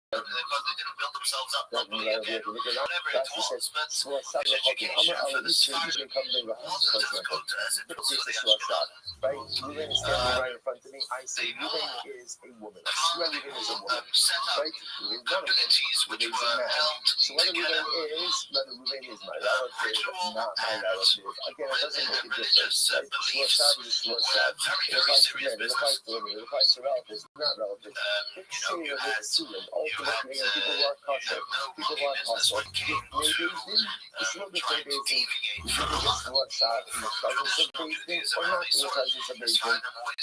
Because they didn't build themselves up properly again. Whenever it was, but education for the Sephardim wasn't as good as it was for the Ashkenazim. Right? Ruben is standing right in front of me. I say Ruben is a woman. I swear Ruben is a woman. Right? Ruben is not a man. Ruben is a man. So whether Ruben is my relative, not my relative, again, it doesn't make a difference. Right? Shloshad is Shloshad. It applies to men, it applies to women, it applies to relatives, not relatives. It's saying that with the student, ultimately, people who are kosher, people who are kosher, maybe it's not the same basin, you can just Shloshad in the presence of basin or not in the presence of basin,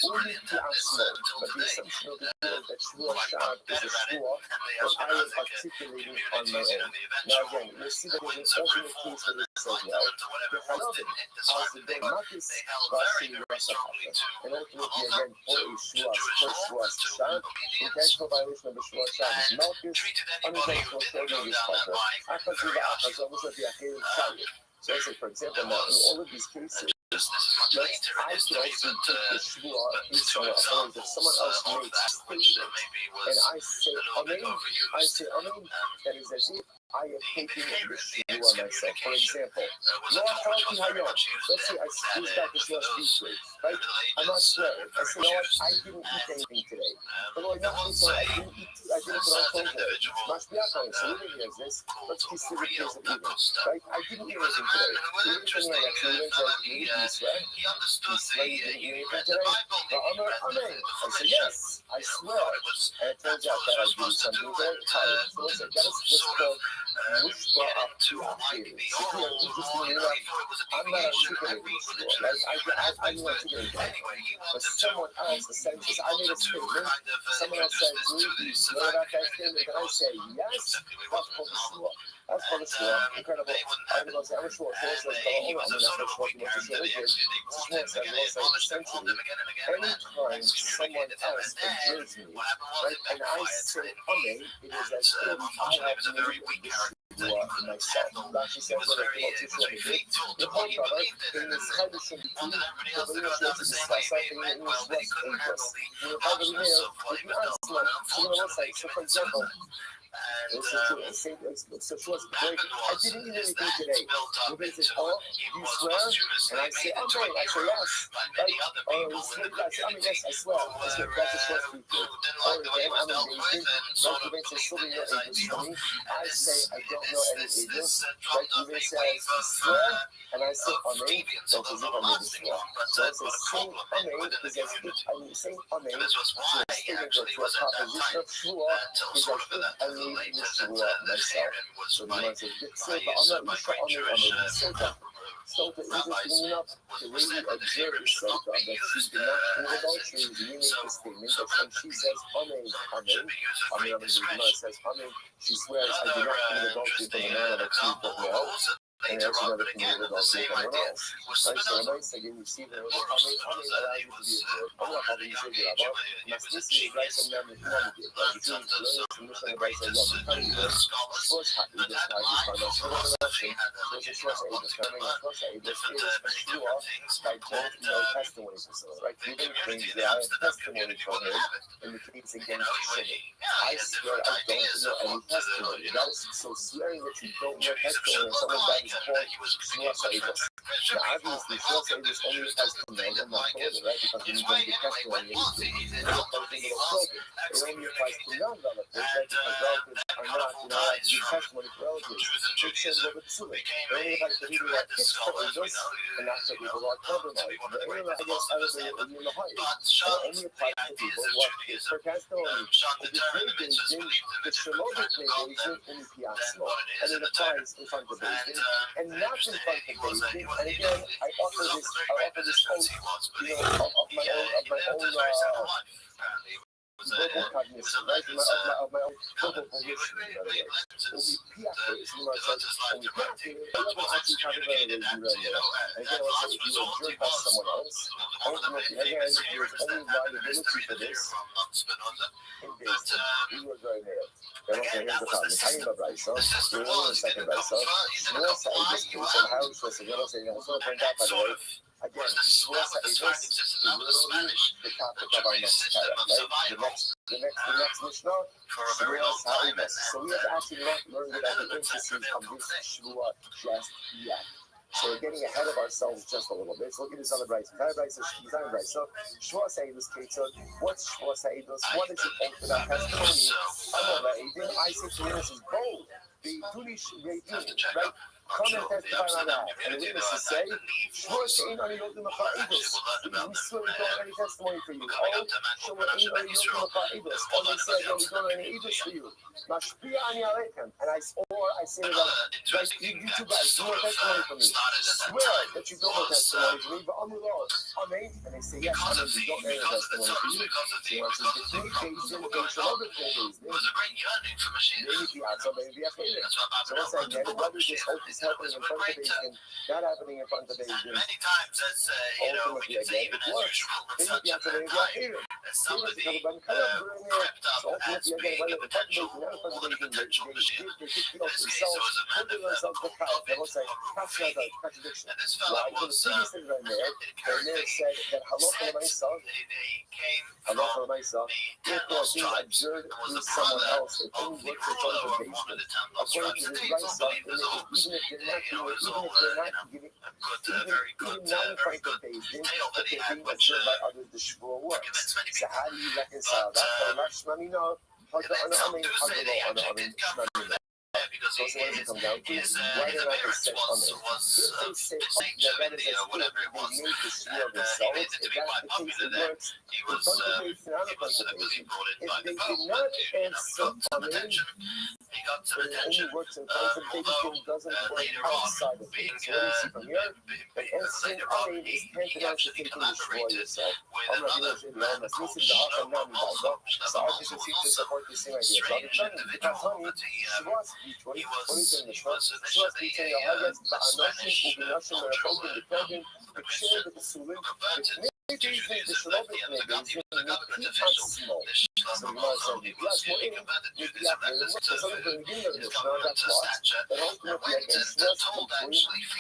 or you can ask more. But the assumption of the deal is that Shloshad is a shua that I am articulating on my own. Now again, you'll see that there's an alternate case for this as well. The Chayavim has the day Makis Vasi Rasakata. And ultimately, again, for a Shuas Shad, intentional violation of the Shuas Shad is Malchus, unintentional failure is Kata. Akazuva Akazuva was the Acherim Shayim. So I say, for example, now in all of these cases, I could also take the shvua in someone else, that someone else makes a statement, and I say amen, that is as if I am taking the shvua myself. For example, let's say I squeeze back this last feature, right? I'm not swearing. I say, you know what, I didn't eat anything today. But I didn't put on clothes today. Mashbiachon, so Ruben hears this, let's consider the case of Ruben, right? I didn't eat anything today. Ruben told me that Ruben says, you swear? You swear you didn't eat anything today? Amen. I say, yes, I swear. And it turns out that I do something very tired. So listen, that is what's called Mushba Akhiri. So here, interestingly enough, I'm not articulating this, right? I'm not articulating that. But someone else, the sentence, I made a statement, someone else said, do you swear about that statement? And I say, yes, that's called the shua. That's called the shua. Incredible. I'm going to say, I'm a shua. Someone says, I'm not sure what the shua is. Someone says, essentially, anytime someone else observes me, right, and I say, amen, it is as if I have made the shua myself. Rashi says, what I came out to show me did. The whole cover, in this kind of shouldn't be the video shows to discuss something in which was dangerous. You know, by the way, if you ask someone, so for example, this is true. So she was great. I didn't eat anything today. Ruben says, oh, you swear? And I say, I'm sorry. I say, yes. Right? I say, yes, I swear. I say, that's a source feature. Or again, I'm amazing. Right? Ruben says, so many agents for me. I say, I don't know any agents. Right? Ruben says, swear? And I say, amen. That's as if I made a swear. So I say, saying amen is as if I'm saying amen to a statement or to a proposition of shua is as if I made the shua myself. So the man says, but I'm not sure amen. So it's interesting enough to really observe the Sota that she did not commit adultery. We make the statement that when she says Amen, Amen, Amen, says Amen, she swears I did not commit adultery from the man of a true but now. And that's another committed adultery from anyone else. Right? So when I say you receive an order, Amen allows you to be observed. I'm not having you say about Masnisi is right from them if you want to be. Between learning submission and right, so you have to kind of Shorts happy this time, you find out some of the option. There's a short aid, coming and short aid, this is a shua by both no testimony facility, right? Even brings the I have testimony from him in the case against sin. I swear I don't know any testimony. That is so swearing that you don't know testimony and someone that is called shua sa'idas. Now obviously shua sa'idas only applies to men and not to women, right? Because when you don't get testimony, it only applies to non-relatives, right? Because relatives are not, allowed to give testimony for relatives. It says over the Sulik. It only applies to people who are kids for us and not to people who are compromised. The only against everybody in the height. It only applies to people who are kids for testimony. The Shalogic negation in the Piasmo. And it applies in front of Bezdin and not in front of Bezdin. And again, I offer this hope, of my own verbal cognition, right? Of my own verbal volition, in other words. It will be piafre, is what I said, only piafre. I haven't actually talked about it as you read it. And again, I said, if you are jerked by someone else, ultimately, again, there's only liability for this in Bezdin. We were very nailed. Then okay, here's the problem. I'm talking about Brysa. We're only in the second Brysa. Shmuel said this case, and how it's listed. I just want to point out, by the way, again, Shmuel said this is literally the topic of our next paragraph, right? The next Mishnah, Shmuel said this. So we have actually not learned about the intricacies of this Shmuel just yet. So we're getting ahead of ourselves just a little bit. So look at this other Brysa. So Shmuel said this case. So what's Shmuel said this? What is it for that testimony? I say to you, this is bold. The Tulish Reidin, right? Come and testify on that. And the witnesses say, Shmuel saying on the Yodim Ha'idus. We swear we don't have any testimony for you. Oh, Shmuel ain't on the Yodim Ha'idus. All they say, we don't have any Idus for you. Mashpia ani alechem. And I say to them, like, you two guys, no testimony for me. Swear that you don't have testimony for me, but Amen. And they say, yes, Amen, we don't have any testimony for you. So I said, the three cases in the case of other things, maybe the answer, maybe the affair. So I said, man, whether this hope is happening in front of Bezdin, not happening in front of Bezdin, ultimately, again, it works. Maybe the answer, maybe the affair. So ultimately, again, whether the front of Bezdin, not in front of Bezdin, they kick off themselves, put themselves to count. They will say, that's not a contradiction. Why? Because the previous thing right there said that halacha l'maisa, therefore being observed through someone else, it only works in front of Bezdin. According to this Raisa, even if they're not giving, even not in front of Bezdin, but they're being observed by others, the shvur works. So how do you reconcile that? So what does it come down to? Why did I say Amen? If they say that is as good, they made the shvur themselves. If that's the case, it works in front of Bezdin, not in front of Bezdin. If they did not answer Amen, it only works in front of Bezdin, doesn't work outside of Bezdin. So what do you see from here? That answering Amen is tantamount to taking the shvur yourself. I'm not going to say that. I'm listening to Acham Nami Baza. So I just seem to support the same idea. So I'm trying to because honey, Shvus, what do you think the Shvus? Shvus, you say, Hagas, Ba'anoshim, Ubinoshim, Merachokim, Bekodim, Beksher, Besulim, maybe you think the Shalovic maybe is going to be small. So you might say, yes, more in, you have to so something from the beginning of the Mishnah, that's what. But ultimately, again, Shvus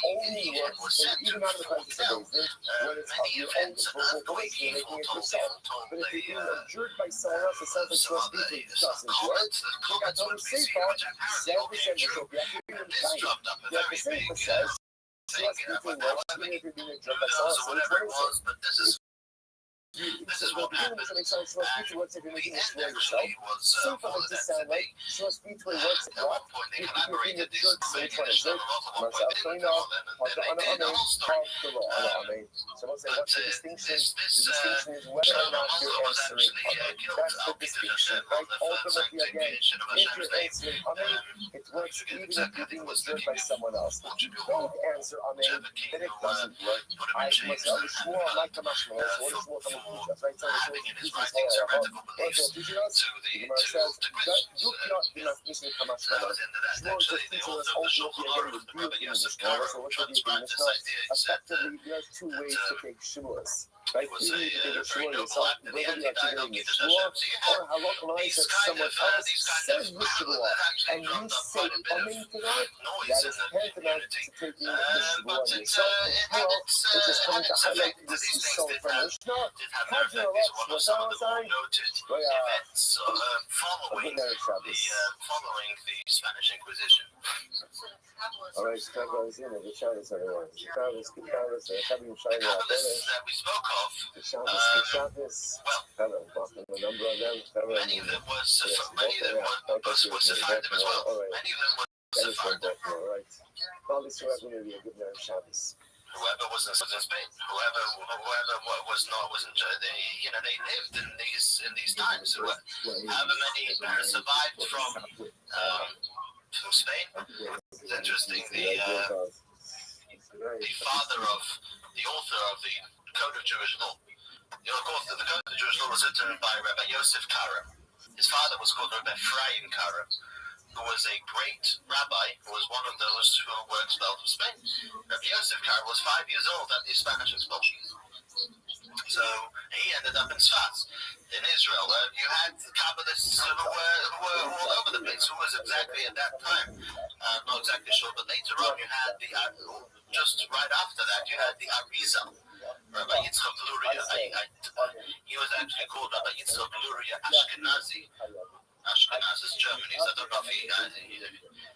only works, even out of the practice of Bezdin, when it's of your own verbal voice, you're making it yourself. But if you're being observed by someone else, it sounds like Shvus deeply doesn't work. You got to say, self-percent, so you have to be inside. You have to say, says, Shvus deeply works, even if you're being observed by someone else. So it's this is what happened. And the end actually was for that to be. At one point they collaborated, these Spain and Islam, at one point they didn't call them, and then they did, the whole story. But this Shlomo Mosler was actually killed al Peter Hashem on the first sanctification of Hashem's name. I forget exactly, I think it was the king of Portugal, whichever king who put him in chains and for having in his writings heretical beliefs to Christians. That was into that actually the author of the Shulchan Aruch, the Rabbi Yosef Karo, transcribed this idea. He said that he was a very noble act in the end. He died on Kiddush Hashem. So you have these kind of people that actually drummed up quite a bit of noise in the community. But it had its effect. These things did have their effect. It's one of some of the more noted events following the Spanish Inquisition. All right, Shabbos, the Shabbos, everyone. Shabbos, that we spoke of, number of them. many of them was Sephardim as well. Many of them were Sephardim. All right. Probably so everyone will be a good man of Shabbos. Whoever was in Spain, whoever was not, wasn't, they lived in these times. However many survived from Spain. It's interesting. The father of the author of the Code of Jewish Law. The author of the Code of Jewish Law was written by Rabbi Yosef Karo. His father was called Rabbi Ephraim Karo, who was a great rabbi, who was one of those who were expelled from Spain. Rabbi Yosef Karo was 5 years old at the Spanish expulsion. So he ended up in Sfat, in Israel. You had Kabbalists who were all over the place. Who was exactly at that time? Not exactly sure, but later on you had just right after that, you had the Arizal, Rabbi Yitzchak Luria. He was actually called Rabbi Yitzchak Luria Ashkenazi. Ashkenaz is German. I don't know if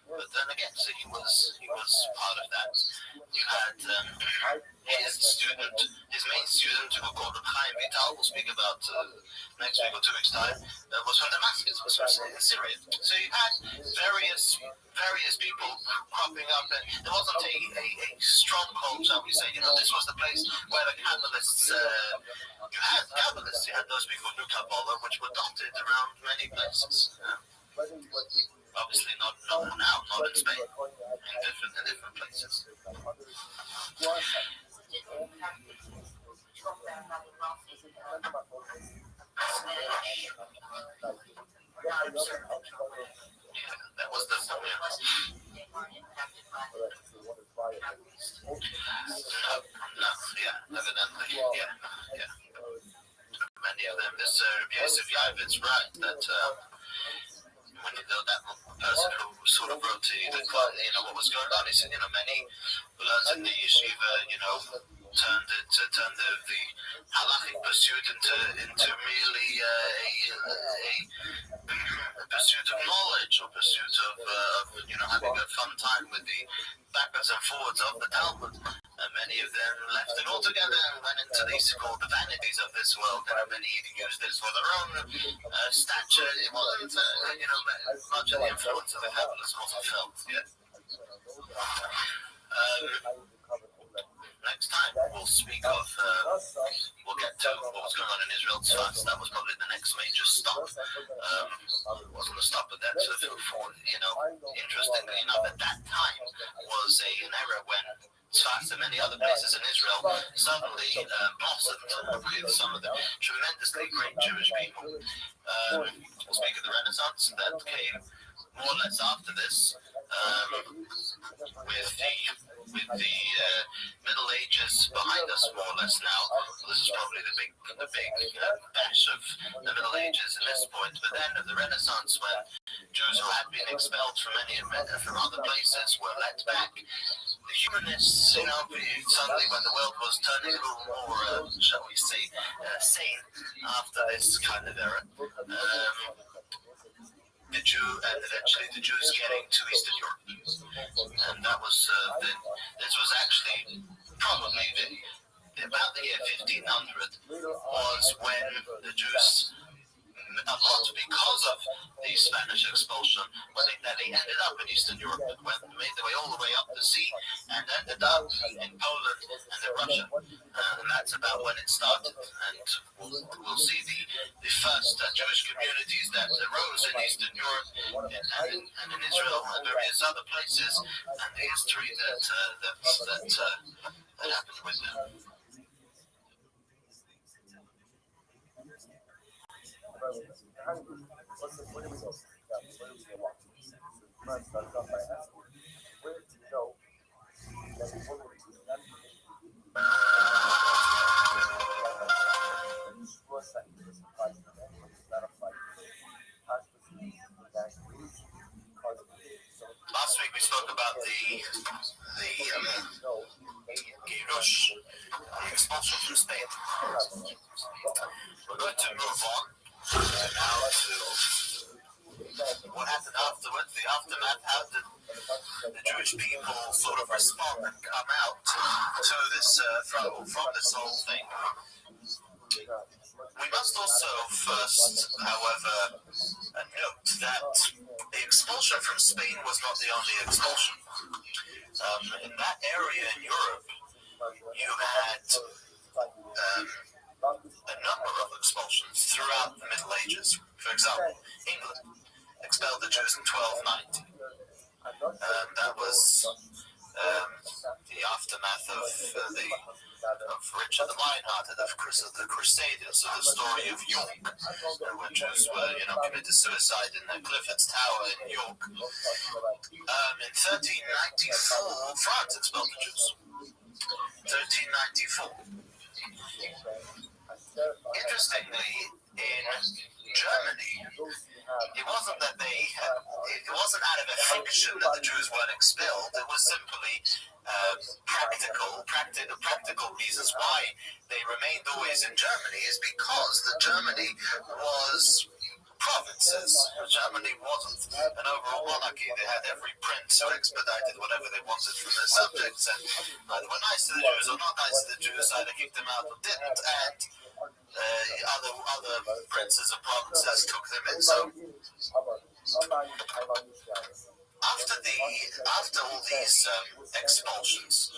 but then again, so he was part of that. You had his main student, who called him Chaim Vital, we'll speak about next week or 2 weeks' time, was from Damascus, was from Syria. So you had various people cropping up, and there wasn't a stronghold, shall we say. This was the place where the Kabbalists, you had Kabbalists, you had those people who knew Kabbalah, which were dotted around many places. Obviously not now, not in Spain, in different places. That was the evidently, yeah. Many of them. This Yosef Yavitz, right, that when that person who sort of wrote what was going on, he said, many bloods in the yeshiva, turned the halachic pursuit into merely a pursuit of knowledge, or pursuit of having a fun time with the backwards and forwards of the Talmud. And many of them left it altogether and went into these called the vanities of this world. And many even used this for their own stature. It wasn't, much of the influence of the Kabbalists wasn't felt yet. Next time we'll speak of, we'll get to what was going on in Israel. That was probably the next major stop. Wasn't a stop at that. Interestingly enough, at that time was an era when Tzfat and many other places in Israel suddenly blossomed with some of the tremendously great Jewish people. We'll speak of the Renaissance that came more or less after this, with the Middle Ages behind us, more or less now. This is probably the big bash of the Middle Ages at this point. But then of the Renaissance, when Jews who had been expelled from other places were let back, the humanists, suddenly when the world was turning a little more, shall we say, sane after this kind of era, eventually the Jews getting to Eastern Europe, and that was this was actually probably about the year 1500 was when the Jews, a lot because of the Spanish expulsion, when they ended up in Eastern Europe, made their way all the way up the sea, and ended up in Poland and in Russia. And that's about when it started. And we'll see the first Jewish communities that arose in Eastern Europe and in Israel and various other places, and the history that happened with them. Last week we spoke about the Girush, the expulsion from Spain. We're going to move on now to what happened afterwards, the aftermath. How did the Jewish people sort of respond and come out to this from this whole thing? We must also first, however, note that the expulsion from Spain was not the only expulsion. In that area in Europe, you had a number of expulsions throughout the Middle Ages. For example, England expelled the Jews in 1290. That was the aftermath of Richard the Lionhearted, of the Crusaders, so the story of York, when Jews were, committed suicide in the Clifford's Tower in York. In 1394, France expelled the Jews. 1394. Interestingly, in Germany, it wasn't that it wasn't out of affliction that the Jews weren't expelled. It was simply practical reasons why they remained always in Germany is because Germany was provinces. Germany wasn't an overall monarchy. They had every prince who expedited whatever they wanted from their subjects, and either were nice to the Jews or not nice to the Jews, either kicked them out or didn't, and other princes and provinces took them in. So after all these expulsions,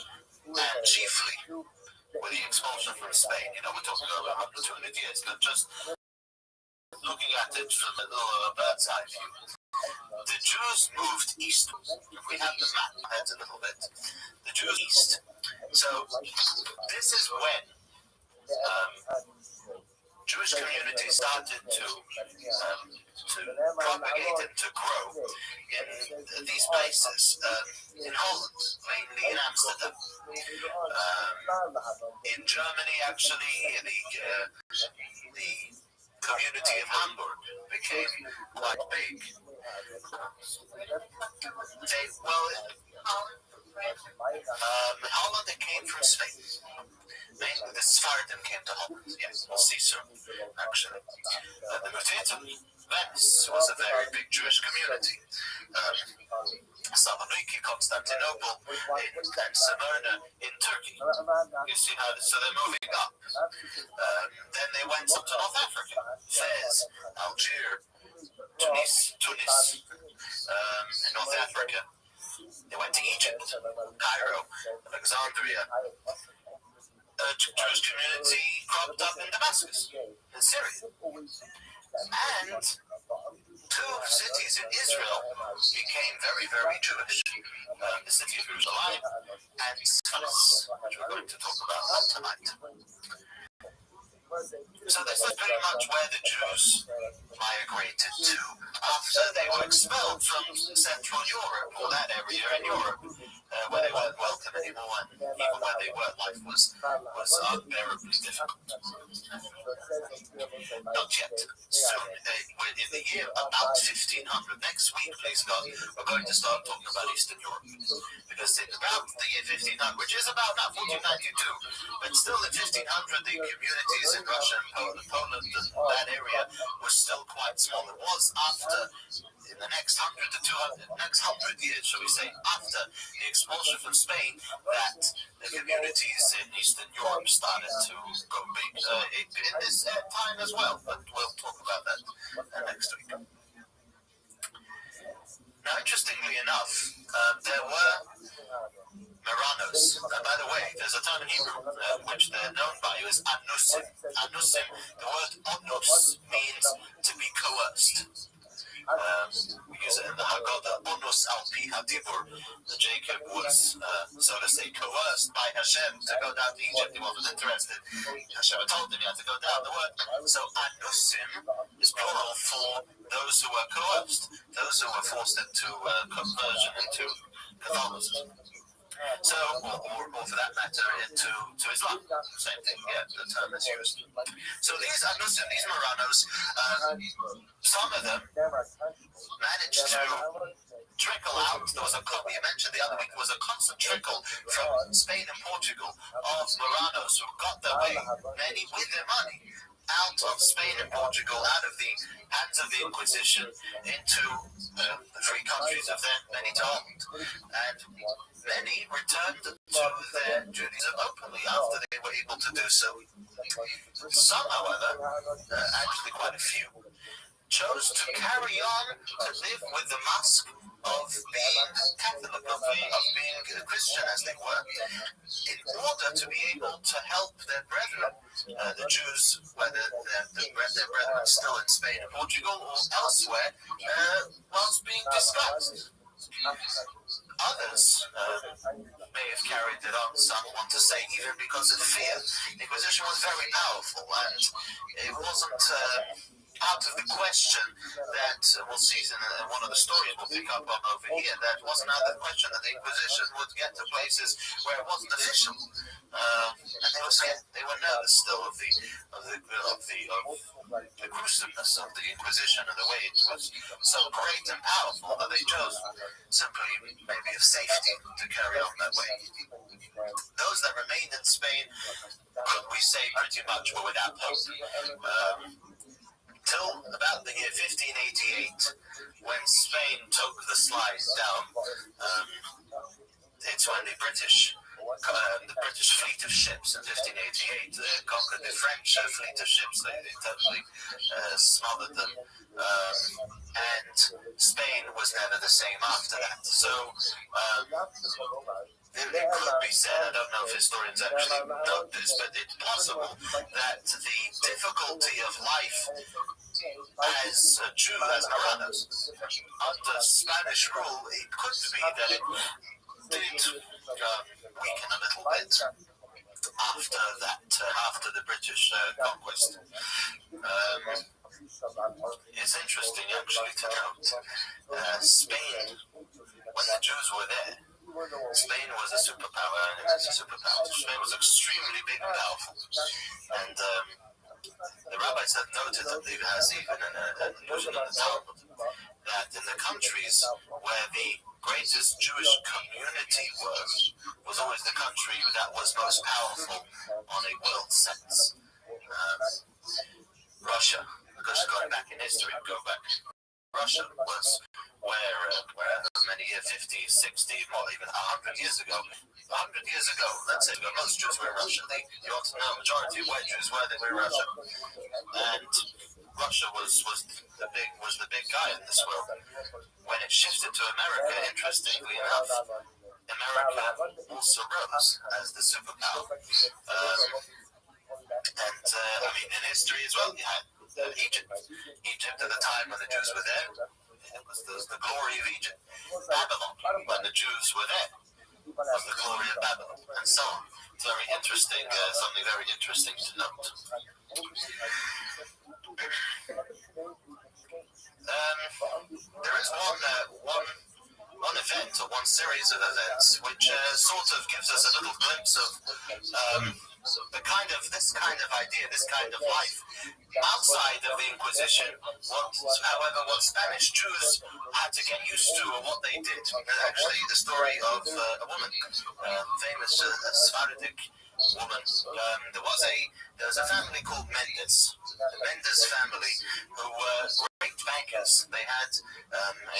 and chiefly with the expulsion from Spain, we're talking about 200 years, but just looking at it from a little bird's eye view, the Jews moved east. We have the map ahead a little bit. The Jews east. So this is when Jewish communities started to propagate and to grow in these places, in Holland, mainly in Amsterdam. In Germany, actually, the community of Hamburg became quite big. Holland, it came from Spain. Mainly the Sephardim came to Holland. Yes, we'll see soon, actually. The Mutetum, Venice, was a very big Jewish community. Saloniki, Constantinople, and Smyrna in Turkey. You see how so they're moving up. Then they went up to North Africa, Fez, Algiers, Tunis, in North Africa. They went to Egypt, Cairo, Alexandria. A Jewish community cropped up in Damascus, in Syria. And two cities in Israel became very, very Jewish. The city of Jerusalem and Tzfas, which we're going to talk about tonight. So this is pretty much where the Jews migrated to after they were expelled from Central Europe, or that area in Europe, where they weren't welcome anymore, and even where they were, life was unbearably difficult. Not yet. Soon, in the year about 1500, next week, please God, we're going to start talking about Eastern Europe. Because in about the year 1500, which is about now 1492, but still in 1500, the communities in Russia and Poland, that area was still quite small. It was after in the next 100 years, shall we say, after the expulsion from Spain, that the communities in Eastern Europe started to go big in this time as well. But we'll talk about that next week. Now, interestingly enough, there were Marranos. By the way, there's a term in Hebrew which they're known by is anusim. Anusim, the word onus means to be coerced. We use it in the Haggadah, onus al pi hadibur. Jacob was, so to say, coerced by Hashem to go down to Egypt. He wasn't interested. Hashem told him he had to go down. The word, so anusim is plural for those who were coerced, those who were forced into conversion into Catholicism. So, or for that matter, to Islam. Same thing, yeah, the term is used. So these anusim, these Marranos, some of them managed to trickle out. There was you mentioned the other week, there was a constant trickle from Spain and Portugal of Marranos who got their way, many with their money, out of Spain and Portugal, out of the hands of the Inquisition, into the three countries of then, many to Holland. And many returned to their Judaism openly after they were able to do so. Some, however, actually quite a few, chose to carry on to live with the mask of being Catholic, of being a Christian, as they were, in order to be able to help their brethren, the Jews, whether their brethren still in Spain and Portugal or elsewhere, whilst being discussed. Others may have carried it on, some want to say, even because of fear. The Inquisition was very powerful, and it wasn't out of the question that, we'll see in one of the stories we'll pick up on over here, that wasn't out of the question that the Inquisition would get to places where it wasn't official. And they were scared. They were nervous still of the gruesomeness of the Inquisition and the way it was so great and powerful that they chose simply maybe of safety to carry on that way. Those that remained in Spain, could we say, pretty much were without hope. Till about the year 1588, when Spain took the slide down, it's when the British fleet of ships in 1588 conquered the French fleet of ships. They totally smothered them, and Spain was never the same after that. So it could be said, I don't know if historians actually note this, but it's possible that the difficulty of life as a Jew, as Marranos, under Spanish rule, it could be that it did weaken a little bit after that, after the British conquest. It's interesting actually to note, Spain, when the Jews were there, Spain was a superpower, and it's a superpower. Spain was extremely big and powerful. And the rabbis have noted that there has even an allusion in the Talmud that in the countries where the greatest Jewish community was always the country that was most powerful on a world sense. Russia, because going back in history, Russia was where many years, 50, 60, or even 100 years ago, let's say, most Jews were in Russia. You ought to know, majority of white Jews were in Russia. And Russia was the big guy in this world. When it shifted to America, interestingly enough, America also rose as the superpower. And in history as well, you had Egypt at the time when the Jews were there, it was the glory of Egypt. Babylon, when the Jews were there, was the glory of Babylon, and so on. It's very interesting, something very interesting to note. There is one event or one series of events which sort of gives us a little glimpse of this kind of idea, this kind of life outside of the Inquisition. What Spanish Jews had to get used to, or what they did. Actually, the story of a woman, famous Sephardic woman. There was a family called Mendes, the Mendes family, who were great bankers. They had a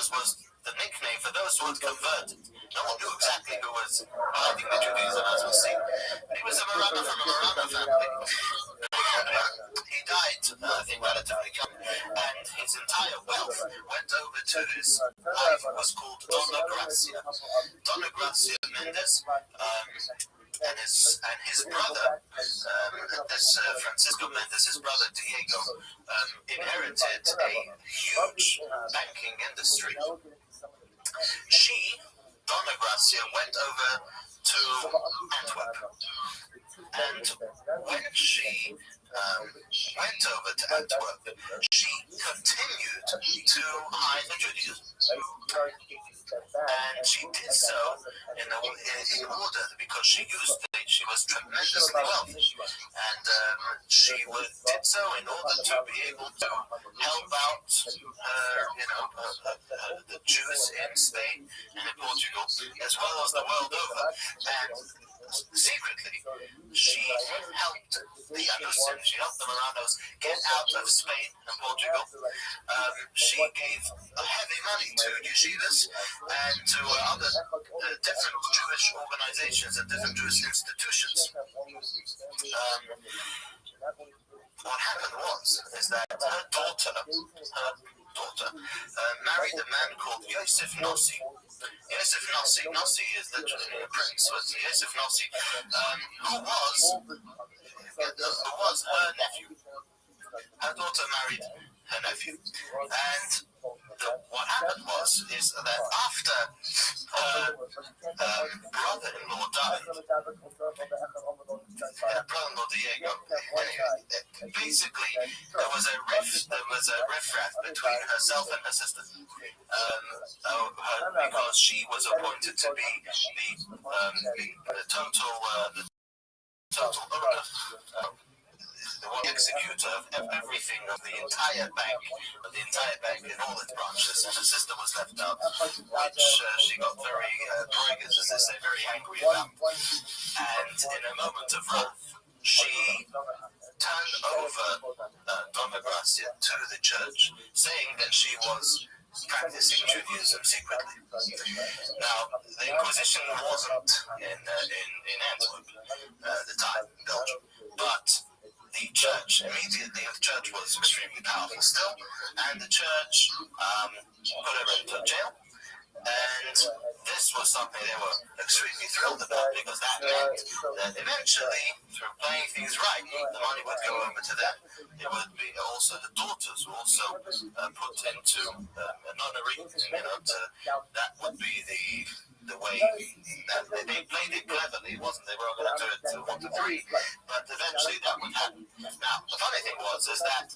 Marano's was the nickname for those who had converted. No one knew exactly who was hiding the Judaism, as we see. But he was a Marano from a Marano family. He died, I think, relatively young, and his entire wealth went over to his wife, who was called Donna Gracia. Donna Gracia Mendes, and his brother, this Francisco Mendes, his brother Diego, inherited a huge banking industry. She, Donna Gracia, went over to Antwerp, and when she went over to Antwerp, she continued to hide the Judaism. And she did so in order, because she was tremendously wealthy, and she did so in order to be able to help out, the Jews in Spain and in Portugal, as well as the world over. And secretly, she helped the Andalusians, she helped the Maranos get out of Spain and Portugal. She gave heavy money to yeshivas and to other different Jewish organizations and different Jewish institutions. What happened is that her daughter married a man called Yosef Nossi. Yosef Nossi is literally a prince, was Yosef Nossi, who was her nephew. Her daughter married her nephew, and what happened is that after her brother-in-law died, brother-in-law Diego, basically there was a riff-raff between herself and her sister, because she was appointed to be the total owner, the one executor of everything, of the entire bank in all its branches, and her sister was left out, which she got very, as they say, very angry about. And in a moment of wrath, she turned over Donna Gracia to the church, saying that she was practicing Judaism secretly. Now, the Inquisition wasn't in Antwerp at the time, in Belgium, but the church was extremely powerful still, and the church put her into jail. And this was something they were extremely thrilled about, because that meant that eventually, through playing things right, the money would go over to them. It would be also the daughters were also put into a nunnery. That would be the way that they played it cleverly. It wasn't they were going to do it to 1 to 3, but eventually that would happen. Now, the funny thing was that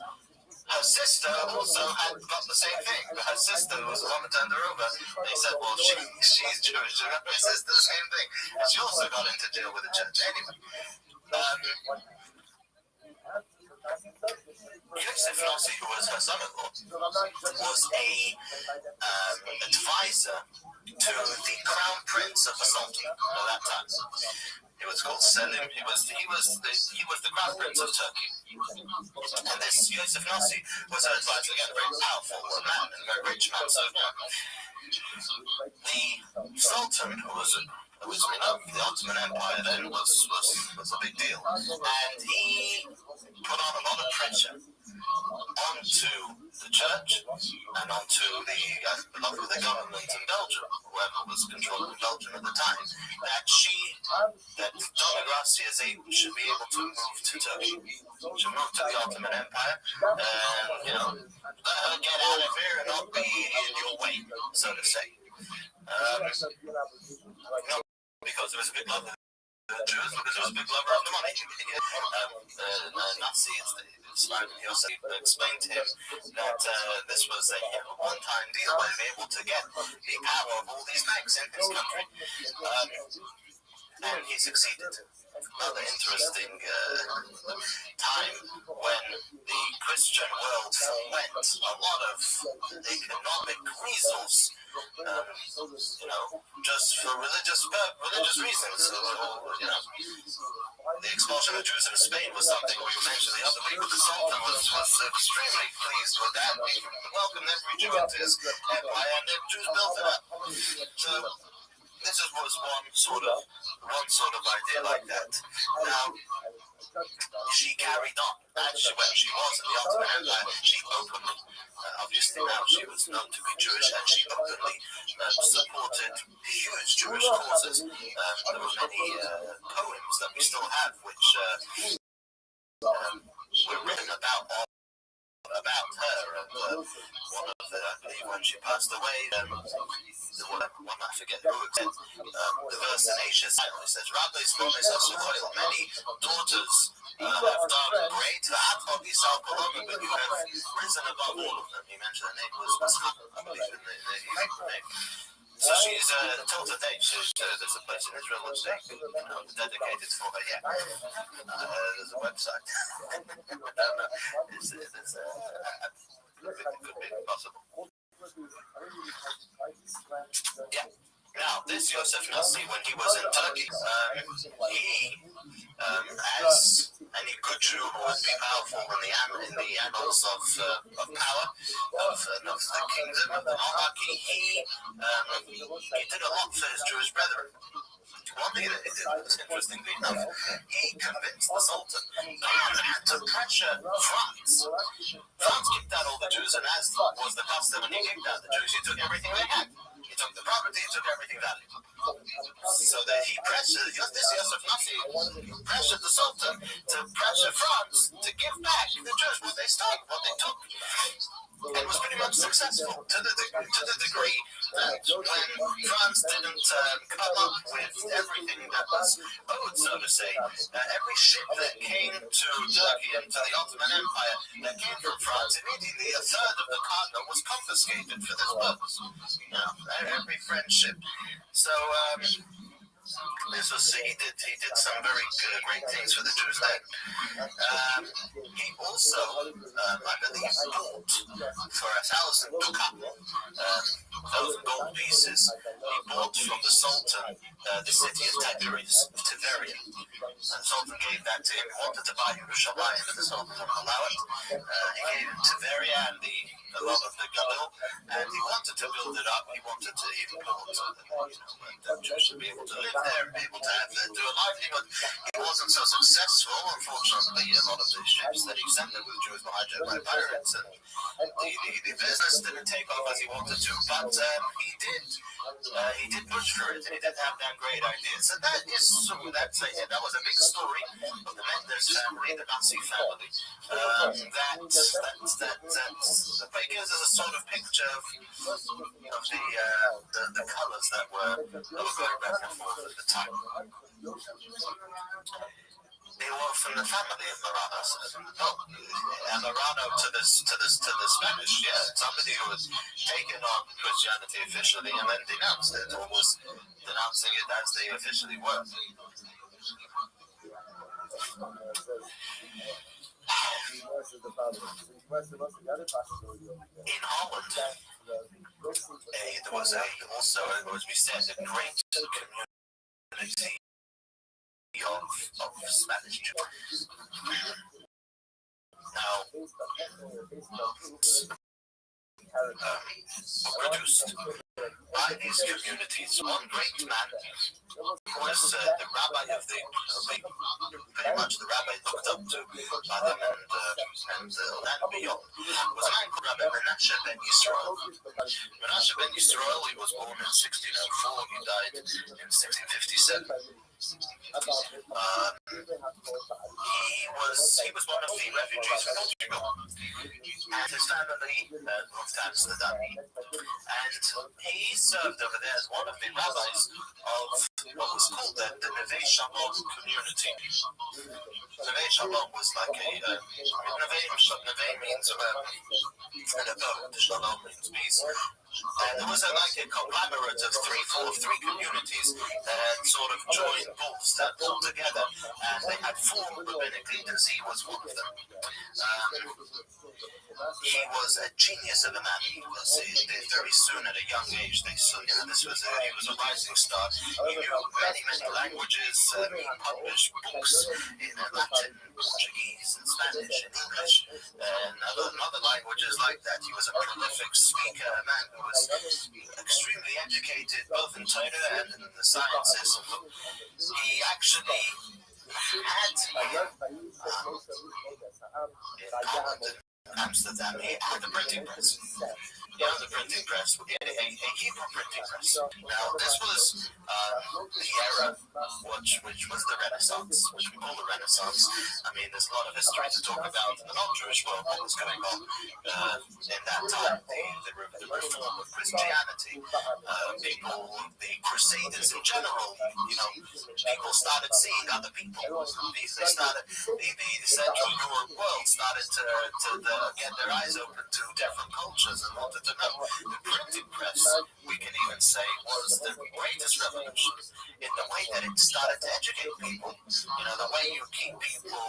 her sister also had got the same thing. Her sister was the one that turned her over. They said, well, she's Jewish. Her sister, the same thing. And she also got into jail with the church. Anyway. Yosef Nossi, who was her son-in-law, was a advisor to the crown prince of the Sultan at that time. He was called Selim. He was the crown prince of Turkey. And this Yosef Nossi was her advisor, again, a very powerful man, a very rich man. So the Sultan, who was the Ottoman Empire then, was a big deal, and he put on a lot of pressure onto the church and onto the government in Belgium, whoever was controlling Belgium at the time, that Donna Gracia should be able to move to Turkey, should move to the Ottoman Empire, and let her get out of here and not be in your way, so to say. Because there was a big love of the Jews, because there was a big lover of the money. Nazi, Yosef explained to him that this was a one-time deal by being able to get the power of all these banks in his country. And he succeeded. Another interesting time when the Christian world went, a lot of economic weasels just for religious reasons. The expulsion of Jews in Spain was something we mentioned the other week. The Sultan was extremely pleased with that. He welcomed every Jew into his empire, and the Jews built it up. So this was one sort of idea like that. Now, she carried on. Actually, when she was in the Ottoman Empire, she openly, obviously now she was known to be Jewish, and she openly supported huge Jewish causes. There were many poems that we still have, which were written about her. And one of the, I believe, when she passed away, one I forget who it said, the verse in Asia it says, Rabbi Slomis of Sochoil, many daughters have done great, but you have risen above all of them. He mentioned the name was Mashat, I believe, in the Hebrew name. So she's till today, there's a place in Israel which they dedicated for her. Yeah, there's a website. I don't know. It could be possible. Yeah. Now, this Yosef Nassi, when he was in Turkey, he, as any good Jew who would be powerful in the annals of power, of the kingdom, of the monarchy, he did a lot for his Jewish brethren. One thing that he did was, interestingly enough, he convinced the Sultan to pressure France. France kicked out all the Jews, and as was the custom, when he kicked out the Jews, he took everything they had. He took the property, he took everything valuable. So that he pressured, this Yosef Nassi pressured the Sultan to pressure France to give back the Jews what they stole, what they took. It was pretty much successful to the degree that when France didn't come up with everything that was owed, so to say, every ship that came to Turkey and to the Ottoman Empire that came from France, immediately a third of the cargo was confiscated for this purpose. Every French ship. So this was he did some very great things for the Jews then. He also, I believe, bought for 1,000 ducat, 1,000 gold pieces. He bought from the Sultan the city of Tiberia. And the Sultan gave that to him. He wanted to buy Yerushalayim, but the Sultan wouldn't allow it. He gave him Tiberia and the love of the Galil, and he wanted to build it up. He wanted to even build that Jews should be able to live there, be able to do a livelihood. He wasn't so successful, unfortunately. A lot of the ships that he sent there with Jews were hijacked by pirates, and the business didn't take off as he wanted to, but he did push for it, and he did have that great idea. So that was a big story of the Menders family, the Nazi family. That gives us a sort of picture of the colours that were going back and forth at the time. They were from the family of Marano. And Marano to the Spanish, somebody who was taken on Christianity officially and then denounced it, or was denouncing it as they officially were. In Holland, there was also, as we said, a great community of Spanish Jews. Now, produced by these communities. One great man was the rabbi of the pretty much the rabbi looked up to by them and beyond, was a man called Rabbi Menashe ben Yisrael. Menashe ben Yisrael, he was born in 1604, he died in 1657. He was one of the refugees from Portugal, and his family moved to Amsterdam, and he served over there as one of the rabbis of what was called the Neve Shalom community. Neve Shalom was like Neve means an abode, Shalom means peace. there was like a conglomerate of three communities that had sort of joined bulls that pulled together, and they had formed rabbinic leaders. He was one of them. He was a genius of a man. He was very soon at a young age. He was a rising star. He knew many languages. He published books in Latin, Portuguese, and Spanish, and English, and other languages like that. He was a prolific speaker, a man who was extremely educated both in Torah and in the sciences. He actually had in Poland, Amsterdam, he had a printing press. He had a printing press. He had a Hebrew printing press. Now, this was the era which was the Renaissance, which we call the Renaissance. I mean, there's a lot of history to talk about in the non-Jewish world, what was going on in that time, the reform of Christianity, the Crusaders in general. People started seeing other people. The Central Europe world started to get their eyes open to different cultures and wanted to know. The printing press, we can even say, was the greatest revolution in the way that it started to educate people. The way you keep people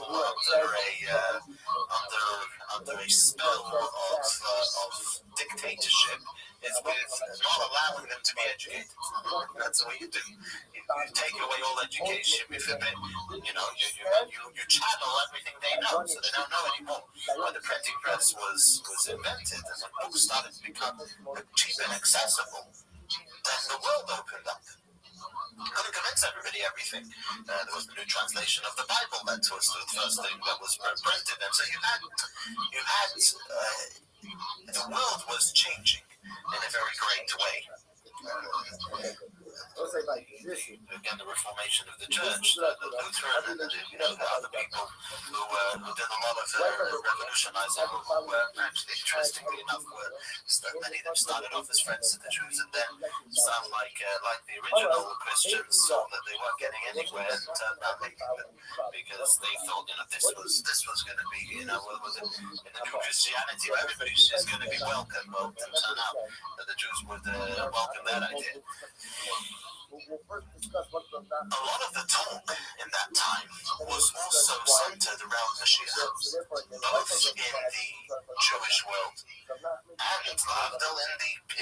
under a spell of dictatorship is with not allowing them to be educated. That's what you do. You take away all education. You forbid, you channel everything they know, so they don't know anymore. When the printing press was invented and when books started to become cheap and accessible, then the world opened up. Couldn't convince everybody everything. There was the new translation of the Bible that was the first thing that was printed, and so you had the world was changing in a very great way. Again, the Reformation of the Church, the Lutheran, and the other people who did a lot of revolutionizing, who were actually, interestingly enough, many of them started off as friends to the Jews, and then some, like the original Christians, saw that they weren't getting anywhere and turned out because they thought, this was going to be, in the new Christianity, where everybody's just going to be welcome. Well, it didn't turn out that the Jews would welcome that idea. A lot of the talk in that time was also centered around Mashiach, both in the Jewish world and in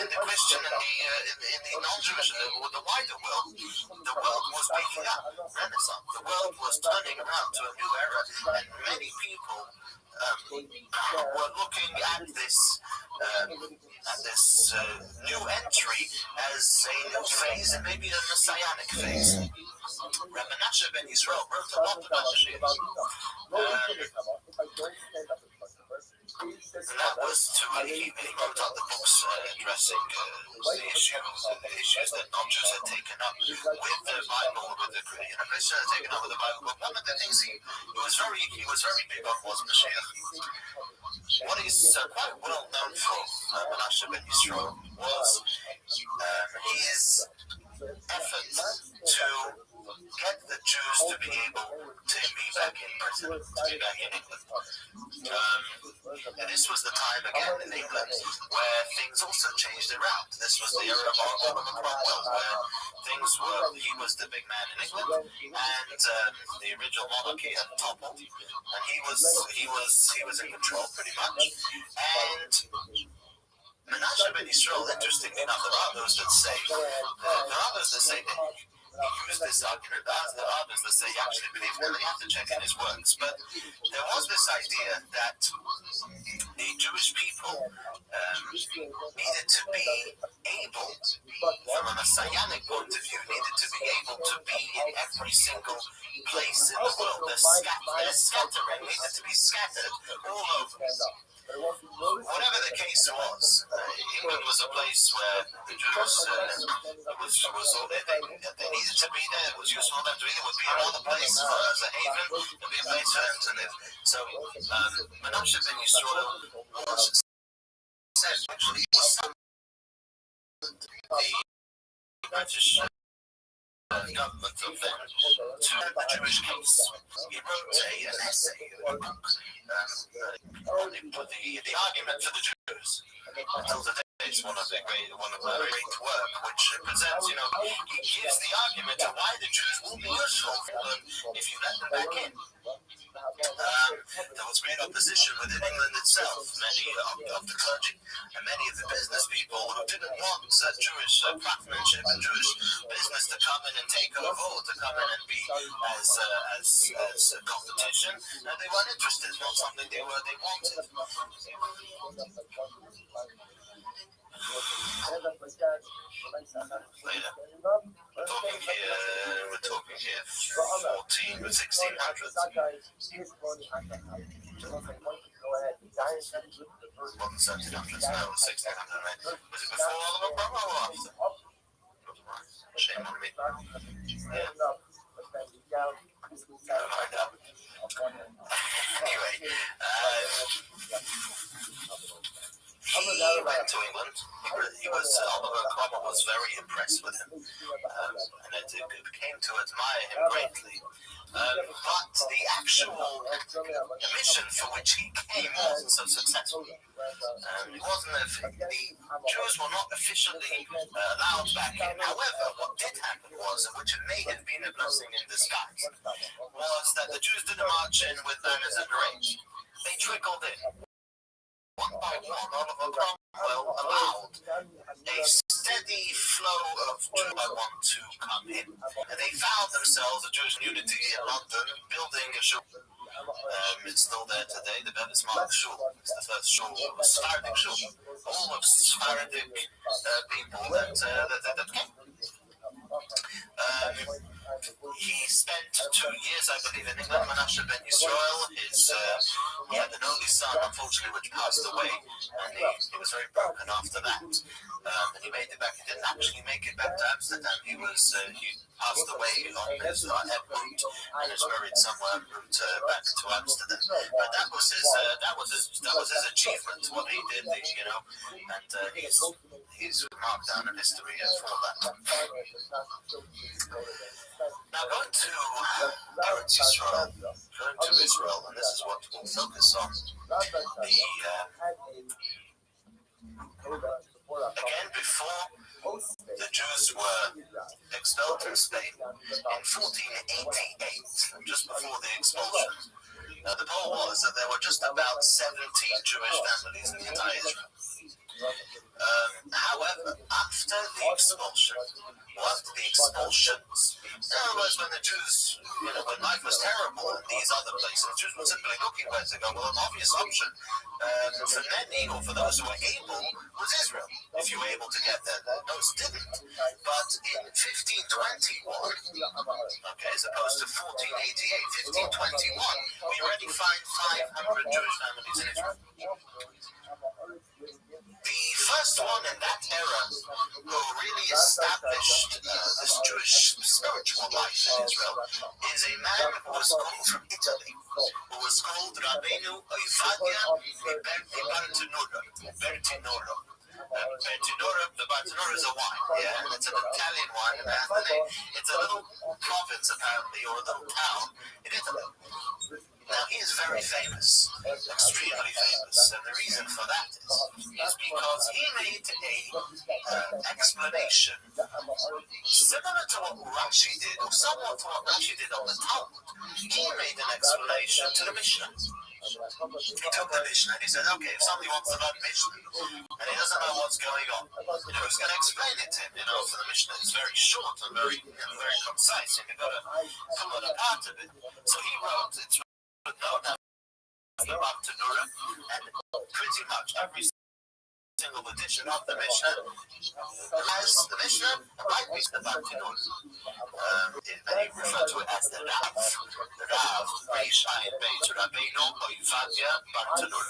the Christian and in the non-Jewish, the wider world. The world was waking up, Renaissance. The world was turning around to a new era, and many people were looking at this new entry as a new phase and maybe a messianic phase. Rabbi Menashe ben Yisrael wrote a lot about Mashiach. And that was he wrote out the books addressing the issues that non-Jews had taken up with the Bible, with the Christians had taken up with the Bible. But one of the things he was very big on was Mashiach. What he's quite well known for, Menashe ben Yisrael, was his effort to get the Jews to be able to be back in Britain, to be back in England. And this was the time again in England where things also changed around. This was the era of Oliver Cromwell, where he was the big man in England, and the original monarchy had toppled, and he was in control pretty much. And Menashe ben Yisrael, interestingly enough, there are those that say that he used this argument. There are others that say he actually believed it. You have to check in his works. But there was this idea that the Jewish people needed to be able, from a messianic point of view, needed to be able to be in every single place in the world. Their scattering needed to be scattered all over. Whatever the case was, England was a place where the Jews they needed to be there. It was useful for them to be. It would be another place as a haven. It would be a place for them to live. So Menashe ben Yisrael said actually he was the British government of then to the Jewish case. He wrote an essay, a book, on the argument for the Jews. Until today, is one of the great work, which presents, he gives the argument of why the Jews will be useful if you let them back in. There was great opposition within England itself. Many of the clergy and many of the business people who didn't want Jewish craftsmanship and Jewish business to come in and take over, or to come in and be as competition. They weren't interested. It's not something they wanted. Later. We're talking here 1600s. Wasn't 1700s, no, 1600s. Was it before Oliver Cromwell or after? Shame on me. Yeah. Never mind that. Anyway, he went to England. Oliver Cromwell was very impressed with him, and it came to admire him greatly. But the actual mission for which he came wasn't so successful. The Jews were not officially allowed back in. However, what did happen was, which may have been a blessing in disguise, was that the Jews didn't march in with banners and parades. They trickled in. One by one, Oliver Cromwell allowed a steady flow of Jews by one to come in. And they found themselves, a Jewish community in London, building a shul. It's still there today, the Bismarck Shul. It's the first shul, Sephardic shul. All of Sephardic people that came. He spent 2 years, I believe, in England. Menashe ben Yisrael, he had an only son, unfortunately, which passed away, and he was very broken after that. And he made it back. He didn't actually make it back to Amsterdam. He passed away on his en route, and is buried somewhere en route back to Amsterdam. But that was his achievement, what he did, and he's marked down in history for that. Now going to Eretz Yisrael, and this is what we'll focus on. Again, before the Jews were expelled from Spain in 1488, just before the expulsion, the poll was that there were just about 70 Jewish families in the entire Israel. However, after the expulsions, in other words, when the Jews, when life was terrible in these other places, Jews were simply looking where to go. Well, an obvious option for many, or for those who were able, was Israel. If you were able to get there, most didn't. But in 1521, as opposed to 1488, 1521, we already find 500 Jewish families in Israel. The first one in that era who really established this Jewish spiritual life in Israel is a man who was called from Italy, who was called Rabbeinu Ovadia Bertinoro. The Bertinoro is a wine, and it's an Italian wine, and it's a little province apparently, or a little town in Italy. Now, he is very famous, extremely famous, and the reason for that is because he made an explanation similar to what Rashi did, or somewhat to what Rashi did on the Talmud. He made an explanation to the Mishnah. He took the Mishnah and he said, okay, if somebody wants to learn Mishnah and he doesn't know what's going on, who's going to explain it to him? For the Mishnah is very short and very concise, and you've got to pull it apart a bit. So he wrote, it's known as the Bartanura, and pretty much every single edition of the Mishnah has the Mishnah like the Bartanura. And he referred to it as the Rav, Reish Ayin Beit Rabbeinu Ovadia Bartanura.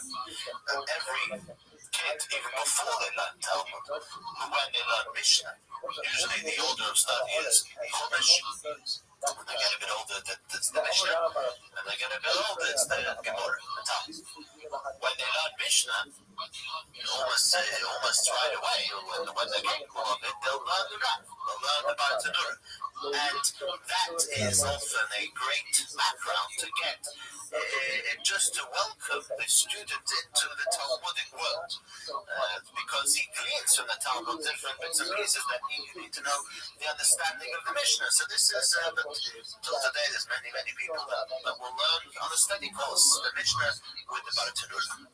Every kid, even before they learn Talmud, when they learn Mishnah, usually the order of study is Chumash. When they get a bit older, that's the Mishnah. When they get a bit older, it's the Gemara, the Talmud. When they learn Mishnah, almost right away, when they get more of it, they'll learn the Rav, they'll learn the Bartanura. that is often a great background to get, just to welcome the student into the Talmudic world, because he gleans from the Talmud different bits and pieces that you need to know the understanding of the Mishnah. So this is, but till today, there's many people that will learn on a steady course the Mishnah with the Bartanura.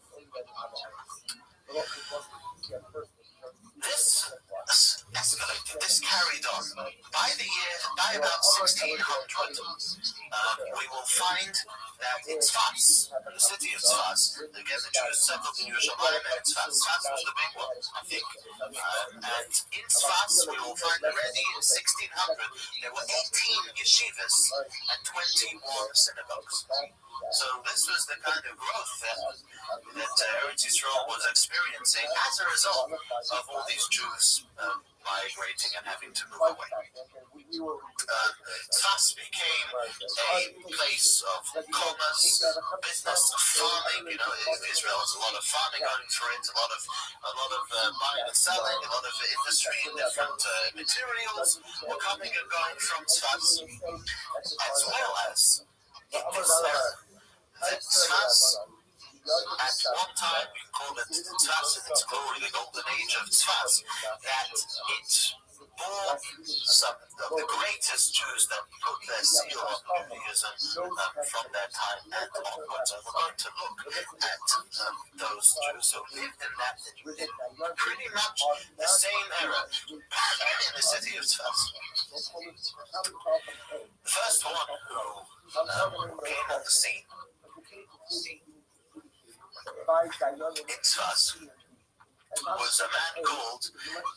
This escalated, this carried on. By about 1600, we will find that in Tzfas, in the city of Tzfas, again the Jews settled in Yerushalayim, and Tzfas was the big one, I think. And in Tzfas, we will find already in 1600, there were 18 yeshivas and 21 synagogues. So this was the kind of growth that Eretz Yisrael was experiencing as a result of all these Jews migrating and having to move away. Tzfas became a place of commerce, business, farming. Israel has a lot of farming going through it, a lot of buying and selling, a lot of industry and different materials were coming and going from Tzfas, as well as it was that Tzfas, at one time, we call it Tzfas in its glory, the golden age of Tzfas, that it bore some of the greatest Jews that put their seal on Judaism from their time and onwards. And we're going to look at those Jews who lived in that in pretty much the same era in the city of Tzfas. The first one who came on the scene in Tzfas was a man called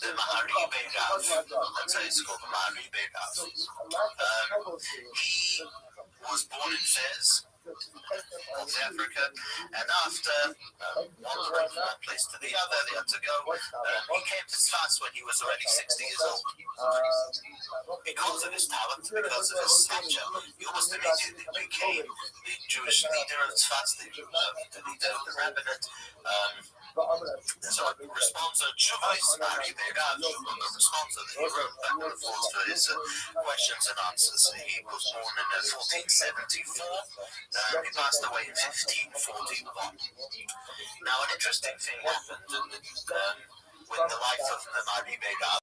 the Mahari Begav. That's how it's called, the Mahari Begav. He was born in Fez, North Africa, and after wandering from one place to the other, they had to go. He came to Tzfas when he was already 60 years old. Because of his talent, because of his stature, he almost immediately became the Jewish leader of Tzfas, the leader of the rabbinate. So responsa Chuvais Mahari Begav, the responsa that he wrote back and forth to his questions and answers. He was born in 1474. He passed away in 1541. Now, an interesting thing happened with the life of the Mahari Begav,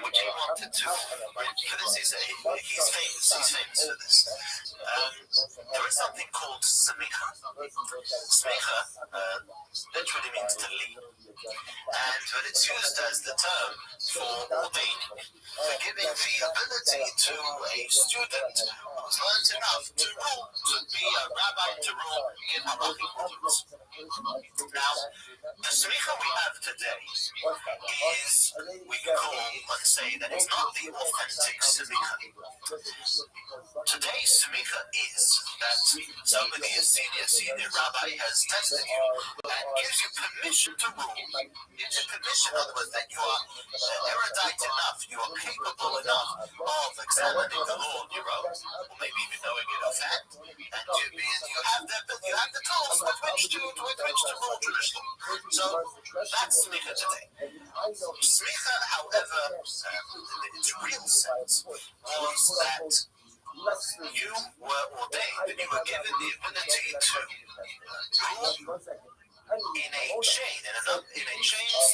which he wanted to. For this, he's famous. He's famous for this. There is something called smicha. Smicha literally means to lead, but it's used as the term for ordaining, for giving the ability to a student who's learned enough to rule, to be a rabbi, to rule in halachic rulings. Now, the smicha we have today is, we can call, let's say, that it's not the authentic smicha. Today's smicha is that somebody, a senior rabbi, has tested you and gives you permission to rule. Gives you permission, in other words, that you are erudite enough, you are capable enough of examining the law on your own, or maybe even knowing it offhand, and you have the tools with which to rule Jewish law. So that's smicha today. Smicha, however, in its real sense, was that you were ordained and you were given the ability to rule in a chain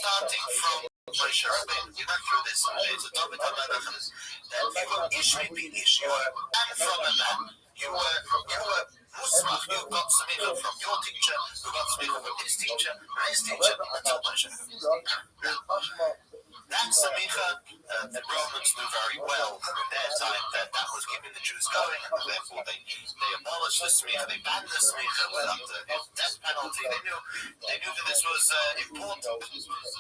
starting from Moshe Rabbeinu. We went through this in David HaMelech, that you were ish be ish. You were man from a man. You were musmach. You got smicha from your teacher, who got smicha from his teacher, until Moshe. That smicha, the Romans knew very well in their time that was keeping the Jews going, and therefore they abolished the smicha, they banned the smicha without the death penalty. They knew that this was important.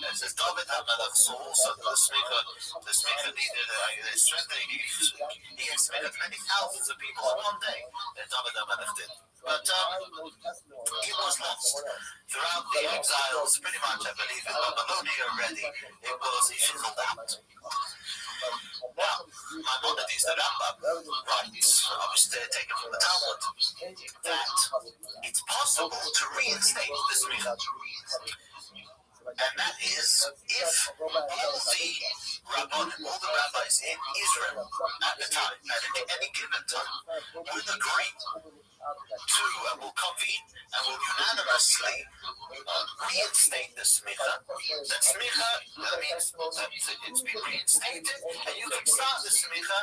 As David HaMelech saw also the smicha needed strengthening. He had smicha to many thousands of people in one day that David HaMelech did. But it was lost throughout the exiles, pretty much, I believe, in Babylonia already. It fizzled out. Now, Maimonides, the Rambam, writes, obviously taken from the Talmud, that it's possible to reinstate the smicha. And that is if all the rabbis in Israel at the time, at any given time, would agree to will convene and will unanimously reinstate the smicha. That smicha, that means that it's been reinstated, and you can start the smicha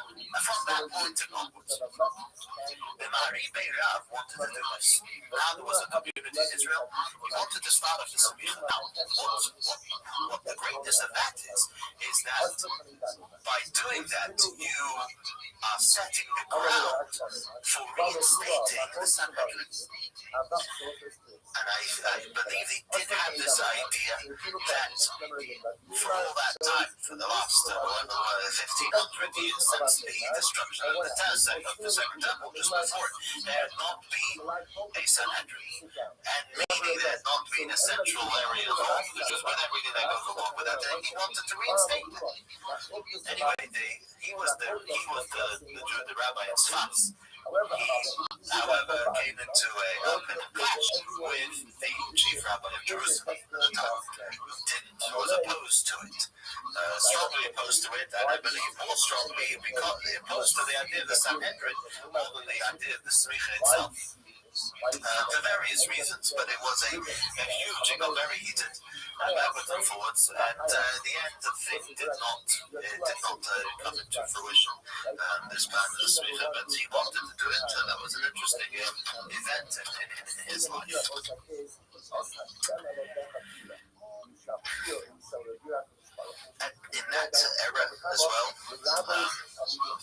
from that point onwards. The Mahari Rav wanted to do this. Now there was a community in Israel. He wanted to start off the smicha. Now, what the greatness of that is that by doing that, you are setting the ground for reinstating the Sanhedrin. And I believe they did have this idea that for all that time, for the last 1,500 years since the destruction of the Second Temple, just before, there had not been a Sanhedrin. And maybe there had not been a central area of law, because with everything that goes along with that, he wanted to reinstate it. Anyway, he was the rabbi in Sfats. He, however, came into an open clash with the chief rabbi of Jerusalem at the time, who was opposed to it, strongly opposed to it, and I believe more strongly because opposed to the idea of the Sanhedrin more than the idea of the Smicha itself. For various reasons, but it was a huge, it got very heated backwards and forwards, and the end of things did not come into fruition, this plan of the Smicha, but he wanted to do it, and that was an interesting event in his life. And in that era as well,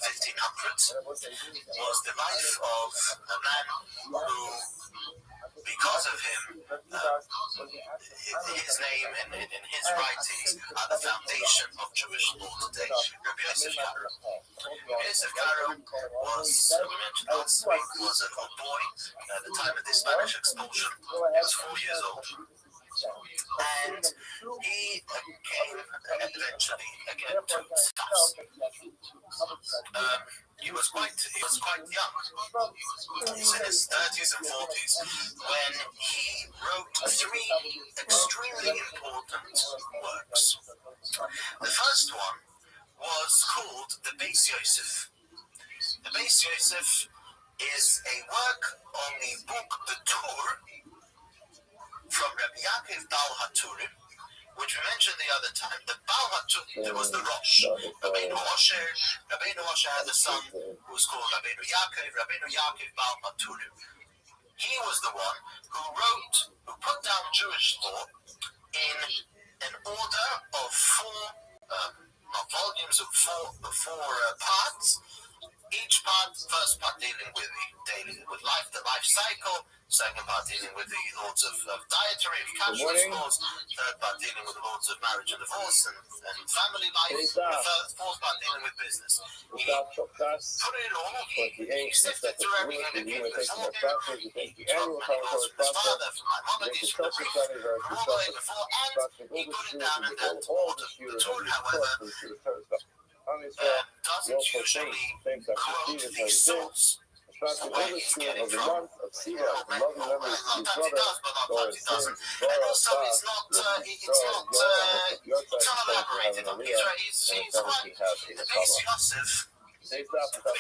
1500s, was the life of a man who, because of him, his name and his writings are the foundation of Jewish law today. Rabbi Yosef Karo. Rabbi Yosef Karo was, we mentioned last week, was a little boy at the time of the Spanish expulsion. He was 4 years old. And he came eventually again to Tzfas. He was quite young. He's in his 30s and 40s when he wrote 3 extremely important works. The first one was called the Beis Yosef. The Beis Yosef is a work on the book The Tur from Rabbi Yaakov Baal HaTurim, which we mentioned the other time. The Baal HaTurim was the Rosh. Rabbeinu Moshe had a son who was called Rabbeinu Yaakov Baal HaTurim. He was the one who put down Jewish law in an order of 4 volumes of 4 parts. Each part, first part dealing with the life cycle, second part dealing with the laws of dietary, of kashrus laws, third part dealing with the laws of marriage and divorce and family life, fourth part dealing with business. He put it all, he sifted through everything that came before him. He took many laws from his father, from Maimonides, from the Greek, from all the way before, and he put it down in that order. The Torah, however, doesn't usually quote the source where he's getting from. Sometimes he does, but sometimes he doesn't. And also, it's not elaborated on. He's quite the Beis Yosef. Rabbi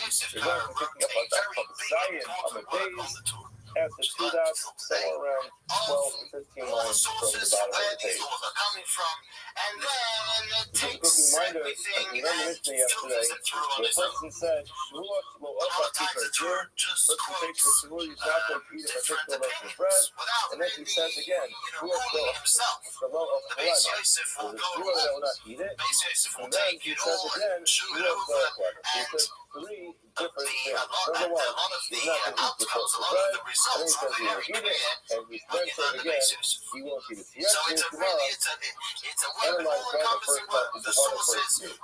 Yosef Karo wrote a very big important work on the Torah. After two dots, somewhere around 12 to 15 all lines the from sources the bottom where of the these page. laws are coming from, and then it Just a takes quick reminder, everything as we read and initially yesterday, filters it through on the its own. person said, Shmuot lo A lot ofa of times the kikar Torah just person takes quotes the Shmuot, he's not going to eat a different particular loaf of opinions bread, without and then he says again, Shmuot lo ruling himself. lo of The Beis Chalana. Yosef So will the go Shmuot that will all. not eat it, Beis Yosef will and then take he it says all again, and chew it Shmuot lo over, Chalana. He and says 3 different things. a lot Number one, of the he's not going to eat the outcomes, loaf a of lot of bread, the and then results he are says he very won't eat clear it, and he when then you says learn the again, Beis Yosef. he won't eat it. So So yesterday, it's a tomorrow, work, an analyze by the all-encompassing first work. part, The the one of the sources, first the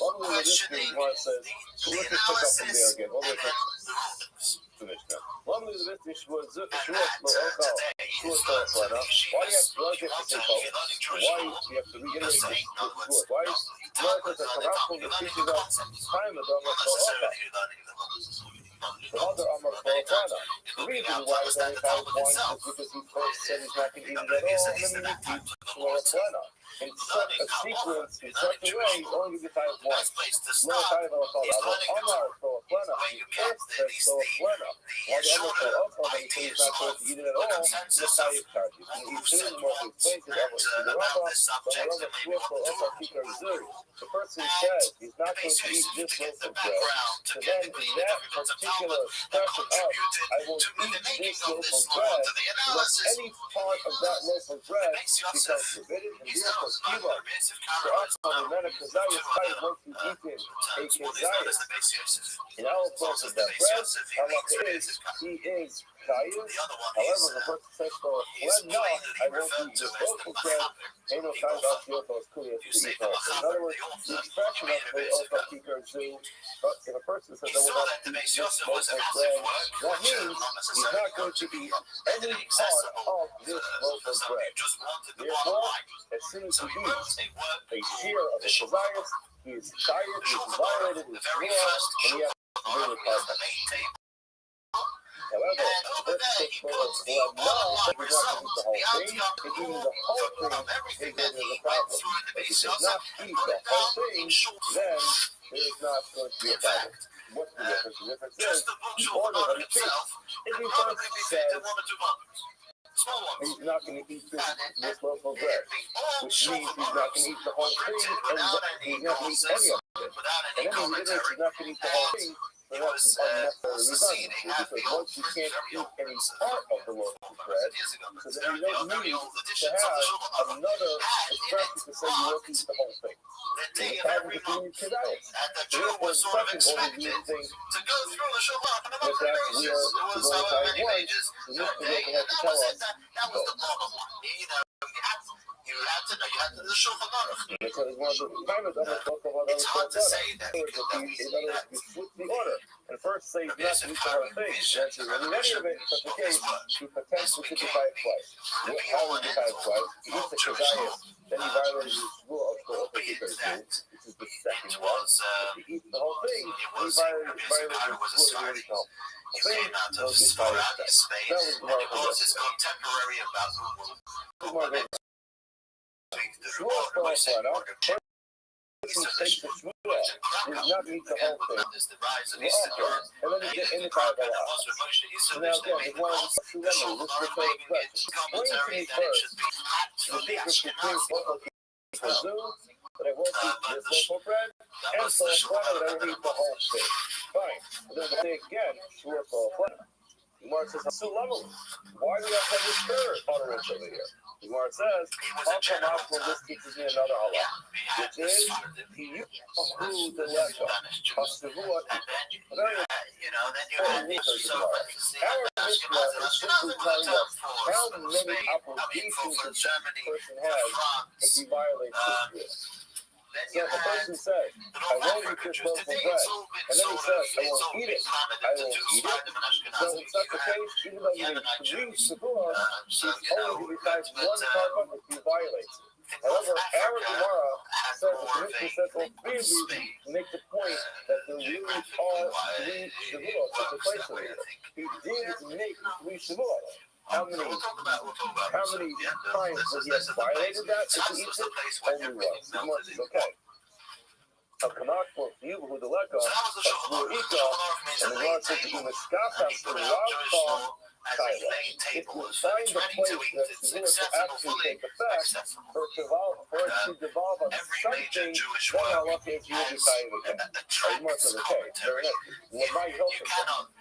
One of the questioning, Gemara says, the let's just pick up from there analysis, again. All the and way then the rulings. to Mishnah. One of the Mishnah was And that today is learned in the yeshivas. If you want to, if you're learning Jewish why law, do you have to you're reiterate saying, in other words, this? Why? not the Talmud, not the Talmud, you're learning the concepts. Not necessarily you're learning the laws. The other Amar Korofana. The Looking reason out to why understand the David Talmud one is itself. because he first said he's not going to eat it Oblivious at all, at least and in then that time he to the eats law itself. Korofana. in such a sequence, in such a way, only give you time once. No time at all. Omar for a plana. First says so a plana. While the Omar for also when he says he's not going to eat it at all, the Tayyip charges. And he's doing what he explains to the Rabba, the Rabba swore for also Peter Zuri. The person says he's not going to eat this loaf of bread. So then in that particular expression of I won't eat this loaf of bread, let any part of that loaf of bread becomes forbidden and therefore kiva. So also on the Kazayas Tayyip once you eat a Kazayas. In our place of that bread, Allah is, he is Tayyip. However, the person says for when no, I won't eat this loaf of bread. In other words, the expression of the Ofa Zoo, but if a person says I will not eat this loaf of bread, that means he's not going to eat any part of this loaf of bread. Therefore, as soon as he eats a share of the Kazayas, he is tired, he is violated his law, and he has to do the contact. However, the person says for blood now, if he's not going to eat the whole thing, if eating the whole thing, then there's a problem. If he does not eat the whole thing, then there is not going to be a problem. What's the difference? The difference is the order of the feast. If he first says he's not going to eat this loaf of bread, which means he's not going to eat the whole thing, and he's not going to eat any of it. And then he's not going to eat the whole thing. So that's unnecessary redundancy, because once you can't eat any part of the loaf of bread, so then you don't need to have another expression to say you won't eat the whole thing. So the pattern between your Kedayas. Therefore, the second order you think that we are to go to time once, so this is what they have to tell us to go. You have to do the Shulchan Aruch. It's hard to say that we flip the order and first say not to eat the whole thing. That's in any of it, but the case he potentially could be tied twice. How would he tied twice? He eats the Kazayas, then he violated his rule of the Kazayas, which is the second one. If he eats the whole thing, he violated his rule of the original. You cannot just throw out his space, and it was his contemporary about the Shmuel said, person takes the Shmuel, does not eat the whole thing. And then you get in the Kabbalah. So now again, it's one of the two levels. This is the third question. Explain to me first the difference between the zoo, that I won't eat this loaf of bread, and so that I will eat the whole thing. Fine. And then the thing again, Shmuel for a plan. Gemara says, two levels. Why do we have to have this third utterance over here? Gemara says, this teaches me another Allah, which is, he used the letter of Shavuot. Our Mishnah is simply telling us how many applications a person has if he violates this rule. So the person says, I won't eat this loaf of bread. And then he says, I won't eat it. I won't eat it. So in such a case, even though you need 3 Shavuot, he's only besides one carbon if he violates it. However, our Gemara says, the Mishnah says, well, 3 of these make the point that there really are 3 Shavuot to the place of it. He did make 3 Shavuot. How many times would he have violated that if he eats it? Only once. Once is okay. A kamak for you who the leka, and the Lord said to you, Miskata, the Rav if you find the place that is going to actually take effect, for it to devolve on something, then Allah says you will be tired again. As much as okay. Very nice. What might help us?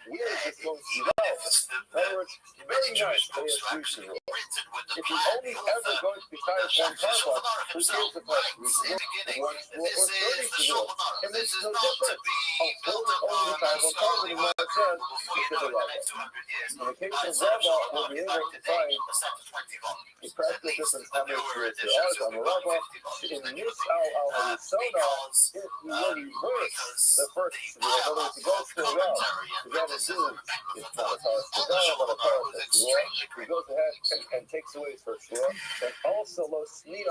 Where is this going to devolve? In other words, very nice, but it's reasonable. If you're only ever going to be tired one carbon, who cares if that's reasonable? Or 30 to do it. It makes no difference. Only the time one carbon, and what it says, it's the level. In the case of Rabba, we'll be able to find the practical difference how many spirits there are on the Rabba. In this al-Harisona, if you really reverse the first shvur, in other words, to go to a well, to get a zoo, it's not a paras kedara, but a paras shvur. He goes ahead and takes away his first shvur, and also lo smiya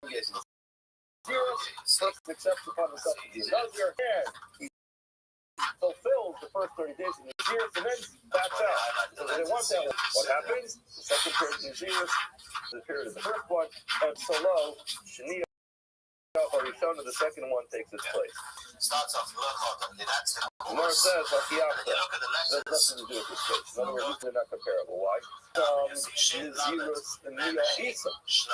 accepts upon himself to be a Nazir, and he fulfills the first 30 days of the Nazir, and then backs out. So they didn't want that. What happens? The second period of Nazir, the period of the first one, and Solo, Shania. Arishona, the second one takes its place. Starts off that's the Gemara says, Hakiyata. you look at the That has nothing to do with this case. In other words, they're not comparable. Why? Nazirus and Mia Isa.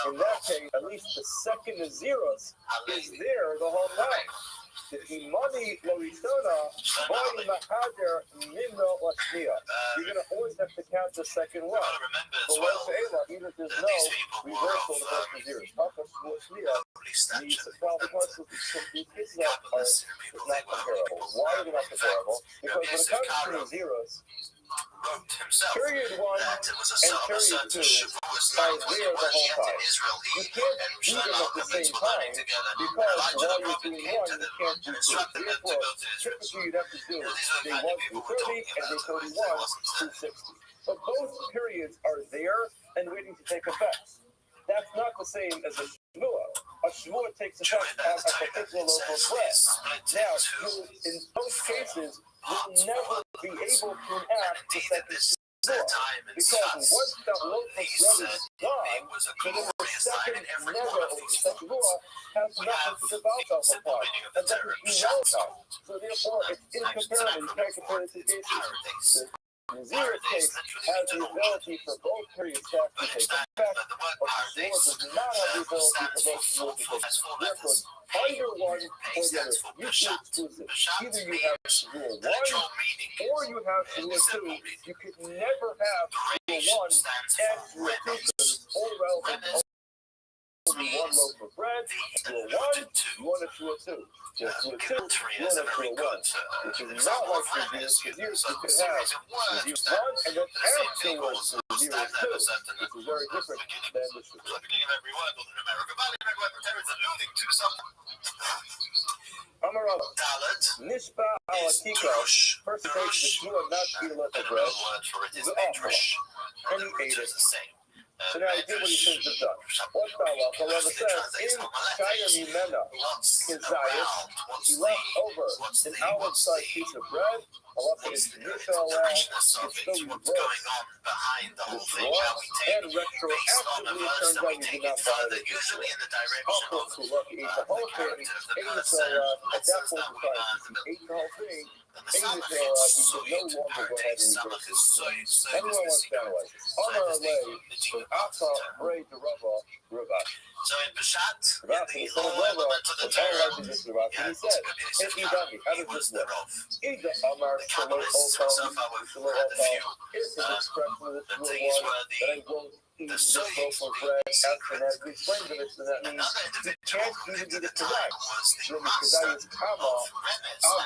In that case, at least the second Nazirus is there the whole time. The Imani Lorishona, Boy Mahader, Mimno Lashnia. You're going to always have to count the second one. But what even if there's no reversal of the first Nazirus. Takas Lashnia. The question these cases is not comparable. Why are they not comparable? Because when it comes to Nazirus, period 1 and period 2 are there the whole time. You can't do them at the same time because while you're doing one, you can't do two. Therefore, typically you'd have to do day 1 through 30 and day 31 through 60. But both periods are there and waiting to take effect. That's not the same as a shmua. A shmua takes effect on a particular loaf of bread. Now, in both cases, will never be able to enact the second shmua. Because once that loaf of bread is gone, then the second nega or the second shmua has nothing to devour upon. And that is irrelevant. So therefore, it's incomparable. You can't compare the two cases. The Nazir's case has the ability for both periods to actually take effect, but the shmua does not have the ability for both shmuas to take effect. Therefore, either one or the other, you choose exclusive. Either you have shmua 1 or you have shmua 2. You could never have shmua 1 and shmua 2 because it's all relevant. Only one loaf of bread, shmua 1, you want a shmua 2. Just shmua 2, you want a shmua 1. Which is not like Nazir's, because you could have Nazir's 1 and then afterwards Nazir's 2, which is very different than the shmua. The beginning of every word, Northern America Valley, there is alluding to some Amarala, Dalet, Nishba Alatika, first takes the shmua not to eat a loaf of bread, is Midrash, and he ate it. So now he did what he should have done. What Bala, however, says, in Shaya Mimena, his Zayas, he left over an olive-sized piece of bread, Allah said it's Nishal, it's still reversed. And retroactively, it turns out he did not violate the shmua. Also, look, he ate the whole thing, at that point in time, he ate the whole thing, he could no longer go ahead and reverse it. Anyone wants to analyze this? Amar Alei, from Asa, Bray, to Rava, so in Peshat, Rashi, the son of Rava, was analyzing this to Rashi, and he said, hey, Idami, how does this work? Ida Amar, Shalom, Okal, here's his expression of this rule one, that I won't eat this loaf of bread after that. We explained to this, and that means you can't even do the Kedai. Then the Kedai is Kama,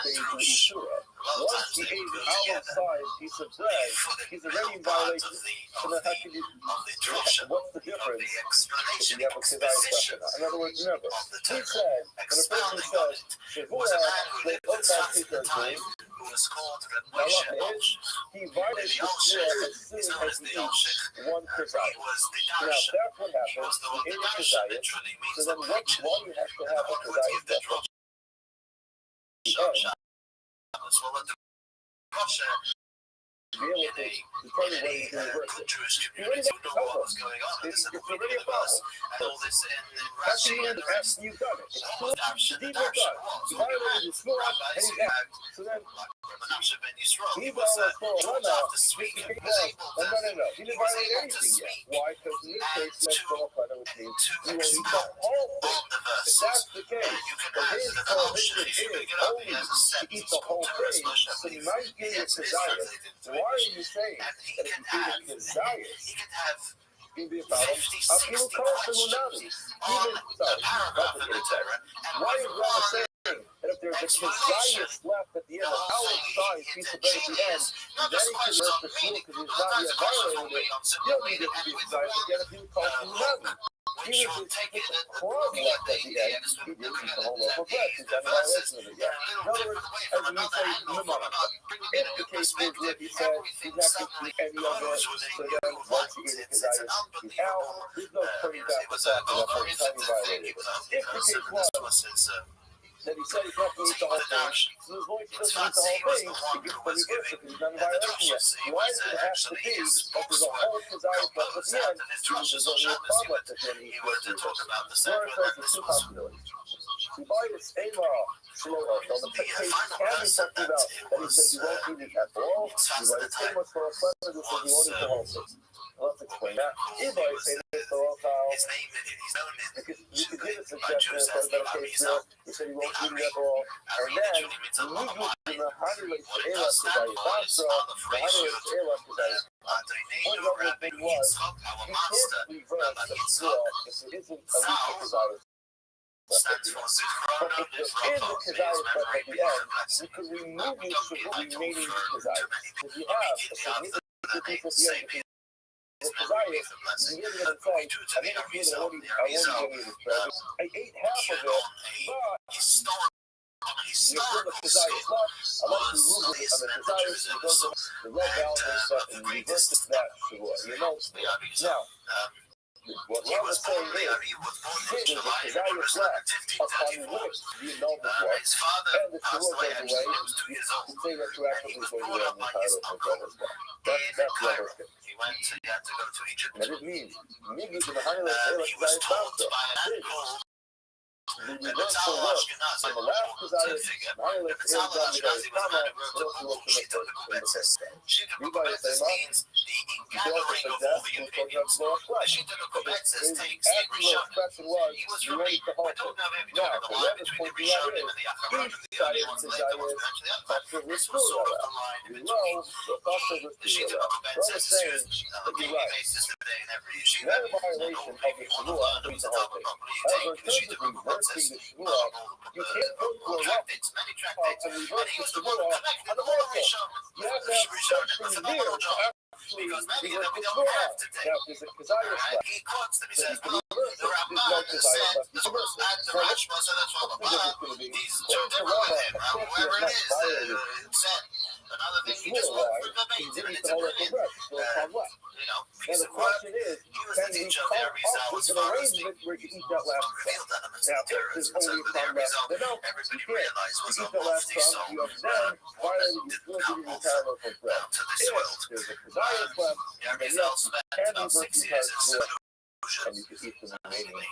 Abe, Ishura. Once he ate an olive-sized piece of bread, he's already in violation. So then how can you, what's the difference if you have a Kedai question? In other words, remember, he said, when a person says, Shavua, they look at Peter's name, he violates the Shua as soon as he eats one Kedai. Now, that's what happens. He ate a Kedai, so then why do you have to have a Kedai? To be able to determine whether you can reverse it. You already got the problem. It's already a problem. After you've done it, it's cool, the deed was done. You violated the school, and he's out. So then, he violated the law, he came out, no, he didn't violate anything yet. Why? Because in this case, let's go up on it, which means you will eat the whole thing. If that's the case, then his prohibition is only to eat the whole thing, so you might give it to Zion. Why are you saying that if you eat a Kezias, it can be a problem? People call it the Lunami. Even, sorry, complicated that. Why is Rama saying that if there's a Kezias left at the end, an olive-sized piece of bread at the end, then he can work the shul because he's not yet violated it, you don't need it to be Kezias again if you call it the Lunami. Even if it's a crumb left at the end, he didn't eat the whole loaf of bread. He's not in violation of it yet. In other words, as we say, if the case is where he said he's not going to eat any of it, so then once he eats his Kezias, he's out. There's no turning back the fact that that's how he violated it. If the case was that he said he's not going to eat the whole thing, so as long as he doesn't eat the whole thing, he gets the reverse if he's not in violation yet. Why does it have to be that there's a whole Kezias left at the end, because there's only a problem at the end, he was to talk about the two possibilities. the bias Ema Shlomo. So the case can be talking about that he says you won't need it at all. The bias Ema for a friend who says you won't need to hold it. Let's explain that. If I say this, so because you could give a suggestion and say that case here, you said you won't need it at all, and then you the Hanulate Ela Kazai the Hanulate Ela Kazai. What the thing was, you can't reverse the Shua if it isn't a weak Kazai. Stands for But if there is a Kazai at the end, you can remove the remaining Kazai. If you have a significant piece at the end, the Kazai is, you get it and say, I didn't get it, I won't even this present. I ate half of it, but you put the Kazai slot, unless you move it on the Kazai, you go to the red validates that and reverses that Shua. You know, now, what Ron was saying is, the Kazai is left upon which the annulment was, and the Shua goes away, you say retroactively going away on the entire of the well. That's level 6. And it means, Migi to the Hanulate Ela Kazai Basta. The reversal works. In the last Kazai, Hanulate Ela Kazai Kama, will also work in the first. Levi Sema, you can also suggest who's talking about slow flesh. His actual expression was, you ready to halt it. Now, the Rebbe is pointing out is, each side of the Kazai is Pastor Restream. You know, the Pastor Restream. Rebbe is saying that you're right. One violation of the Shua is the halting. However, in terms of reversing the Shua, you can't go to a rough and reverse the Shua on the market. You have to have something there to actually reverse the Shua. Now, if there's a Kazai left, so you can reverse it. There's no Kazai left, you can reverse it. Now, what's the difference going to be? According to Rama, of course, you have not violated the Shua. Why? He didn't hold up the rest, so it's on left. Now the question is, can you come up with an arrangement where you eat that last crumb? Now, if there's only a crumb left, then no, you can't. You eat the last crumb, you have then violated your Shua giving the entire loaf of bread. If there's a Kazai left, then yes, you can reverse the entire Shua, and you can eat the remaining.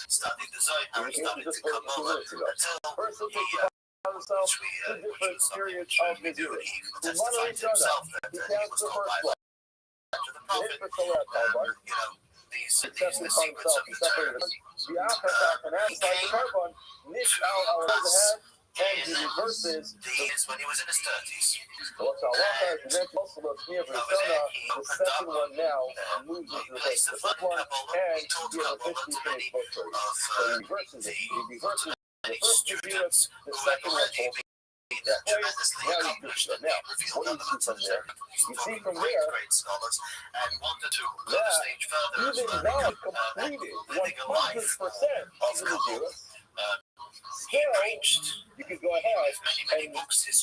Studied the Zohar, started to come over until he himself to different periods of the year. The money himself, he counts the first one. His particular carbon, except the himself, he separated the after and outside the carbon, niche out our head, and he reverses when he was in his 30s. What's our water? And then also looks near Persona, the second one now moves into the first one, and he has a 50 finish book trade. So he reverses it. He reverses the first two units, the second one falls. That place, now you can see now. What do you see from there? You see from there that even though he completed 100% of the Madeira, still you can go ahead and reverse it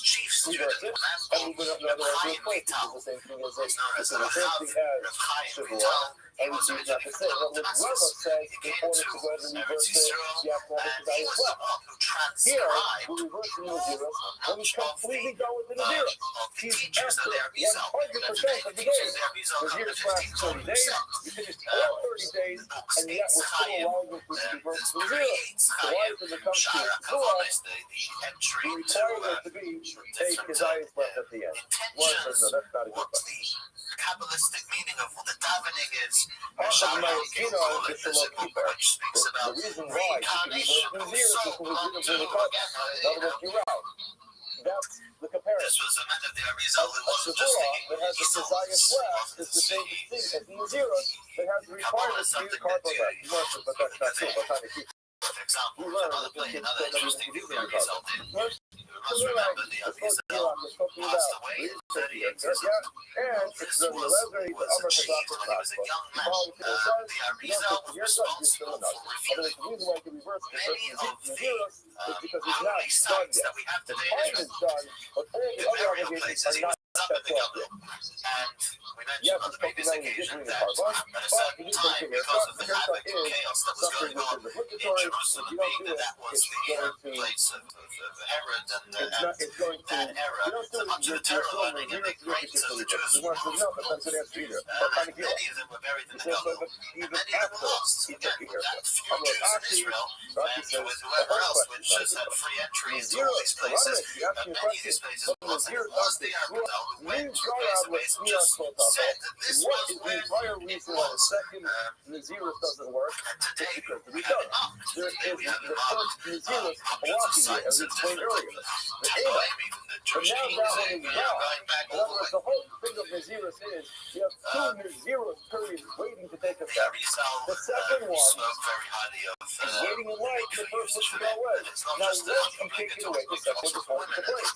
and move it up another place, which is the same thing as this. This is the same thing as Shavuot, and we see not the same. But what Rama says, in order to go ahead and reverse it, you have to have a Kedai left. Here, we're reversing the zeros, and we completely go with the zeros. He's after 100% of the days. The zeros last 30 days, you finish all 30 days, and yet we're still allowing you to reverse the zeros. So why, when it comes to Shavuot, we require there to be take his eyes left at the end. One says, no, that's not a good thing. Kabbalistic meaning of what the davening is. The reason why you can reverse the zeros is because we didn't bring it up. In other words, you're out. That's the comparison. This was a man of the A Arizal who wasn't just Shavuot that has the Keziah flash is the same thing as the zeros that has the requirement to use carbon left. But that's not true. By the time you keep for example, we learn another play, another interesting thing the Arizal did. You must so remember the Arizal passed away in 38 years old. and it's the Lezer He was achieved when he was a young man. The Arizal was responsible for revealing many of the hourly signs that we have today in Israel. The very obligations that he was up in the government. And we yes, it's something that we did bring the carbon, but he did take the haircut. The haircut is something which is obligatory. If you don't do it, it's going to, it's going to, you don't do it, you're still in zero significantly different. You want to know, but that's an answer either. What kind of deal? He says, but even after he took the haircut. I'm like, Rashi says, the whole question, zero, the Ramesh, you ask me a question, but the zero doctor, means go out with Smiya Sotapa. What is the entire reason why the second Nazirus doesn't work? It's because the Rishon. There is the first Nazirus blocking it, as explained earlier. The Ela. But now that one is gone. In other words, the whole thing of Nazirus is you have two Nazirus periods waiting to take effect. The second one is waiting in line for the first one to go away. Now, once you take it away, the second one just won't take place.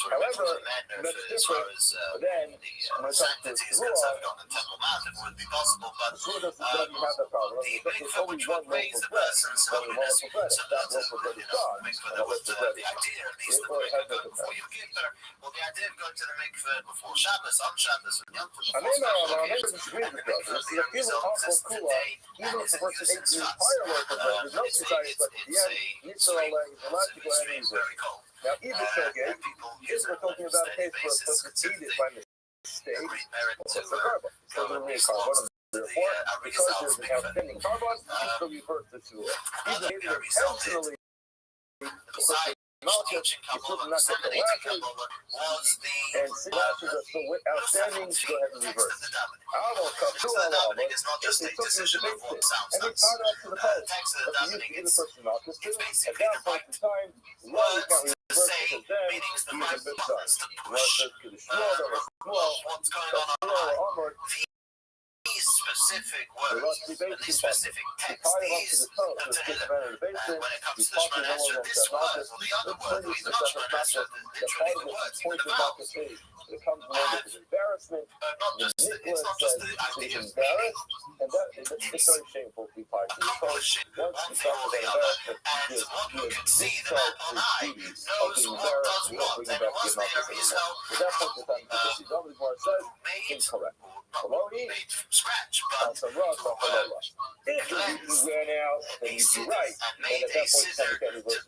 However, that's different than when it comes to Shua. Shua doesn't have that problem. There's only one loaf of bread. Only one loaf of bread. That loaf of bread is gone, and the loaf of bread is gone. Therefore, it has no difference. I may disagree with you. This is a feeling also kula, even if the person ate the entire loaf of bread, there's no desire, but at the end, Yitzhak is allowed to go ahead and use it. Now, even Shogeg, if we're talking about a case where a person eated by mistake, it's a carbon. It's still going to be a carbon. Therefore, because there's an outstanding carbon, it's still reversed to Shua. Even if intentionally, Malchus, you put not get the lashes, and 6 lashes are still outstanding, go ahead and reverse. Almost cut through all of it, if they took you to base it, and they tied it up to the post, but you used to give the person Malchus too, at that point in time, no, you can't reverse it, because then you can bit done. Once it's to the small, there was small, armored, specific words and these specific texts, these when it comes to the answer this word or the other word, or even not an answer, literally the words, even the vowels. It comes along with embarrassment. Not just it's not just the idea of embarrassed, and that is it's very shameful to be part of the accomplishing one thing or the other, and one who can see the man on high knows what does what, and was there himself made incorrect. or made from scratch, but If you ran out, then you'd be right. and made a scissor to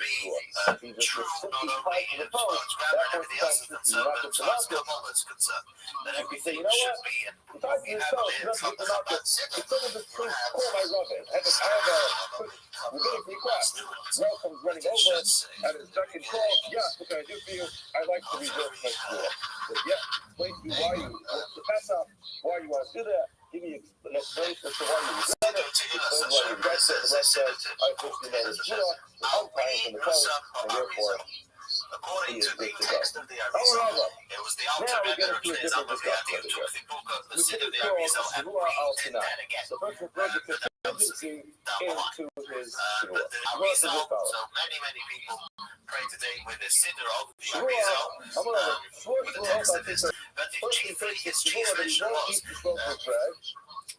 be true not only in response, grammar and everything else is concerned, but as far as Kabbalah is concerned, that everything should be, and we have a from the rabbinic request. Well comes running over at his second call. Yes, what can I do for you? I'd like to reserve my school. But yeah, explain to you why you want to pass up, why you want to do that. Give me an explanation as to why you regret it. Explain why you regret it. The rest says, I personally know it's Judah, the whole time from the code, and therefore, according to the text of the Arizal, it was the Alter Rebbe who is up of the idea of the book of the Sid of the Arizal and read that again. The person who brought the contingency into his but the Arizal, so many people pray today with the Siddur of the Arizal. But chiefly his chief mission was the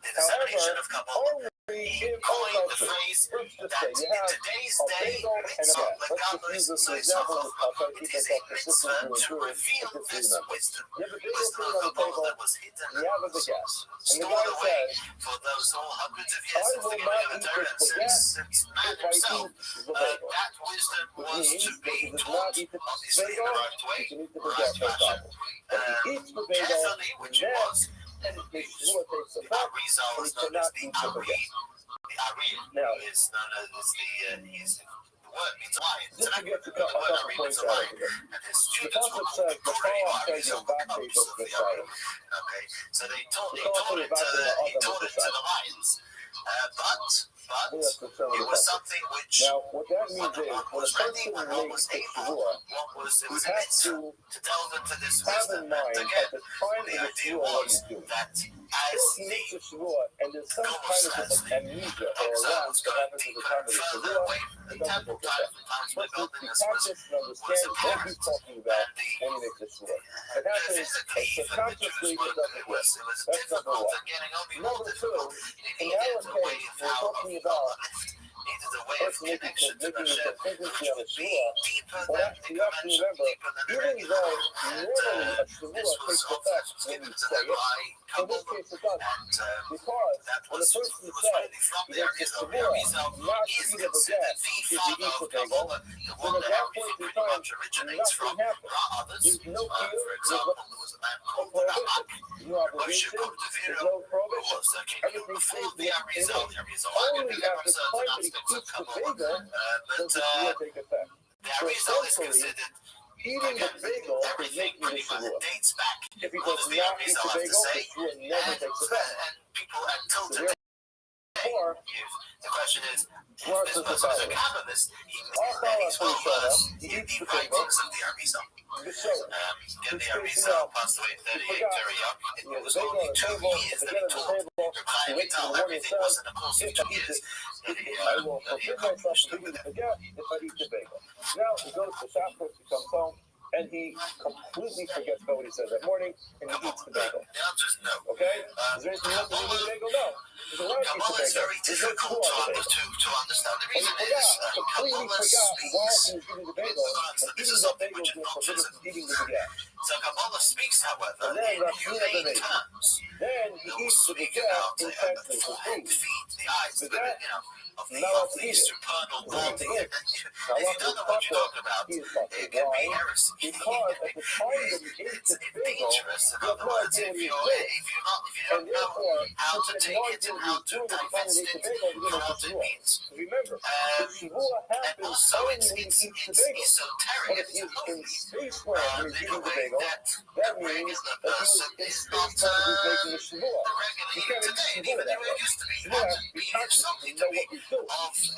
dissemination of Kabbalah. He coined the phrase that in today's day, so the Kabbalists, so it is a mitzvah to reveal this wisdom of Kabbalah that was hidden stored away for those hundreds of years since the beginning of the Torah, since man himself. That wisdom was to be taught, obviously in the right way, right fashion, carefully, which it was. The Arizal is known as the Ari. The Ari is known as the word means lion. It's an acronym. The word Ari means a lion. And his students were called the Kurei Arizal, the cubs of the Ari. Okay, so he taught it to the lions. But it was something which what that means is, when a person was able, it was a mitzvah to delve into this wisdom. And again, the idea was that as the and there's some kind of amnesia or a lapse that happens at the time of the Shavuot, it doesn't work like that. But the practice and understand what he's talking about when he makes the Shavuot. It happens subconsciously, it doesn't work. That's number one. Number two, in our case, we're talking about the person making a contingency on a Shua, well, you have to remember, even though normally a Shua takes effect when you say it, in this case it doesn't. Because when the person says he makes a Shua, not to eat a baguette, if he eats a bagel, then at that point in time, nothing happens. There's no fear, there's no prohibition, no obligation, there's no prohibition. Everything stays the same. Only at the time that he eats the bagel does the Shua take effect. So essentially, eating the bagel is making the Shua. If he does not eat the bagel, the Shua never takes effect. So therefore, the question is, what does the battle? He eats the bagel. The show. the Arizal passed away 38, very young. It was only 2 years that he told Rabbi Vital everything was in the course of 2 years. I will forgive myself for eating the baguette if I eat the bagel. Now he goes to Shabbos, he comes home, and he completely forgets about what he said that morning, and he eats the bagel. The answer is no. Okay? Is there anything else to eat the bagel? No. He's allowed to eat the Kabbalah is bagel. very There's no difficult screw on the bagel. to understand. The And he reason forgot, is completely Kabbalah forgot while he was speaks. eating the bagel, and eating that bagel is going to prohibit him from eating the baguette. So Kabbalah speaks, however, And then in humane terms. Then he eats the baguette intensely for food. Feet, the eyes, the of to eat the it. supernal body. Now, If you don't know what you're talking about, he is fucked. it can be Why? heresy. Because at the time that he ate the bagel, Dangerous, in you have other no words, idea if what you he's doing. don't And know therefore, how to since take you have it no and idea how what to he's doing at the time digest he ate the it, bagel, you're going to what make a it shvua. means. Remember, the shvua happens Also, only it's when he eats the bagel. esoteric. But if he's in spaceland and he's eating the bagel, that means that he was in spaceland and he's making a shvua. You can't make a shvua that way. Shvua has to be conscious to know what you're doing.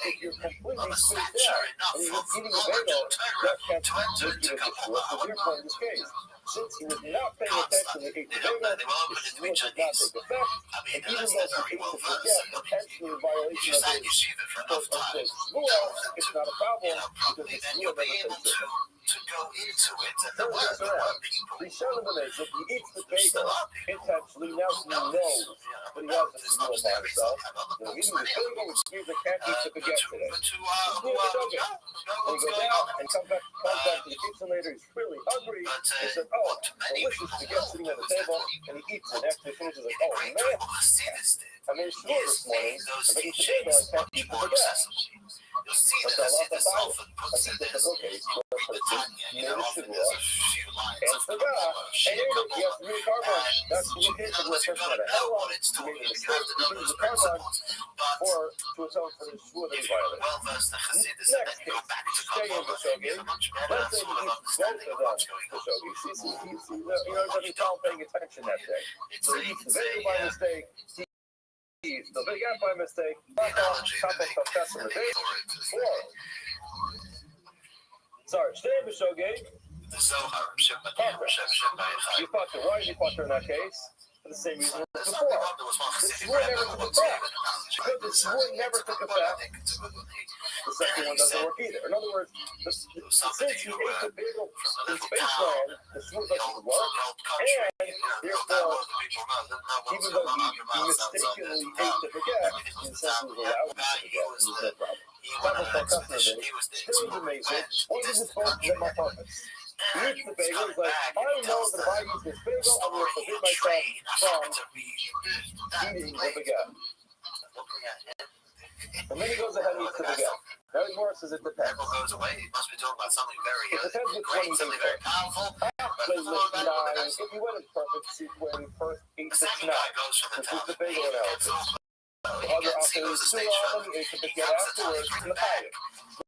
If you're completely spaced out and you're eating the bagel, that can't make you make a shvua. So therefore, in this case, since he was not paying attention to eat the bagel, the shvua did not take effect. And even though he ate the baguette, potentially in violation of his quote-unquote shvua, it's not a problem because the shvua never takes effect. To go into it and Turn this around. Rishon Benes, if he eats the bagel intentionally, now he knows that he has the shvua by himself. You know, eating the bagel, which means they can't eat the baguette today. He's doing the shogeg. And he goes out and comes back to the kitchen later. He's really hungry. He said, "Oh, delicious baguette sitting on the table," and he eats it. After he finishes, like, "Oh man, I made shvua this morning. If I eat the bagel, I can't eat the baguette." You'll see But that Allah this often puts in this okay, so the person made a often shvua there's a few lines and of forgot, and he has to do a carbon. That's the case of a person that had a lot, he made a mistake, he did the carbon, or to atone for the shvua that he violated. Next case, stay in the shogeg. Let's say he eats both of them, the shogeg. See, you know, every time paying attention that day. So he eats the bagel by mistake, he eats the baguette by mistake, Sorry, stay in the shogeg. The Zohar, You fought her. Why did you fight her in that case? For the same reason as before. The shvua never took effect. Because the shvua never took effect, the second one doesn't work either. In other words, since you ate the bagel in spaceland, the shvua doesn't work, and therefore, even though he mistakenly ate the baguette, in the sense he was allowed to eat the baguette, there's no problem. Bible for customer base, still amazing. What is this supposed to be my purpose? He eats the bagel, he's like, I know that if I eat this bagel, I'm going to forbid myself from eating the baguette. And then he goes ahead and eats the baguette. Now he works as it depends. goes away. He must be talking about something very It depends which one great, he something eats very first. powerful. Actually, if he went in perfect sequence when he first The eats the second snack, guy goes from the which is top. the bagel analysis. The other after he was too long, he ate the baguette afterwards in the pie.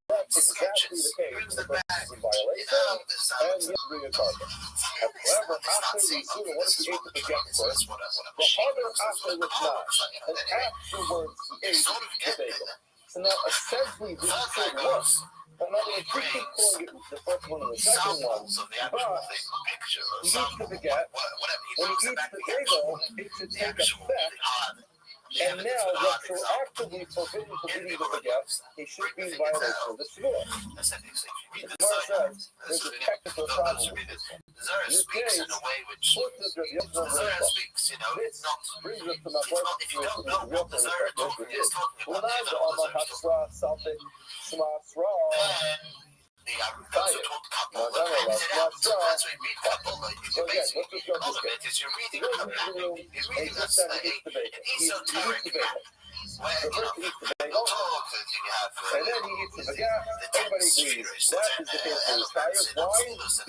That's exactly the case. The person is in violation, and he has to bring a carbon. However, after the Surah, what if he ate the baguette first? The other after was not, and afterwards he ate the bagel. So now, essentially, this should work. In other words, we keep calling it the first one and the second one, but he eats the baguette. When he eats the bagel, it should take effect. And now, retroactively forbidden from eating the baguette, he should be in violation of the shvua. The Gemara says there's a technical problem with this one. In this case, this brings us to my first situation with the York perspective, which is Leonardo Omar Hatsra Salted Smasra. The agriculture taught couple, but let's just go this way. Is you're reading vocabulary, you're reading an esoteric where, you know, talk, you have, and then he eats the baguette. Everybody agrees. That is the case for his tires. Why? Because as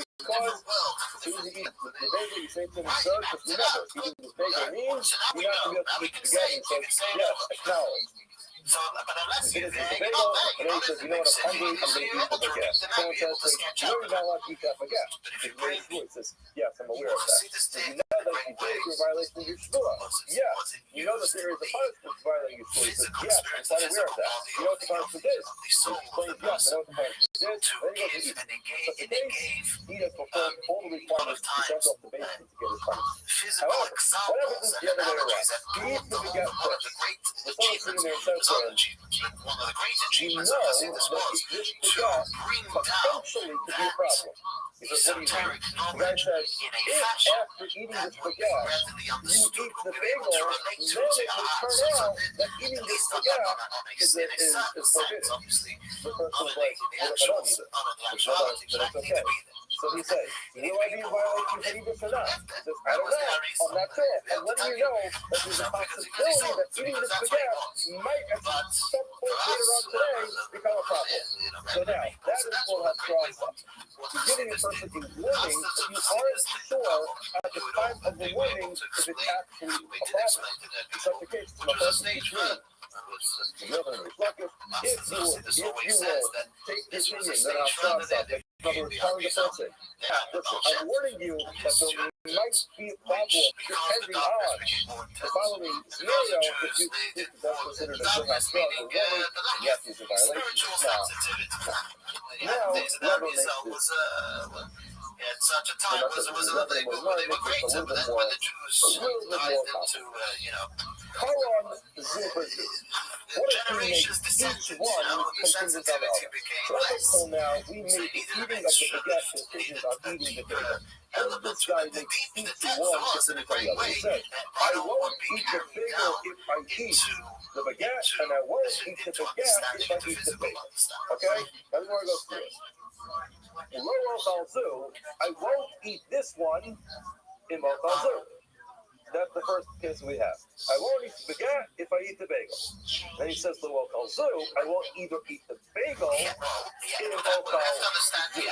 soon as he eats the bagel, he says to himself, because remember, eating the bagel means you're not going to be able to eat the baguette. He says, yes, acknowledge. so, but unless He you're finishes there, the you go bagel, there. and then he says, you know what, I'm hungry, I'm going to eat the baguette. Someone says, you're not allowed to eat that baguette. He's very cool. He says, yes, I'm aware of that. So you know that if you do it, you're violating your shvua. Yes. You know that there is a punishment for violating your shvua. He says, yes, I'm quite aware of that. You know what the punishment is? He explains, yes, I know what the punishment is. Then he goes to eat. Such a case, he has fulfilled all the requirements to send off the basement to get his punishment. However, what happens is the other way around? He eats the baguette first. The someone's sitting there and says to him, one of the great you know achievements that of this baguette potentially could be a problem. He says, what do you mean? The guy says, if after eating this baguette, you eat the bagel, then it will turn out that eating this baguette is forbidden. The person was like, well, if I don't eat it, then it's okay. So he says, will I be in violation of eating this or not? He says, I don't know. I'm not sure. I'm letting you know that there's a possibility that eating this baguette might at some point later on today become a problem. So now, that is what has crossed up. You're giving a person a warning, but you aren't sure at the time of the warning if it's actually a problem. In such a case, it's my person's dream. If you will take the opinion that I've crossed up, in other words, telling the person, listen, I'm warning you that there might be a problem depending on the following scenario. If you think that's considered a good enough drug or warning, yes, it's a violation. Now, whoever makes this. At such a time was a little bit more greater, but then when the Jews divided into, you know, Karon Zuberzu. What if we make each one contingent on the other? So up until now, we made the eating of the baguette contingent on eating the bagel. What if this guy makes each one contingent on the other? He says, I won't eat the bagel if I eat the baguette, and I won't eat the baguette if I eat the bagel. Okay? Now we want to go through it. I won't eat this one in Mochazu. That's the first case we have. I won't eat the baguette if I eat the bagel. Then he says to Mochazu, I won't either eat the bagel in Mochazu.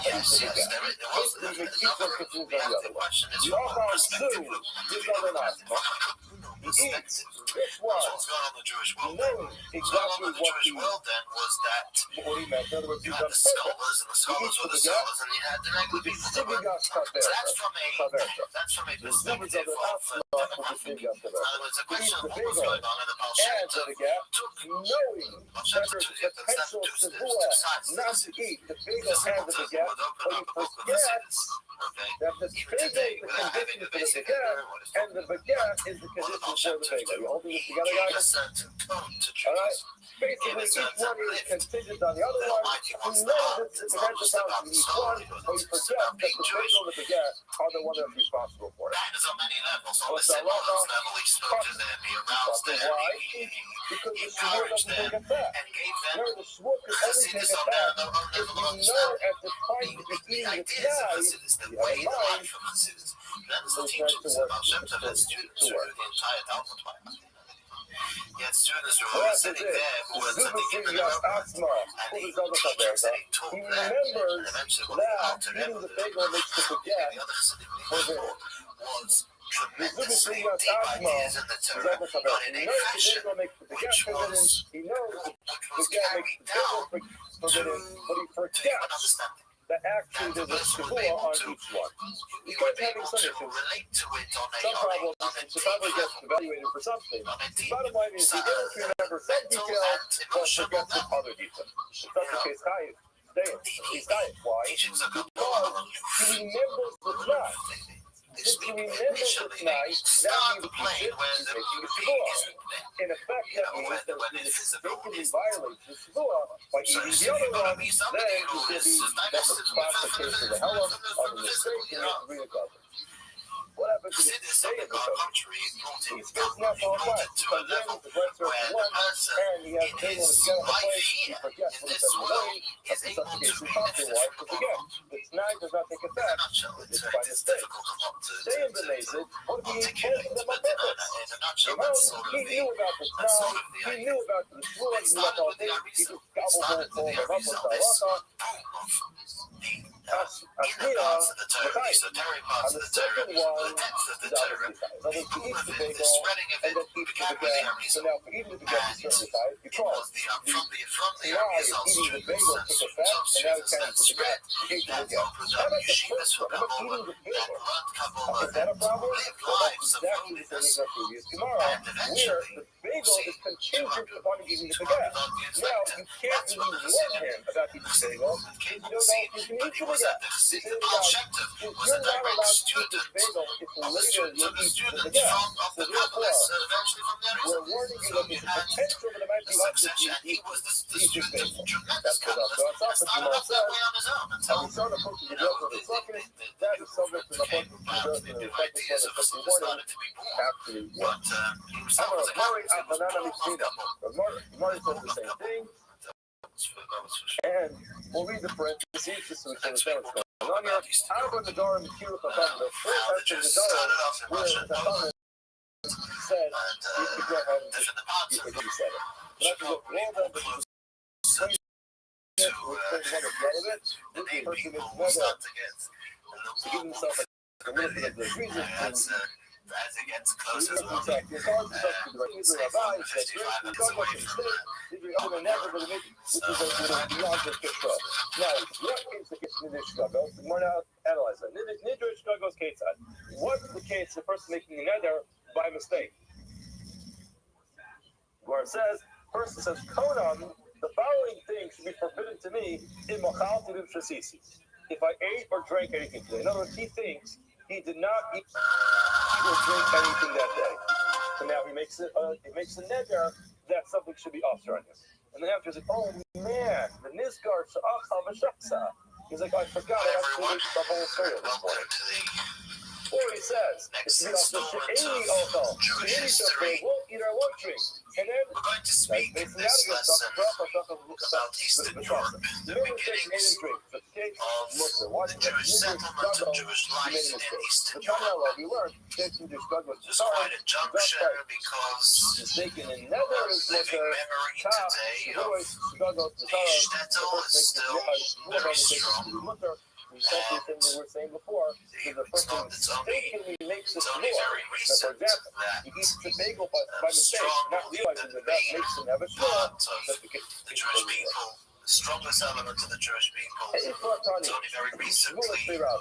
Yes, Basically, we keep them confused on the other one. The Mochazu is not an asthma. He eats this one, knowing exactly what he meant. In other words, he's done perfect. He eats the baguette, which is Sibigas Taverta. The Zubers of the Asma will be Sibigas Taverta. He eats the bagel and the baguette, knowing that there's potential Sivua not to eat the bagel and the baguette, but he forgets that the bagel is the condition for the baguette, and the baguette is the condition for the bagel. You holding this together, guys? Alright? Basically, each one is contingent on the other one. He knows that the potential sounds in each one, but he forgets that the bagel and the baguette are the one that's responsible for it. What's that law? Why? Because the sword doesn't take effect. No, the sword can only take effect if you know at the time that you're eating the knife, you have a mind, so it's trying to work. Yet students were sitting there who were sitting in the room, and the teacher said he told them, and eventually what he altered eating the bagel makes the baguette forbidden. was tremendously deep ideas in the Torah, but in a fashion which was carried down to an understanding. That actually there's a shivua on each one. Because having some issues, some problems, the problem gets evaluated for something. The bottom line is he doesn't remember some details, but forgets some other details. It's not the case, he's dying. Why? Because he remembers the knot. If you remember the night, that means he is making a shivua. In effect, that means that he mistakenly violates the shivua by eating the other one, then he's going to be, that's a classification of the hell of a mistake, and you have to read it. What happened to the day of the coach? He's facing out the whole time. He comes in, the red serves for one, and he has big on his get on the plate. He forgets what he said in the morning. That's the subjugation prompting why. Because again, the tonight does not take effect. It's by mistake. Stay in the Mason. What if he forced them on purpose? He knew about the tonight. He knew about the rule. He knew about the whole thing. He just gobbled the whole thing up with the halacha. Ashmiya, on the second one, is obviously tied. In other words, he eats the bagel and then eats the baguette. So now for eating the baguette, he's certainly tied because the tonight is eating the bagel took effect, and now he's carrying the baguette. He ate the baguette. How about the first one? How about eating the bagel? Is that a problem? Well, that's exactly the same as our previous Gemara, where the bagel is contingent upon eating the baguette. Now, you can't really warn him about eating the bagel if you don't know if you can eat the baguette. You're not allowed to eat the bagel if later you eat the baguette. So therefore, we're warning you that there's a potential that it might be up to you to eat this bagel. That's what the Gemara says. And we saw the book of the Gemara of the second. That is subject to the book of the Gemara of the second one. Actually, what? Mari says the same thing. And we'll read the parentheses just so we can understand what's going on here. Out of the door in the queue of the Chacham, the first after the door, where the Chacham said, you could go ahead and you could reset it. But I can look well done, but you can the person is never to give himself a little bit of the reason as it gets closer to the Now, what is the case of Nidr Shkagos? We're now analyze that. Nidr Shkagos Ketzad. What's the case of the person making a neder by mistake? Where it says, person says, Konam, the following thing should be forbidden to me in Machal Tidim Shasisi. If I ate or drank anything today. In other words, he thinks he did not eat or drink anything that day. So now he makes it a neder that something should be off on him. And then after he's like, oh man, the Nizgar Sha'achal V'Shaksa. He's like, I forgot I have to finish the whole story this morning. Or he says, it's also any alcohol, any stuff they won't eat or won't drink. And then We're going to speak in this lesson about Eastern Europe, the beginning of the Jewish settlement and Jewish life in Eastern Europe. There's quite a junction because living memory today of the shtetl is still very strong. Something we were saying before, is the person mistakenly makes a shmua. For example, he eats the bagel by mistake, not realizing that makes him have a shmua. The Jewish people, the strongest element of the Jewish people, it's only very recently that we know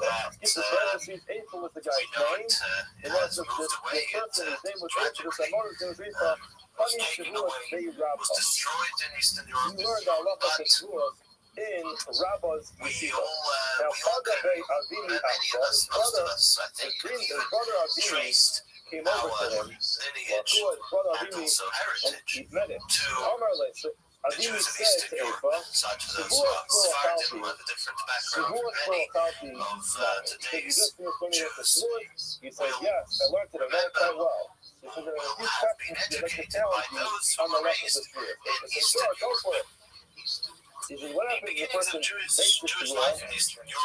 it has moved away and tragically was taken away, was destroyed in Eastern Europe, but in Rabba's we all many of us, most of us, I think, traced came our over to him, lineage and also heritage to the Jews of Eastern Europe, such as us, Sephardim with a different background from many of today's Jews. He said, yes, I learned it, I learned it quite well. He said, there are a few questions you'd like to challenge you on the rest of the spirit. He said, sure, go for it. He said, what happens if a person makes this shmua?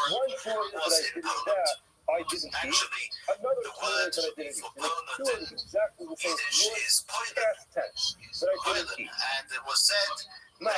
One shmua is that I didn't that I didn't eat. Another shmua is that I didn't eat. And the two is exactly the same shmua, past tense, that I didn't eat. And it was said now,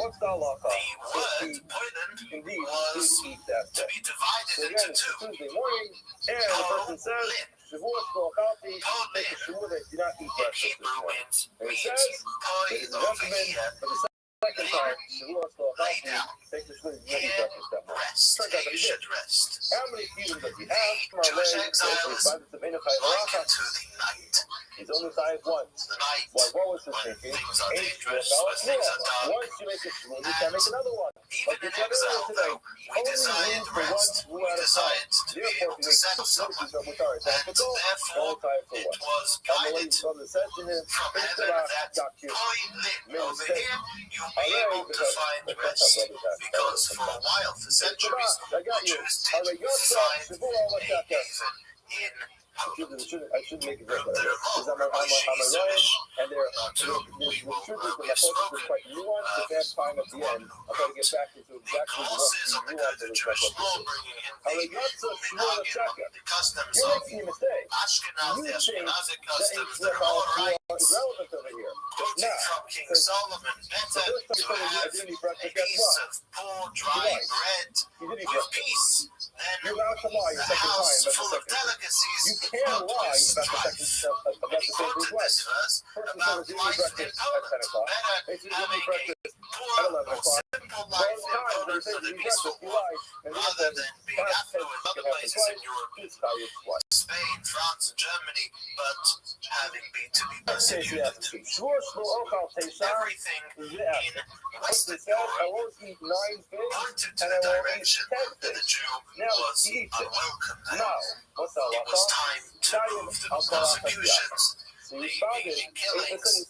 what's the halacha? The word poilen Indeed, was he didn't eat that to day. be divided So again, into it's two. Tuesday morning, and the person says, Shavuot Shalachati, take a shmua that did not eat In breakfast this Hebrew morning. means And he meat, says, poi ladies and over gentlemen, here, for the second time, Shavuot Shalachati, take the shmua that did not eat breakfast that morning. rest. Turns out that You he did. should rest. How many freedoms does he have from our Jewish land? exiles like into the night. He's only tied once. The night Why, what was his when thinking? things are Eight dangerous, shmua, when things are dark. once you make a shmua, you can make another one. Even Like in you said earlier exile, today, though, we only desired room for one rest. shmua We at a time. desired to be Therefore, able he to makes settle two someone. shmuas which are And identical, therefore, only tied for it one. was And the guided lady's brother said to him, from "Fix heaven it up, that got you." poi lit Made a over mistake. here, you'll be Alright, able to because find that's rest. how brothers have. Because for a while, for centuries, I got the you. Jews Alright, did your son, find Shavuot, what's that there? even in I Poland. should make it very There clear. are Because I'm more a Ryan, and we will the focus is quite nuanced. If they have time at the end, I'll try to get back into exactly what clauses of the the nuance Code of of the Jewish law, is. bringing in Ale the not so shmula minhagim, shaka. the customs You're of making a mistake. Ashkenazi, You think Ashkenazi that customs it's that are all right. is relevant over here. Quoting Nah. from King So- Solomon, better first time to you have didn't eat breakfast, a guess piece what? of poor dry Right. bread You did eat with breakfast. peace You're than allowed to lie a a second house time. full of delicacies You can but lie with about strife. the same He quoted request. this verse Person about said, life breakfast in at 10 Poland. o'clock. Better They said, having breakfast a at poor 11 or o'clock. simple Both life in times Poland they for the said, peaceful you world, lied. And rather than being affluent other places in Europe, This guy is what? Spain, France, and Germany, but having been to be persecuted. Everything in Western Europe pointed to the direction that the Jew was unwelcome. It was time to move the persecutions, the killings,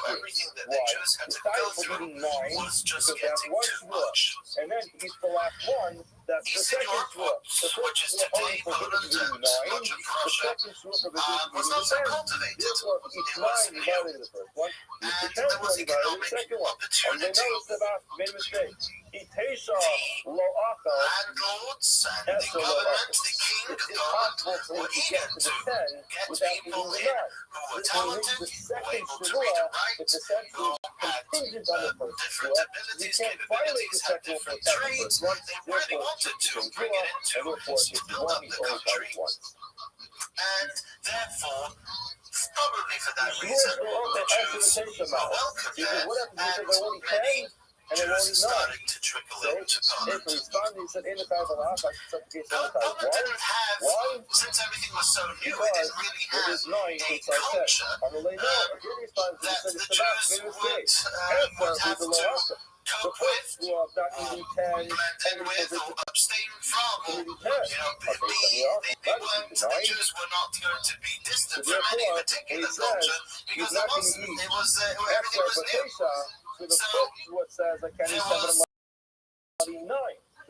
everything that the Jews had to go through was just getting too much. And then he's the last one. That's the Eastern second Europe, swap. which is today Poland and much of Russia, was not so cultivated. It was new. And there was economic opportunity. Landlords and the government, the king of Poland, were eager to get people in who were talented, who were able to read and write, who had different abilities, capabilities, had different trades. They really wanted to bring it into to build up the country. And therefore, probably for that reason, the Jews were welcome there, and many Jews are starting to trickle into Poland. Poland didn't have, since everything was so new, it didn't really have a culture that the Jews would have to cope with, blend in with, or abstain from. The Jews were not going to be distant from any particular culture because everything was new. So there was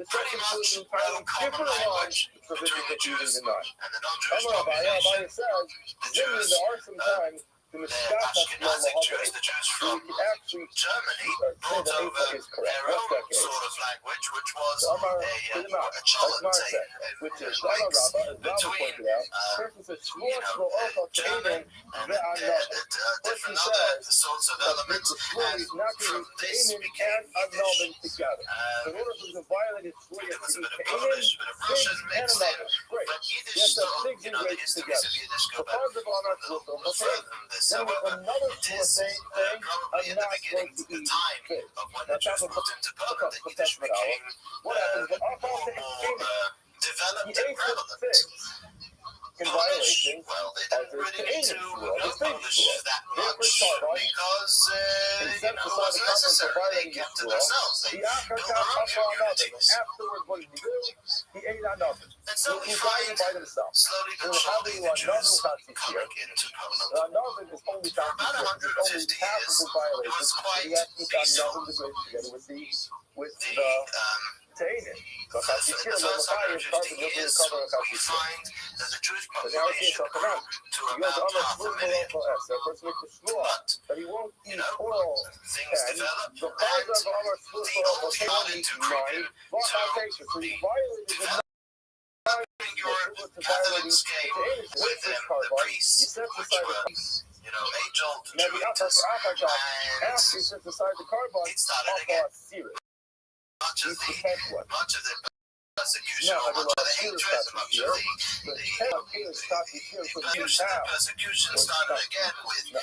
pretty much no common language between the Jews and the non-Jewish population. The Jews, the Ashkenazic Jews, the Jews from Germany, brought over their own sort of language, which was a chalante, a mix between German and different other sorts of elements, and from this became Yiddish. There was a bit of Polish, a bit of Russian mixed in, but Yiddish sort of, the histories of Yiddish go back a little further than this. However, it is probably at the beginning, the time of when the Jews moved into Poland, that Yiddish became more developed and prevalent. Polish, well, they didn't really need to know Polish that much because it wasn't necessary. They kept to themselves. They built their own communities. And so we find slowly but surely the Jews coming into Poland. For about 150 years, it was quite peaceful. The first 150 years, we find that the Jewish population grew to about 500,000. But, things developed, and the old started to creep into the developing Europe. Catholics came with them, the priests, which were, age-old Jesuits, and it started again. Much of the persecution, or much of the hatred, much of the persecution started again with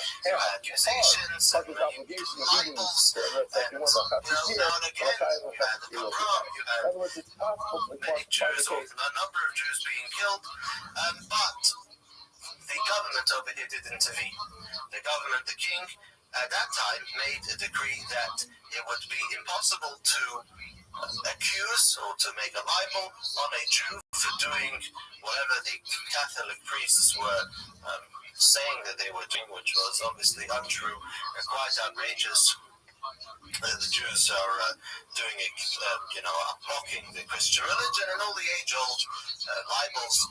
accusations and libels, and now and again you had the pogrom, you had many Jews, or a number of Jews being killed, but the government over here did intervene. The government, the king, at that time made a decree that it would be impossible to accuse or to make a libel on a Jew for doing whatever the Catholic priests were saying that they were doing, which was obviously untrue and quite outrageous. the Jews are doing it, are mocking the Christian religion and all the age-old libels.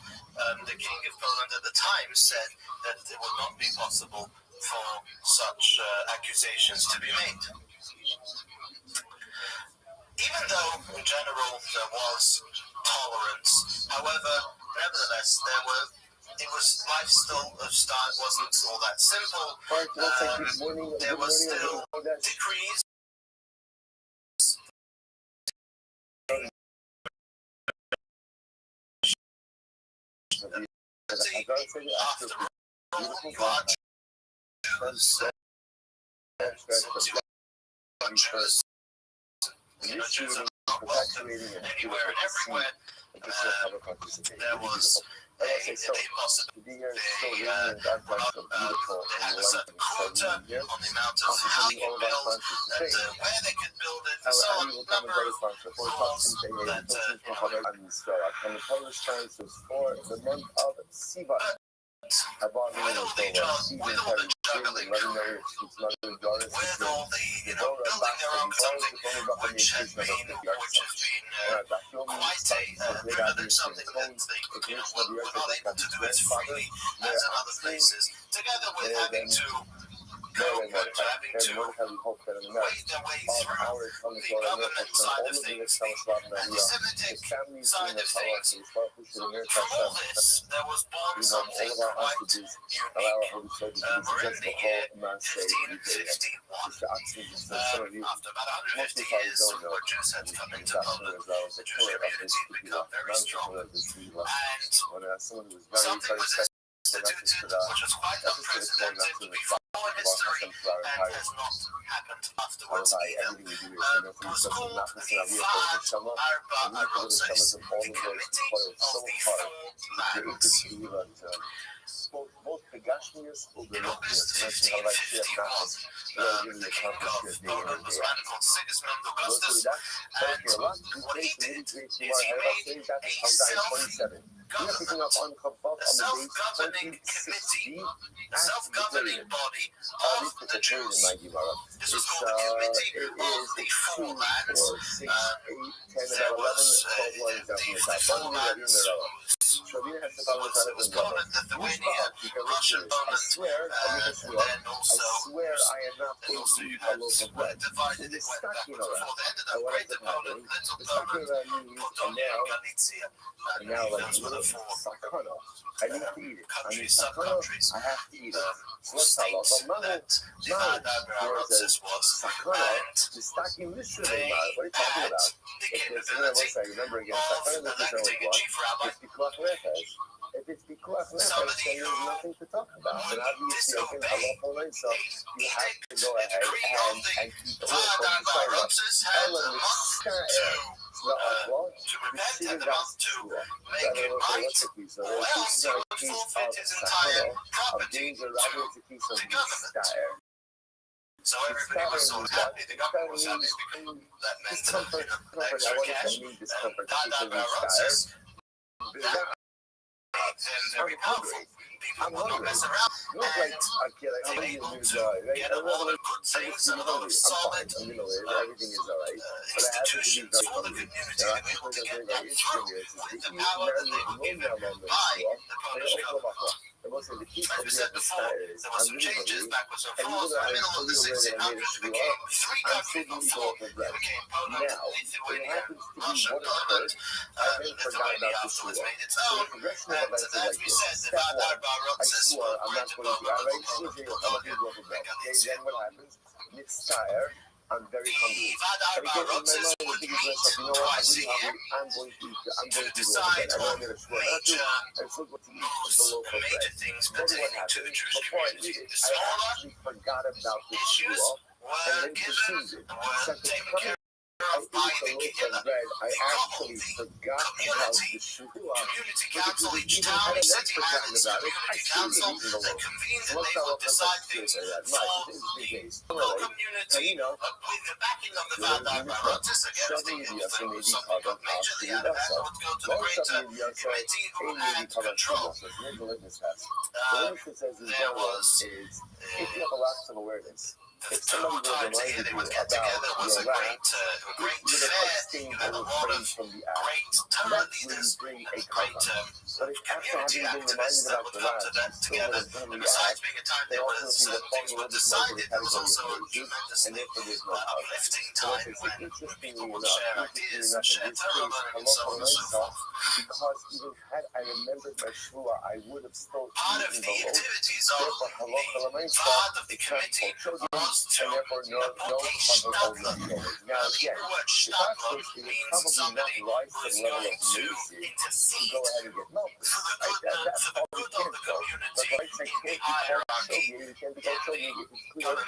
The King of Poland at the time said that it would not be possible for such accusations to be made. Even though in general there was tolerance, however, nevertheless life still wasn't all that simple. There was still decrees. After Jews are not welcome anywhere and everywhere. There was a possibility they had a certain quota on the amount of how they could build, and where they could build it, and so on. Number of laws that the Polish times was for the month of Sivan. with all the juggling, with all the building their own something which has been quite something that they were not able to do as freely as in other places, together with having to wade their way through the government side of things, the anti-Semitic side of things. From all this, there was born something quite unique. We're in the year 1551. After about 150 years, where Jews had come into Poland, the Jewish community had become very strong. And something was instituted which was quite unprecedented before in history and has not happened afterwards either. It was called the Vaad Arba Arotzes, the Committee of the Four Lands. In August 1551, the King of Poland was a man called Sigismund Augustus, and what he did is he made a self-governing committee, a self-governing body of the Jews. This was called the Committee of the Four Lands. There was the Four Lands. It was Poland, Lithuania, Russia, Poland, then also were divided. It went backwards and forth. They ended up Greater Poland, Little Poland, Podolia, Galicia. Those were the four countries, sub-countries, states that the Vaad Arba Arotzes was. And they had the capability of electing a chief rabbi, somebody who would disobey a edict, a decree of the Vaad Arba Arotzes, had a month to repent, had a month to make it right, or else he would forfeit his entire property to the government. So everybody was so happy, the government was happy because that meant extra cash, and Vaad Arba Arotzes, that made them very powerful. People would not mess around, and they were able to get a lot of good things and a lot of solid institutions for the community. They were able to get that through with the power that they were given by the Polish government. As we said before, there were some changes backwards and forwards. In the middle of the 1600s, it became three countries before it became Poland, Lithuania, Russia, Poland. Lithuania afterwards made its own. And as we said, the Vaad Arba Arotzes were Greater Poland, Little Poland, Galicia. I'm very hungry. The Vaad Arba Arotzes would meet twice a year to decide on major things pertaining to the Jewish community. The smaller issues were taken care of by the Kehillah, I actually forgot about the Shua. community council. Each town, city had its community council that convened and they would decide things for the local community with the backing of the Vaad Arba Arotzes. Again, if something got majorly out of hand, would go to the greater committee who had control. There was If you have a lack of awareness, if somebody will remind you about your rap, with a abstain or refrain from the act, that's when you bring a karma. But if after having been reminded about the rap, you still want to done the act, they ultimately will fall a little bit more to the category of rage, and therefore there's no karma. So what they say, interestingly enough, in this case, halacha l'maisa, because even had I remembered my shvua, I would have still eaten the loaf. Therefore, halacha l'maisa, it's not for children, and therefore no karma over leftovers. Now again, the fact is, it would probably not rise to the level of lazy to go ahead and get milk. Right? That's all we can go. But the rights I can't be called shogi, we can't be called shogi if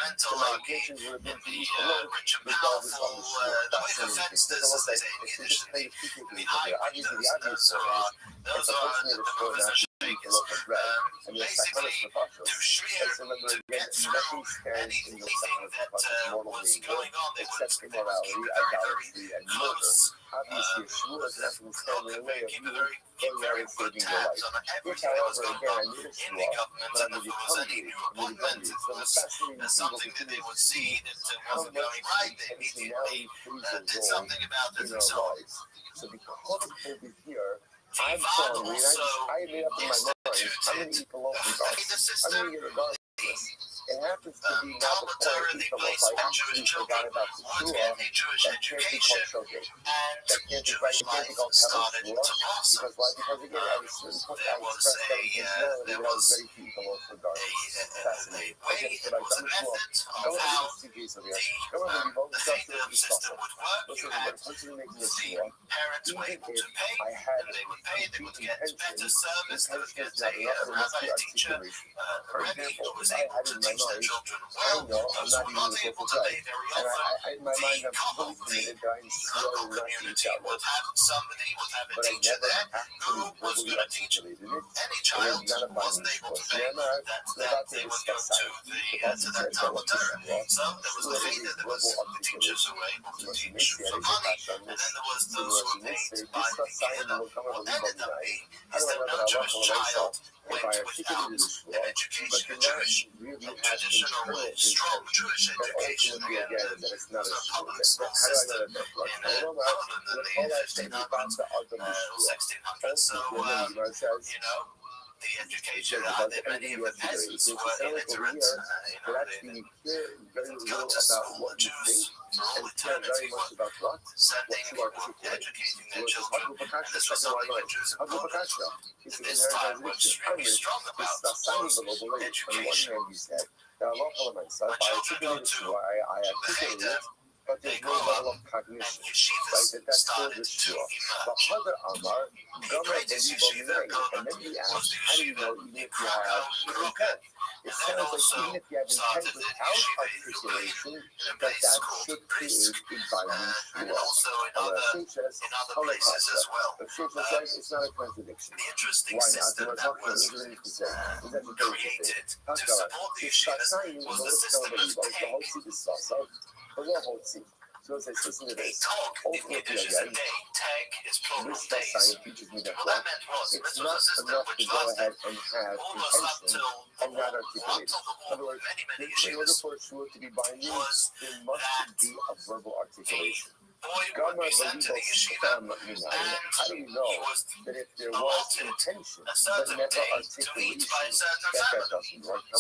it's clear that my intentions would have been to eat the loaf regardless of the shvua. Fascinating. Take a look at it. It's just kind of two takeaways over there. Obviously, the obvious one is if a person made a shvua not to eat the loaf of bread, and the sachanas nefashos. Let's remember again, nothing stands in the sachanas nefashos mortal being good except immorality, idolatry, and murder. Obviously, a shvua is not going to stand in the way of you going out and saving your life. If, however, again, I made a shvua, but I'm really hungry, so the fascinating thing will continue to see how much intentionality plays a role in our lives. So because over here, I'm so hungry, and I made up in my mind, I'm going to eat the loaf regardless. I'm going to eat it regardless. It happens to be now before I eat the loaf, I actually forgot about the shvua that can't be called shogeg. That can't be right, it can't be called hevel shvua. Because why? Because again, at a certain point, I expressed that intentionality that I was ready to eat the loaf regardless. Fascinating. Okay, so I've done the shvua. Come on, let's see case over here. Come on, we both discussed it, we discussed it. Listen, when a person making a shvua, even if I had complete intention, intention is not enough, there must be articulation. For example, I had in my mind, I know I'm not eating the loaf of bread, and in my mind I'm fully committed that I'm swearing not to eat that loaf. But I never actually verbally articulated it, and then you gotta find me shvua. So now we're about to discuss science. The passage says that what the shvua is a verbal articulation. So she makes the edit of Hashem, so she makes it, discuss science will come over the body. How do I know that Allah will myself? If I articulated the shvua, but did not really have internal intent, that ultimately again that it's not a shvua. How do I know that that's right? I don't know that all that thing about the Adam shvua. Ultimately, the Gemara says, the education that many of the peasants were illiterate. But actually, we care very little about what you think, and care very much about what you articulate. So it's Hagupakasha, second line. Hagupakasha is the inherent contradiction. It's the sign of the global age. On one hand, you said, there are a lot of myself. I articulate it, I articulate it, but there's no level of cognition, right? That's still the shvua. But other Amar, Gamma Belibo Minay, and then we ask, how do you know even if you have intent? It sounds like even if you have intent without articulation, that should create a binding shvua. Rashi says, but Rashi says it's not a contradiction. Why not? We're talking about Israeli Chesed. Is that the created to support the Yeshivas was the system of so it says, listen to this. Ultimately, again, this science teaches me that it's not enough to go ahead and have intention and not articulate. In other words, in order for a shvua to be binding, there must be a verbal articulation. How do you know that if there was intention but never articulation, that doesn't work?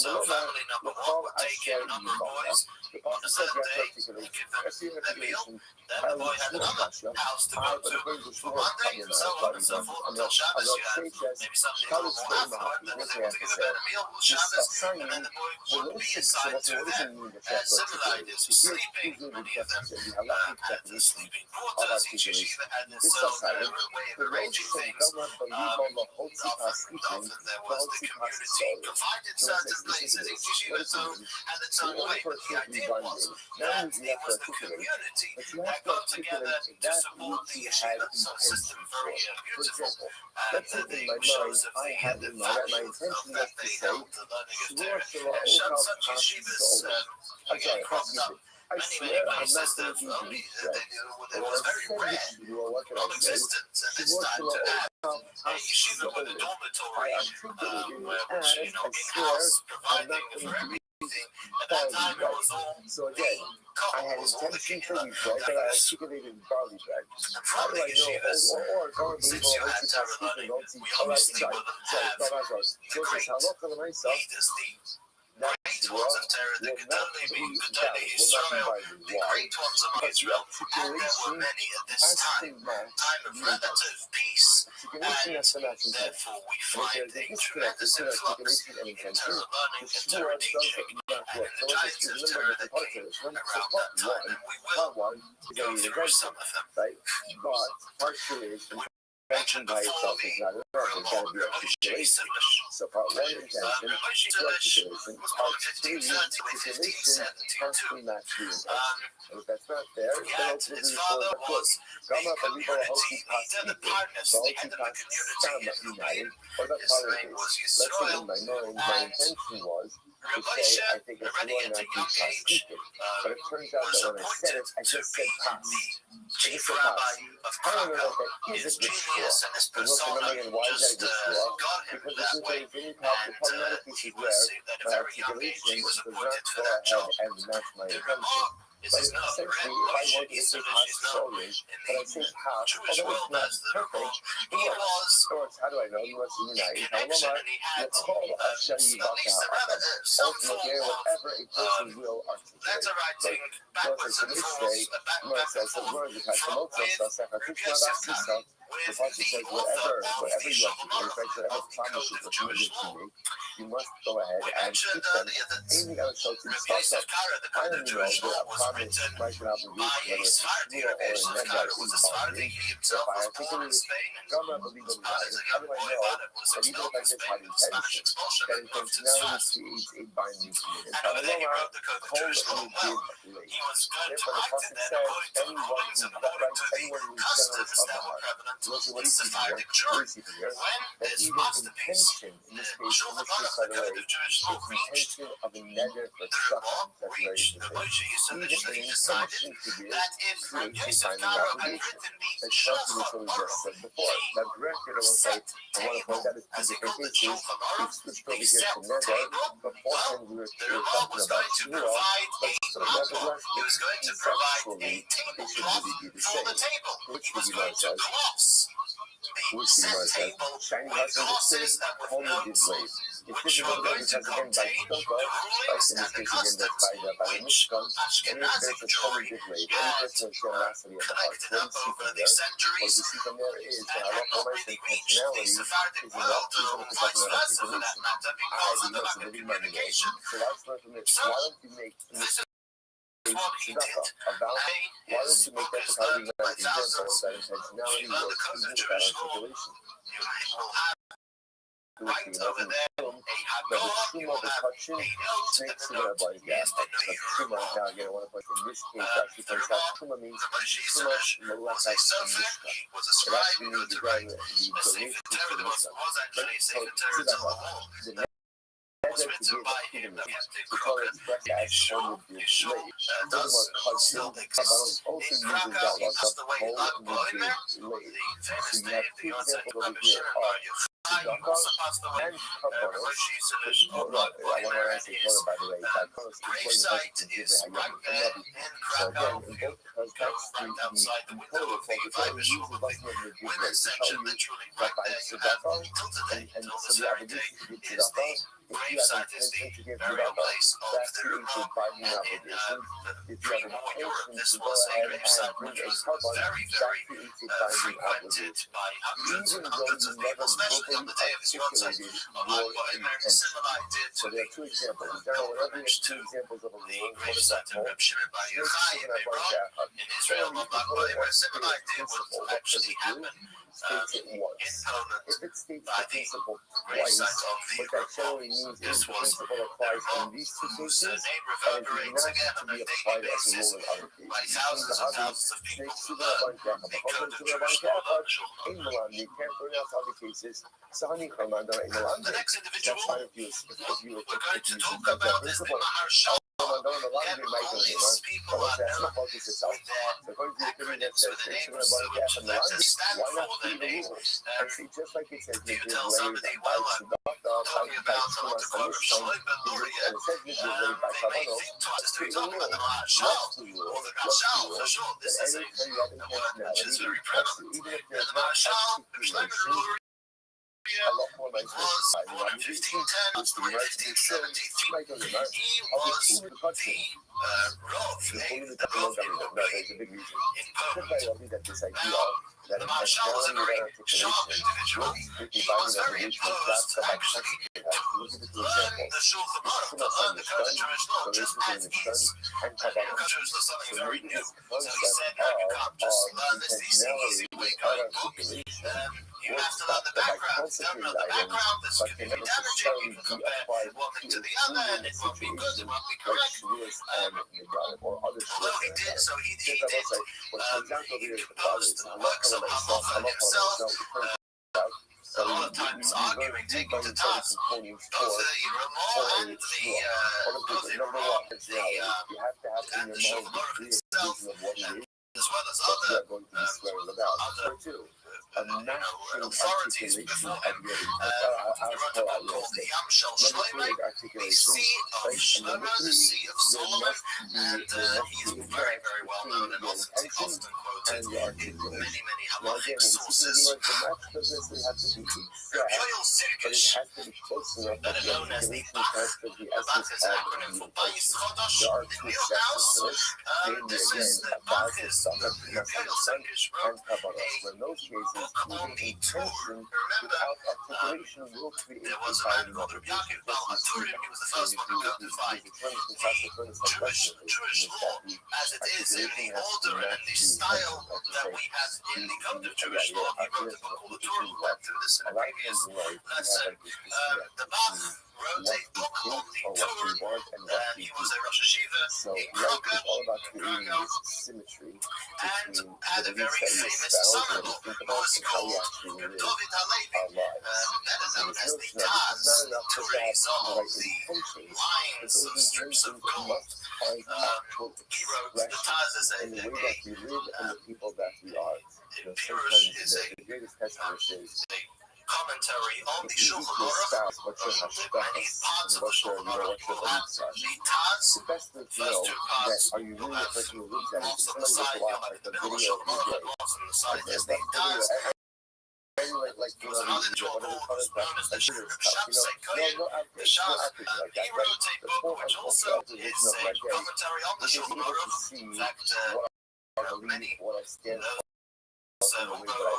The Prophet says you have to articulate. That's the articulation. Of articulation. This aside, the raging things, was the community provided certain places in Yeshiva Tov and its own way, but the idea was that it was the community that got together to support the Yeshiva Tov system very beautiful. Let's say in my mind, I had in mind that my intention was to say, I'm sorry, I swear I'm not going to reach that. It was very rare, non-existent, and it's time to add a yeshiva with a dormitory, which, in a big house providing for every anything. At that time, it was all So again, I had intention for wheat bread, but I articulated barley bread. How do I know? Since you had Torah learning, we obviously will have the great leaders, the great ones of Torah, the Gedolei Israel, the great ones of Israel, and there were many at this time of relative peace, and therefore we find a tremendous influx in Torah learning and Torah teaching, and in the giants of Torah that came around that time, and we will go through some of them. Right? But partially is intention by itself is not enough. There's got to be articulation. So part one intention, articulation. Part two, articulation partially match the intention. And if that's not there, then ultimately the four are close. Gama Balibo Hoki Pasiki, Balti Pas Sama United. What about politics? Let's say in my mind, my intention was to say, I think it's going not to be but it turns out that when I said it, I just said pass. Chief Rabbi of Krakow, his genius and his persona just got him that way. And he was at a very young age, he was appointed for that job. The Ramah is known, the Red Moshe Yisrael is known in the Jewish world as the Ramah. He was how do I know? He was in connection, and he had studies the Rebbe, some form of letter writing backwards and forwards, backwards and forwards with Rabbi Yosef with the author of the Shalom whatever promises that you give to me, you must go ahead and keep them. Anything else so to Rabbi Yosef Kara, the I don't know Jewish law, that was promise written might not be by a Sephardi. Rabbi Yosef Kara was a Sephardi. He himself was born in Spain, and his father, as a young boy, was expelled from Spain in the Spanish expulsion of Tzfat. creates a binding commitment. And over there he wrote the Code of Jewish Law. Well, he was going to write it then according to the rulings and according to the customs that were prevalent in Sephardic Jewry. When this masterpiece, the Shulchan Aruch, the Code of Jewish Law, reached the Ramah, reached the Moshe Yisrael, he decided that if Rabbi Yosef Kara had written these Shulchan Aruch, he set a table, as he called it Shulchan Aruch, he set a table. Well, the Ramah was going to provide a model. He was going to provide a tablecloth for the table, which was going to gloss the set table with glosses that were known which were going to contain the rulings and the customs which Ashkenazic Jewry had collected up over the centuries, and had completely reached the Sephardic world, or vice versa for that matter, because of the lack of communication. So, this is what he did. His book is learned by thousands. If you learn the Code of Jewish Law, you will have right over there a Haggadah, you will have a note, and the note is the Ne'er Ramah. The Ramah, the Moshe Yisrael, was a sofer, he was a scribe, he wrote to write a Sefer Torah. There was actually a Sefer Torah till the war. Was written by him, the Heptic Kohen, in his shul. His shul does still exist in Krakow. He passed away in Lag Boimer, the famous day of the Yontzeit of Rabbi Shimon Bar Yochai. He also passed away Rosh Yisrael Lag Boimer, and his gravesite is right there in Krakow. You right outside the window of the Bible shul, the women's section, literally right there. You have till today, till this very day, is the gravesite is the burial place of the Ramah, and in pre-war Europe, this was a gravesite which was very, very frequented by hundreds and hundreds of people, especially on the day of his Yontzeit of Lag Boimer, similar I did to the pilgrimage to the gravesite of Reb Shimon Bar Yochai in Meron, in Israel on Lag Boimer, similar I did what actually happened in Poland by the gravesite of the Ramah. This was the Ramah, whose name reverberates again on a daily basis by thousands and thousands of people who learn the Code of Jewish Law on the Shulchan. The next individual we're going to talk about is the Maharshal no, the laundry might go in, but what's that small focus itself? So according to the opinion that says it's going to run gas on the laundry, why not see the rules? And see, just like it says, if you're laid by Talking about the corruption, and it says this is laid by Kavanos, to the rule, what's the rule? What's the rule? That any kind of intentionality, even if there's not articulation, a lot more like this. I mean, 1510 to 1573, he was the Rav, the Rav in big reason. I think that this idea that intentionality without articulation was very opposed to actually look at the two examples. To learn the culture is not just as easy, and culture is not something very new. So he said that you can't just learn this easy way kind of book. You have to learn the background. If you don't know the background, this could be damaging. You can compare one thing to the other, and it won't be good, it won't be correct. Although he did, so he did propose the works of Hanocha himself. A lot of times arguing, taking to task both the Ramah and both the Ramah and the Shulchan Aruch itself, as well as other authorities before him. He wrote a book called the Yam Shel Shlomo, the Sea of Shlomo, the Sea of Solomon, and he's very, very well known and often quoted in many, many halachic sources. Yoel Sirkish, better known as the Bach, Bach is an acronym for Bayis Chodosh, the new house. This is the Bach is Yoel Sirkish wrote a book on the Torah. Remember, there was a man called Rabbi Yaakov Bal HaTurim. He was the first one who codified the Jewish law as it is in the order and in the style that we have in the code of Jewish law. He wrote a book called the Torah. We went through this in a previous lesson. The Bach wrote a book on the Torah, and he was a Rosh Hashiva in Krakow, and had a very famous son-in-law who was called David HaLevi, better known as the Taz, Turi Zohar, the lines of strips of gold. He wrote the Taz as a Pirush is a commentary on the Shulchan Aruch, many parts of the Shulchan Aruch. The Taz, first two parts, most on the side, you'll have the middle of the Shulchan Aruch, most on the side is the Taz. There was another Joel who's known as the Shamsei Kohen, the Shach. He wrote a book which also is a commentary on the Shulchan Aruch. In fact, many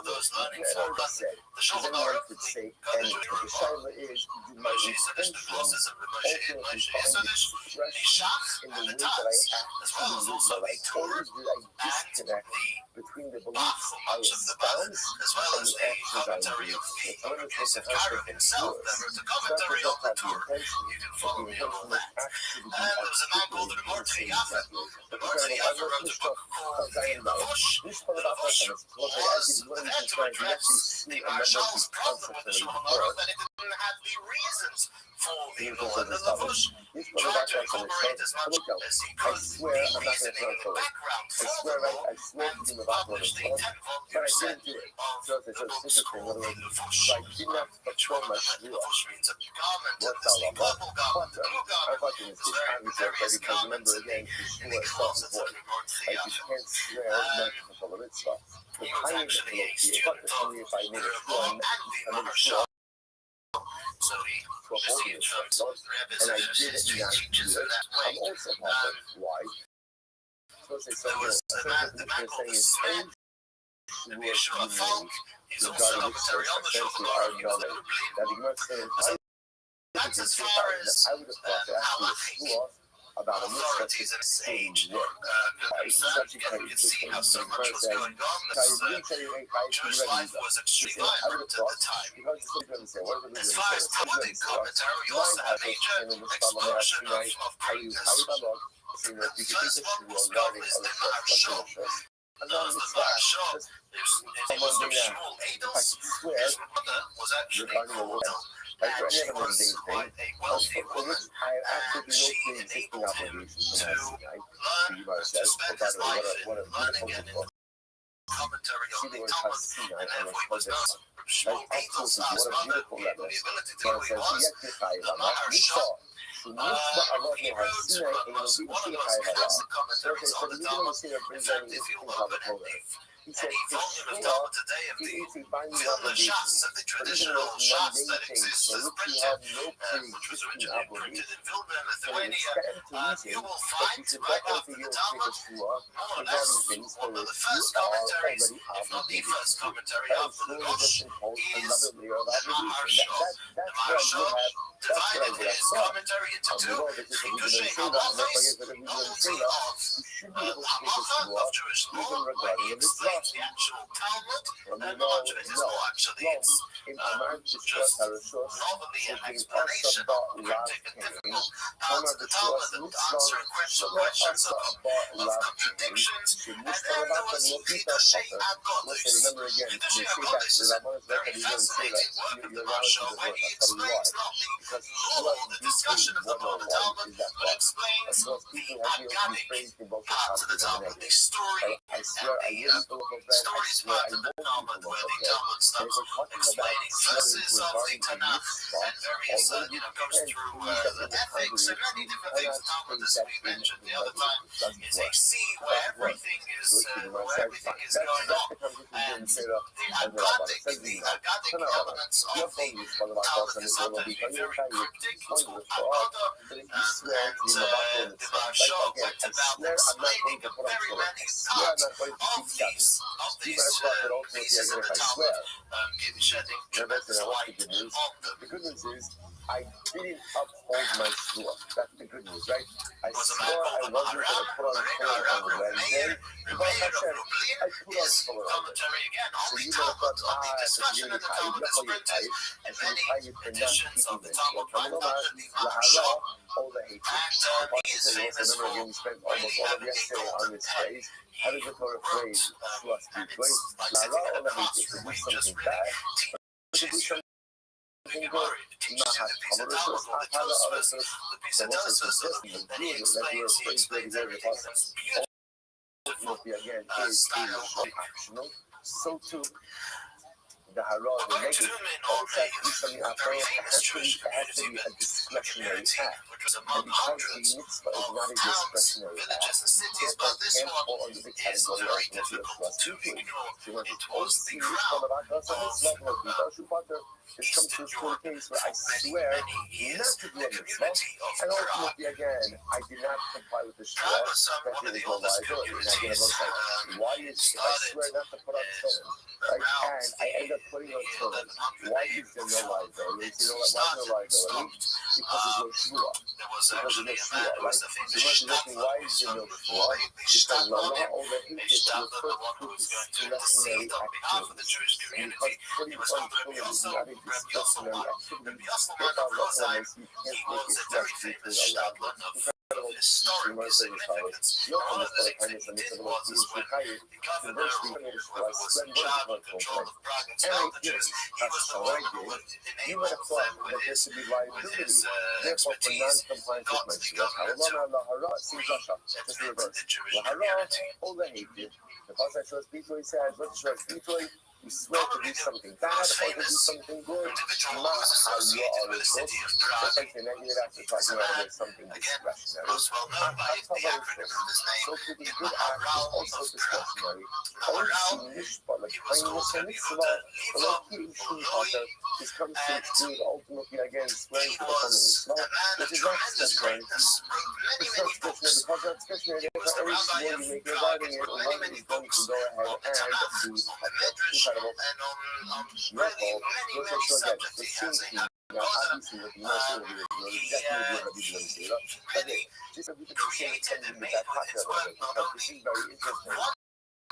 those learning for the Shulchan Aruch, the Moshe Yisodish, the process of the Moshe Yisodish, the Shach, and the Taz, as well as also the Torah and the Bach, for much of the Bach, as well as a commentary of the Joseph Cairo himself, that wrote a commentary on the Torah. You can follow me on all that. And there was a man called the Mordechai Yaffa. The Mordechai Yaffa wrote a book called the Lavush. The Lavush was there to address the Marshal's problem with the Shulchan Aruch, that it didn't have the reasons for the law, and the Lavush tried to incorporate as much as he could the reasoning and the background for the law, and published a 10-volume set of the books called the Lavush, which Lavush means a garment, and there's the purple garment, the blue garment. It's very various garments in the closet of the Mordechai Yaffa. He was actually a student of the Ramah and the Marshal. So he received from rabbis and history teachers in that way. There was the man called the Sven, Rabbi Yeshua Falk. He's also a commentary on the Shulchan Aruch. He was a that's as far as halachic authorities and sage concerned. You can see how so much was going on. Jewish life was extremely vibrant at the time. As far as Talmudic commentary, you also have major explosion of greatness. The first one was known as the Marshal. Known as the Marshal. His name was Shmuel Adels. His mother was actually called Like for any she other was mundane quite thing, a wealthy for woman, which I have and absolutely she no pre-existing enabled him obligations to from my side to learn you myself. to spend But by his the way, life what a in learning beautiful and book. commentary See on the the word Talmud, Hasina and and therefore he was responded versed like from small details absolutely as what a well, beautiful the letter. ability to So know it who he says was. Yekir Chayiv The Allah Maharsha, Mitzvah Shemitzvah Avot he wrote Meharsina one Eino of B'Yekir the most Chayiv Allah. classic So commentaries okay, so on the the beginning Talmud. of Sira In brings fact, an if you'll interesting open Kavakover. He says any for volume of sure Talmud today of he the needs to find you Vilna obligations. Shas, of the For even the traditional most Shas mundane that things exists for as a which you printer, have no which was pre-existing originally printed obligation. in Vilna and So you Lithuania, stand to reason you will that you find should right definitely after be the able to take Talmud, a shua more or regarding less things for one of which the you first are commentaries, already if not the obligated first to. commentary That is after the surely Rosh, just imposed is another layer of the obligation. Maharsha. The Maharsha divided his thought. commentary into two, Amuro, this is the Chidushei Hebrew Seva, and therefore Halachos, here's the Hebrew novelty Seva. of You should be able to take a halacha shua of Jewish even law, where regarding he a mitzvah. explains the actual Talmud, And we and know, much of it is no, not actually. no, It's in Amar Tishkot just Harashos, novelty and Shekin explanation Asaba of cryptic and Lav difficult Kain, parts Amar of the Talmud, B'Shuas and Mitzvah, answering Shomer questions of Asaba Lav Kain, contradictions. And Shemushta then there Rabata was Lopita Chidushei Potter. Let's say, Agodus. remember again, they Chidushei say back Agodus to is a Rabbani's very record, you don't say that fascinating work of your the analogy Maharsha, doesn't where work. he I'll tell you why. explains not the Because law, the discussion of the law of the Talmud, is that but far. explains Of course, the people have been able to be agadic phrased in both the part of the positive and the Talmud, the negative. story I swear, I and really don't know that. I stories swear, part I of the won't Talmud, people where know the that. Talmud And if starts we're talking about explaining swearing verses of the regarding a Tanakh mitzvah, and various, although you goes can't through use that in the ethics and many congregation, different you things. cannot The Talmud, state as that we in mentioned the the other Bible. time, It doesn't is a work. sea It where doesn't work. everything is So it's where fine. everything is That's going on. the conversation And in Sarah the and the Rabbah. agadic, Says the you know, agadic Tanabana. elements of Your the phone is called about Talmud Kosan, can it's all sometimes be be very cryptic to one of the Agoda, but if you swear to and the Mabato the mitzvah, Maharsha right again, went I about swear I'm not going explaining to put on very Torah. many I swear I'm parts not going to of speak Shabbos. these You might have thought that ultimately pieces again, of if the I Talmud, swear, shedding now tremendous listen, what's the light good news? on them. The good news is I didn't uphold my shua. That's the good news, right? I Was a man swore called I the wasn't going to put on Torah on Wednesday. But Hashem, I put on Torah on Wednesday. Commentary again on So the you might have Talmud, thought, on the discussion of the Talmud is printed in many editions of the Talmud right under the Maharsha, all the hatred. and he is famous for Remember, we spent almost all of yesterday on this phrase. How does the Torah phrase Shua speak? Great. Lara all the hatred to do something bad, to do something good. Mahat. How does this? How does this? The most suggesting the good that you're afraid to hear the process. Ultimately, again, is optional. So too. The hara, the negative, also has to be something it has to be a discretionary act. And because the mitzvah is not a discretionary act, therefore it can't fall under the category of ultimately a trust equally. So when it was the mitzvah of Akas and mitzvah, or the Bashu Pater, this comes to a school case where I swear not to do a mitzvah, and ultimately again, I did not comply with the shua, that there is no liability. And again, it looks like, why is, if I swear not to put on Torah, right, and I end up putting on Torah, why is there no liability? Why is there no liability? Because there's no shua. Because there's no shua, right? You must be looking, why is there no shua? Because Lala over hated to refer to discretionary activities. And because putting on Torah is not a discretionary activity, therefore Lala makes you can't make a trust equally allowed. Historic significance. All of this executive was as well. The governor was in charge of control of Prague and Spell the Jews. He was the one who would enable them with his expertise, got the governor to admit the Jewish community. The Pastor shows people, he says, what shows people, you swear to do something bad or to do something good, not how you are responsible. Just like the negative act of talking about something discretionary. Most well known by the acronym of his So name, to be good act is also discretionary. Also, mishpat, like kindness and mitzvah, but like Yishun Pater, this comes to include ultimately again swearing to the family mitzvah, which is not discretionary. It's not discretionary because that's discretionary. Therefore, every swear you make regarding it, one is going to go ahead and do it. Incredible. Therefore, let's make sure that the same thing. Now, obviously, what you know, definitely just everything you say is something that popular, because this is very interesting.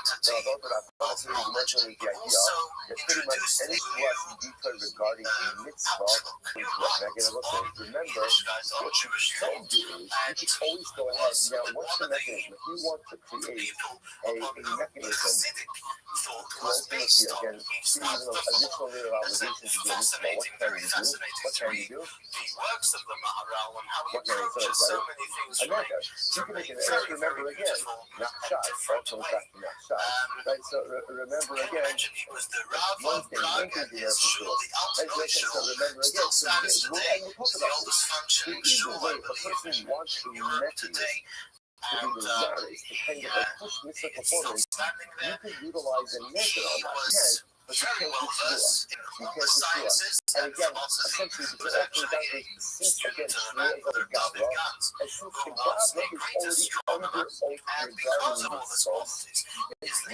So, although that I'm not saying the idea that pretty much any lesson detailed regarding a mitzvah is remember, what you can do is you can always go ahead. Now, what's the mechanism? If you want to create a mechanism to ultimately, again, see even additional little obligations to do a mitzvah, what can you do? What can you do? What can you do, right? Another, you can make an error, remember again, not shot, all comes back to not shot, right? So remember again, one thing you have to do, right? So remember again, so we'll talk about this. The easy way if a person wants a mechanism to be desired is to kind of like push mitzvah performance, you can utilize a measure on that. But you can't just do it. You can't just do it. And again, essentially, because often that is since again, Shmuel is over God, and since the God is already under oath regarding mitzvahs, it's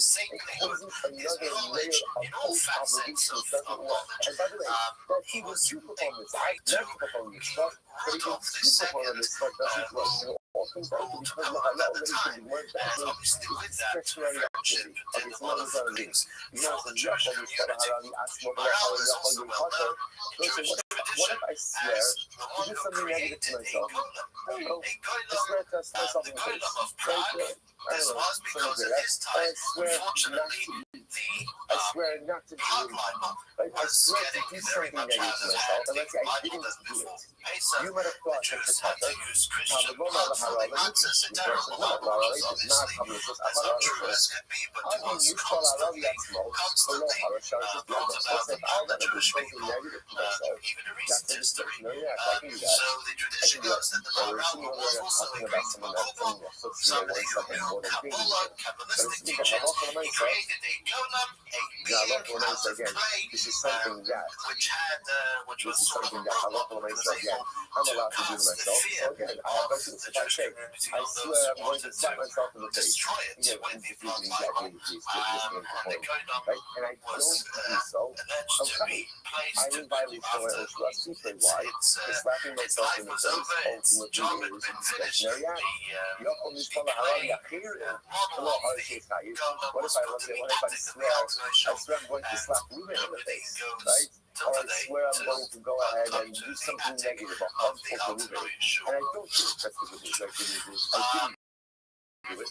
Sinai, it poses another layer of oath obligation that doesn't work. And by the way, that he was true upon this, not to perform mitzvah, but he was true upon mitzvah doesn't work. Often that can because Allah already can work that discretionary activity. Okay, so what is our things? You know, it's a job on the Shara Harami, Asma, what if I swear to do something negative to myself? I don't know. I swear to myself in the face. Right? I don't know. I swear not to eat. I swear not to drink. Right? I swear to do something negative to myself, and let's say I didn't do it. You might have thought that the Tata, this is something that I'm allowed to do to myself. So again, I have to if I say, I swear I'm going to slap myself in the face. Again, I'm confusing exactly this right? And I don't do so. I'm coming. I'm in violation of my own trust. Why? Because slapping myself in the face ultimately is a discretionary act. What if I swear I'm going to slap Ruben in the face, right? Or I swear I'm going to go ahead and do something negative or harmful to Ruben. And I don't do it. That's the good news. I didn't do it.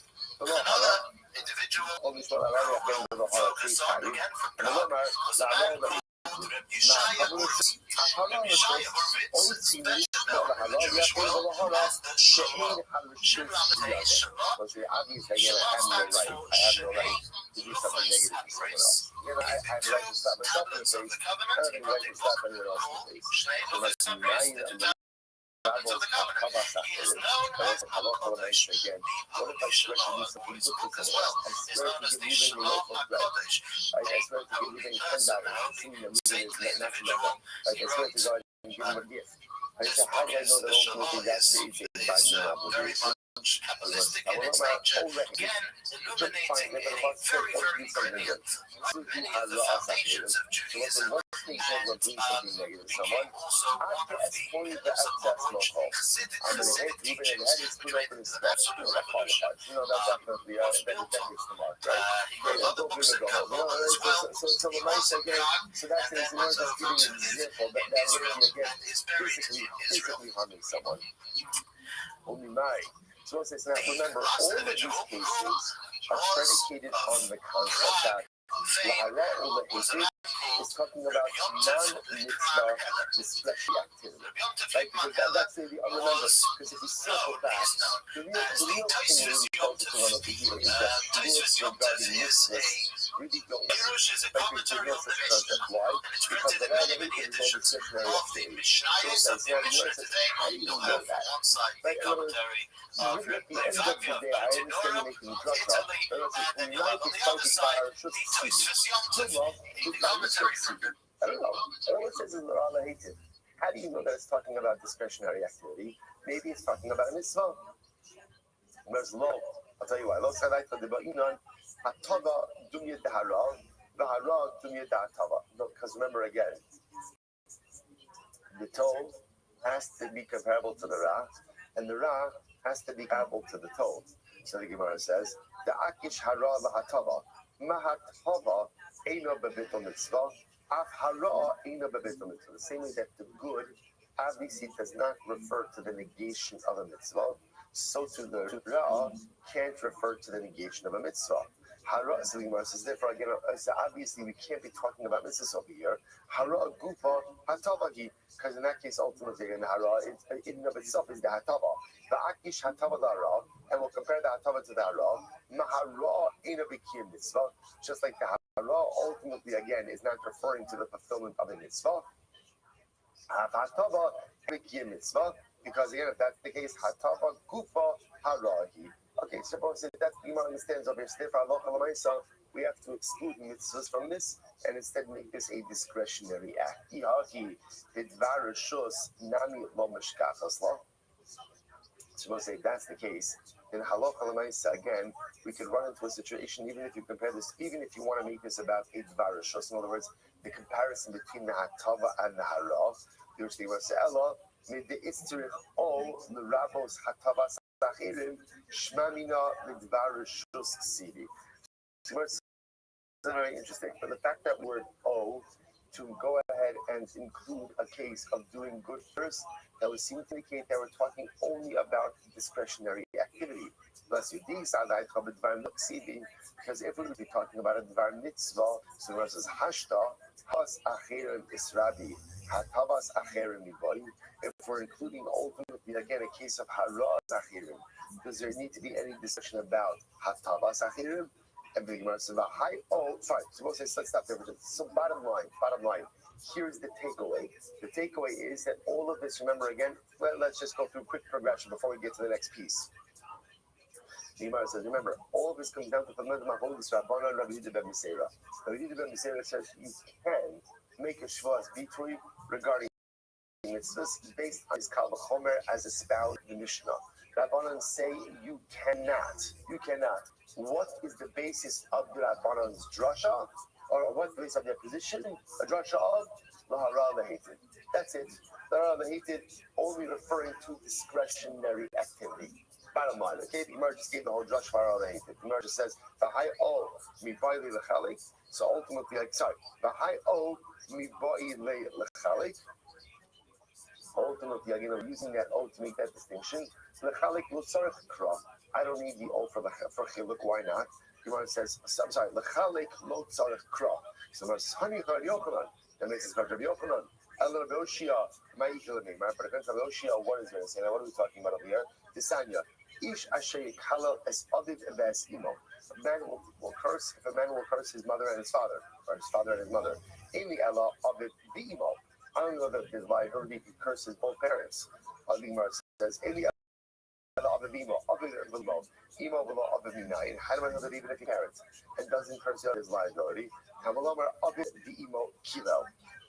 So that's an example that physically harming someone. Only mine. So it says, now remember, all of these cases are predicated on the concept that is talking about non-mitzvah discretionary activity. Right? Because that's the remember, because if you circle back, the real thing really focusing on over here is that rules regarding mitzvahs really don't work. Right? There's no such concept. Why? Because the law of is all discretionary activity. So it says, now you says, how do you know that? Right? In other words, really at the end of the day, I understand you're making drugs up, but it's a I don't know. All it says is Allah hated. How do you know that it's talking about discretionary activity? Maybe it's talking about a mitzvah. Whereas lo, I'll tell you why. Lo said I thought about hataga dumya dahara, dahara dumya dahatava. Because remember again, the tov has to be comparable to the ra, and the ra has to be comparable to the tov. So the Gemara says, the akish hara lahatava. Mahat hava eino bebeto mitzvah. Af hara eino bebeto mitzvah. The same way that the good obviously does not refer to the negation of a mitzvah, so to the ra can't refer to the negation of a mitzvah. Hara, so the Gemara says, therefore, again, so obviously we can't be talking about mitzvahs over here. Hara gufa hatavagi, because in that case, ultimately, in hara, in and of itself is the hatava. The akish hatava the hara, and we'll compare the hatava to the hara. Mahara in a bikiyim mitzvah, just like the hara, ultimately, again, is not referring to the fulfillment of a mitzvah. Hatava bikiyim mitzvah, because again, if that's the case, hatava gufa harahi. Okay, suppose that Gemara understands over here, we have to exclude mitzvahs from this and instead make this a discretionary act. Suppose if that's the case, then halacha l'maisa again, we could run into a situation, even if you compare this, even if you want to make this about a dvar rishos, in other words, the comparison between the hatava and the hara, which they were say, Allah, made the itzrich all the rabos hatavas. Shmamina lidvar shus ksidi. It's very interesting. But the fact that word "o" to go ahead and include a case of doing good first, that would seem to indicate that we're talking only about discretionary activity. Because if we would be talking about a dvar mitzvah, so versus hashta, has acherim israbi, hatavas acherim miboim. If we're including ultimately again a case of hara acherim, does there need to be any discussion about hatavas acherim? And the Gemara says, fine. So we'll say, let's stop there. So bottom line, here's the takeaway. The takeaway is that all of this, remember again, let's just go through a quick progression before we get to the next piece. The Gemara says, remember, all of this comes down to the Maholis Rabbanan Rabbi Yehuda ben Meseira. Rabbi Yehuda ben Meseira says you can make a shvaz bitui regarding mitzvahs based on his kal v'chomer as espoused in the Mishnah. Rabbanan say you cannot. What is the basis of the Rabbanan's drasha? Or what's the basis of their position? A drasha of lahara lehated. That's it. Lahara lehated, only referring to discretionary activity. Bottom line, okay? The Gemara just gave the whole drush for lahara lehated. The Gemara just says v'hai o mibai lechalik. So ultimately, v'hai o mibai lechalik. Ultimately, again, I'm using that O to make that distinction. Lechalik lo tzarich kra. I don't need the O for chiluk. Why not? Gemara says, I'm sorry, lechalik lo tzarich kra. So Gemara says, Hani Rabbi Yochanan. That makes it Rabbi Yochanan. El Rabbi Oshia, ma'ikilami. Rabbi Oshia, what is going to say? Now, what are we talking about over here? Tisanya. Ish asher yikhalal es aviv eves imo. A man will curse if a man will curse his mother and his father, or his father and his mother. Emi ela aviv bi'imo. I don't know that his liability could curse his both parents. Gemara says, Eli Avivimo, Avivimo, Imo below Avivina. How do I know that even if he parents and doesn't curse out his liability? Kamalomar Aviv Imo Kilo.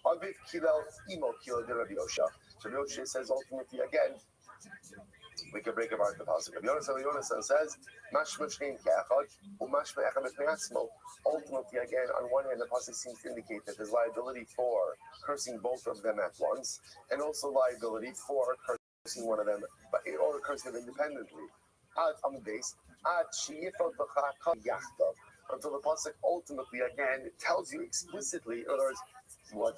Aviv Kilo, Imo Kilo de Rabbi Osha. So Rabbi Osha says ultimately again, we can break apart the pasuk. Yonasan says, Mashma Shneim Ke'achad, Umashma Echad B'Pnei Ultimately, again, on one hand, the pasuk seems to indicate that there's liability for cursing both of them at once, and also liability for cursing one of them, or cursing them independently. On the base, until the pasuk ultimately, again, tells you explicitly, in other words, what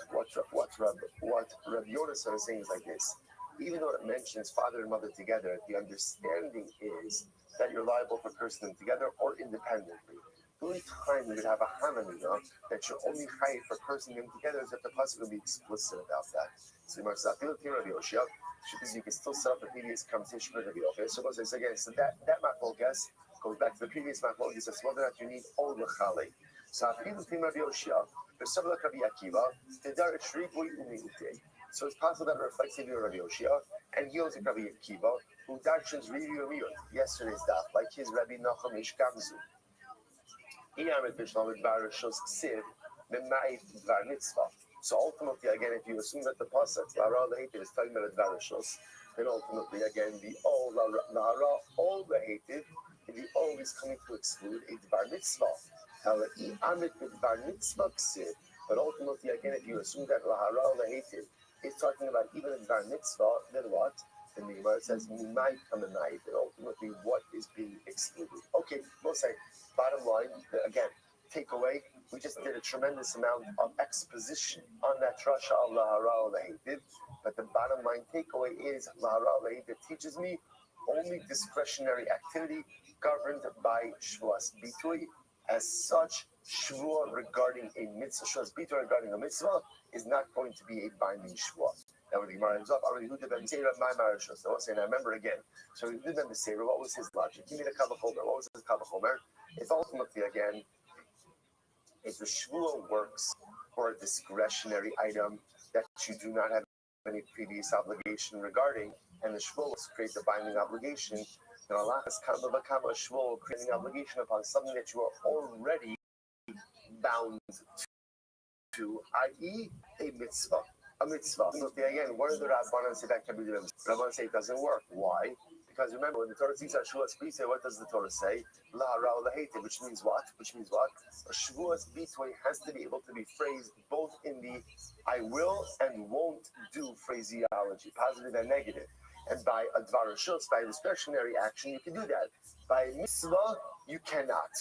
Rabbi Yonasan is saying is like this. Even though it mentions father and mother together, the understanding is that you're liable for cursing them together or independently. The only time you would have a hanamina that you're only chayiv for cursing them together is if the pasuk will be explicit about that. So you can still set up the previous conversation with Rabbi Yochanan. So again, so that machlokes guess goes back to the previous machlokes. He says whether or not you need all lechale. So Rabbi Yoshia, there's some like Rabbi Akiva, the Dar Shribui Umiute. So it's possible that reflects the Rabbi Yoshia, and he also Rabbi Akiva, who darshans review yesterday's daf, like his Rabbi Nachum Ish Gamzu. So ultimately, again, if you assume that the pasuk is talking about a dvarishos, then ultimately, again, the all the hated, and the all is coming to exclude a dvar mitzvah. But ultimately, again, if you assume that lahara the hated is talking about even a dvar mitzvah, then what? Then the Gemara says, "Mimai kamanai." Then ultimately, what is being excluded? Okay, we'll say. Bottom line, again, takeaway. We just did a tremendous amount of exposition on that Rasha of Lahara Lahedid. But the bottom line takeaway is Lahara Lahedid teaches me only discretionary activity governed by Shvuas Bitui. As such, Shvua regarding a mitzvah, Shvuas Bitui regarding a mitzvah is not going to be a binding Shvua. That would be Gemara ends up. I was saying, I remember again. So we did the Sefer. What was his logic? Give me the Kavachomer. What was his Kavachomer? If ultimately, again, if the Shvua works for a discretionary item that you do not have any previous obligation regarding, and the Shvua will create the binding obligation, then Allah has Kama Shvua will create an obligation upon something that you are already bound to, i.e., a mitzvah. A mitzvah. So again, what are the Rabbanan say that can be done? Rabbanan say it doesn't work. Why? Because remember, when the Torah speaks on Shvuas Bitui, what does the Torah say? La hara lahete, which means what? Which means what? A Shvuas Bitui has to be able to be phrased both in the I will and won't do phraseology, positive and negative. And by a dvar shus, by a discretionary action, you can do that. By mitzvah, you cannot.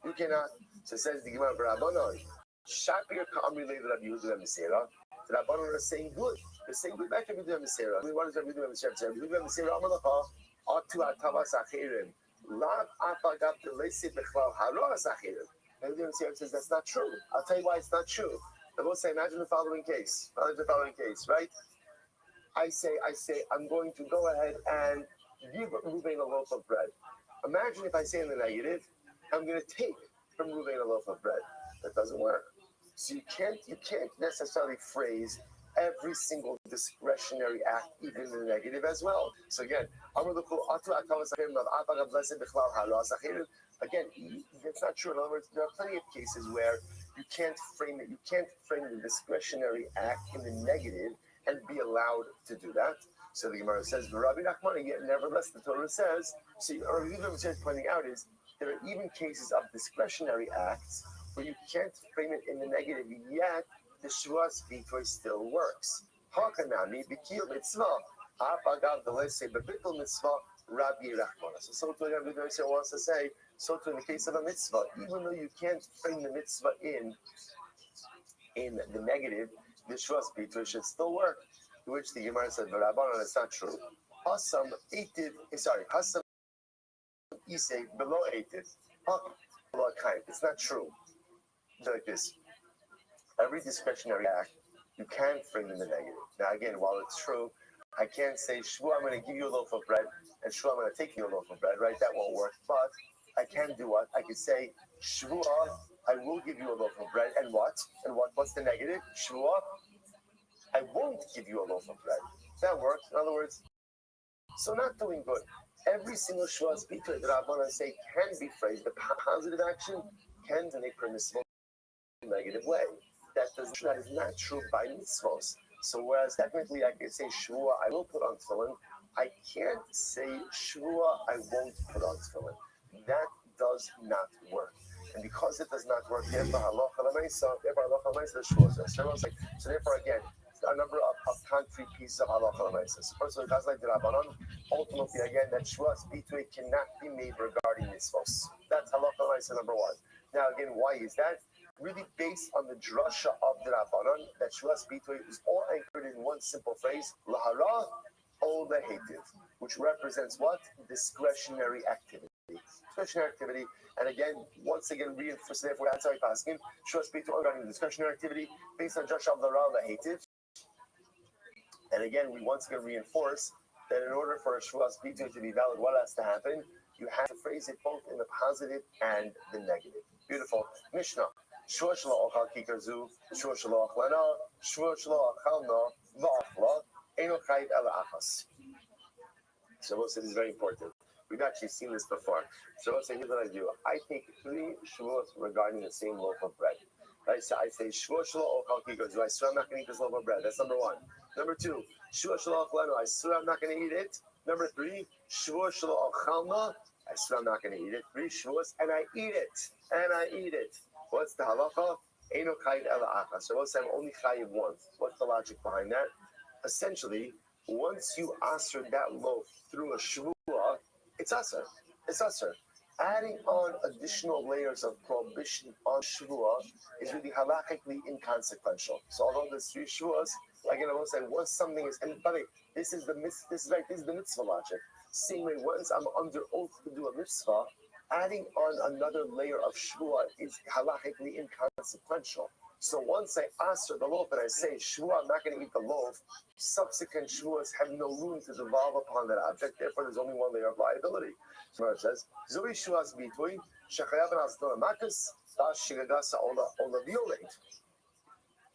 You cannot. So it says the Gemara Rabbanan, Shapir ka'amri le'ed Rabbi Yehuda Mesera. The Rabbanan are saying good. They're saying good back to Rabbi Yehuda Mesera. What does Rabbi Yehuda Mesera say? Rabbi Yehuda Mesera Amalacha Atu Atavas Achirim Lav Afagav Delesi Bechlal Haras Achirim. Rabbi Yehuda Mesera says that's not true. I'll tell you why it's not true. I will say, imagine the following case. Imagine the following case, right? I say, I'm going to go ahead and give Ruvain a loaf of bread. Imagine if I say in the negative, I'm going to take from Ruvain a loaf of bread. That doesn't work. So you can't necessarily phrase every single discretionary act, even in the negative as well. So again, that's not true. In other words, there are plenty of cases where you can't frame it. You can't frame the discretionary act in the negative and be allowed to do that. So the Gemara says, Rabbi Nachman, yet nevertheless, the Torah says, so what I'm pointing out is, there are even cases of discretionary acts where you can't frame it in the negative, yet the Shvuas Bitui still works. Hakanami, Bikil Mitzvah, Apagav Delese, Bebikil Mitzvah, Rabbi Rachmana. So to Rabbi Dorsey wants to say, so to in the case of a mitzvah, even though you can't frame the mitzvah in the negative, the Shvuas Bitui should still work. To which the Gemara said, but Rabbanan, it's not true. Hasam Isay below 8. It's not true. It's like this. Every discretionary act, you can frame in the negative. Now again, while it's true, I can't say, Shvu, I'm going to give you a loaf of bread, and Shvu, I'm going to take you a loaf of bread, right? That won't work. But I can do what? I can say, Shvu, I will give you a loaf of bread, and what? And what's the negative? Shvu, I won't give you a loaf of bread. That works. In other words, so not doing good. Every single Shvuas Bitui that I want to say can be phrased. The positive action can in a permissible negative way. That is not true by mitzvos. So whereas technically I can say Shvua, I will put on tefillin, I can't say Shvua, I won't put on tefillin. That does not work. And because it does not work, therefore halacha l'maisa, the Shvua is. So therefore again, a number of concrete pieces of halacha l'maisa. So first of all, guys like the Rabbanon, ultimately again, that Shvuas Bitui cannot be made regarding mitzvos. That's halacha l'maisa number one. Now again, why is that? Really based on the drasha of the Rabbanon, that Shvuas Bitui is all anchored in one simple phrase, lahara ol lehetiv, which represents what? Discretionary activity. Discretionary activity, and again, once again, reinforcing therefore that's how we pass him. Shvuas Bitui regarding discretionary activity based on drasha of lahara lehetiv. And again, we once again reinforce that in order for a Shvuas Bitui to be valid, what has to happen? You have to phrase it both in the positive and the negative. Beautiful. Mishnah. Shua shelo ochal kikarzu, shua shelo ochlana, shua shelo ochalna, va'achla, eno chayiv ela achas. So we'll say this is very important. We've actually seen this before. So we'll say, here's what I do. I take 3 shuas regarding the same loaf of bread. Right? So I say, shua shelo ochal kikarzu, I swear I'm not going to eat this loaf of bread. That's number 1. Number 2, shua shelo ochlana, I swear I'm not going to eat it. Number 3, shua shelo ochalna, I swear I'm not going to eat it. 3 shuas, and I eat it. And I eat it. What's the halacha? Eino chayiv ela achas. So we'll say I'm only chayiv once. What's the logic behind that? Essentially, once you answer that loaf through a shvua, it's aser. It's aser. Adding on additional layers of prohibition on Shvuah is really halachically inconsequential. So although there's 3 Shvuahs, like I will say, once something is, and by the way, this is the mitzvah logic. Same way, once I'm under oath to do a mitzvah, adding on another layer of Shvuah is halachically inconsequential. So once I answer the loaf and I say, Shvuah, I'm not going to eat the loaf, subsequent Shvuahs have no room to devolve upon that object. Therefore, there's only one layer of liability. So it says, Zuri Shvuah's bitui, shechayav al makas, shigagasa ola violate.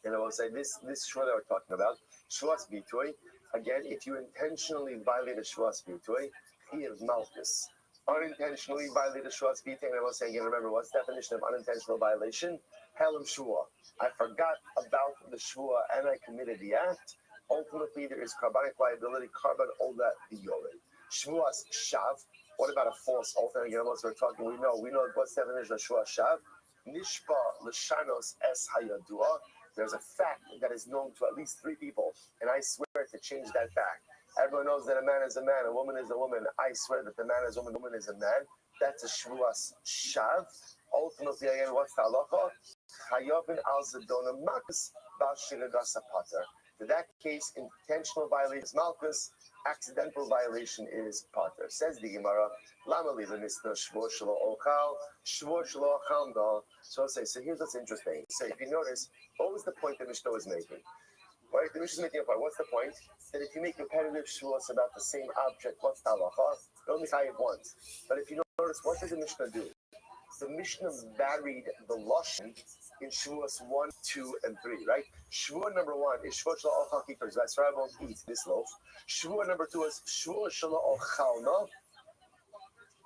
And I will say this Shvuah that we're talking about, Shvuah's bitui, again, if you intentionally violate a Shvuah's bitui, he is malchus. Unintentionally violate a Shvuah's bitui, and I will say again, remember, what's the definition of unintentional violation? Helam Shvuah. I forgot about the Shvuah and I committed the act. Ultimately, there is carbonic liability, carbon ola violate. Shvuah's shav. What about a false oath? And again, once we're talking, we know what's the definition of Shvuah shav. Nishba l'shanos es hayadua. There's a fact that is known to at least 3 people, and I swear to change that fact. Everyone knows that a man is a man, a woman is a woman. I swear that the man is a woman, the woman is a man. That's a Shvuah's shav. Ultimately, again, what's the halacha? Chayovin al zedona makus bal shiragasa pater. In that case, intentional violation is malchus, accidental violation is pater. Says the Gemara, lama liva nisna shvur shelo ochal, shvur shelo ochal da. So I'll say, so here's what's interesting. So if you notice, what was the point that Mishnah was making? Right, the Mishnah is making a point. What's the point? That if you make repetitive shvuos about the same object, what's the halacha? You only chayiv once. But if you notice, what did the Mishnah do? The Mishnah varied the lashon in Shavuos 1, 2, and 3, right? Shavuot number 1 is Shavuot Shelo Ochal Kikar. That's right, I won't eat this loaf. Shavuot number 2 is Shavuot Shelo Ochal Na,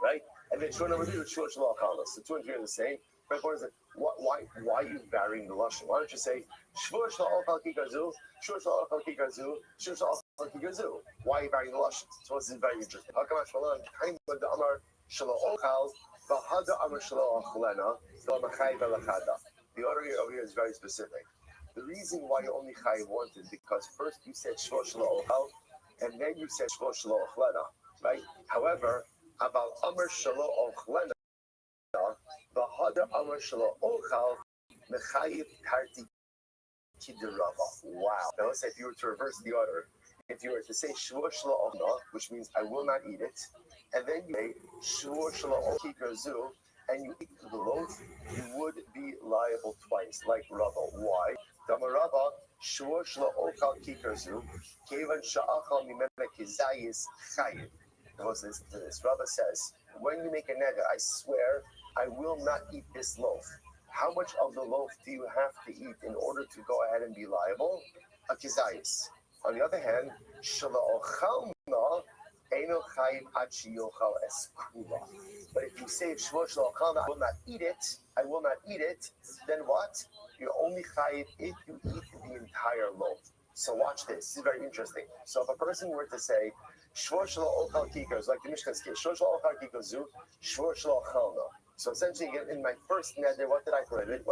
right? And then Shavuot number 3 is Shavuot Shelo Ochal Na. So 2 and 3 are the same. Right? What is it? Why are you varying the lashon? Why don't you say Shavuot Shelo Ochal Kikar Zu, Shavuot Shelo Ochal Kikar Zu, Shavuot Shelo Ochal Kikar Zu? Why are you varying the lashon? So this is very interesting. Hakamash Malan, Kaim Bad Amar Shelo Ochal. The order over here is very specific. The reason why you only chayiv once is because first you said shvo shelo ochal, and then you said shvo shelo ochlena, right? However, about amar shelo ochlena, the hada amar shelo ochal, mechayiv tarti kiderava. Wow. Now let's say if you were to reverse the order, if you were to say shvo shelo ochla, which means I will not eat it, and then you say shvo shelo ochikar zu, and you eat the loaf, you would be liable twice, like Rava. Why? Dama Rava, shvo shelo ochal kikar zu, kevan sha'achal mimena kizayis chayiv. Now listen to this. Rava says, when you make a neder, I swear I will not eat this loaf. How much of the loaf do you have to eat in order to go ahead and be liable? A kizayis. On the other hand, but if you say I will not eat it, then what? You're only chayiv if you eat the entire loaf. So watch this. This is very interesting. So if a person were to say shvor shelo ochal kikar, like the Mishnah's case, shvor shelo ochal kikar zu, shvor shelo ochal no. So essentially, again, in my first neder, what did I prohibit?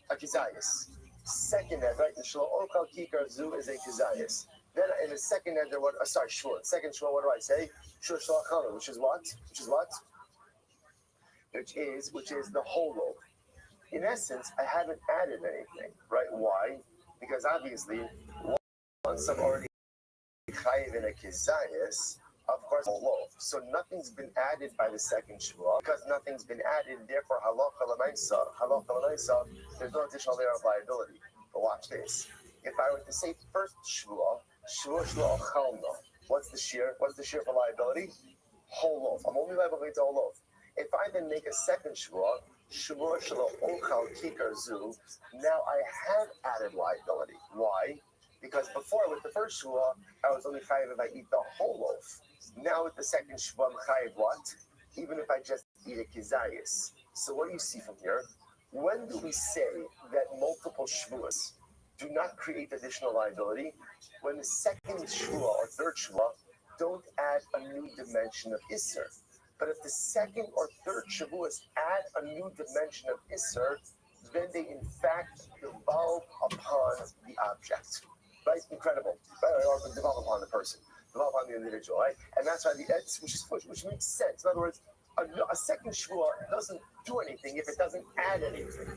A kizayis. Second neder, right? The shelo ochal kikar zu is a kizayis. Then in the second neder, shvur. Second shvur, what do I say? Shvur shelo ochal no, which is what? Which is the whole loaf. In essence, I haven't added anything, right? Why? Because obviously, once I'm already chayiv in a kizayis, of course, a loaf. So nothing's been added by the second shvuah. Because nothing's been added, therefore, halacha l'maisa, there's no additional layer of liability. But watch this. If I were to say first shvuah shelo ochal no, what's the shear? What's the shear for liability? Whole loaf. I'm only liable to the whole loaf. If I then make a second shvuah shelo ochal kikar zu, now I have added liability. Why? Because before with the first shvuah, I was only chayiv if I eat the whole loaf. Now with the second shvuah, I'm chayiv what? Even if I just eat a kizayis. So what do you see from here? When do we say that multiple shvuahs do not create additional liability? When the second shvuah or third shvuah don't add a new dimension of isser. But if the second or third shvuahs add a new dimension of isser, then they in fact devolve upon the object. Right? Incredible. Or devolve upon the person. love on the individual, right? And that's why which makes sense. In other words, a second shvua doesn't do anything if it doesn't add anything.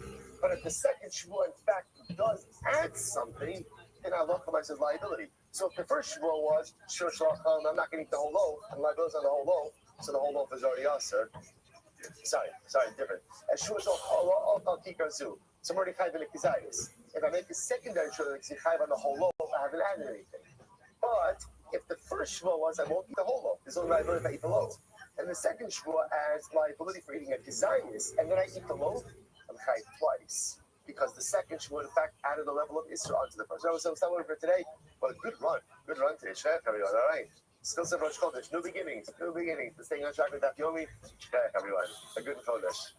But if the second shvua, in fact, does add something, then Allah says liability. So if the first shvua was, sure, I'm not going to eat the whole loaf, and liability on the whole loaf, so the whole loaf is already usher. Sorry, different. As sure, so I'm already chayv in the if I make a secondary shvua that's chayv on the whole loaf, I haven't added anything. But if the first shvua was, I won't eat the whole loaf, there's only liability if I eat the loaf. And the second shvua adds liability for eating a kizayis, and then I eat the loaf, I'm chayv twice. Because the second shvua, in fact, added a level of Isra onto the first. So it's not for today, but good run today. Shvech, everyone, all right? Still some Rosh Chodesh, new beginnings. The staying on track with Daf Yomi. Shvech, everyone, a good Chodesh.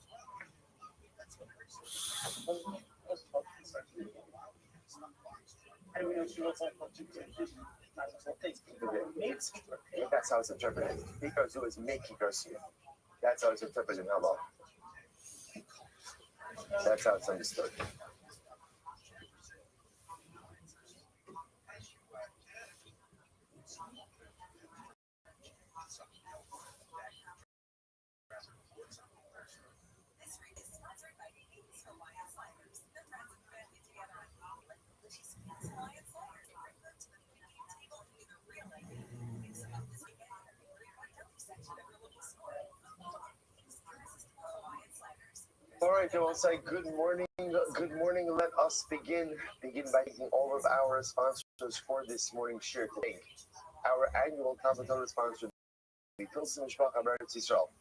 That's how it's interpreted. Because it was making Garcia. That's how it's interpreted in Allah. That's how it's understood. All right, I will say good morning. Good morning. Let us begin by thanking all of our sponsors for this morning's share today. Our annual Talmud sponsor, the Pilsen Mishpacha Eretz Yisrael.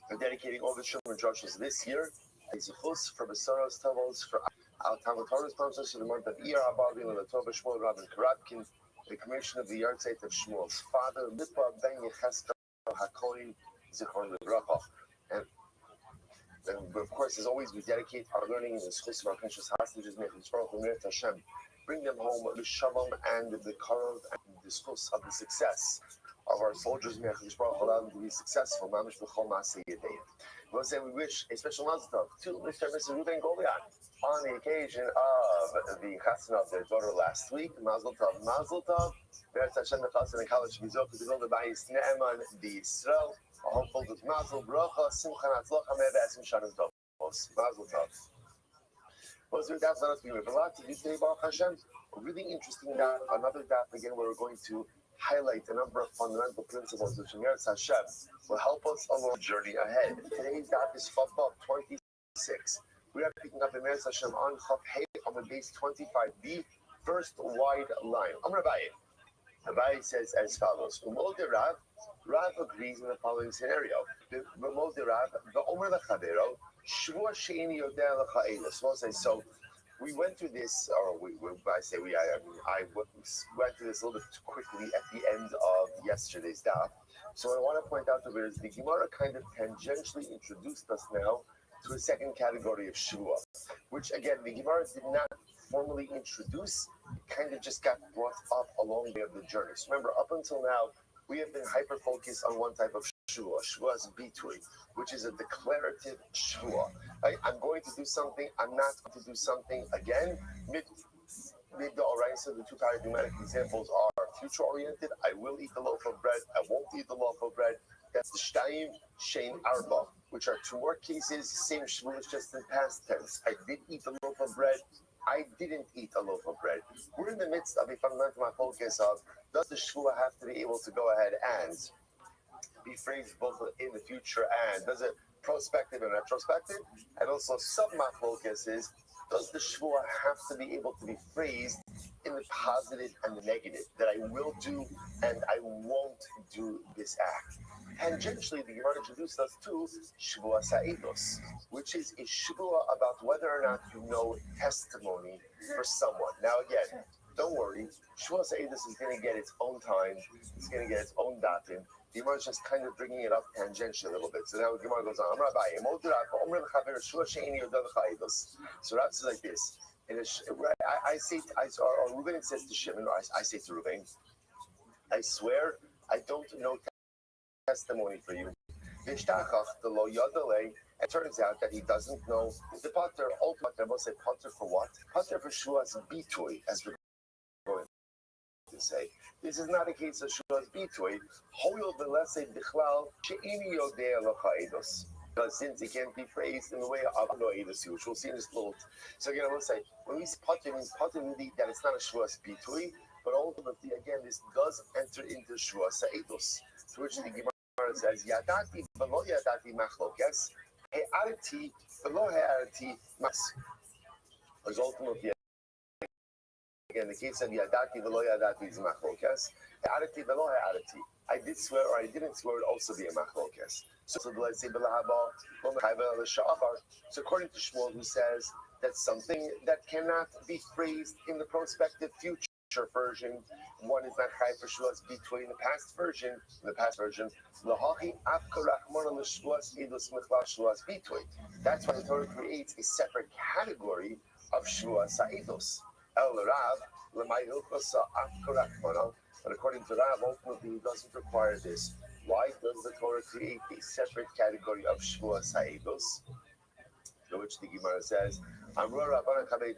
We're dedicating all the Shumer Drushes this year. Zichus for Besaros Tavos for our Talmud sponsors for the month of Iyar Habavim and the Tova Shmuel Rabin Karatkin, the commission of the Yartzeit of Shmuel's father, Lipa Ben Yecheskel HaKoyin Zichron Livracha. And of course, as always, we dedicate our learning in the schools of our precious hostages, Hashem. Bring them home the shalom and the karov and the schools of the success of our soldiers. Allow them to be successful. We'll say we wish a special mazel tov to Mr. and Mrs. Ruben Goliath on the occasion of the chasna of their daughter last week. Mazel tov, mazel tov. Be'ez Hashem nechas and college bizok to build the bayis ne'eman b'Yisrael. A hopeful with mazel bracha simcha natzlocha me've'esim shanim tovos. Mazel tov. Well, so that's not us being a lot to do today, Baruch Hashem. A really interesting daf, another daf again where we're going to highlight a number of fundamental principles which Eretz Hashem will help us along the journey ahead. Today's daf is Chaf 26. We are picking up Eretz Hashem on Chaf Hey on the base 25b, first wide line. I'm Rabbi. Rabbi says as follows: Rav agrees in the following scenario. So we went through this, or I went through this a little bit too quickly at the end of yesterday's daf. So what I want to point out to you is the Gemara kind of tangentially introduced us now to a second category of Shua, which again the Gemara did not formally introduce, it kind of just got brought up along the way of the journey. So remember, up until now, we have been hyper-focused on one type of Shua. Shua is bitui, which is a declarative Shua. I'm going to do something, I'm not going to do something again. Mid the Oraisa, the two paradigmatic examples are future-oriented. I will eat the loaf of bread. I won't eat the loaf of bread. That's the Shtayim, Shein, Arba, which are two more cases, same Shua, just in past tense. I did eat the loaf of bread. I didn't eat a loaf of bread. We're in the midst of a fundamental focus of, does the Shua have to be able to go ahead and be phrased both in the future, and does it prospective and retrospective? And also sub-focus is, does the Shua have to be able to be phrased in the positive and the negative, that I will do and I won't do this act? Tangentially, the Gemara introduced us to Shvua Sa'idos, which is a Shvua about whether or not you know testimony for someone. Now again, don't worry, Shvua Sa'idos is going to get its own time, it's going to get its own datin. The Gemara is just kind of bringing it up tangentially a little bit. So now the Gemara goes on. So Rav says like this. Or Reuben says to Shimon, or I say to Reuben, I swear I don't know testimony for you. It turns out that he doesn't know the pater. Ultimately, I must say pater for what? Pater for Shua's bitui, as we're going to say. This is not a case of Shuas Bitui. Hoyol Velese Bichlal She'ini Yodea Lochaedos. Because since it can't be phrased in the way of Noedus, which we'll see in this little. So again, I will say, when we potter, means potter really that it's not a Shuas Bitui, but ultimately, again, this does enter into Shuas Saedos. To which the Gemara says, Yadati Velo Yadati Machlokes, He'arati Velo He'arati Mas. Because ultimately, again, the case of Yadati Velo Yadati is Machlokes, He'arati Velo He'arati. I did swear or I didn't swear would also be a Machlokes. So let's say, so according to Shmuel, who says that something that cannot be phrased in the prospective future version, one is not chai for Shuas between the past version. That's why the Torah creates a separate category of Shuas Sa'idos. El Rav, but according to Rav, ultimately, it doesn't require this. Why does the Torah create a separate category of Shvuah Sa'idos? To which the Gemara says, apparently,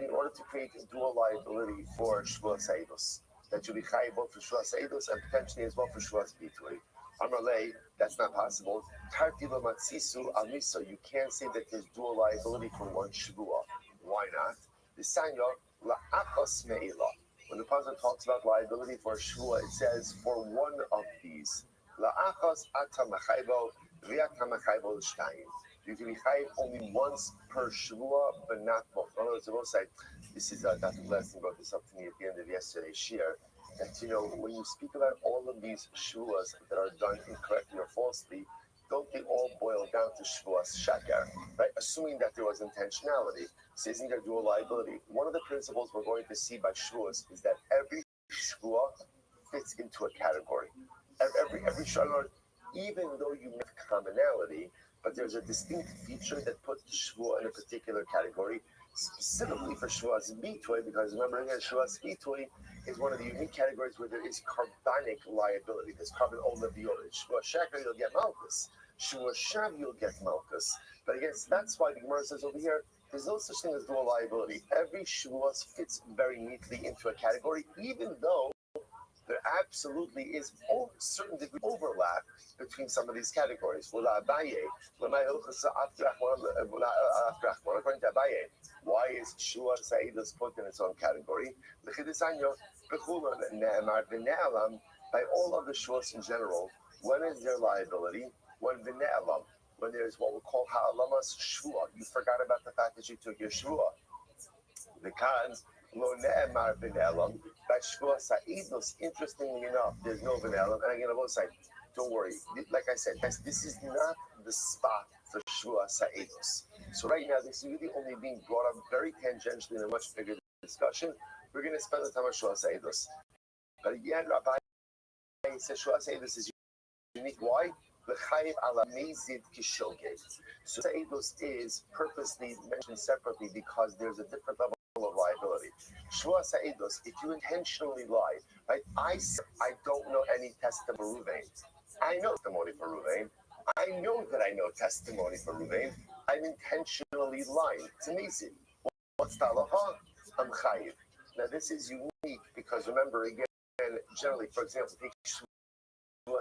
in order to create a dual liability for Shvuah Sa'idos, that should be chayav both for Shvuah Sa'idos and potentially as well for Shvuah Bitui. Amarle, that's not possible. Tarti l'matzisu al miso. You can't say that there's dual liability for one Shvuah. Why not? The sanyo la'achos me'ilah. When the Pasuk talks about liability for a shvuah, it says for one of these. La'achos ata machaybo v'yata machaybo l'shtayim. You can be chayiv only once per shvuah, but not both. In other words, I will say, this is Dr. Blessing brought this up to me at the end of yesterday's shir, that when you speak about all of these shvuahs that are done incorrectly or falsely, don't they all boil down to shvuahs shakar, right? Assuming that there was intentionality. So isn't there dual liability? One of the principles we're going to see by shvuahs is that every shvuah fits into a category. Every shvuah, even though you have commonality, but there's a distinct feature that puts the shvuah in a particular category, specifically for shvuahs bitui, because remember again, shvuahs bitui is one of the unique categories where there is carbonic liability. There's carbon ola violet. Shvuah shakar, you'll get malchus. Shvuah shav, you'll get malchus. But again, so that's why the Gemara says over here, there's no such thing as dual liability. Every shvuah fits very neatly into a category, even though there absolutely is a certain degree of overlap between some of these categories. According to Abaye, why is Shua Sa'idos put in its own category? By all of the shuas in general, when is their liability? When there's what we call ha'alamas shua. You forgot about the fact that you took your shua. Because lo ne'emar v'ne'elam, by shua sa'idos, interestingly enough, there's no v'ne'elam. And again, I will say, don't worry. Like I said, this is not the spot for shua sa'idos. So right now, this is really only being brought up very tangentially in a much bigger discussion. We're going to spend the time on shua sa'idos. But again, Rabbi says shua sa'idos is unique. Why? So Sa'idos is purposely mentioned separately because there's a different level of liability. Shua Sa'idos, if you intentionally lie, right? I don't know any testimony for Ruvain. I know testimony for Ruvain. I know that I know testimony for Ruvain. I'm intentionally lying. It's amazing. What's the halacha? I'm chayiv. Now this is unique because remember again, generally, for example, take Shua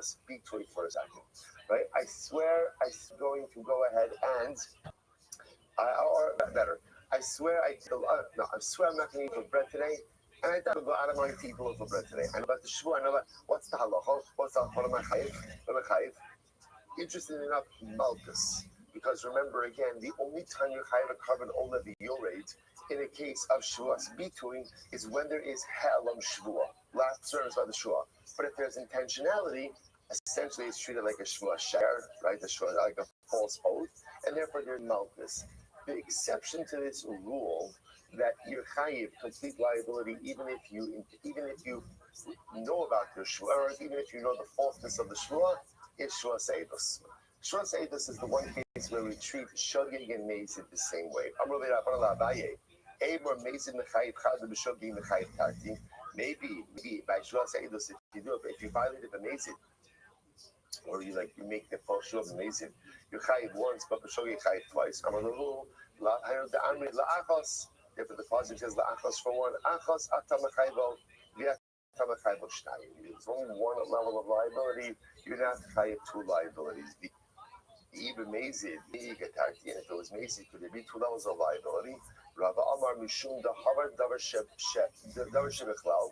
speak to it for a second. Right? I swear I'm going to go ahead and, or better, I swear I swear I'm not going to eat for bread today, and I don't go out of my to eat for bread today. I know about the shua, I know about what's the halacha, what's the halacha, what am I chayiv? Interestingly enough, malchus, because remember again, the only time you chayiv a carbon ola v'yoreit in a case of shuas bitui is when there is ha'elam shvua. Last term is about the shua, but if there's intentionality, essentially it's treated like a shvuah share, right? The shvuah like a false oath, and therefore there's malchus. The exception to this rule that you're chayiv complete liability, even if you know about your shvuah, or even if you know the falseness of the shvuah, is shvuah seidus. Shvuah seidus is the one case where we treat shogeg and mezid the same way. Maybe by shvuah seidus, if you violated the mezid, or you make the false shul amazing. You chayiv once, but b'shogeg chayiv twice. Therefore, the pasuk says la'achos for one, achos atamachayvo v'atamachayvo shnayim. There's only one level of liability. You're not chayav two liabilities. Even Mazid, and if it was Mazid, could there be two levels of liability? Rava Amar Mishum Dahavar Davar Shebechlal,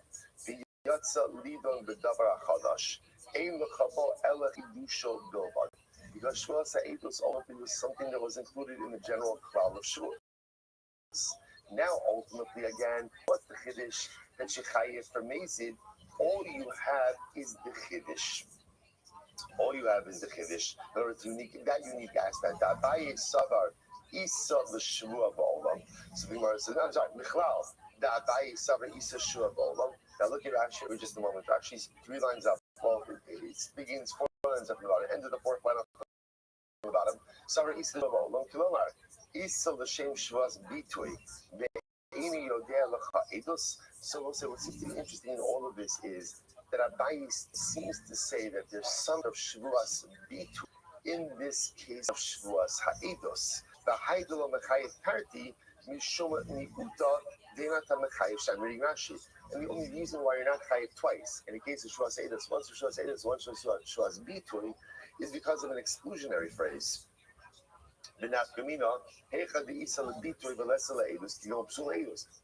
Yatsa Lidon Bedavar Achadash, Ein Lechabo Ela Chidusho Bilvad. Because Shua Sa'edus ultimately was something that was included in the general cloud of Shua. Now, ultimately, again, what's the Chiddush that Shechayev for Mazid? All you have is the Chiddush. All you have is the Chiddush. In other words, that unique aspect. Abaye Savar Isa l'Shvua Ba'olam. So the Gemara says, no, I'm sorry, Michlal. Abaye Savar Isa Shvua Ba'olam. Now look at Rashi for just a moment. Rashi's 3 lines up. Well, it begins 4 lines up about it. End of the 4th line up about him. Savar Isa Shvua Ba'olam. Kilomar. Isa l'Shem Shvuas Bitui. Ve'ini Yodea L'cha Eidos. So we'll say what's interesting in all of this is that Abaye seems to say that there's some of Shvuas Bitu in this case of Shvuas Ha'edos. The Haidul Mechayev party, Mishuma Nikuta, Denata Mechayev Sham, reading Rashi. And the only reason why you're not Chayev twice, in the case of Shvuas Ha'edos, once for Shvuas Ha'edos, once for Shvuas Bitu, is because of an exclusionary phrase.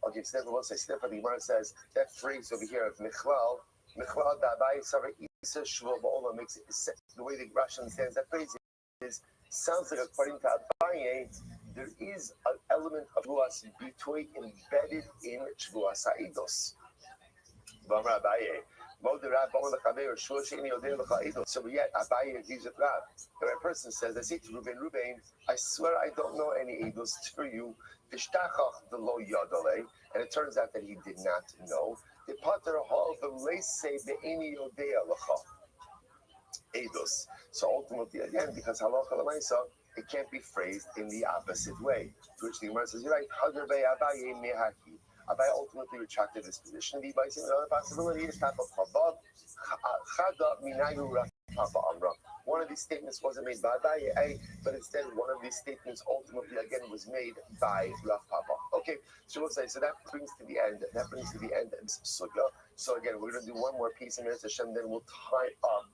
Okay, Stefan will say, Stefan, the Gemara says, that phrase over here of Michlal, Mechlal Dabai Savar Isa Shvua Ba'olam makes it, the way the Rashi understands that phrase is, sounds like according to Abaye, there is an element of Shvuas Bitui embedded in Shvuas Ha'edos. Bamra Abaye. So yet Abaye agrees with Rab. The right person says, I say to Ruben, I swear I don't know any Eidos for you. And it turns out that he did not know. So ultimately, again, because halacha l'maisa, it can't be phrased in the opposite way. To which the Gemara says, you're right. Abaye ultimately retracted this position. The another possibility is type of chabad. One of these statements wasn't made by Abaye, but instead one of these statements ultimately again was made by Rav Papa. Okay, so we'll say, so that brings to the end. That brings to the end of this sugya. So again, we're going to do one more piece in Mitzvah Hashem, then we'll tie up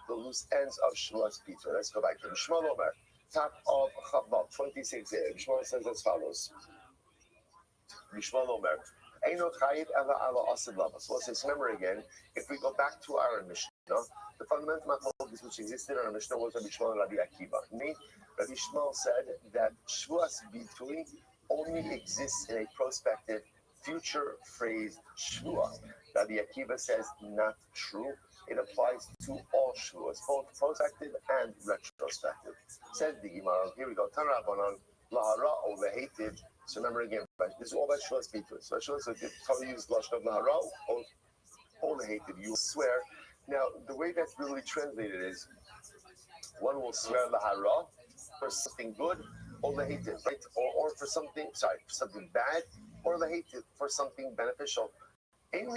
the loose ends of Shmuel's Peter. Let's go back to Shmuel Omer, top of Chabad 26. Shmuel says as follows. Shmuel Omer. So let's remember again, if we go back to our Mishnah, the fundamental machlokes which existed in our Mishnah was Rabbi Shmuel and Rabbi Akiva. Rabbi Shmuel said that Shvuas Bitui only exists in a prospective, future phrase Shvua. Rabbi Akiva says not true. It applies to all Shvuas, both prospective and retrospective. Says the Gemara. Here we go. Tanrabanan lahara or lehated. So remember again, this is all about Shvuas Bitui. So Shvuas Bitui use lashon of lahara or lehated. You will swear. Now the way that's really translated is one will swear lahara for something good or lehated, right? Or for something bad, or lehated for something beneficial. Now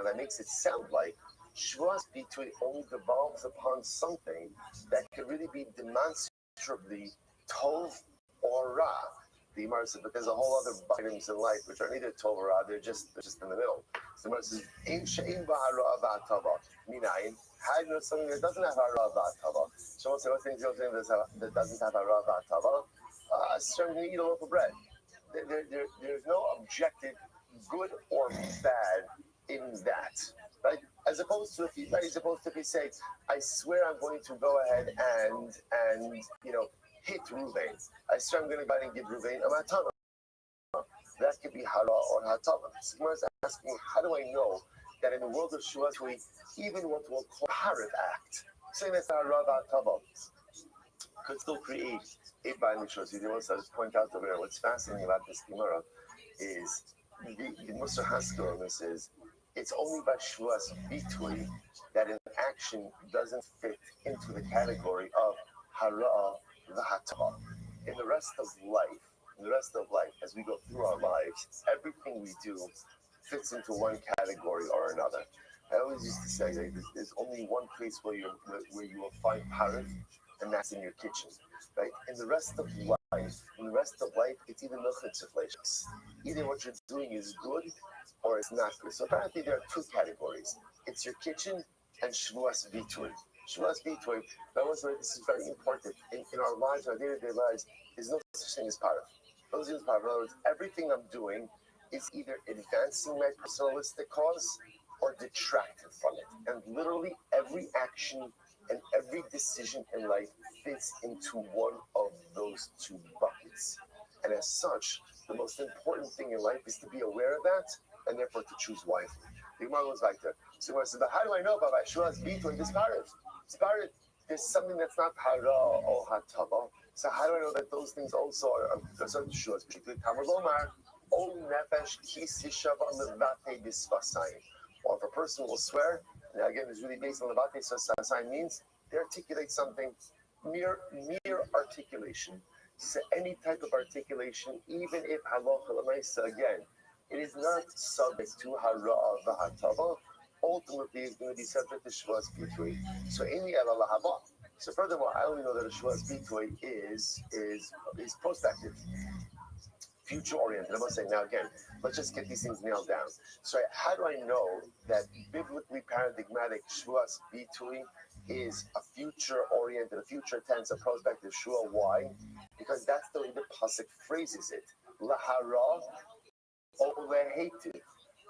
that makes it sound like Shvuas Bitui only devolves upon something that can really be demonstrably tov or ra. The Gemara says, but there's a whole other items in life which are neither tov or ra, they're just in the middle. So the Gemara says, Ein she'ein ba'ara v'atava. Minayin, how do you know something that doesn't have hara v'atava? So what's the thing that doesn't have hara v'atava? Certainly eat a loaf of bread. There's no objective good or bad in that, right? As opposed to if you say, I swear I'm going to go ahead and hit Ruvain. I swear I'm going to go ahead and give Ruvain a matana. That could be hara or hatava. So Gemara is asking, how do I know that in the world of Shvuas, even what we'll call hariv act, saying that's hara hatava, could still create a binding shul. So I just point out over here, what's fascinating about this Gemara is the Musar Haskell on this is it's only by Shvuas Bitui that an action doesn't fit into the category of hara v'hatava. In the rest of life, as we go through our lives, everything we do fits into one category or another. I always used to say that there's only one place where you will find parif, and that's in your kitchen, right? In the rest of life, it's either either what you're doing is good or it's not good. So apparently there are two categories. It's your kitchen and Shvuas Vitui. Shvuas Vitui, this is very important. In our lives, our day-to-day lives, there's no such thing as paraf. In other words, everything I'm doing is either advancing my personalistic cause or detracting from it. And literally every action and every decision in life fits into one of those two buckets. And as such, the most important thing in life is to be aware of that and therefore to choose wisely. The Gemara goes back there. So Gemara says, but how do I know about Shuas Bitoy? This parrot, there's something that's not hara or hatava. So how do I know that those things also are concerned to Shuas Bitoy? Tamar Lomar, O Nefesh Kisishav on the Vate Bisvasayim. Or if a person will swear, now again, it's really based on the Vate Bisvasayim means they articulate something, mere articulation. So any type of articulation, even if halacha l'maisa, again, it is not subject to hara v'hatava. Ultimately, it's going to be subject to shvas bitui. So in the lahava. So furthermore, I only know that a shvas bitui is prospective, future oriented. I'm not saying now again. Let's just get these things nailed down. So how do I know that biblically paradigmatic shvas bitui is a future-oriented, a future tense, a prospective shua? Why? Because that's the way the pasuk phrases it. Lahara or lehetiv,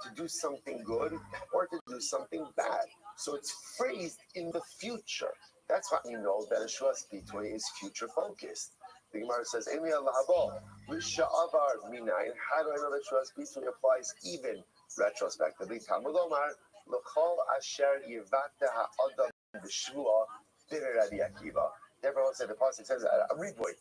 to do something good or to do something bad. So it's phrased in the future. That's why we know that a shua bitui is future-focused. The Gemara says, "Emi alahabo l'sha'avar minayin." How do I know that shua bitui applies even retrospectively? Talmud Omar l'chol asher yivata ha'adam. The Shua, Rabbi Akiva. Therefore, said the pasuk says, "A revoy."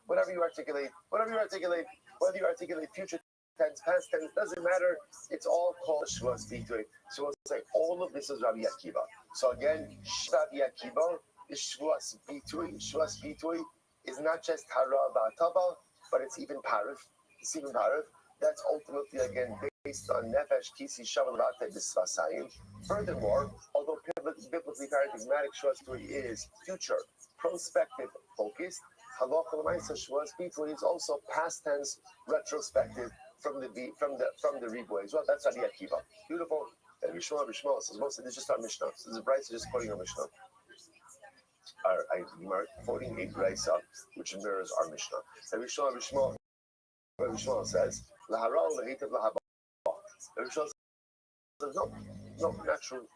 Whatever you articulate, whether you articulate future tense, past tense, doesn't matter. It's all called Shua Bitui. So it's like all of this is Rabbi Akiva. So again, Rabbi Akiva is Shua Bitui. Shua Bitui is not just Hara Ba'atava, but it's even Parif. That's ultimately again based on Nefesh Kisi Shaval Vate Bisvasayim. Furthermore, although biblically paradigmatic Shua Bitui is future, prospective focused, Halacha L'maisa Shua Bitui is also past tense, retrospective from the Riboy as well. That's Rabbi Akiva. Beautiful. And Rishma says most of this is just our Mishnah. So this is Bryce just quoting our Mishnah. I'm quoting a Brisa which mirrors our Mishnah. And Rishma says, Lahara Lahitav Lahaba. Rishma says, no, not true.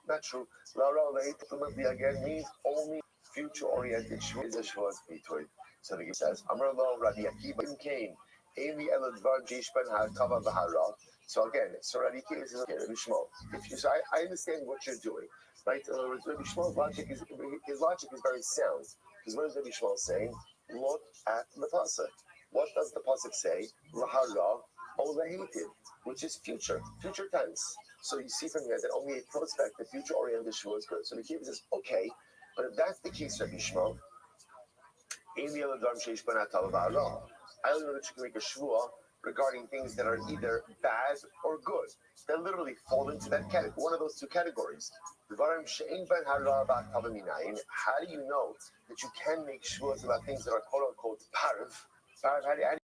Lahara Lahitav again means only future oriented Shua is a Shuas Bitui. So the Gemara says, Amar Lo Rabbi Akiva came, Amy Eladvar Jishban Hatava Bahara. So again, Rabbi Akiva says, okay, Rabbi Shmuel, so I understand what you're doing. Right? In other words, Rabbi Shmuel's logic is very sound. Because what is Rabbi Shmuel saying? Look at the pasuk. What does the pasuk say? Lahara olahitiv, which is future tense. So you see from here that only a prospective, future-oriented shua is good. So Rabbi Akiva says, okay, but if that's the case, Rabbi Shmuel, I only know that you can make a shua regarding things that are either bad or good. They literally fall into that category, one of those two categories. How do you know that you can make shuas about things that are quote unquote parav? How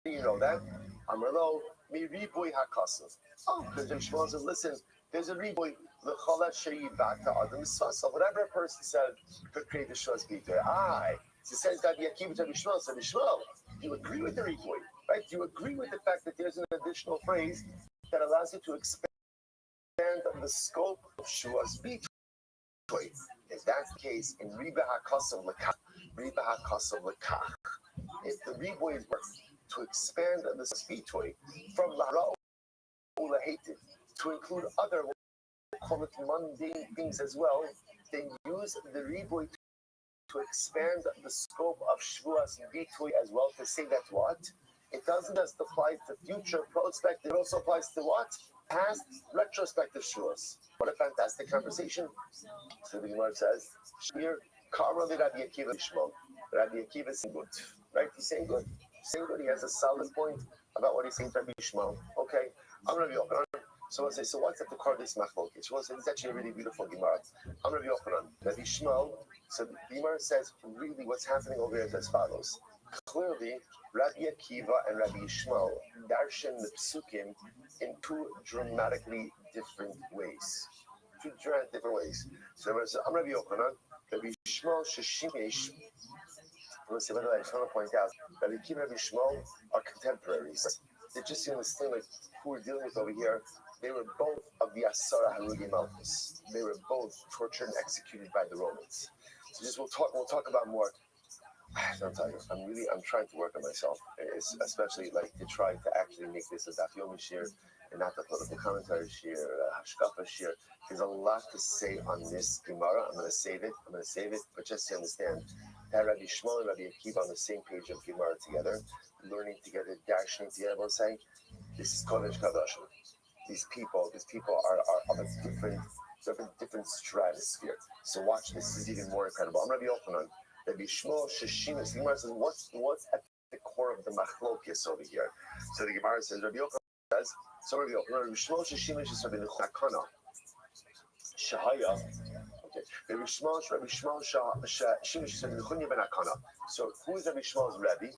do you know that? Amarlo mi riboy hakasav. Oh, because Rabbi Shmuel says, listen, there's a riboy. Whatever a person said could create the shuas bitui. So it says that Yakiv to Rabbi Shmuel. So Rabbi Shmuel, you agree with the riboy, right? You agree with the fact that there's an additional phrase that allows you to expand the scope of shuas bitui. If that's the case, in Riba HaKasav Lekach, if the Riboy is worth to expand the Spitoy from Lahara Ulahated to include other, we'll call it mundane things as well, then use the Riboy to expand the scope of Shvuas Bitui as well, to say that what? It doesn't just apply to future prospective, it also applies to what? Past retrospective Shvuas. What a fantastic conversation. So the Gemara says, Shmir, Karma Rabbi Akiva Shmuel. Rabbi Akiva is saying good. Right? He's saying good. He has a solid point about what he's saying to Rabbi Shmuel. Okay. I'm Rabbi Yochanan. So I'll say, so what's at the core of this machlokes? Well, it's actually a really beautiful Gemara. I'm Rabbi Yochanan. Rabbi Shmuel. So the Gemara says really what's happening over here is as follows. Clearly, Rabbi Akiva and Rabbi Shmuel darshan the psukim in two dramatically different ways. Two dramatic different ways. So I'm Rabbi Yochanan. Rabbi Shmuel Sheshimesh. By the way, I just want to point out that Rabbi Akiva and Rabbi Shmuel are contemporaries. They just seem to seem like who we're dealing with over here. They were both of the Asara Harugi Malchus. They were both tortured and executed by the Romans. So just we'll talk about more. I'll tell you, I'm trying to work on myself, especially like to try to actually make this a Daf Yomi shir and not the political commentary shir, Hashkafa shir. There's a lot to say on this Gemara. I'm going to save it, but just to understand that Rabbi Shmuel and Rabbi Akiva on the same page of Gemara together, learning together, darshaning together, both saying, this is Kodesh Kadashim. These people are of a different stratosphere. So watch, this is even more incredible. I'm Rabbi Yochanan. Rabbi Shmuel Sheshimus. The Gemara says, what's at the core of the machlokes over here? So the Gemara says, Rabbi Yochanan says, so Rabbi Yochanan, Rabbi Shmuel Sheshimus is Rabbi Nechakana. Shahaya. Okay. Rabbi Shmuel Sheshimus is Rabbi Nechunya ben Akana. So who is Rabbi Shmuel's Rebbe?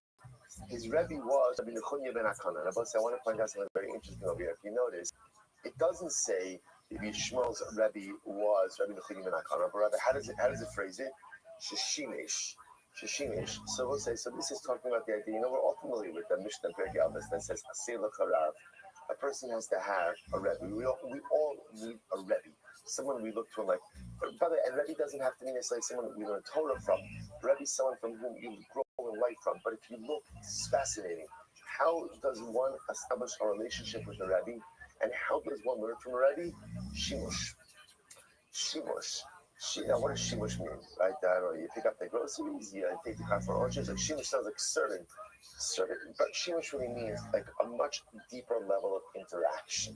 His Rebbe was Rabbi Nechunya ben Akana. I want to point out something very interesting over here. If you notice, it doesn't say Rabbi Shmuel's Rebbe was Rabbi Nechunya ben Akana, but rather how does it phrase it? Sheshimesh. So we'll say, so this is talking about the idea, we're all familiar with the Mishnah Perkei Avos that says, a person has to have a Rebbe. We all need a Rebbe. Someone we look to and like, by the way, and Rebbe doesn't have to be necessarily someone we learn Torah from. Rebbe is someone from whom you grow in life from. But if you look, it's fascinating. How does one establish a relationship with a Rebbe? And how does one learn from a Rebbe? Shimush. Now, what does shimush mean? Right? I don't know, you pick up the groceries, you take the car for oranges. Like shimush sounds like serving. But shimush really means like a much deeper level of interaction.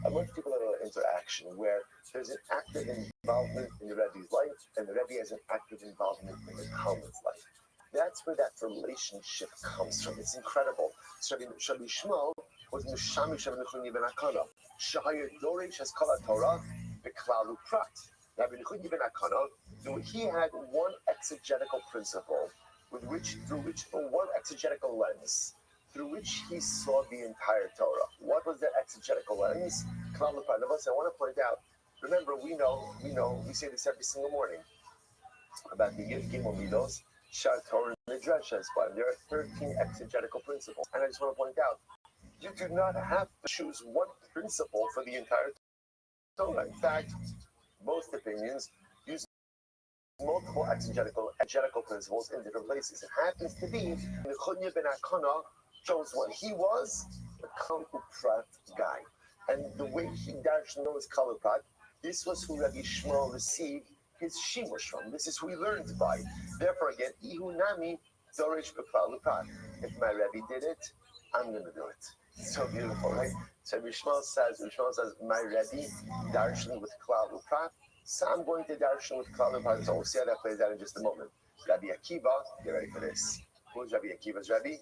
A much deeper level of interaction where there's an active involvement in the Rebbe's life, and the Rebbe has an active involvement in the Talmud's life. That's where that relationship comes from. It's incredible. So Rabbi Shmuel was Mishamish Rabbi Nechunya ben Akana. Shahayir Dorish has called Torah Beklalu Prat. Rabbi Nechunya ben Akana, he had one exegetical principle through which one exegetical lens through which he saw the entire Torah. What was that exegetical lens? Klalu Prat. Now, I want to point out. Remember, we know, we say this every single morning about the Gimel Midos, Shar Torah, and the Dreshes. But there are 13 exegetical principles, and I just want to point out, you do not have to choose one principle for the entire Torah. In fact, most opinions use multiple exegetical principles in different places. It happens to be Nechunya ben Akana chose one. He was a Kaluprat guy, and the way he darshan knows Kaluprat, this was who Rabbi Shmuel received his shimush from. This is who he learned by. Therefore, again, Ihunami Dorish Bekaluprat. If my Rebbe did it, I'm going to do it. So beautiful, right? So Rishmal says, my Rebbe darshan with Klal Uprat, so I'm going to darshan with Klal Uprat. So we'll see how that plays out in just a moment. Rabbi Akiva, get ready for this. Who's Rabbi Akiva's Rebbe?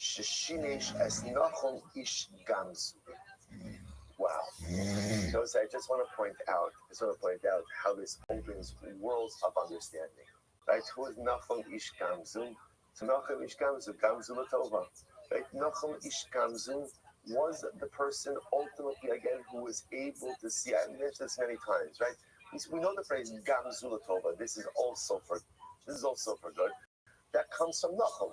Sheshinesh es Nachum ish Gamzu. Wow. So I just want to point out how this opens worlds of understanding. Right? Who is Nachum ish Gamzu? So Nachum ish Gamzu, Gamzu Latova. Right? Nachum ish Gamzu was the person ultimately, again, who was able to see. I've mentioned this many times, right? We know the phrase Gamzu Latova. This is also for good. That comes from Nachum.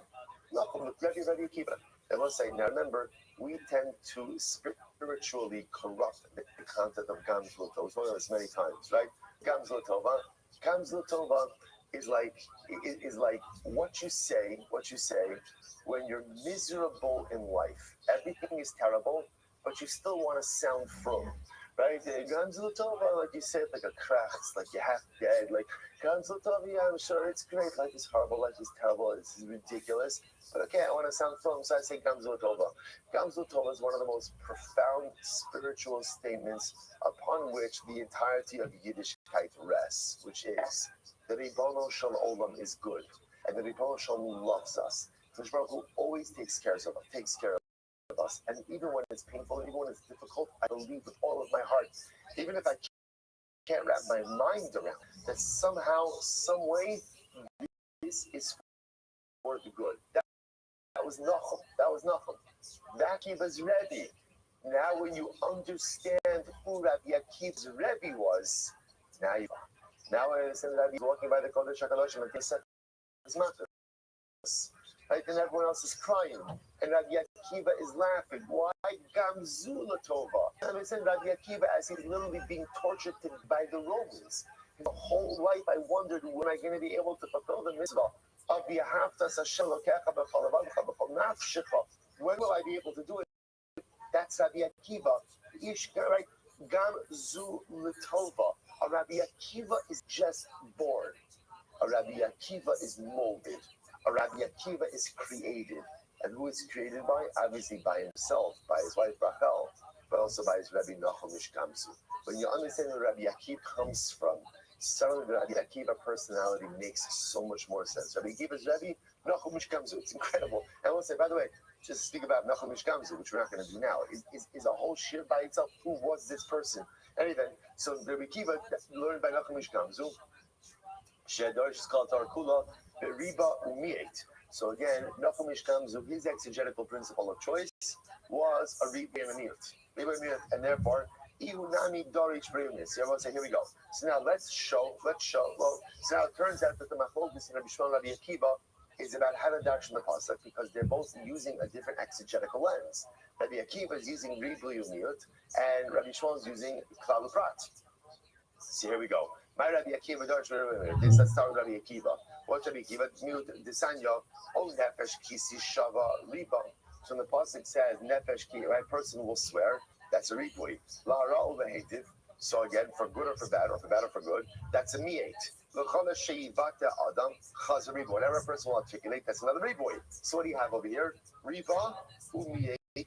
Nachum, Rabbi Akiva. And let's say, now remember, we tend to spiritually corrupt the concept of Gamzu Latova. We've spoken this many times, right? Gamzu Latova is like what you say when you're miserable in life. Everything is terrible, but you still want to sound from. Right? Gamzu Latova, like you say it like a krach, like you're half dead. Like, Gamzu Latova, yeah, I'm sure it's great. Life is horrible, life is terrible, this is ridiculous. But okay, I want to sound from, so I say Gamzu Latova. Gamzu Latova is one of the most profound spiritual statements upon which the entirety of Yiddishkeit rests, which is the Ribono Shel Olam is good, and the Ribono Shel Olam loves us. The Baruch Hu always takes care of us. of us. And even when it's painful, even when it's difficult, I believe with all of my heart, even if I can't wrap my mind around that somehow, some way, this is for the good. That was Nachum. That was Nachum. Akiva's Rebbe. Now, when you understand who Rabbi Akiva's Rebbe was, now I understand Rabbi is walking by the Kodesh HaKadoshim and his matters. Right? And everyone else is crying. And Rabbi Akiva is laughing. Why? Gamzula Tova. I understand Rabbi Akiva as he's literally being tortured by the Romans. His whole life I wondered, when am I going to be able to fulfill the mitzvah of when will I be able to do it? That's Rabbi Akiva. Right? Gamzu Latova. A Rabbi Akiva is just born. A Rabbi Akiva is molded. A Rabbi Akiva is created. And who is created by? Obviously by himself, by his wife Rachel, but also by his Rabbi Nachum Gamzu. When you understand where Rabbi Akiva comes from, suddenly the Rabbi Akiva personality makes so much more sense. Rabbi Akiva's Rabbi Nachum Gamzu. It's incredible. And we'll say, by the way, just speak about Nachum Gamzu, which we're not going to do now, is a whole shir by itself. Who was this person? Anything. So Rabbi Akiva learned by Nachum Gamzu. Shedor Shkal Tarkula Beriba Umiate. So again, Nachum Gamzu, his exegetical principle of choice was a Riba and a Miut. And therefore, Ihunami Dorich Brevnis. Everyone say, here we go. So now let's show. Well, so now it turns out that the Machlokes in Rabbi Shimon and Rabbi Akiva is about how to darshan the pasuk because they're both using a different exegetical lens. Rabbi Akiva is using Ribu Miut, and Rabbi Shimon is using Klal Uprat. So here we go. My Rabbi Akiva Dorich Brevnis. Let's start with Rabbi Akiva. What's Rabbi Akiva? Miut Desanya O Nefesh Kisi Shava Riba. So the pasuk says Nefesh Ki, right? Person will swear. That's a ribui. La ra'u lehetiv. So again, for good or for bad, or for bad or for good, that's a mi'et. L'chola she'ivata adam chaz a ribui. Whatever a person will articulate, that's another ribui. So what do you have over here? Riba u'mi'et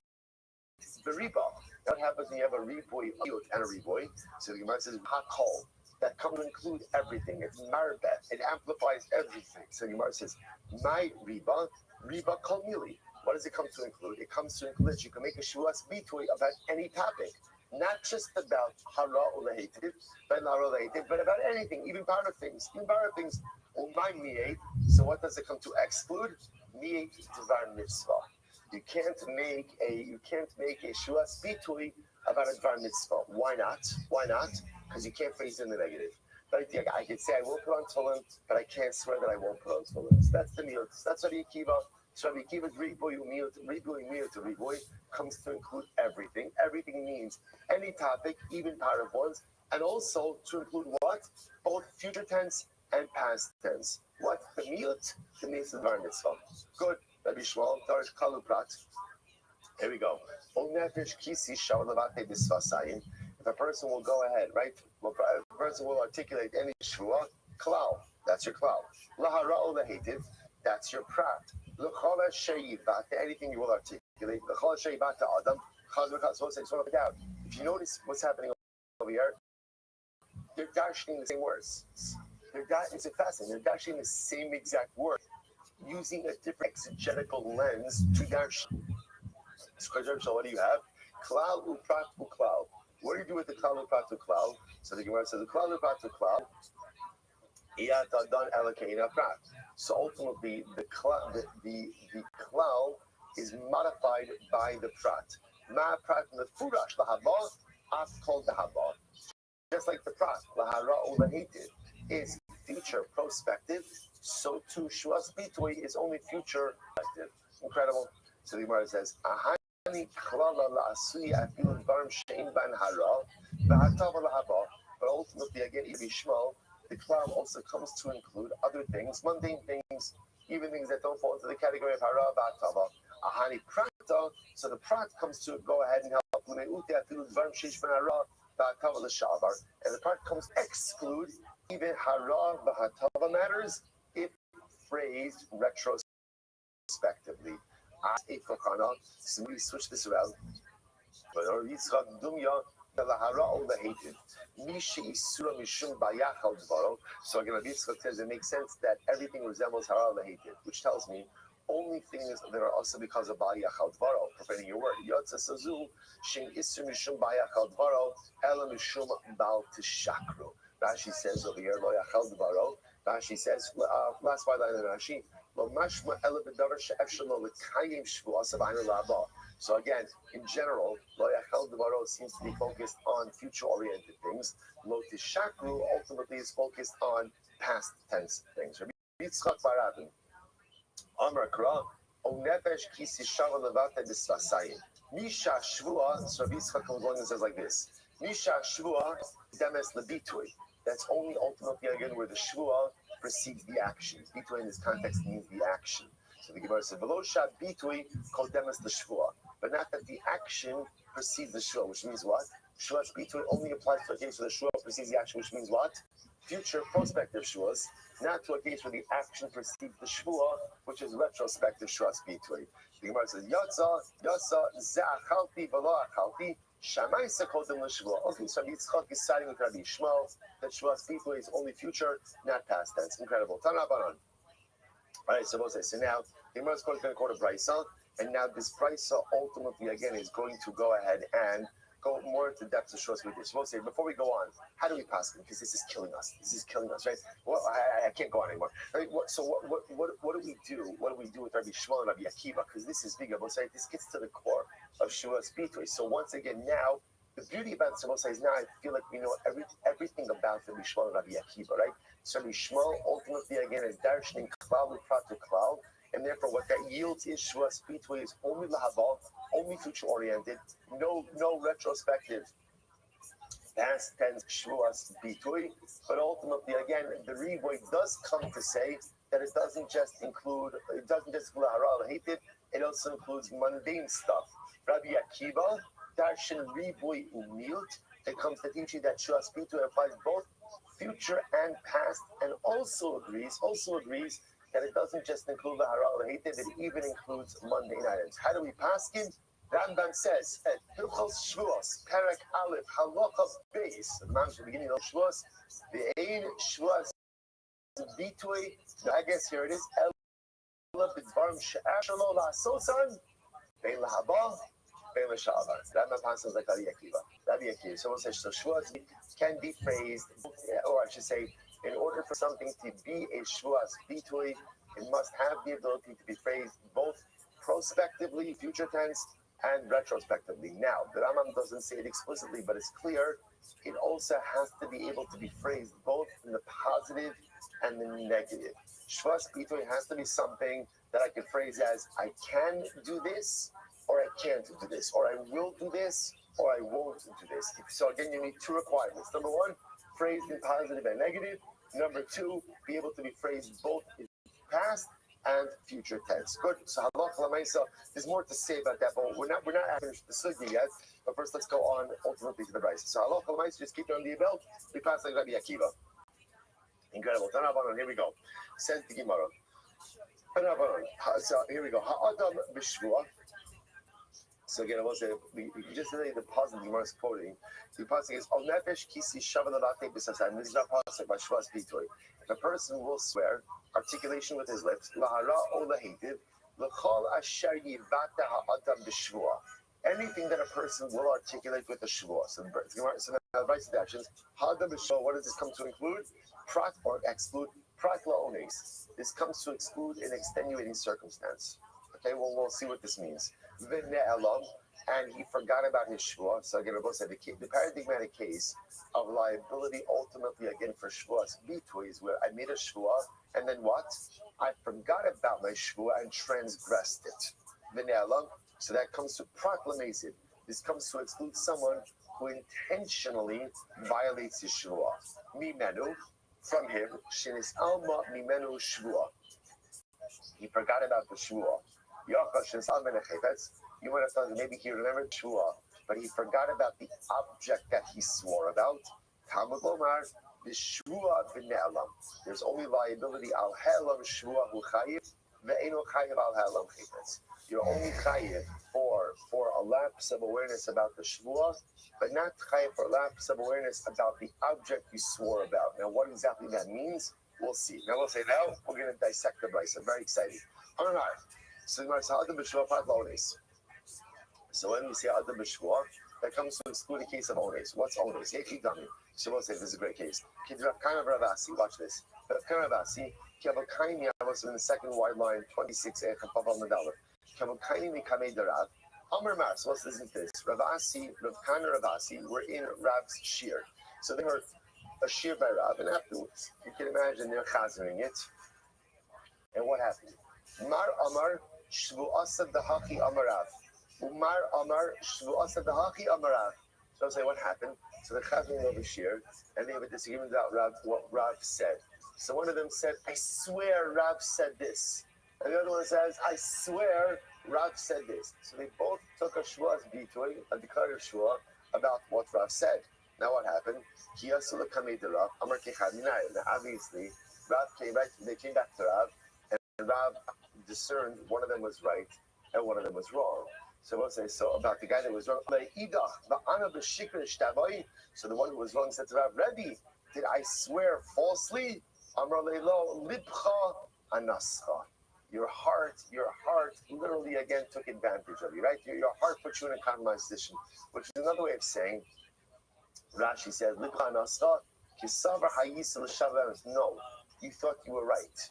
b'riba. What happens when you have a ribui and a ribui? So the Gemara says hakol. That comes to include everything. It's marbet. It amplifies everything. So the Gemara says, my riba kol mili. What does it come to include? It comes to include that you can make a shuas bitui about any topic, not just about hara ulehetiv, but about anything, even power things. Umay miyet. So what does it come to exclude? Miyet dvar mitzvah. You can't make a shuas bitui about a dvar mitzvah. Why not? Because you can't phrase it in the negative. But I could say I will put on tefillin, but I can't swear that I won't put on tefillin. So that's the miyut. That's Rabbi Akiva. So Rabbi Akiva's riboy to riboy comes to include everything. Everything means any topic, even parav ones, and also to include what? Both future tense and past tense. What? The miyut, the means of the mitzvah. Good. Rabbi Shmuel, Darish Kaluprat. Here we go. If a person will go ahead, right? If a person will articulate any shua, klal, that's your klal. Lahara lehetiv, that's your prat. L'chola sheyivat, anything you will articulate. L'chola sheyivat to adam. If you notice what's happening over here, they're dashing the same words. It's fascinating. They're dashing the same exact word, using a different exegetical lens to dash. So what do you have? Klal uprat uklal. What do you do with the klal uprat uklal? So the Gemara says the klal uprat uklal. So ultimately, the klal is modified by the prat. Ma prat mefurash lahaba, af called the haba. Just like the prat, lahara ulahated is future prospective, so too shuas bitui is only future prospective. Incredible. So the Gemara says, ahani klala la'asui afilu dvarim she'in ban hara, v'hatava lahaba. But ultimately, again, Yishmael, the klal also comes to include other things, mundane things, even things that don't fall into the category of hara v'atava. Ahani prata, so the prat comes to go ahead and help. And the prat comes to exclude even hara v'hatava matters if phrased retrospectively. So we switch this around. So again, Yitzchak says it makes sense that everything resembles hara lehetiv, which tells me only things that are also because of Bal Yachal Dvaro, profaning your word. Yotza Sazu, Shin Isser Mishum Bal Yachal Dvaro, Ela Mishum Bal Tishakru. Rashi says over here, Lo Yachal Dvaro. Rashi says, last part of the Rashi, Lo Mashma Ela B'davar She'efshel Lo L'kayim Shvuas Avayim La'aba. So again, in general, Lo Yachal Dvaro seems to be focused on future-oriented things. Lo Tishakru ultimately is focused on past tense things. Rabbi Yitzchak bar Rabin, Amar Kra, O Nefesh Kisi Shava Levate B'Svasayim. Misha Shvua, so Rabbi Yitzchak comes along and says like this, Misha Shvua Demes Lebitui. That's only ultimately again where the Shvua precedes the action. Bitui in this context means the action. So the Gemara says, V'lo Shad Bitui Kol Demes L'Shvua. But not that the action precedes the Shvua, which means what? Shvuas Bitui only applies to a case where the Shvua precedes the action, which means what? Future prospective Shvuas, not to a case where the action precedes the Shvua, which is retrospective Shvuas Bitui. The Gemara says, Yatza, Za'achalti, V'lo Achalti, Shamai Sekodim L'Shvua. Okay, so Rabbi Yitzchak is siding with Rabbi Shmuel that Shvuas Bitui is only future, not past tense. Incredible. Tanabanan. All right, so now the Gemara is going to quote a Brisa, and now this Brisa ultimately again is going to go ahead and go more into depth of Shvuas Bitui. So we'll say before we go on, how do we pass it? Because this is killing us. This is killing us, right? Well, I can't go on anymore. Right? So what do we do? What do we do with Rabbi Shmuel and Rabbi Akiva? Because this is big. Say this gets to the core of Shvuas Bitui. So once again, now the beauty about Tzemosai is now I feel like we know everything about Rabbi Shmuel and Rabbi Akiva, right? So Rabbi Shmuel ultimately again is darshaning klal uprat to klal, and therefore what that yields is Shvuas Bitui is only lahabal, only future oriented, no retrospective past tense Shvuas Bitui, but ultimately again the Riboy does come to say that it doesn't just include haral hated, it also includes mundane stuff. Rabbi Akiva darshan Riboy umilt, it comes to teach you that Shvuas Bitui applies both future and past, and also agrees that it doesn't just include the haral hated, it even includes mundane items. How do we pass him? Rambam says at Hilchos Shvuos, Perek Aleph, Halacha Beis, the beginning of Shvuos, the Ein Shvuos Bitui. I guess here it is. Ela b'dvarim she'asher lo la'asosan, bein lahaba, bein l'shavar. Rambam passes like Rabbi Akiva. So we'll say so Shvuos can be phrased, or I should say, in order for something to be a Shvuas Bitui, it must have the ability to be phrased both prospectively, future tense, and retrospectively. Now, the Rambam doesn't say it explicitly, but it's clear. It also has to be able to be phrased both in the positive and the negative. Shvuas Bitui has to be something that I can phrase as I can do this, or I can't do this, or I will do this, or I won't do this. So again, you need two requirements. Number one, phrased in positive and negative. Number two, be able to be phrased both in past and future tense. Good. So halacha l'maisa. There's more to say about that, but we're not finished the sugya yet. But first, let's go on ultimately to the brayso. So halacha l'maisa, just keep it on the belt. We pass like Rabbi Akiva. Incredible. Tanabanon. Here we go. Says the Gemara. Tanabanon. So here we go. Ha'adam b'shvua. So again, I will say we just say the positive the Gemara is quoting. The pasuk is Al Nefesh Kisi Shavah Lavate B'Sasayim. This is not pasuk by Shvuas Bitui. If a person will swear, articulation with his lips, lahara o lahitiv, l'chol asher yivata ha'adam b'shvua. Anything that a person will articulate with a shvua. So the advice of the actions, ha'adam b'shvua. What does this come to include? Prat or exclude. Prat la'ones. This comes to exclude an extenuating circumstance. Okay, well, we'll see what this means. V'ne'elam, and he forgot about his shvua. So again, Rabbi said the paradigmatic case of liability ultimately again for shvuas bitui is where I made a shvua and then what? I forgot about my shvua and transgressed it. V'ne'elam. So that comes to proclamation. This comes to exclude someone who intentionally violates his shvua. Mimenu, from him, shenis alma mimenu shvua. He forgot about the shvua. You might have thought that maybe he remembered Shua, but he forgot about the object that he swore about. Talmud Lomar, the Shua v'ne'elam. There's only liability al helam Shua hu chayiv, ve'eno chayiv al helam chayvetz. You're only chayiv for a lapse of awareness about the Shua, but not chayiv for a lapse of awareness about the object you swore about. Now, what exactly that means, we'll see. Now, we'll say now we're going to dissect the brayso. I'm very excited. All right. So Adam b'shua part ones. So when we say Adam b'shua, that comes to exclude a case of ones. What's ones? Hey, Dami. So we'll say this is a great case. Rav Kana Ravasi, watch this. Rav Kana Ravasi, Kiavakaini, I was in the second wide line, 26 Pavel Nadal. Kiavakaini Mikame Darav. Amar Mars, what's this? Ravasi, Rav Kana Ravasi were in Rav's shear. So they heard a shear by Rav, and afterwards, you can imagine they're chazering it. And what happened? Mar Amar Shvu'asa Dahaki Amarav. Umar Amar Shvu'asa Dahaki Amarav. So I say, what happened? So they're chazering over shear, and they have a disagreement about Rav, what Rav said. So one of them said, I swear Rav said this. And the other one says, I swear Rav said this. So they both took a shvuas bitoy, a declarative shvua, about what Rav said. Now what happened? Now obviously, Rav came back, they came back to Rav, and Rav discerned one of them was right and one of them was wrong. So we'll say, so about the guy that was wrong, so the one who was wrong said to Rav, Rebbe, did I swear falsely? Your heart literally again took advantage of you, right? Your heart put you in a compromised position, which is another way of saying, Rashi says, no, you thought you were right.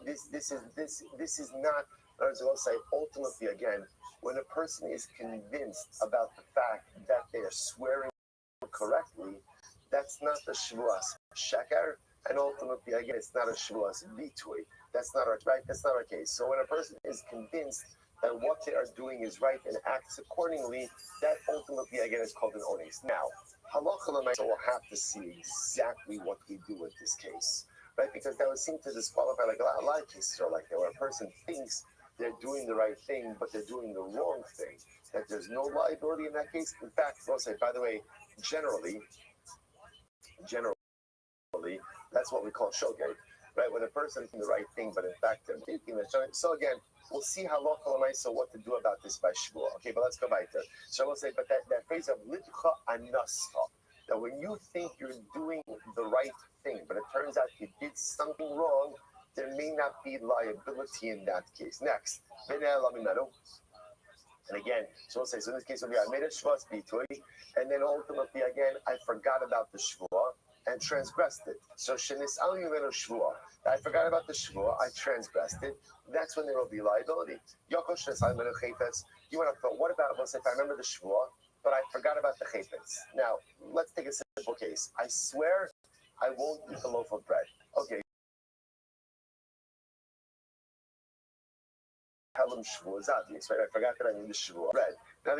This is not, as I'll say, ultimately again, when a person is convinced about the fact that they are swearing correctly, that's not the shvuas sheker, and ultimately again, it's not a shvuas bitui. That's not our right. That's not our case. So when a person is convinced that what they are doing is right and acts accordingly, that ultimately again is called an ones. Now, halacha l'maisa, we'll have to see exactly what we do with this case, right? Because that would seem to disqualify, like a lot of cases are like that, where a person thinks they're doing the right thing, but they're doing the wrong thing. That there's no liability in that case. In fact, I'll say, by the way, generally, that's what we call shogeg, right? When a person is doing the right thing, but in fact they're making the shogeg. So again, we'll see how local and so what to do about this by shvua. Okay, but let's go back there. So I will say, but that phrase of litcha anascha, that when you think you're doing the right thing, but it turns out you did something wrong, there may not be liability in that case. Next, and again, so we'll say, so in this case, I made a shvua bitui, and then ultimately again, I forgot about the shvua and transgressed it. So shenis al yimenu shvua. I forgot about the shvua, I transgressed it. That's when there will be liability. Yokosh shenis al yimenu chayfetz. You want to thought, what about if I remember the shvua, but I forgot about the chayfetz? Now, let's take a simple case. I swear I won't eat a loaf of bread. Okay. Helam shvua is obvious, right? I forgot that I need the shvua bread. Now,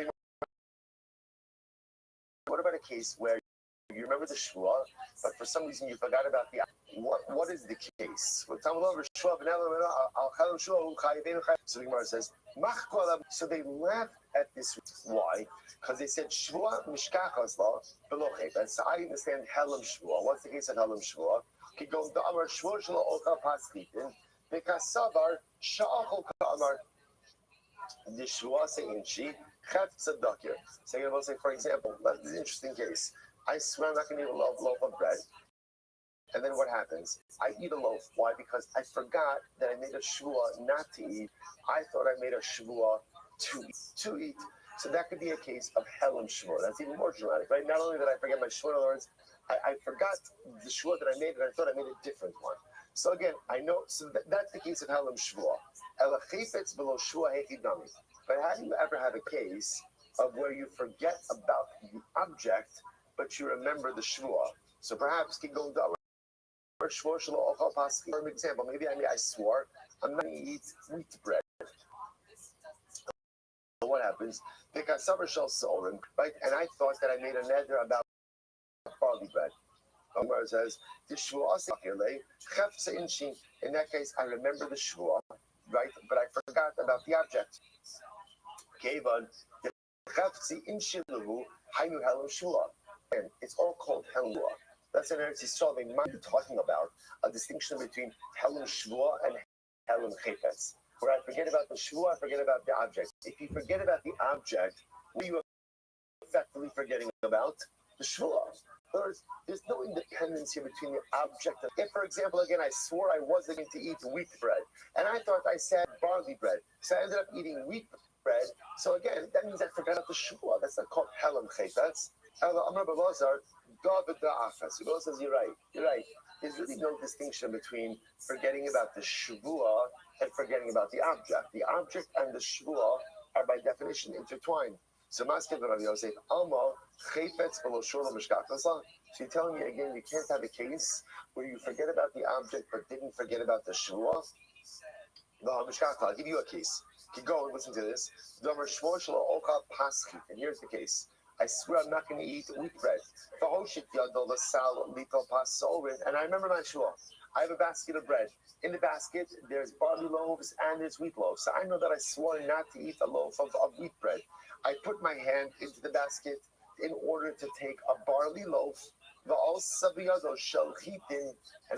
what about a case where you remember the shvua, but for some reason you forgot about the what is the case? So the Gemara says, so they laughed at this. Why? Because they said shvua mishkachas la below chayfetz. So I understand helam shvua. What's the case of helam shvua? Kigol da'amar shvua shelo oka paschitin bekasavar sha'achol ka'amar the shvua seinchi chet tzedakir. So I will say, for example, this is an interesting case. I swear I'm not going to eat a loaf of bread. And then what happens? I eat a loaf. Why? Because I forgot that I made a shvua not to eat. I thought I made a shvua to eat. So that could be a case of helam shvua. That's even more dramatic, right? Not only did I forget my shvua, in other words, I forgot the shvua that I made, and I thought I made a different one. So again, I know. So that's the case of helam shvua. Ela chayfetz below shvua hechidami. But how do you ever have a case of where you forget about the object, but you remember the shvua? So perhaps for an example, maybe I swore I'm not going to eat wheat bread. So what happens? Right? And I thought that I made a neder about barley bread. Omar says, in that case, I remember the shvua, right? But I forgot about the object. And it's all called helua. That's an Eretz Yisrael. They might be talking about a distinction between helum shvua and helum chayfetz. Where I forget about the shvua, I forget about the object. If you forget about the object, what are you effectively forgetting about? The shvua. words, there's no independence here between the object and if, for example, again, I swore I wasn't going to eat wheat bread, and I thought I said barley bread, so I ended up eating wheat bread. So again, that means I forgot about the shua. That's not called helam chayfetz. Amar Belazar, David da'afas. Belazar says, you're right. You're right. There's really no distinction between forgetting about the shvua and forgetting about the object. The object and the shvua are by definition intertwined. So Masked Rav Yosef, Alma, Chayfetz below Shurla Mishkachasa. So you're telling me again, you can't have a case where you forget about the object but didn't forget about the shvua? I'll give you a case. Keep going, listen to this. And here's the case. I swear I'm not going to eat wheat bread. And I remember my shua. I have a basket of bread. In the basket, there's barley loaves and there's wheat loaves. So I know that I swore not to eat a loaf of wheat bread. I put my hand into the basket in order to take a barley loaf, and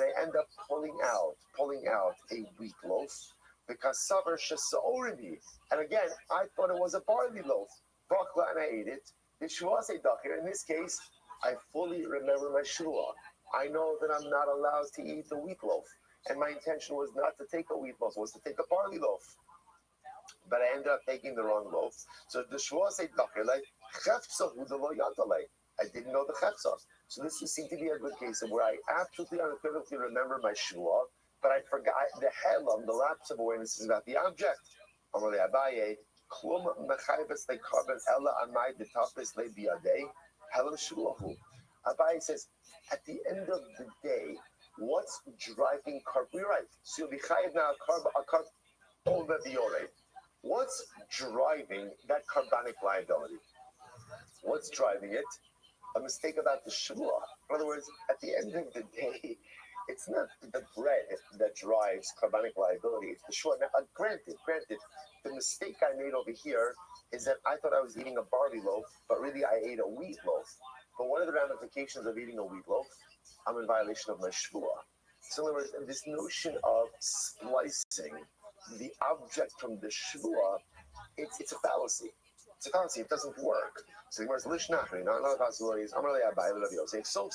I end up pulling out a wheat loaf because and again, I thought it was a barley loaf. And I ate it. The shua say in this case, I fully remember my shua. I know that I'm not allowed to eat the wheat loaf. And my intention was not to take a wheat loaf, it was to take a barley loaf. But I ended up taking the wrong loaf. So the shua say I didn't know the chefza. So this would seem to be a good case of where I absolutely unequivocally remember my shua, but I forgot the helam, the lapse of awareness is about the object. Abaye, Abaye says, at the end of the day, what's driving carb? We're right. So you'll be chayiv now a carb over the yore. What's driving that carbonic liability? What's driving it? A mistake about the shua. In other words, at the end of the day, it's not the bread that drives carbonic liability. It's the shua. Now, granted, the mistake I made over here is that I thought I was eating a barley loaf, but really I ate a wheat loaf. But what are the ramifications of eating a wheat loaf? I'm in violation of my shvua. So in other words, this notion of splicing the object from the shvua, it's a fallacy. It's a fallacy. It doesn't work. So the word is lishnachri. Not another possibility is Amar Le'abai Rav Yosef. So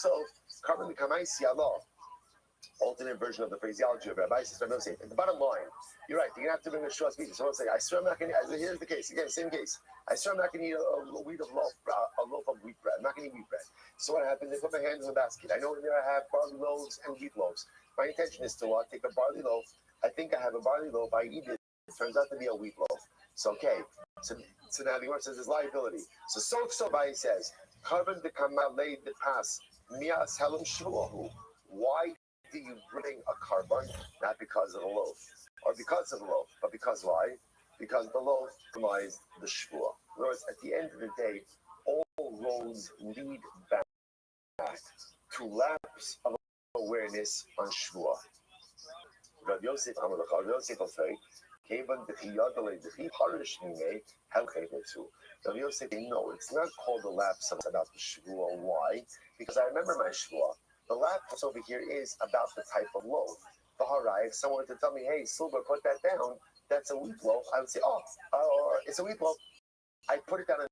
carbon b'kamaisi Allah. Alternate version of the phraseology of Rabbi says Rav Yosef. The bottom line, you're right. You're gonna have to bring a shua speech. So I'll say, I swear I'm not gonna. Here's the case. Again, same case. I swear I'm not gonna eat a loaf of wheat bread. I'm not gonna eat wheat bread. So what happens? I put my hands in the basket. I know in there I have barley loaves and wheat loaves. My intention is to take a barley loaf. I think I have a barley loaf. I eat it. It turns out to be a wheat loaf. So okay. So now the Gemara says there's liability. So Bai says, carbon the kamalei the pass mias helam shuahu. Why do you bring a carbon? Not because of the loaf, or because of the loaf, but because why? Because the loaf symbolizes the shvua. In other words, at the end of the day, all roads lead back to lapse of awareness on shvua. Rav Yosef will say, Rav Yosef, no, it's not called a lapse about the shvua. Why? Because I remember my shvua. The lapse over here is about the type of loaf. If someone were to tell me, hey, Silver, put that down, that's a wheat loaf, I would say, it's a wheat loaf. I put it down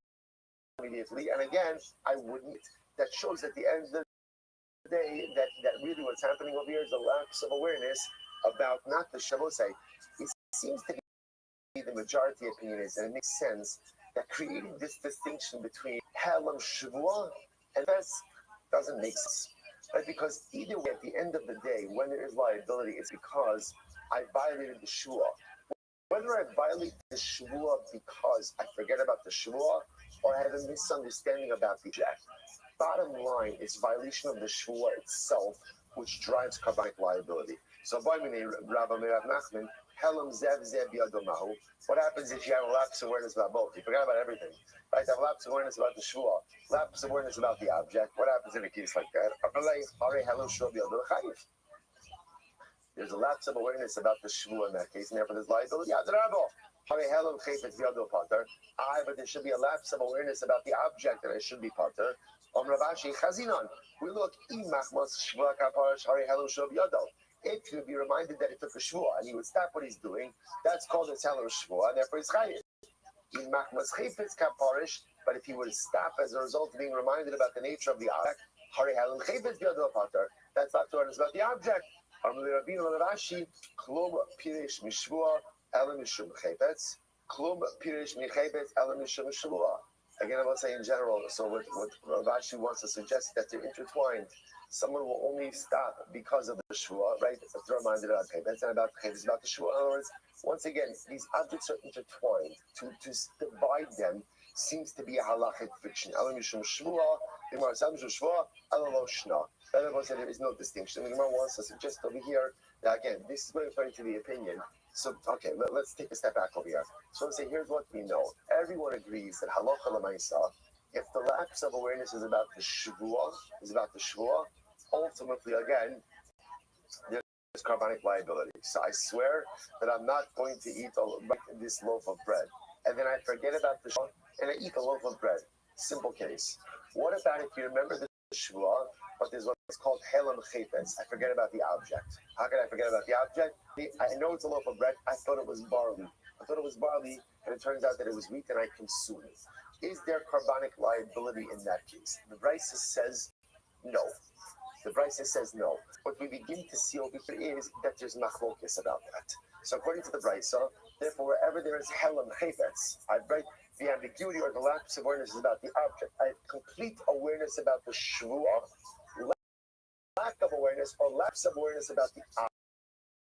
immediately, and again, I wouldn't. That shows at the end of the day that really what's happening over here is a lapse of awareness about not the shavosai. It seems to be the majority opinion is, and it makes sense, that creating this distinction between helam shavua and that's doesn't make sense. Right? Because either way, at the end of the day, when there is liability, it's because I violated the shua. Whether I violate the shua because I forget about the shua or I have a misunderstanding about the object, bottom line is violation of the shua itself, which drives carbonic liability. So, what happens if you have a lapse of awareness about both? You forgot about everything. Right? Have lapse of awareness about the shua, lapse of awareness about the object. What happens in a case like that? There's a lapse of awareness about the shua in that case, and therefore there's liability. But there should be a lapse of awareness about the object, and it should be pater. We look, if he would be reminded that he took a shvua and he would stop what he's doing, that's called a teller shvua, and therefore he's chayiv. But if he would stop as a result of being reminded about the nature of the object, Hari Helen Chayvitz Biado Pater. That's not Torah, it's about the object. Armali Rabino Rashi, Klum Pirish Mishvua, Elam Mishum Chayvitz, Klum Pirish Michayvitz, Elam Mishum Shvua. Again, I will say in general, so what Rashi wants to suggest that they're intertwined. Someone will only stop because of the Shua, right? It's reminded about Chayvitz and about Chayvitz, about the Shua. In other words, once again, these objects are intertwined. To divide them seems to be a halachic fiction. Elam Mishum Shvua, Gemara Sam Shvua, Elam Lo Shna. There is no distinction. The Gemara wants to suggest over here that, again, this is going according to the opinion. So, okay, let's take a step back over here. So, let's say, here's what we know. Everyone agrees that halacha l'maisa, if the lapse of awareness is about the shvua, ultimately, again, there's carbonic liability. So, I swear that I'm not going to eat this loaf of bread. And then I forget about the shvua, and I eat a loaf of bread. Simple case. What about if you remember the shvua, but there's what's called helam chaypetz? I forget about the object. How can I forget about the object? I know it's a loaf of bread. I thought it was barley. And it turns out that it was wheat, and I consume it. Is there carbonic liability in that case? The Brisa says no. What we begin to see over here is that there's machlokes about that. So according to the Brisa, therefore, wherever there is helam chaypetz, right, the ambiguity or the lapse of awareness is about the object. I have complete awareness about the shvua, lack of awareness or lapse of awareness about the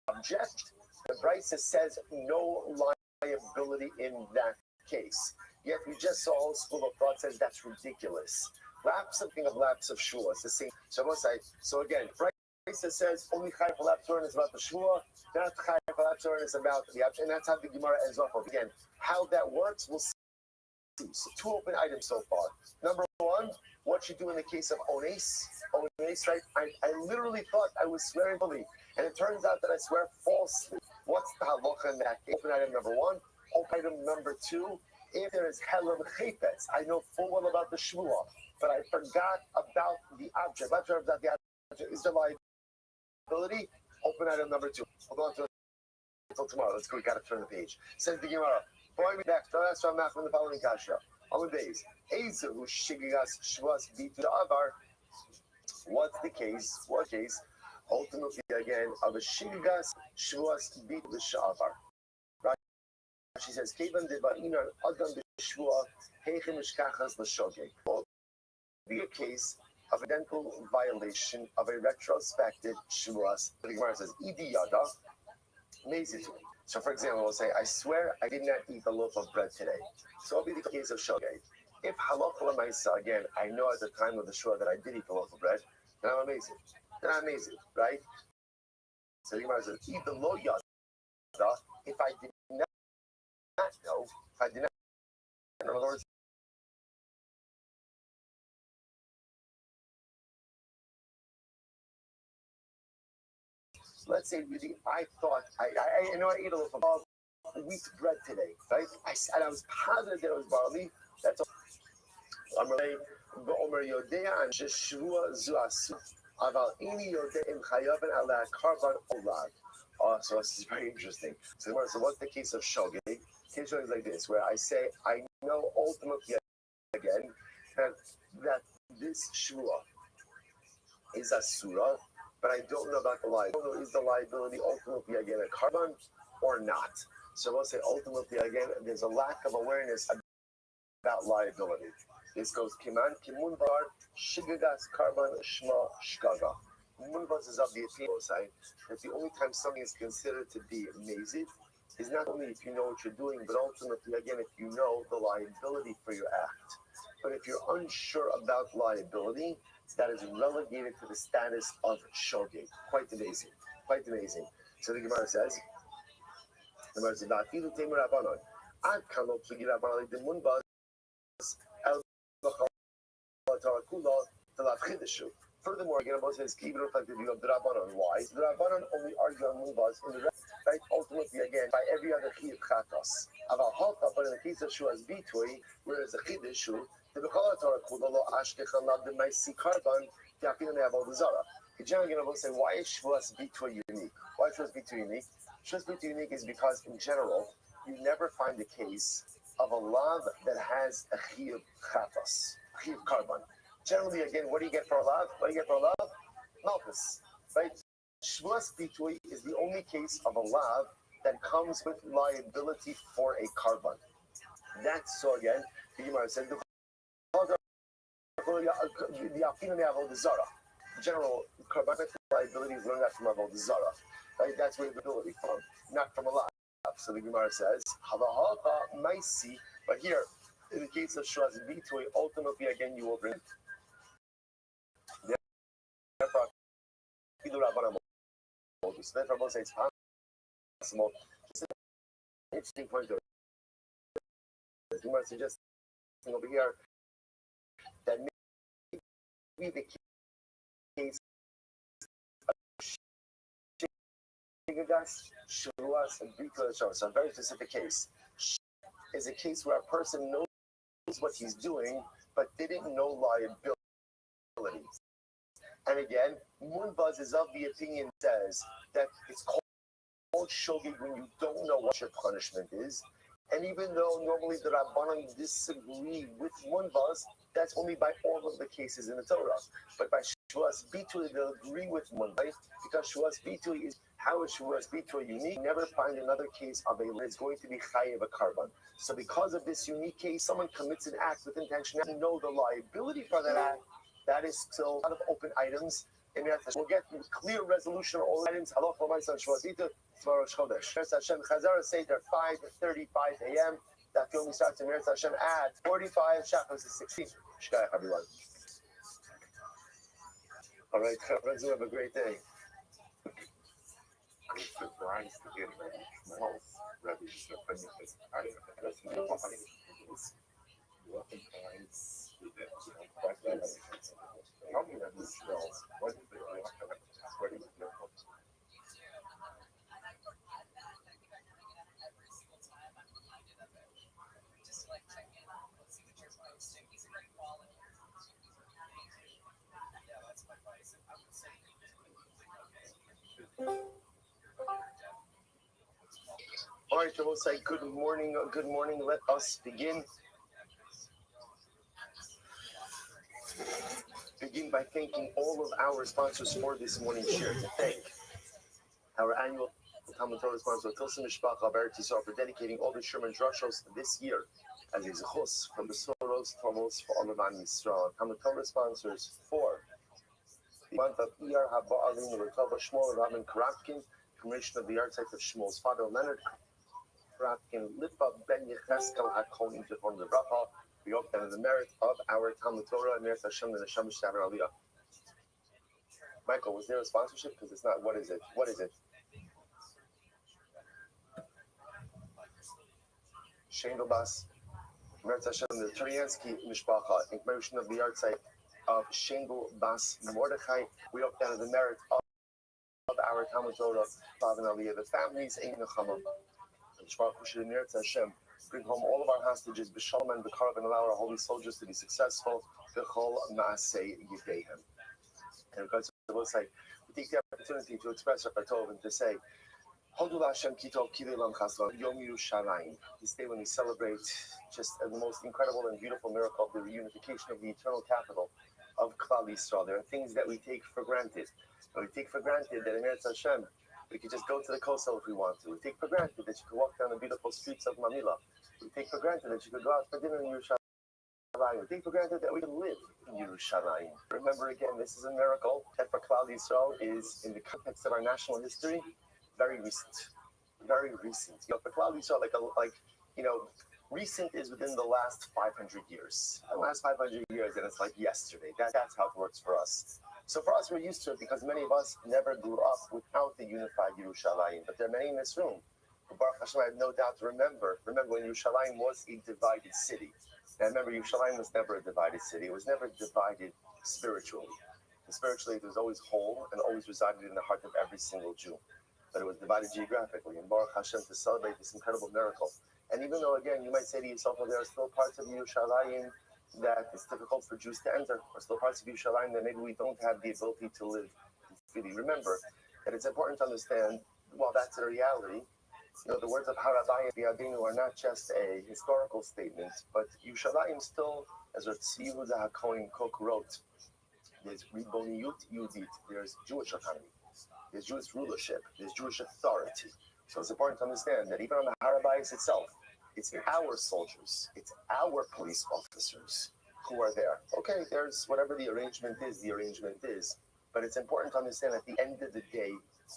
object. The Brisa says no liability in that case. Yet we just saw a whole school of thought says that's ridiculous. Lapse of shvua. It's the same. So again, Brisa says only chayav for lapse of awareness about the shvua, not chayav for lapse of awareness about the object, and that's how the Gemara ends off. Again, how that works, we'll see. So 2 open items so far. Number 1, what you do in the case of ones, right? I literally thought I was swearing fully, and it turns out that I swear falsely. What's the halacha in that case? Open item number 1. Open item number 2, if there is helam chaypetz, I know full well about the shvua, but I forgot about the object. Not sure about the object. Is there liability? Open item number 2. Hold on to it until tomorrow. Let's go. We got to turn the page. Says the Gemara. Next, that's from the following kasha. On the base, Ezu shigigas shvas bitu avar. What's the case? What case? Ultimately, again, of a shigigas shvas bitu shavar. Right? She says, "Kevan de ba'inan adam b'shvua heichem mishkachas l'shogeg." Be a case of a dental violation of a retrospective shvuas. The Gemara says, "Idi yada mezitu." So, for example, we'll say, I swear I did not eat a loaf of bread today. So, it'll be the case of shogeg. If halacha l'maisa, again, I know at the time of the shua that I did eat a loaf of bread, then I'm amazing. Right? So, the Gemara says, eat the lo yada. If I did not know, in other words, let's say really, I thought I know I ate a loaf of wheat bread today, right? And I was positive that it was barley. That's all. Omer Yodea and Jeshua Zuasu. Aval Ini Yodeim Chayaven Ala Karban Olav. So this is very interesting. So what's the case of shogeg? Case is like this, where I say I know ultimately again that this shua is a surah, but I don't know about the liability. I don't know is the liability ultimately again a carbon or not. So we'll say ultimately again there's a lack of awareness about liability. This goes kiman kimunvar shigagas carbon shma shgaga. Munvaz is of the opinion that the only time something is considered to be mazid is not only if you know what you're doing, but ultimately again if you know the liability for your act. But if you're unsure about liability, that is relegated to the status of shogeg. Quite amazing. So the Gemara says, furthermore, again, Moses says, keep it reflective view of the Rabbanon. Why? The Rabbanon only argue on Munbaz in the rest, right? Ultimately, again, by every other chiyuv chatos. But in the case of Shua's Bitui, whereas the chidushu, the Bechol Torah Kula lo ashkechan lab the Maisi Karban, the Apina Ne'avol Zara. The general again will say, why is Shua's Bitui unique? Why is Shua's Bitui unique? Shua's Bitui unique is because, in general, you never find a case of a lav that has a chiyuv chatos, chiyuv karban. Generally, again, what do you get for a love? What do you get for a love? Malchus, right? Shvuas Bitui is the only case of a love that comes with liability for a carbon. That's so again, the Gemara said the general carbonic liability is learned that from Avodah Zarah, right? That's where the ability from, not from a love. So the Gemara says, Havahalpa Maisi, but here, in the case of Shvuas Bitui, ultimately again you will bring. Therefore, so therefore, both say it's possible. Just an interesting point of it. You might suggest over here that maybe the case of Shavuos and Bika, so a very specific case, is a case where a person knows what he's doing, but didn't know liability. And again, Moonbuzz is of the opinion says that it's called shogeg when you don't know what your punishment is. And even though normally the Rabbanan disagree with Moonbuzz, that's only by all of the cases in the Torah. But by Shvuas Bitui, they'll agree with Moonbuzz because Shvuas Bitui is how is Shvuas Bitui unique? Never find another case of a it's going to be chayev a carbon. So because of this unique case, someone commits an act with intention to know the liability for that act. That is still a lot of open items. And we'll get clear resolution on all items. Halacha Ma'asan Shvuas Bitui tomorrow Chodesh. Meretz Hashem Chazara Seder 5:35 a.m. That film starts in Meretz Hashem at 45. Shabbos is 16. Shkayach everyone. All right, friends, have a great day. All right, we'll say good morning. Good morning. Let us begin. Begin by thanking all of our sponsors for this morning's share. To thank our annual Talmud Torah sponsor, Tilson Mishpacha Beretz Yisrael, for dedicating all the Sherman Drushos this year as a zechus from the Soros Tomos for Olavan Yisrael. Talmud Torah sponsors for the month of Iyar Haba'alim Rutova Shmuel Rabin Karapkin, commission of the art site of Shmuel's father Leonard Karapkin, Lipa Ben Yecheskel HaKonim Tifon Lebracha. We hope that in the merit of our Talmud Torah and Meretz Hashem and Hashem Shtaver Aliyah. Michael, was there a sponsorship? Because it's not. What is it? What is it? Shendel Bas, Meretz Hashem, the Turiansky Mishpacha, in commemoration of the art site of Shendel Bas Mordechai. We hope that in the merit of our Talmud Torah, Father Aliyah, the families, Ein Nechamah, and Shvar Kushir Meretz Hashem. Bring home all of our hostages, B'Shalom and B'Karv, and allow our holy soldiers to be successful. B'Chol Maaseh Yidehem. And because of the site, we take the opportunity to express our Tov and to say, Hodu Hashem Kitov Kivelam Chaslam Yom Yerushalayim. This day when we celebrate just the most incredible and beautiful miracle of the reunification of the eternal capital of Klal Yisrael. There are things that we take for granted. And we take for granted that in Eretz Hashem, we could just go to the Kotel if we want to. We take for granted that you could walk down the beautiful streets of Manila. We take for granted that you could go out for dinner in Yerushalayim. We take for granted that we can live in Yerushalayim. Remember again, this is a miracle that for Klal Yisrael is, in the context of our national history, very recent. Very recent. You know, for Klal Yisrael, recent is within the last 500 years. The last 500 years, and it's like yesterday. That's how it works for us. So for us, we're used to it because many of us never grew up without the unified Yerushalayim. But there are many in this room who, Baruch Hashem, I have no doubt to remember when Yerushalayim was a divided city. And remember, Yerushalayim was never a divided city. It was never divided spiritually. And spiritually, it was always whole and always resided in the heart of every single Jew. But it was divided geographically. And Baruch Hashem, to celebrate this incredible miracle. And even though, again, you might say to yourself, well, there are still parts of Yerushalayim that it's difficult for Jews to enter, or still parts of Yerushalayim that maybe we don't have the ability to live freely. Remember that it's important to understand, while that's a reality, The words of Harabayim Biadinu are not just a historical statement, but Yushalayim still, as Tzvi Yehuda HaKohen Kook wrote, there's Riboniyut Yudit, there's Jewish autonomy, there's Jewish rulership, there's Jewish authority. So it's important to understand that even on the Harabayim itself, it's our soldiers, it's our police officers who are there. Okay, there's whatever the arrangement is, but it's important to understand at the end of the day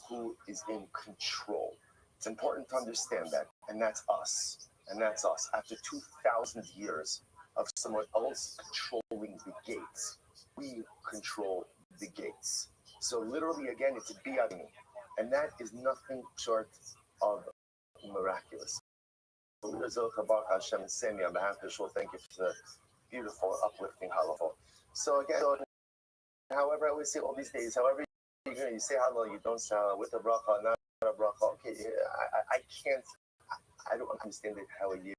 who is in control. It's important to understand that, and that's us. And that's us. After 2,000 years of someone else controlling the gates, we control the gates. So literally, again, it's a biyadinu, and that is nothing short of miraculous. Hashem Semi, on behalf of the shul, thank you for the beautiful, uplifting halachah. So again, however, I always say all these days, however you say halal, you don't say halal with a bracha, not a bracha. Okay, I can't. I don't understand it how you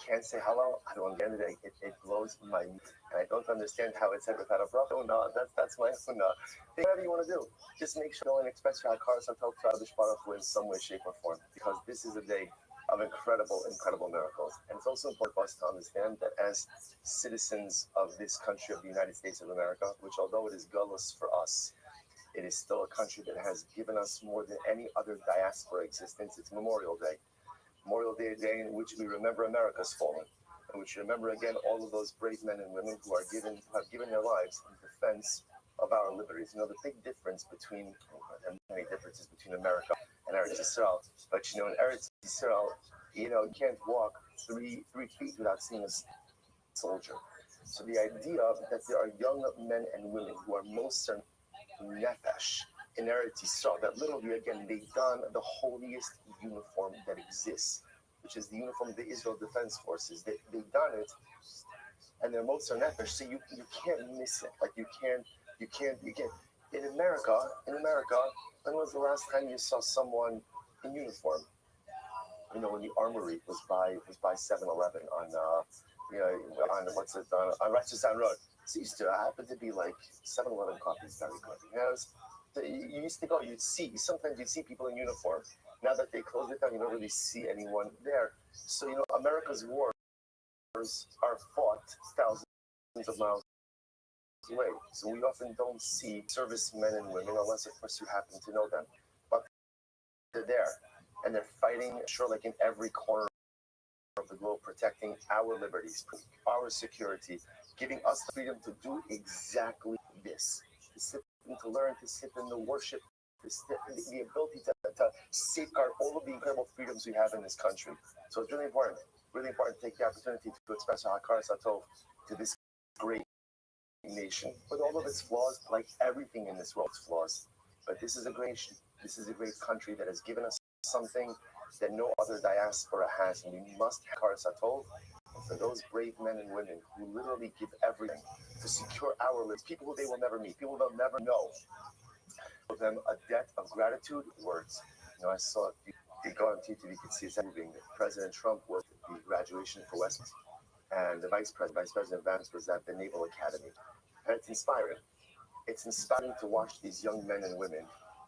can't say halal. I don't understand it. It blows my mind. And I don't understand how it's said without a bracha. Oh no, that's my sunnah. Whatever you want to do, just make sure and express your hakaras hatov to Hakadosh Baruch Hu in some way, shape, or form, because this is a day of incredible miracles. And it's also important for us to understand that as citizens of this country of the United States of America, which although it is gullus for us, it is still a country that has given us more than any other diaspora existence. It's Memorial Day. Memorial Day, a day in which we remember America's fallen, and which remember again all of those brave men and women who have given their lives in defense of our liberties. The big difference between, and many differences between America and Eretz Yisrael, but in Eretz Yisrael, you can't walk three feet without seeing a soldier. So the idea that there are young men and women who are most nefesh in Eretz Yisrael, that literally again they don the holiest uniform that exists, which is the uniform of the Israel Defense Forces. They don it, and they're most nefesh. So you can't miss it. Like you can't. In America, when was the last time you saw someone in uniform? When the armory was by 7-Eleven on what's it on Restream Road. It used to happen to be like 7-Eleven coffee is very good. You used to go, sometimes you'd see people in uniform. Now that they closed it down, you don't really see anyone there. So, America's wars are fought thousands of miles away. So we often don't see servicemen and women, unless, of course, you happen to know them. But they're there, and they're fighting, sure, like in every corner of the globe, protecting our liberties, our security, giving us the freedom to do exactly this. To sit and to learn, to sit in the worship, the ability to safeguard all of the incredible freedoms we have in this country. So it's really important to take the opportunity to express our hakaras hatov to this great nation, with all of its flaws, like everything in this world's flaws. But this is a great nation. This is a great country that has given us something that no other diaspora has, and we must have hakaras hatov for those brave men and women who literally give everything to secure our lives. People who they will never meet, people they'll never know. For them, a debt of gratitude. Words. I saw if you go on TV, you can see it's moving. President Trump was at the graduation for West, and the Vice President Vance was at the Naval Academy, and it's inspiring. It's inspiring to watch these young men and women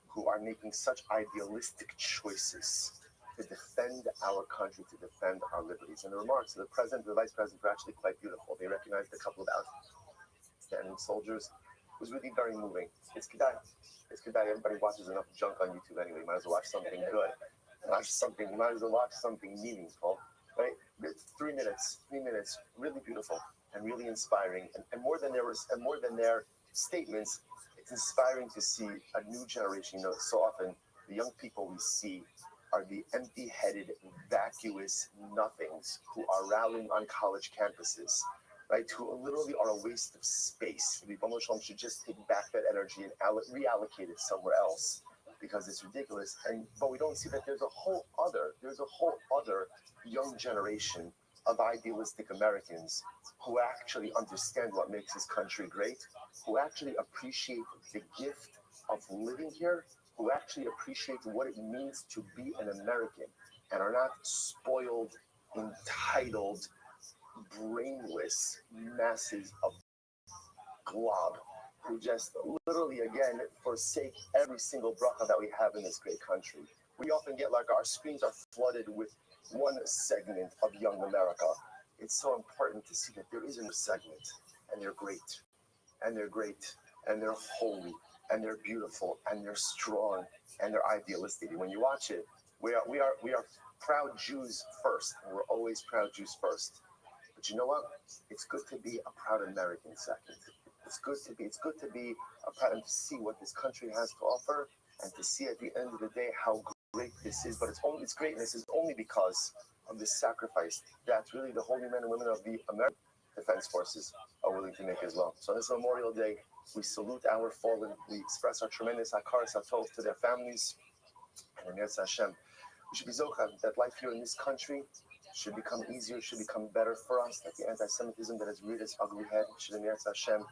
who are making such idealistic choices to defend our country, to defend our liberties. And the remarks of the president and the vice president were actually quite beautiful. They recognized a couple of outstanding soldiers. It was really very moving. It's Kedai. Everybody watches enough junk on YouTube anyway. Might as well watch something good. Might as well watch something meaningful. Right? 3 minutes, really beautiful and really inspiring. And more than their statements, it's inspiring to see a new generation. So often the young people we see are the empty-headed, vacuous nothings who are rallying on college campuses, right? Who literally are a waste of space. Ribono Shel Olam should just take back that energy and reallocate it somewhere else, because it's ridiculous. But we don't see that there's a whole other young generation of idealistic Americans who actually understand what makes this country great, who actually appreciate the gift of living here, who actually appreciate what it means to be an American, and are not spoiled, entitled, brainless masses of glob who just literally, again, forsake every single bracha that we have in this great country. We often get like our screens are flooded with one segment of young America. It's so important to see that there is a segment, and they're great, and they're great, and they're holy, and they're beautiful, and they're strong, and they're idealistic. And when you watch it, we are proud Jews first, and we're always proud Jews first. But you know what? It's good to be a proud American second. It's good to be a proud and to see what this country has to offer, and to see at the end of the day how great this is. But its greatness is only because of this sacrifice that really the holy men and women of the American Defense Forces are willing to make as well. So on this Memorial Day, we salute our fallen. We express our tremendous hakaras hatov to their families. And in Hashem, we should be zochah that life here in this country should become easier, should become better for us, that the anti-Semitism that has reared its ugly head should in Hashem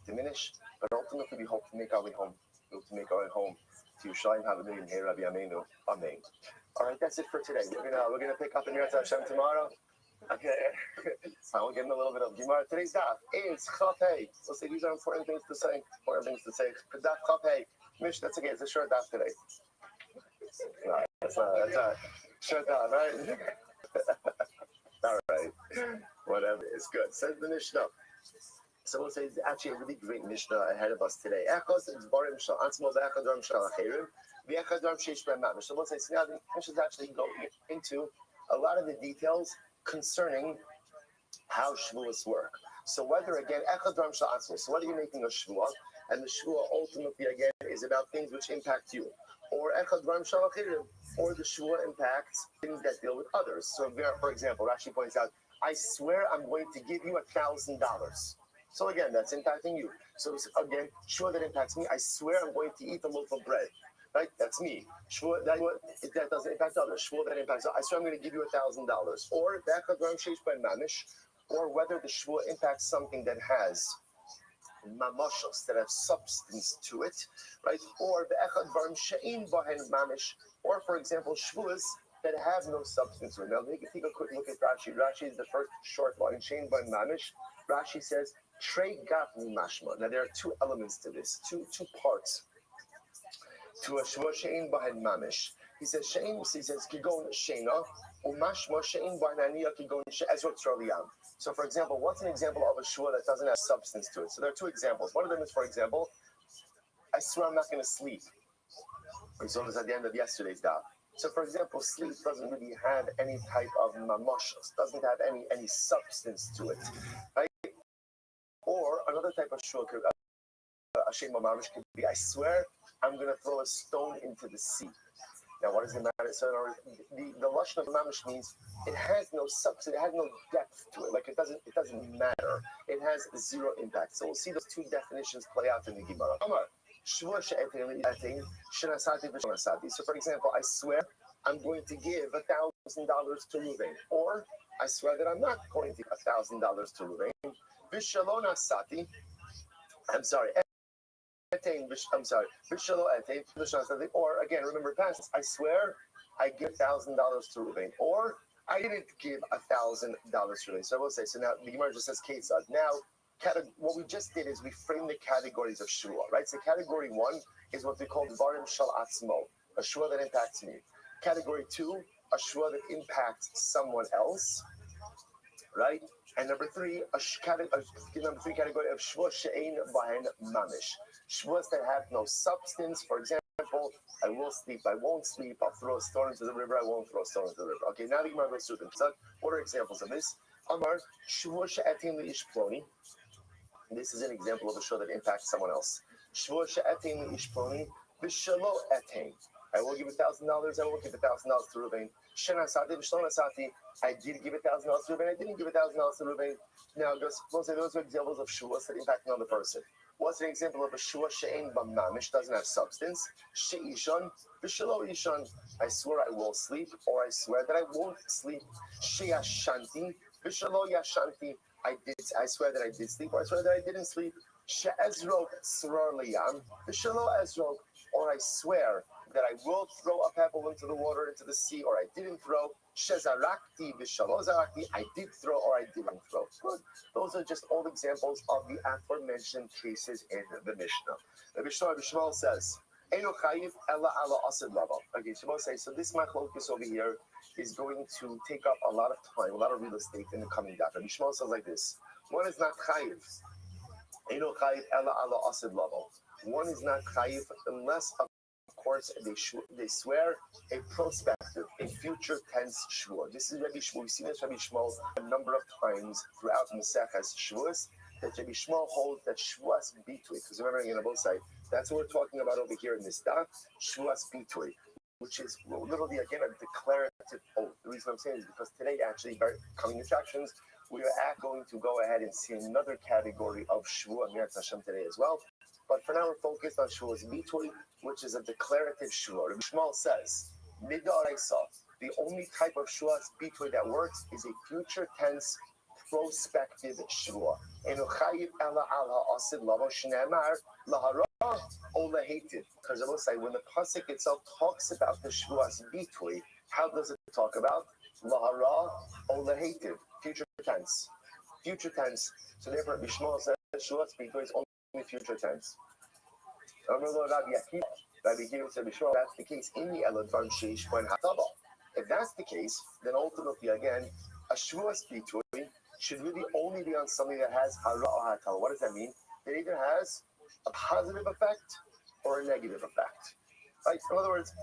diminish, but ultimately we hope to make our way home. We hope to make our way home to Yerushalayim Hallelujah, Hey Rabbi Amenu, Amen. All right, that's it for today. We're gonna pick up in Hashem tomorrow. Okay, we'll get in a little bit of Gemara. Today's daf is Chapei. We'll say these are important things to say. Daf Chapei. Mish, that's okay. It's a short daf today. No, that's a short daf, right? All right, whatever. It's good. Says the Mishnah. So we'll say it's actually a really great Mishnah ahead of us today. So we'll say, so now the Mishnah is actually going into a lot of the details concerning how Shavuos work. So whether, again, so whether you're making a Shavuot, and the Shavuot ultimately, again, is about things which impact you, or the Shavuot impacts things that deal with others. So for example, Rashi points out, I swear I'm going to give you $1,000. So again, that's impacting you. So again, Shavuot that impacts me, I swear I'm going to eat a loaf of bread. Right? That's me. Shavuot that doesn't impact others. Shavuot that impacts, I swear I'm going to give you $1,000. Or whether the Shavuot impacts something that has mamashos, that have substance to it, right? Or or for example, Shavuos that have no substance to it. Now, take a quick look at Rashi. Rashi is the first short line, Shein by Mamish. Rashi says, Trey Gafni Mashma. Now, there are two elements to this, two parts to a Shavuot Shein behind Mamish. He says, Kigon Sheina, or Mashma Shein behind Ania Kigon Ezra Troliam. So, for example, what's an example of a Shavuot that doesn't have substance to it? So, there are two examples. One of them is, for example, I swear I'm not going to sleep. We saw this at the end of yesterday's daf. So, for example, sleep doesn't really have any type of mamoshos, doesn't have any substance to it, right? Or another type of shul, a shame mamish could be, I swear I'm going to throw a stone into the sea. Now, what does it matter? So, the lashon of mamish means it has no substance, it has no depth to it. Like it doesn't matter. It has zero impact. So we'll see those two definitions play out in the Gemara. So, for example, I swear I'm going to give $1,000 to Ruvain, or I swear that I'm not going to give $1,000 to Ruvain. I'm sorry. Or again, remember past. I swear I give $1,000 to Ruvain, or I didn't give $1,000 to Ruvain. So I will say. So now the Gemara just says Ketzad. Now, what we just did is we framed the categories of Shavuot, right? So category 1 is what we call Dvarim Shal Atzmo, a Shavuot that impacts me. Category 2, a Shavuot that impacts someone else, right? And number 3, category of Shavuot She'ein Bahen Mamish, Shavuot that have no substance. For example, I will sleep, I won't sleep, I'll throw a stone into the river, I won't throw a stone into the river. Okay, now the Gemara goes through them. So what are examples of this? Amar Shavuot She'etim Li'ish Ploni. This is an example of a show that impacts someone else. Shavuot she'etein li'ishploni v'shelo etein. I will give $1,000. I will give $1,000 to Ruvain. Shenasati v'shelo nasati. I did give $1,000 to Ruvain. I didn't give $1,000 to Ruvain. Now, those are examples of Shavuot that impact another person. What's an example of a Shavuot she'ein b'mamish, doesn't have substance? She'ishon v'shelo ishon. I swear I will sleep, or I swear that I won't sleep. She'ashanti v'shelo yashanti. I swear that I did sleep, or I swear that I didn't sleep. She'ezro tzror liyam, v'shelo ezro. Or I swear that I will throw a pebble into the water, into the sea, or I didn't throw. She'zarakti v'shelo zarakti. I did throw, or I didn't throw. Good. Those are just all examples of the aforementioned cases in the Mishnah. The Mishnah Bishmal says, Okay, Shimon says, so this machlokes over here is going to take up a lot of time, a lot of real estate in the coming daf. And Shimon says like this: one is not chayiv, eno chayiv ela ala asid level. One is not chayiv unless, of course, they swear a prospective, a future tense shvua. This is Rabbi Shmuel. We've seen this Rabbi Shmuel a number of times throughout Maseches Shavuos, that Rabbi Shmuel holds that shvuas bitui. Because remember, again, on both sides, that's what we're talking about over here in this daf, shvuas bitui, which is literally, again, a declarative oath. The reason I'm saying is because today, actually, coming attractions, we are going to go ahead and see another category of shvua Mirat Hashem today as well. But for now, we're focused on shvuas bitui, which is a declarative shvua. Rabbi Shmuel says, the only type of shvuas bitui that works is a future tense prospective shvua. Because I will say, when the pasuk itself talks about the shvuas bitui, how does it talk about lahara or lahativ? Future tense. Future tense. So therefore, Bishmal says shvuas bitui is only future tense. Rabbi Akiva said, that's the case in the Eladvan Sheish when Hataba. If that's the case, then ultimately, again, a shvuas bitui should really only be on something that has hara or hatala. What does that mean? It either has a positive effect or a negative effect. Right? In other words,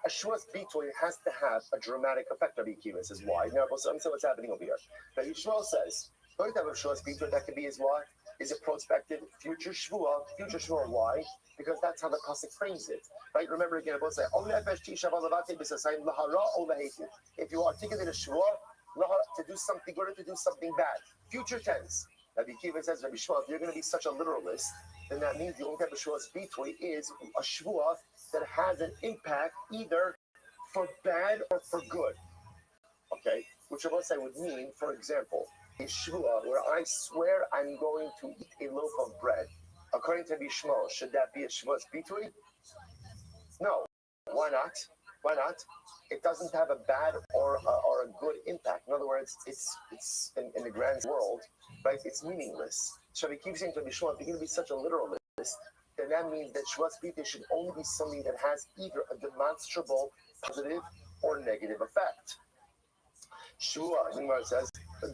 a shvuas bitui has to have a dramatic effect. Rabbi Akiva says, why? Now, let's see what's happening over here. Rabbi Yishmael says, the only type of shvuas bitui that can be is what? Is a prospective future shvua. Future shvua, why? Because that's how the pasuk frames it. Right? Remember again, both say, if you articulate a shvua, to do something good or to do something bad. Future tense. Rabbi Akiva says, Rabbi Shmuel, if you're going to be such a literalist, then that means the only type of shvuas bitui is a shvua that has an impact either for bad or for good. Okay? Which of us I would mean, for example, a shvua where I swear I'm going to eat a loaf of bread. According to Rabbi Shmuel, should that be a shvuas bitui? No. Why not? Why not? It doesn't have a bad or a good impact. In other words, it's in the grand world, right? It's meaningless. So we keep saying to Rabbi Shmuel, if you're going to be such a literalist, then that means that shvuas bitui should only be something that has either a demonstrable positive or negative effect. Shua, Gemara says, how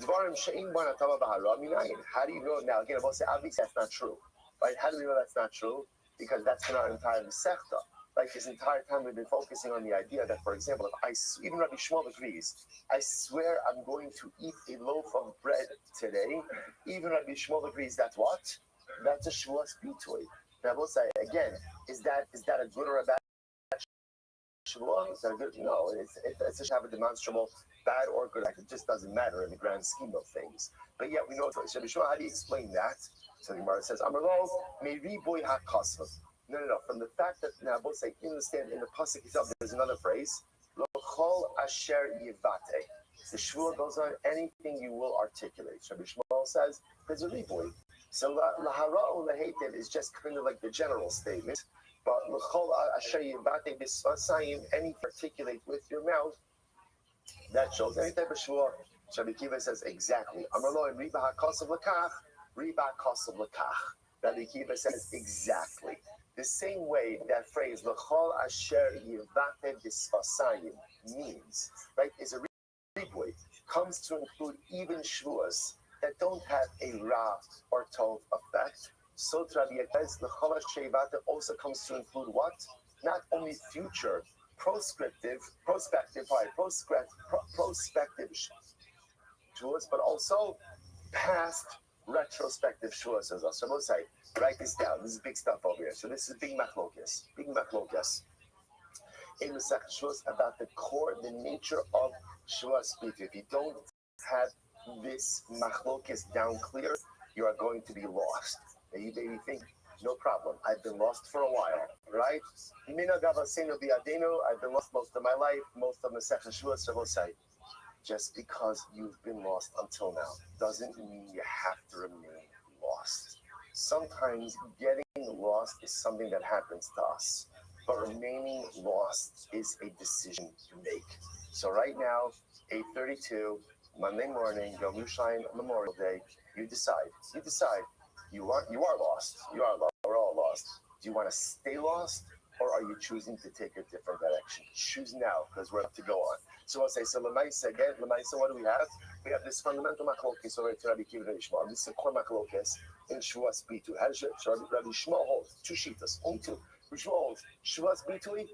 do you know now? Again, obviously that's not true, right? How do we know that's not true? Because that's not entire Masechta. Like this entire time we've been focusing on the idea that, for example, if even Rabbi Shmuel agrees, I swear I'm going to eat a loaf of bread today. Even Rabbi Shmuel agrees that's what? That's a shvuas bitui. Now, I will say again, is that a good or a bad shvua? Is that a good? No, it's just have a demonstrable bad or good act. It just doesn't matter in the grand scheme of things. But yet we know. So Rabbi Shmuel, how do you explain that? So the Gemara says, "Amarlo meiri boy hakasv." No. From the fact that now both say in the pasuk itself, there's another phrase, "Lochol asher yivate." The shvua goes on anything you will articulate. Rabbi Shmuel says there's a riboy. So lahara or lahated is just kind of like the general statement, but l'chol asher yivate b'sfasayim, any articulate with your mouth, that shows any type of shvua. Rabbi Akiva says exactly. Amarlo and riba hakasav lakach, riba hakasav lakach. Rabbi Akiva says exactly. The same way that phrase "l'chol asher yivate b'sfasayim" means, right, is a riboy, comes to include even shvuas that don't have a ra or tov effect. So Rabbi Akiva's "l'chol asher yivate" also comes to include what? Not only future prospective shvuas, but also past retrospective shvuas as well. So we'll say, write this down. This is big stuff over here. So this is big machlokas. Big machlokas. In the second shvuas about the core, the nature of shvuas bitui. If you don't have this machlokas down clear, you are going to be lost. And you maybe think, no problem. I've been lost for a while, right? I've been lost most of my life, most of the second shvuas. So we'll say, just because you've been lost until now doesn't mean you have to remain lost. Sometimes getting lost is something that happens to us, but remaining lost is a decision to make. So right now, 8:32, Monday morning, Yom Yerushalayim Memorial Day, you decide. You are lost. We're all lost. Do you want to stay lost or are you choosing to take a different direction? Choose now, because we're up to go on. So I'll say, so Lamaisa again, Lamaisa, what do we have? We have this fundamental machlokes over to Rabbi Kiva and Ishmael. This is a core machlokes in Shuas Bitu. How does Rabbi Shmuel hold? Two shitas, only two. Rabbi Shmuel holds Shuas Bitu,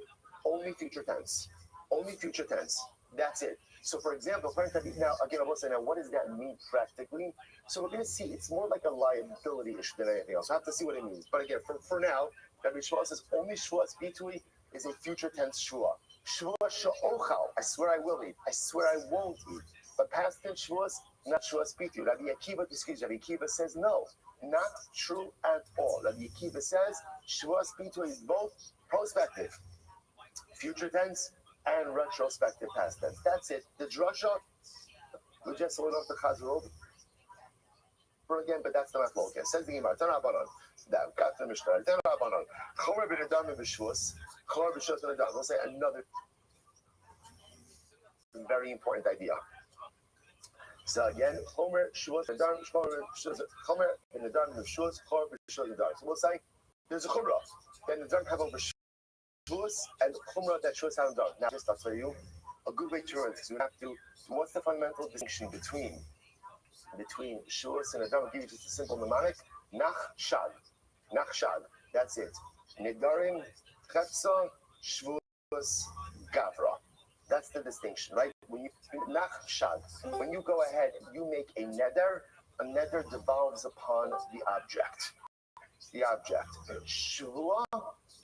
only future tense. Only future tense. That's it. So, for example, now, again, I will say, now, what does that mean practically? So we're going to see it's more like a liability issue than anything else. I have to see what it means. But again, for now, Rabbi Shmuel says only Shuas Bitui is a future tense Shua. Shua Sha'ochal, I swear I will eat. I swear I won't eat. But past tense Shuas, not Shuas Bitui. Rabbi Akiva says no, not true at all. Rabbi Akiva says Shuas Bitui is both prospective, future tense, and retrospective past tense. That's it. The drasha, we just went off the Chazal for again, but that's the machlokes. Says the Gemara, Tanabanon. That got the Mishnah. Tanabanon. Chomer b'nedam b'shvus. Chomer b'shvus b'nedam. We'll say another very important idea. So again, Chomer shvus b'nedam. Chomer b'nedam b'shvus. Chomer b'shvus b'nedam. So we'll say there's a chumrah. Then the nedam have over shvus and chumrah that shvus have done. Now, just I'll tell you a good way to learn this. We have to. What's the fundamental distinction between Shuas and Nedam? I'll give you just a simple mnemonic. Nach Shad. That's it. Nedarim, Chetza, Shvuas, Gavra. That's the distinction, right? When you Nach Shad, when you go ahead, you make a neder devolves upon the object. Shvua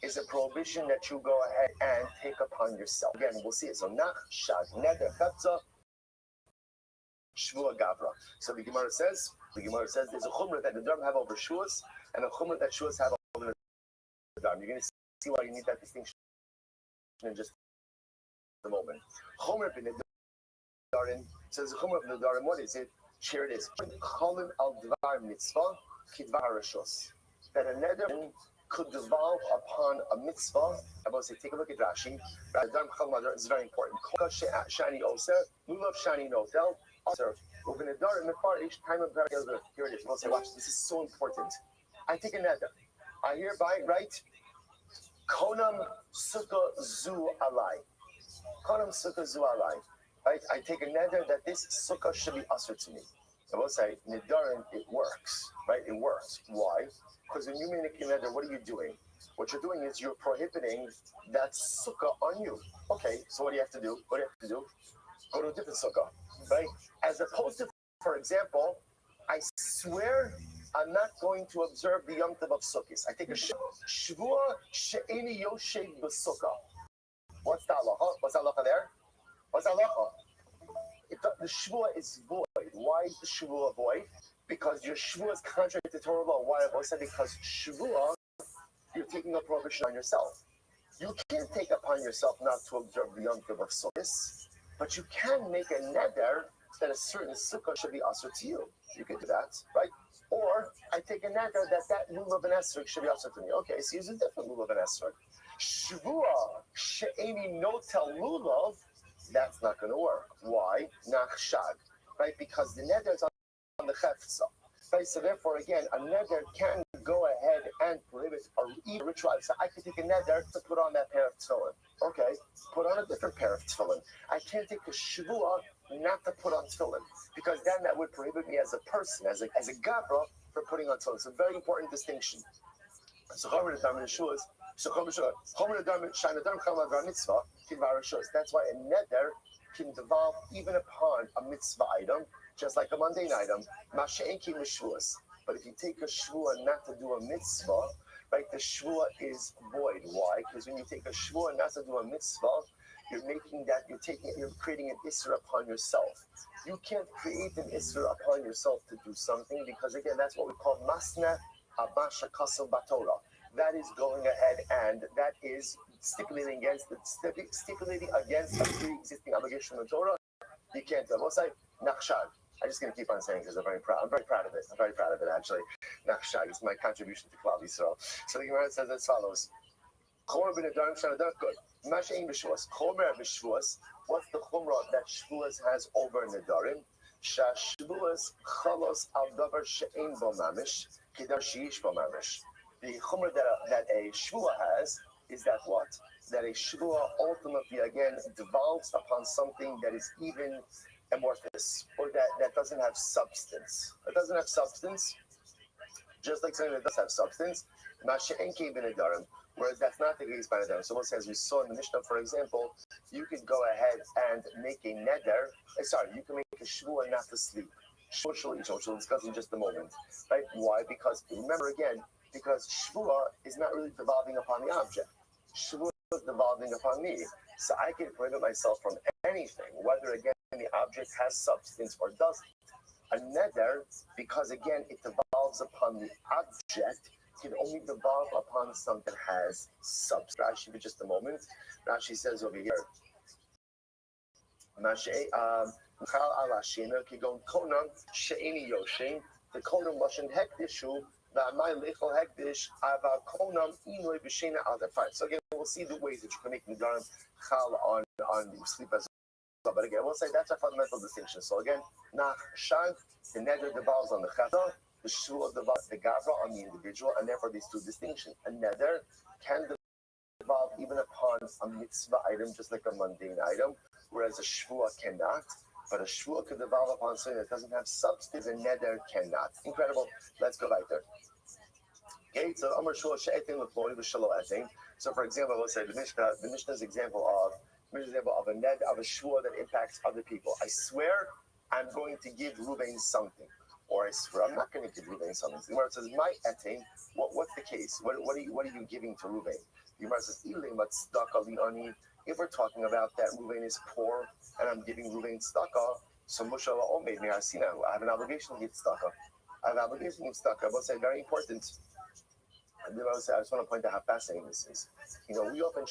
is a prohibition that you go ahead and take upon yourself. Again, we'll see it. So Nach Shad, Neder, Chetza, Shvua Gavra. So the Gemara says there's a chumrah that the Nedarim have over Shuas and a chumrah that Shuas have over the Nedarim. You're going to see why you need that distinction in just a moment. Chumrah bin Nedarim says the chumrah bin Nedarim. What is it? Here it is. Cholim al dvar mitzvah kidvar rishos. That a neder could devolve upon a mitzvah. I will say, take a look at Rashi. It's very important. Shani oser, lulav shani notel. Here it is. We'll say, watch, this is so important. I take a neder. I hereby write Konam Sukkah Zu Alai. Konam Sukkah Zu Alai. Right? I take a neder that this sukkah should be usher to me. I will say, nedarim, it works. Right? It works. Why? Because when you make a neder, what are you doing? What you're doing is you're prohibiting that sukkah on you. Okay, so what do you have to do? Go to a different sukkah. Right? As opposed to, for example, I swear I'm not going to observe the Yom Tov of Sukkot. I take a shvua she'eni yoshev b'sukkah. What's the halacha? What's the halacha there? The shvua is void. Why is the shvua void? Because your shvua is contrary to Torah law. Why? I said because shvua, you're taking a prohibition on yourself. You can't take upon yourself not to observe the Yom Tov of Sukkot, but you can make a neder that a certain sukkah should be usher to you. You can do that, right? Or I take a neder that lulav and esrog should be usher to me. Okay, so use a different lulav and esrog. Shvua she'eni notel lulav, that's not going to work. Why? Nachshad, right? Because the neder is on the chefza. Right? So therefore, again, a neder can go ahead and prohibit or eat a ritual. So I could take a neder to put on that pair of tefillin. Okay, put on a different pair of tefillin. I can't take a shvua not to put on tefillin, because then that would prohibit me as a person, as a gabra, from putting on tefillin. It's a very important distinction. So that's why a neder can devolve even upon a mitzvah item, just like a mundane item. But if you take a shvua not to do a mitzvah, right, the shvua is void. Why? Because when you take a shvua not to do a mitzvah, you're creating an isra upon yourself. You can't create an isra upon yourself to do something, because again, that's what we call masna abasha kasel batorah. That is going ahead and that is stipulating against a pre-existing obligation of the Torah. You can't do it. We'll say nachshad. I'm just going to keep on saying because I'm very proud of it, actually. Nachshad is my contribution to Klal Yisrael. So the Gemara says as follows. Chomer b'nedarim shanadar, good. Masha'im b'shvuas. Chomer b'shvuas. What's the chumrah that shvuas has over nedarim? Shashvuas chalos al davar she'ein bo mamish, kedar sheish bo mamish. The chumrah that a shvua has is that what? That a shvua ultimately again devolves upon something that is even amorphous, or that doesn't have substance. It doesn't have substance, just like something that does have substance. Whereas that's not the case by the So, as we saw in the Mishnah, for example, you could go ahead and make a neder. You can make a shvua not to sleep. Which we'll discuss in just a moment. Right? Why? Because remember again, because shvua is not really devolving upon the object. Shvua is devolving upon me. So I can prohibit myself from anything, whether again the object has substance or doesn't. A neder, because again it devolves upon the object, can only devolve upon something that has substance. Rashi, for just a moment. Rashi says over here, the konam lashon hekdishu. So again, we'll see the ways that you can make nidarim chal on sleep as well. But again, we'll say that's a fundamental distinction. So again, nach shag, the neder devolves on the chata, the shul devolves the gavra on the individual, and therefore these two distinctions. A neder can devolve even upon a mitzvah item, just like a mundane item, whereas a shvua cannot. But a shvua could devolve upon something that doesn't have substance, and neder cannot. Incredible. Let's go right there. Okay, so Amar Shua She'etin L'Ploni V'Shalo Etin. So for example, let's say the Mishnah's example of a ned of a shvua that impacts other people. I swear I'm going to give Ruvain something, or I swear I'm not going to give Ruvain something. The Gemara says, "My etin." What's the case? What are you giving to Ruvain? The Gemara says, if we're talking about that Ruvain is poor and I'm giving Ruvain tzedakah, so Moshe made me I have an obligation to give tzedakah. I have an obligation to give tzedakah. But say very important. And then I just want to point out how fascinating this is. We often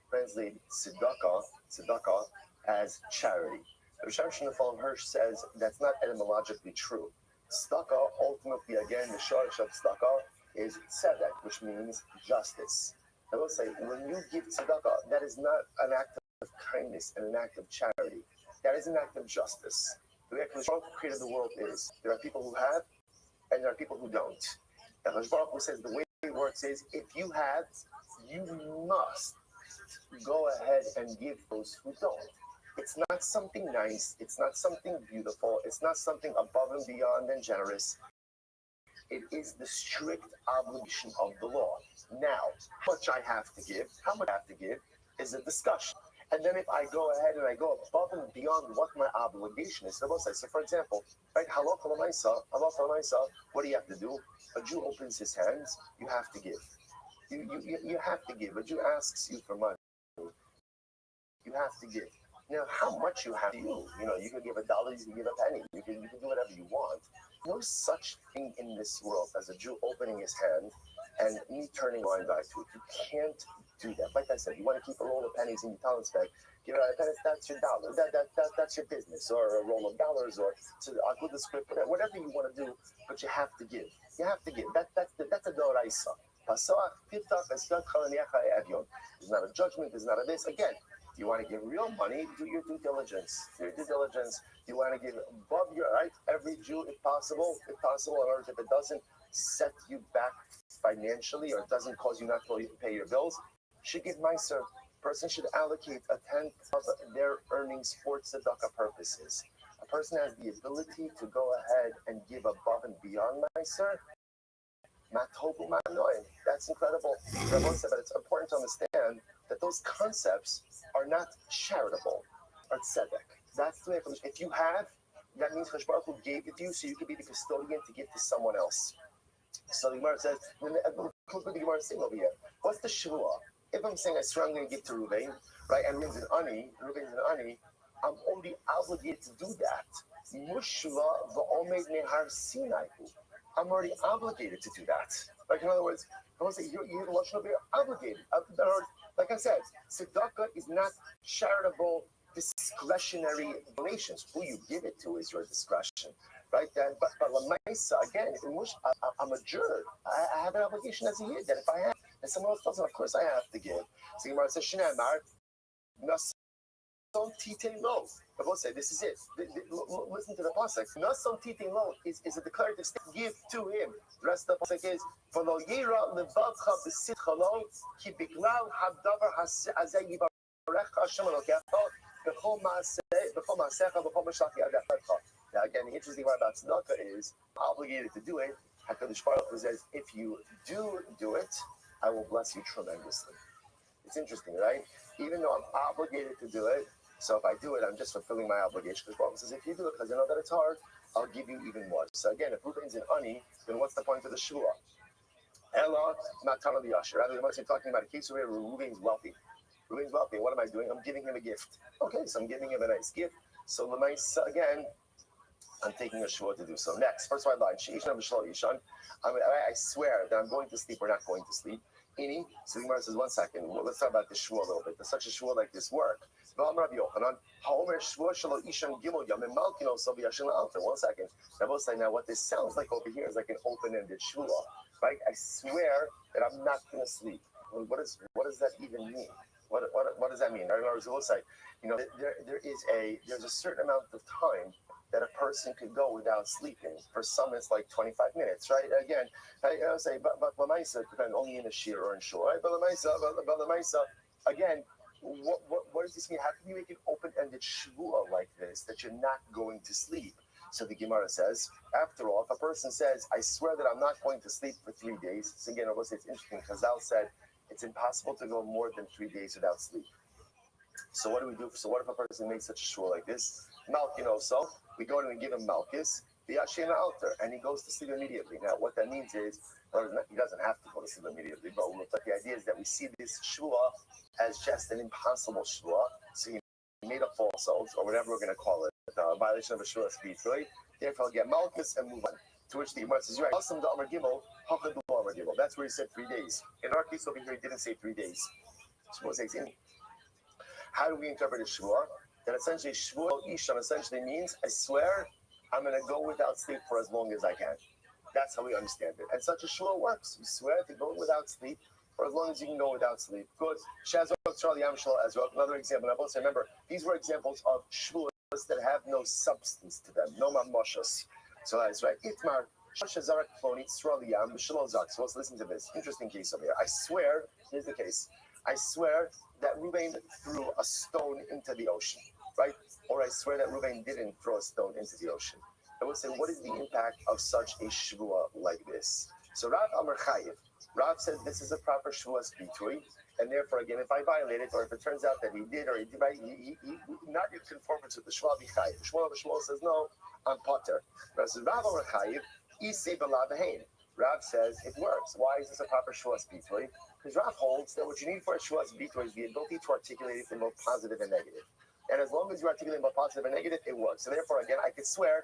translate tzedakah as charity. Rishon Shnefal Hirsch says that's not etymologically true. Tzedakah, ultimately, again, the shorish of tzedakah is tzedek, which means justice. I will say, when you give tzedakah, that is not an act of kindness and an act of charity. That is an act of justice. The way the creator of the world is, there are people who have, and there are people who don't. And Hashem's Baruch Hu says, the way it works is, if you have, you must go ahead and give those who don't. It's not something nice. It's not something beautiful. It's not something above and beyond and generous. It is the strict obligation of the law. Now, how much I have to give is a discussion. And then if I go ahead and I go above and beyond what my obligation is, so for example, right, halakha l'maisa, what do you have to do? A Jew opens his hands, you have to give. You have to give. A Jew asks you for money, you have to give. Now, how much you have to give? You can give $1, you can give a penny, you can do whatever you want. No such thing in this world as a Jew opening his hand and me turning blind eye to it. You can't do that. Like I said, you want to keep a roll of pennies in your talent bag, give it that's your dollar. That's your business, or a roll of dollars, or I'll do the script, whatever you want to do, but you have to give. You have to give. That's a doraisa. It's not a judgment. It's not a this. Again, you want to give real money, do your due diligence. You want to give above your right. Every Jew, if possible, in order if it doesn't set you back financially or it doesn't cause you not to pay your bills, should give meiser. Person should allocate a tenth of their earnings for tzedakah purposes. A person has the ability to go ahead and give above and beyond meiser. That's incredible. But it's important to understand that those concepts are not charitable, or tzedek. That's the way. If you have, that means Hashem's Baruch Hu gave it to you, so you can be the custodian to give to someone else. So the Gemara says, look what the Gemara is saying over here. What's the shvua? If I'm saying I swear I'm going to give to Ruvain, right, and Ruvain's an ani, I'm only obligated to do that. Mushva v'omed nehar sinaihu. I'm already obligated to do that. Like in other words, I want to say you're obligated. Like I said, tzedakah is not charitable, discretionary donations. Who you give it to is your discretion, right? But lamaisa, again, I'm a juror. I have an obligation as a yid that if I have, and someone else doesn't, of course I have to give. So Gemara says, Nason Tite Lo. I will say this is it. Listen to the pasuk. Nason Tite Lo is a declarative statement. Give to him. The rest of the pasuk is V'lo yira levavcha b'sitcha lo ki biglal hadavar hazeh yivarecha Hashem Elokecha b'chol maasecha b'chol mashach yadech. Now again, the interesting part about tzedakah is obligated to do it. HaKadosh Baruch Hu says, if you do it, I will bless you tremendously. It's interesting, right? Even though I'm obligated to do it, so if I do it, I'm just fulfilling my obligation. Because Baruch says, if you do it, because I know that it's hard, I'll give you even more. So again, if Reuben's an ani, then what's the point of the shua? Ella, matana liyasher. I'm talking about a case where Reuben's wealthy. Reuben's wealthy. What am I doing? I'm giving him a gift. Okay, so I'm giving him a nice gift. So again, I'm taking a shua to do so. Next, first I lied. I swear that I'm going to sleep or not going to sleep. Ini, so the Gemara says, 1 second. Well, let's talk about this shua a little bit. Does such a shua like this work? 1 second. Now what this sounds like over here is like an open-ended shua, right? I swear that I'm not going to sleep. Well, what does that even mean? What does that mean? I remember it was like, there's a certain amount of time that a person could go without sleeping. For some, it's like 25 minutes, right? Again, I say, but Lamaisa, depending only in a shir or in shul, right? But Lamaisa, again, what does this mean? How can you make an open-ended shvua like this, that you're not going to sleep? So the Gemara says, after all, if a person says, I swear that I'm not going to sleep for 3 days, so again, I will say it's interesting, Chazal said, it's impossible to go more than 3 days without sleep. So what do we do? So what if a person makes such a shvua like this? Malkin also, we go to and give him Malchus, the Yashena altar, and he goes to sleep immediately. Now, what that means is, he doesn't have to go to sleep immediately, but the idea is that we see this shua as just an impossible shua. So he made a false oath, or whatever we're going to call it, a violation of a shua speech, right? Therefore, I'll get Malchus and move on. To which the Gemara says, you're right. That's where he said 3 days. In our case over here, he didn't say 3 days. Shua says, how do we interpret a shua? That essentially Shvuah Ishan essentially means, I swear I'm going to go without sleep for as long as I can. That's how we understand it. And such a Shvuah works. You swear to go without sleep for as long as you can go without sleep. Good. Another example. I both remember, these were examples of Shvuahs that have no substance to them, no mamashas. So that's right. Itmar, so let's listen to this. Interesting case over here. I swear, here's the case. I swear that Reuben threw a stone into the ocean, right? Or I swear that Reuben didn't throw a stone into the ocean. I would say, what is the impact of such a shvua like this? So Rav Amar Chayiv, Rav says this is a proper shvua spitui, and therefore, again, if I violate it, or if it turns out that he did, or he did, right, he not in conformance with the shvua b'chayiv. The shvua says, no, I'm potter. Rav says, Rav Amar Chayiv, Isei b'lav. Rav says it works. Why is this a proper shvua spitui? Because Rav holds that what you need for a shvua spitui is the ability to articulate it in both positive and negative. And as long as you articulate both positive and negative, it works. So therefore, again, I swear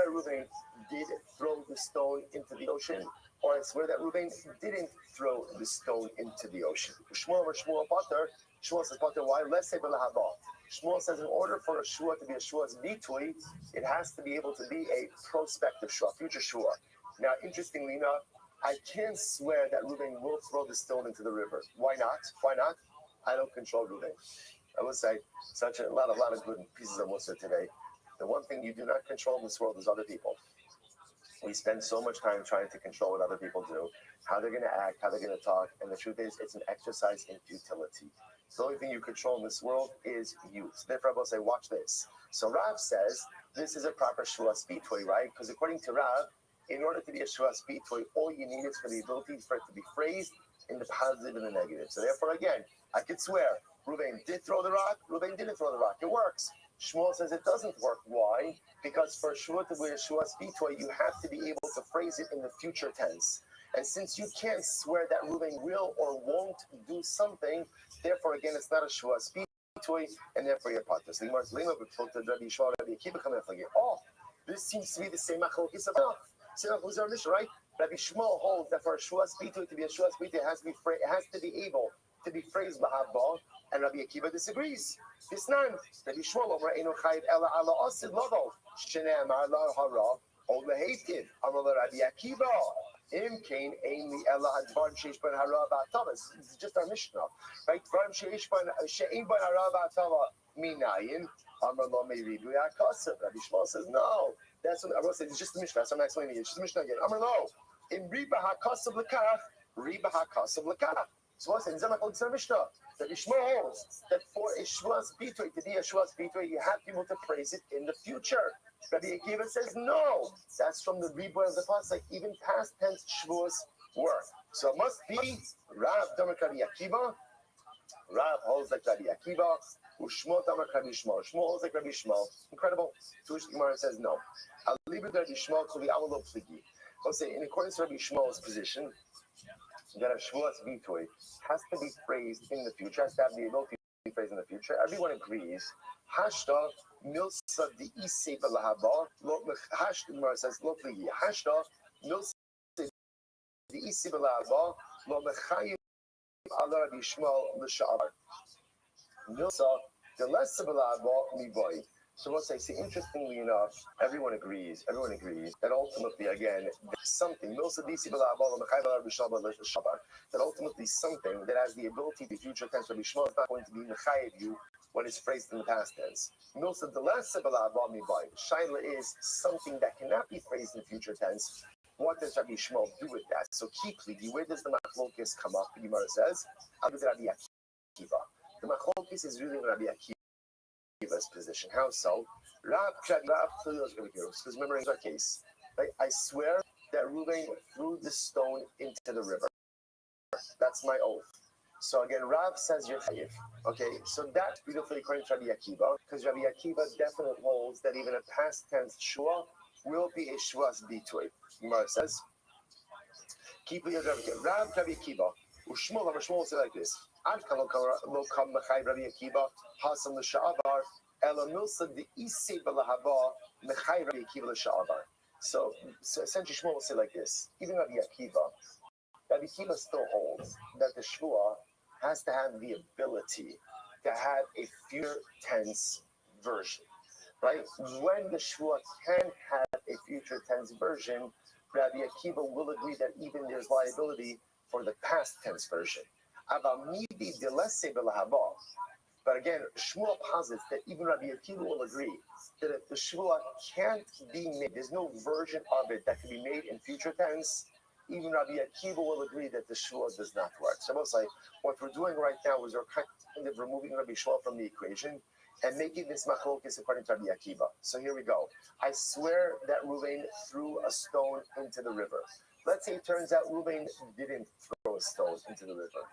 Reuben did throw the stone into the ocean, or I swear that Reuben didn't throw the stone into the ocean. Shmuel Potter, Shmuel says Potter, why? Let's say Shmuel says in order for a shua to be a shua's bitui, it has to be able to be a prospective shua, future shua. Now, interestingly enough, I can't swear that Reuben will throw the stone into the river. Why not? I don't control Reuben. I would say a lot of good pieces of Musa today. The one thing you do not control in this world is other people. We spend so much time trying to control what other people do, how they're going to act, how they're going to talk, and the truth is, it's an exercise in futility. The only thing you control in this world is you. So therefore, I will say, watch this. So Rav says this is a proper shua spitui, right? Because according to Rav, in order to be a shua spitui, all you need is for the ability for it to be phrased in the positive and the negative. So therefore, again, I could swear Reuben did throw the rock, Reuben didn't throw the rock. It works. Shmuel says it doesn't work. Why? Because for a shua to be a shua spitui, you have to be able to phrase it in the future tense. And since you can't swear that Reuben will or won't do something, therefore, again, it's not a shua spitui, and therefore you're part of this. Oh, this seems to be the same machlokes of right? Rabbi Shmuel holds that for a shua spitui to be a shua spitui, it has to be able to be phrased b'habba, and Rabbi Akiva disagrees. This none. Rabbi Shmuel Omer Eino Chayiv Ela Ala Osid Lovo Shene'amar La Hara Ol Lehetiv Amar Rabbi Akiva. Im kain ainly ella hadvar sheish ben hara ba'atava. It's just our Mishnah, right? Dvarim sheish ben she'im ben hara ba'atava minayin. Amar lo meiribu yakasav. Rabbi Shmuel says no. That's what I said. It's just the Mishnah. That's what I'm explaining. It's just the Mishnah again. Amar lo. In riba hakasav lekach, riba hakasav lekach. So I said, Zermach Mishnah. That Ishmael holds that for a Shvuas Bitoy, to be a Shvuas Bitoy, you have to be able to praise it in the future. Rabbi Akiva says, no. That's from the reborn of the past, like even past tense Shvuas work. So it must be Rav Damak Rabbi Akiva. Rav holds like Rabbi Akiva. Ushmot Damak Rabbi Shmuel. Shmuel holds like Rabbi Shmuel. Incredible. To which Gemara says, no. I'll leave it Rabbi Shmuel to the Awalo Pligi. I'll say, in accordance to Rabbi Shmuel's position, that a Shvuas Bitoy has to be praised in the future, has to have the ability to be praised in the future. Everyone agrees. Hashta milsa the ise belahaba. Hashta Gemara says lo pligi. Hashta milsa the ise belahaba lo mechayim ala Rabbi Shmuel l'sha'ar. Milsa the less belahaba mi boy. So let's say, see, interestingly enough, everyone agrees that ultimately, again, something, that ultimately something that has the ability to future tense, Rabbi Shmuel is not going to be mechayev you when it's phrased in the past tense. Milsa, the last Shaila is something that cannot be phrased in future tense. What does Rabbi Shmuel do with that? So, Kipli, where does the machlokes come up? The Gemara says, Rabbi Akiva. The machlokes is really Rabbi Akiva. Position. How so? Because remember in our case, right, I swear that Reuben threw the stone into the river. That's my oath. So again, Rav says you're chayiv. Okay, so that's beautifully according to Rabbi Akiva, because Rabbi Akiva definitely holds that even a past tense shua will be a shuas bitoy. Gemara says, keep your Rav Rabbi Akiva. Ushmol says like this. Ad lo kam mechay Rabbi Akiva hasam l'sha'avar ela milsa the ise belahava mechay Rabbi Akiva l'sha'avar. So essentially Shmuel will say like this. Even Rabbi Akiva still holds that the shvua has to have the ability to have a future tense version, right? When the shvua can have a future tense version, Rabbi Akiva will agree that even there's liability for the past tense version. But again, Shmuel posits that even Rabbi Akiva will agree that if the shvua can't be made, there's no version of it that can be made in future tense, even Rabbi Akiva will agree that the shvua does not work. So almost like what we're doing right now is we're kind of removing Rabbi Shmuel from the equation and making this machlokes according to Rabbi Akiva. So here we go. I swear that Reuven threw a stone into the river. Let's say it turns out Reuven didn't throw a stone into the river.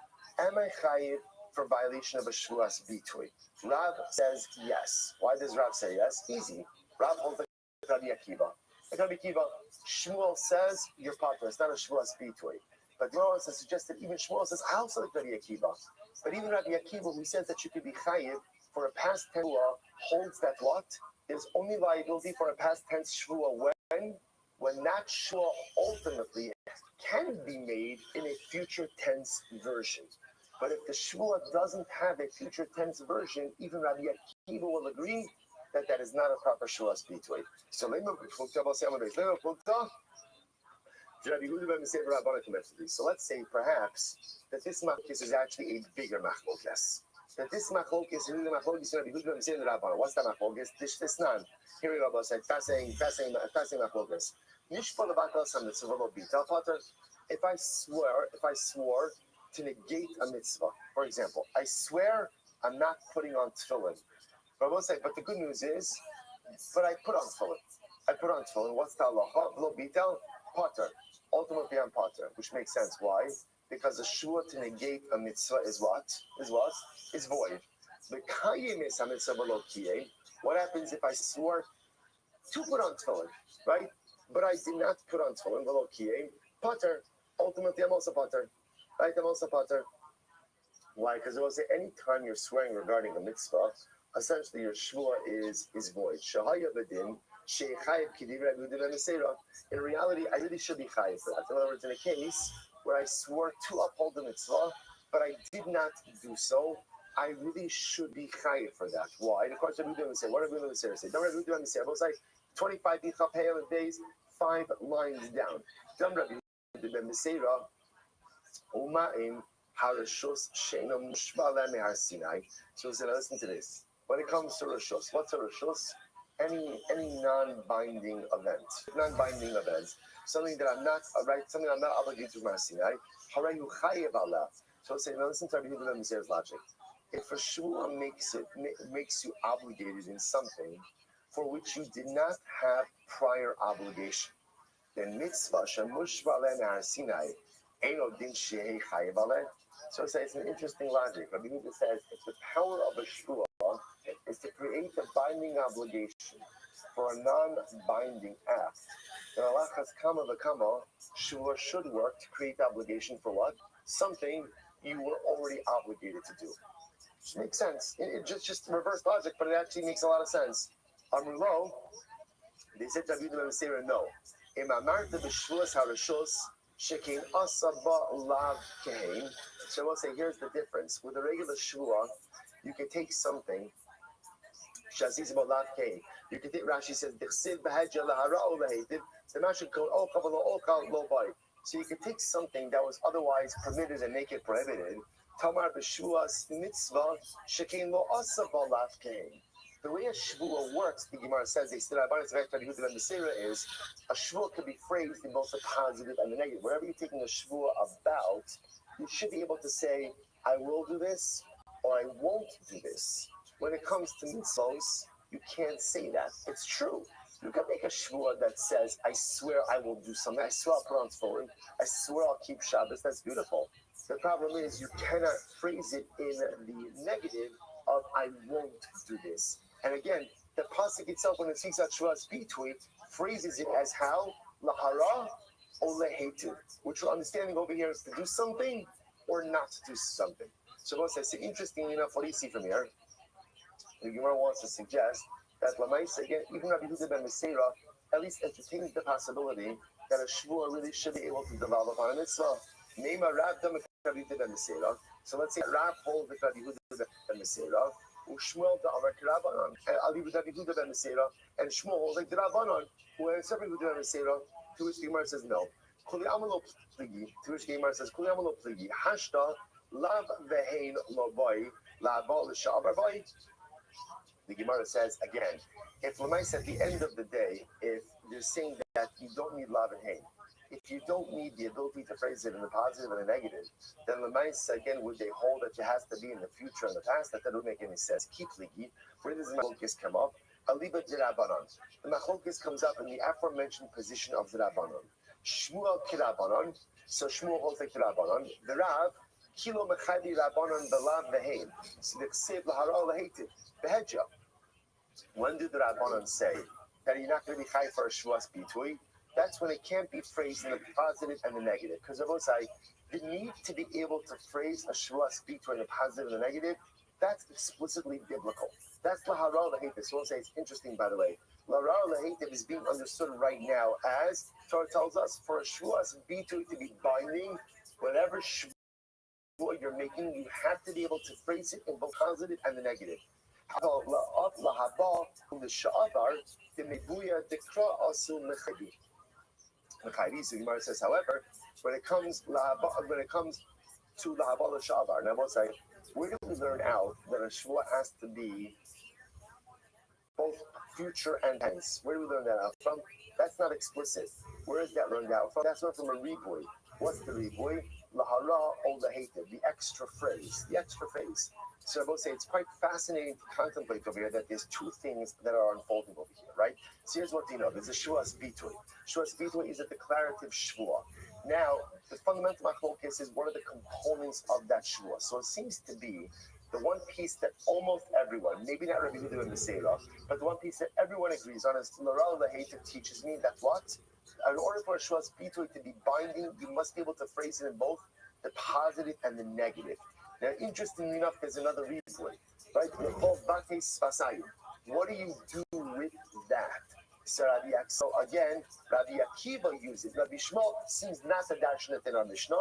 Am I chayiv for violation of a shvuas bitoy? Rav says yes. Why does Rav say yes? Easy. Rav holds like Rabbi Akiva. Like Rabbi Akiva, Shmuel says you're potter. It's not a shvuas bitoy. But Rav has suggested even Shmuel says I also like Rabbi Akiva. But even Rabbi Akiva, who says that you could be chayiv for a past tense shvua, holds that what? There's only liability for a past tense shvua when that shvua ultimately can be made in a future tense version. But if the shvua doesn't have a future tense version, even Rabbi Akiva will agree that that is not a proper shvuas bitoy. So let's say perhaps that this machlokes is actually a bigger machlokes. That this machlokes is really machlokes Rabbi Yehuda ben Meseir Rabbanan. What's that machlokes? This nan. Here we go. Said fasting machlokes. If I swore to negate a mitzvah, for example, I swear I'm not putting on tefillin. But we'll say, but the good news is, but I put on tefillin. What's the halacha? Lo bitel potter. Ultimately, I'm potter, which makes sense. Why? Because a shua to negate a mitzvah is what? Is void. The kayim is a mitzvah below kiyeh. What happens if I swore to put on tefillin, right? But I did not put on tefillin below kiyeh. Potter. Ultimately, I'm also potter. Right? I'm also potter. Why? Because it will say any time you're swearing regarding a mitzvah, essentially your shvua is void. In reality, I really should be chayiv for that. In other words, in a case where I swore to uphold the mitzvah, but I did not do so, I really should be chayiv for that. Why? And of course, what Rabbi say? What did Rabbi say? Don't Rabbi say? It was like 25 days, 5 lines down. So listen to this. When it comes to Rishos, what's a Rishos? Any non-binding event. Non-binding events. Something that I'm not something I'm not obligated to Sinai. So say, now listen to Rabbi Yehuda ben Meseir's logic. If a shvua makes you obligated in something for which you did not have prior obligation, then mitzvah shemushva le'nehar Sinai eino din she'ei chayev aleh. So it's an interesting logic. Rabbi Yehuda says if the power of a shvua is to create a binding obligation for a non-binding act, then alachas kama v'kama, shvua should work to create obligation for what? Something you were already obligated to do. Which makes sense. It just reverse logic, but it actually makes a lot of sense. Amrulo, they said to Rabbi Yehuda ben Meseir, no. Im amarta b'shvuas harishos shekein asaba lav kein. So we'll say, here's the difference. With a regular shvua, you can take something. Shazis about lav kein. You can take. Rashi says, "Dechsiv b'hedja lahara o laheitiv." The Mashal code all kaval all kal lo bay. So you could take something that was otherwise permitted and make it prohibited. Tamar b'shvuas mitzvah shekein lo asaba lav kein. The way a shvua works, the Gemara says, they still is a shvua could be phrased in both the positive and the negative. Wherever you're taking a shvua about, you should be able to say, I will do this, or I won't do this. When it comes to mitzvos, you can't say that. It's true. You can make a shvua that says, I swear I will do something. I swear I'll put on tefillin. I swear I'll keep Shabbos. That's beautiful. The problem is you cannot phrase it in the negative of I won't do this. And again, the pasuk itself, when it speaks out Shvuas Bitui, phrases it as how lahara or lehetu, which we're understanding over here is to do something or not to do something. So what says, interestingly enough, what do you see from here? The Gemara wants to suggest that Lamaisa, again, even Rabbi Yehuda ben Meseir at least entertains the possibility that a shvua really should be able to develop on a mitzvah. Name a Rav Rabbi Yehuda ben Meseir. So let's say Rav holds with Rabbi Yehuda ben Meseir. Shmuel the Amar Kirabanan, and Ali with Rabbi Yehuda ben Meseir, and Shmuel holds like the Rabbanan, who is Rabbi Yehuda ben Meseir, to which the Gemara says no. Kuli Amalo Pligi, to which the Gemara says Kuli Amalo Pligi, Hashta Lav Vehain Loboy, Laval Shabar Boy. The Gemara says again, if Lamais at the end of the day, if you're saying that you don't need Lav and Hain, if you don't need the ability to phrase it in the positive and the negative, then Lamais again would they hold that it has to be in the future and the past? That doesn't make any sense. Keep ligi. Where does the machlokes come up? Aliba dirabanan. The machlokes comes up in the aforementioned position of the Rabbanon. Shmuel kirabanan. So Shmuel holds like Rabbanon. The Rav kilo mechadi Rabbanon belav vehein. So the ksiv lahara lahated behedja. When did the Rabbanon say that you're not going to be chai for a shvuas bitui? That's when it can't be phrased in the positive and the negative. Because I will say, the need to be able to phrase a shvuas between the positive and the negative, that's explicitly biblical. That's lahara lahativ. So we'll say it's interesting, by the way. Lahara lahativ is being understood right now as Torah tells us for a shvuas between to be binding, whatever shvuah you're making, you have to be able to phrase it in both positive and the negative. The Gemara says, however, when it comes to Lahabal Shavar, now we'll say, where do we learn out that a shvuah has to be both future and tense? Where do we learn that out from? That's not explicit. Where is that learned out from? That's not from a ribui. What's the ribui? Lahara ol lahativ, the extra phrase. The extra phrase. So I will say it's quite fascinating to contemplate over here that there's two things that are unfolding over here, right? So here's what you know. There's a Shuas Bitui. Shuas Bitui is a declarative Shvuah. Now, the fundamental machlokes is one of the components of that Shvuah. So it seems to be the one piece that almost everyone, maybe not Rabbi Yehuda ben Meseir, but the one piece that everyone agrees on is Laral Lahativ teaches me that what? In order for a Shuas Bitui to be binding, you must be able to phrase it in both the positive and the negative. Now, interestingly enough, there's another reason, right? What do you do with that? So again, Rabbi Akiva uses. Rabbi Shmuel seems not to darshan it in our Mishnah.